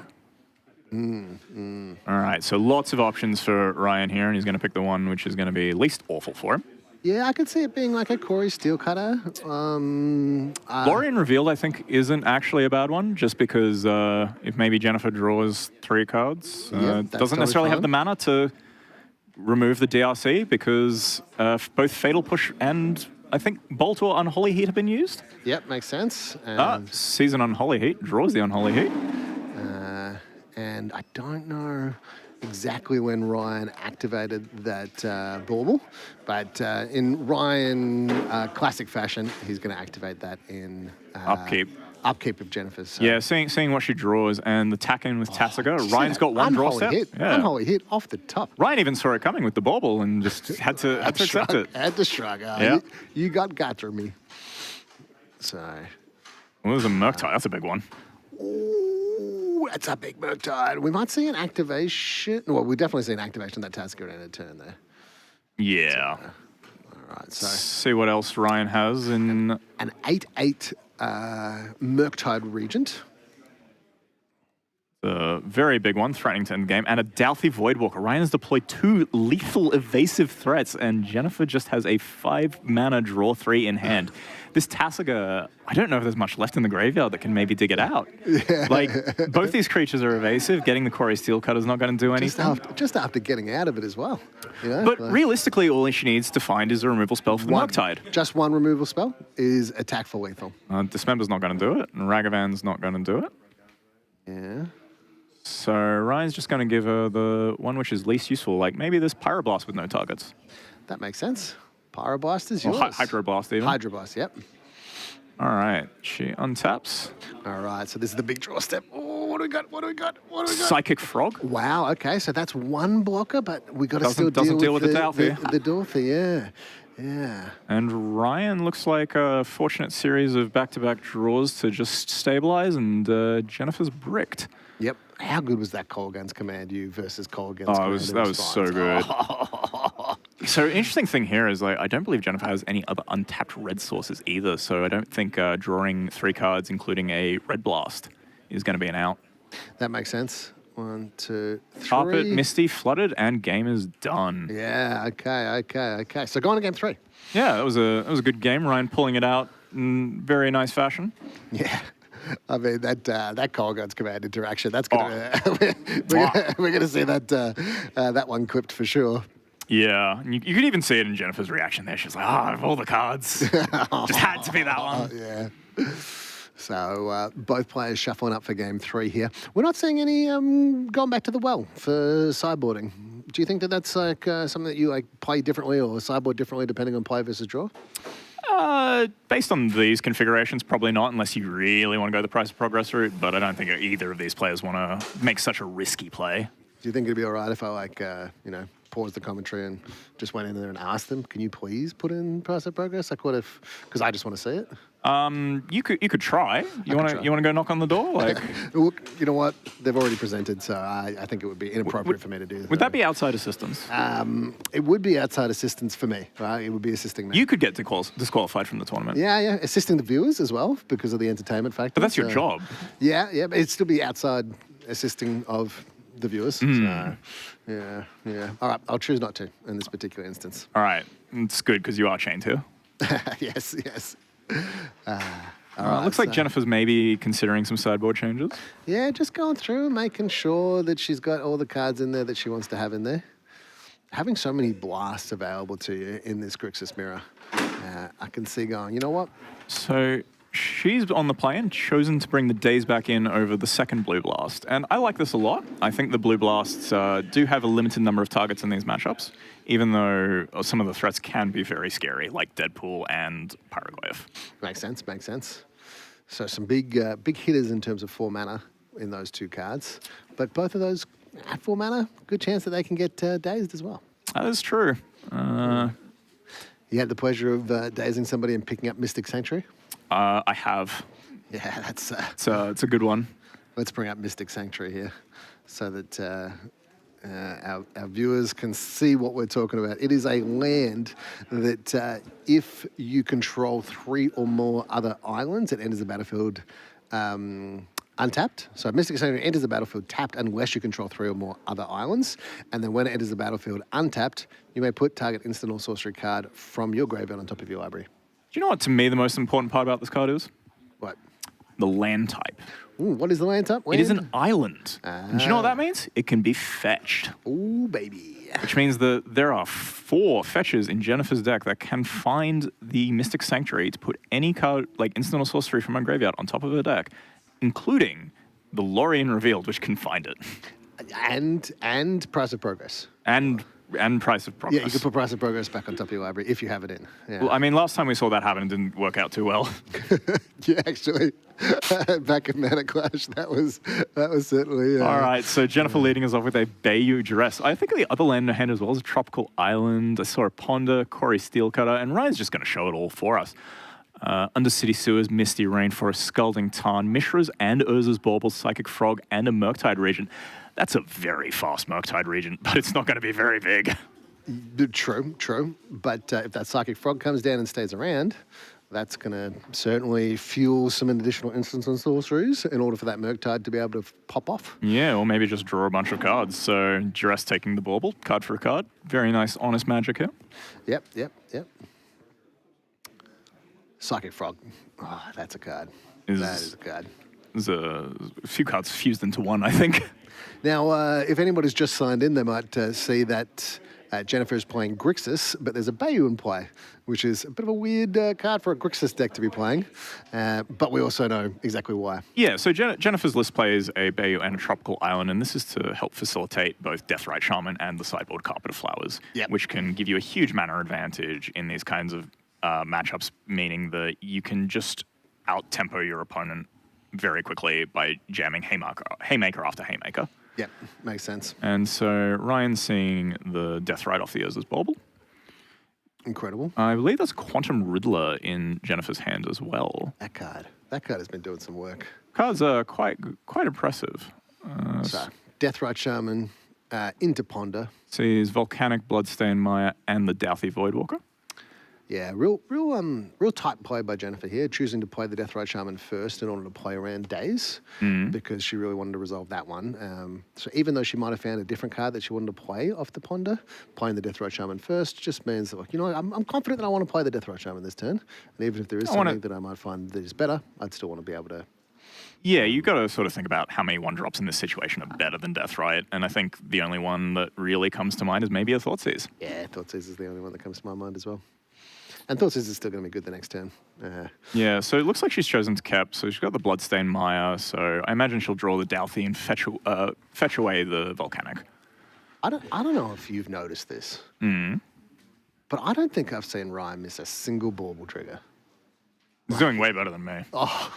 All right, so lots of options for Ryan here, and he's going to pick the one which is going to be least awful for him. Yeah, I could see it being like a Corey Steel Cutter. Lorien Revealed, I think, isn't actually a bad one, just because if maybe Jennifer draws 3 cards, doesn't necessarily have the mana to remove the DRC, because both Fatal Push and, I think, Bolt or Unholy Heat have been used. Yep, makes sense. Sees an Unholy Heat, draws the Unholy Heat. And I don't know exactly when Ryan activated that bauble, but in Ryan classic fashion, he's going to activate that in upkeep of Jennifer's. So. Yeah, seeing what she draws and the tack-in with Tasiga. Ryan's got one draw step. Unholy hit off the top. Ryan even saw it coming with the bauble and just had to accept it. Had to shrug. You got gutter me. So. Well, there's a Murktide. That's a big one. Ooh, that's a big Murktide. We might see an activation. Well, we definitely see an activation of that Tasiga in a turn there. Yeah. All right, so. See what else Ryan has in... An 8/8 Murktide Regent. A very big one, threatening to end game, and a Douthie Voidwalker. Ryan has deployed 2 lethal evasive threats, and Jennifer just has a 5-mana draw 3 in hand. This Tasiga, I don't know if there's much left in the graveyard that can maybe dig it out. Yeah. Like, both these creatures are evasive. Getting the Quarry Steel Cutter is not going to do anything. Just after getting out of it as well. You know, but realistically, all she needs to find is a removal spell for the Murktide. Just one removal spell is attack for lethal. Dismember's not going to do it, and Ragavan's not going to do it. Yeah. So Ryan's just going to give her the one which is least useful, like maybe this Pyroblast with no targets. That makes sense. Pyroblast is yours. Hydroblast even. Hydroblast, yep. All right, she untaps. All right, so this is the big draw step. Oh, what do we got? What do we got? What do we got? Psychic Frog. Wow, okay, so that's one blocker, but we got to still deal with the Douthie. The Douthie, yeah. Yeah. And Ryan looks like a fortunate series of back-to-back draws to just stabilize, and Jennifer's bricked. Yep. How good was that Colgan's Command You versus Colgan's Command that was so good. So interesting thing here is, like, I don't believe Jennifer has any other untapped red sources either, so I don't think drawing 3 cards, including a Red Blast, is going to be an out. That makes sense. 1, 2, 3. Carpet, Misty, Flooded, and game is done. Yeah, okay. So go on to game 3. Yeah, that was a good game. Ryan pulling it out in very nice fashion. Yeah. I mean, that Colgan's Command interaction, that's going to... we're going to see that one clipped for sure. Yeah, you could even see it in Jennifer's reaction there. She's like, of all the cards, just had to be that one. Yeah. So both players shuffling up for game 3 here. We're not seeing any going back to the well for sideboarding. Do you think that that's like something that you like play differently or sideboard differently depending on play versus draw? Based on these configurations, probably not, unless you really want to go the price of progress route. But I don't think either of these players want to make such a risky play. Do you think it'd be all right if I like, pause the commentary and just went in there and asked them, can you please put in price of progress? Like, what if? Because I just want to see it. You could try. You want to go knock on the door? Like, look, you know what? They've already presented, so I think it would be inappropriate for me to do that. Would that be outside assistance? It would be outside assistance for me, right? It would be assisting me. You could get disqualified from the tournament. Yeah, assisting the viewers as well because of the entertainment factor. But that's your job. Yeah, but it'd still be outside assisting of the viewers. So, yeah. All right, I'll choose not to in this particular instance. All right, it's good because you are chained here. Yes. All right, looks like Jennifer's maybe considering some sideboard changes. Yeah, just going through and making sure that she's got all the cards in there that she wants to have in there. Having so many blasts available to you in this Grixis Mirror, I can see going, you know what? So she's on the play and chosen to bring the days back in over the second Blue Blast. And I like this a lot. I think the Blue Blasts do have a limited number of targets in these matchups, even though some of the threats can be very scary, like Deadpool and Pyroglyph. Makes sense. So some big hitters in terms of 4 mana in those 2 cards. But both of those at 4 mana, good chance that they can get dazed as well. That is true. You had the pleasure of dazing somebody and picking up Mystic Sanctuary? I have. Yeah, that's... it's a good one. Let's bring up Mystic Sanctuary here so that our viewers can see what we're talking about. It is a land that if you control 3 or more other islands, it enters the battlefield untapped. So Mystic Sanctuary enters the battlefield tapped unless you control 3 or more other islands. And then when it enters the battlefield untapped, you may put target instant or sorcery card from your graveyard on top of your library. Do you know what, to me, the most important part about this card is? What? The land type. Ooh, what is the land type? It is an island. And do you know what that means? It can be fetched. Ooh, baby. Which means that there are 4 fetches in Jennifer's deck that can find the Mystic Sanctuary to put any card, like instant or sorcery from her graveyard, on top of her deck, including the Lorien Revealed, which can find it. And Price of Progress. And Price of Progress. Yeah, you can put Price of Progress back on top of your library if you have it in. Yeah. Well, I mean, last time we saw that happen, it didn't work out too well. Yeah, actually, back in Mana Clash, that was certainly. All right, so Jennifer leading us off with a Bayou Duress. I think the other land in her hand as well is a Tropical Island. I saw a Ponder, Quarry Steelcutter, and Ryan's just going to show it all for us. Undercity Sewers, Misty Rainforest, Scalding Tarn, Mishra's and Urza's Bauble, Psychic Frog, and a Murktide Regent. That's a very fast Murktide Regent, but it's not going to be very big. True. But if that Psychic Frog comes down and stays around, that's going to certainly fuel some additional instants and sorceries in order for that Murktide to be able to pop off. Yeah, or maybe just draw a bunch of cards. So Duress taking the Bauble, card for a card. Very nice, honest magic here. Yep. Psychic Frog. Oh, that's a card. That is a card. There's a few cards fused into one, I think. Now, if anybody's just signed in, they might see that Jennifer is playing Grixis, but there's a Bayou in play, which is a bit of a weird card for a Grixis deck to be playing. But we also know exactly why. Yeah, so Jennifer's list plays a Bayou and a Tropical Island, and this is to help facilitate both Deathrite Shaman and the sideboard Carpet of Flowers, which can give you a huge mana advantage in these kinds of matchups, meaning that you can just out-tempo your opponent very quickly by jamming Haymaker after Haymaker. Yep, makes sense. And so Ryan's seeing the Deathrite off the Urza's Bauble. Incredible. I believe there's Quantum Riddler in Jennifer's hand as well. That card has been doing some work. Cards are quite impressive. So, Deathrite Shaman into Ponder. Sees Volcanic, Bloodstained Maya, and the Douthie Voidwalker. Yeah, real tight play by Jennifer here, choosing to play the Deathrite Shaman first in order to play around Daze, because she really wanted to resolve that one. So even though she might have found a different card that she wanted to play off the Ponder, playing the Deathrite Shaman first just means that, I'm confident that I want to play the Deathrite Shaman this turn. And even if there is something that I might find that is better, I'd still want to be able to. Yeah, you've got to sort of think about how many one-drops in this situation are better than Deathrite, and I think the only one that really comes to mind is maybe a Thoughtseize. Yeah, Thoughtseize is the only one that comes to my mind as well. And Thoughtseize is still going to be good the next turn. Yeah, so it looks like she's chosen to cap. So she's got the Bloodstained Maya. So I imagine she'll draw the Douthie and fetch away the Volcanic. I don't know if you've noticed this, but I don't think I've seen Ryan miss a single Bauble trigger. He's doing way better than me. Oh,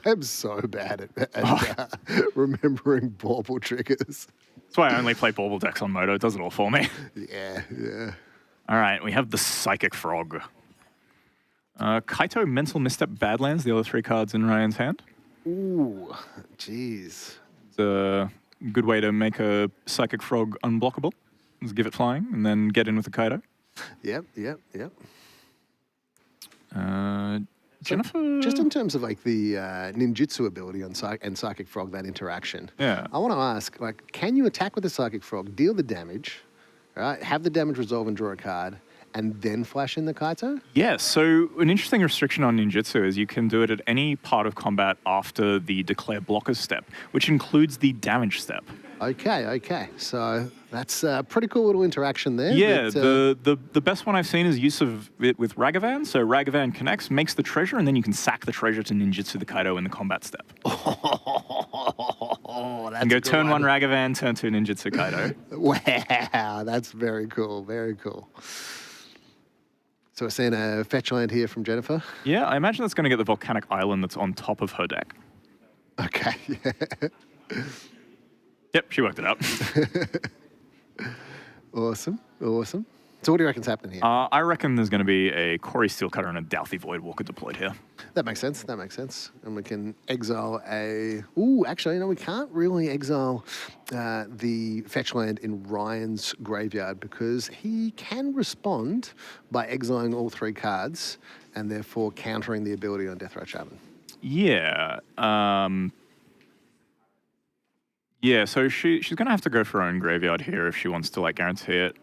I'm so bad at remembering Bauble triggers. That's why I only play Bauble decks on Moto. It does it all for me. Yeah. All right, we have the Psychic Frog. Kaito, Mental Misstep, Badlands, the other 3 cards in Ryan's hand. Ooh, jeez. It's a good way to make a Psychic Frog unblockable. Just give it flying and then get in with the Kaito. Yep. Jennifer? Just in terms of like the ninjutsu ability on and Psychic Frog, that interaction. Yeah. I want to ask, can you attack with the Psychic Frog, deal the damage, right? Have the damage resolve and draw a card, and then flash in the Kaito? Yeah, so an interesting restriction on ninjutsu is you can do it at any part of combat after the declare blockers step, which includes the damage step. Okay. So that's a pretty cool little interaction there. Yeah, the best one I've seen is use of it with Ragavan. So Ragavan connects, makes the treasure, and then you can sack the treasure to ninjutsu the Kaito in the combat step. Oh, that's and go turn 1 Ragavan, turn 2 ninjutsu Kaito. Wow, that's very cool. So we're seeing a fetch land here from Jennifer. Yeah, I imagine that's going to get the Volcanic Island that's on top of her deck. Okay, yeah. Yep, she worked it out. Awesome. So what do you reckon's happening here? I reckon there's going to be a Quarry Steelcutter and a Douthie Voidwalker deployed here. That makes sense. And we can exile a... Ooh, actually, we can't really exile the fetch land in Ryan's graveyard because he can respond by exiling all 3 cards and therefore countering the ability on Deathrite Shaman. Yeah. Yeah, so she's going to have to go for her own graveyard here if she wants to, like, guarantee it.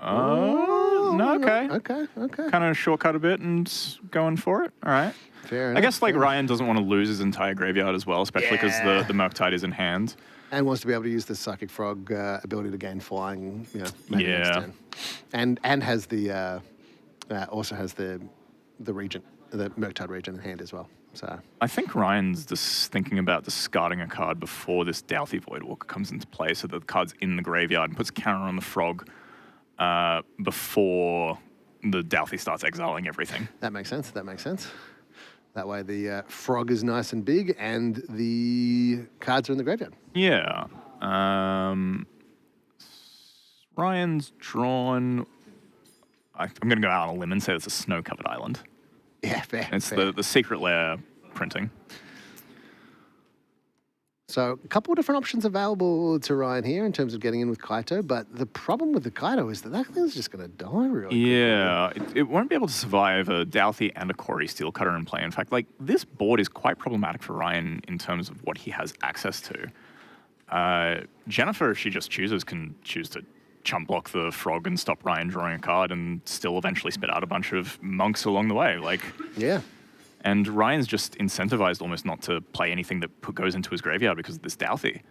Oh, no, okay. Okay. Kind of shortcut a bit and going for it. All right. Fair enough. I guess, like, Ryan doesn't want to lose his entire graveyard as well, especially because the Murktide is in hand. And wants to be able to use the Psychic Frog ability to gain flying, maybe next turn. And has the also has the regent, the Murktide regent in hand as well. So I think Ryan's just thinking about discarding a card before this Douthie Voidwalker comes into play, so that the card's in the graveyard and puts a counter on the frog before the Douthie starts exiling everything. That makes sense. That way the frog is nice and big and the cards are in the graveyard. Yeah. Ryan's drawn... I'm going to go out on a limb and say it's a snow-covered island. Yeah, fair. It's the secret lair printing. So a couple of different options available to Ryan here in terms of getting in with Kaito, but the problem with the Kaito is that thing's just going to die really quickly. Yeah, it won't be able to survive a Douthie and a Corey Steelcutter in play. In fact, like, this board is quite problematic for Ryan in terms of what he has access to. Jennifer, if she just chooses, can choose to chump block the frog and stop Ryan drawing a card and still eventually spit out a bunch of monks along the way. Like, yeah. And Ryan's just incentivized almost not to play anything that goes into his graveyard because of this Douthie.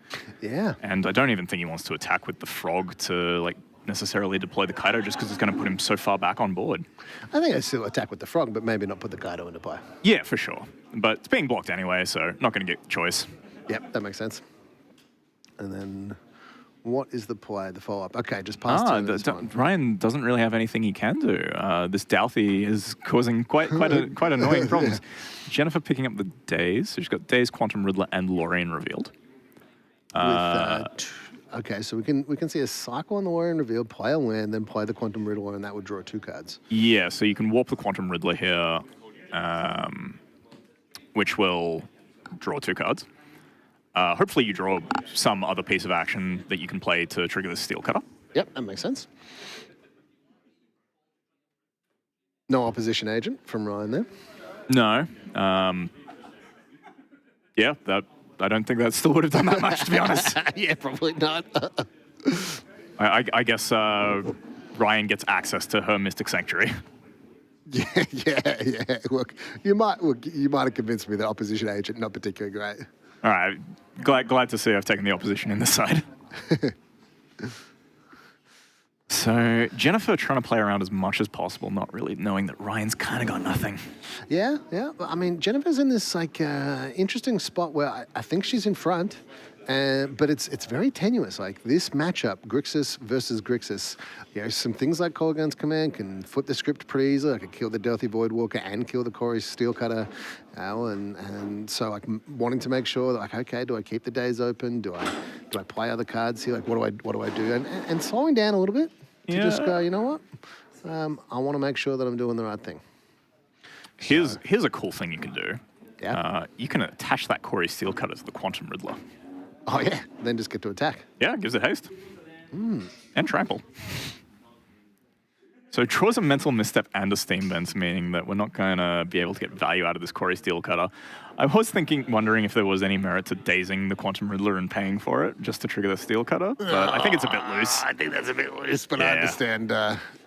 Yeah. And I don't even think he wants to attack with the frog to, like, necessarily deploy the Kaito just because it's going to put him so far back on board. I think I'd still attack with the frog, but maybe not put the Kaito into play. Yeah, for sure. But it's being blocked anyway, so not going to get choice. Yep, that makes sense. And then... what is the play, the follow-up? Okay, just pass turn. Ryan doesn't really have anything he can do. This Douthie is causing quite annoying problems. Jennifer picking up the Daze. So she's got Daze, Quantum Riddler, and Lorraine revealed. Okay, so we can see a cycle on the Lorraine revealed, play a land, then play the Quantum Riddler, and that would draw 2 cards. Yeah, so you can warp the Quantum Riddler here, which will draw 2 cards. Hopefully you draw some other piece of action that you can play to trigger the Steelcutter. Yep, that makes sense. No opposition agent from Ryan there. No. Yeah, I don't think that still would have done that much, to be honest. Yeah, probably not. I guess Ryan gets access to her Mystic Sanctuary. Yeah. Look, you might have convinced me that opposition agent not particularly great. All right, glad to see I've taken the opposition in this side. So Jennifer trying to play around as much as possible, not really knowing that Ryan's kind of got nothing. Yeah. I mean, Jennifer's in this like interesting spot where I think she's in front, but it's very tenuous. Like this matchup, Grixis versus Grixis, some things like Kolaghan's Command can flip the script pretty easily. I could kill the Douthie Voidwalker and kill the Corey Steelcutter, and so like wanting to make sure that like, okay, do I keep the days open? Do I play other cards here? Like what do I do? And slowing down a little bit to just go, you know what? I want to make sure that I'm doing the right thing. Here's a cool thing you can do. Yeah. You can attach that Corey Steelcutter to the Quantum Riddler. Oh, yeah. Then just get to attack. Yeah, gives it haste. And trample. So it draws a mental misstep and a steam vent, meaning that we're not going to be able to get value out of this Corey Steelcutter. I was wondering if there was any merit to dazing the Quantum Riddler and paying for it just to trigger the Steelcutter, but I think it's a bit loose. I think that's a bit loose, but I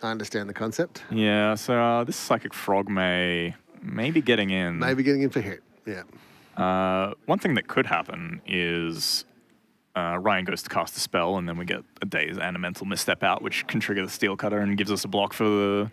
understand the concept. Yeah, so this Psychic Frog may be getting in. Maybe getting in for hit, yeah. One thing that could happen is Ryan goes to cast a spell, and then we get a daze and a mental misstep out, which can trigger the Steelcutter and gives us a block for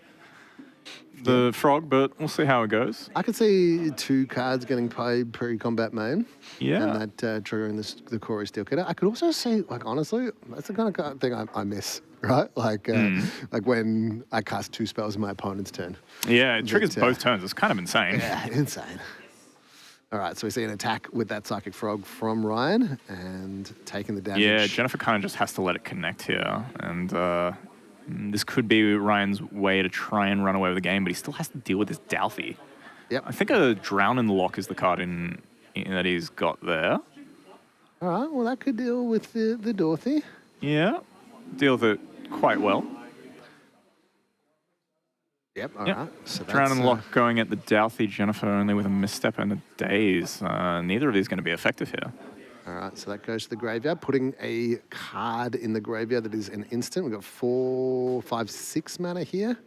the frog, but we'll see how it goes. I could see 2 cards getting played pre-combat main. Yeah. And that triggering the Corey Steelcutter. I could also see, like, honestly, that's the kind of thing I miss, right? Like when I cast 2 spells in my opponent's turn. Yeah, it triggers both turns. It's kind of insane. Yeah, insane. All right, so we see an attack with that Psychic Frog from Ryan and taking the damage. Yeah, Jennifer kind of just has to let it connect here. And this could be Ryan's way to try and run away with the game, but he still has to deal with this Douthie. Yep. I think a Drown in the Lock is the card that he's got there. All right, well, that could deal with the Dorothy. Yeah, deal with it quite well. Yep, all right. So Drown and Lock going at the Douthie, Jennifer only with a misstep and a daze. Neither of these going to be effective here. All right, so that goes to the graveyard, putting a card in the graveyard that is an instant. We've got 4, 5, 6 mana here.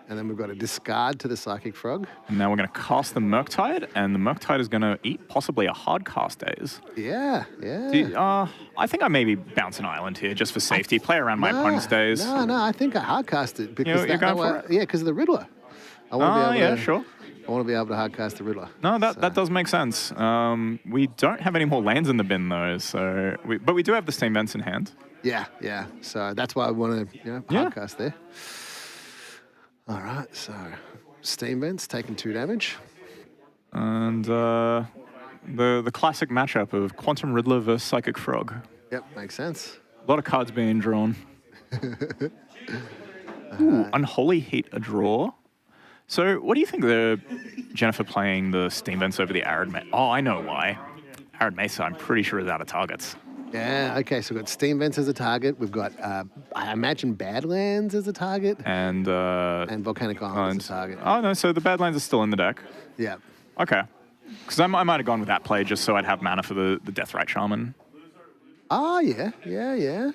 And then we've got a discard to the Psychic Frog. And now we're going to cast the Murktide, and the Murktide is going to eat possibly a hard cast days. Yeah, yeah. I think I maybe bounce an island here just for safety. Play around my opponent's days. No, I think I hard cast it because You're going for it? Yeah, because of the Riddler. I want to be able to, sure. I want to be able to hard cast the Riddler. No, that does make sense. We don't have any more lands in the bin though, so but we do have the Steam Vents in hand. Yeah, yeah. So that's why I want to hard cast there. All right, so Steam Vents taking 2 damage. And the classic matchup of Quantum Riddler versus Psychic Frog. Yep, makes sense. A lot of cards being drawn. Ooh, Unholy Heat a draw. So what do you think Jennifer playing the Steam Vents over the Arid Mesa? Oh, I know why. Arid Mesa, I'm pretty sure, is out of targets. Yeah, okay, so we've got Steam Vents as a target. We've got, I imagine, Badlands as a target. And Volcanic Island as a target. Oh, no, so the Badlands are still in the deck. Yeah. Okay. Because I might have gone with that play just so I'd have mana for the Deathrite Shaman. Oh, yeah.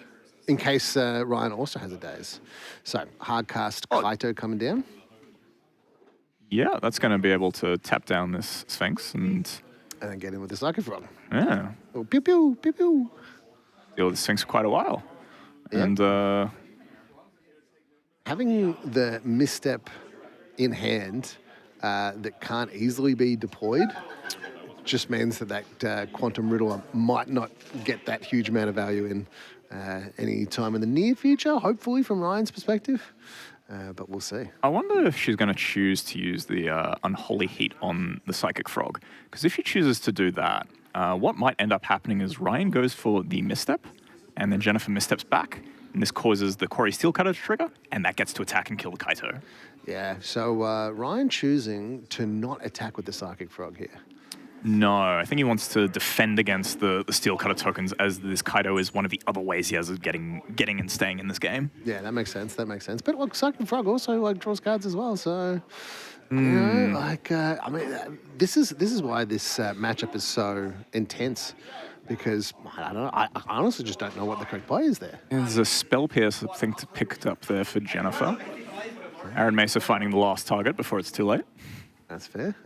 In case Ryan also has a daze. So, hard cast Kaito coming down. Yeah, that's going to be able to tap down this Sphinx and then get in with the Psychic Frog. Yeah. Oh, pew, pew, pew, pew. Deal with the Sphinx for quite a while. Yeah. And having the misstep in hand that can't easily be deployed just means that Quantum Riddler might not get that huge amount of value in any time in the near future, hopefully from Ryan's perspective. But we'll see. I wonder if she's going to choose to use the Unholy Heat on the Psychic Frog. Because if she chooses to do that, what might end up happening is Ryan goes for the misstep, and then Jennifer missteps back, and this causes the Quarry Steelcutter to trigger, and that gets to attack and kill the Kaito. Yeah, so Ryan choosing to not attack with the Psychic Frog here. No, I think he wants to defend against the Steelcutter tokens, as this Kaito is one of the other ways he has of getting and staying in this game. Yeah, that makes sense. But look, Psychic Frog also draws cards as well, so you know, I mean, this is why this matchup is so intense, because I don't know. I honestly just don't know what the correct play is there. There's a Spell Pierce, I think, picked up there for Jennifer. Arid Mesa finding the last target before it's too late. That's fair.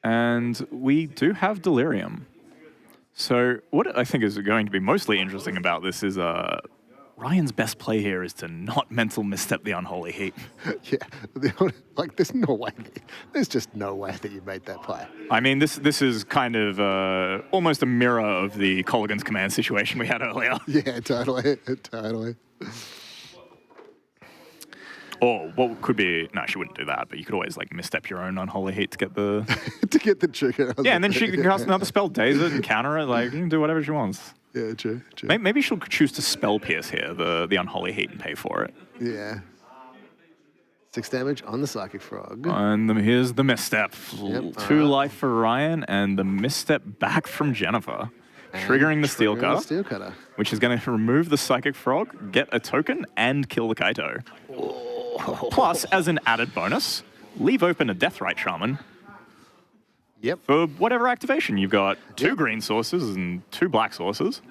And we do have Delirium. So what I think is going to be mostly interesting about this is Ryan's best play here is to not mental misstep the Unholy Heat. Yeah, there's just no way that you made that play. I mean, this is kind of almost a mirror of the Colligan's Command situation we had earlier. Yeah, totally. Or what could be, no, she wouldn't do that, but you could always like misstep your own Unholy Heat to get the... to get the trigger. Yeah, and then she can cast another spell, daze it and counter it, like, you can do whatever she wants. Yeah, true. Maybe she'll choose to Spell Pierce here, the Unholy Heat, and pay for it. Yeah. 6 damage on the Psychic Frog. And here's the misstep. 2 life for Ryan, and the misstep back from Jennifer. Triggering the Steelcutter, which is going to remove the Psychic Frog, get a token, and kill the Kaito. Plus, as an added bonus, leave open a Deathrite Shaman. Yep. For whatever activation. You've got 2 green sources and 2 black sources.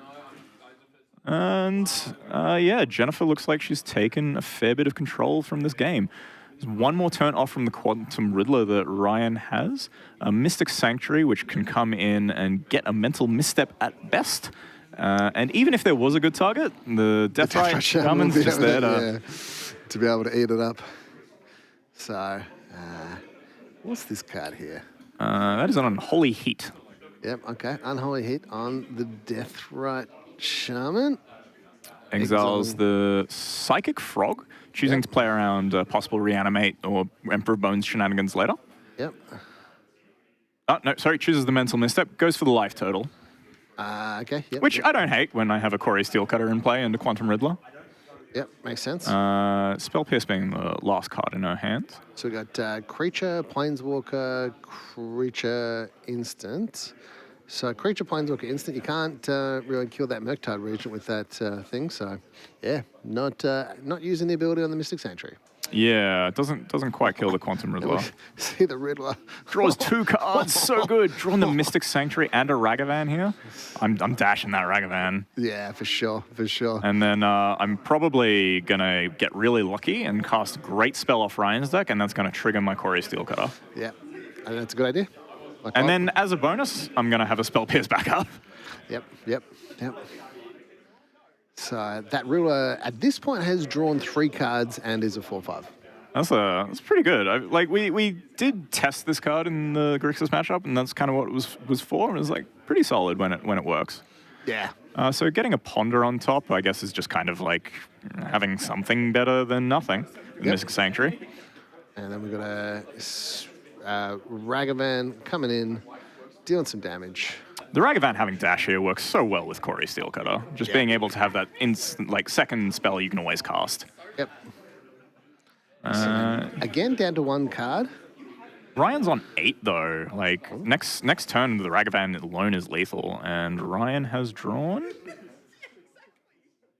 And yeah, Jennifer looks like she's taken a fair bit of control from this game. There's one more turn off from the Quantum Riddler that Ryan has. A Mystic Sanctuary, which can come in and get a mental misstep at best. And even if there was a good target, the Deathrite Shaman's just there to be able to eat it up. So, what's this card here? That is an Unholy Heat. Yep, okay. Unholy Heat on the Deathrite Shaman. Exiles the Psychic Frog, choosing to play around possible Reanimate or Emperor Bones shenanigans later. Yep. Oh, no, sorry, chooses the Mental Misstep, goes for the life total. Okay, yep. Which I don't hate when I have a Quarry Steelcutter in play and a Quantum Riddler. Yep, makes sense. Spell Pierce being the last card in her hand. So we got Creature, Planeswalker, Creature, Instant. So Creature, Planeswalker, Instant. You can't really kill that Murktide Regent with that thing. So yeah, not using the ability on the Mystic Sanctuary. Yeah, it doesn't quite kill the Quantum Riddler. See the Riddler. Draws 2 cards, so good. Drawing the Mystic Sanctuary and a Ragavan here. I'm dashing that Ragavan. Yeah, for sure, for sure. And then I'm probably going to get really lucky and cast a great spell off Ryan's deck, and that's going to trigger my Quarry Steelcutter. Yeah, and that's a good idea. And then as a bonus, I'm going to have a Spell Pierce backup. Yep. So that Riddler at this point has drawn 3 cards and is a 4/5. That's pretty good. We did test this card in the Grixis matchup, and that's kind of what it was for. It was like pretty solid when it works. Yeah. So getting a Ponder on top, I guess, is just kind of like having something better than nothing. Mystic Sanctuary. And then we've got a Ragavan coming in, dealing some damage. The Ragavan having dash here works so well with Quarry Steelcutter. Just being able to have that instant, second spell you can always cast. Yep. So again, down to 1 card. Ryan's on 8 though. Next turn, the Ragavan alone is lethal, and Ryan has drawn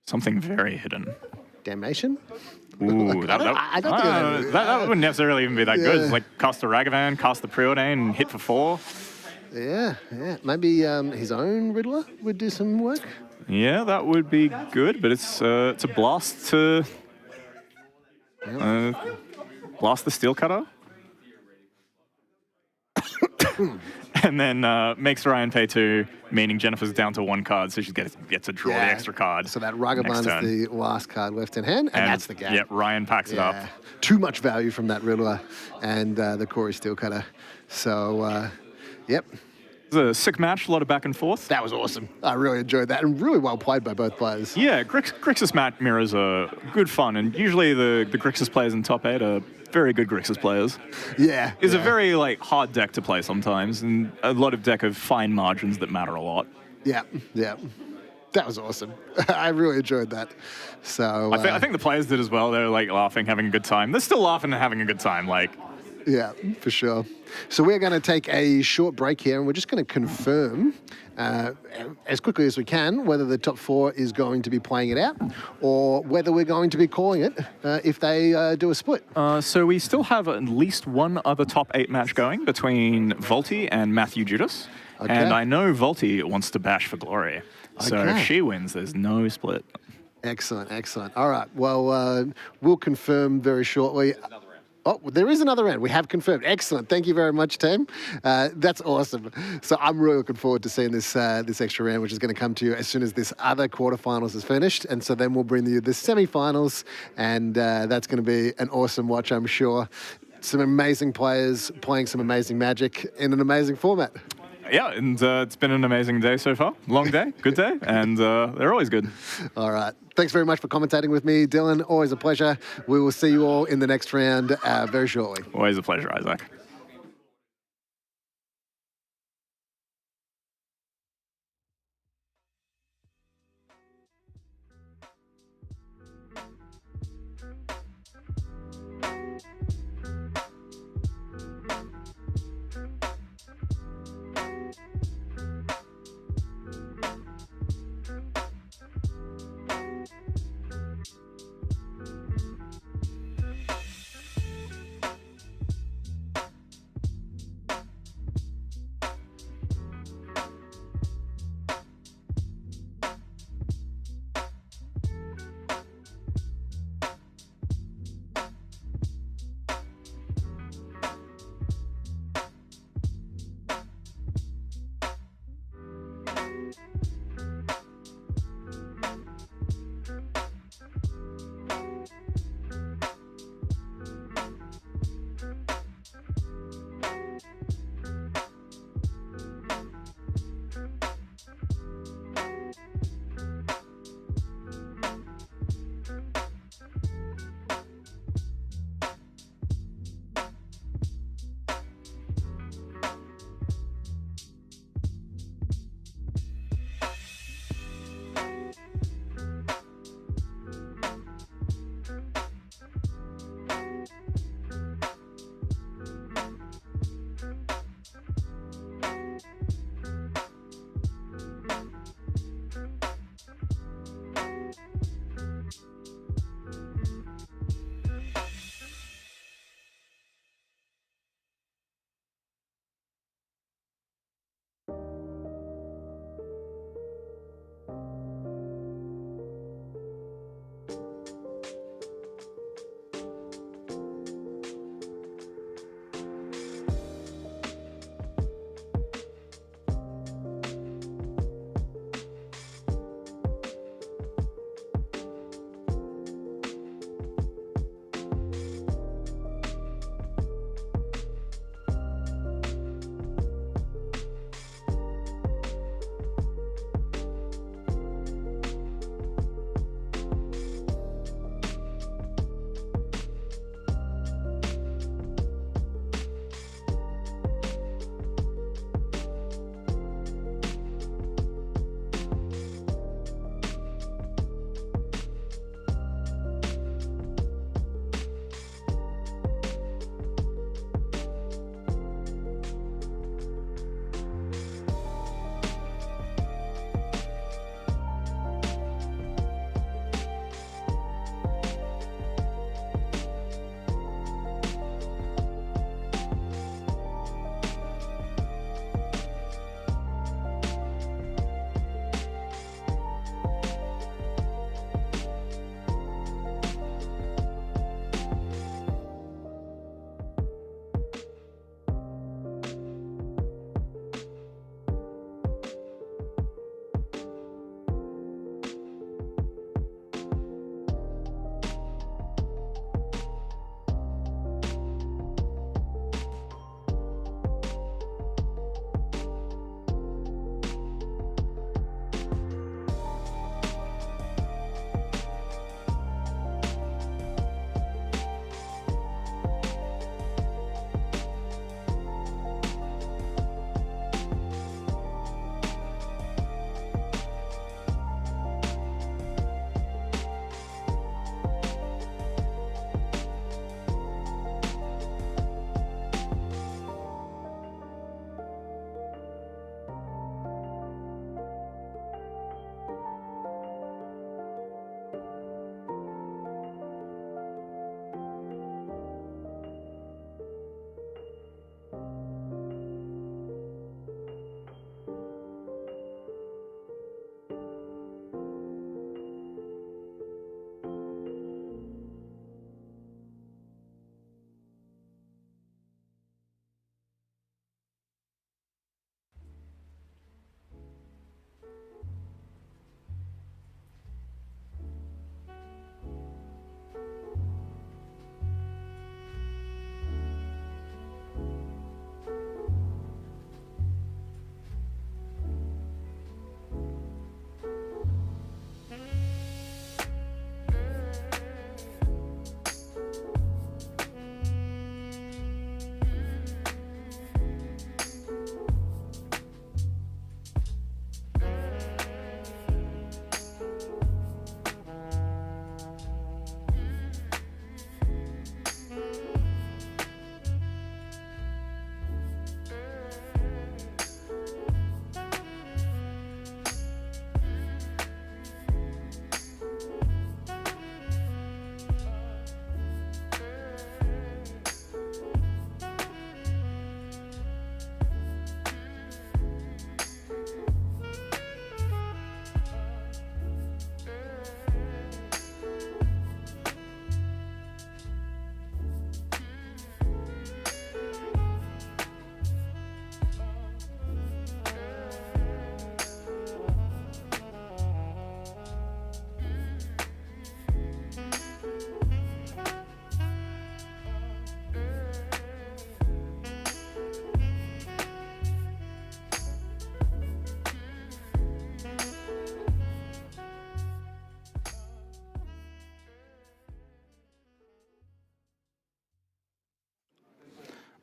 something very hidden. Damnation. Ooh, that wouldn't necessarily even be that good. It's like cast the Ragavan, cast the Preordain, hit for 4. Yeah. Maybe his own Riddler would do some work. Yeah, that would be good, but it's a blast to blast the Steelcutter. And then makes Ryan pay 2, meaning Jennifer's down to 1 card, so she gets to draw the extra card. So that Ragavan is the last card left in hand, and that's the game. Yep, Ryan packs it up. Too much value from that Riddler and the Quarry Steelcutter. So, yep. It was a sick match, a lot of back and forth. That was awesome. I really enjoyed that, and really well played by both players. Yeah, Grixis match mirrors are good fun, and usually the Grixis players in top 8 are very good Grixis players. Yeah. It's a very hard deck to play sometimes, and a lot of deck of fine margins that matter a lot. Yeah. That was awesome. I really enjoyed that. So I think the players did as well. They were laughing, having a good time. They're still laughing and having a good time. Yeah, for sure. So we're going to take a short break here, and we're just going to confirm as quickly as we can whether the top 4 is going to be playing it out or whether we're going to be calling it if they do a split. So we still have at least one other top 8 match going between Volty and Matthew Judas. Okay. And I know Volty wants to bash for glory. So if she wins, there's no split. Excellent. All right. Well, we'll confirm very shortly. Oh, there is another round. We have confirmed. Excellent. Thank you very much, team. That's awesome. So I'm really looking forward to seeing this extra round, which is going to come to you as soon as this other quarterfinals is finished. And so then we'll bring you the semi-finals, and that's going to be an awesome watch, I'm sure. Some amazing players playing some amazing Magic in an amazing format. Yeah, and it's been an amazing day so far. Long day, good day, and they're always good. All right. Thanks very much for commentating with me, Dylan. Always a pleasure. We will see you all in the next round very shortly. Always a pleasure, Isaac.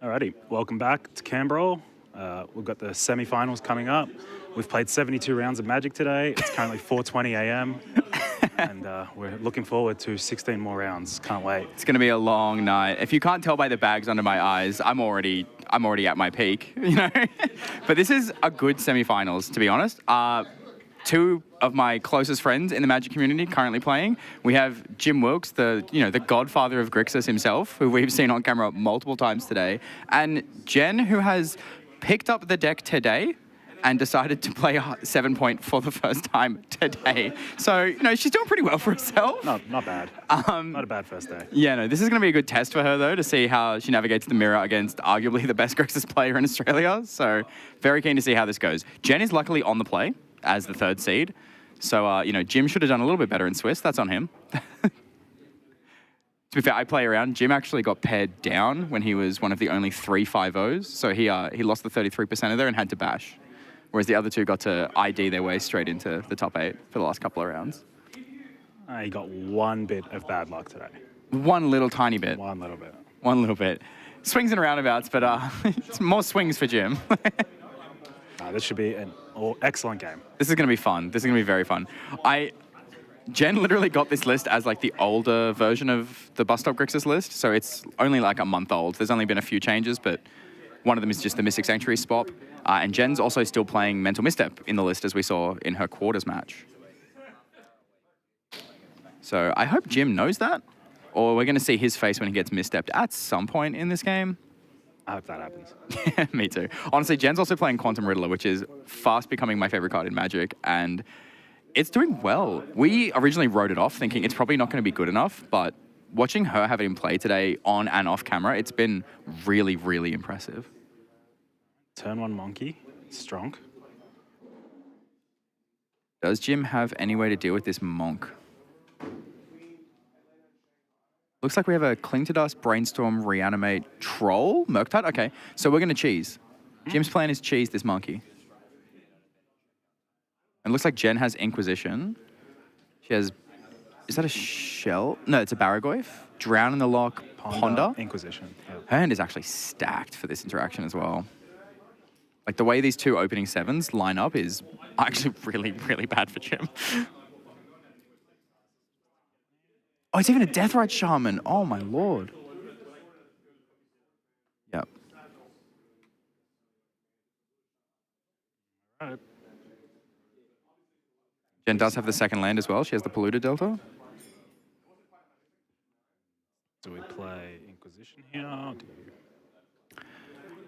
Alrighty, welcome back to Canbrawl. We've got the semi-finals coming up. We've played 72 rounds of Magic today. It's currently 4:20 a.m. and we're looking forward to 16 more rounds. Can't wait. It's going to be a long night. If you can't tell by the bags under my eyes, I'm already at my peak, you know. But this is a good semi-finals, to be honest. Two of my closest friends in the Magic community currently playing. We have Jim Wilkes, the godfather of Grixis himself, who we've seen on camera multiple times today, and Jen, who has picked up the deck today and decided to play 7-point for the first time today. So, she's doing pretty well for herself. Not bad. Not a bad first day. Yeah, no, this is going to be a good test for her, though, to see how she navigates the mirror against arguably the best Grixis player in Australia. So, very keen to see how this goes. Jen is luckily on the play as the third seed. So, Jim should have done a little bit better in Swiss. That's on him. To be fair, I play around. Jim actually got paired down when he was one of the only 3 5-0s. So he lost the 33% of there and had to bash. Whereas the other two got to ID their way straight into the top 8 for the last couple of rounds. He got one bit of bad luck today. One little tiny bit. One little bit. One little bit. Swings and roundabouts, but it's more swings for Jim. This should be an excellent game. This is going to be fun. This is going to be very fun. Jen literally got this list as like the older version of the Bus Stop Grixis list, so it's only like a month old. There's only been a few changes, but one of them is just the Mystic Sanctuary swap. And Jen's also still playing Mental Misstep in the list, as we saw in her quarters match. So I hope Jim knows that, or we're going to see his face when he gets misstepped at some point in this game. I hope that happens. Me too. Honestly, Jen's also playing Quantum Riddler, which is fast becoming my favorite card in Magic, and it's doing well. We originally wrote it off thinking it's probably not going to be good enough, but watching her have it in play today on and off camera, it's been really, really impressive. Turn 1 Monkey, strong. Does Jim have any way to deal with this Monk? Looks like we have a Cling to Dust, Brainstorm, Reanimate, Troll, Murktide. Okay, so we're going to cheese. Jim's plan is cheese this Monkey. It looks like Jen has Inquisition. She has... Is that a shell? No, it's a Baragoyf. Drown in the Lock, Ponder. Inquisition. Yep. Her hand is actually stacked for this interaction as well. Like, the way these two opening 7s line up is actually really, really bad for Jim. Oh, it's even a Deathrite Shaman. Oh, my lord. Yep. Right. Jen does have the second land as well. She has the Polluted Delta. Do we play Inquisition here?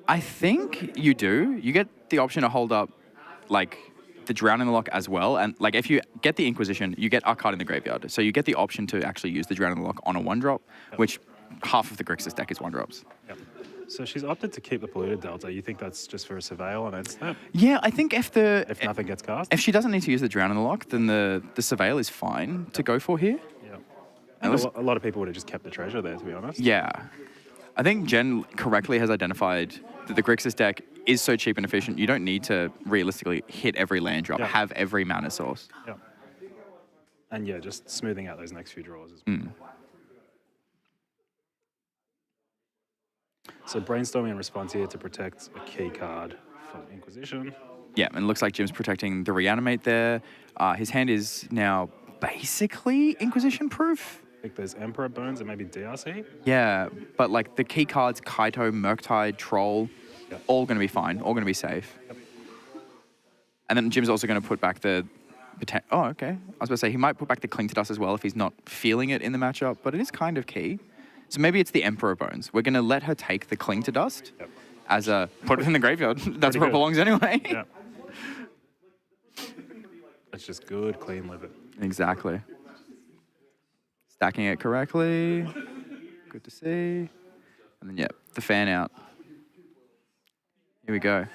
I think you do. You get the option to hold up, like, the Drown in the Lock as well. And, like, if you get the Inquisition, you get our card in the graveyard. So you get the option to actually use the Drown in the Lock on a 1-drop, which half of the Grixis deck is 1-drops. Yep. So she's opted to keep the Polluted Delta. You think that's just for a Surveil and it's that? Yeah, I think if nothing gets cast? If she doesn't need to use the Drown in the Lock, then the Surveil is fine to go for here. Yeah. And a lot of people would have just kept the treasure there, to be honest. Yeah. I think Jen correctly has identified that the Grixis deck is so cheap and efficient, you don't need to realistically hit every land drop, have every mana source. Yeah. And yeah, just smoothing out those next few draws as well. So brainstorming in response here to protect a key card from Inquisition. Yeah, and it looks like Jim's protecting the Reanimate there. His hand is now basically Inquisition proof. I think there's Emperor Bones and maybe DRC. Yeah, but like the key cards, Kaito, Murktide, Troll, all going to be fine, all going to be safe. Yep. And then Jim's also going to put back the... Oh, okay. I was going to say, he might put back the Cling to Dust as well if he's not feeling it in the matchup, but it is kind of key. So maybe it's the Emperor Bones. We're going to let her take the Cling to Dust as a... Put it in the graveyard. That's where it belongs anyway. Yeah. That's just good, clean living. Exactly. Stacking it correctly. Good to see. And then, yeah, the fan out. Here we go.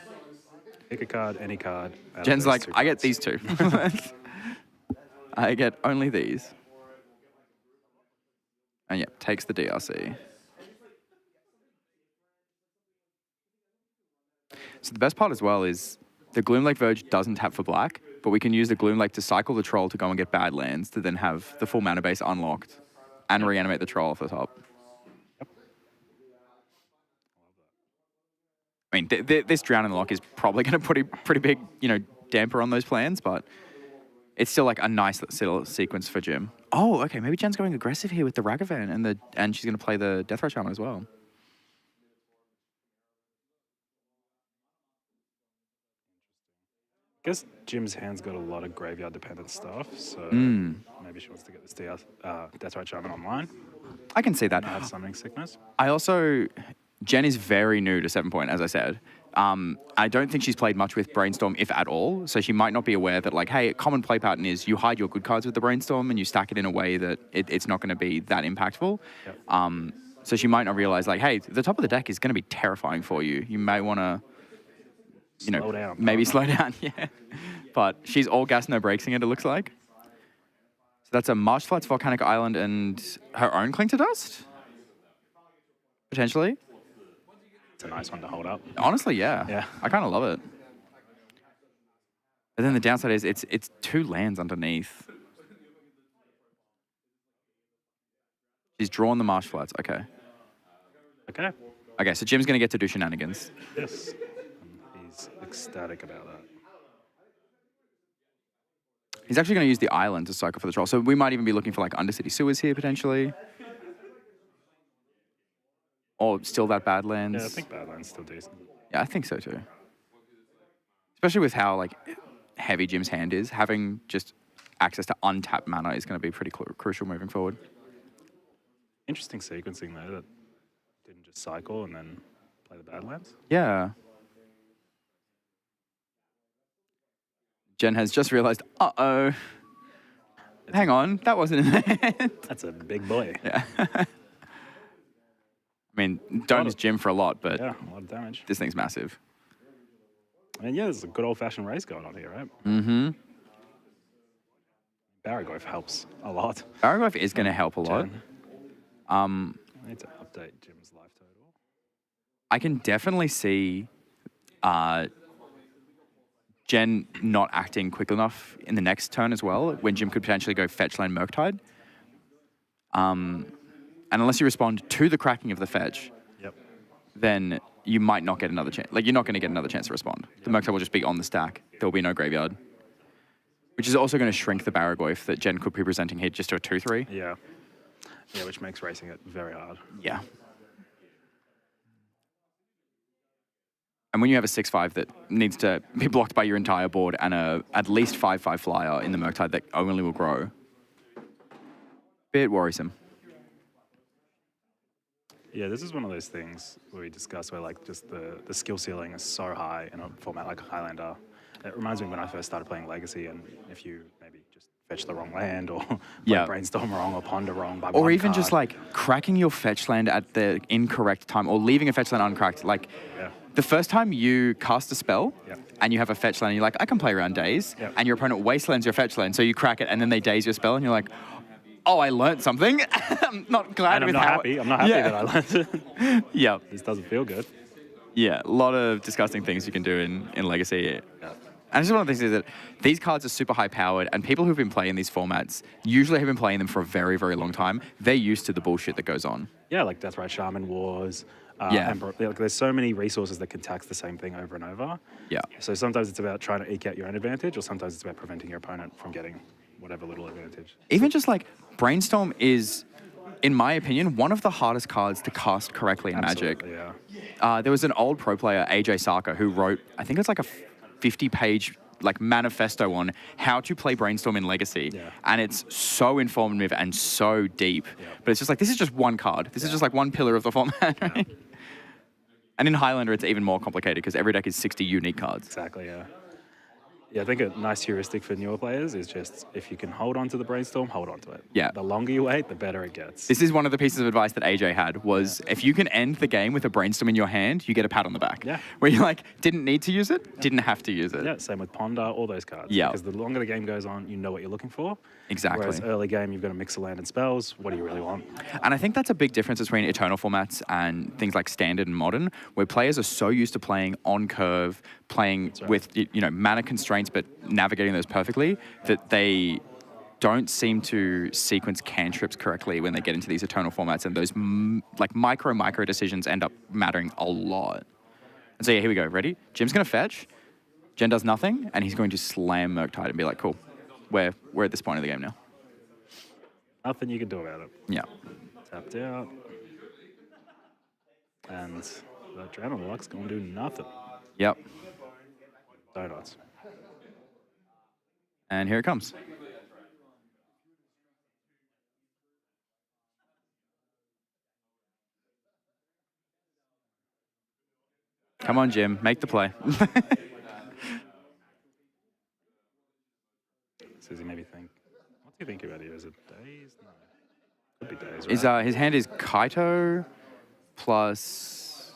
Pick a card, any card. Jen's like, I get these two. I get only these. And yeah, takes the DRC. So the best part as well is the Gloomlake Verge doesn't tap for black, but we can use the Gloomlake to cycle the Troll to go and get bad lands to then have the full mana base unlocked and reanimate the Troll off the top. I mean, this Drown in the Lock is probably going to put a pretty big, damper on those plans, but it's still like a nice little sequence for Jim. Oh, okay, maybe Jen's going aggressive here with the Ragavan, and she's going to play the Deathray Shaman as well. I guess Jim's hand's got a lot of graveyard-dependent stuff, so maybe she wants to get this Deathray Shaman online. I can see that. Have summoning sickness. Jen is very new to 7 Point, as I said. I don't think she's played much with Brainstorm, if at all, so she might not be aware that, like, hey, a common play pattern is you hide your good cards with the Brainstorm and you stack it in a way that it's not going to be that impactful. Yep. So she might not realize, like, hey, the top of the deck is going to be terrifying for you. You may want to... slow down. Maybe slow down, yeah. But she's all gas, no breaksing it looks like. So that's a Marsh Flats, Volcanic Island, and her own Cling to Dust? Potentially. It's a nice one to hold up. Honestly, yeah. I kind of love it. But then the downside is it's 2 lands underneath. She's drawn the Marsh Flats, okay. Okay, so Jim's going to get to do shenanigans. Yes. He's ecstatic about that. He's actually going to use the island to cycle for the troll. So we might even be looking for like Undercity Sewers here potentially. Or still that Badlands. Yeah, I think Badlands still decent. Yeah, I think so too. Especially with how like heavy Jim's hand is, having just access to untapped mana is going to be pretty crucial moving forward. Interesting sequencing though, that didn't just cycle and then play the Badlands. Yeah. Jen has just realized, uh-oh. Hang on, that wasn't in there. That's a big boy. Yeah. I mean, don't use Jim for a lot, but yeah, a lot of damage. This thing's massive. I mean, yeah, there's a good old-fashioned race going on here, right? Mm-hmm. Baraglyph helps a lot. Baraglyph is going to help a lot. I need to update Jim's life total. I can definitely see Jen not acting quick enough in the next turn as well, when Jim could potentially go fetch land Murktide. And unless you respond to the cracking of the fetch, then you might not get another chance. Like, you're not going to get another chance to respond. The Murktide will just be on the stack. There will be no graveyard. Which is also going to shrink the Baraglyph that Jen could be presenting here just to a 2-3. Yeah. Yeah, which makes racing it very hard. Yeah. And when you have a 6/5 that needs to be blocked by your entire board and at least 5/5 flyer in the Murktide that only will grow, bit worrisome. Yeah, this is one of those things where we discussed where like just the skill ceiling is so high in a format like Highlander. It reminds me when I first started playing Legacy, and if you maybe just fetch the wrong land or brainstorm wrong or ponder wrong by or even just like cracking your fetch land at the incorrect time or leaving a fetch land uncracked. Like the first time you cast a spell and you have a fetch land and you're like, I can play around daze, and your opponent wastelands your fetch land, so you crack it and then they daze your spell and you're like, oh, I learned something. I'm not glad with how... I'm not happy that I learned it. Yeah. This doesn't feel good. Yeah, a lot of disgusting things you can do in Legacy. And just one of the things is that these cards are super high powered, and people who've been playing these formats usually have been playing them for a very, very long time. They're used to the bullshit that goes on. Yeah, like Deathray Shaman Wars. Like, there's so many resources that can tax the same thing over and over. Yeah. So sometimes it's about trying to eke out your own advantage, or sometimes it's about preventing your opponent from getting whatever little advantage. Even just like Brainstorm is, in my opinion, one of the hardest cards to cast correctly in Magic. Yeah. There was an old pro player, AJ Saka, who wrote, I think it's like a 50-page like manifesto on how to play Brainstorm in Legacy. And it's so informative and so deep. But it's just like, this is just one card. This is just like one pillar of the format, right? And in Highlander, it's even more complicated because every deck is 60 unique cards. Exactly, yeah. Yeah, I think a nice heuristic for newer players is just, if you can hold on to the Brainstorm, hold on to it. Yeah. The longer you wait, the better it gets. This is one of the pieces of advice that AJ had, was if you can end the game with a Brainstorm in your hand, you get a pat on the back. Yeah. Where you're like, didn't need to use it, didn't have to use it. Yeah, same with Ponder, all those cards. Yeah. Because the longer the game goes on, you know what you're looking for. Exactly. Whereas early game, you've got to mix a land and spells. What do you really want? And I think that's a big difference between Eternal formats and things like Standard and Modern, where players are so used to playing on curve, playing with mana constraints, but navigating those perfectly, that they don't seem to sequence cantrips correctly when they get into these Eternal formats, and those micro decisions end up mattering a lot. And so yeah, here we go. Ready? Jim's going to fetch. Jen does nothing, and he's going to slam Murktide and be like, cool, we're at this point of the game now. Nothing you can do about it. Yeah. Tapped out. And that Adrenaline Luck's going to do nothing. Yep. Donuts. And here it comes. Come on, Jim, make the play. Susie maybe think, what's he thinking about here? Is it days? No. Could be days, right? His hand is Kaito plus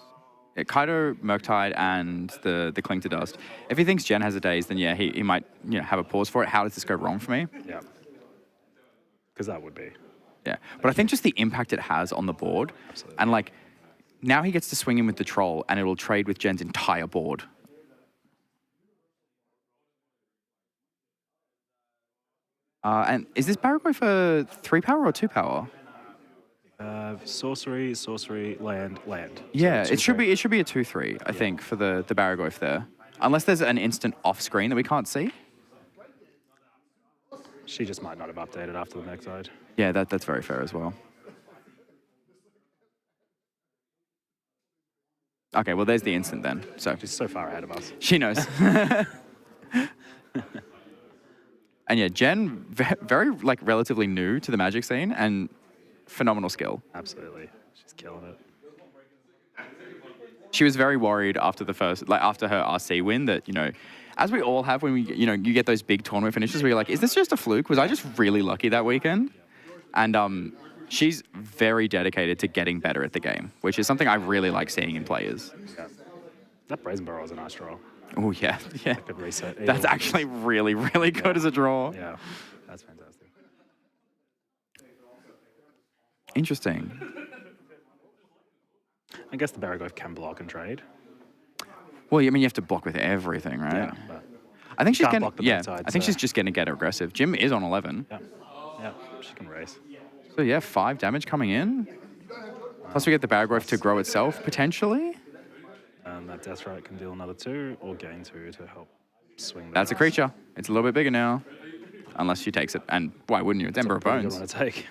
Kaito, Murktide, and the Cling to Dust. If he thinks Jen has a daze, then yeah, he might have a pause for it. How does this go wrong for me? Yeah. Because that would be. Yeah, but I think just the impact it has on the board, Absolutely. and like now he gets to swing in with the Troll, and it will trade with Jen's entire board. And is this Baragoi for 3 power or 2 power? Sorcery, land. Yeah, So it should be a 2/3, I think, for the Baragoi there. Unless there's an instant off screen that we can't see. She just might not have updated after the next side. Yeah, that's very fair as well. Okay, well, there's the instant then. So She's so far ahead of us. she knows. And yeah, Jen, very like relatively new to the Magic scene and phenomenal skill. Absolutely. She's killing it. She was very worried after after her RC win that, as we all have when you get those big tournament finishes where you're like, is this just a fluke? Was I just really lucky that weekend? And she's very dedicated to getting better at the game, which is something I really like seeing in players. Yeah. That Brazen Burrow is a nice draw. Oh, yeah. Yeah. Good reset. That's actually really, really good as a draw. Yeah, that's fantastic. Interesting. I guess the Baragoi can block and trade. Well, I mean, you have to block with everything, right? Yeah, but I think she's can't getting, block the yeah, backside, I think so- she's just going to get aggressive. Jim is on 11. Yeah, she can race. So yeah, 5 damage coming in. Plus we get the Baragoi to grow itself, potentially. And that Death Right can deal another 2 or gain 2 to help swing that. That's a creature. It's a little bit bigger now. Unless she takes it. And why wouldn't you? It's Ember of Pretty good Bones. one to take.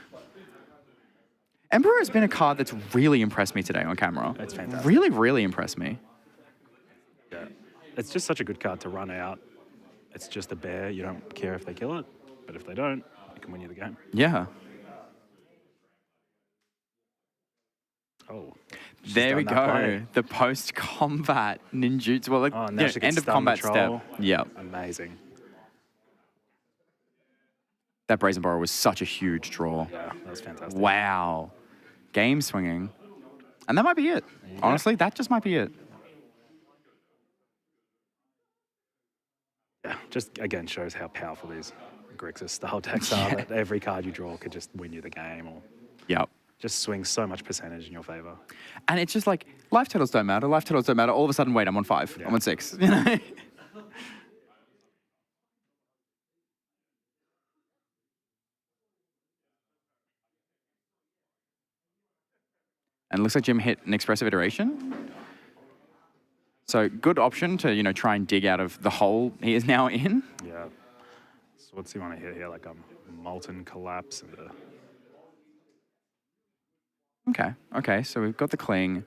Emperor has been a card that's really impressed me today on camera. It's fantastic. Really, really impressed me. Yeah. It's just such a good card to run out. It's just a bear. You don't care if they kill it. But if they don't, it can win you the game. Yeah. Oh. There we go. The post-combat ninjutsu. Well, like, now she can end of stun the combat step. troll. Yeah. Amazing. That Brazen Borrow was such a huge draw. Yeah, that was fantastic. Wow. Game swinging. And that might be it. Yeah. Honestly, that just might be it. Yeah, just again shows how powerful these Grixis style decks are. That every card you draw could just win you the game or Yep. just swing so much percentage in your favor. And it's just like, life totals don't matter. Life totals don't matter. All of a sudden, wait, I'm on 5. Yeah. I'm on 6. You know? And it looks like Jim hit an expressive iteration. So good option to, try and dig out of the hole he is now in. Yeah. So what's he want to hit here? Like a molten collapse and a... Okay, so we've got the cling.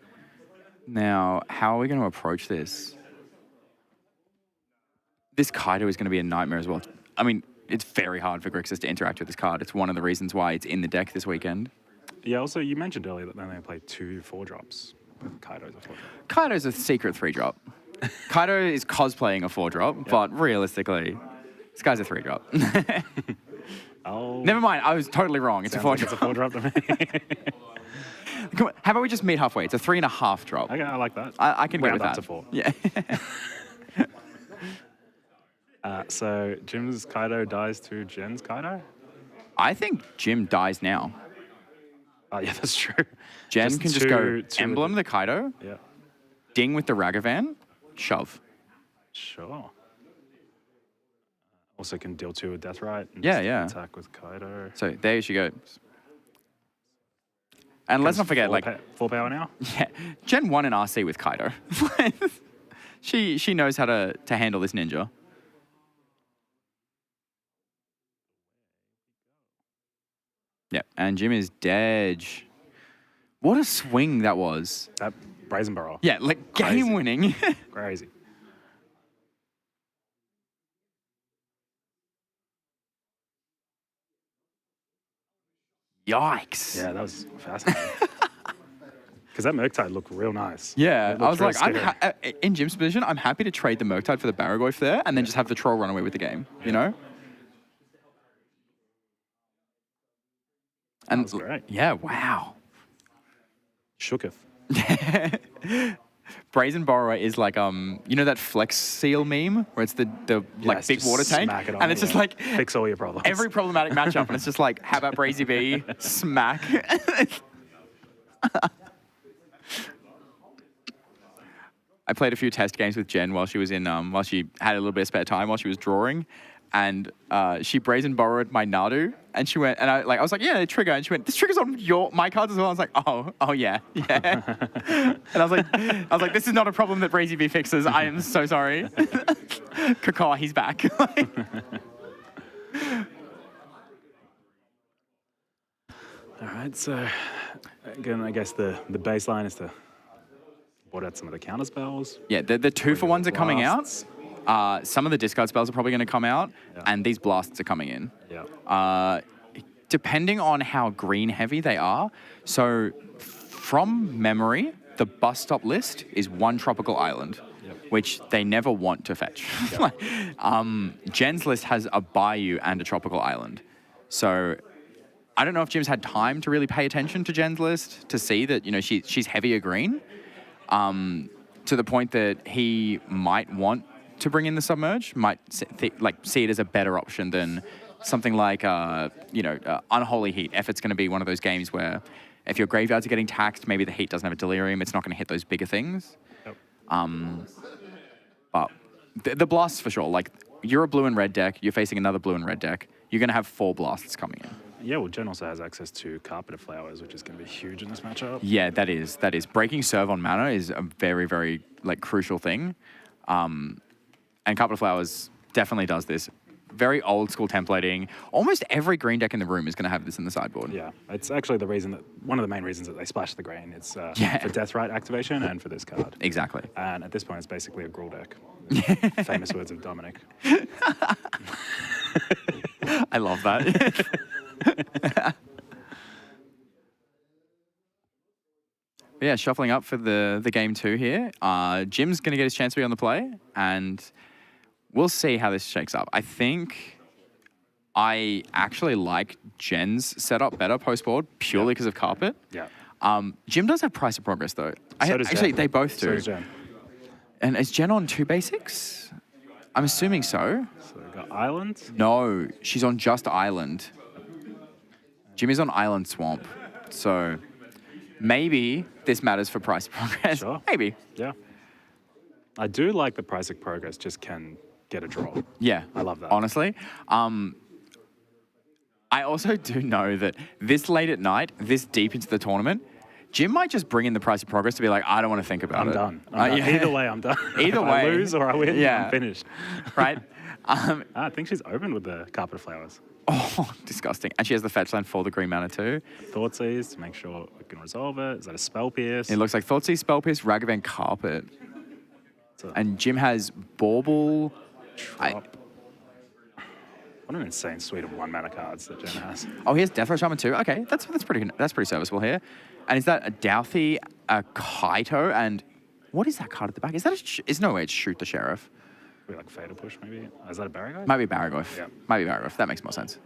Now, how are we going to approach this? This Kaito is going to be a nightmare as well. I mean, it's very hard for Grixis to interact with this card. It's one of the reasons why it's in the deck this weekend. Yeah, also, you mentioned earlier that they only play 2 4-drops. Kaido's a 4-drop. Kaido's a secret 3-drop. Kaido is cosplaying a 4-drop, but realistically, this guy's a 3-drop. Oh. Never mind, I was totally wrong. It's a 4-drop. It's a 4-drop to me. Come on, how about we just meet halfway? It's a 3.5 drop. Okay, I like that. I can go with Round that. up to 4. Yeah. So Jim's Kaido dies to Jen's Kaido? I think Jim dies now. Oh, yeah, that's true. Jen can just go two Emblem the Kaido, Yeah, ding with the Ragavan, shove. sure. Also can deal 2 with Death Right. And Yeah, just yeah. Attack with Kaido. So there she goes. And let's not forget, like, 4 power now? yeah, Gen 1 in RC with Kaido. She knows how to handle this ninja. Yep, and Jim is dead. What a swing that was. That Brazen Barrel. Yeah, like game winning. Crazy. Yikes. Yeah, that was fascinating. Because that Murktide looked real nice. Yeah, I was real like, in Jim's position, I'm happy to trade the Murktide for the Barragoyf there and then just have the Troll run away with the game, you know? And That was great. Yeah, wow. Shooketh. Brazen Borrower is like, you know that Flex Seal meme where it's the like big just water tank? smack it on, And it's just like fix all your problems. every problematic matchup and it's just like, how about Brazy B? Smack. I played a few test games with Jen while she was in, while she had a little bit of spare time while she was drawing, and she brazen borrowed my Nadu, and she went, and I was like, yeah, trigger, and she went, this triggers on my cards as well. I was like, oh yeah. And I was like, this is not a problem that Brazy B fixes. I am so sorry. Kaka, he's back. All right, so again, I guess the baseline is to board out some of the counter spells. Yeah, the 2-for-1s are coming out. Some of the discard spells are probably going to come out, and these blasts are coming in. Yeah. Depending on how green heavy they are. So from memory, the bus stop list is 1 tropical island, which they never want to fetch. Jen's list has a bayou and a tropical island. So I don't know if Jim's had time to really pay attention to Jen's list to see that, you know, she's heavier green, to the point that he might want to bring in the Submerge, might see it as a better option than something like, Unholy Heat, if it's going to be one of those games where if your graveyards are getting taxed, maybe the Heat doesn't have a Delirium, it's not going to hit those bigger things. Yep. But the blasts for sure, like, you're a blue and red deck, you're facing another blue and red deck, you're going to have 4 blasts coming in. Yeah, well, Jen also has access to Carpet Flowers, which is going to be huge in this matchup. Yeah, that is. Breaking serve on mana is a very, very, crucial thing. And Carpet Flowers definitely does this. Very old school templating. Almost every green deck in the room is going to have this in the sideboard. Yeah, it's actually one of the main reasons that they splash the green. It's for Deathrite activation and for this card. Exactly. And at this point, it's basically a Gruul deck. Famous words of Dominic. I love that. Yeah, shuffling up for the game 2 here. Jim's going to get his chance to be on the play, and we'll see how this shakes up. I think I actually like Jen's setup better post-board, purely because of Carpet. Yeah. Jim does have Price of Progress, though. So does actually, Jen. they both do. So does Jen. And is Jen on 2 basics? I'm assuming so. So we've got Island. No, she's on just Island. Jim is on Island Swamp. So maybe this matters for Price of Progress. Sure. Maybe. Yeah. I do like the Price of Progress just can get a draw. Yeah. I love that. Honestly. I also do know that this late at night, this deep into the tournament, Jim might just bring in the Price of Progress to be like, I don't want to think about I'm it. done. Either way, I'm done. Either If way. I lose or I win, I'm finished. Right? I think she's opened with the Carpet Flowers. Oh, disgusting. And she has the fetch land for the green mana too. Thoughtseize to make sure we can resolve it. Is that a Spell Pierce? It looks like Thoughtseize, Spell Pierce, Ragavan, Carpet. So, And Jim has Bauble. What an insane suite of 1 mana cards that Jen has. Oh, he has Deathrush Shaman too. Okay, that's pretty serviceable here. And is that a Douthie, a Kaito, and what is that card at the back? Is that is no way it's Shoot the Sheriff. Maybe like Fatal Push, maybe? Is that a Barragoyf? Might be Barragoyf. Yeah. Might be Barragoyf. That makes more sense.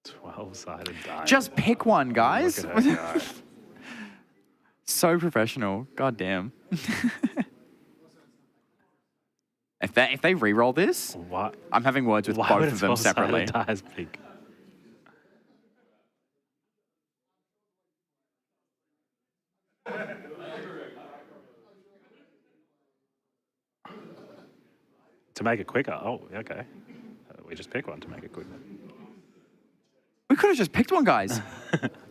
12-sided die. Just pick one, guys. Look at her go. So professional. God damn. If they re-roll this, What? I'm having words with Why both would of them 12-sided separately. dies big? To make it quicker. Oh, okay. We just pick one to make it quicker. We could have just picked one, guys.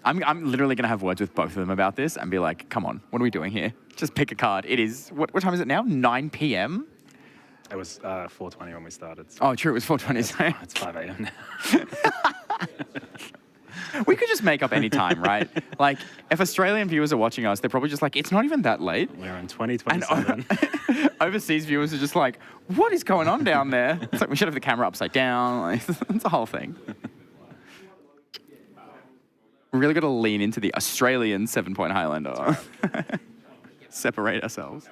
I'm literally going to have words with both of them about this and be like, come on, what are we doing here? Just pick a card. It is, what time is it now? 9 p.m.? It was 4:20 when we started. So Oh, true, it was 4:20. it's 5 a.m. now. We could just make up any time, right? Like, if Australian viewers are watching us, they're probably just like, it's not even that late. We're in 2027. Overseas viewers are just like, what is going on down there? It's like, we should have the camera upside down. Like, it's a whole thing. We really got to lean into the Australian 7-point Highlander. Separate ourselves.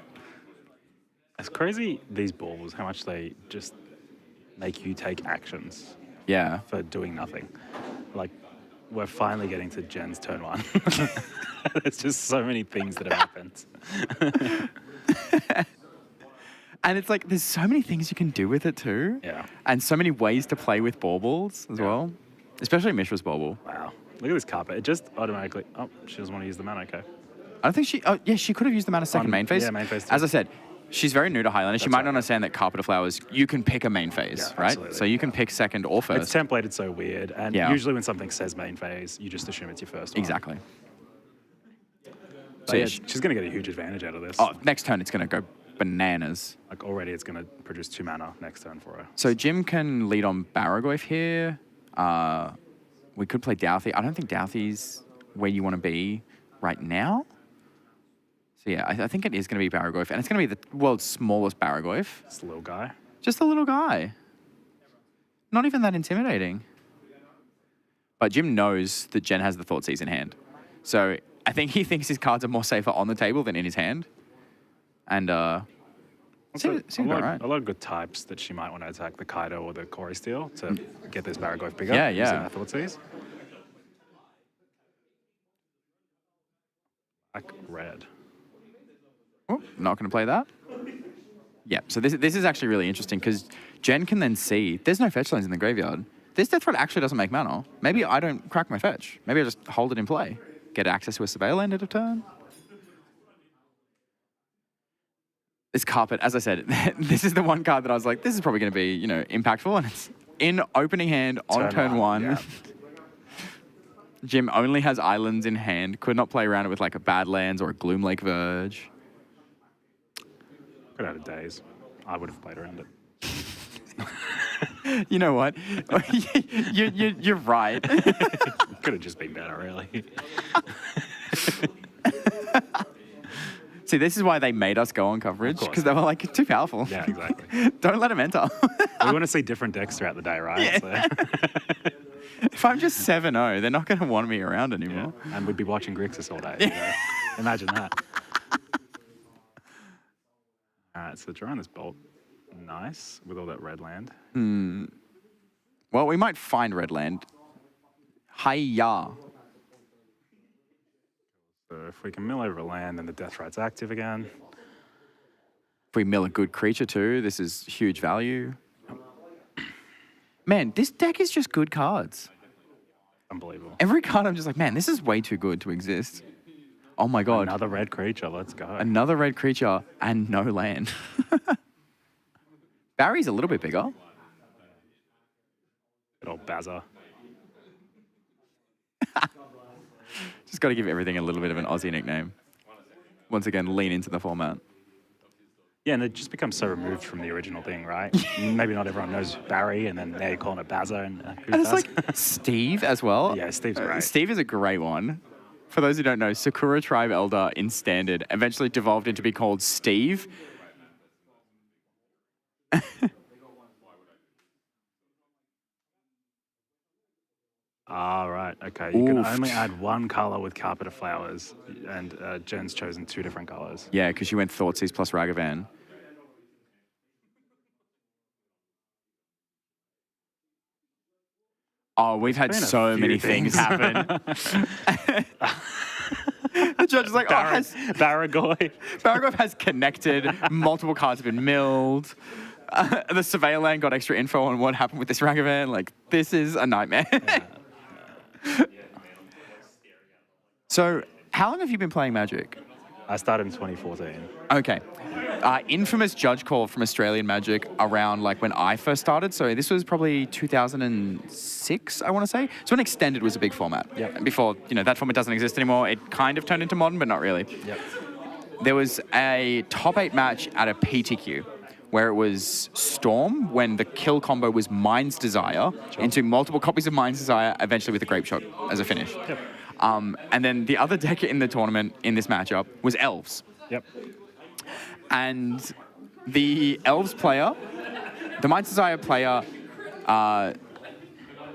It's crazy, these balls, how much they just make you take actions Yeah. for doing nothing. Like, we're finally getting to Jen's turn 1. There's just so many things that have happened. And it's like, there's so many things you can do with it too. Yeah. And so many ways to play with baubles as well. Especially Mishra's bauble. Wow. Look at this carpet. It just automatically... Oh, she doesn't want to use the mana. Okay. I don't think she... Oh, yeah, she could have used the mana second main phase. Yeah, main phase too. As I said, she's very new to Highlander. She That's might right. not understand that Carpet of Flowers, you can pick a main phase, Yeah, right? absolutely. So you can pick second or first. It's templated so weird. And Yeah. usually when something says main phase, you just assume it's your first one. Exactly. So So yeah, yeah, she's going to get a huge advantage out of this. Oh, next turn it's going to go bananas. Like already it's going to produce 2 mana next turn for her. So Jim can lead on Barragoyf here. We could play Douthie. I don't think Douthie's where you want to be right now. So yeah, I think it is going to be Barragoyf. And it's going to be the world's smallest Barragoyf. It's a little guy. Just a little guy. Not even that intimidating. But Jim knows that Jen has the Thoughtseize in hand. So I think he thinks his cards are more safer on the table than in his hand. And seems about right. A lot of good types that she might want to attack the Kaido or the Kori Steel to get this Barragoyf bigger. Yeah, using yeah. that Thoughtseize. Like red. Oh, not going to play that. Yeah, so this is actually really interesting because Jen can then see there's no fetch lands in the graveyard. This Death Threat actually doesn't make mana. Maybe I don't crack my fetch. Maybe I just hold it in play. Get access to a Surveil land at a turn. This Carpet, as I said, this is the one card that I was like, this is probably going to be, impactful. And it's in opening hand on turn one. Yeah. Jim only has islands in hand. Could not play around it with like a Badlands or a Gloom Lake Verge. Could have had days. I would have played around it. You know what? You're right. Could have just been better, really. See, this is why they made us go on coverage, because they were like, too powerful. Yeah, exactly. Don't let them enter. We want to see different decks throughout the day, right? Yeah. So. If I'm just 7-0, they're not going to want me around anymore. Yeah. And we'd be watching Grixis all day. Imagine that. All right, so drawing this bolt, nice, with all that red land. Well, we might find red land. Hi-ya. So if we can mill over a land, then the Death Right's active again. If we mill a good creature too, this is huge value. Man, this deck is just good cards. Unbelievable. Every card I'm just like, man, this is way too good to exist. Oh my god. Another red creature, let's go. Another red creature and no land. Barry's a little bit bigger. Good old Bazza. Just got to give everything a little bit of an Aussie nickname. Once again, lean into the format. Yeah, and it just becomes so removed from the original thing, right? Maybe not everyone knows Barry, and then now you're calling it Bazza. And it's like Steve as well. Yeah, Steve's great. Steve is a great one. For those who don't know, Sakura Tribe Elder in Standard eventually devolved into be called Steve. Right. Okay. You can Oof. only add one color with Carpet of Flowers, and Jen's chosen 2 different colors. Yeah, because she went Thoughtseize plus Ragavan. Oh, we've had been a so few many things happen. The judge is like, Barragoy. Barragoyf has connected. Multiple cards have been milled. The Surveil land got extra info on what happened with this Ragavan. Like, this is a nightmare. So, how long have you been playing Magic? I started in 2014. Okay. infamous judge call from Australian Magic around like when I first started. So this was probably 2006, I want to say. So when Extended was a big format. Yep. Before, that format doesn't exist anymore. It kind of turned into Modern, but not really. Yep. There was a top 8 match at a PTQ where it was Storm when the kill combo was Mind's Desire into multiple copies of Mind's Desire, eventually with a Grape Shot as a finish. Yep. And then the other deck in the tournament in this matchup was Elves. Yep. And the Elves player, the Mind's Desire player,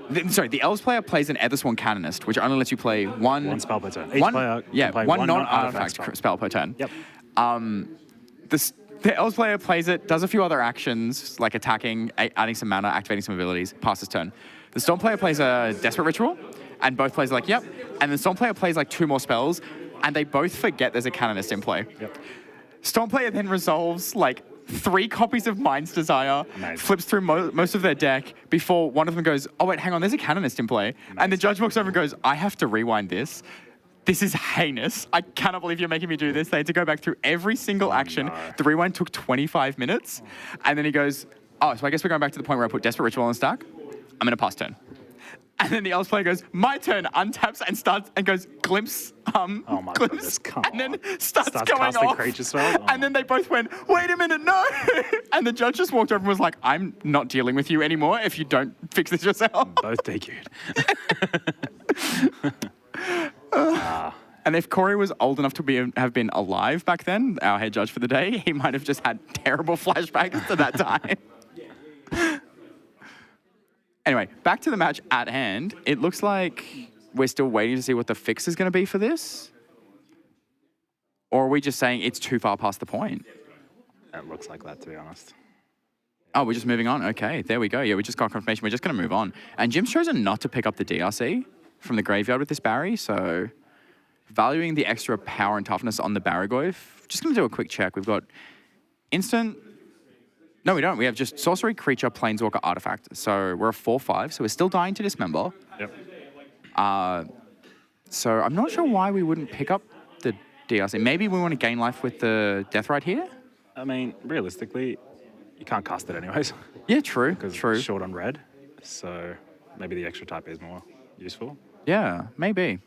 the Elves player plays an Ethersworn Canonist, which only lets you play one spell per turn. Each player can play one one non-artifact spell per turn. Yep. The Elves player plays it, does a few other actions, like attacking, adding some mana, activating some abilities, passes turn. The Storm player plays a Desperate Ritual, and both players are like, yep. And the Storm player plays like 2 more spells, and they both forget there's a Canonist in play. Yep. Storm player then resolves like 3 copies of Mind's Desire, Amazing. flips through most of their deck before one of them goes, oh wait, hang on, there's a Canonist in play. Amazing. And the judge walks over and goes, I have to rewind this. This is heinous. I cannot believe you're making me do this. They had to go back through every single action. No. The rewind took 25 minutes. And then he goes, oh, so I guess we're going back to the point where I put Desperate Ritual on the stack. I'm going to pass turn. And then the Elves player goes, my turn, untaps and starts and goes, glimpse, Oh my goodness, glimpse, come and then on. starts going casting off. creature spells? Oh And then they both went, wait a minute, no. And the judge just walked over and was like, I'm not dealing with you anymore if you don't fix this yourself. Both DQ'd. And if Corey was old enough to have been alive back then, our head judge for the day, he might have just had terrible flashbacks to that time. Anyway, back to the match at hand. It looks like we're still waiting to see what the fix is going to be for this. Or are we just saying it's too far past the point? It looks like that, to be honest. Oh, we're just moving on. Okay, there we go. Yeah, we just got confirmation. We're just going to move on. And Jim's chosen not to pick up the DRC from the graveyard with this Barry, so valuing the extra power and toughness on the Barragoyf. Just going to do a quick check. We've got instant... No, we don't. We have just sorcery, creature, planeswalker, artifact. So we're a 4/5, so we're still dying to dismember. Yep. So I'm not sure why we wouldn't pick up the DRC. Maybe we want to gain life with the Death Ride here? I mean, realistically, you can't cast it anyways. Yeah, true. Because True. it's short on red. So maybe the extra type is more useful. Yeah, maybe. And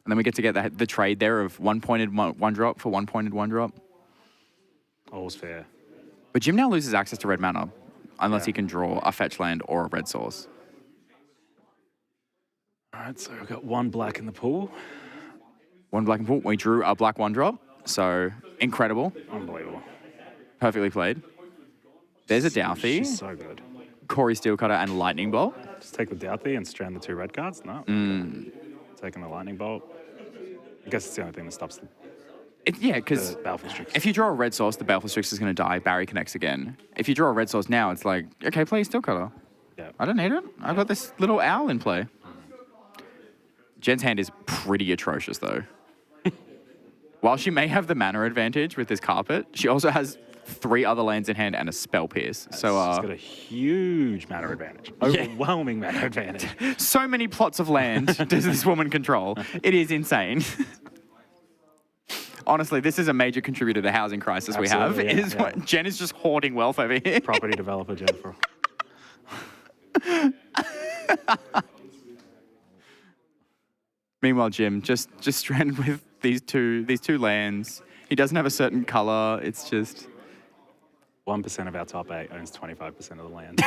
then we get to get the trade there of 1-pointed 1-drop for 1-pointed 1-drop. All's fair. But Jim now loses access to red mana unless he can draw a fetch land or a red source. All right, so we've got 1 black in the pool. 1 black and pool. We drew a black 1-drop. So incredible. Unbelievable. Perfectly played. There's a Douthie. She's so good. Corey Steelcutter and Lightning Bolt. Just take the Douthie and strand the 2 red cards? No. Taking the Lightning Bolt. I guess it's the only thing that stops the Yeah, because Baleful Strix. if you draw a red source, the Baleful Strix is going to die. Barry connects again. If you draw a red source now, it's like, okay, play Steelcutter. Yeah. I don't need it. I've got this little owl in play. Jen's hand is pretty atrocious, though. While she may have the mana advantage with this carpet, she also has 3 other lands in hand and a Spell Pierce. So, She's got a huge mana advantage. Overwhelming mana advantage. So many plots of land does this woman control. It is insane. Honestly, this is a major contributor to the housing crisis we have. Absolutely, What Jen is just hoarding wealth over here. Property developer, Jennifer. Meanwhile, Jim just stranded with these two lands. He doesn't have a certain color. It's just 1% of our top 8 owns 25% of the land.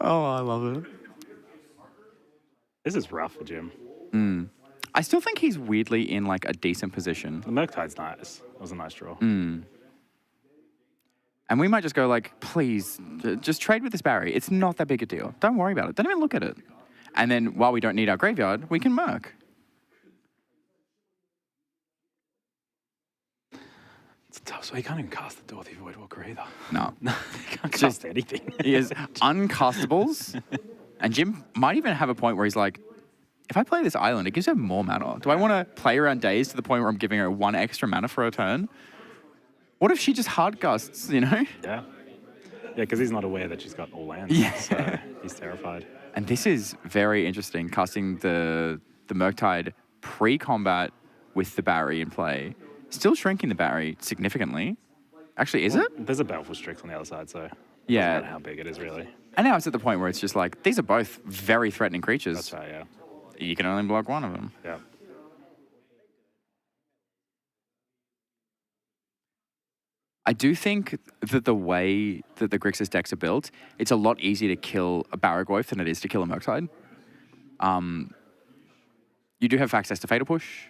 oh, I love it. This is rough for Jim. I still think he's weirdly in like a decent position. The Murktide's nice. It was a nice draw. And we might just go like, please, just trade with this Barry. It's not that big a deal. Don't worry about it. Don't even look at it. And then while we don't need our graveyard, we can Merc. It's tough, so he can't even cast the Dorothy Voidwalker either. No. He can't cast anything. He has uncastables. And Jim might even have a point where he's like, if I play this island, it gives her more mana. Do I want to play around Daze to the point where I'm giving her 1 extra mana for a turn? What if she just hard gusts, you know? Yeah. Yeah, because he's not aware that she's got all lands. Yeah. So he's terrified. And this is very interesting, casting the Murktide pre-combat with the Barry in play. Still shrinking the Barry significantly. Actually, is it? There's a Baleful Strix on the other side, so yeah, doesn't matter how big it is really. And now it's at the point where it's just like, these are both very threatening creatures. That's right, yeah. You can only block one of them. Yeah. I do think that the way that the Grixis decks are built, it's a lot easier to kill a Barragoyf than it is to kill a Murktide. You do have access to Fatal Push.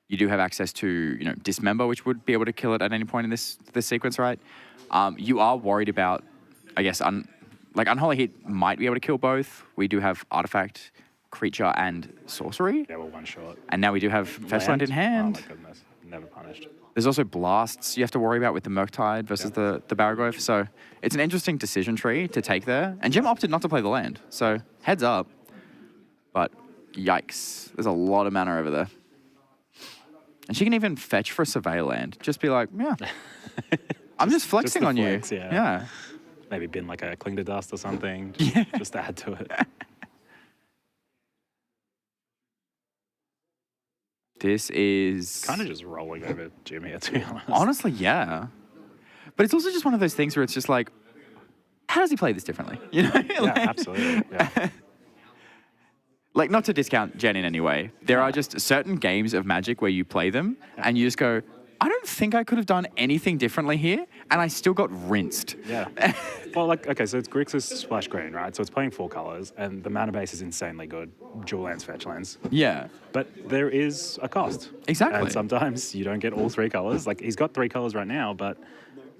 You do have access to, you know, Dismember, which would be able to kill it at any point in this sequence, right? You are worried about, I guess, Unholy Heat might be able to kill both. We do have Artifact, Creature, and Sorcery. Yeah, we're one shot. And now we do have Fetchland in hand. Oh my goodness, never punished. There's also blasts you have to worry about with the Murktide versus the Barragoyf. So it's an interesting decision tree to take there. And Jim opted not to play the land. So heads up. But yikes. There's a lot of mana over there. And she can even fetch for a Surveil land. Just be like, yeah. I'm just flexing on flex, you. Yeah. Maybe bin like a Cling to Dust or something. Just add to it. This is... kind of just rolling over Jim here, to be honest. Honestly, yeah. But it's also just one of those things where it's just like, how does he play this differently? You know? Yeah, absolutely. Yeah. Like, not to discount Jen in any way. There are just certain games of Magic where you play them and you just go, I don't think I could have done anything differently here, and I still got rinsed. Yeah. Well, like, okay, so it's Grixis Splash Green, right? So it's playing 4 colors, and the mana base is insanely good. Dual lands, fetch lands. Yeah. But there is a cost. Exactly. And sometimes you don't get all 3 colors. Like, he's got 3 colors right now, but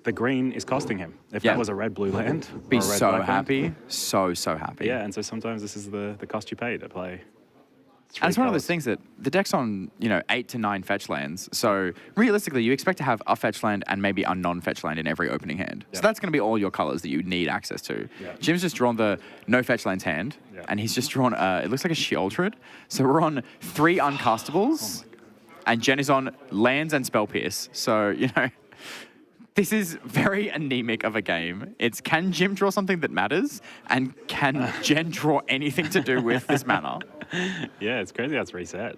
the green is costing him. If that was a red-blue land, be or a red so black happy. land, so happy. yeah, and so sometimes this is the cost you pay to play. And it's one of those things that the deck's on, 8 to 9 fetch lands. So realistically, you expect to have a fetch land and maybe a non-fetch land in every opening hand. So that's going to be all your colors that you need access to. Jim's just drawn the no fetch lands hand, and he's just drawn, it looks like a Sheoldred. So we're on 3 uncastables, and Jen is on lands and Spell Pierce. So, this is very anemic of a game. It's, can Jim draw something that matters? And can Jen draw anything to do with this mana? Yeah, it's crazy how it's reset.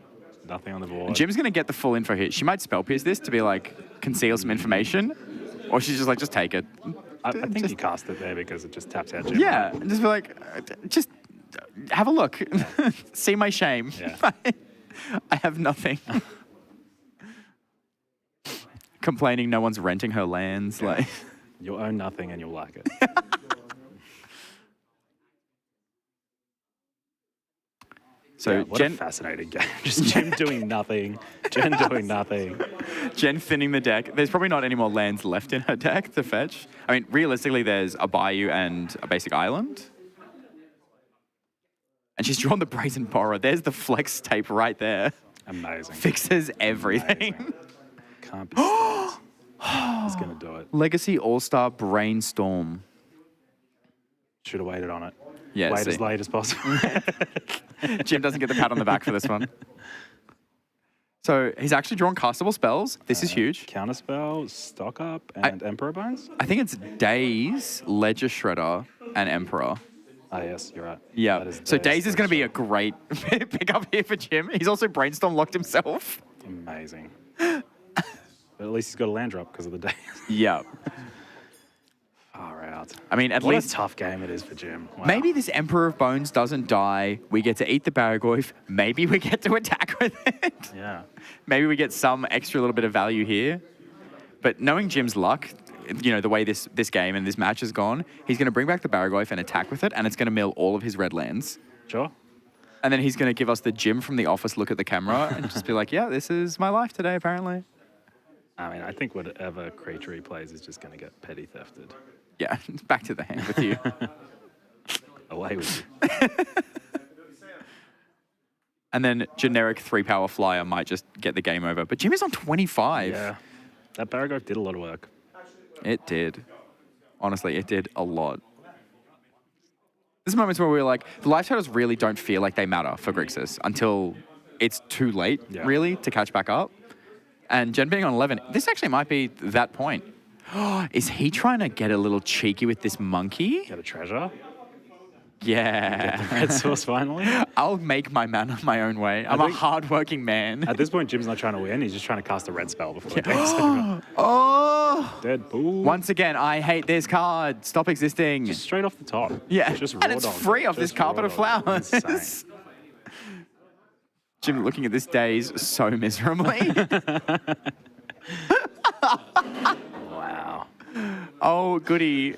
Nothing on the board. Jim's going to get the full info here. She might Spell Pierce this to be like, conceal some information. Or she's just like, just take it. I think you cast it there because it just taps out Jim. Yeah, and just be like, just have a look. See my shame. Yeah. I have nothing. Complaining no one's renting her lands. Yeah. Like, you'll own nothing and you'll like it. So yeah, what a fascinating game. Just Jen doing nothing. Jen doing nothing. Jen thinning the deck. There's probably not any more lands left in her deck to fetch. I mean, realistically, there's a Bayou and a basic island. And she's drawn the Brazen Borrower. There's the flex tape right there. Amazing. Fixes everything. Amazing. Can't be stopped. He's going to do it. Legacy All-Star Brainstorm. Should have waited on it. Yeah, Wait as late as possible. Jim doesn't get the pat on the back for this one. So he's actually drawn castable spells. This is huge. Counterspell, Stock Up, and Emperor Bones? I think it's Daze, Ledger Shredder, and Emperor. Ah, yes, you're right. Yeah. So Daze is going to be a great pickup here for Jim. He's also Brainstorm locked himself. Amazing. But at least he's got a land drop because of the Daze. Yeah. Far out. I mean, at what least a tough game it is for Jim. Wow. Maybe this Emperor of Bones doesn't die. We get to eat the Barragoyf. Maybe we get to attack with it. Yeah. Maybe we get some extra little bit of value here. But knowing Jim's luck, the way this game and this match has gone, he's going to bring back the Barragoyf and attack with it, and it's going to mill all of his red lands. Sure. And then he's going to give us the Jim from The Office look at the camera and just be like, yeah, this is my life today, apparently. I mean, I think whatever creature he plays is just going to get petty thefted. Yeah, back to the hand with you. Away with you. And then generic 3-power flyer might just get the game over. But Jim is on 25. Yeah. That Barragoyf did a lot of work. It did. Honestly, it did a lot. There's moments where we're like, the life totals really don't feel like they matter for Grixis until it's too late, really, to catch back up. And Jen being on 11, this actually might be that point. Is he trying to get a little cheeky with this monkey? Get a treasure? Yeah. Get the red sauce finally. I'll make my mana my own way. I'm a hard-working man. At this point, Jim's not trying to win. He's just trying to cast a red spell before the game's over. Oh! Deadpool. Once again, I hate this card. Stop existing. Just straight off the top. Yeah, Just and it's raw dog. free off this Just carpet raw of dog. flowers. Insane. Jim looking at this daze so miserably. Wow. Oh, goody.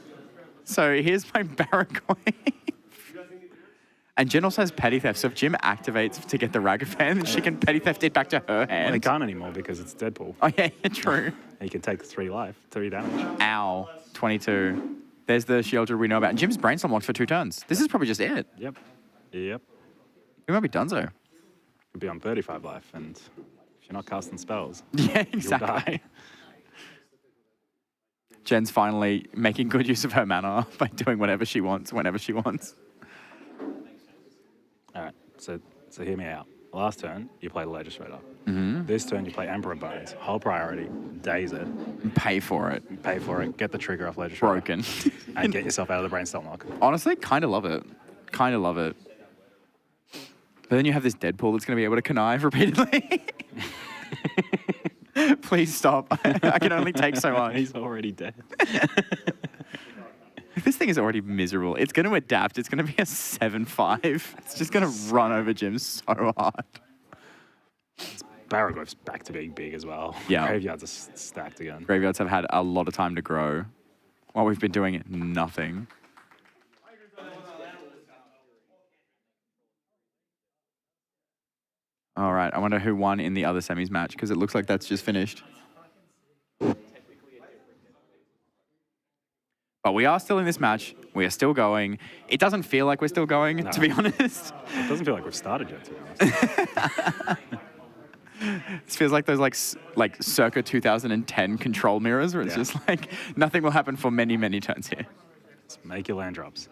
So here's my Barracuda. And Jen also has Petty Theft, so if Jim activates to get the Ragavan, then she can Petty Theft it back to her hand. Well, they can't anymore because it's Deadpool. Oh, yeah, true. He can take 3 damage. Ow. 22. There's the shield we know about. And Jim's Brainstorm locked for 2 turns. This is probably just it. Yep. We might be donezo. Could be on 35 life, and if you're not casting spells, Yeah, you'll exactly. die. Jen's finally making good use of her mana by doing whatever she wants, whenever she wants. All right, so hear me out. Last turn, you play the Legislator. Mm-hmm. This turn, you play Emperor Bones. Whole priority, daze it. Pay for it. Pay for it, get the trigger off Legislator. Broken. And get yourself out of the Brainstorm lock. Honestly, kind of love it. Kind of love it. But then you have this Deadpool that's going to be able to connive repeatedly. Please stop. I can only take so much. He's already dead. This thing is already miserable. It's going to adapt. It's going to be a 7-5. It's just going to run over Jim so hard. Barragloif's back to being big as well. Yeah. Graveyards are stacked again. Graveyards have had a lot of time to grow while we've been doing nothing. All right, I wonder who won in the other semis match, because it looks like that's just finished. But we are still in this match. We are still going. It doesn't feel like we're still going, to be honest. It doesn't feel like we've started yet, to be honest. This feels like those like circa 2010 control mirrors, where it's just like nothing will happen for many, many turns here. Just make your land drops.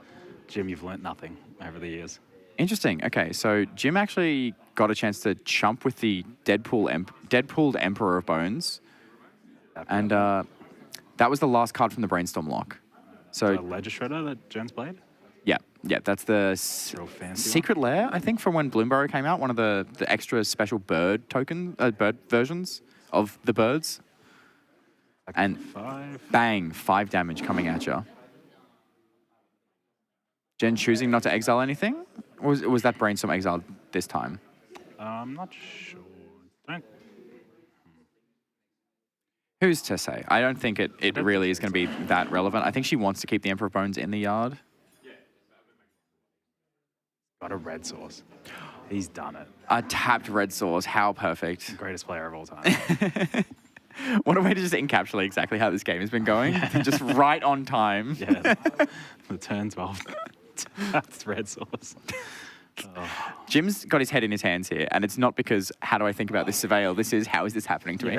Jim, you've learnt nothing over the years. Interesting. Okay, so Jim actually got a chance to chump with the Deadpooled Emperor of Bones. And that was the last card from the Brainstorm lock. So The Legislator that Jen's played? yeah, that's the Real fancy Secret Lair, I think, from when Bloomburrow came out, one of the extra special bird bird versions of the birds. And 5. bang, 5 damage coming at you. Jen choosing not to exile anything? Or was that Brainstorm exiled this time? I'm not sure. Who's to say? I don't think it really is going to be that relevant. I think she wants to keep the Emperor of Bones in the yard. Got a red source. He's done it. A tapped red source. How perfect. Greatest player of all time. What a way to just encapsulate exactly how this game has been going. Just right on time. Yeah. The turn 12. That's red source. Oh. Jim's got his head in his hands here, and it's not because, how do I think about this surveil? This is, how is this happening to me?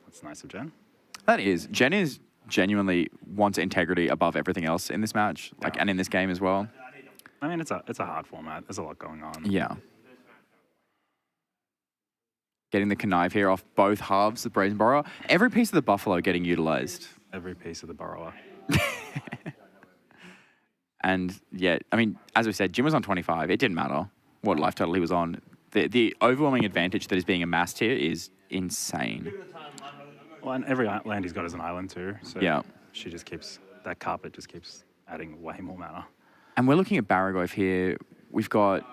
That's nice of Jen. That is. Jen is genuinely wants integrity above everything else in this match, and in this game as well. I mean, it's a hard format. There's a lot going on. Yeah. Getting the connive here off both halves of the Brazen Borrower. Every piece of the Buffalo getting utilized. Every piece of the Borrower. And yeah, I mean, as we said, Jim was on 25. It didn't matter what life total he was on. The overwhelming advantage that is being amassed here is insane. Well, and every land he's got is an island too. So yeah. She just keeps, that carpet just keeps adding way more mana. And we're looking at Barragoyf here. We've got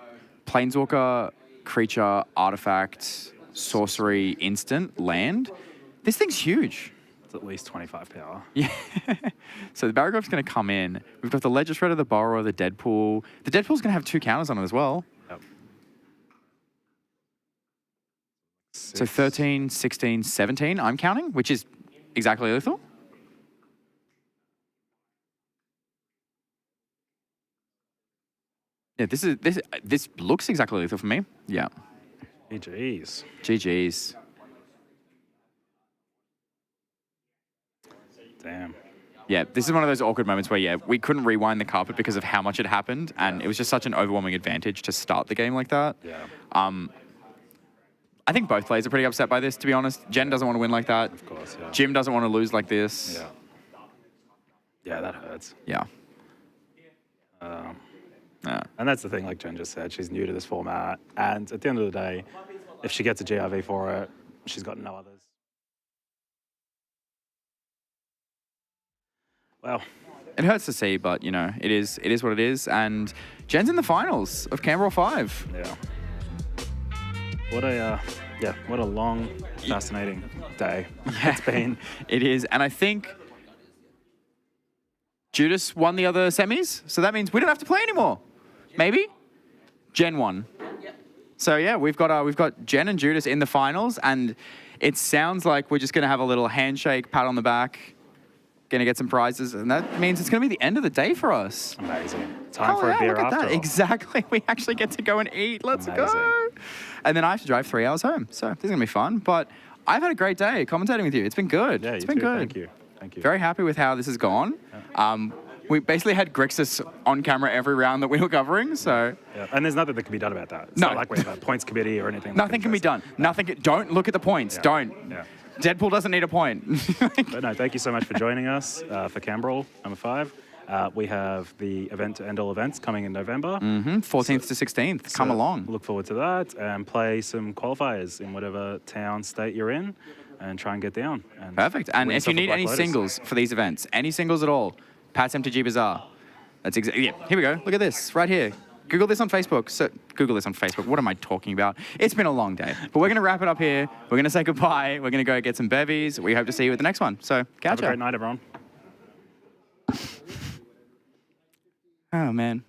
Planeswalker, creature, artifact, sorcery, instant, land. This thing's huge. It's at least 25 power. Yeah. So the Barragoyf's going to come in. We've got the Legislator, the Borrower, the Deadpool. The Deadpool's going to have 2 counters on it as well. Yep. So 13, 16, 17, I'm counting, which is exactly lethal. Yeah, this looks exactly lethal for me. Yeah. GG's. GG's. Damn. Yeah, this is one of those awkward moments where, yeah, we couldn't rewind the carpet because of how much had happened, and it was just such an overwhelming advantage to start the game like that. Yeah. I think both players are pretty upset by this, to be honest. Jen doesn't want to win like that. Of course, yeah. Jim doesn't want to lose like this. Yeah. Yeah, that hurts. Yeah. Yeah. And that's the thing, like Jen just said, she's new to this format, and at the end of the day, if she gets a GRV for it, she's got no others. Well, it hurts to see, but you know, it is what it is. And Jen's in the finals of Canbrawl 5. Yeah. What a long, fascinating day it's been. It is, and I think Judas won the other semis, so that means we don't have to play anymore. Maybe Jen won. So yeah, we've got Jen and Judas in the finals, and it sounds like we're just gonna have a little handshake, pat on the back. Gonna get some prizes, and that means it's gonna be the end of the day for us. Amazing. Time for a beer look at after that. all. Exactly. We actually get to go and eat. Let's go. And then I have to drive 3 hours home. So this is gonna be fun. But I've had a great day commentating with you. It's been good. Yeah, it's you been too. good. Thank you. Thank you. Very happy with how this has gone. We basically had Grixis on camera every round that we were covering, so... Yeah. And there's nothing that can be done about that. It's No. not like we have a points committee or anything. Nothing can be done. Don't look at the points. Yeah. Don't. Yeah. Deadpool doesn't need a point. But no, thank you so much for joining us for Canbrawl number 5. We have the event to end all events coming in November. 14th to 16th. Come along. Look forward to that and play some qualifiers in whatever town, state you're in and try and get down. And Perfect. And win if you yourself a need Black any Lotus. singles for these events, any singles at all, Pat's MTG Bazaar. That's exactly. Yeah, here we go. Look at this right here. Google this on Facebook. So, Google this on Facebook. What am I talking about? It's been a long day. But we're going to wrap it up here. We're going to say goodbye. We're going to go get some bevies. We hope to see you at the next one. So, catch Have a great night, everyone. Oh, man.